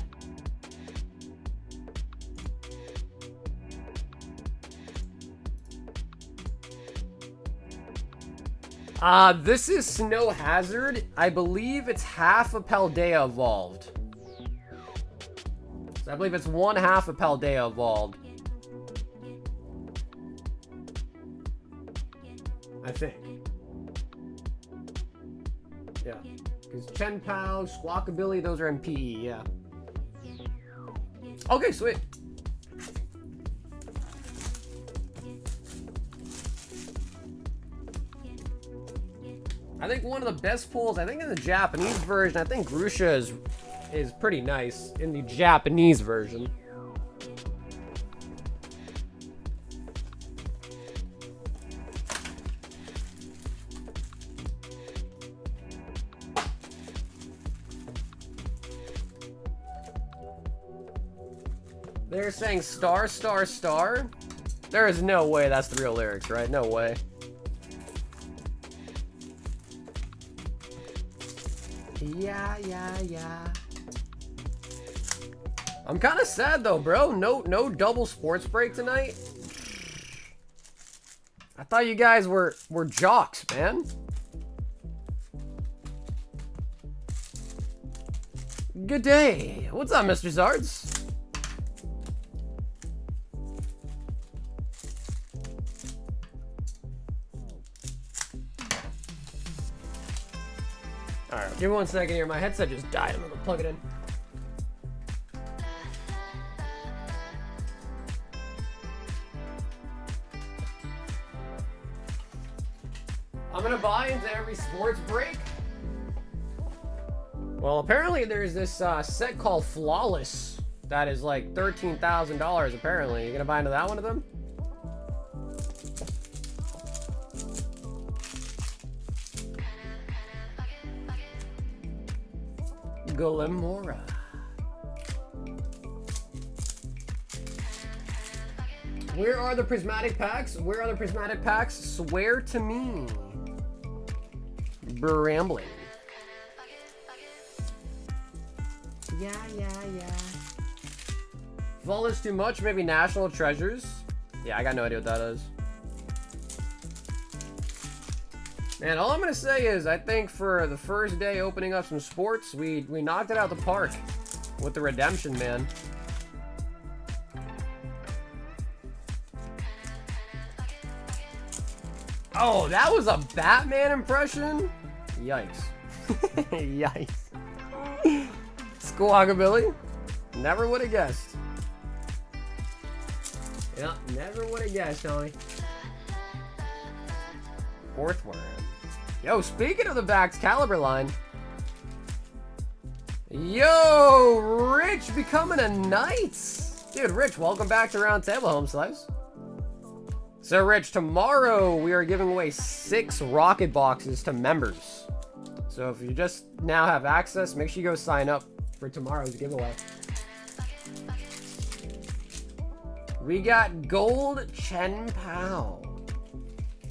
This is Snow Hazard. I believe it's half a Paldea evolved. So I believe it's one half a Paldea evolved. I think. Yeah. Because Chen Pao, Squawkabilly, those are MPE, yeah. Okay, sweet. I think one of the best pulls, I think in the Japanese version, I think Grusha is pretty nice in the Japanese version. They're saying star, star, star. There is no way that's the real lyrics, right? No way. Yeah. I'm kind of sad though, bro. No double sports break tonight. I thought you guys were jocks, man. Good day. What's up, Mr. Zards? Alright, give me 1 second here. My headset just died. I'm gonna plug it in. I'm gonna buy into every sports break. Well, apparently there's this set called Flawless that is like $13,000 apparently. You gonna buy into that one of them? Golemora. Where are the prismatic packs? Where are the prismatic packs? Swear to me. Brambling. Yeah. Flawless too much? Maybe National Treasures? Yeah, I got no idea what that is. Man, all I'm gonna say is I think for the first day opening up some sports, we knocked it out the park with the redemption, man. Oh, that was a Batman impression? Yikes. Yikes. Squawkabilly? Never would have guessed. Yeah, never would have guessed, Tony. Fourth worm. Yo, speaking of the Vax Caliber line. Yo, Rich becoming a knight. Dude, Rich, welcome back to Round Table Home Slice. So, Rich, tomorrow we are giving away 6 rocket boxes to members. So if you just now have access, make sure you go sign up for tomorrow's giveaway. We got gold Chen Pao.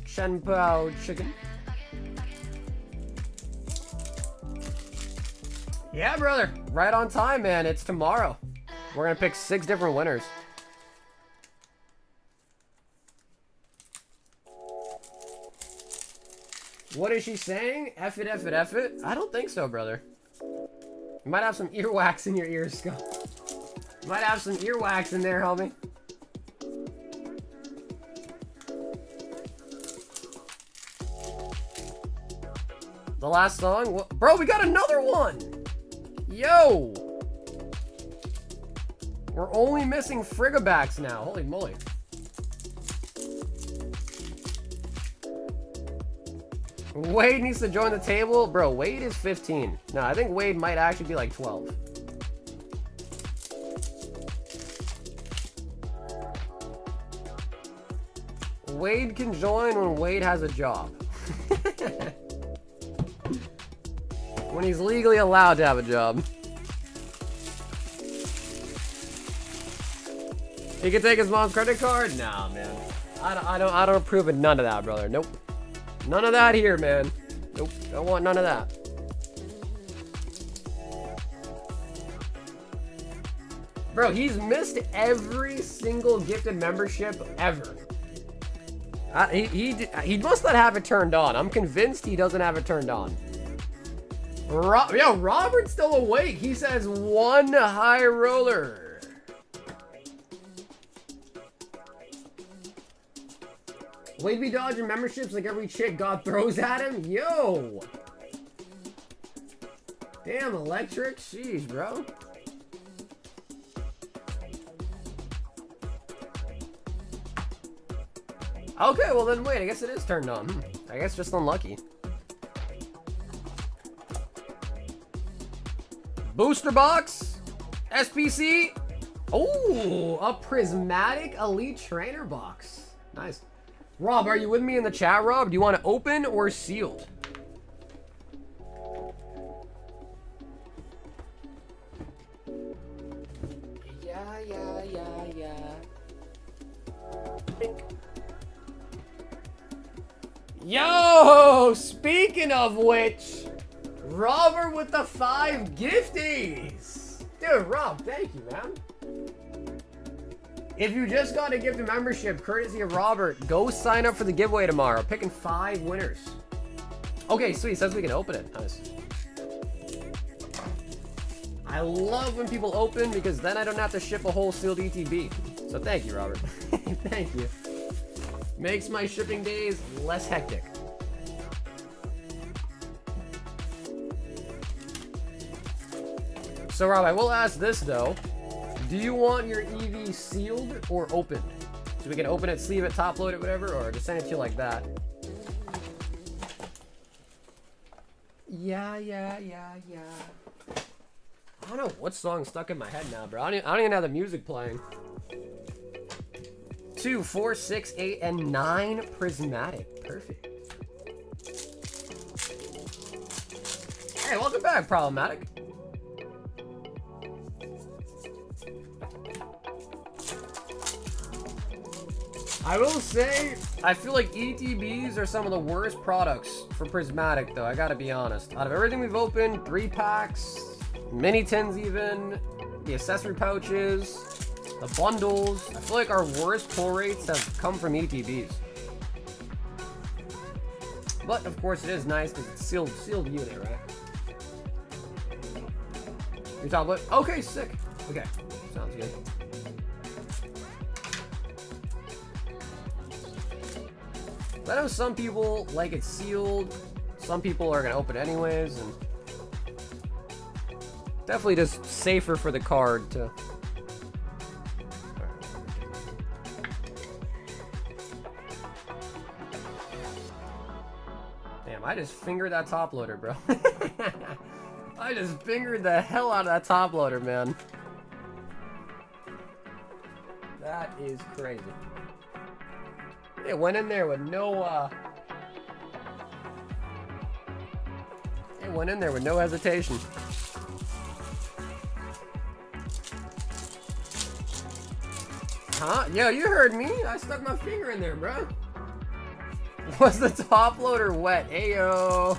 Chen Pao chicken. Yeah, brother. Right on time, man. It's tomorrow. We're going to pick 6 different winners. What is she saying? F it, F it, F it? I don't think so, brother. You might have some earwax in your ears, Scott. You might have some earwax in there, homie. The last song? What? Bro, we got another one! Yo! We're only missing Frigabacks now. Holy moly. Wade needs to join the table. Bro, Wade is 15. No, I think Wade might actually be like 12. Wade can join when Wade has a job. When he's legally allowed to have a job. He can take his mom's credit card? Nah, man. I don't approve of none of that, brother. Nope. None of that here, man. Nope. Don't want none of that. Bro, he's missed every single gifted membership ever. He must not have it turned on. I'm convinced he doesn't have it turned on. Yo, Robert's still awake. He says 1 high roller. Wade be dodging memberships like every chick God throws at him. Yo. Damn, electric. Sheesh, bro. Okay, well then wait, I guess it is turned on. I guess just unlucky. Booster box, SPC. Oh, a prismatic elite trainer box. Nice. Rob, are you with me in the chat, Rob? Do you want to open or sealed? Yeah. Pink. Yo, speaking of which, Robert with the 5 gifties. Dude, Rob, thank you, man. If you just got a gift of membership, courtesy of Robert, go sign up for the giveaway tomorrow. Picking 5 winners. Okay, sweet. Says we can open it. Nice. I love when people open because then I don't have to ship a whole sealed ETB. So thank you, Robert. Thank you. Makes my shipping days less hectic. So Rob, I will ask this though. Do you want your EV sealed or opened? So we can open it, sleeve it, top load it, whatever, or just send it to you like that. Yeah. I don't know what song's stuck in my head now, bro. I don't even have the music playing. 2, 4, 6, 8, and 9 prismatic. Perfect. Hey, welcome back, Problematic. I will say, I feel like ETBs are some of the worst products for prismatic, though. I gotta be honest. Out of everything we've opened, 3 packs, mini tins even, the accessory pouches, the bundles, I feel like our worst pull rates have come from ETBs. But of course it is nice because it's sealed unit, right? You're talking about, okay, sick. Okay, sounds good. I know some people like it sealed, some people are gonna open it anyways, and definitely just safer for the card to. Damn, I just fingered that top loader, bro. I just fingered the hell out of that top loader, man. That is crazy. It went in there with no, it went in there with no hesitation. Huh? Yo, you heard me. I stuck my finger in there, bro. Was the top loader wet? Ayo.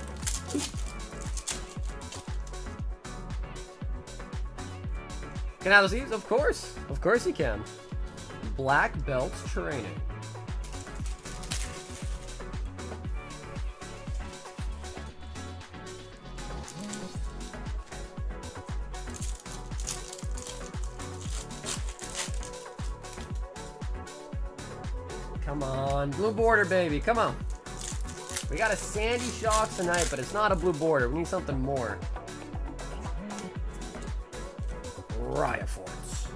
Can I have those? Of course. Of course you can. Black belts training. Come on, blue border, baby. Come on. We got a Sandy Shocks tonight, but it's not a blue border. We need something more. Riot Force.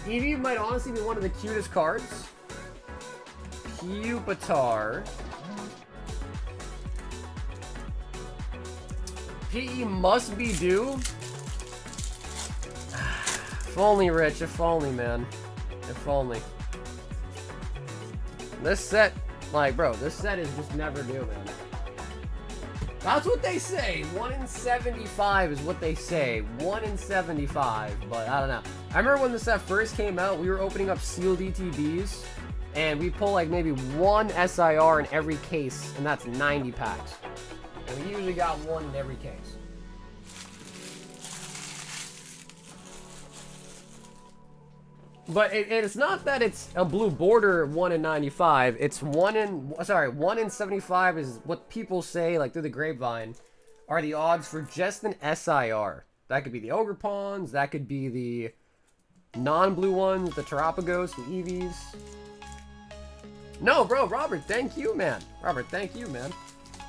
Eevee might honestly be one of the cutest cards. Pupitar. PE must be due. If only, Rich. If only, man. If only. This set, like, bro, this set is just never due, man. That's what they say. 1 in 75 is what they say. 1 in 75, but I don't know. I remember when the set first came out, we were opening up sealed ETBs, and we pull like maybe 1 SIR in every case, and that's 90 packs. And we usually got 1 in every case. But it's not that it's a blue border 1 in 95. It's 1 in 75 is what people say, like through the grapevine, are the odds for just an SIR. That could be the Ogre Pawns, that could be the non-blue ones, the Terapagos, the Eevees. No, bro, Robert, thank you, man. Robert, thank you, man.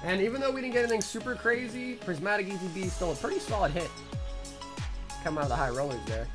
And even though we didn't get anything super crazy, Prismatic ETB is still a pretty solid hit. Come out of the high rollers there.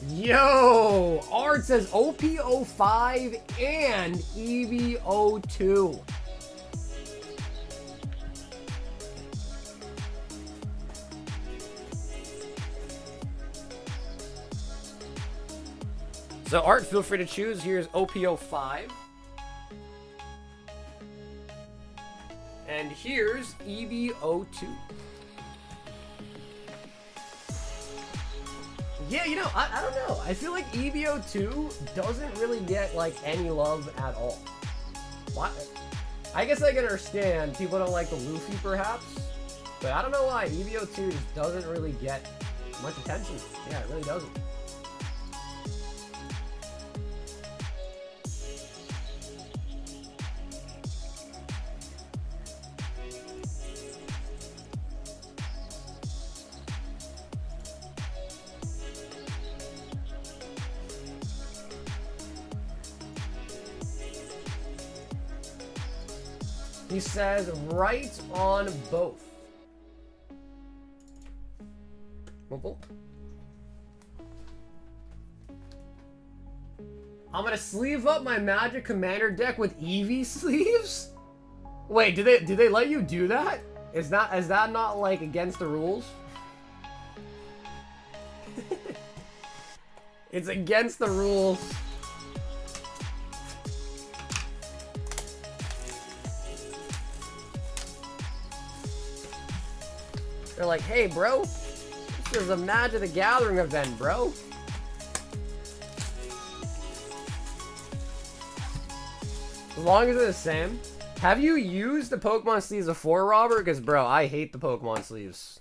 Yo! Art says OP05 and EV02. So Art, feel free to choose. Here's OP05. And here's EV02. Yeah, you know, I don't know. I feel like EV02 doesn't really get, like, any love at all. Why? I guess I can understand people don't like the Luffy, perhaps. But I don't know why. EV02 just doesn't really get much attention. Yeah, it really doesn't. He says, right on both. I'm gonna sleeve up my Magic Commander deck with Eevee sleeves? Wait, do they let you do that? Is that not like against the rules? It's against the rules. They're like, hey, bro, this is a Magic the Gathering event, bro. As long as they're the same. Have you used the Pokemon sleeves before, Robert? Because, bro, I hate the Pokemon sleeves.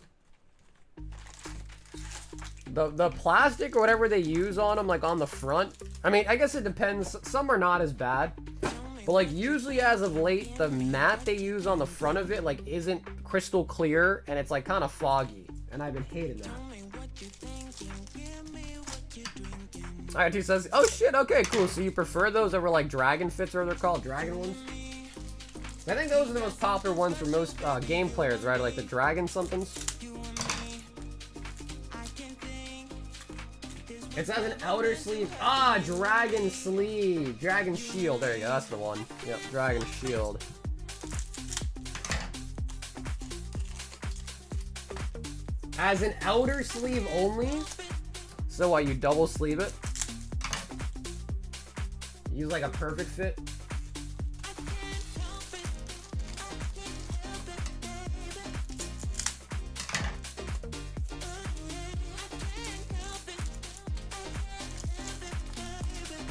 The plastic or whatever they use on them, like on the front. I mean, I guess it depends. Some are not as bad. But, like, usually as of late, the matte they use on the front of it, like, isn't crystal clear, and it's, like, kind of foggy. And I've been hating that. Alright, he says, oh, shit, okay, cool. So you prefer those over, like, Dragon Fits, or they're called? Dragon ones? I think those are the most popular ones for most game players, right? Like the Dragon somethings. It says an outer sleeve. Ah, Dragon sleeve. Dragon shield. There you go. That's the one. Yep, Dragon shield. As an outer sleeve only. So why you double sleeve it? Use like a perfect fit.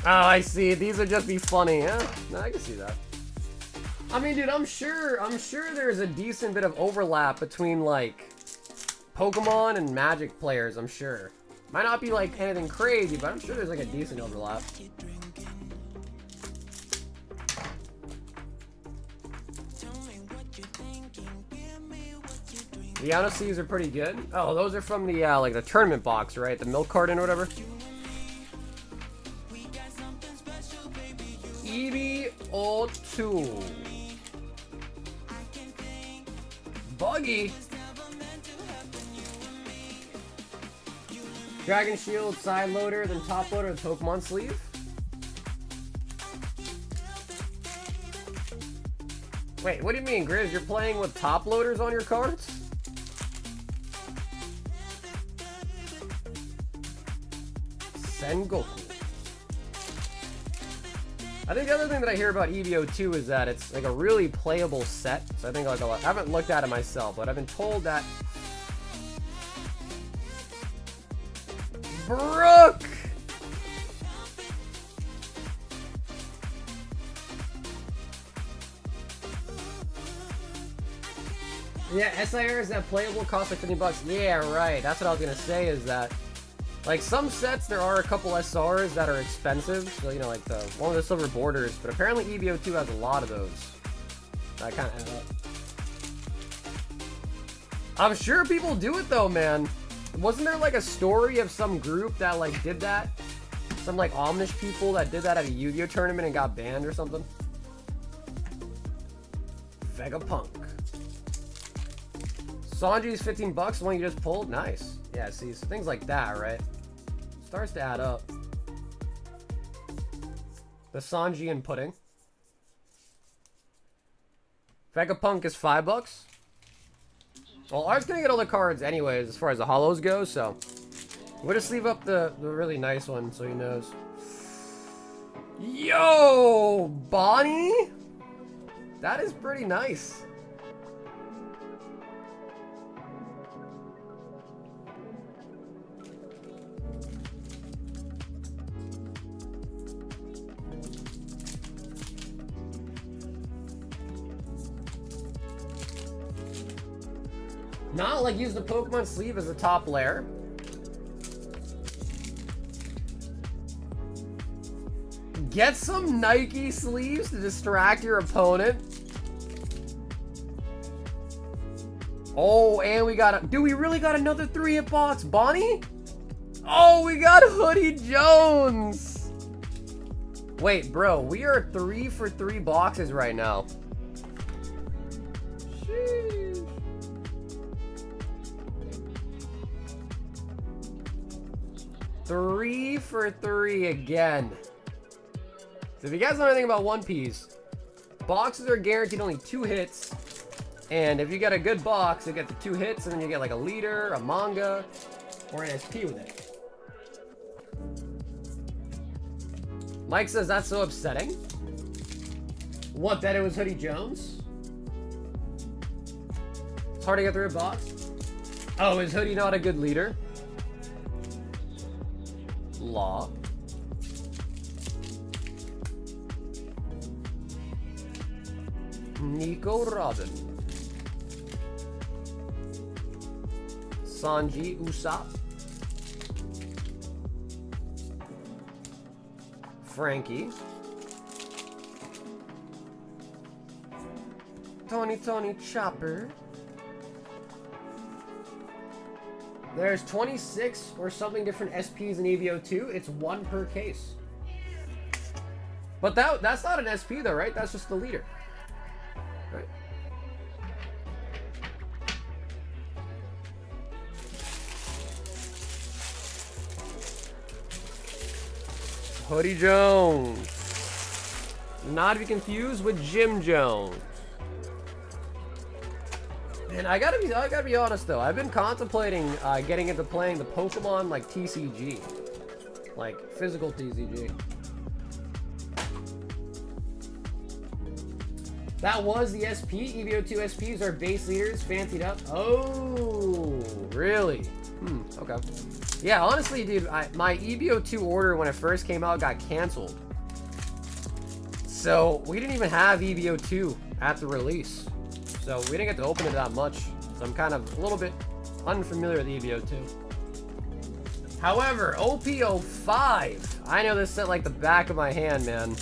Oh, I see. These would just be funny, huh? No, I can see that. I mean, dude, I'm sure there's a decent bit of overlap between, like, Pokemon and Magic players, I'm sure. Might not be, like, anything crazy, but I'm sure there's, like, a decent overlap. The auto sleeves are pretty good. Oh, those are from the, like, the tournament box, right? The milk carton or whatever. EV02. Buggy. Dragon Shield, side loader, then top loader, the Pokemon sleeve. Wait, what do you mean, Grizz? You're playing with top loaders on your cards? Sengoku. I think the other thing that I hear about EV02 is that it's like a really playable set. So I think like I haven't looked at it myself, but I've been told that Brooke! Yeah, SIRs that playable cost like 50 bucks. Yeah, right. That's what I was gonna say is that, like, some sets there are a couple SRs that are expensive. So, you know, like the one with the silver borders, but apparently EVO2 has a lot of those. That kind of add up. I'm sure people do it though, man. Wasn't there like a story of some group that like did that? Some like Amish people that did that at a Yu-Gi-Oh tournament and got banned or something? Vegapunk. Sanji's 15 bucks, the one you just pulled? Nice. Yeah, see, so things like that, right? Starts to add up. The Sanji and pudding. Vegapunk is 5 bucks. Well, Art's gonna get all the cards anyways, as far as the holos go, so we'll just leave up the really nice one so he knows. Yo, Bonnie! That is pretty nice. Not like use the Pokemon sleeve as a top layer. Get some Nike sleeves to distract your opponent. Oh, and we got a... Dude, we really got another 3-hit box. Bonnie? Oh, we got Hoodie Jones. Wait, bro. We are 3 for 3 boxes right now. Sheesh. 3 for 3 again. So if you guys know anything about One Piece, boxes are guaranteed only 2 hits. And if you get a good box, you get the 2 hits, and then you get like a leader, a manga, or an SP with it. Mike says that's so upsetting. What, that it was Hoodie Jones? It's hard to get through a box. Oh, is Hoodie not a good leader? Law. Nico Robin. Sanji Usopp. Frankie. Tony Chopper. There's 26 or something different SPs in EVO2. It's 1 per case. But that's not an SP though, right? That's just the leader. Right. Hoodie Jones. Not to be confused with Jim Jones. And I gotta be honest though, I've been contemplating getting into playing the Pokemon like TCG. Like physical TCG. That was the SP. EVO2 SPs are base leaders, fancied up. Oh, really? Okay. Yeah, honestly, dude, my EVO2 order when it first came out got canceled. So we didn't even have EVO2 at the release. So we didn't get to open it that much. So I'm kind of a little bit unfamiliar with EVO2. However, OP05. I know this set like the back of my hand, man.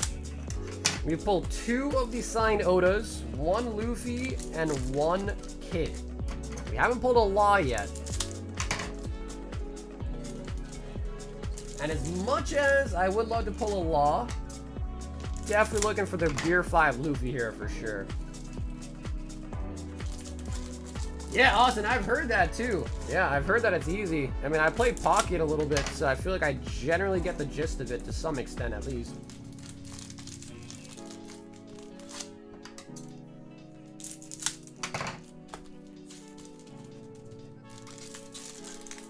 We pulled 2 of the signed Odas, 1 Luffy, and 1 Kid. We haven't pulled a Law yet. And as much as I would love to pull a Law, definitely looking for the Gear 5 Luffy here for sure. Yeah, Austin, I've heard that too. Yeah, I've heard that it's easy. I mean, I play Pocket a little bit, so I feel like I generally get the gist of it to some extent at least.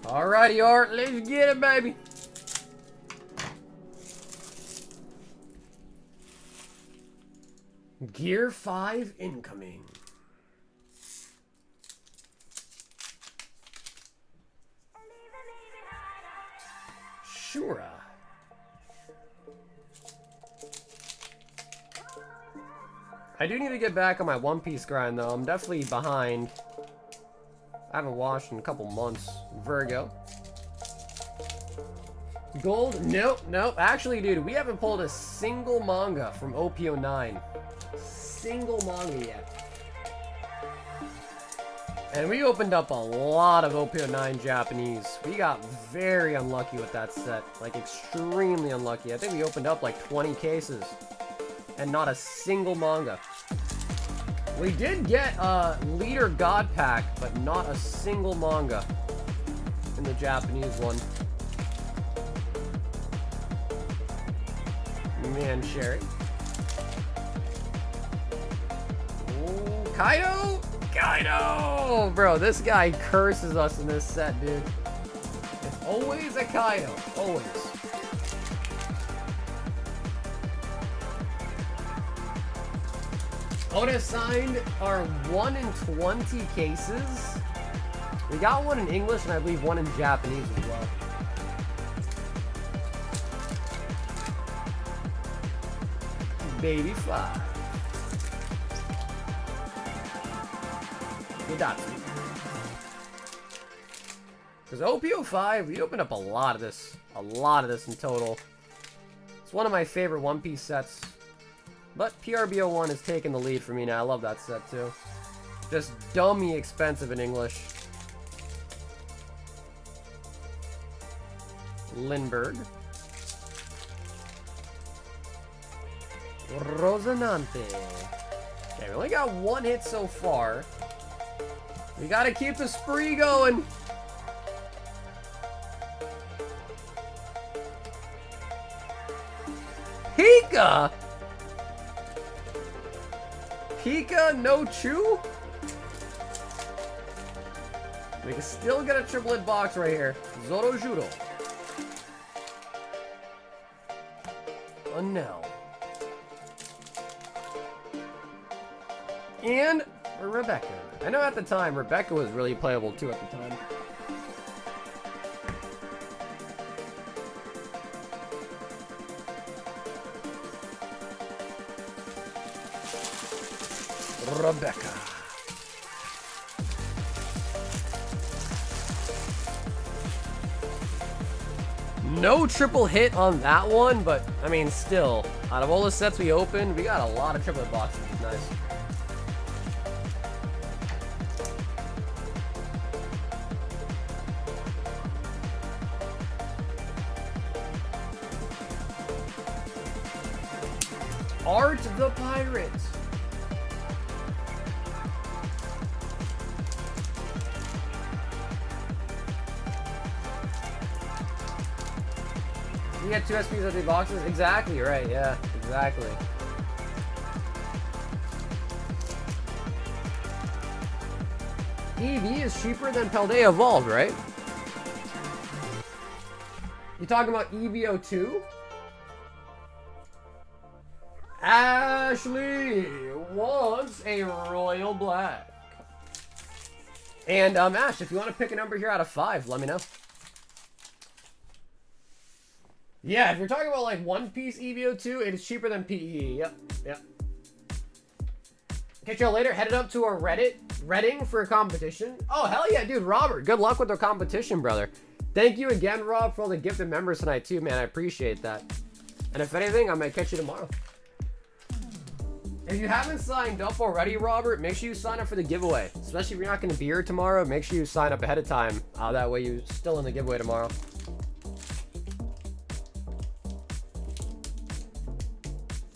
Alrighty, Art, let's get it, baby. Gear 5 incoming. Shura. I do need to get back on my One Piece grind, though. I'm definitely behind. I haven't watched in a couple months. Virgo. Gold? Nope, nope. Actually, dude, we haven't pulled a single manga from OP09. Single manga yet. And we opened up a lot of OP09 Japanese. We got very unlucky with that set. Like, extremely unlucky. I think we opened up like 20 cases. And not a single manga. We did get a Leader God Pack, but not a single manga in the Japanese one. Man, Sherry. Ooh, Kaido! Kaido! Bro, this guy curses us in this set, dude. It's always a Kaido. Always. Oda signed our 1 in 20 cases. We got one in English and I believe one in Japanese as well. Baby 5. Because OP05, we opened up a lot of this. A lot of this in total. It's one of my favorite One Piece sets. But PRBO1 has taken the lead for me now. I love that set too. Just dummy expensive in English. Lindbergh. Rosinante. Okay, we only got one hit so far. We gotta keep the spree going. Pika! Pika no Chew? We can still get a triplet box right here. Zoro Judo. Oh no. And Rebecca. I know at the time, Rebecca was really playable too at the time. Rebecca. No triple hit on that one, but I mean, still, out of all the sets we opened, we got a lot of triplet boxes. Nice. Art the Pirate. You get 2 SPs at the boxes? Exactly, right, yeah, exactly. EV is cheaper than Paldea Evolved, right? You talking about EVO2? Ashley wants a Royal Black. And, Ash, if you want to pick a number here out of 5, let me know. Yeah, if you're talking about, like, One Piece EVO2, it is cheaper than PE. Yep, yep. Catch y'all later. Headed up to a Reading for a competition. Oh, hell yeah, dude. Robert, good luck with the competition, brother. Thank you again, Rob, for all the gifted members tonight, too, man. I appreciate that. And if anything, I might catch you tomorrow. If you haven't signed up already, Robert, make sure you sign up for the giveaway. Especially if you're not going to be here tomorrow, make sure you sign up ahead of time. That way you're still in the giveaway tomorrow.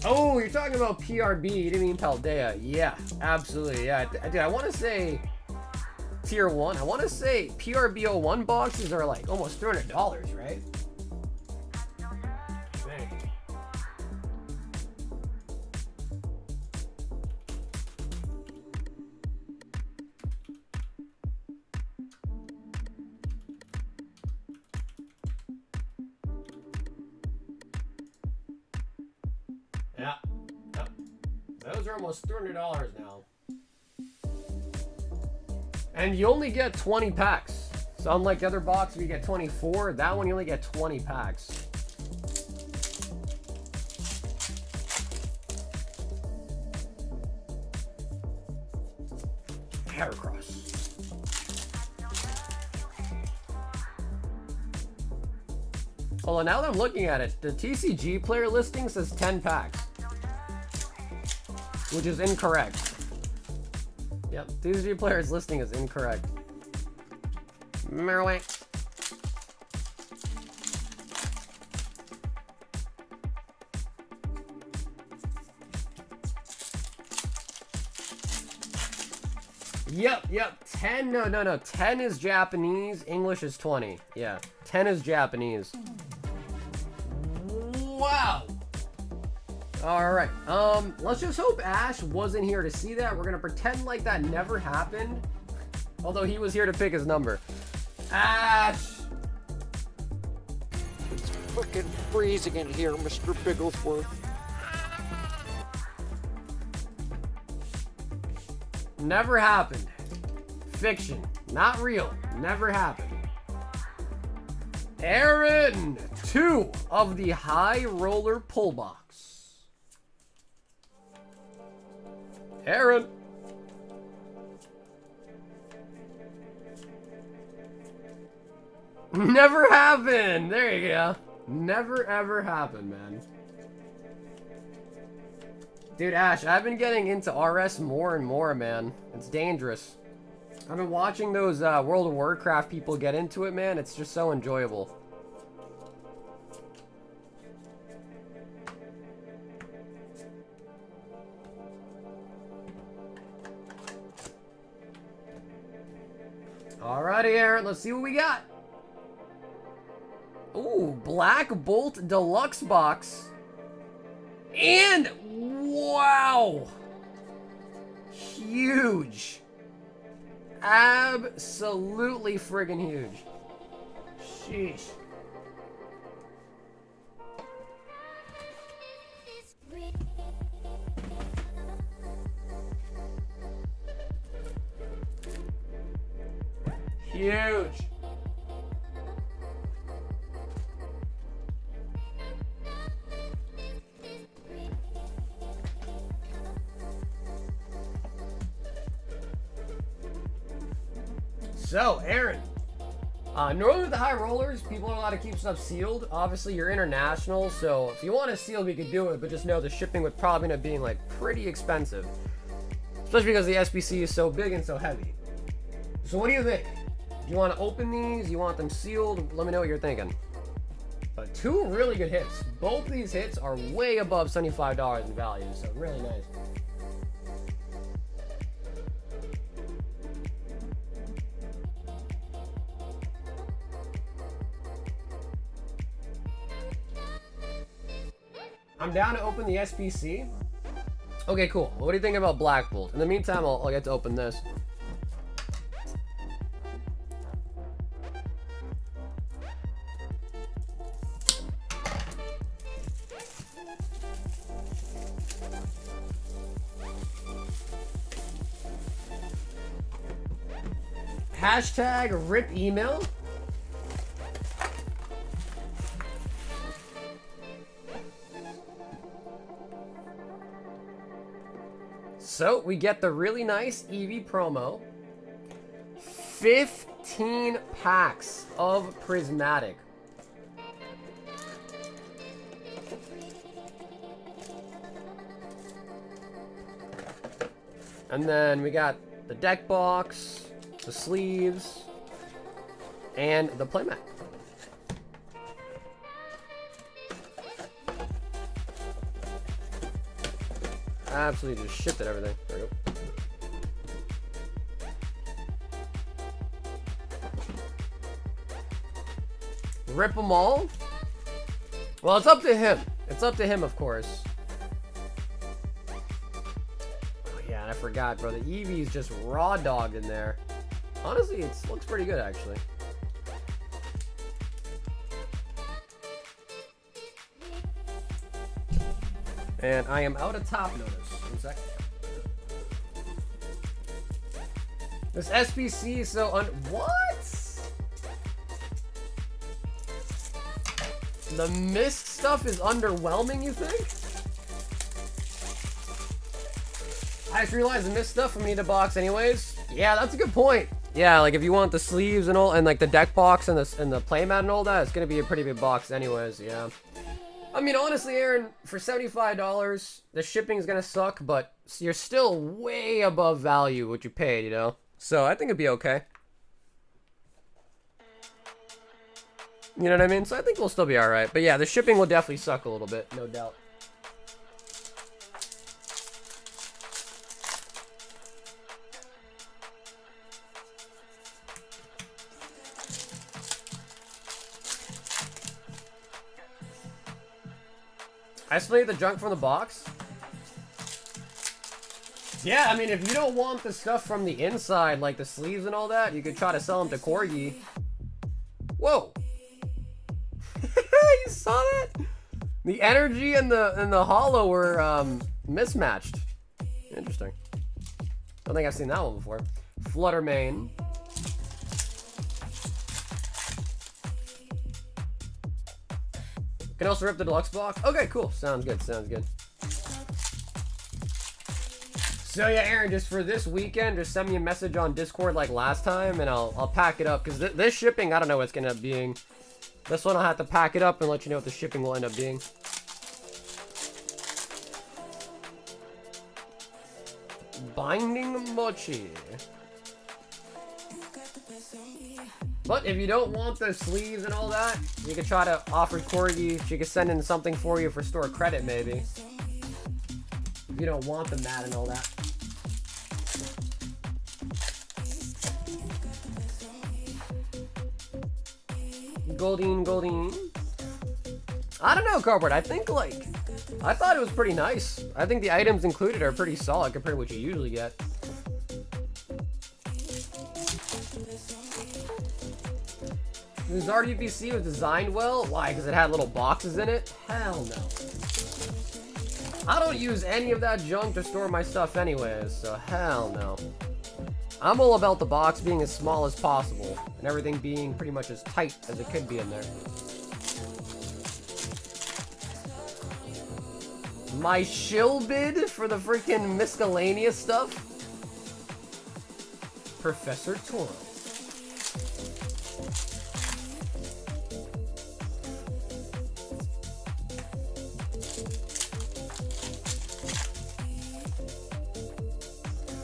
Oh, you're talking about PRB. You didn't mean Paldea. Yeah, absolutely. Yeah, dude, I want to say tier 1. I want to say PRBO1 boxes are like almost $300, right? Dang. Yeah. Yep. Those are almost $300 now. And you only get 20 packs. So unlike the other box, we get 24. That one you only get 20 packs. Heracross. Well, now that I'm looking at it, the TCG player listing says 10 packs, which is incorrect. Yep, TCG player's listing is incorrect. Merlin. Yep. 10, no. 10 is Japanese, English is 20. Yeah, 10 is Japanese. Wow. All right. Let's just hope Ash wasn't here to see that. We're gonna pretend like that never happened. Although he was here to pick his number. Ash. It's fucking freezing in here, Mr. Bigglesworth. Never happened. Fiction. Not real. Never happened. Aaron, 2 of the high roller pull box. Aaron. Never happened. There you go. Never ever happened, man. Dude, Ash, I've been getting into RS more and more, man. It's dangerous. I've been watching those World of Warcraft people get into it, man. It's just so enjoyable. Alrighty, Aaron, let's see what we got. Ooh, Black Bolt Deluxe Box. And, wow. Huge. Absolutely friggin' huge. Sheesh. Huge. So, Aaron, normally with the high rollers, people are allowed to keep stuff sealed. Obviously, you're international, so if you want it sealed, we could do it, but just know the shipping would probably end up being, like, pretty expensive. Especially because the SBC is so big and so heavy. So what do you think? Do you want to open these? You want them sealed? Let me know what you're thinking. But 2 really good hits. Both these hits are way above $75 in value, so really nice. I'm down to open the SBC. Okay, cool. What do you think about Black Bolt? In the meantime, I'll get to open this. Hashtag rip email. So we get the really nice Eevee promo. 15 packs of Prismatic. And then we got the deck box, the sleeves, and the playmat. Absolutely just shipped it, everything. There we go. Rip them all? Well, it's up to him. It's up to him, of course. Oh, yeah, and I forgot, bro. The Eevee's just raw dogged in there. Honestly, it looks pretty good, actually. And I am out of top notice. 1 sec. This SBC is so what? The mist stuff is underwhelming, you think? I just realized the mist stuff we need a box anyways. Yeah, that's a good point. Yeah, like if you want the sleeves and all, and like the deck box and the playmat and all that, it's gonna be a pretty big box anyways, yeah. I mean, honestly, Aaron, for $75, the shipping is gonna suck, but you're still way above value what you paid, you know? So I think it'd be okay. You know what I mean? So I think we'll still be alright. But yeah, the shipping will definitely suck a little bit, no doubt. I still need the junk from the box. Yeah, I mean, if you don't want the stuff from the inside, like the sleeves and all that, you could try to sell them to Corgi. Whoa. You saw that? The energy and the holo were mismatched. Interesting. I don't think I've seen that one before. Fluttermane. Can also rip the deluxe box. Okay, cool. Sounds good. Sounds good. So yeah, Aaron, just for this weekend, just send me a message on Discord like last time, and I'll pack it up. Because this shipping, I don't know what it's gonna end up being. This one I'll have to pack it up and let you know what the shipping will end up being. Binding Mochi. But if you don't want the sleeves and all that, you can try to offer Corgi. She can send in something for you for store credit, maybe. If you don't want the mat and all that. Goldine. I don't know, Cardboard. I think, like, I thought it was pretty nice. I think the items included are pretty solid compared to what you usually get. This RDPC was designed well? Why? Because it had little boxes in it? Hell no. I don't use any of that junk to store my stuff anyways, so hell no. I'm all about the box being as small as possible, and everything being pretty much as tight as it could be in there. My shill bid for the freaking miscellaneous stuff? Professor Torrance.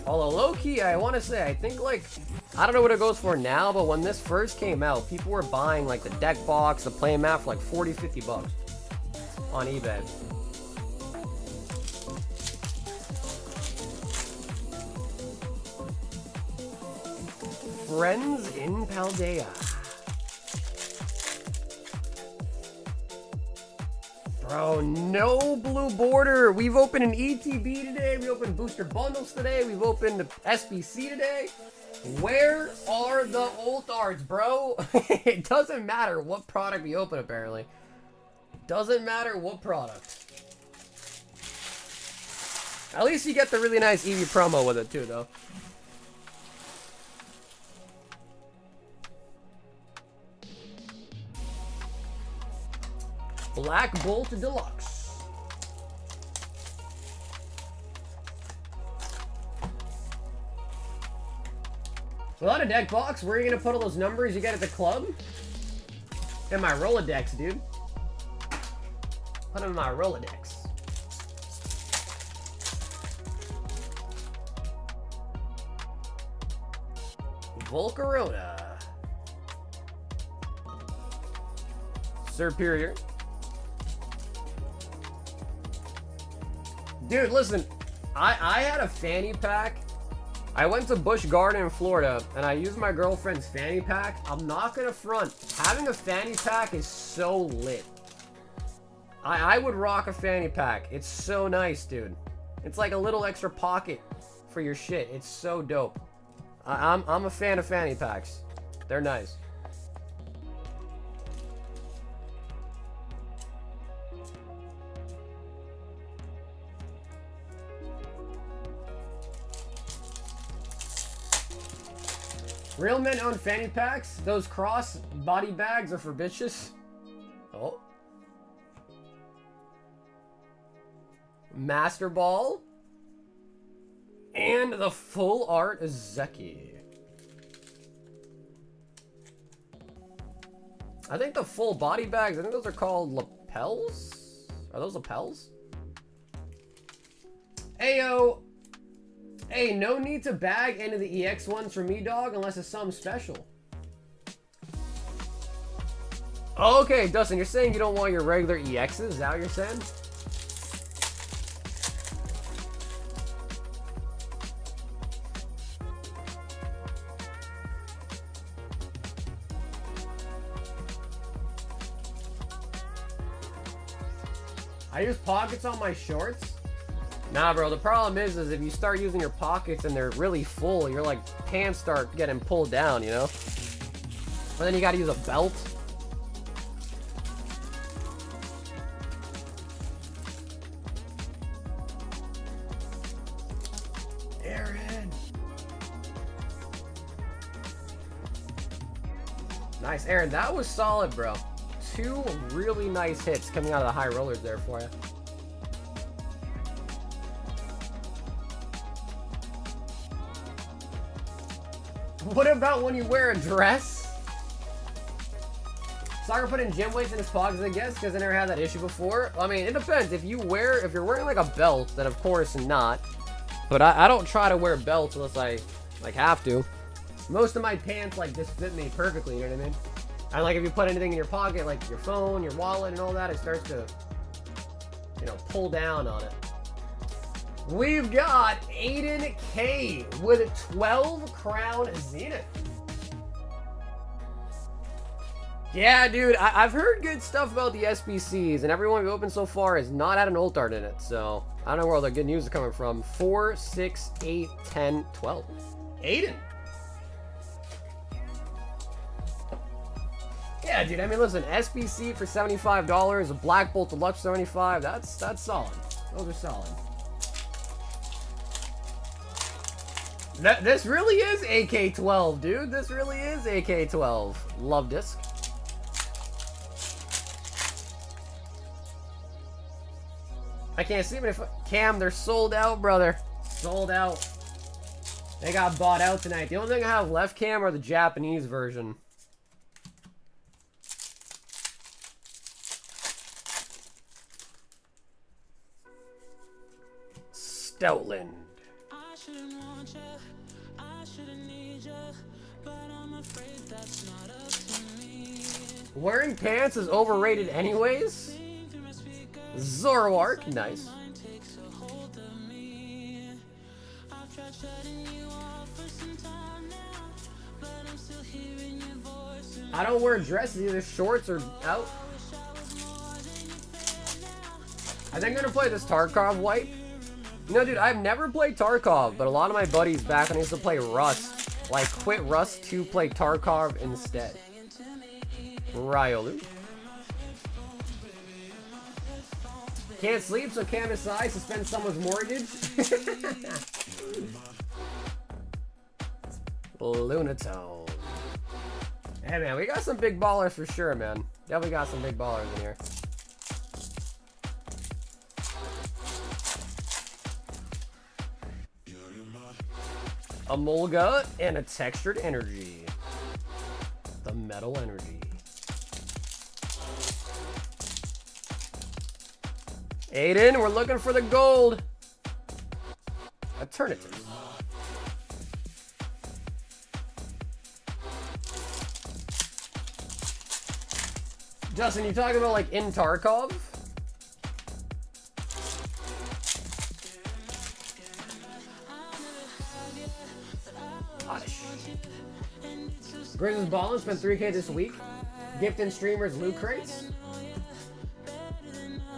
Although low-key, I want to say, I think, like, I don't know what it goes for now, but when this first came out, people were buying, like, the deck box, the playmat for, like, 40, 50 bucks on eBay. Friends in Paldea. Bro, no blue border. We've opened an ETB today. We opened booster bundles today. We've opened the SBC today. Where are the old arts, bro? It doesn't matter what product we open, apparently. Doesn't matter what product. At least you get the really nice Eevee promo with it, too, though. Black Bolt Deluxe. Without a deck box, where are you gonna put all those numbers you get at the club? In my Rolodex, dude. Put them in my Rolodex. Volcarona. Superior. Dude, listen, I had a fanny pack. I went to Busch Garden in Florida, and I used my girlfriend's fanny pack. I'm not gonna front. Having a fanny pack is so lit. I would rock a fanny pack. It's so nice, dude. It's like a little extra pocket for your shit. It's so dope. I'm a fan of fanny packs. They're nice. Real men own fanny packs. Those cross body bags are for bitches. Oh. Master Ball. And the full art Zeki. I think the full body bags, I think those are called lapels? Are those lapels? Ayo. Hey, no need to bag any of the EX ones for me, dog, unless it's something special. Okay, Dustin, you're saying you don't want your regular EXs? Is that what you're saying? I use pockets on my shorts? Nah, bro, the problem is if you start using your pockets and they're really full, your, like, pants start getting pulled down, you know? But then you gotta use a belt. Aaron! Nice, Aaron, that was solid, bro. 2 really nice hits coming out of the high rollers there for you. What about when you wear a dress? Soccer put in gym weights in his pockets, I guess, because I never had that issue before. I mean, it depends. If you're wearing like a belt, then of course not. But I don't try to wear belts unless I like have to. Most of my pants like just fit me perfectly, you know what I mean? And like if you put anything in your pocket, like your phone, your wallet, and all that, it starts to, you know, pull down on it. We've got Aiden K with a 12 Crown Zenith. Yeah, dude, I've heard good stuff about the SBCs, and everyone we've opened so far has not had an ult art in it, so I don't know where all the good news is coming from. 4, 6, 8, 10, 12. Aiden. Yeah, dude, I mean, listen, SBC for $75, a Black Bolt Deluxe 75, that's solid. Those are solid. This really is AK-12, dude. This really is AK-12. Love disc. I can't see them if Cam, they're sold out, brother. Sold out. They got bought out tonight. The only thing I have left, Cam, are the Japanese version. Stoutland. Wearing pants is overrated anyways? Zoroark, nice. I don't wear dresses, either shorts or out. I think I'm gonna play this Tarkov wipe. You know, dude, I've never played Tarkov, but a lot of my buddies back when I used to play Rust, like, quit Rust to play Tarkov instead. Ryolu. Can't sleep, so can't decide to spend someone's mortgage. Lunatone. Hey, man, we got some big ballers for sure, man. Definitely got some big ballers in here. A Mulga and a Textured Energy. The Metal Energy. Aiden, we're looking for the gold. Alternative. Justin, you talking about like in Tarkov? Grizz's Ballin' spent 3K this week. Gifting streamers loot crates.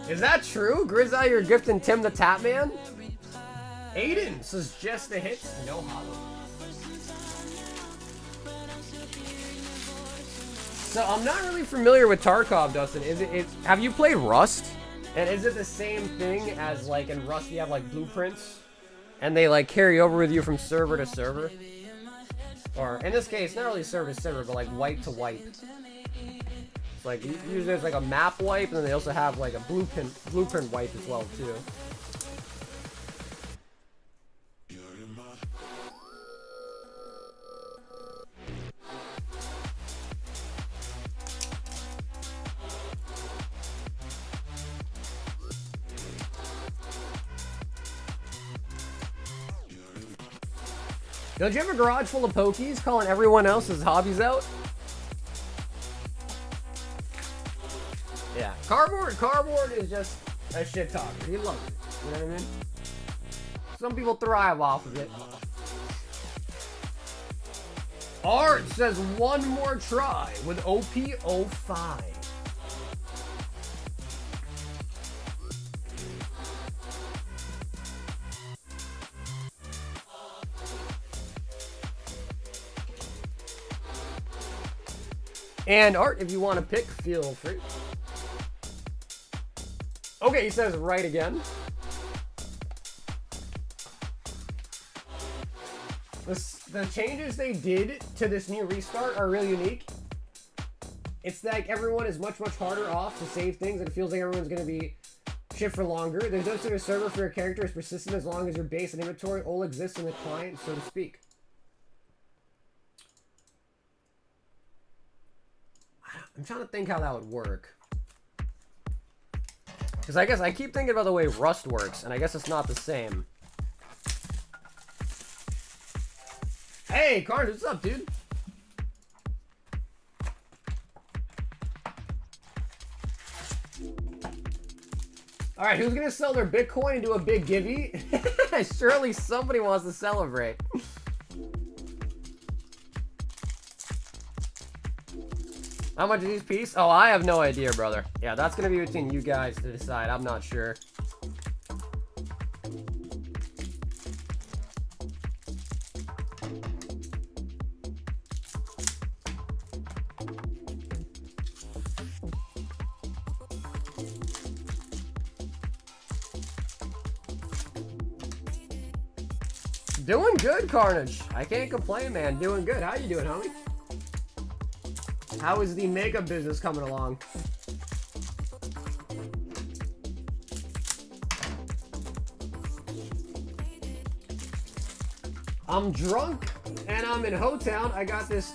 Is that true? Grizz, you're gifting Tim the Tap Man? Aiden says just the hits, no hollow. So I'm not really familiar with Tarkov, Dustin. Have you played Rust? And is it the same thing as like in Rust you have like blueprints? And they like carry over with you from server to server? Or in this case, not really server to server, but like wipe to wipe. It's like usually there's like a map wipe, and then they also have like a blueprint wipe as well too. Don't you have a garage full of pokies calling everyone else's hobbies out? Yeah, cardboard is just a shit talker. He loves it. You know what I mean? Some people thrive off of it. Art says one more try with OP05. And Art, if you want to pick, feel free. Okay, he says right again. The changes they did to this new restart are really unique. It's like everyone is much harder off to save things, and it feels like everyone's going to be shit for longer. There's no sort of server for your character is persistent as long as your base and inventory all exist in the client, so to speak. I'm trying to think how that would work. Because I guess I keep thinking about the way Rust works, and I guess it's not the same. Hey, Carnage, what's up, dude? Alright, who's gonna sell their Bitcoin and do a big givey? Surely somebody wants to celebrate. How much is each piece? Oh, I have no idea, brother. Yeah, that's gonna be between you guys to decide. I'm not sure. Doing good, Carnage. I can't complain, man. Doing good. How you doing, homie? How is the mega business coming along? I'm drunk and I'm in Ho-Town. I got this.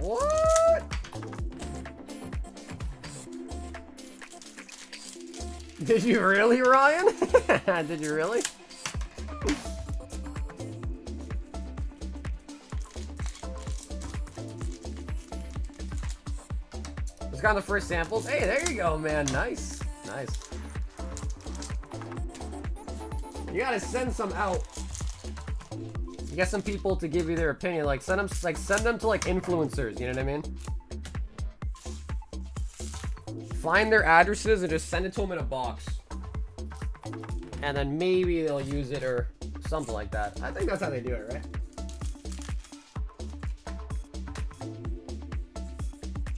What? Did you really, Ryan? Did you really? On the first samples. Hey, there you go, man. Nice. Nice. You gotta send some out. You get some people to give you their opinion. Like send them to like influencers, you know what I mean? Find their addresses and just send it to them in a box. And then maybe they'll use it or something like that. I think that's how they do it, right?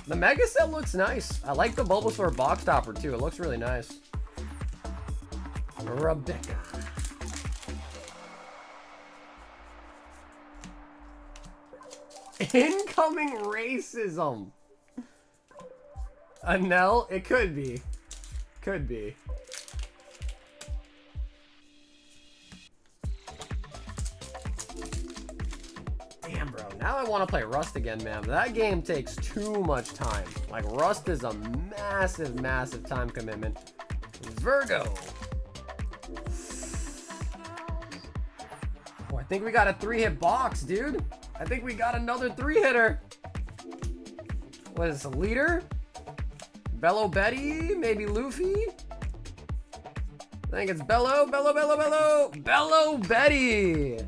The mega set looks nice. I like the Bulbasaur box topper too. It looks really nice. Rebecca. Incoming racism. Anel? It could be. Could be. Damn, bro. Now I want to play Rust again, man. That game takes too much time. Like, Rust is a massive time commitment. Virgo. Oh, I think we got a 3-hit box, dude. I think we got another 3-hitter. What is this, a leader? Bello Betty? Maybe Luffy? I think it's Bello Betty!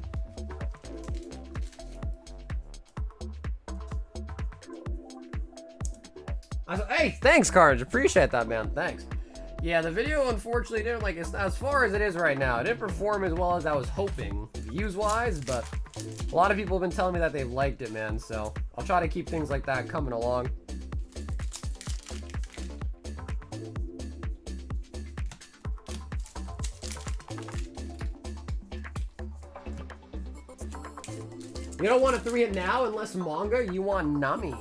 Hey, thanks, Carnage. Appreciate that, man. Thanks. Yeah, the video unfortunately didn't, like, it's as far as it is right now. It didn't perform as well as I was hoping, views-wise, but a lot of people have been telling me that they liked it, man. So I'll try to keep things like that coming along. You don't want a 3-hit now unless manga. You want Nami.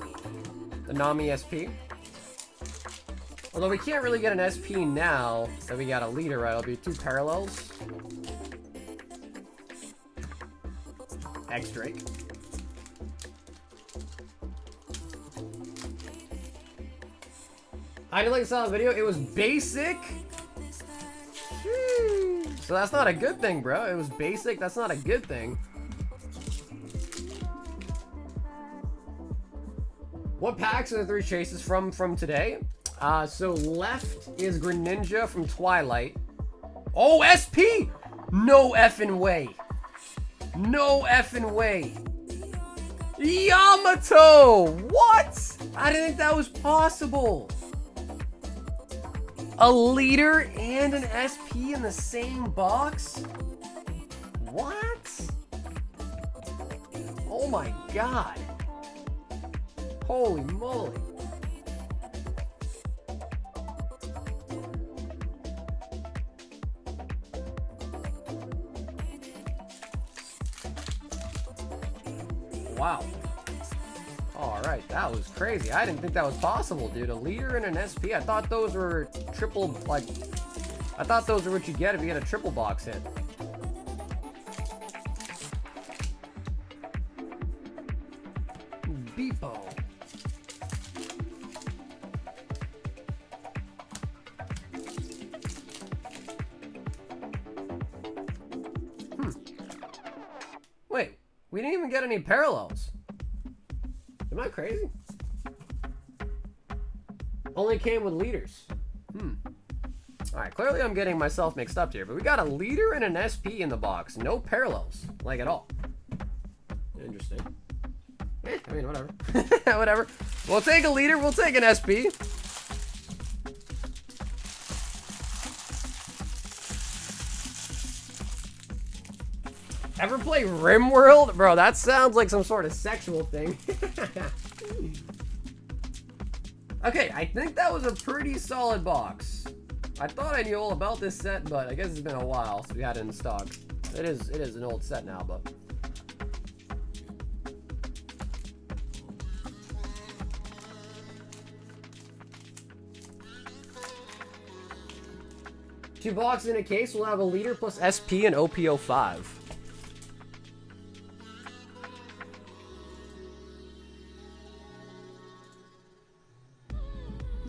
The Nami SP. Although we can't really get an SP now that we got a leader, right? It'll be 2 parallels. X-Drake. I didn't like the solid video. It was basic. So that's not a good thing, bro. It was basic. That's not a good thing. What packs are the 3 chases from today? So left is Greninja from Twilight. Oh, SP! No effing way. No effing way. Yamato! What? I didn't think that was possible. A leader and an SP in the same box? What? Oh my god. Holy moly. Wow. Alright, that was crazy. I didn't think that was possible, dude. A leader and an SP. I thought those were triple, like... I thought those were what you get if you get a triple box hit. Beepo. Wait, we didn't even get any parallels. Am I crazy? Only came with leaders. Alright, clearly I'm getting myself mixed up here, but we got a leader and an SP in the box. No parallels, like at all. Interesting. I mean, whatever. Whatever. We'll take a leader, we'll take an SP. Ever play RimWorld? Bro, that sounds like some sort of sexual thing. Okay, I think that was a pretty solid box. I thought I knew all about this set, but I guess it's been a while since we had it in stock. It is an old set now, but... Two boxes in a case, we'll have a leader plus SP and OPO5.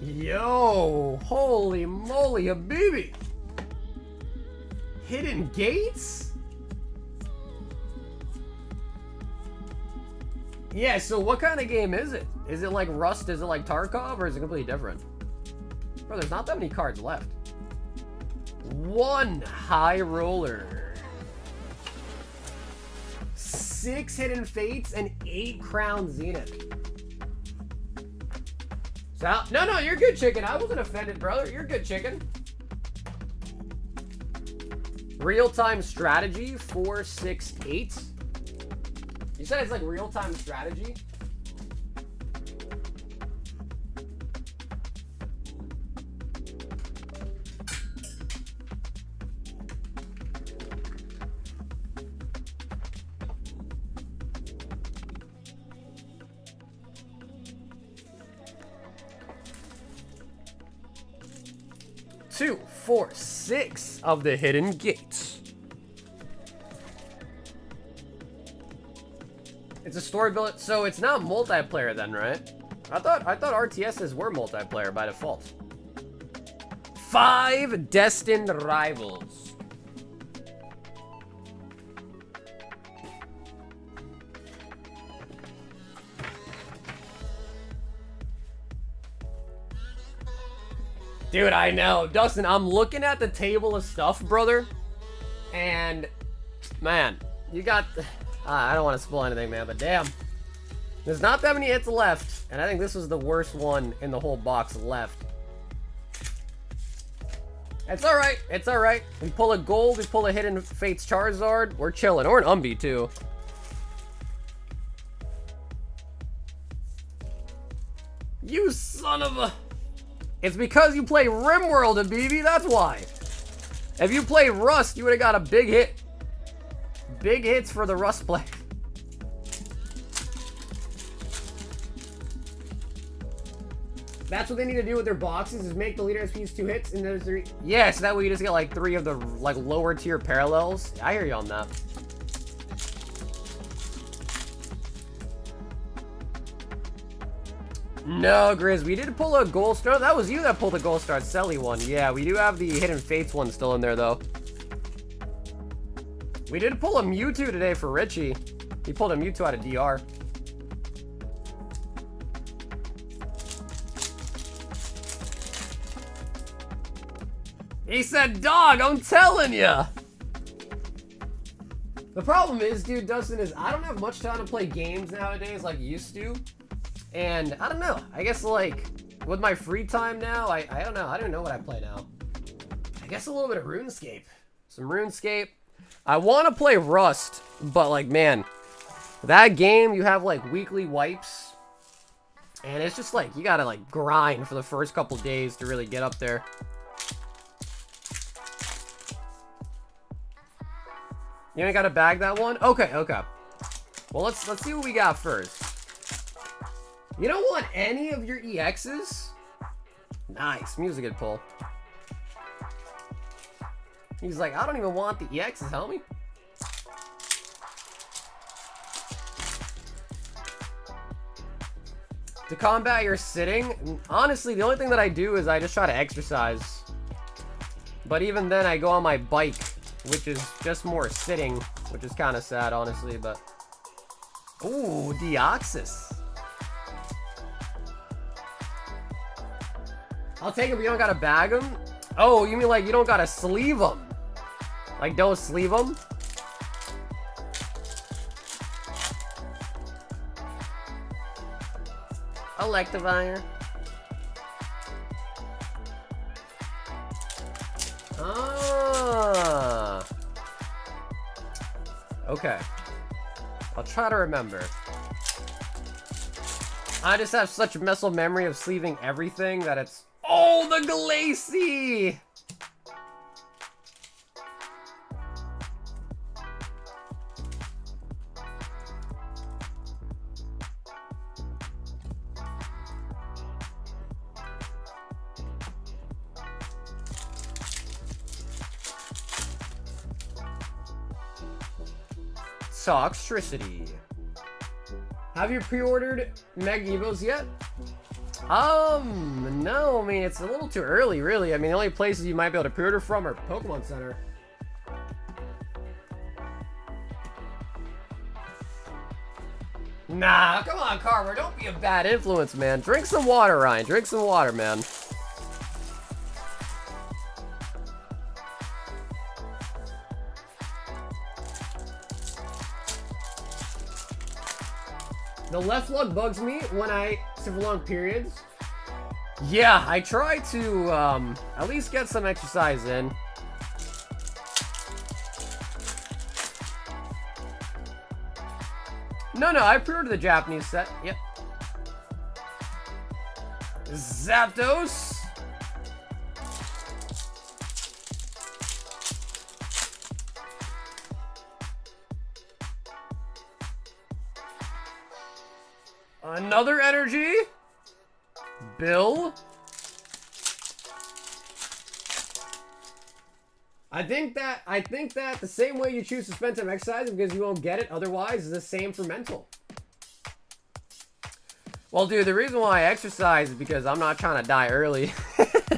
Yo, holy moly, Habibi. Hidden gates? Yeah, so what kind of game is it? Is it like Rust? Is it like Tarkov? Or is it completely different? Bro, there's not that many cards left. One high roller. 6 hidden fates and 8 crown zenith. So, no, you're good, chicken. I wasn't offended, brother. You're good, chicken. Real-time strategy, 4, 6, 8. You said it's like real-time strategy? Two, 4, 6 of the hidden gates. It's a story build, so it's not multiplayer then, right? I thought RTSs were multiplayer by default. 5 Destined Rivals. Dude, I know. Dustin, I'm looking at the table of stuff, brother. And, man, you got... I don't want to spoil anything, man, but damn. There's not that many hits left. And I think this was the worst one in the whole box left. It's alright. It's alright. We pull a gold. We pull a Hidden Fates Charizard. We're chilling. Or an Umbi, too. You son of a... It's because you play RimWorld, Habibi, that's why. If you played Rust, you would have got a big hit. Big hits for the Rust play. That's what they need to do with their boxes, is make the leader SPs 2 hits, and there's 3. Yeah, so that way you just get like 3 of the like lower tier parallels. I hear you on that. No, Grizz, we did pull a Gold Star. That was you that pulled the Gold Star Selly one. Yeah, we do have the Hidden Fates one still in there, though. We did pull a Mewtwo today for Richie. He pulled a Mewtwo out of DR. He said, dog, I'm telling ya. The problem is, dude, Dustin, is I don't have much time to play games nowadays like I used to. And I don't know. I guess, like, with my free time now, I don't know. I don't know what I play now. I guess a little bit of RuneScape. Some RuneScape. I want to play Rust, but, like, man, that game, you have, like, weekly wipes. And it's just, like, you gotta, like, grind for the first couple days to really get up there. You ain't gotta bag that one? Okay, okay. Well, let's see what we got first. You don't want any of your EXs? Nice, music good pull. He's like, I don't even want the EXs, homie. To combat your sitting, honestly, the only thing that I do is I just try to exercise. But even then, I go on my bike, which is just more sitting, which is kind of sad, honestly, but... Ooh, Deoxys. I'll take it, but you don't gotta bag them? Oh, you mean like you don't gotta sleeve them? Like, don't sleeve them? Electivire. Ah. Okay. I'll try to remember. I just have such a muscle memory of sleeving everything that it's... Oh, the Glacie! Soxtricity. Have you pre-ordered Meg Evos yet? No, I mean, it's a little too early, really. I mean, the only places you might be able to pre-order from are Pokemon Center. Nah, come on, Carver. Don't be a bad influence, man. Drink some water, Ryan. Drink some water, man. The left lug bugs me when I sit for long periods. Yeah, I try to at least get some exercise in. No, I pre-ordered the Japanese set. Yep. Zapdos. Another energy. Bill. I think that the same way you choose to spend time exercising because you won't get it otherwise is the same for mental. Well, dude, the reason why I exercise is because I'm not trying to die early.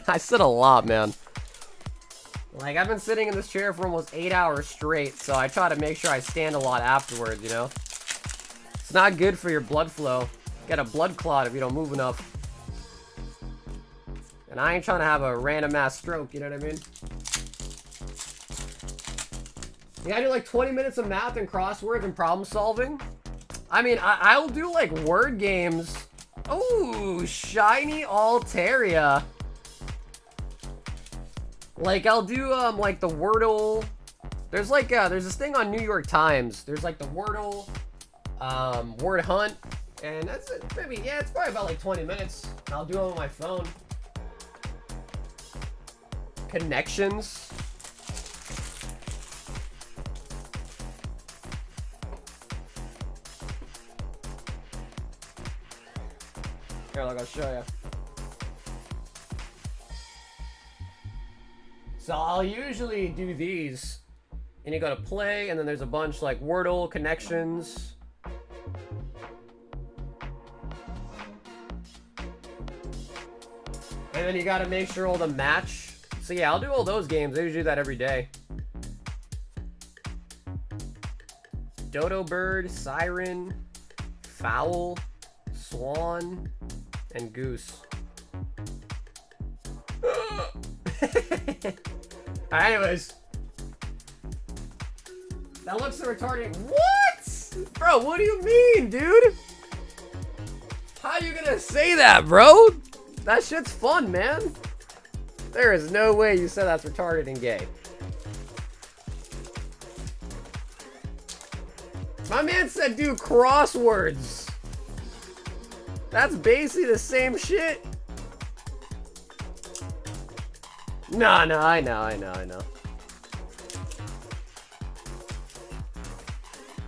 I sit a lot, man. Like, I've been sitting in this chair for almost 8 hours straight, so I try to make sure I stand a lot afterwards, you know? It's not good for your blood flow. Get a blood clot if you don't move enough. And I ain't trying to have a random ass stroke, you know what I mean? Yeah, I do like 20 minutes of math and crosswords and problem solving. I mean, I'll do like word games. Ooh, shiny Altaria. Like, I'll do like the Wordle. There's like there's this thing on New York Times. There's like the Wordle word hunt. And that's it. Maybe, yeah, it's probably about like 20 minutes. I'll do it on my phone. Connections. Here, look, I'll show you. So I'll usually do these. And you go to play, and then there's a bunch like Wordle, connections. And then you gotta make sure all the match. So yeah, I'll do all those games. I usually do that every day. Dodo Bird, Siren, Fowl, Swan, and Goose. Anyways. That looks retarded. What? Bro, what do you mean, dude? How you gonna say that, bro? That shit's fun, man. There is no way you said that's retarded and gay. My man said do crosswords. That's basically the same shit. No, I know.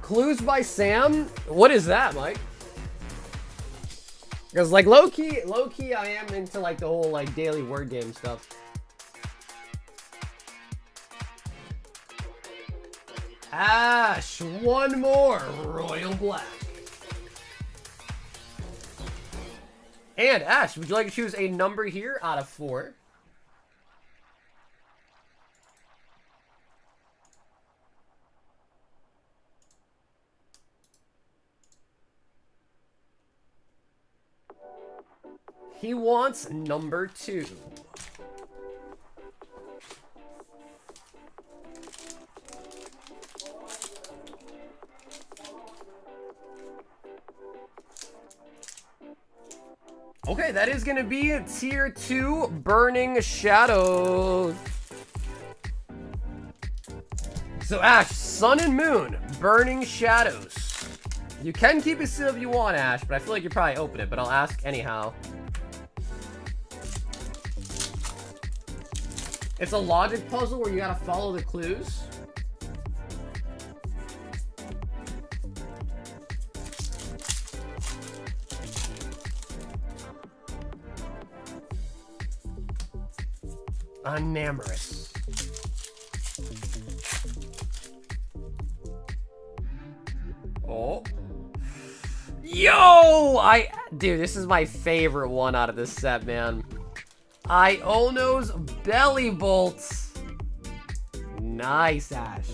Clues by Sam? What is that, Mike? Because, like, low-key, I am into, like, the whole, like, daily word game stuff. Ash, one more. Royal Black. And, Ash, would you like to choose a number here out of 4? He wants number 2. Okay, that is gonna be a tier 2 Burning Shadows. So Ash, Sun and Moon, Burning Shadows. You can keep it still if you want, Ash, but I feel like you probably open it, but I'll ask anyhow. It's a logic puzzle where you gotta follow the clues. Unamorous. Oh. Yo! Dude, this is my favorite one out of this set, man. Iono's Belly Bolts. Nice, Ash.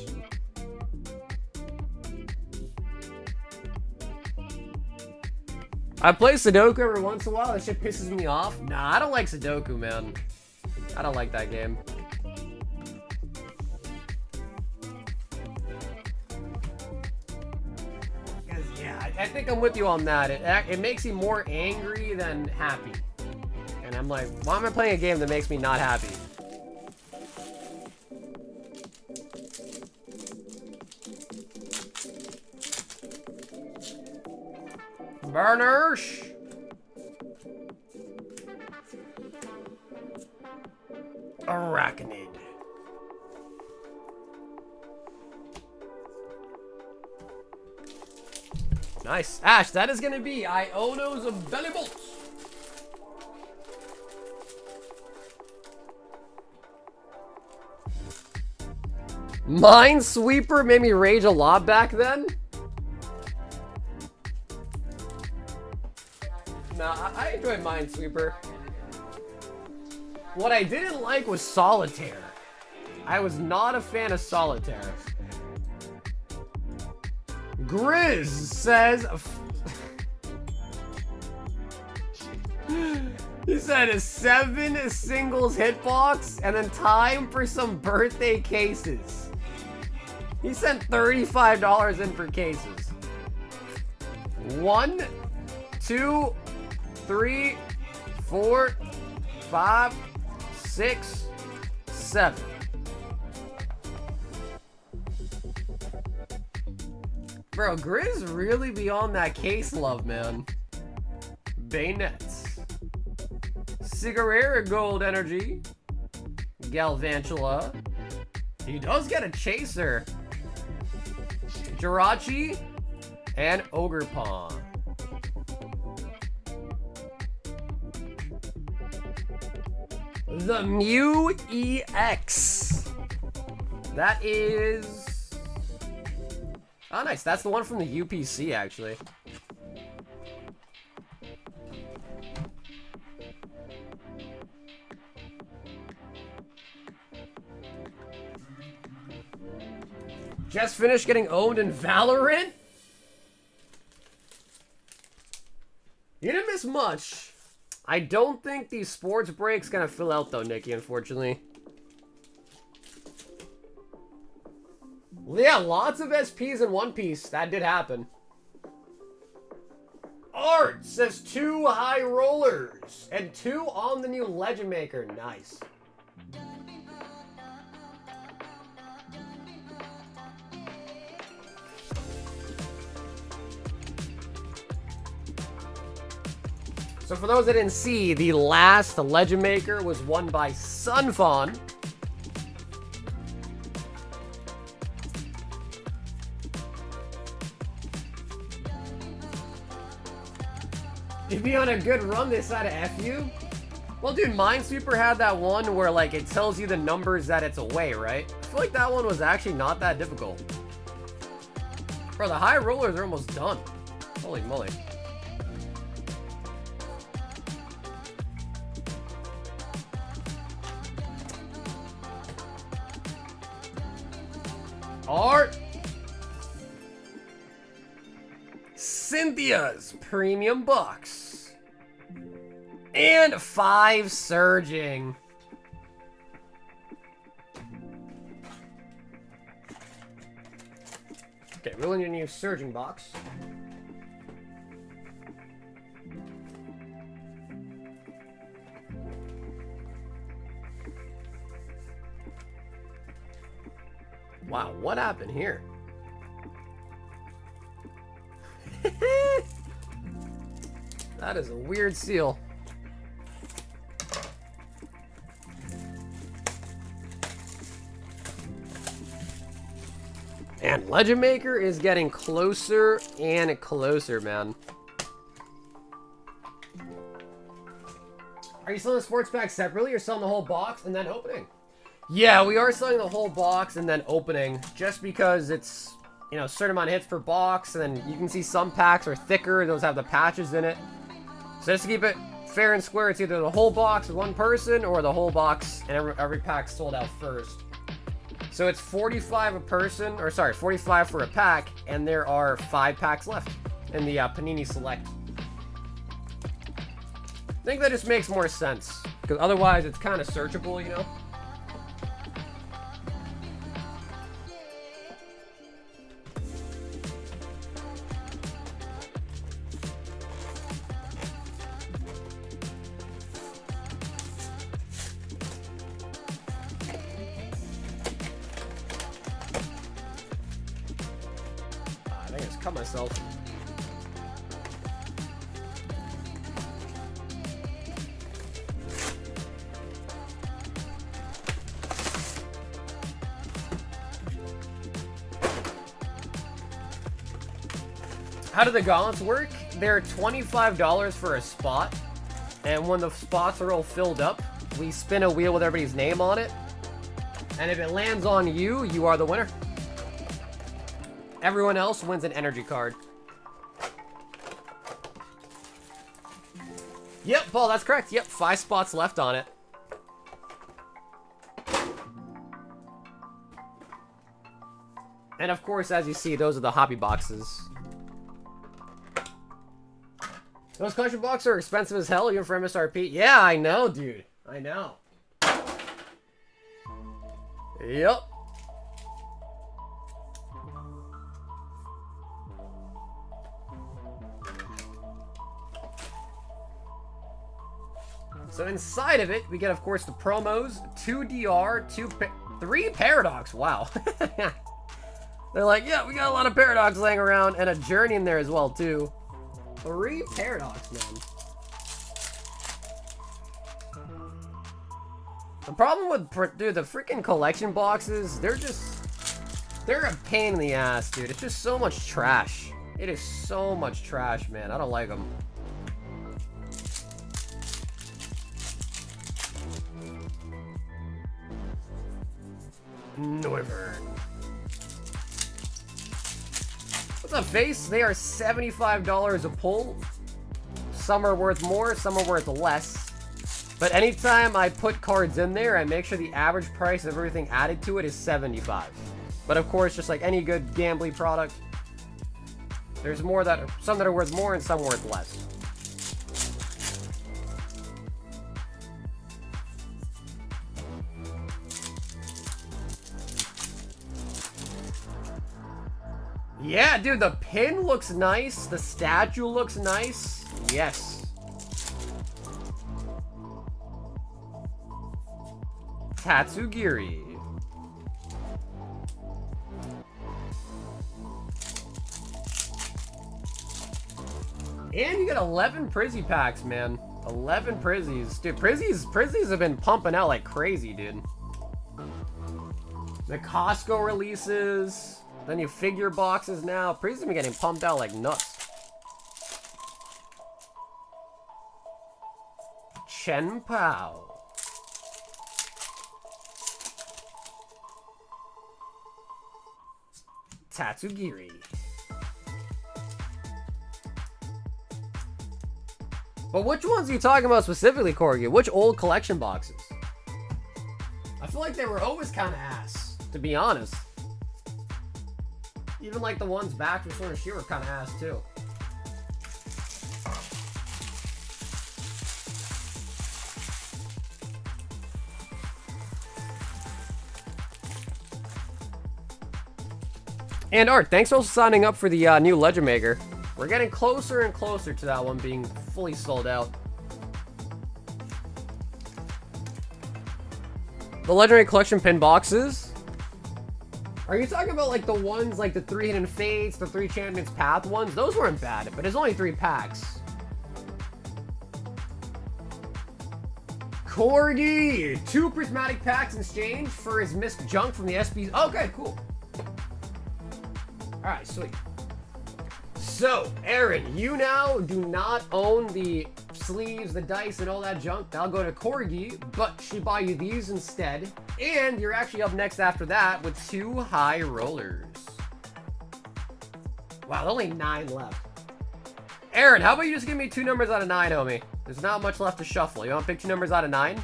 I play Sudoku every once in a while. That shit pisses me off. Nah, I don't like Sudoku, man. I don't like that game. Yeah, I think I'm with you on that. It makes me more angry than happy. And I'm like, why am I playing a game that makes me not happy? Burners! Arachnid. Nice. Ash, that is going to be Iono's Belly Bolts. Minesweeper made me rage a lot back then. Nah, I enjoyed Minesweeper. What I didn't like was Solitaire. I was not a fan of Solitaire. Grizz says... He said a 7 singles hitbox and then time for some birthday cases. He sent $35 in for cases. 1, 2, 3, 4, 5, 6, 7. Bro, Grizz really be on that case love, man. Bayonets. Cigarera Gold Energy. Galvantula. He does get a Chaser. Jirachi. And Ogerpon. The Mew EX. That is... Oh, nice. That's the one from the UPC, actually. Just finished getting owned in Valorant? You didn't miss much. I don't think the sports break's gonna fill out, though, Nikki, unfortunately. Yeah, lots of SPs in One Piece. That did happen. Art says 2 high rollers and 2 on the new Legend Maker. Nice. So for those that didn't see, the last Legend Maker was won by Sunfawn. You'd be on a good run this side of FU? Well, dude, Minesweeper had that one where, like, it tells you the numbers that it's away, right? I feel like that one was actually not that difficult. Bro, the high rollers are almost done. Holy moly. Art. Cynthia's premium box. And 5 surging. Okay, rolling your new surging box. Wow, what happened here? That is a weird seal. And Legend Maker is getting closer and closer, man. Are you selling the sports pack separately or selling the whole box and then opening? Yeah, we are selling the whole box and then opening just because it's, you know, a certain amount of hits per box, and then you can see some packs are thicker, those have the patches in it. So just to keep it fair and square, it's either the whole box with one person or the whole box and every pack sold out first. So it's 45 a person, or sorry, 45 for a pack, and there are 5 packs left in the Panini Select. I think that just makes more sense, because otherwise it's kind of searchable, you know? Cut myself. How do the gauntlets work? They're $25 for a spot, and when the spots are all filled up, we spin a wheel with everybody's name on it, and if it lands on you, you are the winner. Everyone else wins an energy card. Yep, Paul, that's correct. Yep, 5 spots left on it. And of course, as you see, those are the hobby boxes. Those collection boxes are expensive as hell, even for MSRP. Yeah, I know, dude. I know. Yep. So inside of it, we get, of course, the promos, 2 DR, 3 Paradox. Wow. They're like, yeah, we got a lot of Paradox laying around, and a Journey in there as well, too. 3 Paradox, man. The problem with, dude, the freaking collection boxes, they're a pain in the ass, dude. It's just so much trash. It is so much trash, man. I don't like them. Noivern. What's up, Face? They are $75 a pull. Some are worth more, some are worth less. But anytime I put cards in there, I make sure the average price of everything added to it is $75. But of course, just like any good gambling product, there's some that are worth more and some worth less. Yeah, dude, the pin looks nice. The statue looks nice. Yes. Tatsugiri. And you get 11 Prizzy packs, man. 11 Prizzies. Dude, Prizzies have been pumping out like crazy, dude. The Costco releases. Then you figure boxes now. Prizzies have been getting pumped out like nuts. Chen Pao. Tatsugiri. But which ones are you talking about specifically, Corgi? Which old collection boxes? I feel like they were always kind of ass, to be honest. Even like the ones back from Sword and Shield were kind of ass too. And Art, thanks for signing up for the new Legend Maker. We're getting closer and closer to that one being fully sold out. The Legendary Collection pin boxes? Are you talking about like the ones like the 3 Hidden Fates, the 3 Champions Path ones? Those weren't bad, but it's only 3 packs. Corgi! 2 prismatic packs in exchange for his missed junk from the SBs. Okay, cool. Alright, sweet. So, Aaron, you now do not own the sleeves, the dice, and all that junk. That'll go to Corgi, but she buy you these instead. And you're actually up next after that with 2 high rollers. Wow, only 9 left. Aaron, how about you just give me 2 numbers out of 9, homie? There's not much left to shuffle. You want to pick 2 numbers out of 9?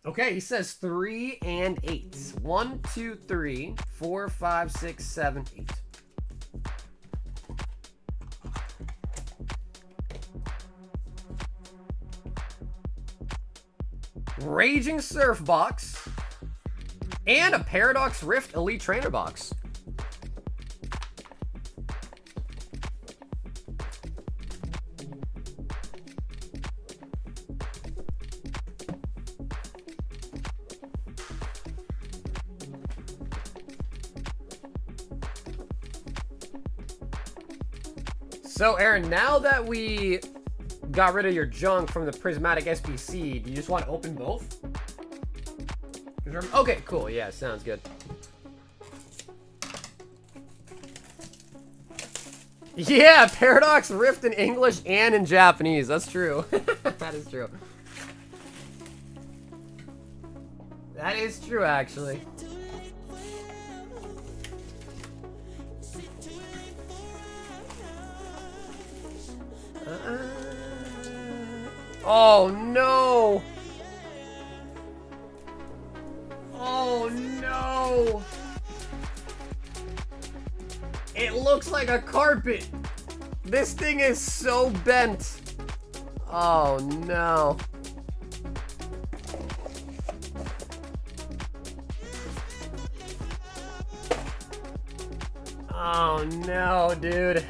Okay, he says 3 and 8. 1, 2, 3, 4, 5, 6, 7, 8. Raging Surf box. And a Paradox Rift Elite Trainer box. So, Aaron, now that we got rid of your junk from the Prismatic SBC, do you just want to open both? Okay, cool. Yeah, sounds good. Yeah, Paradox Rift in English and in Japanese. That's true. That is true. That is true, actually. Oh no! Oh no! It looks like a carpet! This thing is so bent! Oh no. Oh no, dude.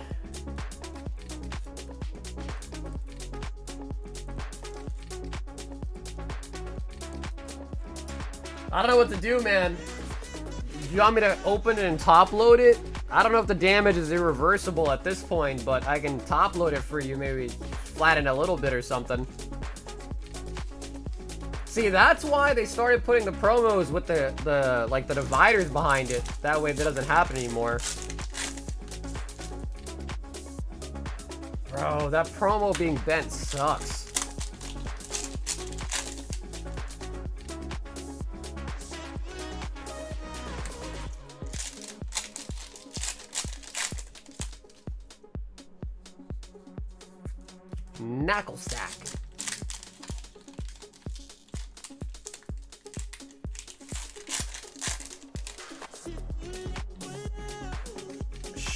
I don't know what to do, man. Do you want me to open it and top load it? I don't know if the damage is irreversible at this point, but I can top load it for you, maybe flatten a little bit or something. See, that's why they started putting the promos with the dividers behind it. That way that doesn't happen anymore. Bro, that promo being bent sucks. Knuckle stack.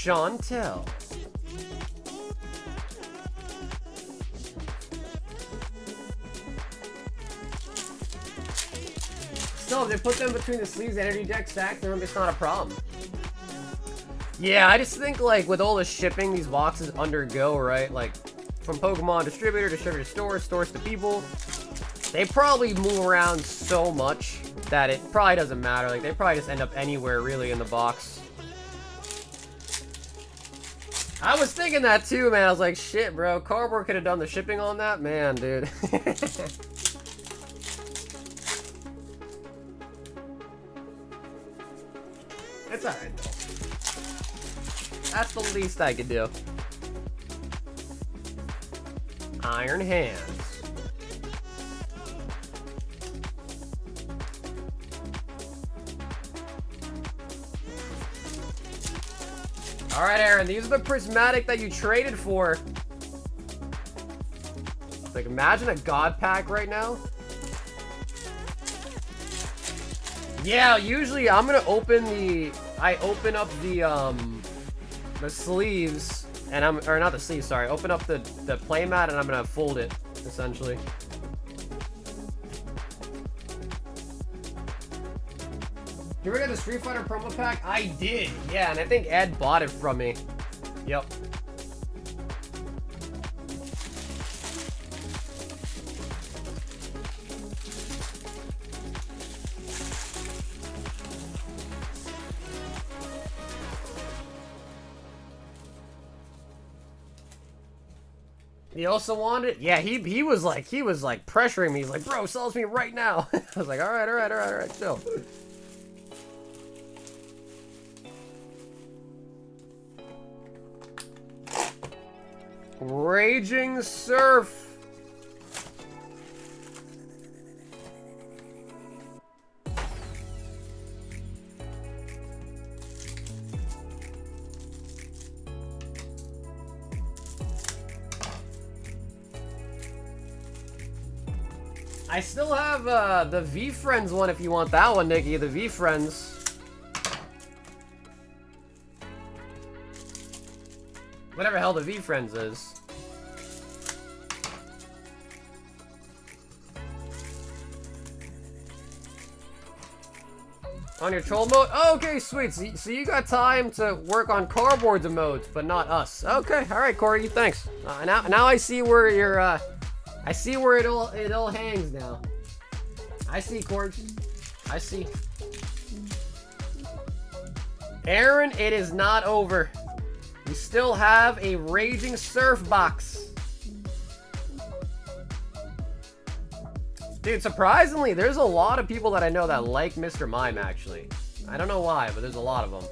Chantel. Still, if they put them between the sleeves, energy deck stack, then it's not a problem. Yeah, I just think, like, with all the shipping these boxes undergo, right? Like, from Pokemon distributor, distributor stores, stores to people, they probably move around so much that it probably doesn't matter. Like, they probably just end up anywhere, really, in the box. I was thinking that, too, man. I was like, shit, bro. Cardboard could have done the shipping on that? Man, dude. It's alright, though. That's the least I could do. Iron Hands. Alright, Aaron, these are the prismatic that you traded for. Like, imagine a God Pack right now. Yeah, usually I'm gonna open the... I open up the sleeves, and or not the sleeves, sorry. Open up the playmat, and I'm gonna fold it, essentially. You ever get the Street Fighter promo pack? I did, yeah, and I think Ed bought it from me. Yep. He also wanted it? Yeah, he was like pressuring me. He's like, bro, sell it to me right now. I was like, all right, chill. Raging Surf. I still have the V-Friends one if you want that one, Nikki. The V-Friends. Whatever hell the V-Friends is. On your troll mode? Oh, okay, sweet. So you got time to work on cardboard emotes, but not us. Okay, alright, Corey, thanks. Now I see where you're, I see where it all hangs now. I see, Cords. I see. Aaron, it is not over. We still have a Raging Surf box. Dude, surprisingly, there's a lot of people that I know that like Mr. Mime, actually. I don't know why, but there's a lot of them.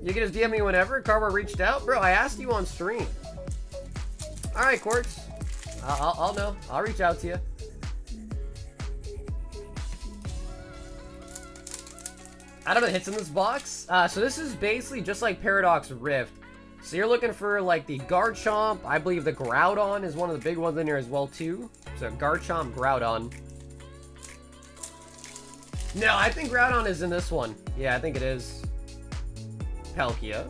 You can just DM me whenever. Carver reached out. Bro, I asked you on stream. Alright, Quartz. I'll know. I'll reach out to you. I don't know the hits in this box. So this is basically just like Paradox Rift. So you're looking for like the Garchomp. I believe the Groudon is one of the big ones in here as well too. So Garchomp, Groudon. No, I think Groudon is in this one. Yeah, I think it is. Palkia.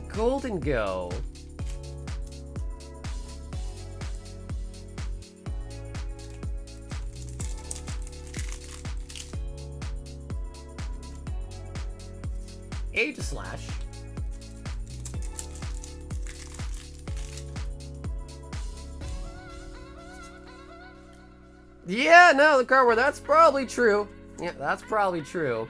Golden Go. Aegislash. Yeah, no, the cardboard, that's probably true. Yeah, that's probably true.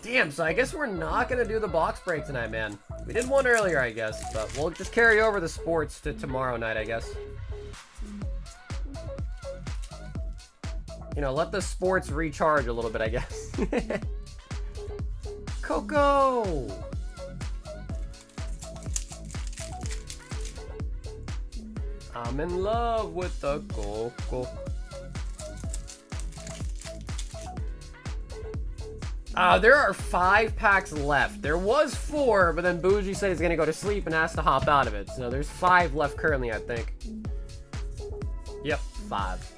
Damn, so I guess we're not gonna do the box break tonight, man. We did one earlier, I guess, but we'll just carry over the sports to tomorrow night, I guess. You know, let the sports recharge a little bit, I guess. Coco! I'm in love with the Coco. There are 5 packs left. There was 4, but then Bougie said he's gonna go to sleep and has to hop out of it. So there's 5 left currently, I think. Yep, 5.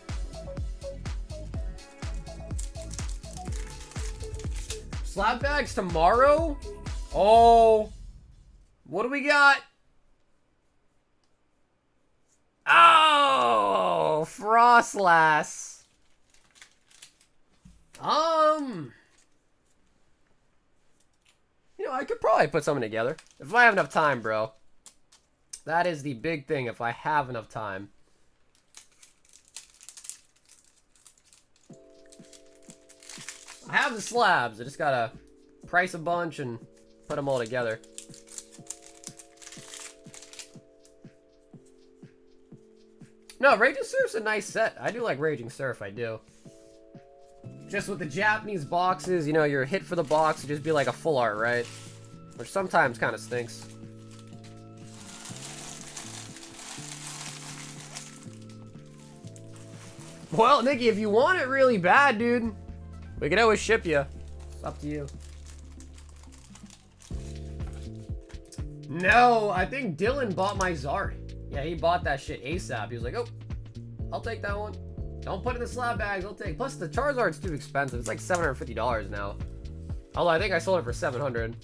Slab bags tomorrow? Oh. What do we got? Oh, Frostlass. You know, I could probably put something together. If I have enough time, bro. That is the big thing, if I have enough time. I have the slabs. I just gotta price a bunch and put them all together. No, Raging Surf's a nice set. I do like Raging Surf, I do. Just with the Japanese boxes, you know, your hit for the box would just be like a full art, right? Which sometimes kind of stinks. Well, Nikki, if you want it really bad, dude, we can always ship you. It's up to you. No, I think Dylan bought my Zard. Yeah, he bought that shit ASAP. He was like, oh, I'll take that one. Don't put it in the slab bags, I'll take. Plus, the Charizard's too expensive. It's like $750 now. Although, I think I sold it for $700.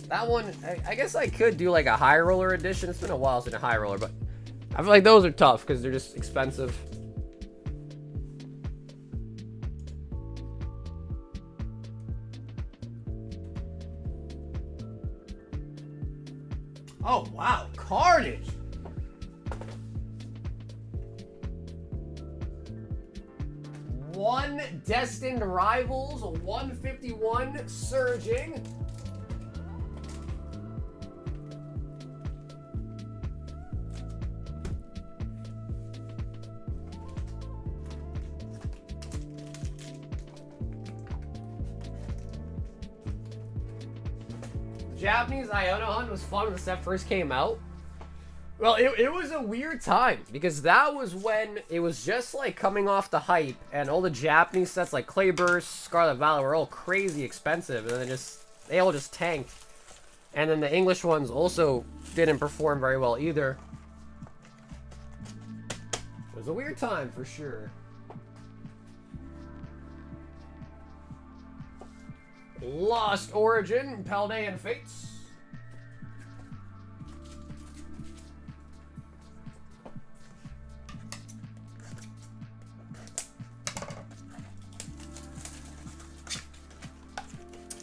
That one, I guess I could do like a high roller edition. It's been a while since a high roller, but I feel like those are tough because they're just expensive. Oh, wow. Carnage. One Destined Rivals, 151 Surging. Japanese Iona Hunt was fun when the set first came out. Well, it was a weird time because that was when it was just like coming off the hype and all the Japanese sets like Clayburst, Scarlet Valley were all crazy expensive and then they all just tanked. And then the English ones also didn't perform very well either. It was a weird time for sure. Lost Origin, Paldean Fates.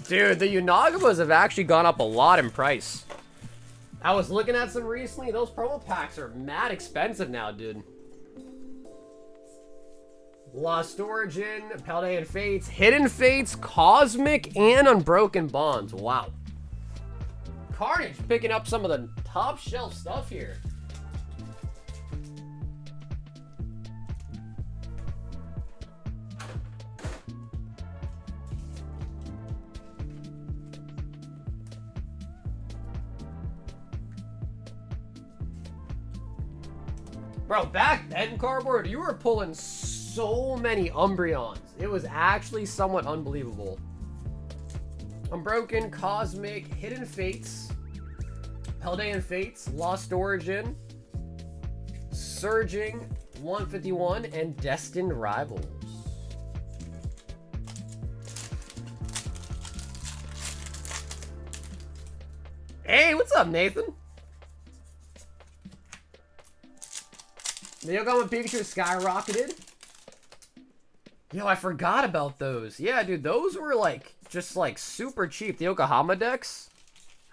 Dude, the Unagamas have actually gone up a lot in price. I was looking at some recently. Those promo packs are mad expensive now, dude. Lost Origin, Paldean Fates, Hidden Fates, Cosmic, and Unbroken Bonds. Wow. Carnage picking up some of the top shelf stuff here. Bro, back then, Cardboard, you were pulling so many Umbreons. It was actually somewhat unbelievable. Unbroken, Cosmic, Hidden Fates, Paldean Fates, Lost Origin, Surging, 151, and Destined Rivals. Hey, what's up, Nathan? The Yokohama Pikachu skyrocketed. Yo, I forgot about those. Yeah, dude, those were like just like super cheap. The Yokohama decks.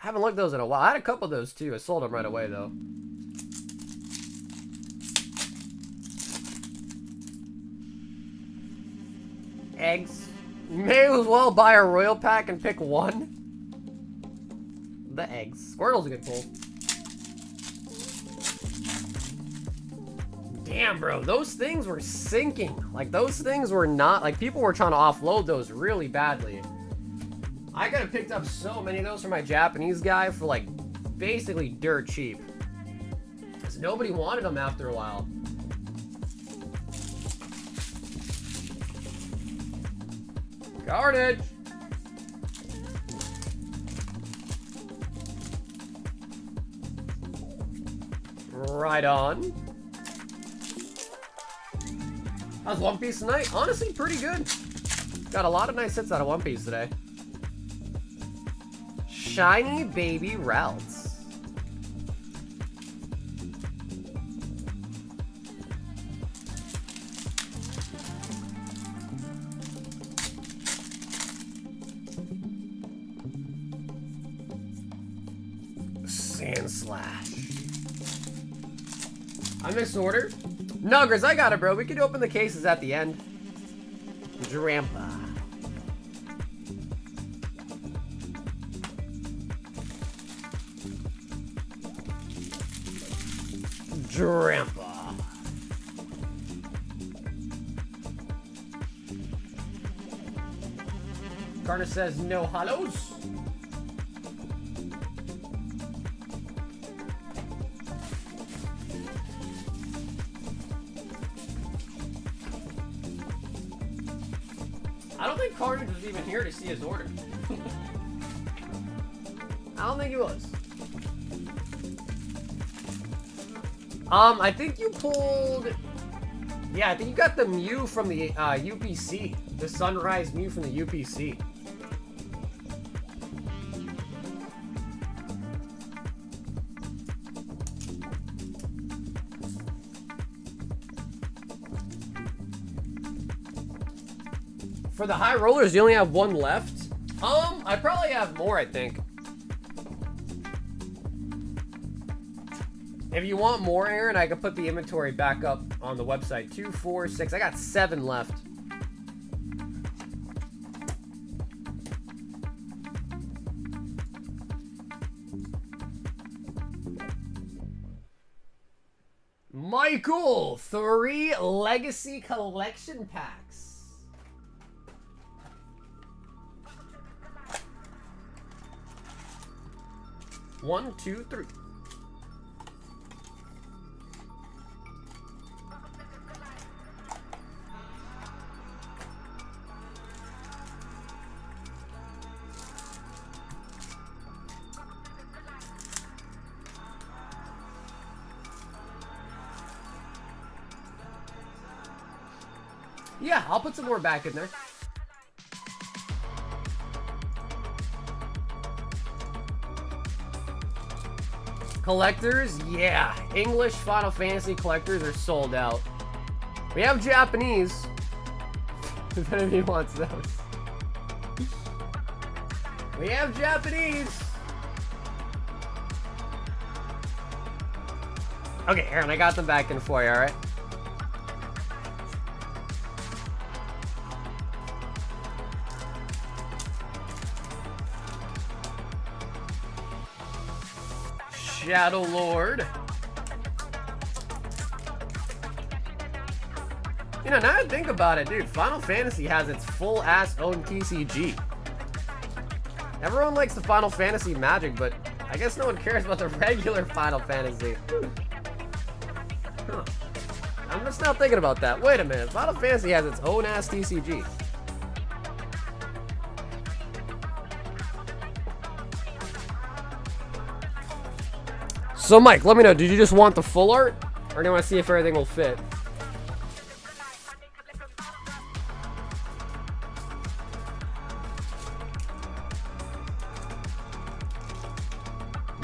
I haven't looked at those in a while. I had a couple of those too. I sold them right away though. Eggs. You may as well buy a royal pack and pick one. The eggs. Squirtle's a good pull. Damn, bro, those things were sinking. Like, those things were not... Like, people were trying to offload those really badly. I could have picked up so many of those from my Japanese guy for, like, basically dirt cheap. Because nobody wanted them after a while. Carnage. Right on. How's One Piece tonight? Honestly, pretty good. Got a lot of nice hits out of One Piece today. Shiny baby routes. Sand Slash. I misordered. Nuggers, I got it, bro. We could open the cases at the end. Drampa. Drampa. Carter says no holos. I don't think Carnage was even here to see his order. I don't think he was. I think you pulled... Yeah, I think you got the Mew from the UPC. The Sunrise Mew from the UPC. For the high rollers, you only have one left. I probably have more, I think. If you want more, Aaron, I could put the inventory back up on the website. 2, 4, 6. I got 7 left. Michael, 3 Legacy Collection Packs. 1, 2, 3. Yeah, I'll put some more back in there. Collectors, yeah. English Final Fantasy collectors are sold out. We have Japanese. If anybody wants those. We have Japanese. Okay, Aaron, I got them back in for you, alright? Shadow Lord. You know, now I think about it, dude, Final Fantasy has its full-ass own TCG. Everyone likes the Final Fantasy magic, but I guess no one cares about the regular Final Fantasy. Huh. I'm just now thinking about that. Wait a minute, Final Fantasy has its own-ass TCG. So, Mike, let me know, did you just want the full art? Or do you want to see if everything will fit?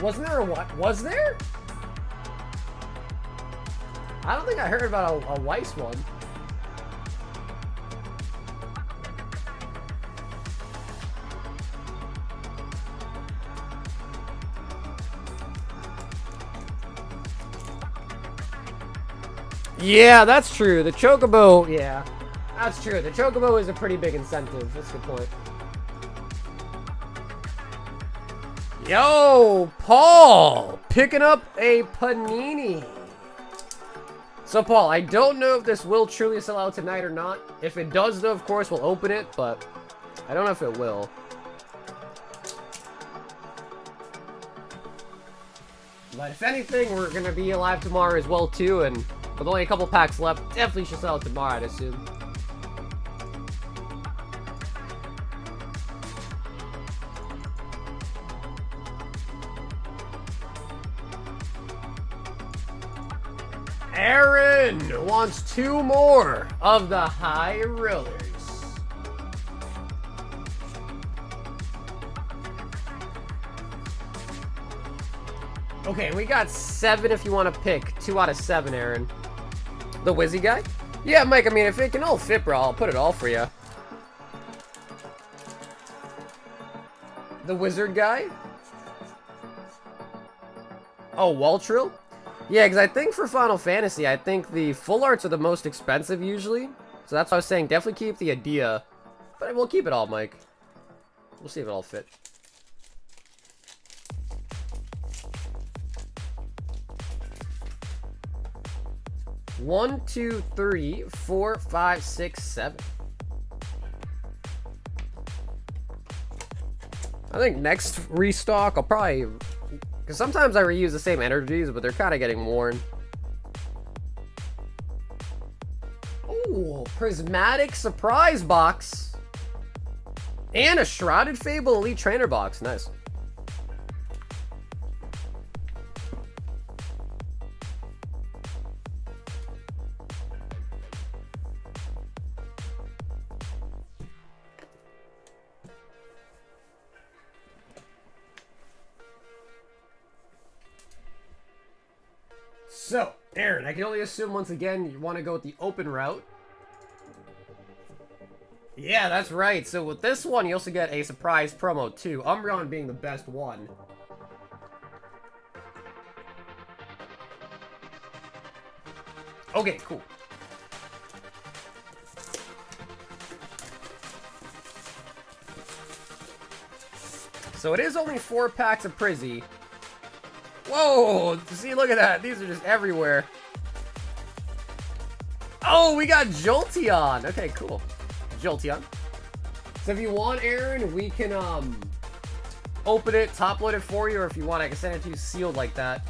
Wasn't there a what? Was there? I don't think I heard about a Weiss one. Yeah, that's true. The Chocobo, yeah. That's true. The Chocobo is a pretty big incentive. That's a good point. Yo, Paul! Picking up a Panini. So, Paul, I don't know if this will truly sell out tonight or not. If it does, though, of course, we'll open it, but I don't know if it will. But if anything, we're going to be alive tomorrow as well, too, and with only a couple packs left, definitely should sell it tomorrow, I'd assume. Aaron wants 2 more of the high rollers. Okay, we got 7 if you want to pick. 2 out of 7, Aaron. The Wizzy guy? Yeah, Mike, I mean, if it can all fit, bro, I'll put it all for you. The Wizard guy? Oh, Waltrill? Yeah, because I think for Final Fantasy, I think the full arts are the most expensive usually. So that's why I was saying definitely keep the idea. But we'll keep it all, Mike. We'll see if it all fit. One, 2, 3, 4, 5, 6, 7. I think next restock, I'll probably... Because sometimes I reuse the same energies, but they're kind of getting worn. Ooh, Prismatic Surprise Box. And a Shrouded Fable Elite Trainer Box. Nice. So, Aaron, I can only assume once again you want to go with the open route. Yeah, that's right. So with this one, you also get a surprise promo too. Umbreon being the best one. Okay, cool. So it is only 4 packs of Prizzy. Whoa! See, look at that. These are just everywhere. Oh, we got Jolteon. Okay, cool. Jolteon. So if you want, Aaron, we can open it, top load it for you, or if you want, I can send it to you sealed like that.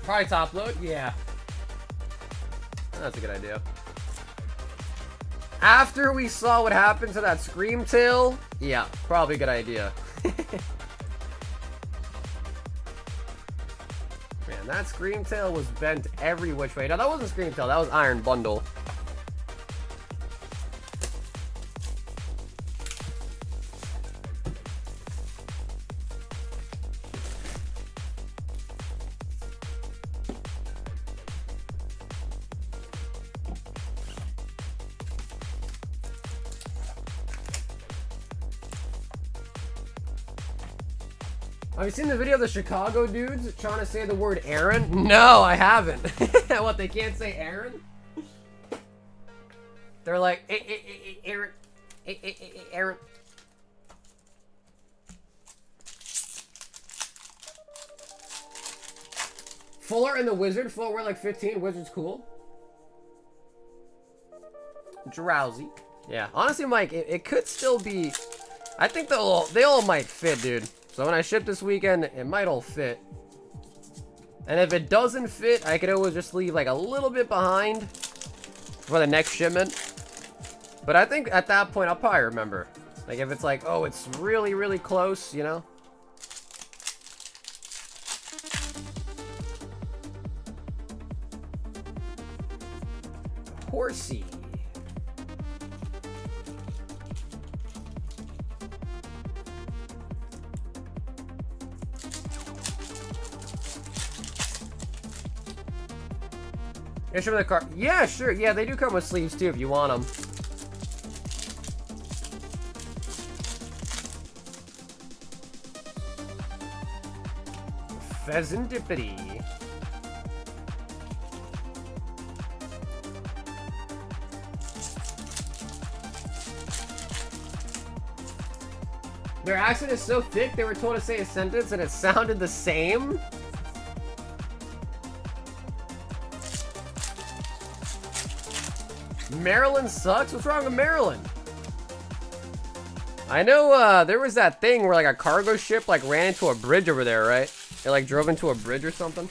Probably top load? Yeah. That's a good idea. After we saw what happened to that Screamtail, yeah, probably a good idea. Man, that Screamtail was bent every which way. Now, that wasn't Screamtail, that was Iron Bundle. Have you seen the video of the Chicago dudes trying to say the word Aaron? No, I haven't. What, they can't say Aaron? They're like, Aaron, Aaron. Fuller and the Wizard. Fuller we're like 15. Wizard's cool. Drowsy. Yeah, honestly, Mike, it could still be... I think they all might fit, dude. So when I ship this weekend, it might all fit. And if it doesn't fit, I could always just leave like a little bit behind for the next shipment. But I think at that point, I'll probably remember. Like if it's like, oh, it's really, really close, you know? Horsey. Yeah, show me the card. Yeah, sure. Yeah, they do come with sleeves too if you want them. Pheasantipity. Their accent is so thick, they were told to say a sentence and it sounded the same? Maryland sucks? What's wrong with Maryland? I know there was that thing where like a cargo ship like ran into a bridge over there, right? It like drove into a bridge or something.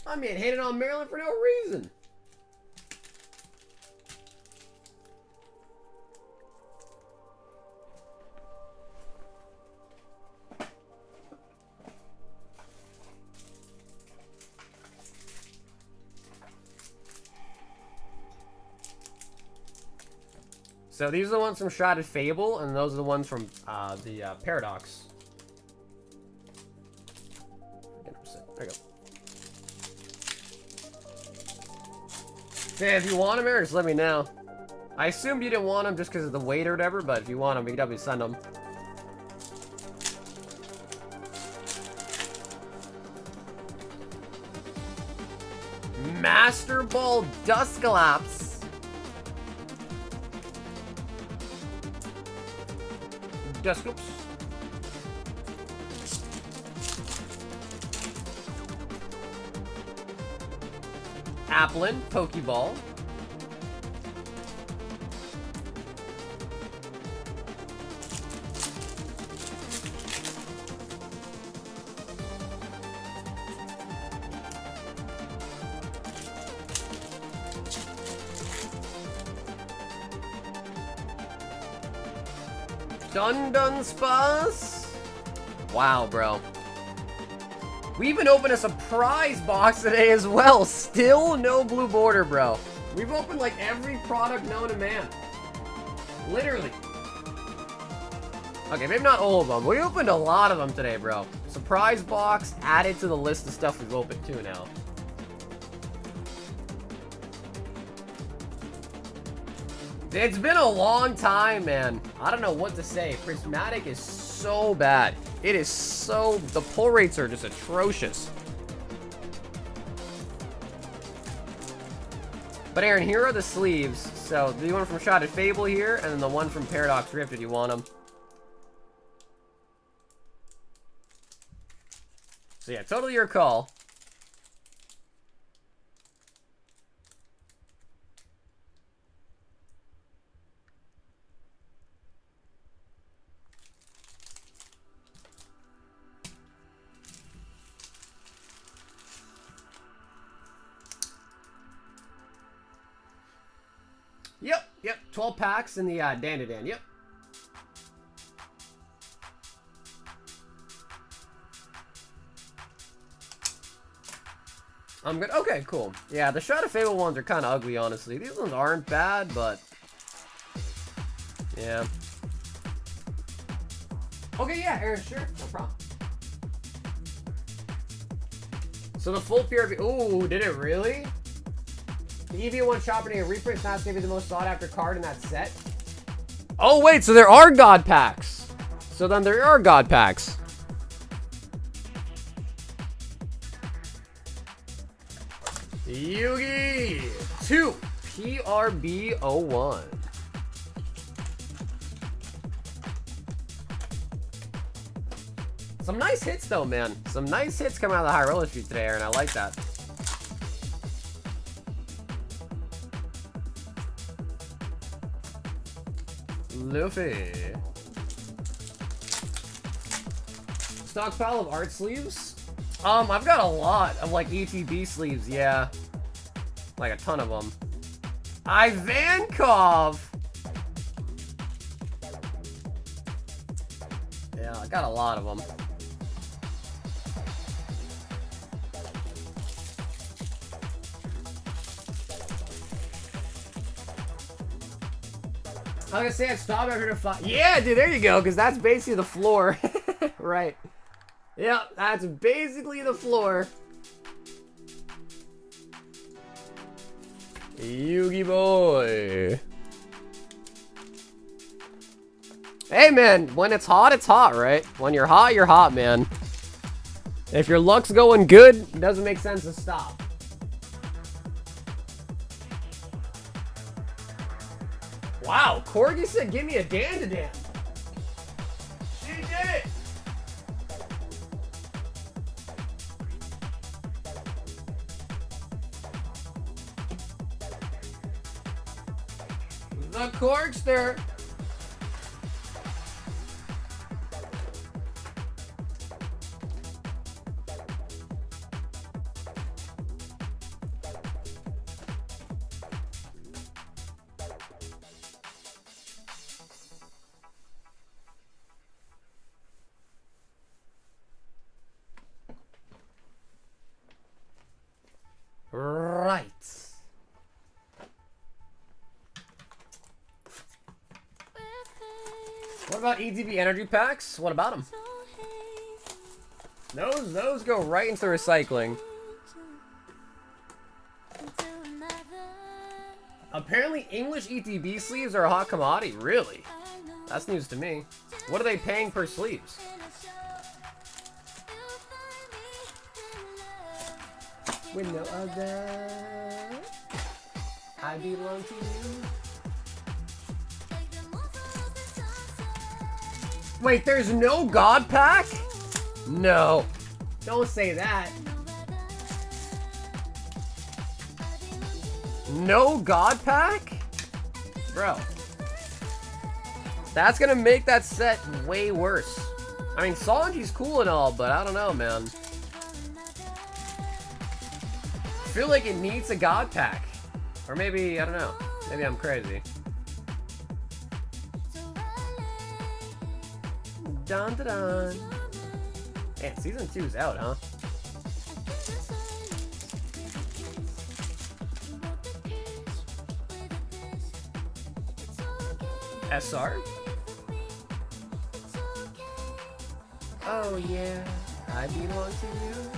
I mean, hated on Merlin for no reason. So these are the ones from Shrouded Fable, and those are the ones from the Paradox. There you go. Okay, if you want them, Aaron, just let me know. I assumed you didn't want them just because of the weight or whatever, but if you want them, we can definitely send them. Master Ball Dusclops. Dusclops. Applin, Pokeball. Dun Spas. Wow, bro. We even opened a surprise box today as well. Still no blue border, bro. We've opened like every product known to man. Literally. Okay, maybe not all of them. We opened a lot of them today, bro. Surprise box added to the list of stuff we've opened too now. It's been a long time, man. I don't know what to say. Prismatic is so bad. It is so... The pull rates are just atrocious. But Aaron, here are the sleeves. So, the one from Shrouded Fable here, and then the one from Paradox Rift if you want them. So yeah, totally your call. Yep, 12 packs in the Dandadan, yep. I'm good. Okay, cool. Yeah, the Shrouded Fable ones are kind of ugly, honestly. These ones aren't bad, but... yeah. Okay, yeah, Aaron, sure. No problem. So the full PRV... Ooh, did it really? The EV1 Shopper Day reprint is not going to be the most sought after card in that set. Oh, wait, so there are God Packs. So then there are God Packs. Yugi 2 PRB01. Some nice hits, though, man. Some nice hits coming out of the High Roller Street today, Aaron. I like that. Luffy. Stockpile of art sleeves? I've got a lot of, like, ETB sleeves, yeah. Like, a ton of them. Ivankov! Yeah, I got a lot of them. I was gonna say I'd stop after the 5. Yeah, dude, there you go, because that's basically the floor. Right. Yep, that's basically the floor. Yugi boy. Hey, man, when it's hot, right? When you're hot, man. If your luck's going good, it doesn't make sense to stop. Wow, Corgi said, give me a Dandadan. She did it. The Corkster. about ETB energy packs? What about them? Those go right into recycling. Apparently English ETB sleeves are a hot commodity. Really? That's news to me. What are they paying per sleeves? With no other, I belong to you. Wait, there's no God pack? No. Don't say that. No God pack? Bro. That's gonna make that set way worse. I mean, Sanji's cool and all, but I don't know, man. I feel like it needs a God pack. Or maybe, I don't know. Maybe I'm crazy. Dun dun dun. Man, season 2's out, huh? SR? Oh yeah, I belong to you.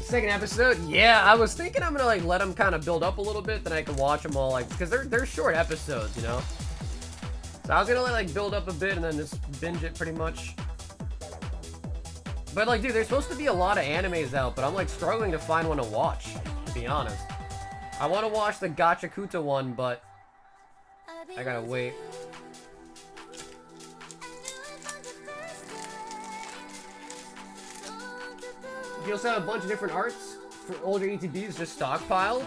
Second episode? Yeah, I was thinking I'm gonna like let them kind of build up a little bit, then I can watch them all, like, because they're short episodes, you know? So I was gonna like build up a bit and then just binge it pretty much. But like, dude, there's supposed to be a lot of animes out, but I'm like struggling to find one to watch, to be honest. I want to watch the Gachakuta one, but I gotta wait. You also have a bunch of different arts for older ETBs just stockpiled.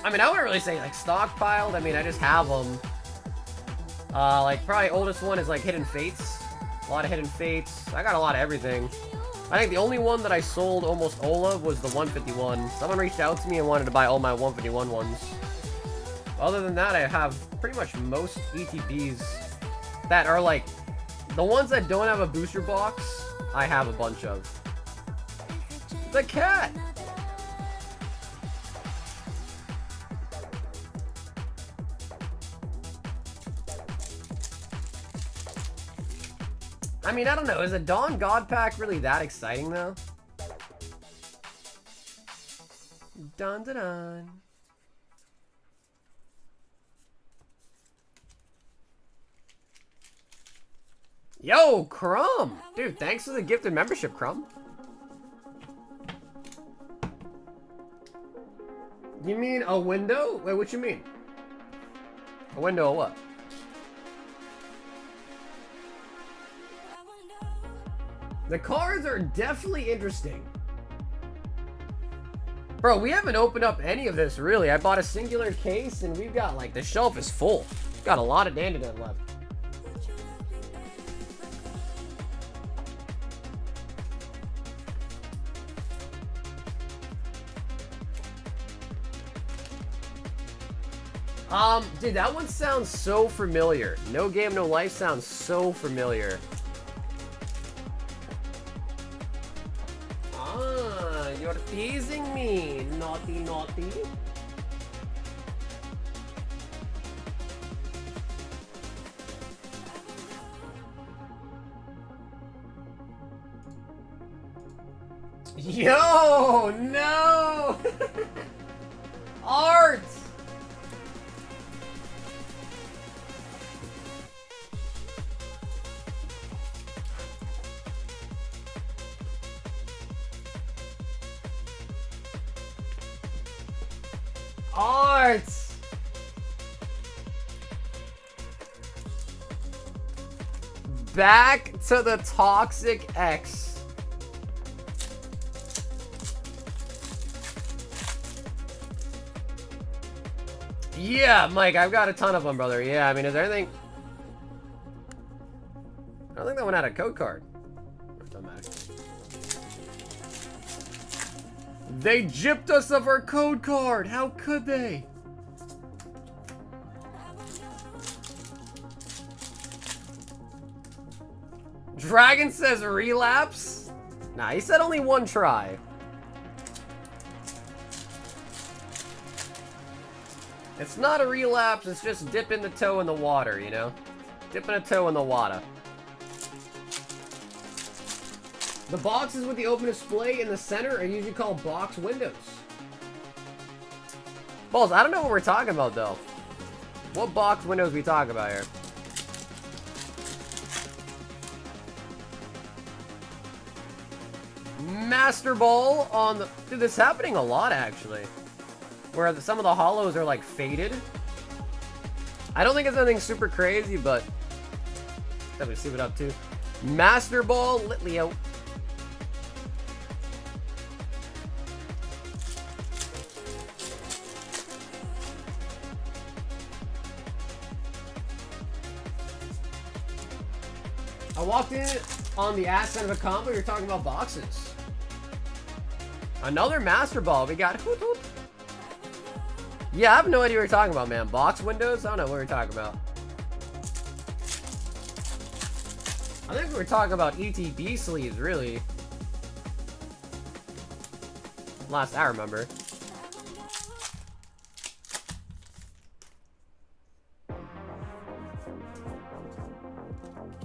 I mean, I wouldn't really say like stockpiled. I mean, I just have them. Like probably oldest one is like Hidden Fates. A lot of Hidden Fates. I got a lot of everything. I think the only one that I sold almost all of was the 151. Someone reached out to me and wanted to buy all my 151 ones. Other than that, I have pretty much most ETBs that are like the ones that don't have a booster box. I have a bunch of. The cat. I mean, I don't know. Is a Dawn God Pack really that exciting, though? Dun dun dun. Yo, Crumb! Dude, thanks for the gifted membership, Crumb. You mean a window? Wait, what you mean? A window of what? The cards are definitely interesting. Bro, we haven't opened up any of this, really. I bought a singular case, and we've got, like, the shelf is full. Got a lot of Dandadan left. Dude, that one sounds so familiar. No Game, No Life sounds so familiar. Ah, you're teasing me. Naughty, naughty. Yo, no! Art! Art! Back to the Toxic X. Yeah, Mike, I've got a ton of them, brother. Yeah, I mean, is there anything... I don't think that one had a code card. Doesn't matter. They gypped us of our code card. How could they? Dragon says relapse? Nah, he said only one try. It's not a relapse, it's just dipping the toe in the water, you know? Dipping a toe in the water. The boxes with the open display in the center are usually called box windows. Balls, I don't know what we're talking about, though. What box windows we talking about here? Master Ball on the... Dude, this is happening a lot, actually. Where some of the holos are, like, faded. I don't think it's anything super crazy, but... Let me see what up to. Master Ball, Litleo. I walked in on the Ascent of a combo, you're talking about boxes. Another Master Ball, we got hoot hoot. Yeah, I have no idea what you're talking about, man. Box windows? I don't know what we're talking about. I think we were talking about ETB sleeves, really. Last I remember.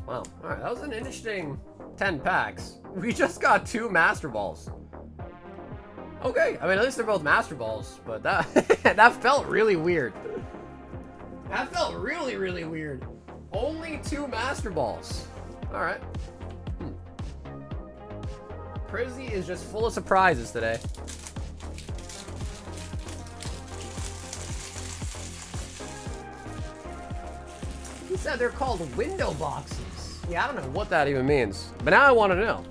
Wow, alright, that was an interesting 10 packs. We just got 2 Master Balls. Okay, I mean, at least they're both Master Balls, but that that felt really weird. That felt really, really weird. Only 2 Master Balls. Alright. Prizzy is just full of surprises today. He said they're called window boxes. Yeah, I don't know what that even means, but now I want to know.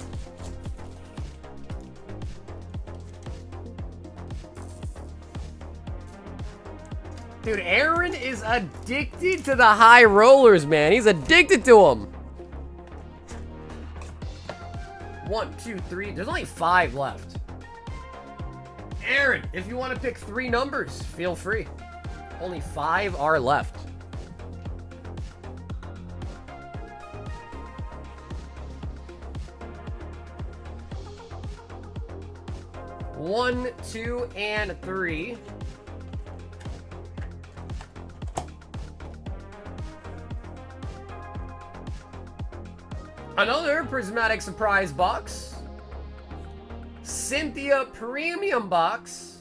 Dude, Aaron is addicted to the high rollers, man. He's addicted to them. 1, 2, 3. There's only 5 left. Aaron, if you want to pick 3 numbers, feel free. Only 5 are left. One, 2, and 3. Another prismatic surprise box. Cynthia premium box.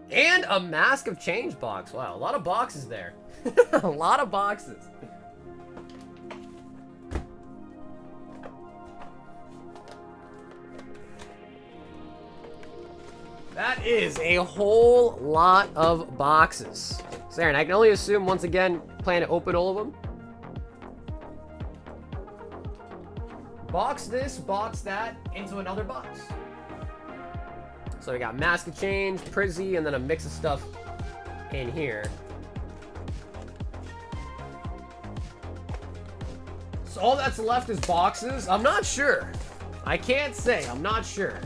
And a Mask of Change box. Wow, a lot of boxes there. A lot of boxes. That is a whole lot of boxes. So Aaron, I can only assume, once again, plan to open all of them. Box this, box that, into another box. So we got Mask of Change, Prizzy, and then a mix of stuff in here. So all that's left is boxes? I'm not sure. I can't say, I'm not sure.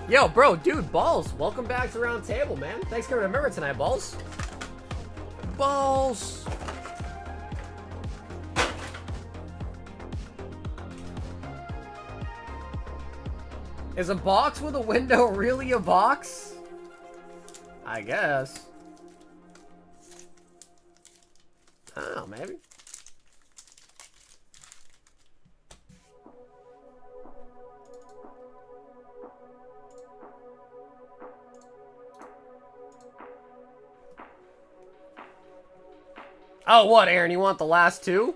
Yo, bro, dude, Balls, welcome back to Round Table, man. Thanks for coming to member tonight, Balls. Balls. Is a box with a window really a box? I guess. I don't know, maybe. Oh, what, Aaron? You want the last 2?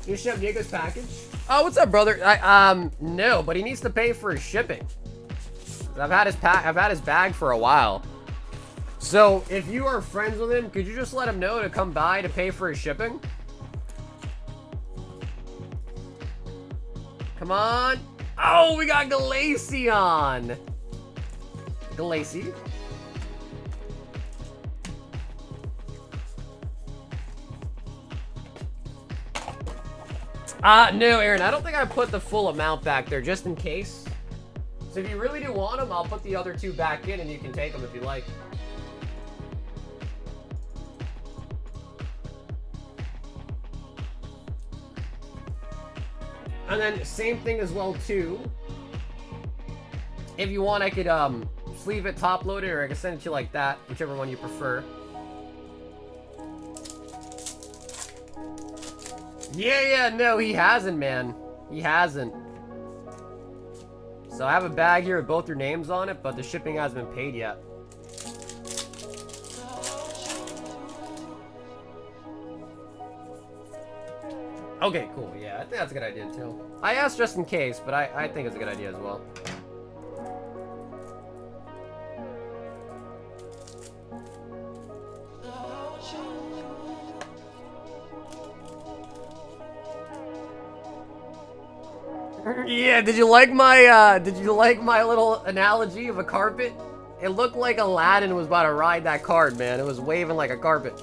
You ship Diego's package? Oh, what's up, brother? No, but he needs to pay for his shipping. I've had his bag for a while. So, if you are friends with him, could you just let him know to come by to pay for his shipping? Come on. Oh, we got Glaceon. Glacie. No, Aaron, I don't think I put the full amount back there, just in case. So if you really do want them, I'll put the other 2 back in and you can take them if you like. And then same thing as well too. If you want, I could sleeve it top loaded, or I can send it to you like that, whichever one you prefer. Yeah, no, he hasn't, man. He hasn't. So I have a bag here with both your names on it, but the shipping hasn't been paid yet. Okay, cool. Yeah, I think that's a good idea too. I asked just in case, but I think it's a good idea as well. Yeah, did you like my little analogy of a carpet? It looked like Aladdin was about to ride that card, man. It was waving like a carpet.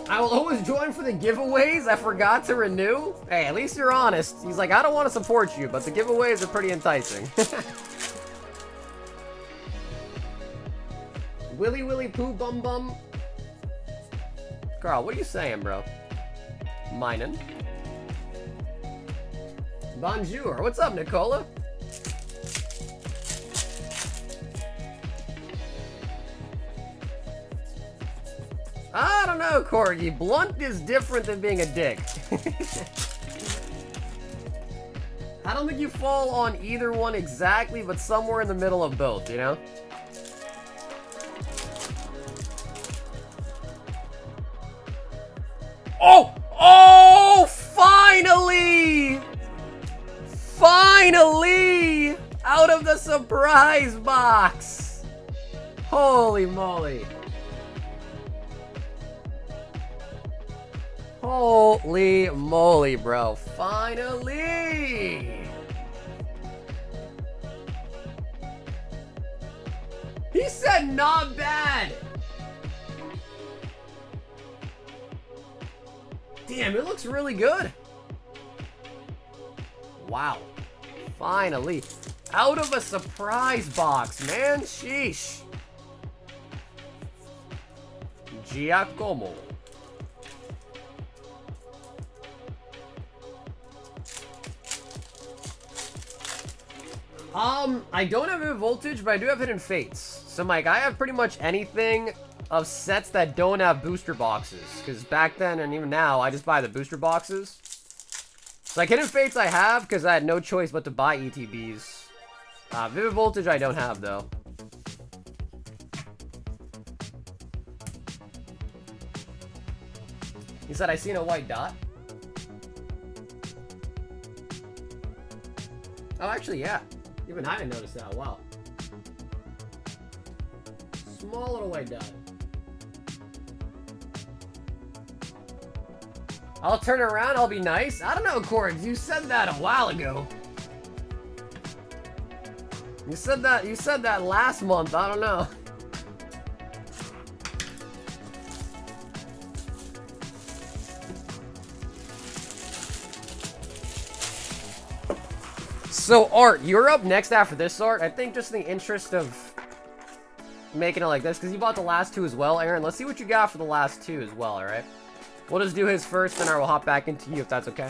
I will always join for the giveaways. I forgot to renew. Hey, at least you're honest. He's like, I don't want to support you, but the giveaways are pretty enticing. Willy Willy Poo Bum Bum. Carl, what are you saying, bro? Minin. Bonjour. What's up, Nicola? I don't know, Corgi. Blunt is different than being a dick. I don't think you fall on either one exactly, but somewhere in the middle of both, you know? Oh! Oh! Finally! Finally! Out of the surprise box! Holy moly. Holy moly, bro. Finally! He said not bad! Damn, it looks really good. Wow. Finally. Out of a surprise box, man. Sheesh. Giacomo. I don't have Hidden Voltage, but I do have Hidden Fates. So, Mike, I have pretty much anything of sets that don't have booster boxes. Because back then, and even now, I just buy the booster boxes. So, like, Hidden Fates I have, because I had no choice but to buy ETBs. Vivid Voltage I don't have, though. He said, I seen a white dot. Oh, actually, yeah. Even I didn't notice that. Wow. Small little white dot. I'll turn around. I'll be nice. I don't know, Cords. You said that a while ago. You said that last month. I don't know. So, Art, you're up next after this, Art. I think just in the interest of making it like this, because you bought the last two as well, Aaron. Let's see what you got for the last two as well, alright? We'll just do his first, then I will hop back into you if that's okay.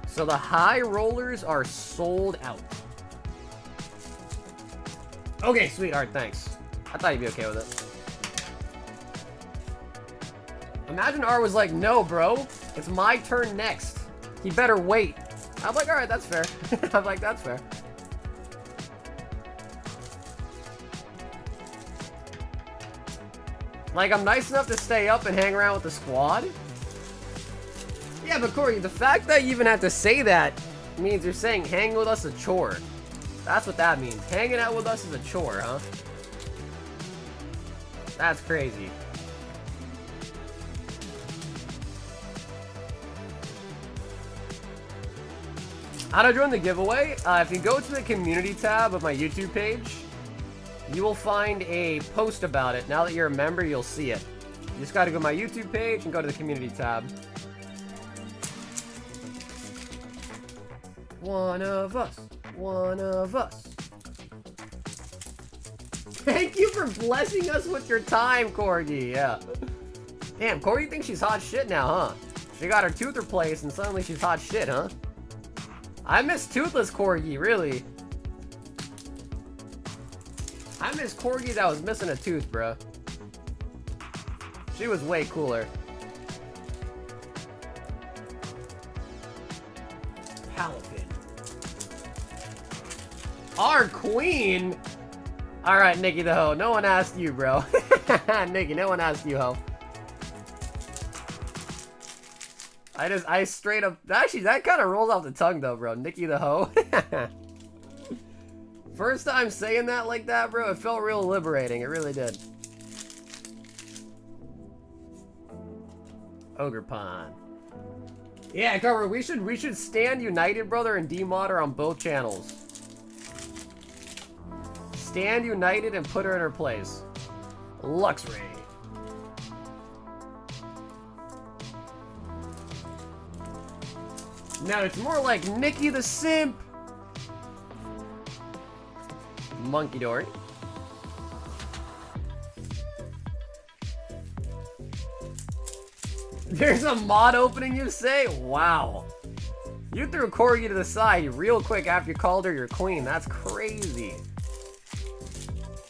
So the high rollers are sold out. Okay, sweetheart, thanks. I thought you'd be okay with it. Imagine R was like, no, bro. It's my turn next. He better wait. I'm like, alright, that's fair. I'm like, that's fair. Like, I'm nice enough to stay up and hang around with the squad. Yeah, but Corey, the fact that you even have to say that means you're saying hanging with us is a chore. That's what that means. Hanging out with us is a chore, huh? That's crazy. How to join the giveaway? If you go to the community tab of my YouTube page, you will find a post about it. Now that you're a member, you'll see it. You just gotta go to my YouTube page and go to the community tab. One of us. One of us. Thank you for blessing us with your time, Corgi. Yeah. Damn, Corgi thinks she's hot shit now, huh? She got her tooth replaced and suddenly she's hot shit, huh? I miss toothless Corgi, really. I miss Corgi that was missing a tooth, bro. She was way cooler. Paladin. Our queen? Alright, Nikki the hoe. No one asked you, bro. Nikki, no one asked you, hoe. I straight up... Actually, that kind of rolls off the tongue, though, bro. Nikki the hoe. First time saying that like that, bro, it felt real liberating. It really did. Ogre Pond. Yeah, Carver, we should stand united, brother, and demod on both channels. Stand united and put her in her place. Luxray. Now it's more like Nikki the Simp. Monkey Dory. There's a mod opening, you say? Wow. You threw Corgi to the side real quick after you called her your queen. That's crazy.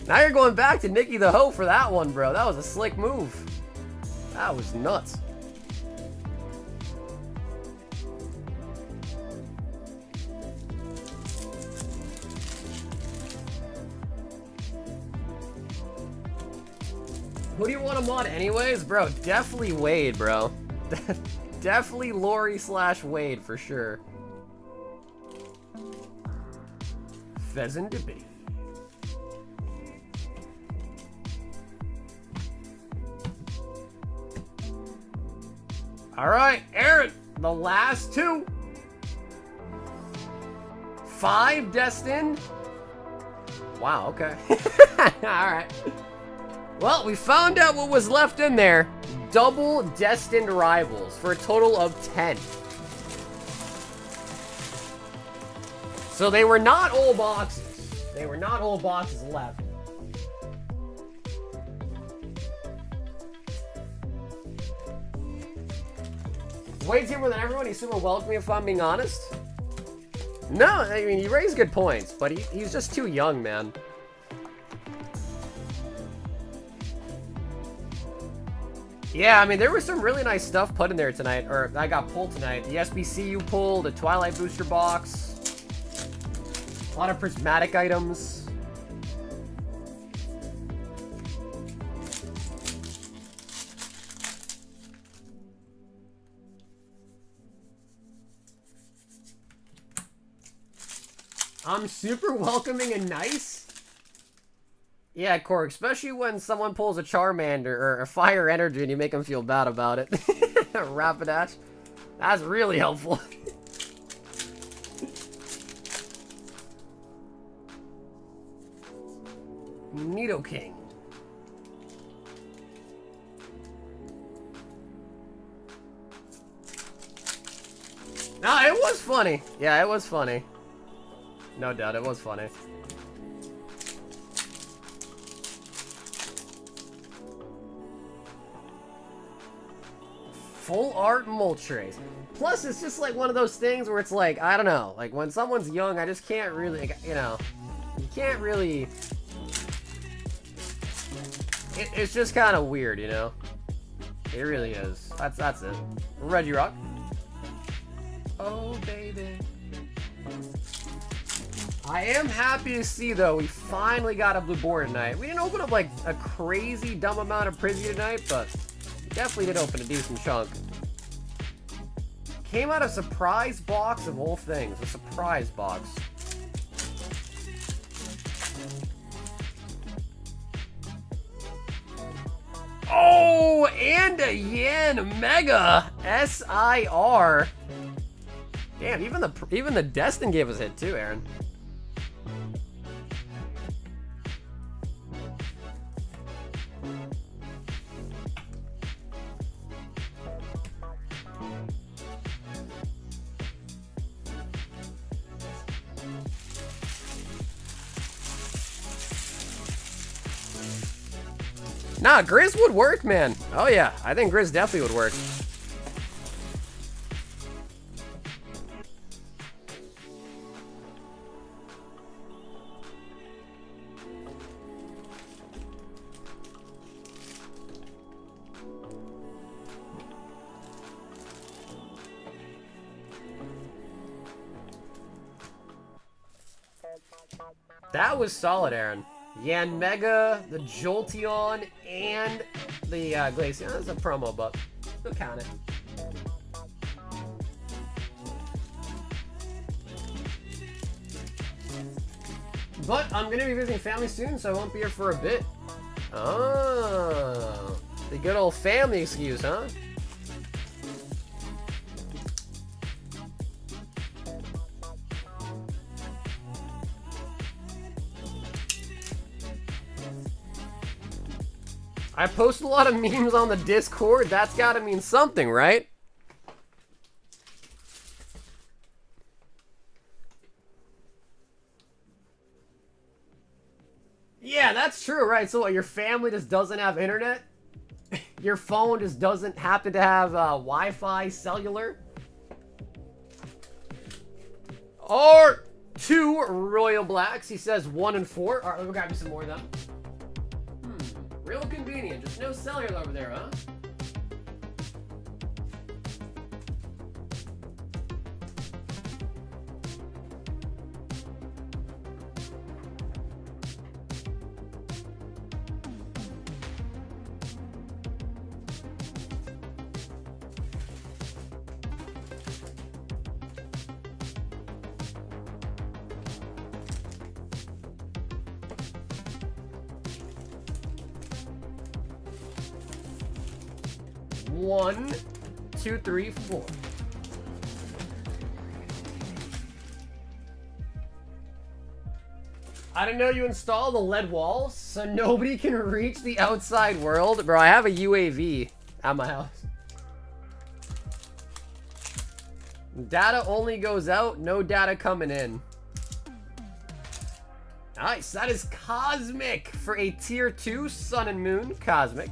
Now you're going back to Nikki the hoe for that one, bro. That was a slick move. That was nuts. Who do you want to mod anyways? Bro, definitely Wade, bro. Definitely Lori / Wade for sure. Pheasant debate. Alright, Aaron, the last two. 5 destined. Wow, okay. Alright. Well, we found out what was left in there. Double destined rivals for a total of 10. So they were not all boxes. They were not all boxes left. Wade's here more than everyone. He's super welcoming, if I'm being honest. No, I mean, you raise good points, but he's just too young, man. Yeah, I mean, there was some really nice stuff put in there tonight, or I got pulled tonight. The SBCU pull, the Twilight booster box, a lot of prismatic items. I'm super welcoming and nice. Yeah, Cork, especially when someone pulls a Charmander or a Fire Energy and you make them feel bad about it. Rapidash. That's really helpful. Nidoking. No, it was funny. Yeah, it was funny. No doubt, it was funny. Full art Moltres. Plus, it's just like one of those things where it's like, I don't know, like when someone's young, I just can't really, you know, you can't really, it's just kind of weird, you know? It really is. That's it. Regirock. Oh, baby. I am happy to see, though, we finally got a blue board tonight. We didn't open up, like, a crazy dumb amount of Prizzy tonight, but definitely did open a decent chunk. came out of surprise box of all things. A surprise box. Oh, and a Yen Mega SIR. Damn, even the Destin gave us a hit too, Aaron. Nah, Grizz would work, man. Oh yeah, I think Grizz definitely would work. That was solid, Aaron. Yan Mega, the Jolteon, and the Glaceon. That's a promo, but we'll count it. But I'm going to be visiting family soon, so I won't be here for a bit. Oh, the good old family excuse, huh? I post a lot of memes on the Discord. That's gotta mean something, right? Yeah, that's true, right? So what, your family just doesn't have internet? Your phone just doesn't happen to have Wi-Fi cellular? Or 2 Royal Blacks. He says 1 and 4. Alright, let me grab me some more of them. Real convenient. Just no cellular over there, huh? One, two, three, four. I didn't know you installed the LED walls so nobody can reach the outside world. Bro, I have a UAV at my house. Data only goes out, no data coming in. Nice, that is Cosmic for a tier 2 Sun and Moon Cosmic.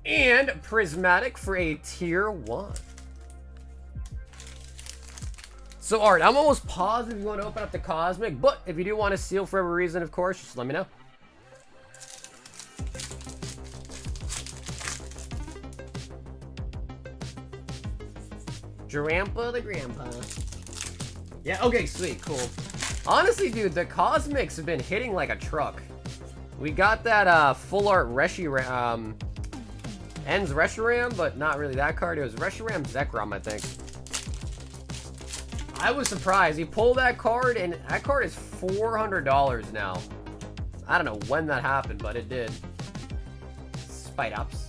And Prismatic for a tier 1. So, Art, I'm almost positive you want to open up the Cosmic, but if you do want to seal for every reason, of course, just let me know. Drampa the Grandpa. Yeah, okay, sweet, cool. Honestly, dude, the Cosmics have been hitting like a truck. We got that full art Reshiram, Ends Reshiram, but not really that card. It was Reshiram Zekrom, I think. I was surprised. He pulled that card, and that card is $400 now. I don't know when that happened, but it did. Spite ups.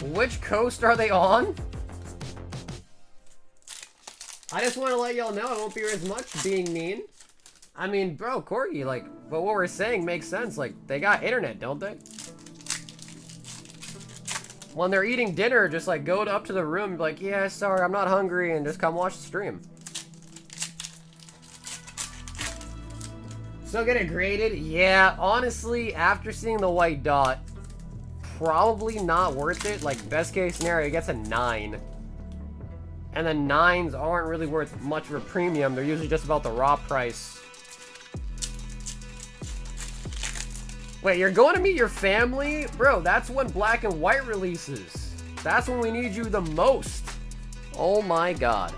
Which coast are they on? I just want to let y'all know I won't be here as much, being mean. I mean, bro, Corgi, like, but what we're saying makes sense. Like, they got internet, don't they? When they're eating dinner, just like go up to the room and be like, yeah, sorry, I'm not hungry, and just come watch the stream. Still get it graded? Yeah, honestly, after seeing the white dot, probably not worth it. Like, best case scenario, it gets a 9. And the 9s aren't really worth much of a premium. They're usually just about the raw price. Wait, you're going to meet your family? Bro, that's when Black and White releases. That's when we need you the most. Oh my god.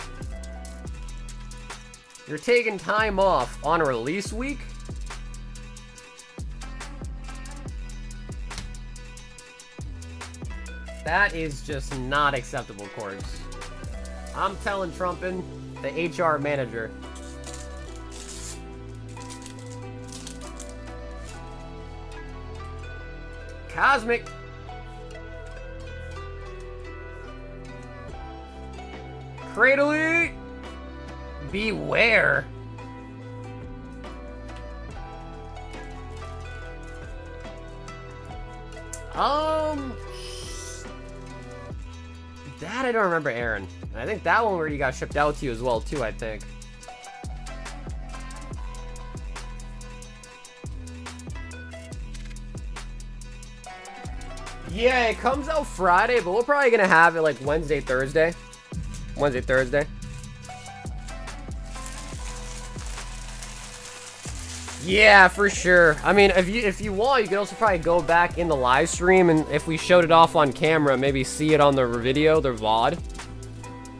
You're taking time off on release week? That is just not acceptable, Corgs. I'm telling Trumpin, the HR manager. Cosmic. Cradley. Beware. That I don't remember, Aaron. I think that one already got shipped out to you as well, too, I think. Yeah, it comes out Friday, but we're probably gonna have it like Wednesday, Thursday. Wednesday, Thursday. Yeah, for sure. I mean, if you want, you could also probably go back in the live stream, and if we showed it off on camera, maybe see it on the video, the VOD.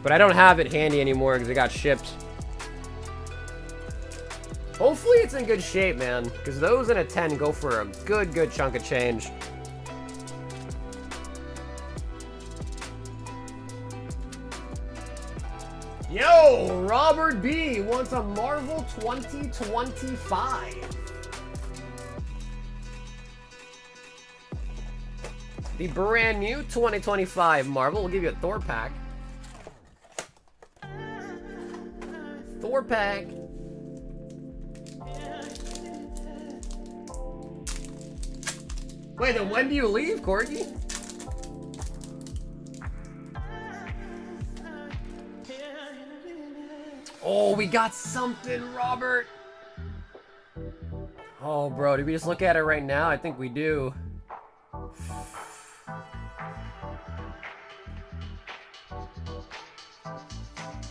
But I don't have it handy anymore because it got shipped. Hopefully it's in good shape, man, because those in a 10 go for a good chunk of change. Yo, Robert B wants a Marvel 2025. The brand new 2025 Marvel. We'll give you a Thor pack. Thor pack. Wait, then when do you leave, Corgi? Oh, we got something, Robert. Oh, bro, did we just look at it right now? I think we do.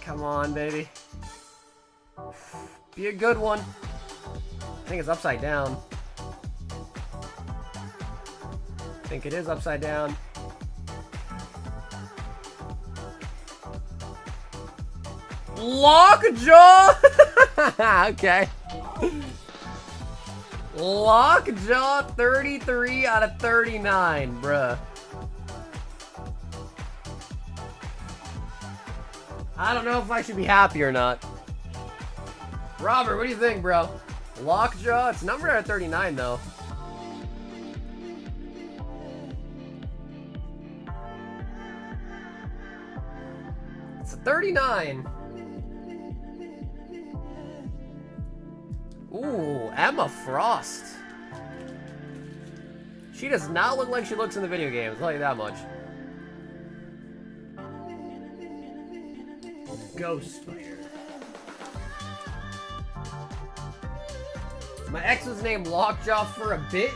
Come on, baby. Be a good one. I think it's upside down. I think it is upside down. Lockjaw! Okay. Lockjaw 33 out of 39, bruh. I don't know if I should be happy or not. Robert, what do you think, bro? Lockjaw? It's numbered out of 39, though. It's a 39. Ooh, Emma Frost. She does not look like she looks in the video game, I'll tell you that much. Ghost Spider. My ex was named Lockjaw for a bit.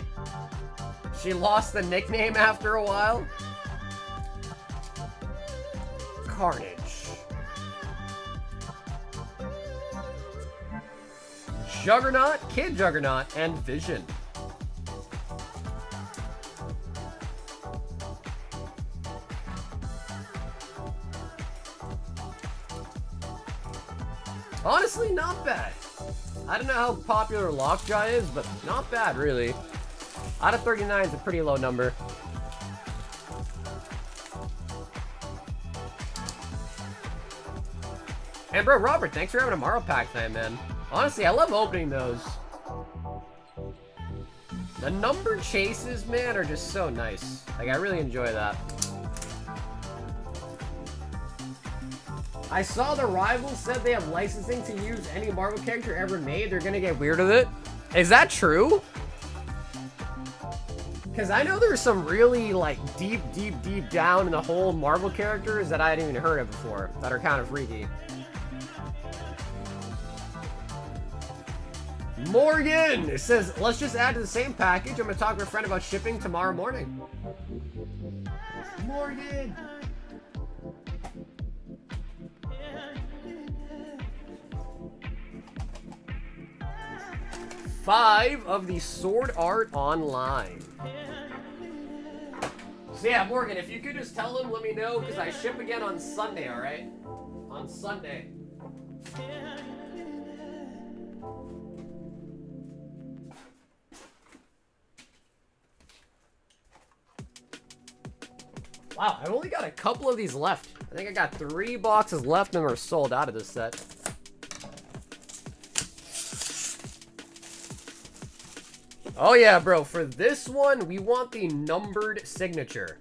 She lost the nickname after a while. Carnage. Juggernaut, Kid Juggernaut, and Vision. Honestly, not bad. I don't know how popular Lockjaw is, but not bad, really. Out of 39 is a pretty low number. And bro, Robert, thanks for having a Marvel pack tonight, man. Honestly, I love opening those. The number chases, man, are just so nice. Like, I really enjoy that. I saw the Rivals said they have licensing to use any Marvel character ever made. They're gonna get weird with it. Is that true? Because I know there's some really, like, deep down in the whole Marvel characters that I hadn't even heard of before that are kind of freaky. Morgan! It says, let's just add to the same package. I'm gonna talk to a friend about shipping tomorrow morning. Morgan! Five of the Sword Art Online. So yeah, Morgan, if you could just tell him, let me know, because I ship again on Sunday, alright? On Sunday. Wow, I've only got a couple of these left. I think I got 3 boxes left and we're sold out of this set. Oh yeah, bro, for this one, we want the numbered signature.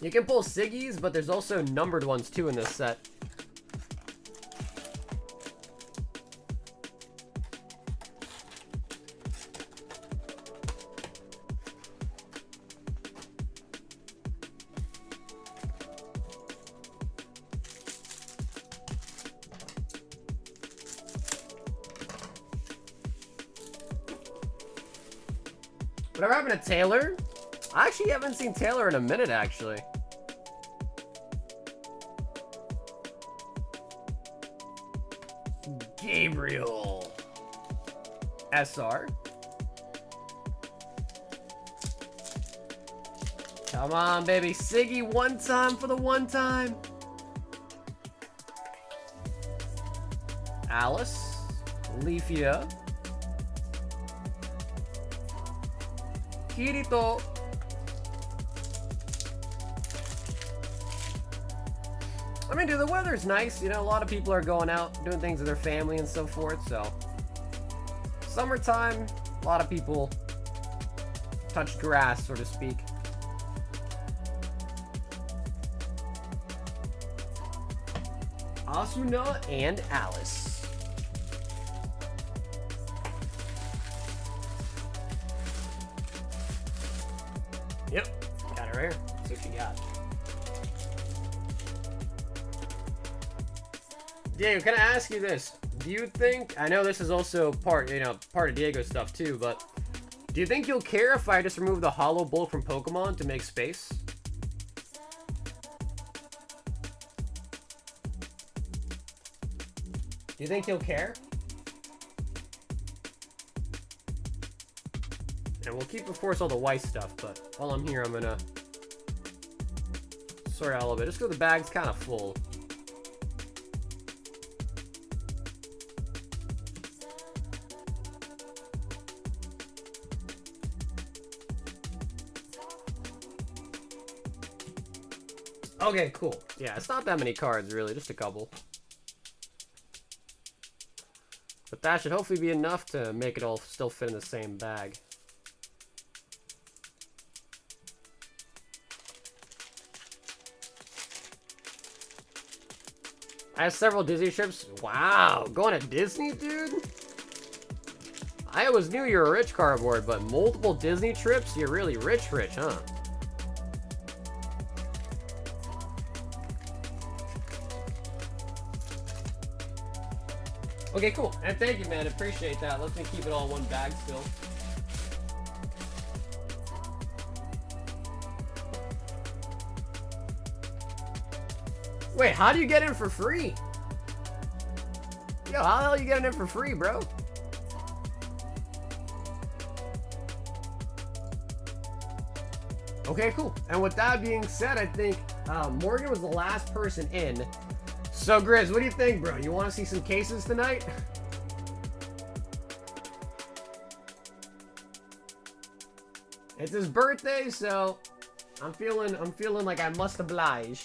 You can pull Siggies, but there's also numbered ones too in this set. Whatever happened to Taylor? I actually haven't seen Taylor in a minute, actually. Gabriel. SR. Come on, baby. Siggy, one time for the one time. Alice. Leafia. Kirito. I mean, dude, the weather's nice. You know, a lot of people are going out, doing things with their family and so forth, so. Summertime, a lot of people touch grass, so to speak. Asuna and Alice. Yep, got it right here. See what you got. Diego, can I ask you this? Do you think, I know this is also part of Diego's stuff too, but do you think you'll care if I just remove the hollow bulk from Pokemon to make space? Do you think he'll care? And we'll keep, of course, all the white stuff, but while I'm here, I'm gonna sort out a little bit. Just because the bag's kind of full. Okay, cool. Yeah, it's not that many cards, really. Just a couple. But that should hopefully be enough to make it all still fit in the same bag. I have several Disney trips. Wow, going to Disney, dude? I always knew you were a rich cardboard, but multiple Disney trips? You're really rich, huh? Okay, cool. And thank you, man. Appreciate that. Let me keep it all in one bag still. Wait, how do you get in for free? Yo, how the hell are you getting in for free, bro? Okay, cool. And with that being said, I think Morgan was the last person in. So, Grizz, what do you think, bro? You want to see some cases tonight? It's his birthday, so I'm feeling like I must oblige.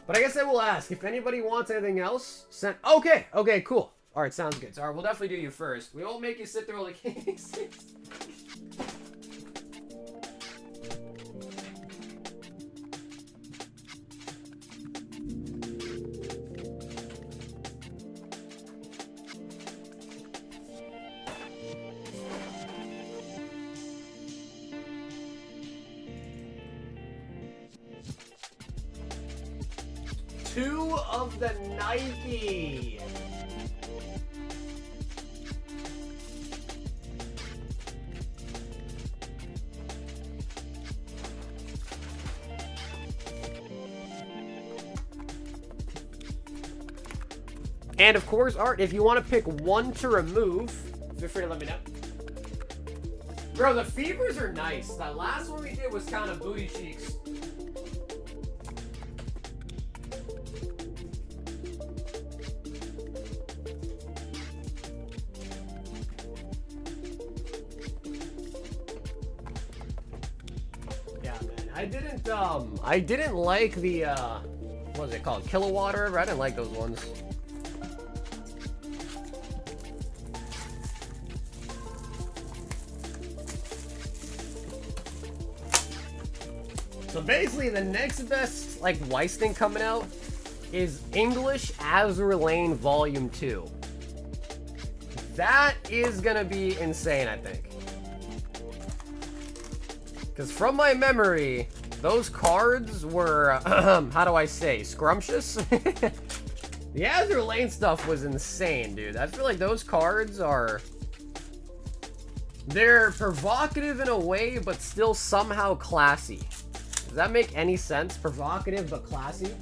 But I guess I will ask if anybody wants anything else. Send. Okay, cool. All right, sounds good. So, all right, we'll definitely do you first. We won't make you sit there all the cases. Two of the Nike. And of course, Art, if you want to pick one to remove, feel free to let me know. Bro, the fevers are nice. That last one we did was kind of booty cheeks. I didn't like the, what was it called? Kilowatt or whatever? I didn't like those ones. So basically, the next best, like, Weiss thing coming out is English Azure Lane Volume 2. That is gonna be insane, I think. Because from my memory, those cards were, how do I say, scrumptious? The Azure Lane stuff was insane, dude. I feel like those cards are... They're provocative in a way, but still somehow classy. Does that make any sense? Provocative, but classy?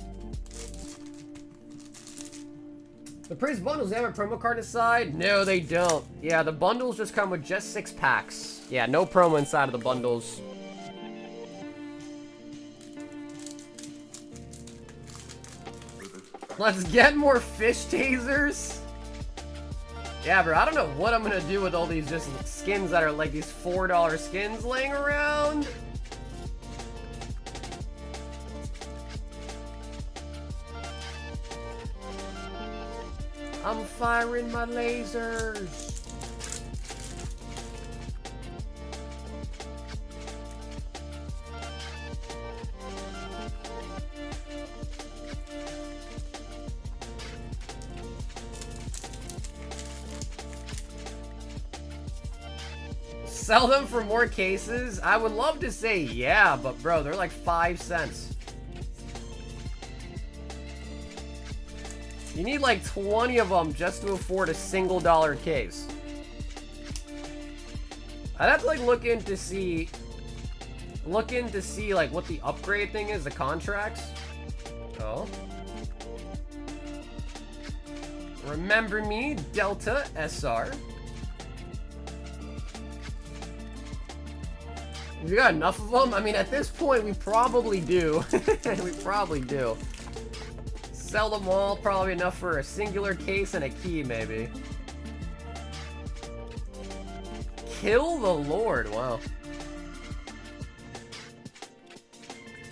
The Praise bundles, they have a promo card inside? No, they don't. Yeah, the bundles just come with just 6 packs. Yeah, no promo inside of the bundles. Let's get more fish tasers. Yeah, bro, I don't know what I'm gonna do with all these just skins that are like these $4 skins laying around. I'm firing my lasers. Sell them for more cases? I would love to say yeah, but bro, they're like 5 cents. You need like 20 of them just to afford a single dollar case. I'd have to like look in to see like what the upgrade thing is, the contracts. Oh. Remember me, Delta SR. We got enough of them? I mean, at this point, we probably do. We probably do. Sell them all, probably enough for a singular case and a key, maybe. Kill the Lord, wow.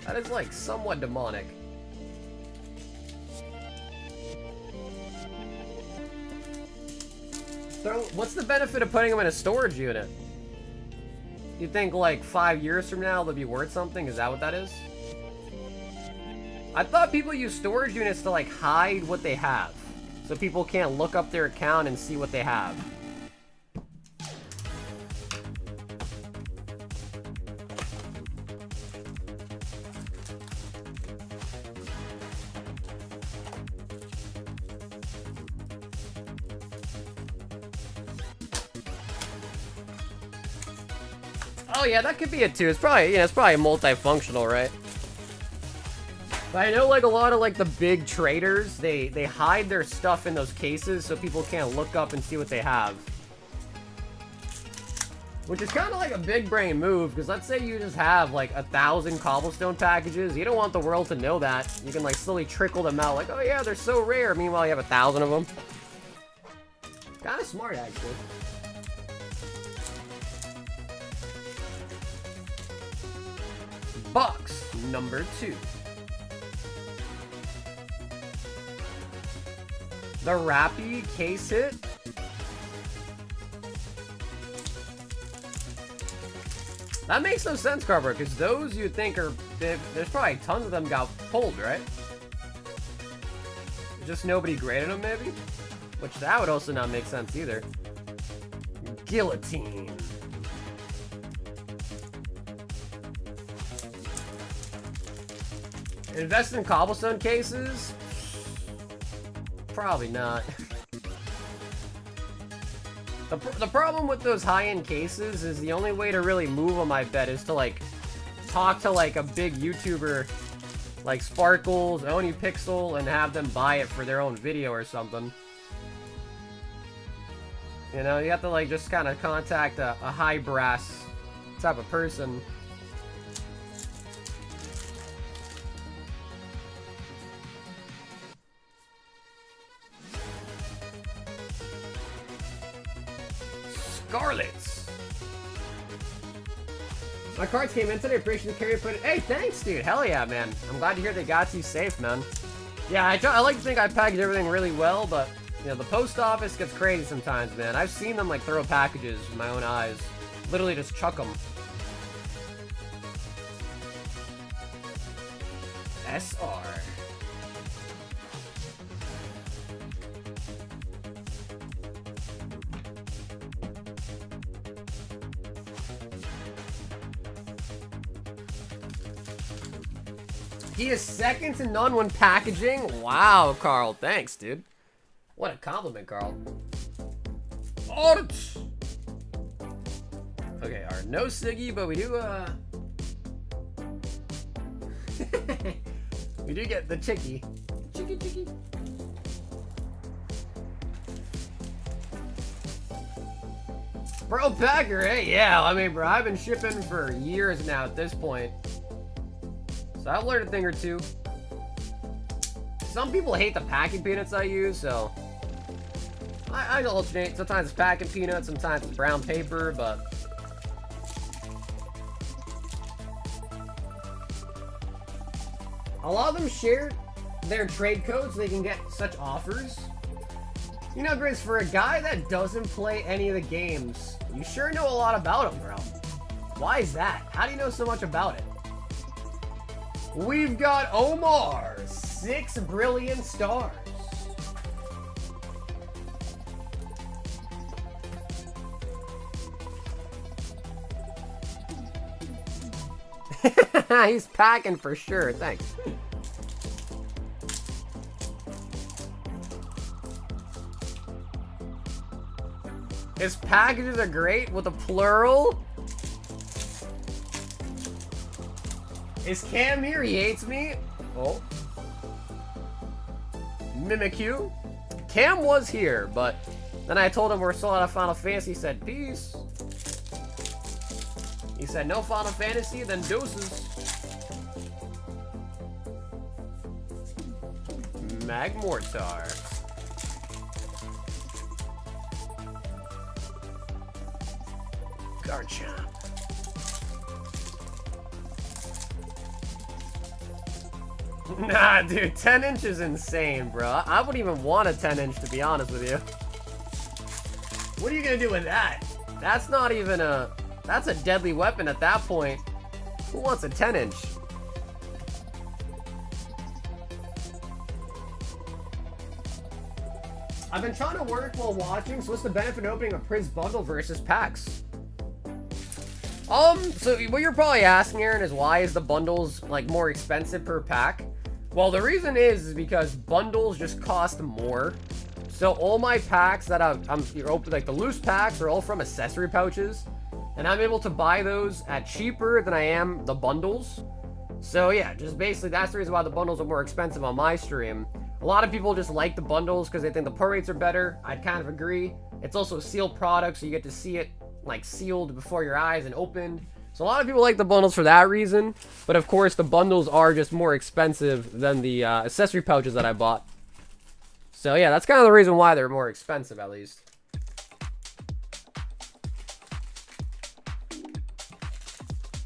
That is, like, somewhat demonic. So, what's the benefit of putting them in a storage unit? You think, like, 5 years from now they'll be worth something? Is that what that is? I thought people use storage units to, like, hide what they have. So people can't look up their account and see what they have. Oh yeah, that could be it too. It's probably, you know, it's probably multifunctional, right? But I know like a lot of like the big traders, they hide their stuff in those cases so people can't look up and see what they have. Which is kind of like a big brain move, because let's say you just have like 1,000 cobblestone packages. You don't want the world to know that. You can like slowly trickle them out like, oh yeah, they're so rare. Meanwhile, you have 1,000 of them. Kind of smart, actually. Box number 2. The Rappy case hit. That makes no sense, Carver, because those you'd think are... There's probably tons of them got pulled, right? Just nobody graded them, maybe? Which that would also not make sense either. Guillotine. Invest in cobblestone cases? Probably not. The problem with those high-end cases is the only way to really move them, I bet, is to, like, talk to, like, a big YouTuber, like Sparkles, OniPixel, and have them buy it for their own video or something. You know, you have to, like, just kind of contact a high brass type of person. Scarlets. My cards came in today. Appreciate the carry put. Hey, thanks, dude. Hell yeah, man. I'm glad to hear they got you safe, man. Yeah, I like to think I package everything really well, but you know the post office gets crazy sometimes, man. I've seen them like throw packages with my own eyes, literally just chuck them. SR. He is second to none when packaging. Wow, Carl. Thanks, dude. What a compliment, Carl. Art! Okay, our no Siggy, but we do, we do get the Chicky. Chicky. Bro, Packer, hey, yeah. I mean, bro, I've been shipping for years now at this point. So I've learned a thing or two. Some people hate the packing peanuts I use, so I alternate. Sometimes it's packing peanuts, sometimes it's brown paper, but a lot of them share their trade codes so they can get such offers. You know, Grizz, for a guy that doesn't play any of the games, you sure know a lot about them, bro. Why is that? How do you know so much about it? We've got Omar, 6 Brilliant Stars. He's packing for sure, thanks. His packages are great with a plural. Is Cam here? He hates me. Oh. Mimikyu. Cam was here, but then I told him we're still out of Final Fantasy. He said, peace. He said, no Final Fantasy, then deuces. Magmortar. Garchomp. Nah, dude, 10 inch is insane, bro. I wouldn't even want a 10 inch, to be honest with you. What are you gonna do with that? That's not even a... That's a deadly weapon at that point. Who wants a 10 inch? I've been trying to work while watching, so what's the benefit of opening a Priz bundle versus packs? So what you're probably asking, Aaron, is why is the bundles like more expensive per pack? Well, the reason is because bundles just cost more. So all my packs that I'm open, like the loose packs, are all from accessory pouches, and I'm able to buy those at cheaper than I am the bundles. So yeah, just basically that's the reason why the bundles are more expensive on my stream. A lot of people just like the bundles because they think the pull rates are better. I'd kind of agree. It's also a sealed product, so you get to see it like sealed before your eyes and opened. So a lot of people like the bundles for that reason. But of course, the bundles are just more expensive than the accessory pouches that I bought. So yeah, that's kind of the reason why they're more expensive, at least.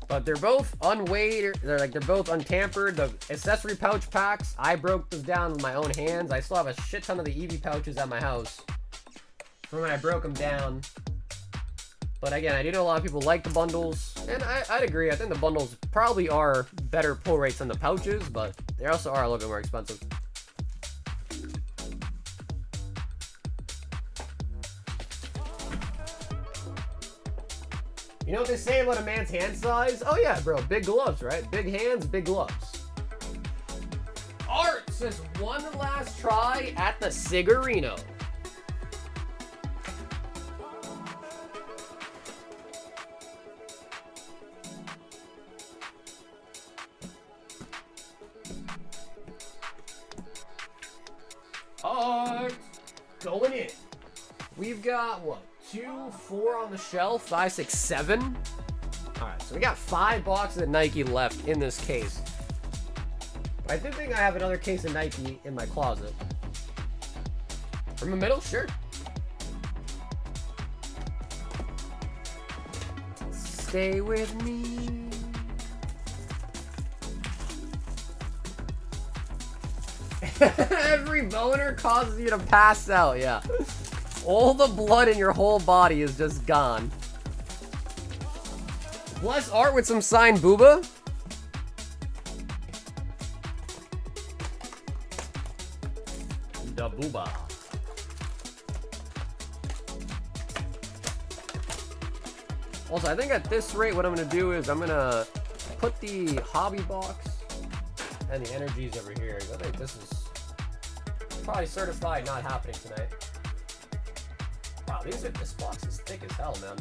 But they're both unweighed. They're both untampered. The accessory pouch packs, I broke those down with my own hands. I still have a shit ton of the Eevee pouches at my house from when I broke them down. But again, I do know a lot of people like the bundles, and I'd agree. I think the bundles probably are better pull rates than the pouches, but they also are a little bit more expensive. You know what they say about a man's hand size? Oh yeah, bro, big gloves, right? Big hands, big gloves. Art says, one last try at the Cigarino. Art going in. We've got what? 2, 4 on the shelf, 5, 6, 7. All right, so we got 5 boxes of Nike left in this case. But I do think I have another case of Nike in my closet. From the middle, sure. stay with me. Every boner causes you to pass out, yeah. All the blood in your whole body is just gone. Bless art with some signed booba. The booba. Also, I think at this rate, what I'm gonna do is I'm gonna put the hobby box and the energies over here. I think this is probably certified not happening tonight. Wow, this box is thick as hell, man.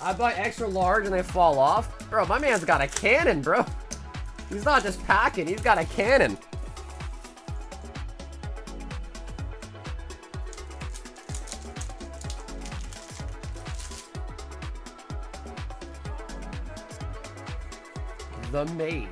I buy extra large and they fall off. Bro, my man's got a cannon, bro. He's not just packing, he's got a cannon. The maid.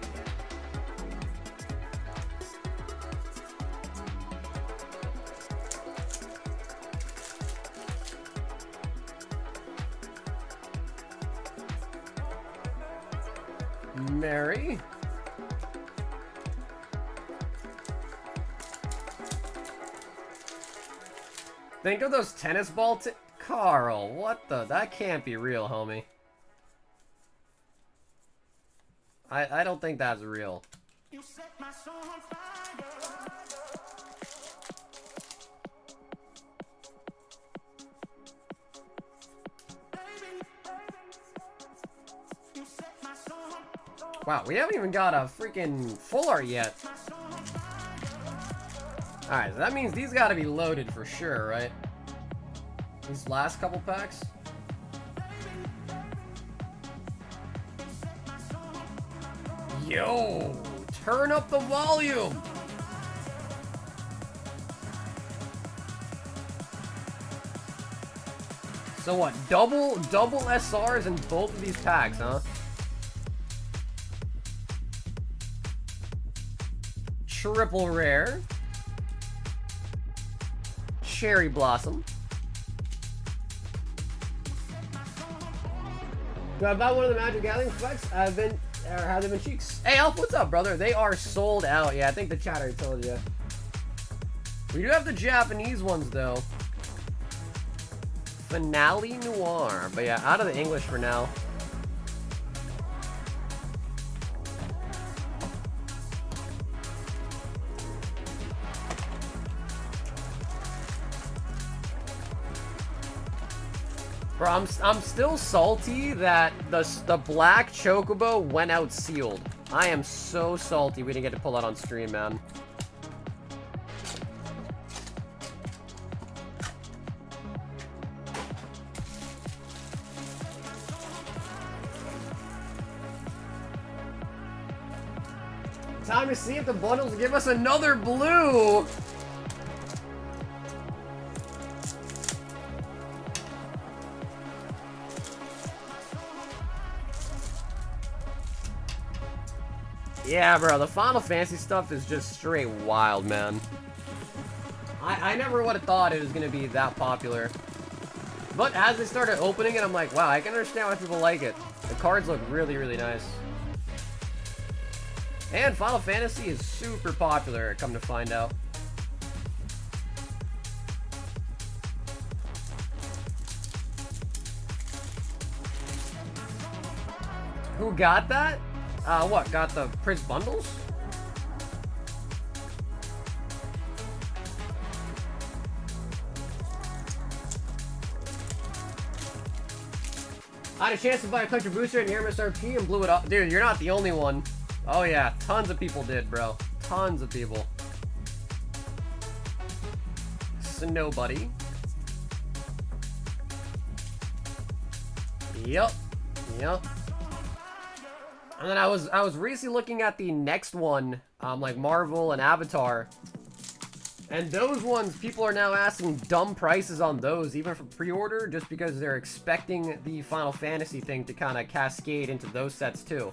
Mary. Think of those tennis ball Carl, what the? That can't be real, homie. I don't think that's real. You set my soul on fire. Wow, we haven't even got a freaking full art yet. Alright, so that means these gotta be loaded for sure, right? These last couple packs. Yo! Turn up the volume! So what, double SRs in both of these packs, huh? Triple rare. Cherry Blossom. Do I buy one of the Magic Gathering effects? Have they been cheeks? Hey Elf, what's up, brother? They are sold out. Yeah, I think the chatter told you. We do have the Japanese ones though. Finale Noir. But yeah, out of the English for now. Bro, I'm still salty that the black Chocobo went out sealed. I am so salty we didn't get to pull that on stream, man. Time to see if the bundles give us another blue. Yeah, bro, the Final Fantasy stuff is just straight wild, man. I never would have thought it was going to be that popular. But as they started opening it, I'm like, wow, I can understand why people like it. The cards look really, really nice. And Final Fantasy is super popular, come to find out. Who got that? What? Got the Prince bundles? I had a chance to buy a country booster in your MSRP and blew it up. Dude, you're not the only one. Oh yeah, tons of people did, bro. Tons of people. Snow Buddy. Yup. Yup. And then I was recently looking at the next one, like Marvel and Avatar. And those ones, people are now asking dumb prices on those, even for pre-order, just because they're expecting the Final Fantasy thing to kind of cascade into those sets too.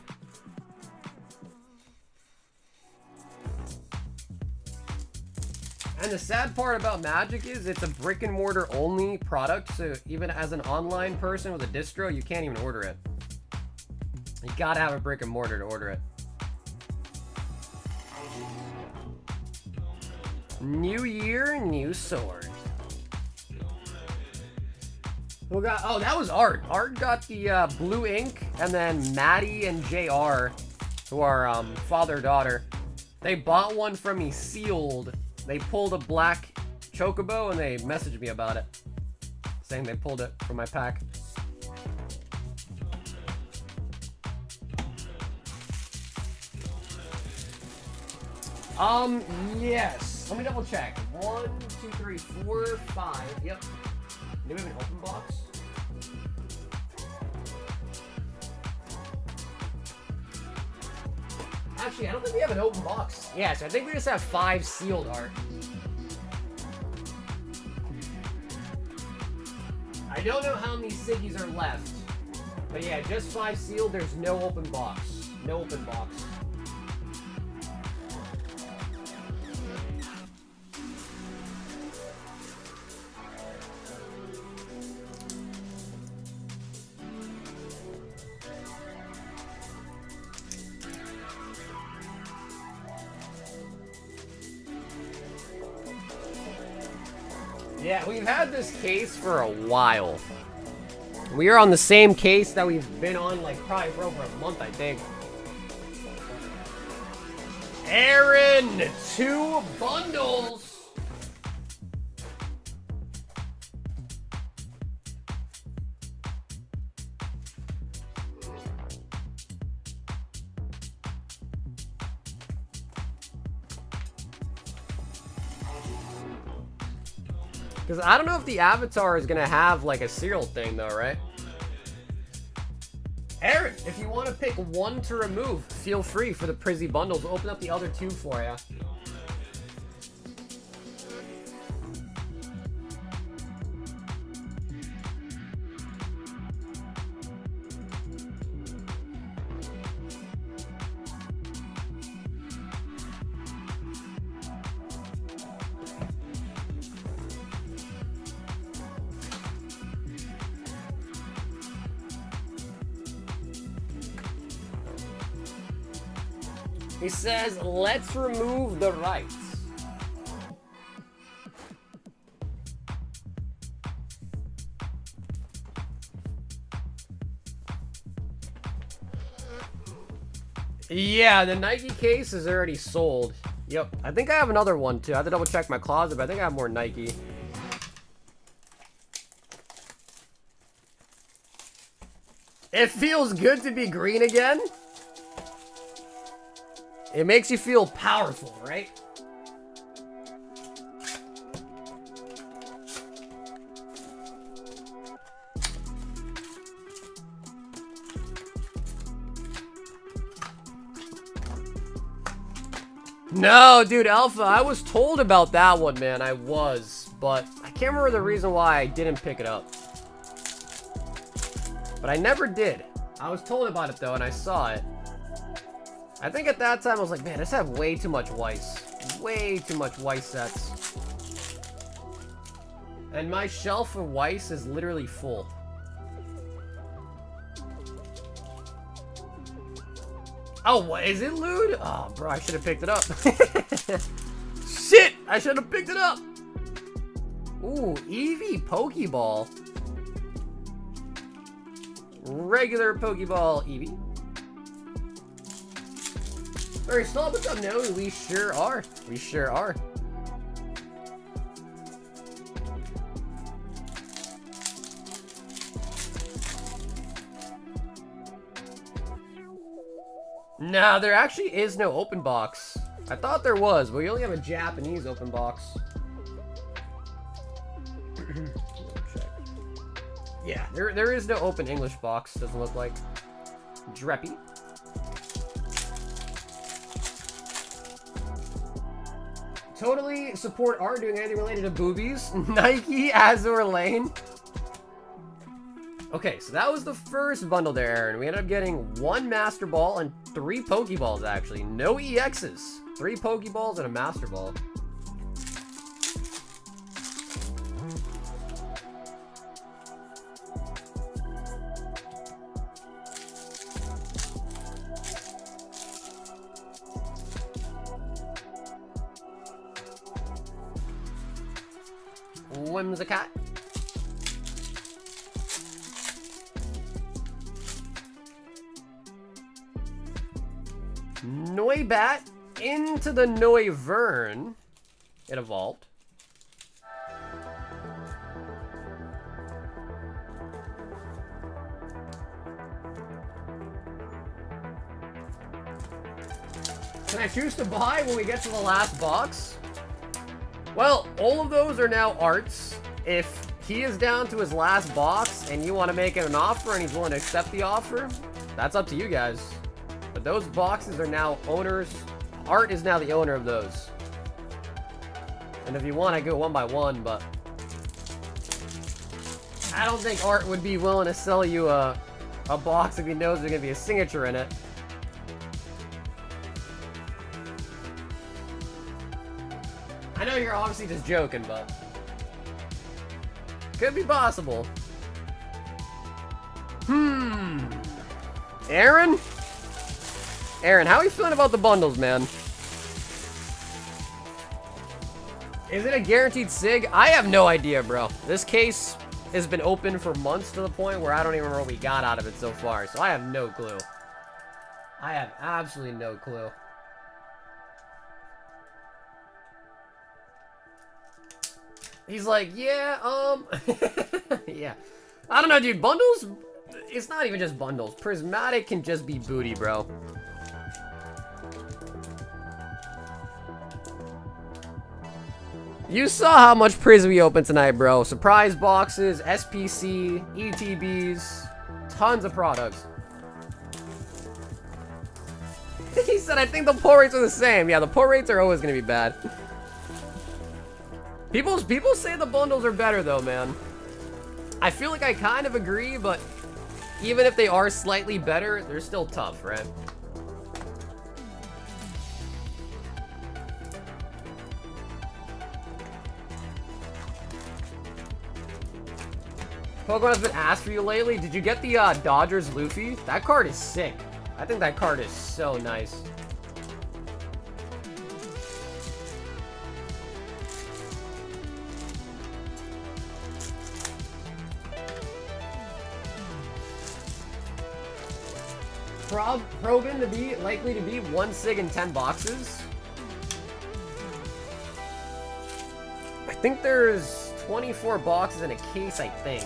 And the sad part about Magic is it's a brick and mortar only product, so even as an online person with a distro, you can't even order it. You gotta have a brick and mortar to order it. New year, new sword. Who got? Oh, that was Art. Art got the blue ink, and then Maddie and JR, who are father-daughter, they bought one from me sealed. They pulled a black chocobo, and they messaged me about it, saying they pulled it from my pack. Yes. Let me double check. 1, 2, 3, 4, 5. Yep. Do we have an open box? Actually, I don't think we have an open box. Yes, I think we just have 5 sealed art. I don't know how many Siggies are left. But yeah, just 5 sealed. There's no open box. No open box. Yeah, we've had this case for a while. We are on the same case that we've been on, like, probably for over a month, I think. Aaron, 2 bundles. Because I don't know if the avatar is going to have, like, a serial thing, though, right? Aaron, if you want to pick one to remove, feel free for the Prizzy bundles. We'll open up the other 2 for you. He says, let's remove the rights. Yeah, the Nike case is already sold. Yep, I think I have another one too. I have to double check my closet, but I think I have more Nike. It feels good to be green again. It makes you feel powerful, right? No, dude, Alpha, I was told about that one, man. I was, but I can't remember the reason why I didn't pick it up. But I never did. I was told about it, though, and I saw it. I think at that time I was like, man, I just have way too much Weiss. Way too much Weiss sets. And my shelf of Weiss is literally full. Oh, what is it, Lude? Oh, bro, I should have picked it up. Shit! I should have picked it up. Ooh, Eevee Pokeball. Regular Pokeball Eevee. Alright, stop what's up now. We sure are. We sure are. Nah, there actually is no open box. I thought there was, but we only have a Japanese open box. Yeah, there is no open English box, doesn't look like. Dreppy. Totally support art doing anything related to boobies. Nike, Azure Lane. Okay, so that was the first bundle there, Aaron. We ended up getting 1 Master Ball and 3 Pokeballs, actually. No EXs. 3 Pokeballs and a Master Ball. Whimsicat. Noibat into the Noivern. It evolved. Can I choose to buy when we get to the last box? Well, all of those are now arts. If he is down to his last box and you want to make him an offer and he's willing to accept the offer, that's up to you guys. But those boxes are now owners. Art is now the owner of those. And if you want, I go one by one, but I don't think Art would be willing to sell you a box if he knows there's going to be a signature in it. I know you're obviously just joking, but could be possible. Aaron? Aaron, how are you feeling about the bundles, man? Is it a guaranteed SIG? I have no idea, bro. This case has been open for months to the point where I don't even remember what we got out of it so far, so I have no clue. I have absolutely no clue. He's like, yeah, yeah. I don't know, dude. Bundles, it's not even just bundles. Prismatic can just be booty, bro. You saw how much Priz we opened tonight, bro. Surprise boxes, SPC, ETBs, tons of products. He said, I think the pull rates are the same. Yeah, the pull rates are always going to be bad. People say the bundles are better, though, man. I feel like I kind of agree, but even if they are slightly better, they're still tough, right? Pokemon has been asked for you lately. Did you get the Dodgers Luffy? That card is sick. I think that card is so nice. Proven to be likely to be 1 SIG in 10 boxes. I think there's 24 boxes in a case, I think,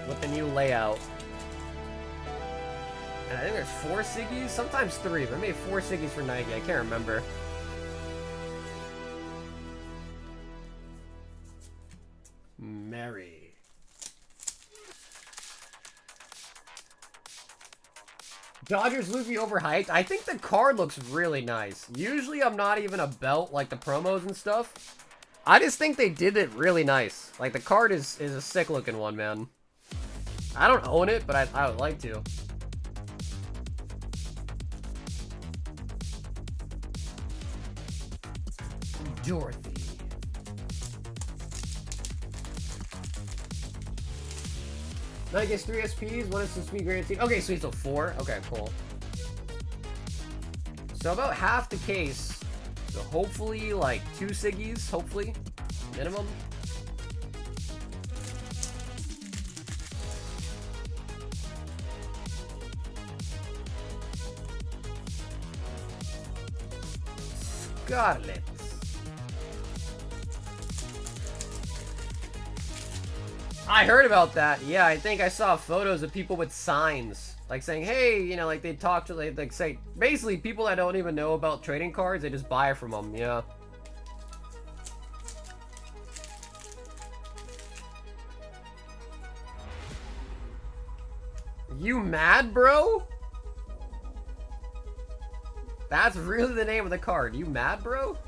with the new layout. And I think there's 4 Siggies, sometimes 3, but maybe 4 Siggies for Nike. I can't remember. Mary. Dodgers Luffy overhyped. I think the card looks really nice. Usually I'm not even about like the promos and stuff. I just think they did it really nice. Like the card is a sick looking one, man. I don't own it, but I would like to. Dorothy. Nike gets 3 SPs, 1 is SP guaranteed. Okay, sweet, so 4. Okay, cool. So about half the case. So hopefully like 2 Siggies, hopefully. Minimum. Scarlet. I heard about that. Yeah, I think I saw photos of people with signs, like saying, hey, you know, like they talk to, like say, basically people that don't even know about trading cards, they just buy from them, yeah. You mad, bro? That's really the name of the card. You mad, bro?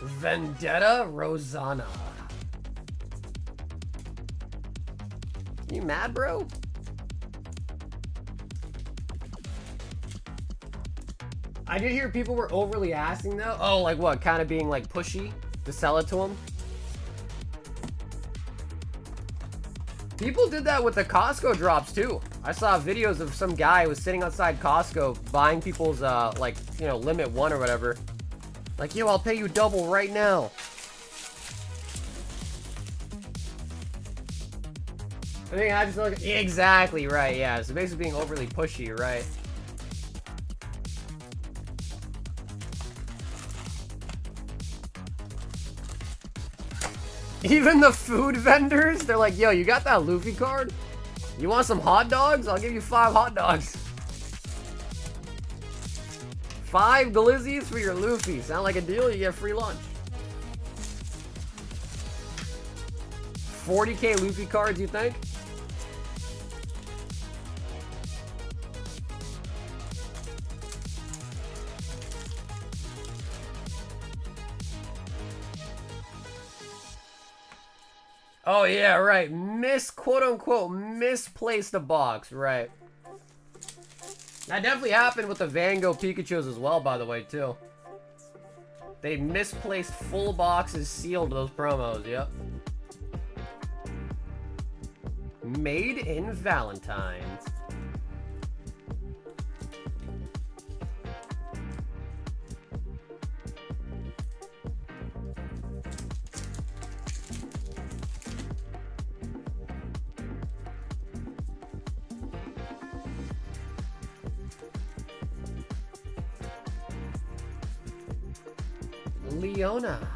Vendetta Rosanna. You mad, bro? I did hear people were overly asking though. Oh, like what? Kind of being like pushy to sell it to them. People did that with the Costco drops too. I saw videos of some guy who was sitting outside Costco buying people's like, you know, limit 1 or whatever. Like, yo, I'll pay you double right now. I think I just look exactly right, yeah. So basically being overly pushy, right? Even the food vendors, they're like, yo, you got that Luffy card? You want some hot dogs? I'll give you 5 hot dogs. 5 glizzies for your Luffy. Sound like a deal? You get free lunch. 40k Luffy cards, you think? Oh yeah, right. Quote-unquote, misplaced a box, right. That definitely happened with the Van Gogh Pikachus as well, by the way, too. They misplaced full boxes sealed those promos, yep. Made in Valentine's. Leona.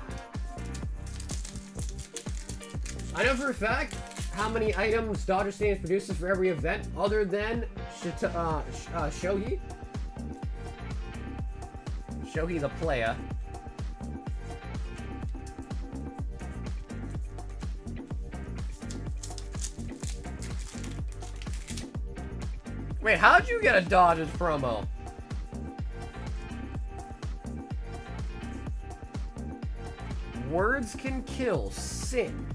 I know for a fact how many items Dodger Stadium produces for every event other than Shohei. Shohei the player. Wait, how'd you get a Dodgers promo? Words can kill. Sin.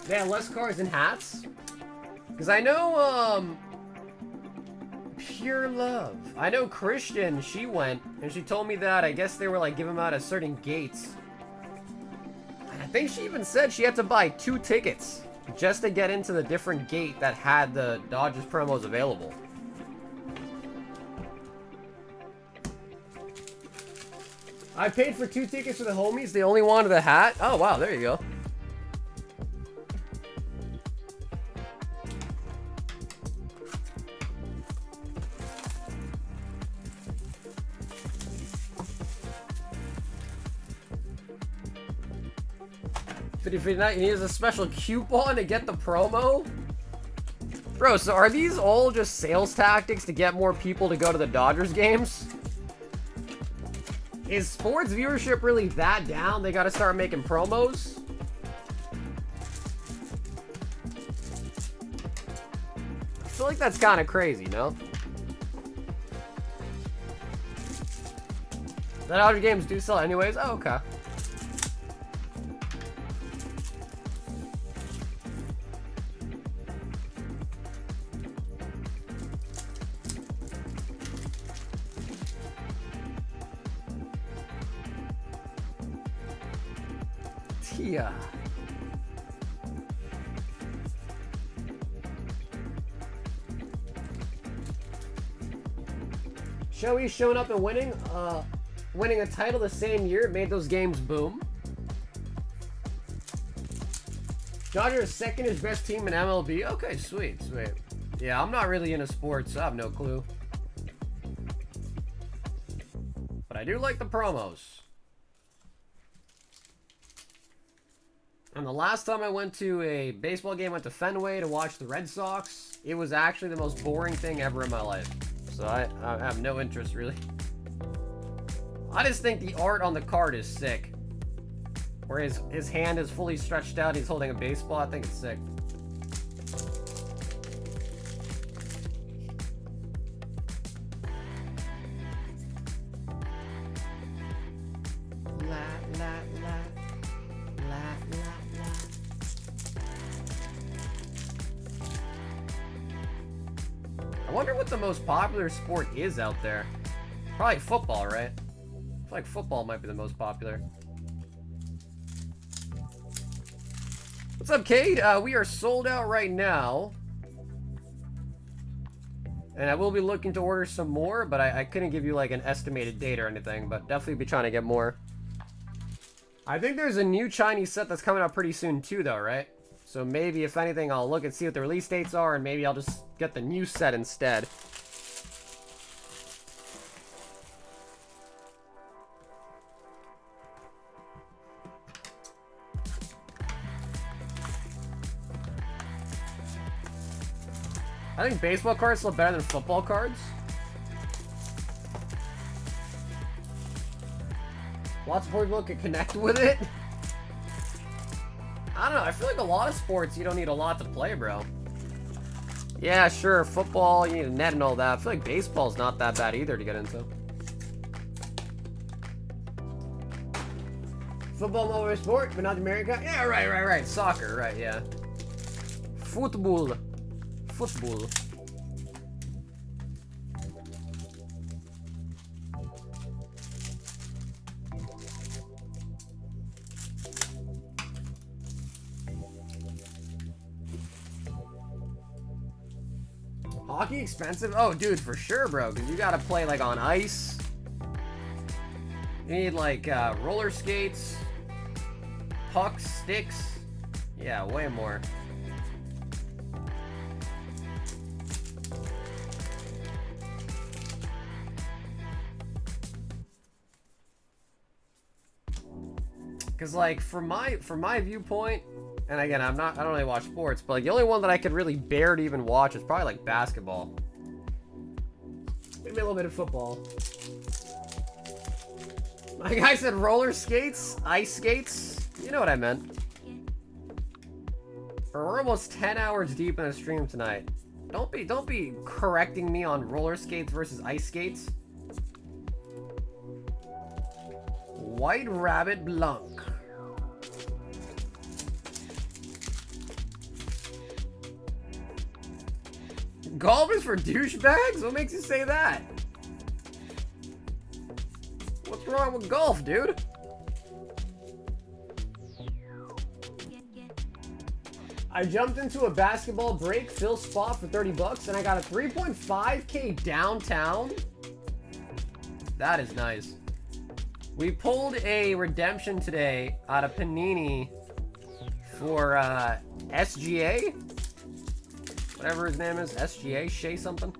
They have less cards and hats? Because I know, Pure Love. I know Christian, she went, and she told me that I guess they were like giving them out at certain gates. And I think she even said she had to buy 2 tickets just to get into the different gate that had the Dodgers promos available. I paid for 2 tickets for the homies. They only wanted a hat. Oh, wow. There you go. $50.59. He has a special coupon to get the promo? Bro, so are these all just sales tactics to get more people to go to the Dodgers games? Is sports viewership really that down? They gotta start making promos? I feel like that's kind of crazy, no? The Dodger games do sell anyways? Oh, okay. Tia. Shohei showing up and winning a title the same year made those games boom. Dodgers second is best team in MLB. Okay, sweet. Yeah, I'm not really into sports, so I have no clue. But I do like the promos. And the last time I went to a baseball game, went to Fenway to watch the Red Sox, it was actually the most boring thing ever in my life. So I have no interest, really. I just think the art on the card is sick. Where his hand is fully stretched out, he's holding a baseball. I think it's sick. I wonder what the most popular sport is out there. Probably football, right? I feel like football might be the most popular. What's up, Cade? We are sold out right now. And I will be looking to order some more, but I couldn't give you like an estimated date or anything, but definitely be trying to get more. I think there's a new Chinese set that's coming out pretty soon too, though, right? So maybe, if anything, I'll look and see what the release dates are, and maybe I'll just get the new set instead. I think baseball cards look better than football cards. Lots of people can connect with it. I don't know. I feel like a lot of sports, you don't need a lot to play, bro. Yeah, sure. Football, you need a net and all that. I feel like baseball's not that bad either to get into. Football, more sport, but not America. Yeah, right. Soccer, right, yeah. Football. Football. Hockey expensive? Oh, dude, for sure, bro. Because you gotta play like on ice. You need like roller skates, pucks, sticks. Yeah, way more. Cause like from my viewpoint, and again I don't really watch sports, but like the only one that I could really bear to even watch is probably like basketball. Maybe a little bit of football. My guy said roller skates, ice skates. You know what I meant. We're almost 10 hours deep in the stream tonight. Don't be correcting me on roller skates versus ice skates. White Rabbit Blanc. Golf is for douchebags? What makes you say that? What's wrong with golf, dude? I jumped into a basketball break fill spot for 30 bucks and I got a 3.5K downtown. That is nice. We pulled a redemption today out of Panini for SGA. Whatever his name is. SGA? Shea something?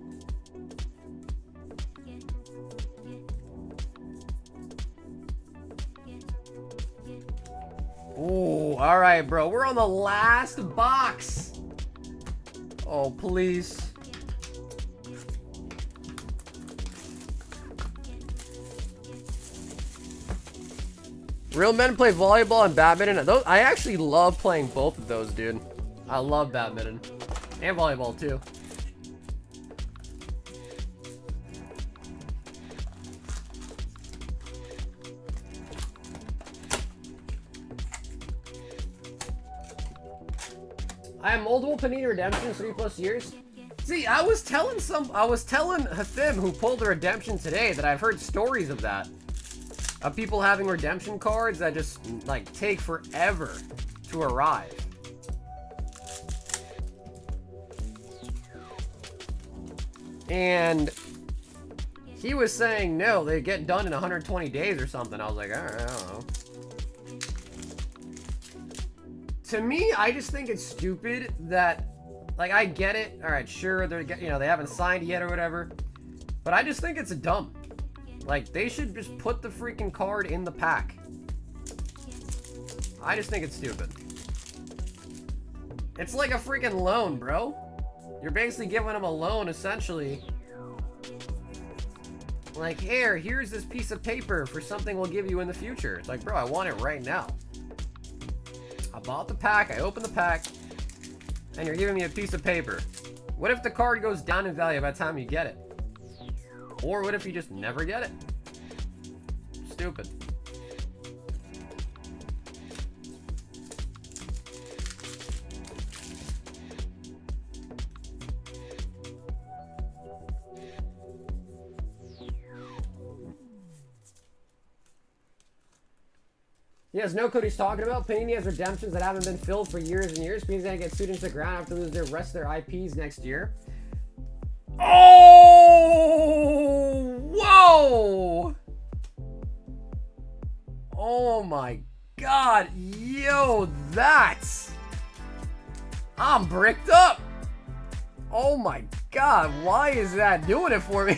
Ooh, alright, bro. We're on the last box. Oh, please. Real men play volleyball and badminton. I actually love playing both of those, dude. I love badminton. And volleyball, too. I have multiple Panini redemptions, 3+ years. See, I was telling Hathim, who pulled the redemption today, that I've heard stories of that. Of people having redemption cards that just, like, take forever to arrive. And he was saying, no, they get done in 120 days or something. I was like, all right, I don't know. To me, I just think it's stupid that, like, I get it. All right, sure, they're, you know, they haven't signed yet or whatever. But I just think it's dumb. Like, they should just put the freaking card in the pack. I just think it's stupid. It's like a freaking loan, bro. You're basically giving them a loan, essentially. Like, here's this piece of paper for something we'll give you in the future. It's like, bro, I want it right now. I bought the pack, I opened the pack, and you're giving me a piece of paper. What if the card goes down in value by the time you get it? Or what if you just never get it? Stupid. Yes, no clue what he's talking about. Panini has redemptions that haven't been filled for years and years. Panini's gonna get sued into the ground after lose their rest of their IPs next year. Oh! Whoa! Oh my god. Yo, that's... I'm bricked up. Oh my god. Why is that doing it for me?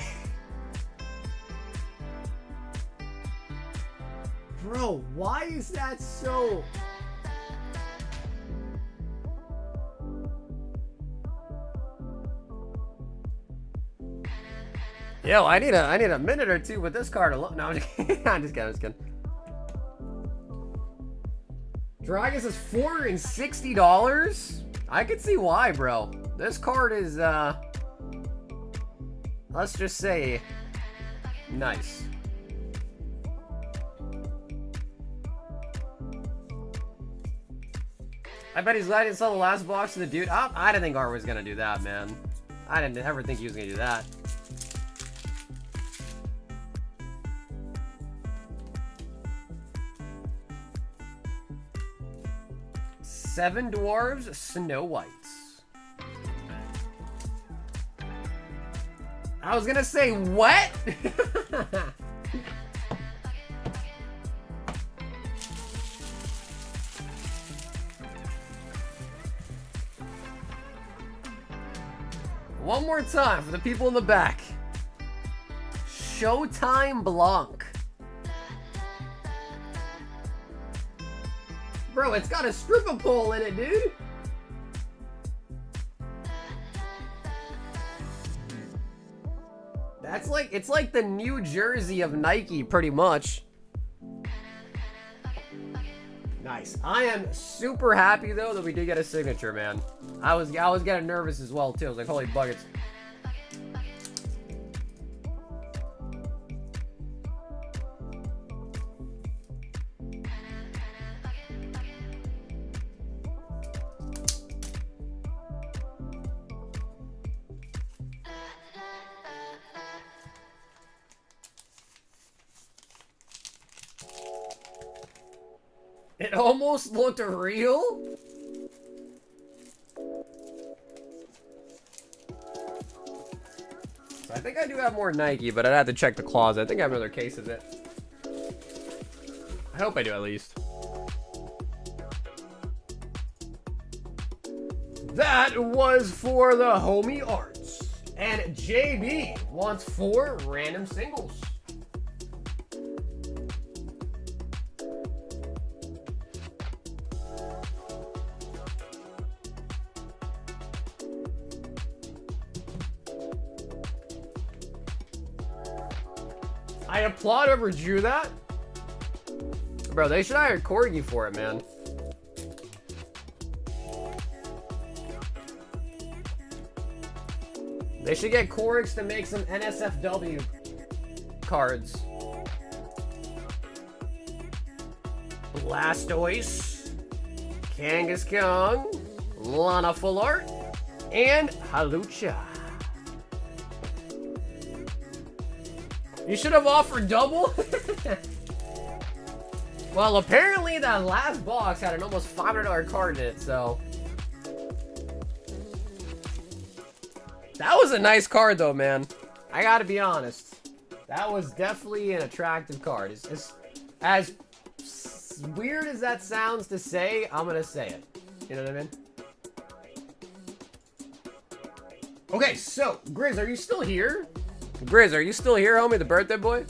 Bro, why is that so... Yo, I need a minute or two with this card alone. No, I'm just kidding. I'm just kidding. Dragus is $460? I could see why, bro. This card is, let's just say, nice. I bet he's glad he saw the last box of the dude. I didn't think Art was gonna do that, man. I didn't ever think he was gonna do that. Seven Dwarves, Snow Whites. I was gonna say, what? One more time for the people in the back. Showtime Blanc. Bro, it's got a stripper pole in it, dude. That's like, it's like the New Jersey of Nike, pretty much. Nice. I am super happy though that we did get a signature, man. I was getting nervous as well too. I was like, holy buckets. It almost looked real. So I think I do have more Nike, but I'd have to check the closet. I think I have another case of it. I hope I do at least. That was for the homie Arts. And JB wants 4 random singles. I applaud whoever drew that. Bro, they should hire Corgi for it, man. They should get Corix to make some NSFW cards. Blastoise, Kangaskhan, Lana Full Art, and Halucha. You should have offered double. Well, apparently that last box had an almost $500 card in it, so. That was a nice card though, man. I gotta be honest. That was definitely an attractive card. As weird as that sounds to say, I'm gonna say it. You know what I mean? Okay, so, Grizz, are you still here? Grizz, are you still here, homie, the birthday boy?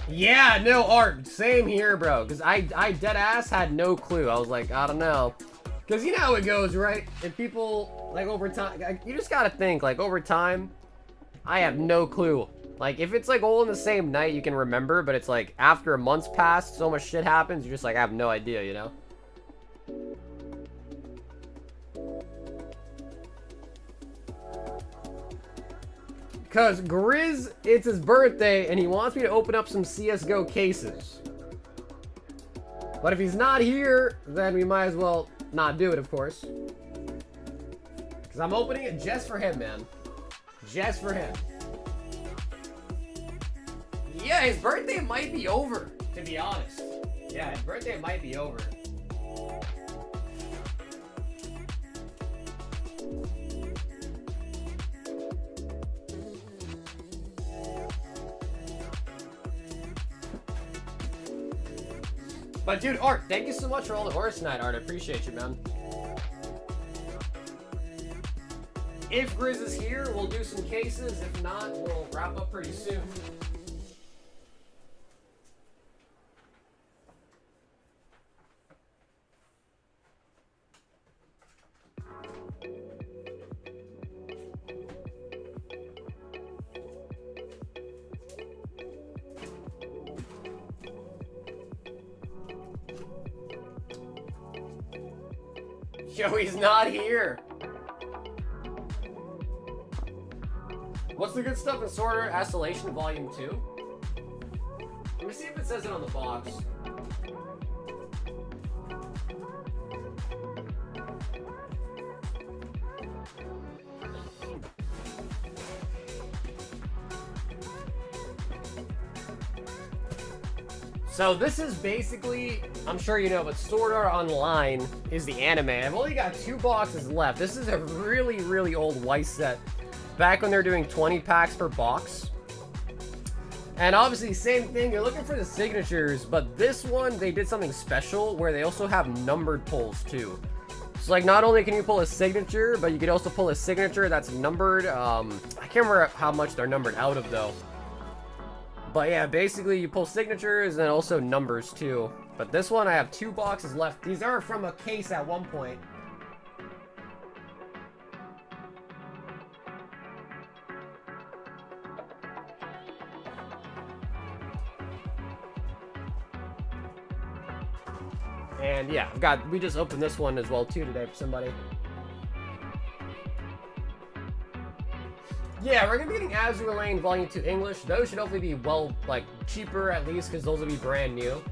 Yeah, no, Art, same here, bro. Because I dead ass had no clue. I was like, I don't know. Because you know how it goes, right? And people, like, over time, you just gotta think, like, over time, I have no clue. Like, if it's, like, all in the same night, you can remember, but it's, like, after a month's passed, so much shit happens, you're just like, I have no idea, you know? Because Grizz, it's his birthday, and he wants me to open up some CSGO cases. But if he's not here, then we might as well not do it, of course. Because I'm opening it just for him, man. Just for him. Yeah, his birthday might be over, to be honest. Yeah, his birthday might be over. But dude, Art, thank you so much for all the horse night, Art. I appreciate you, man. If Grizz is here, we'll do some cases. If not, we'll wrap up pretty soon. Yo, he's not here. What's the good stuff in Sword Art Assolation Volume 2? Let me see if it says it on the box. So this is basically, I'm sure you know, but Sword Art Online is the anime. I've only got 2 boxes left. This is a really, really old Weiss set. Back when they're doing 20 packs per box. And obviously, same thing, you're looking for the signatures, but this one, they did something special where they also have numbered pulls too. So like, not only can you pull a signature, but you could also pull a signature that's numbered. I can't remember how much they're numbered out of though. But yeah, basically you pull signatures and also numbers too. But this one, I have 2 boxes left. These are from a case at one point. And yeah, we just opened this one as well too today for somebody. Yeah, we're gonna be getting Azure Lane Volume 2 English. Those should hopefully be well, like, cheaper at least, because those will be brand new.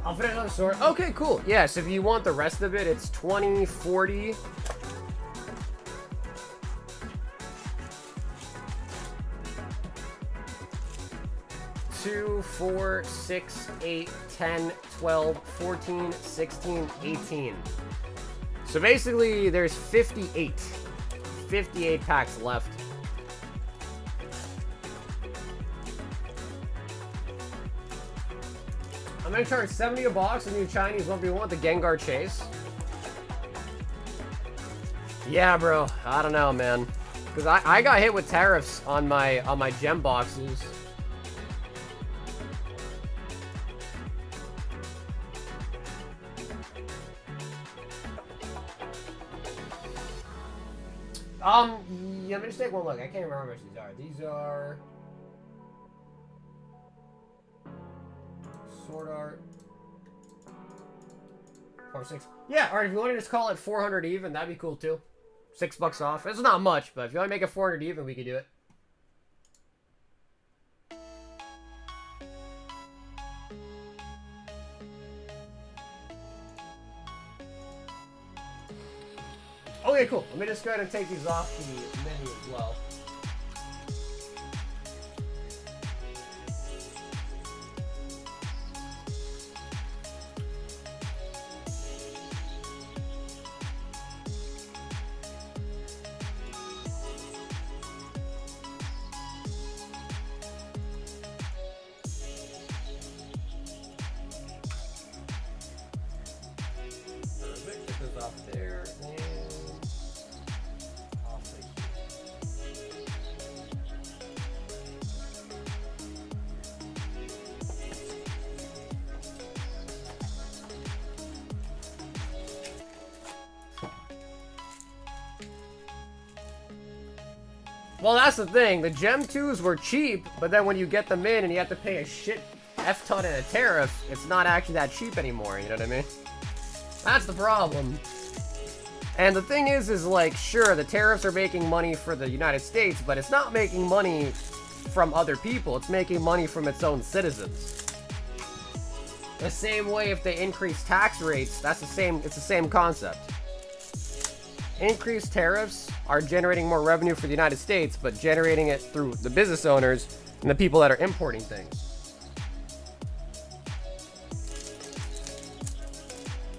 I'll finish on the sword. Okay, cool. Yes, if you want the rest of it, it's 20, 40. Two, 4, 6, 8, 10, 12, 14, 16, 18. So basically, there's 58. 58 packs left. I'm gonna charge 70 a box, a new Chinese 1v1 the Gengar Chase. Yeah, bro. I don't know, man. Because I got hit with tariffs on my gem boxes. Yeah, let me just take one look. I can't remember how much these are. These are Sword Art 4, 6. Yeah, alright, if you want to just call it 400 even, that'd be cool too. $6 off. It's not much, but if you want to make it 400 even, we could do it. Okay, cool. Let me just go ahead and take these off the menu as well. Perfect. Get those off there. Well, that's the thing. The Gem 2s were cheap, but then when you get them in and you have to pay a shit F-ton in a tariff, it's not actually that cheap anymore, you know what I mean? That's the problem. And the thing is like, sure, the tariffs are making money for the United States, but it's not making money from other people. It's making money from its own citizens. The same way if they increase tax rates, it's the same concept. Increased tariffs are generating more revenue for the United States, but generating it through the business owners and the people that are importing things.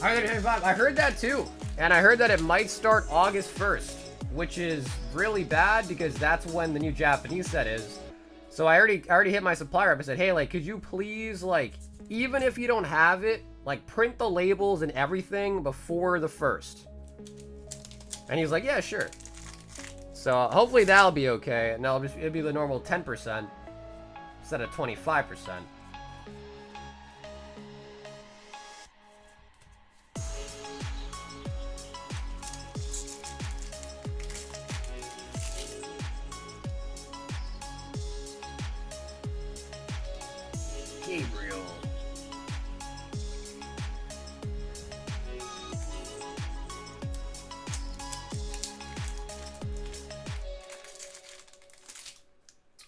I heard that too. And I heard that it might start August 1st, which is really bad because that's when the new Japanese set is. So I already hit my supplier up and said, hey, like, could you please, like, even if you don't have it, like, print the labels and everything before the 1st. And he was like, yeah, sure. So hopefully that'll be okay. And it'll be the normal 10% instead of 25%. Gabriel.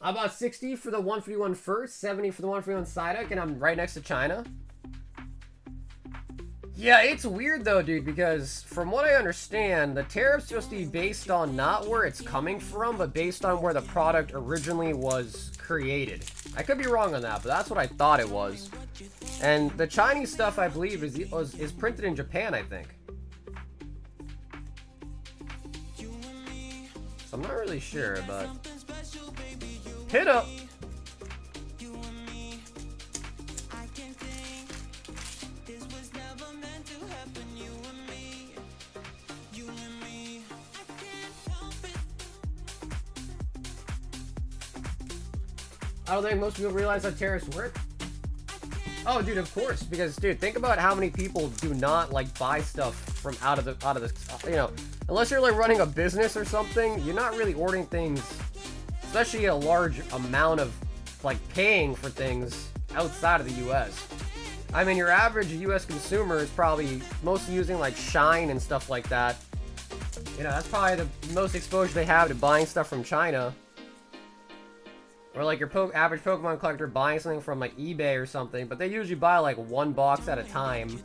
How about 60 for the 151 first, 70 for the 151 Psyduck, and I'm right next to China? Yeah, it's weird though, dude, because from what I understand, the tariff's supposed to be based on not where it's coming from, but based on where the product originally was created. I could be wrong on that, but that's what I thought it was. And the Chinese stuff, I believe, is printed in Japan, I think. So I'm not really sure, but... Hit up! I don't think most people realize how tariffs work. Oh, dude, of course, because, dude, think about how many people do not, like, buy stuff from out of the, you know, unless you're, like, running a business or something, you're not really ordering things, especially a large amount of, like, paying for things outside of the U.S. I mean, your average U.S. consumer is probably mostly using, like, Shine and stuff like that. You know, that's probably the most exposure they have to buying stuff from China. Or like your average Pokemon collector buying something from like eBay or something, but they usually buy like one box at a time,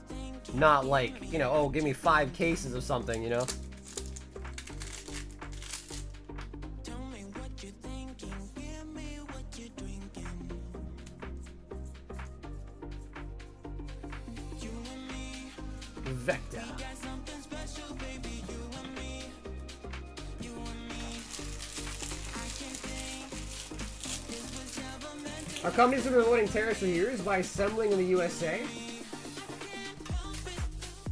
not like, you know, oh, give me 5 cases of something, you know? Vector. Our companies have been avoiding tariffs for years by assembling in the USA.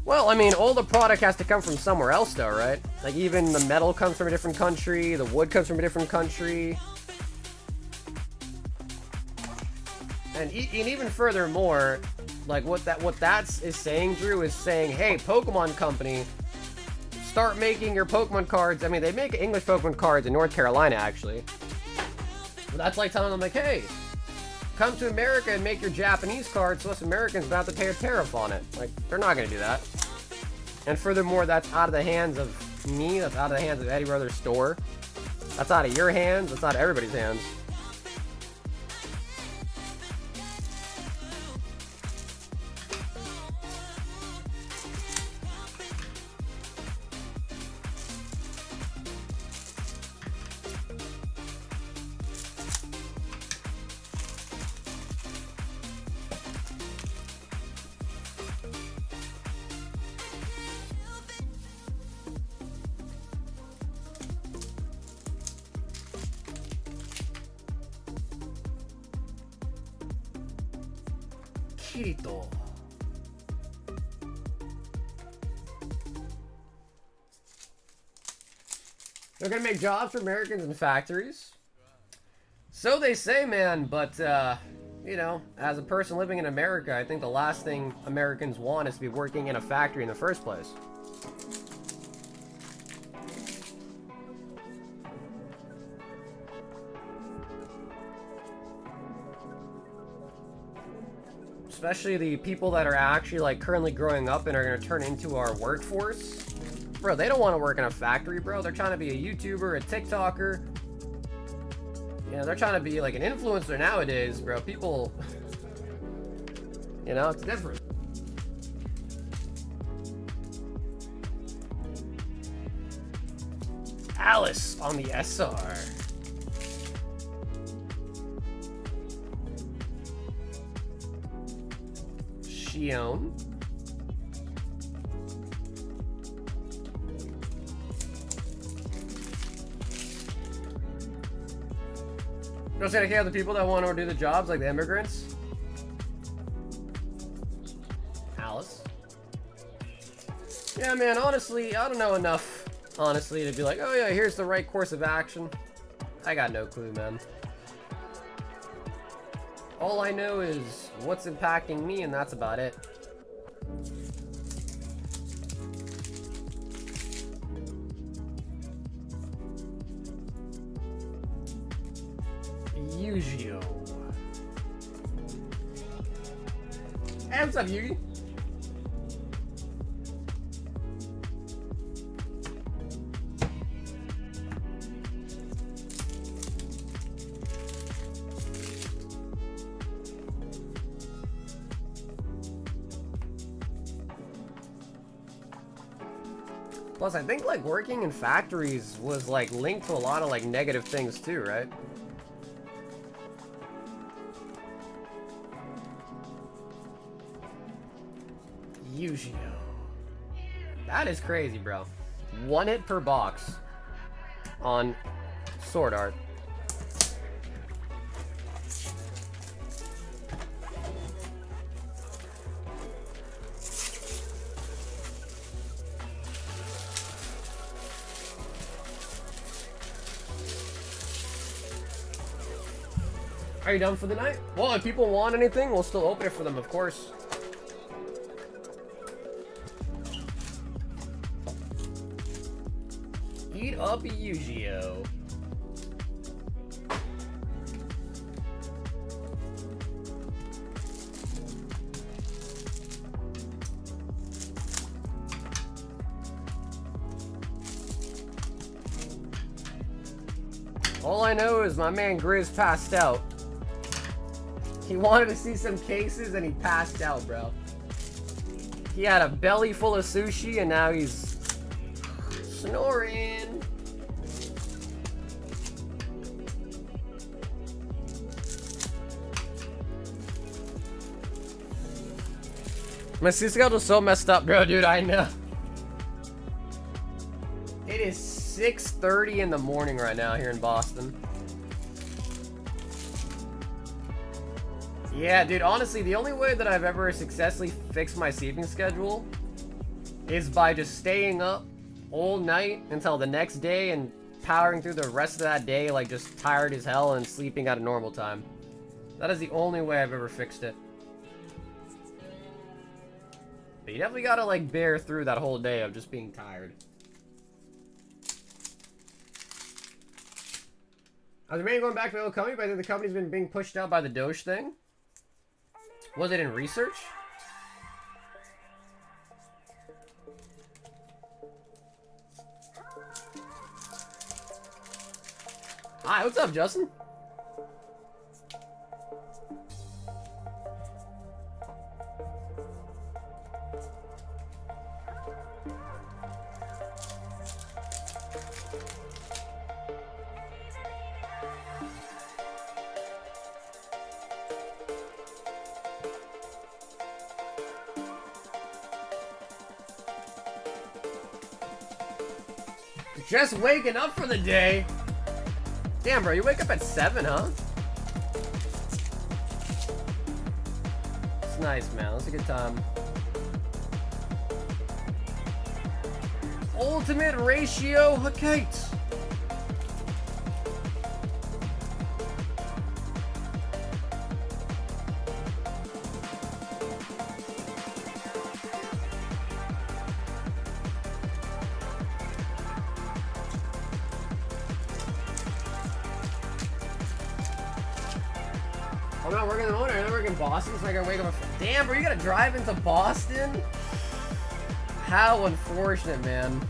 Well, I mean, all the product has to come from somewhere else, though, right? Like, even the metal comes from a different country, the wood comes from a different country. And even furthermore, like, what that is saying, Drew, is saying, hey, Pokemon Company, start making your Pokemon cards. I mean, they make English Pokemon cards in North Carolina, actually. But that's like telling them, like, hey, come to America and make your Japanese cards so us Americans don't have to pay a tariff on it. Like, they're not going to do that. And furthermore, that's out of the hands of me. That's out of the hands of Eddie Brothers Store. That's out of your hands. That's out of everybody's hands. Kirito. They're gonna make jobs for Americans in factories. So they say, man, but, you know, as a person living in America, I think the last thing Americans want is to be working in a factory in the first place. especially the people that are actually like currently growing up and are going to turn into our workforce, bro, they don't want to work in a factory, bro. They're trying to be a YouTuber, a TikToker. You know, they're trying to be like an influencer nowadays, bro. People, you know, it's different. Alice on the SR. Shion. Just gonna care the people that want to do the jobs, like the immigrants. Alice. Yeah, man, honestly, I don't know enough, honestly, to be like, oh yeah, here's the right course of action. I got no clue, man. All I know is what's impacting me, and that's about it. Yu-Gi-Oh! Hey, what's up, Yugi? Plus, I think like working in factories was like linked to a lot of like negative things too, right? Yu-Gi-Oh! That is crazy, bro. 1 hit per box on Sword Art. Are you done for the night? Well, if people want anything, we'll still open it for them, of course. Eat up Yu-Gi-Oh! All I know is my man Grizz passed out. He wanted to see some cases and he passed out, bro. He had a belly full of sushi and now he's snoring. My sleep schedule's so messed up, bro, dude, I know. It is 6:30 in the morning right now here in Boston. Yeah, dude, honestly, the only way that I've ever successfully fixed my sleeping schedule is by just staying up all night until the next day and powering through the rest of that day, like, just tired as hell and sleeping at a normal time. That is the only way I've ever fixed it. But you definitely gotta, like, bear through that whole day of just being tired. I was maybe going back to the old company, but I think the company's been being pushed out by the Doge thing. Was it in research? Hi, what's up, Justin? Just waking up for the day. Damn, bro, you wake up at 7, huh? It's nice, man. That's a good time. Ultimate ratio Hakates. I'm not working in the morning. I'm working in Boston, so I gotta wake up. Damn, bro, you gotta drive into Boston? How unfortunate, man.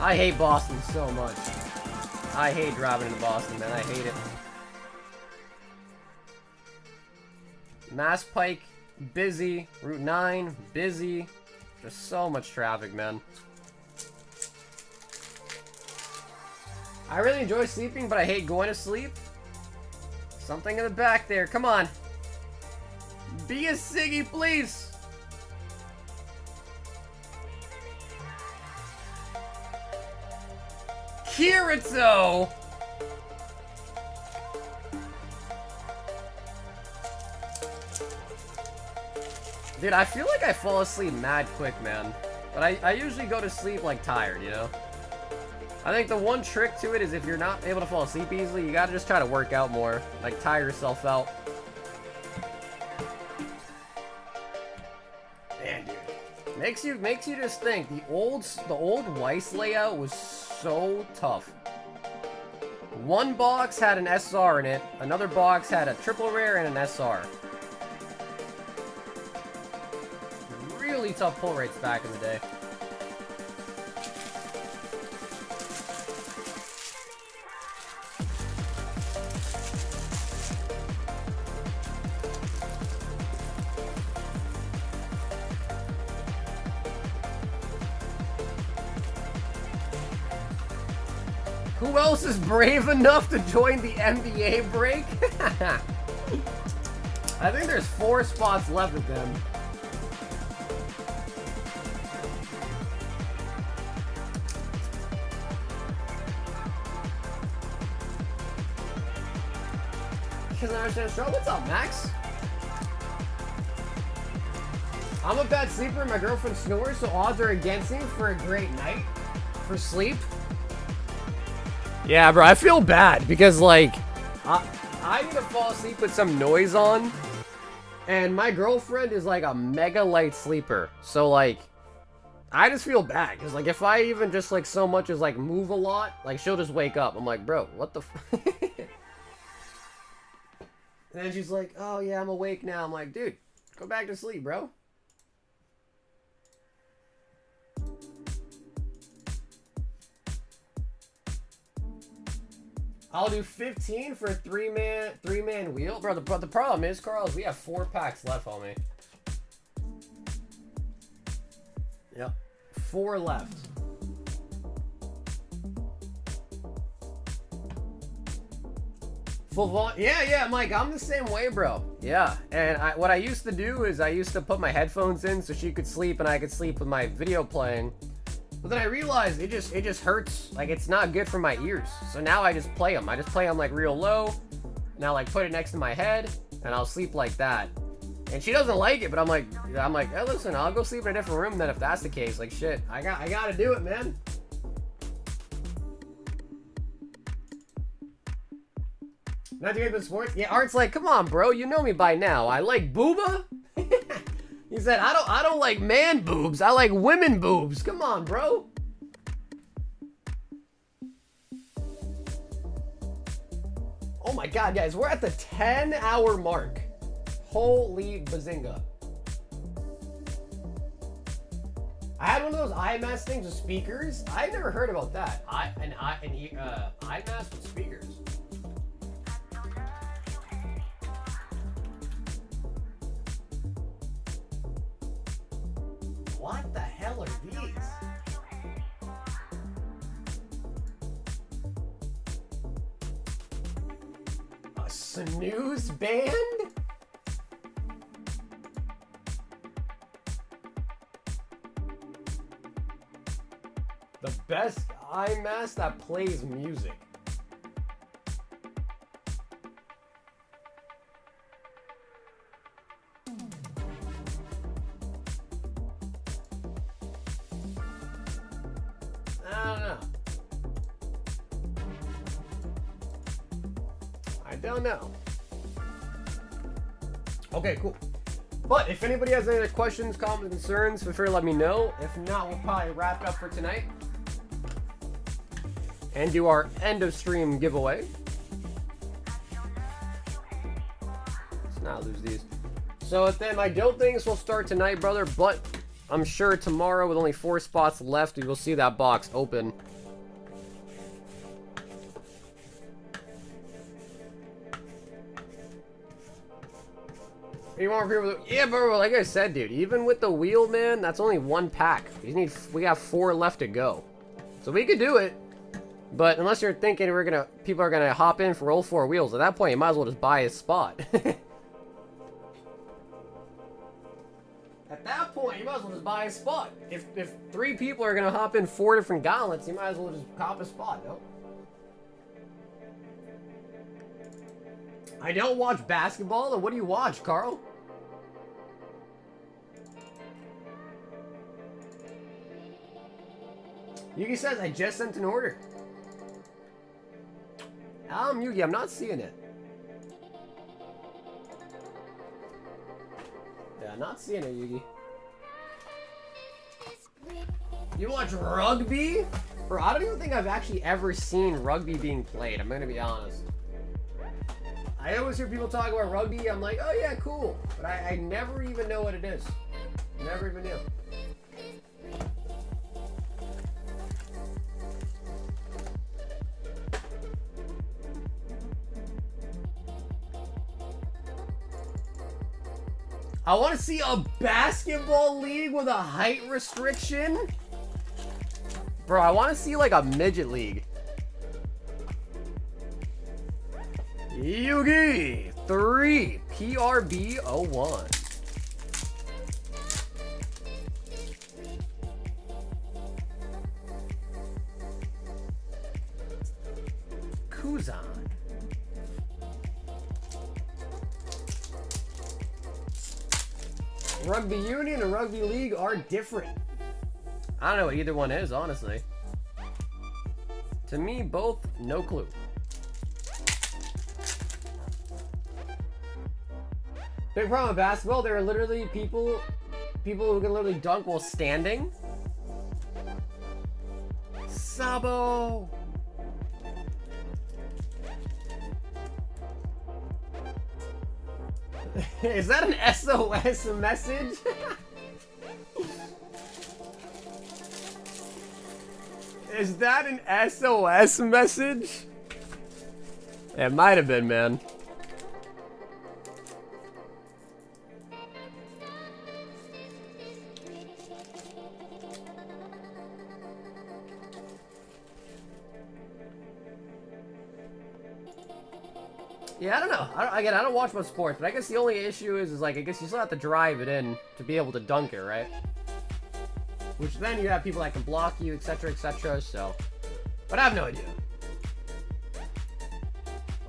I hate Boston so much. I hate driving into Boston, man. I hate it. Mass Pike, busy. Route 9, busy. Just so much traffic, man. I really enjoy sleeping, but I hate going to sleep. Something in the back there. Come on. Be a Siggy, please. Kirito! Dude, I feel like I fall asleep mad quick, man. But I usually go to sleep, like, tired, you know? I think the one trick to it is if you're not able to fall asleep easily, you gotta just try to work out more. Like, tire yourself out. Man, dude. Makes you just think. The old Weiss layout was so tough. One box had an SR in it. Another box had a triple rare and an SR. Really tough pull rates back in the day. Who else is brave enough to join the NBA break? I think there's 4 spots left with them. What's up, Max? I'm a bad sleeper and my girlfriend snores, so odds are against me for a great night for sleep. Yeah, bro, I feel bad because, like, I need to fall asleep with some noise on, and my girlfriend is, like, a mega light sleeper. So, like, I just feel bad because, like, if I even just, like, so much as, like, move a lot, like, she'll just wake up. I'm like, bro, what the f... And then she's like, oh, yeah, I'm awake now. I'm like, dude, go back to sleep, bro. I'll do 15 for a three-man wheel. Bro, the problem is, Carl, is we have 4 packs left, homie. Yep. 4 left. Yeah, Mike, I'm the same way, bro. Yeah, and what I used to do is I used to put my headphones in so she could sleep and I could sleep with my video playing. But then I realized it just hurts. Like, it's not good for my ears. So now I just play them. I just play them, like, real low. And I'll, like, put it next to my head and I'll sleep like that. And she doesn't like it, but I'm like, hey, listen, I'll go sleep in a different room then if that's the case. Like, shit, I gotta do it, man. Not doing good sports? Yeah, Art's like, come on, bro. You know me by now. I like booba. He said, I don't like man boobs. I like women boobs. Come on, bro. Oh my god, guys. We're at the 10-hour mark. Holy bazinga. I had one of those IMAS things with speakers. I never heard about that. IMAS with speakers. What the hell are these? A snooze band? The best IMAS that plays music. I don't know. Okay, cool. But if anybody has any other questions, comments, concerns, feel free to let me know. If not, we'll probably wrap it up for tonight and do our end of stream giveaway. Nah, lose these. So then I don't think this will start tonight, brother, but I'm sure tomorrow with only 4 spots left, we will see that box open. You want people to, yeah, bro, like I said, dude, even with the wheel, man, that's only 1 pack. We got 4 left to go. So we could do it. But unless you're thinking people are gonna hop in for all 4 wheels, at that point you might as well just buy a spot. At that point, you might as well just buy a spot. If 3 people are gonna hop in 4 different gauntlets, you might as well just cop a spot, no? I don't watch basketball, then what do you watch, Carl? Yugi says, I just sent an order. Yugi, I'm not seeing it. Yeah, not seeing it, Yugi. You watch rugby? Bro, I don't even think I've actually ever seen rugby being played, I'm gonna be honest. I always hear people talk about rugby, I'm like, oh yeah, cool. But I never even know what it is. Never even knew. I want to see a basketball league with a height restriction. Bro, I want to see like a midget league. Yugi 3 PRB 01. Kuzan. Rugby Union and Rugby League are different. I don't know what either one is, honestly. To me, both, no clue. Big problem with basketball, there are literally people who can literally dunk while standing. Sabo! Is that an SOS message? Is that an SOS message? It might have been, man. Yeah, I don't know. I don't watch much sports, but I guess the only issue is like, I guess you still have to drive it in to be able to dunk it, right? Which then you have people that can block you, etc., so. But I have no idea.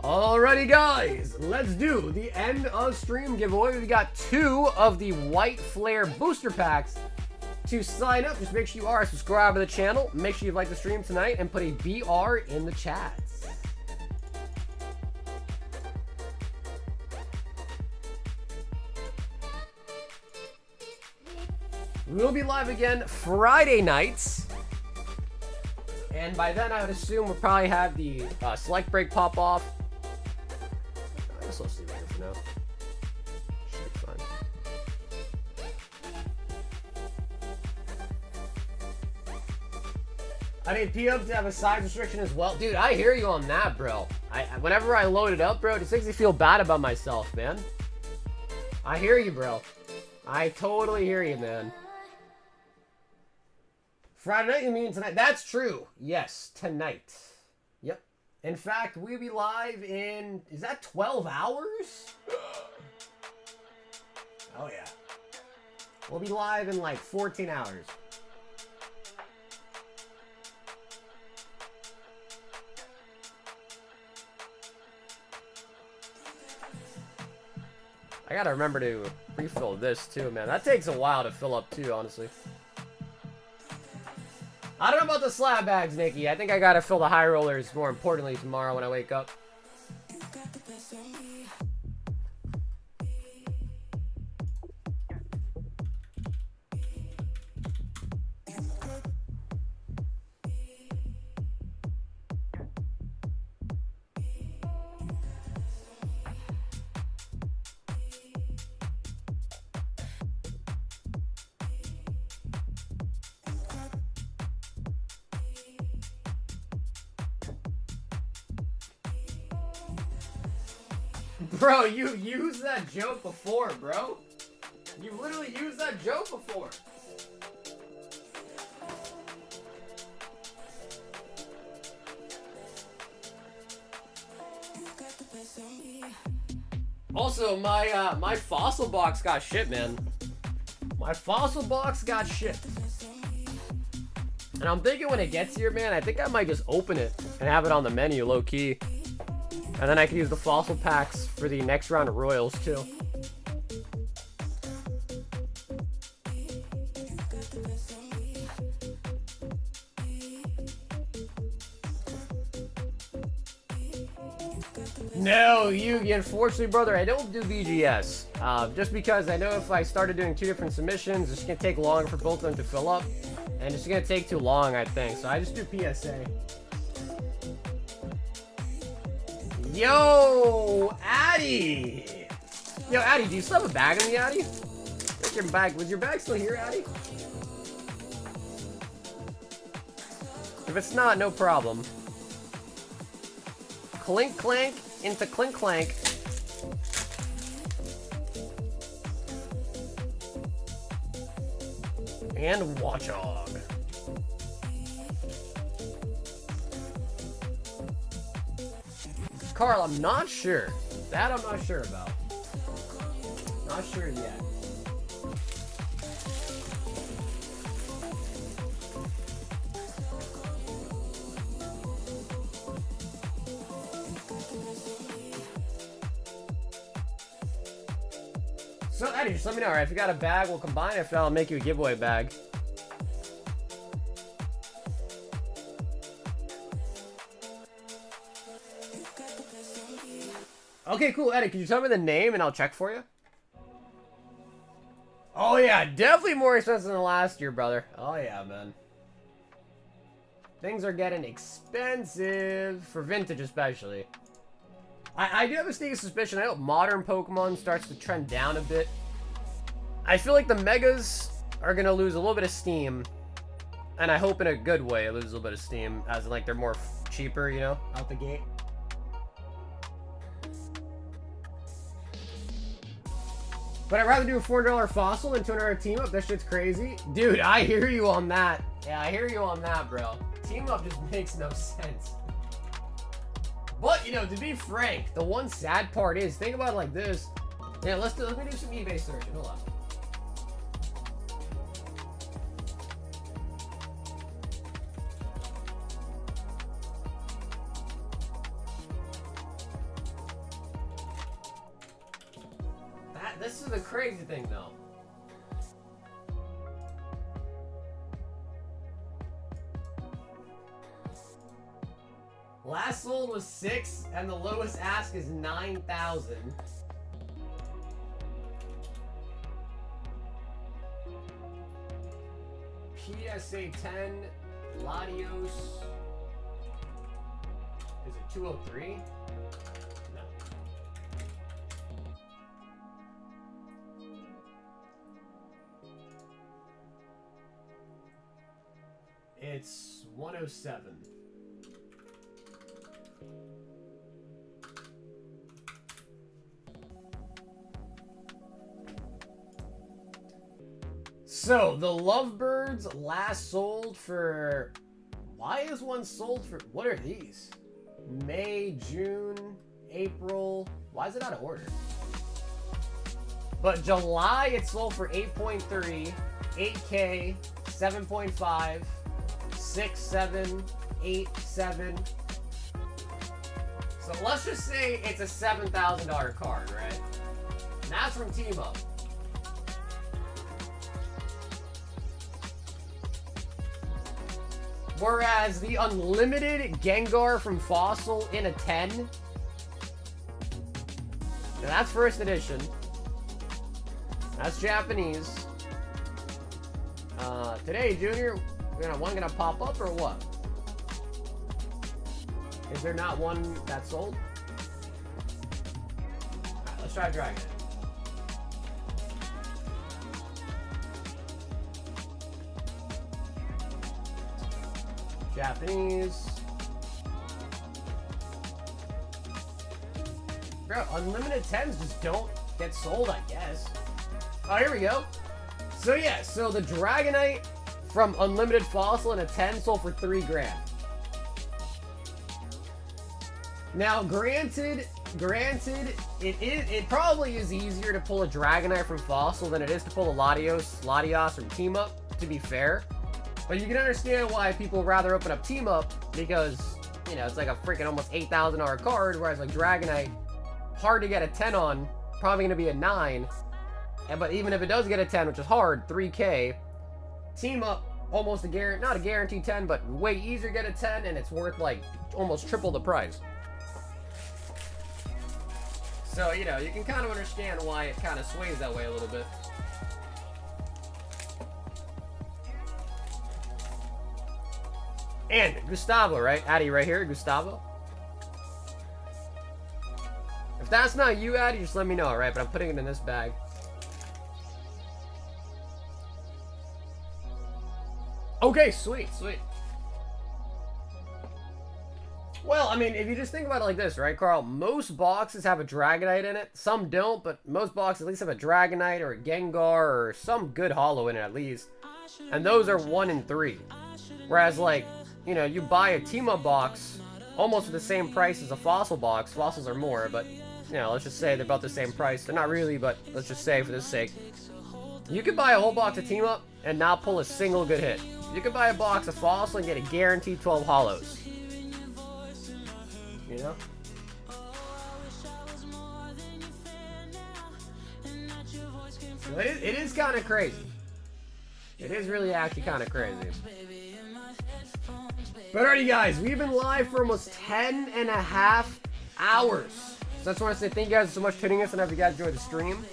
Alrighty, guys. Let's do the end of stream giveaway. We got 2 of the White Flare booster packs. To sign up, just make sure you are a subscriber to the channel. Make sure you like the stream tonight and put a BR in the chats. We'll be live again Friday nights. And by then, I would assume we'll probably have the select break pop off. I guess I'll see later for now. Should be fine. I need P-Up to have a size restriction as well. Dude, I hear you on that, bro. Whenever I load it up, bro, it just makes me feel bad about myself, man. I hear you, bro. I totally hear you, man. Friday night, you mean tonight? That's true. Yes, tonight. Yep. In fact, we'll be live in... Is that 12 hours? Oh, yeah. We'll be live in like 14 hours. I gotta remember to refill this too, man. That takes a while to fill up too, honestly. I don't know about the slab bags, Nikki. I think I gotta fill the high rollers more importantly tomorrow when I wake up. Bro, you used that joke before, bro. You literally used that joke before. Also, my fossil box got shit, man. My fossil box got shit. And I'm thinking when it gets here, man, I think I might just open it and have it on the menu, low key. And then I can use the fossil packs for the next round of Royals, too. No, Yugi, unfortunately, brother, I don't do BGS. Just because I know if I started doing 2 different submissions, it's going to take longer for both of them to fill up. And it's going to take too long, I think. So I just do PSA. Yo, Addy! Yo, Addy, do you still have a bag in the Addy? Where's your bag? Was your bag still here, Addy? If it's not, no problem. Clink clank into clink clank. And Watchog. Carl, I'm not sure. That I'm not sure about. Not sure yet. So, Eddie, just let me know, alright? If you got a bag, we'll combine it. If not, I'll make you a giveaway bag. Okay, cool. Eddie, can you tell me the name and I'll check for you? Oh, yeah. Definitely more expensive than last year, brother. Oh, yeah, man. Things are getting expensive. For vintage, especially. I do have a sneaky suspicion. I hope modern Pokemon starts to trend down a bit. I feel like the Megas are going to lose a little bit of steam. And I hope in a good way it loses a little bit of steam. As in, like, they're more cheaper, you know, out the gate. But I'd rather do a $400 fossil than $200 team up. That shit's crazy. Dude, I hear you on that. Yeah, I hear you on that, bro. Team up just makes no sense. But, you know, to be frank, the one sad part is, think about it like this. Yeah, let me do some eBay searching. Hold on. This is the crazy thing, though. Last sold was 6, and the lowest ask is 9,000. PSA 10, Latios. Is it 203? No. It's 107. So, the Lovebirds last sold for... Why is one sold for... What are these? May, June, April... Why is it out of order? But July, it sold for 8.3, 8K, 7.5, 6, 7, 8, 7. So let's just say it's a $7,000 card, right? And that's from Team Up. Whereas the unlimited Gengar from Fossil in a 10. Now that's first edition. That's Japanese. Today, Junior, one gonna pop up or what? Is there not one that sold? Alright, let's try Dragon. Japanese. Bro, unlimited 10s just don't get sold, I guess. Oh, here we go. So yeah, so the Dragonite from Unlimited Fossil in a 10 sold for 3 grand. Now, granted, it probably is easier to pull a Dragonite from Fossil than it is to pull a Latios from Team Up, to be fair. But you can understand why people rather open up Team Up, because, you know, it's like a freaking almost $8,000 card, whereas like Dragonite, hard to get a 10 on, probably going to be a 9. But even if it does get a 10, which is hard, 3K, Team Up, almost not a guaranteed 10, but way easier to get a 10, and it's worth like almost triple the price. So, you know, you can kind of understand why it kind of sways that way a little bit. And Gustavo, right? Addy right here, Gustavo. If that's not you, Addy, just let me know, right? But I'm putting it in this bag. Okay, sweet, sweet. Well, I mean, if you just think about it like this, right, Carl? Most boxes have a Dragonite in it. Some don't, but most boxes at least have a Dragonite or a Gengar or some good holo in it at least. And those are 1 in 3. Whereas, like, you know, you buy a team-up box almost for the same price as a fossil box. Fossils are more, but, you know, let's just say they're about the same price. They're not really, but let's just say for this sake. You could buy a whole box of team-up and not pull a single good hit. You could buy a box of fossil and get a guaranteed 12 holos. You know? So it is kind of crazy. It is really actually kind of crazy. But alrighty guys, we've been live for almost 10.5 hours. So that's why I want to say thank you guys so much for tuning in, and I hope you guys enjoyed the stream.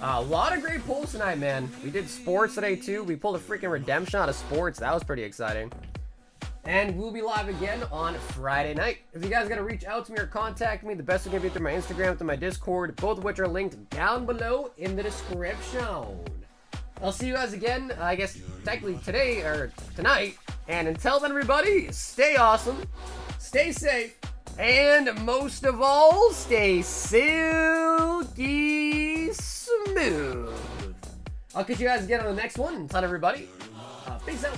A lot of great pulls tonight, man. We did sports today too. We pulled a freaking redemption out of sports. That was pretty exciting. And we'll be live again on Friday night. If you guys got to reach out to me or contact me, the best is going to be through my Instagram, through my Discord, both of which are linked down below in the description. I'll see you guys again, I guess, technically today or tonight. And until then, everybody, stay awesome, stay safe, and most of all, stay silky smooth. I'll catch you guys again on the next one. Until then, everybody, peace out.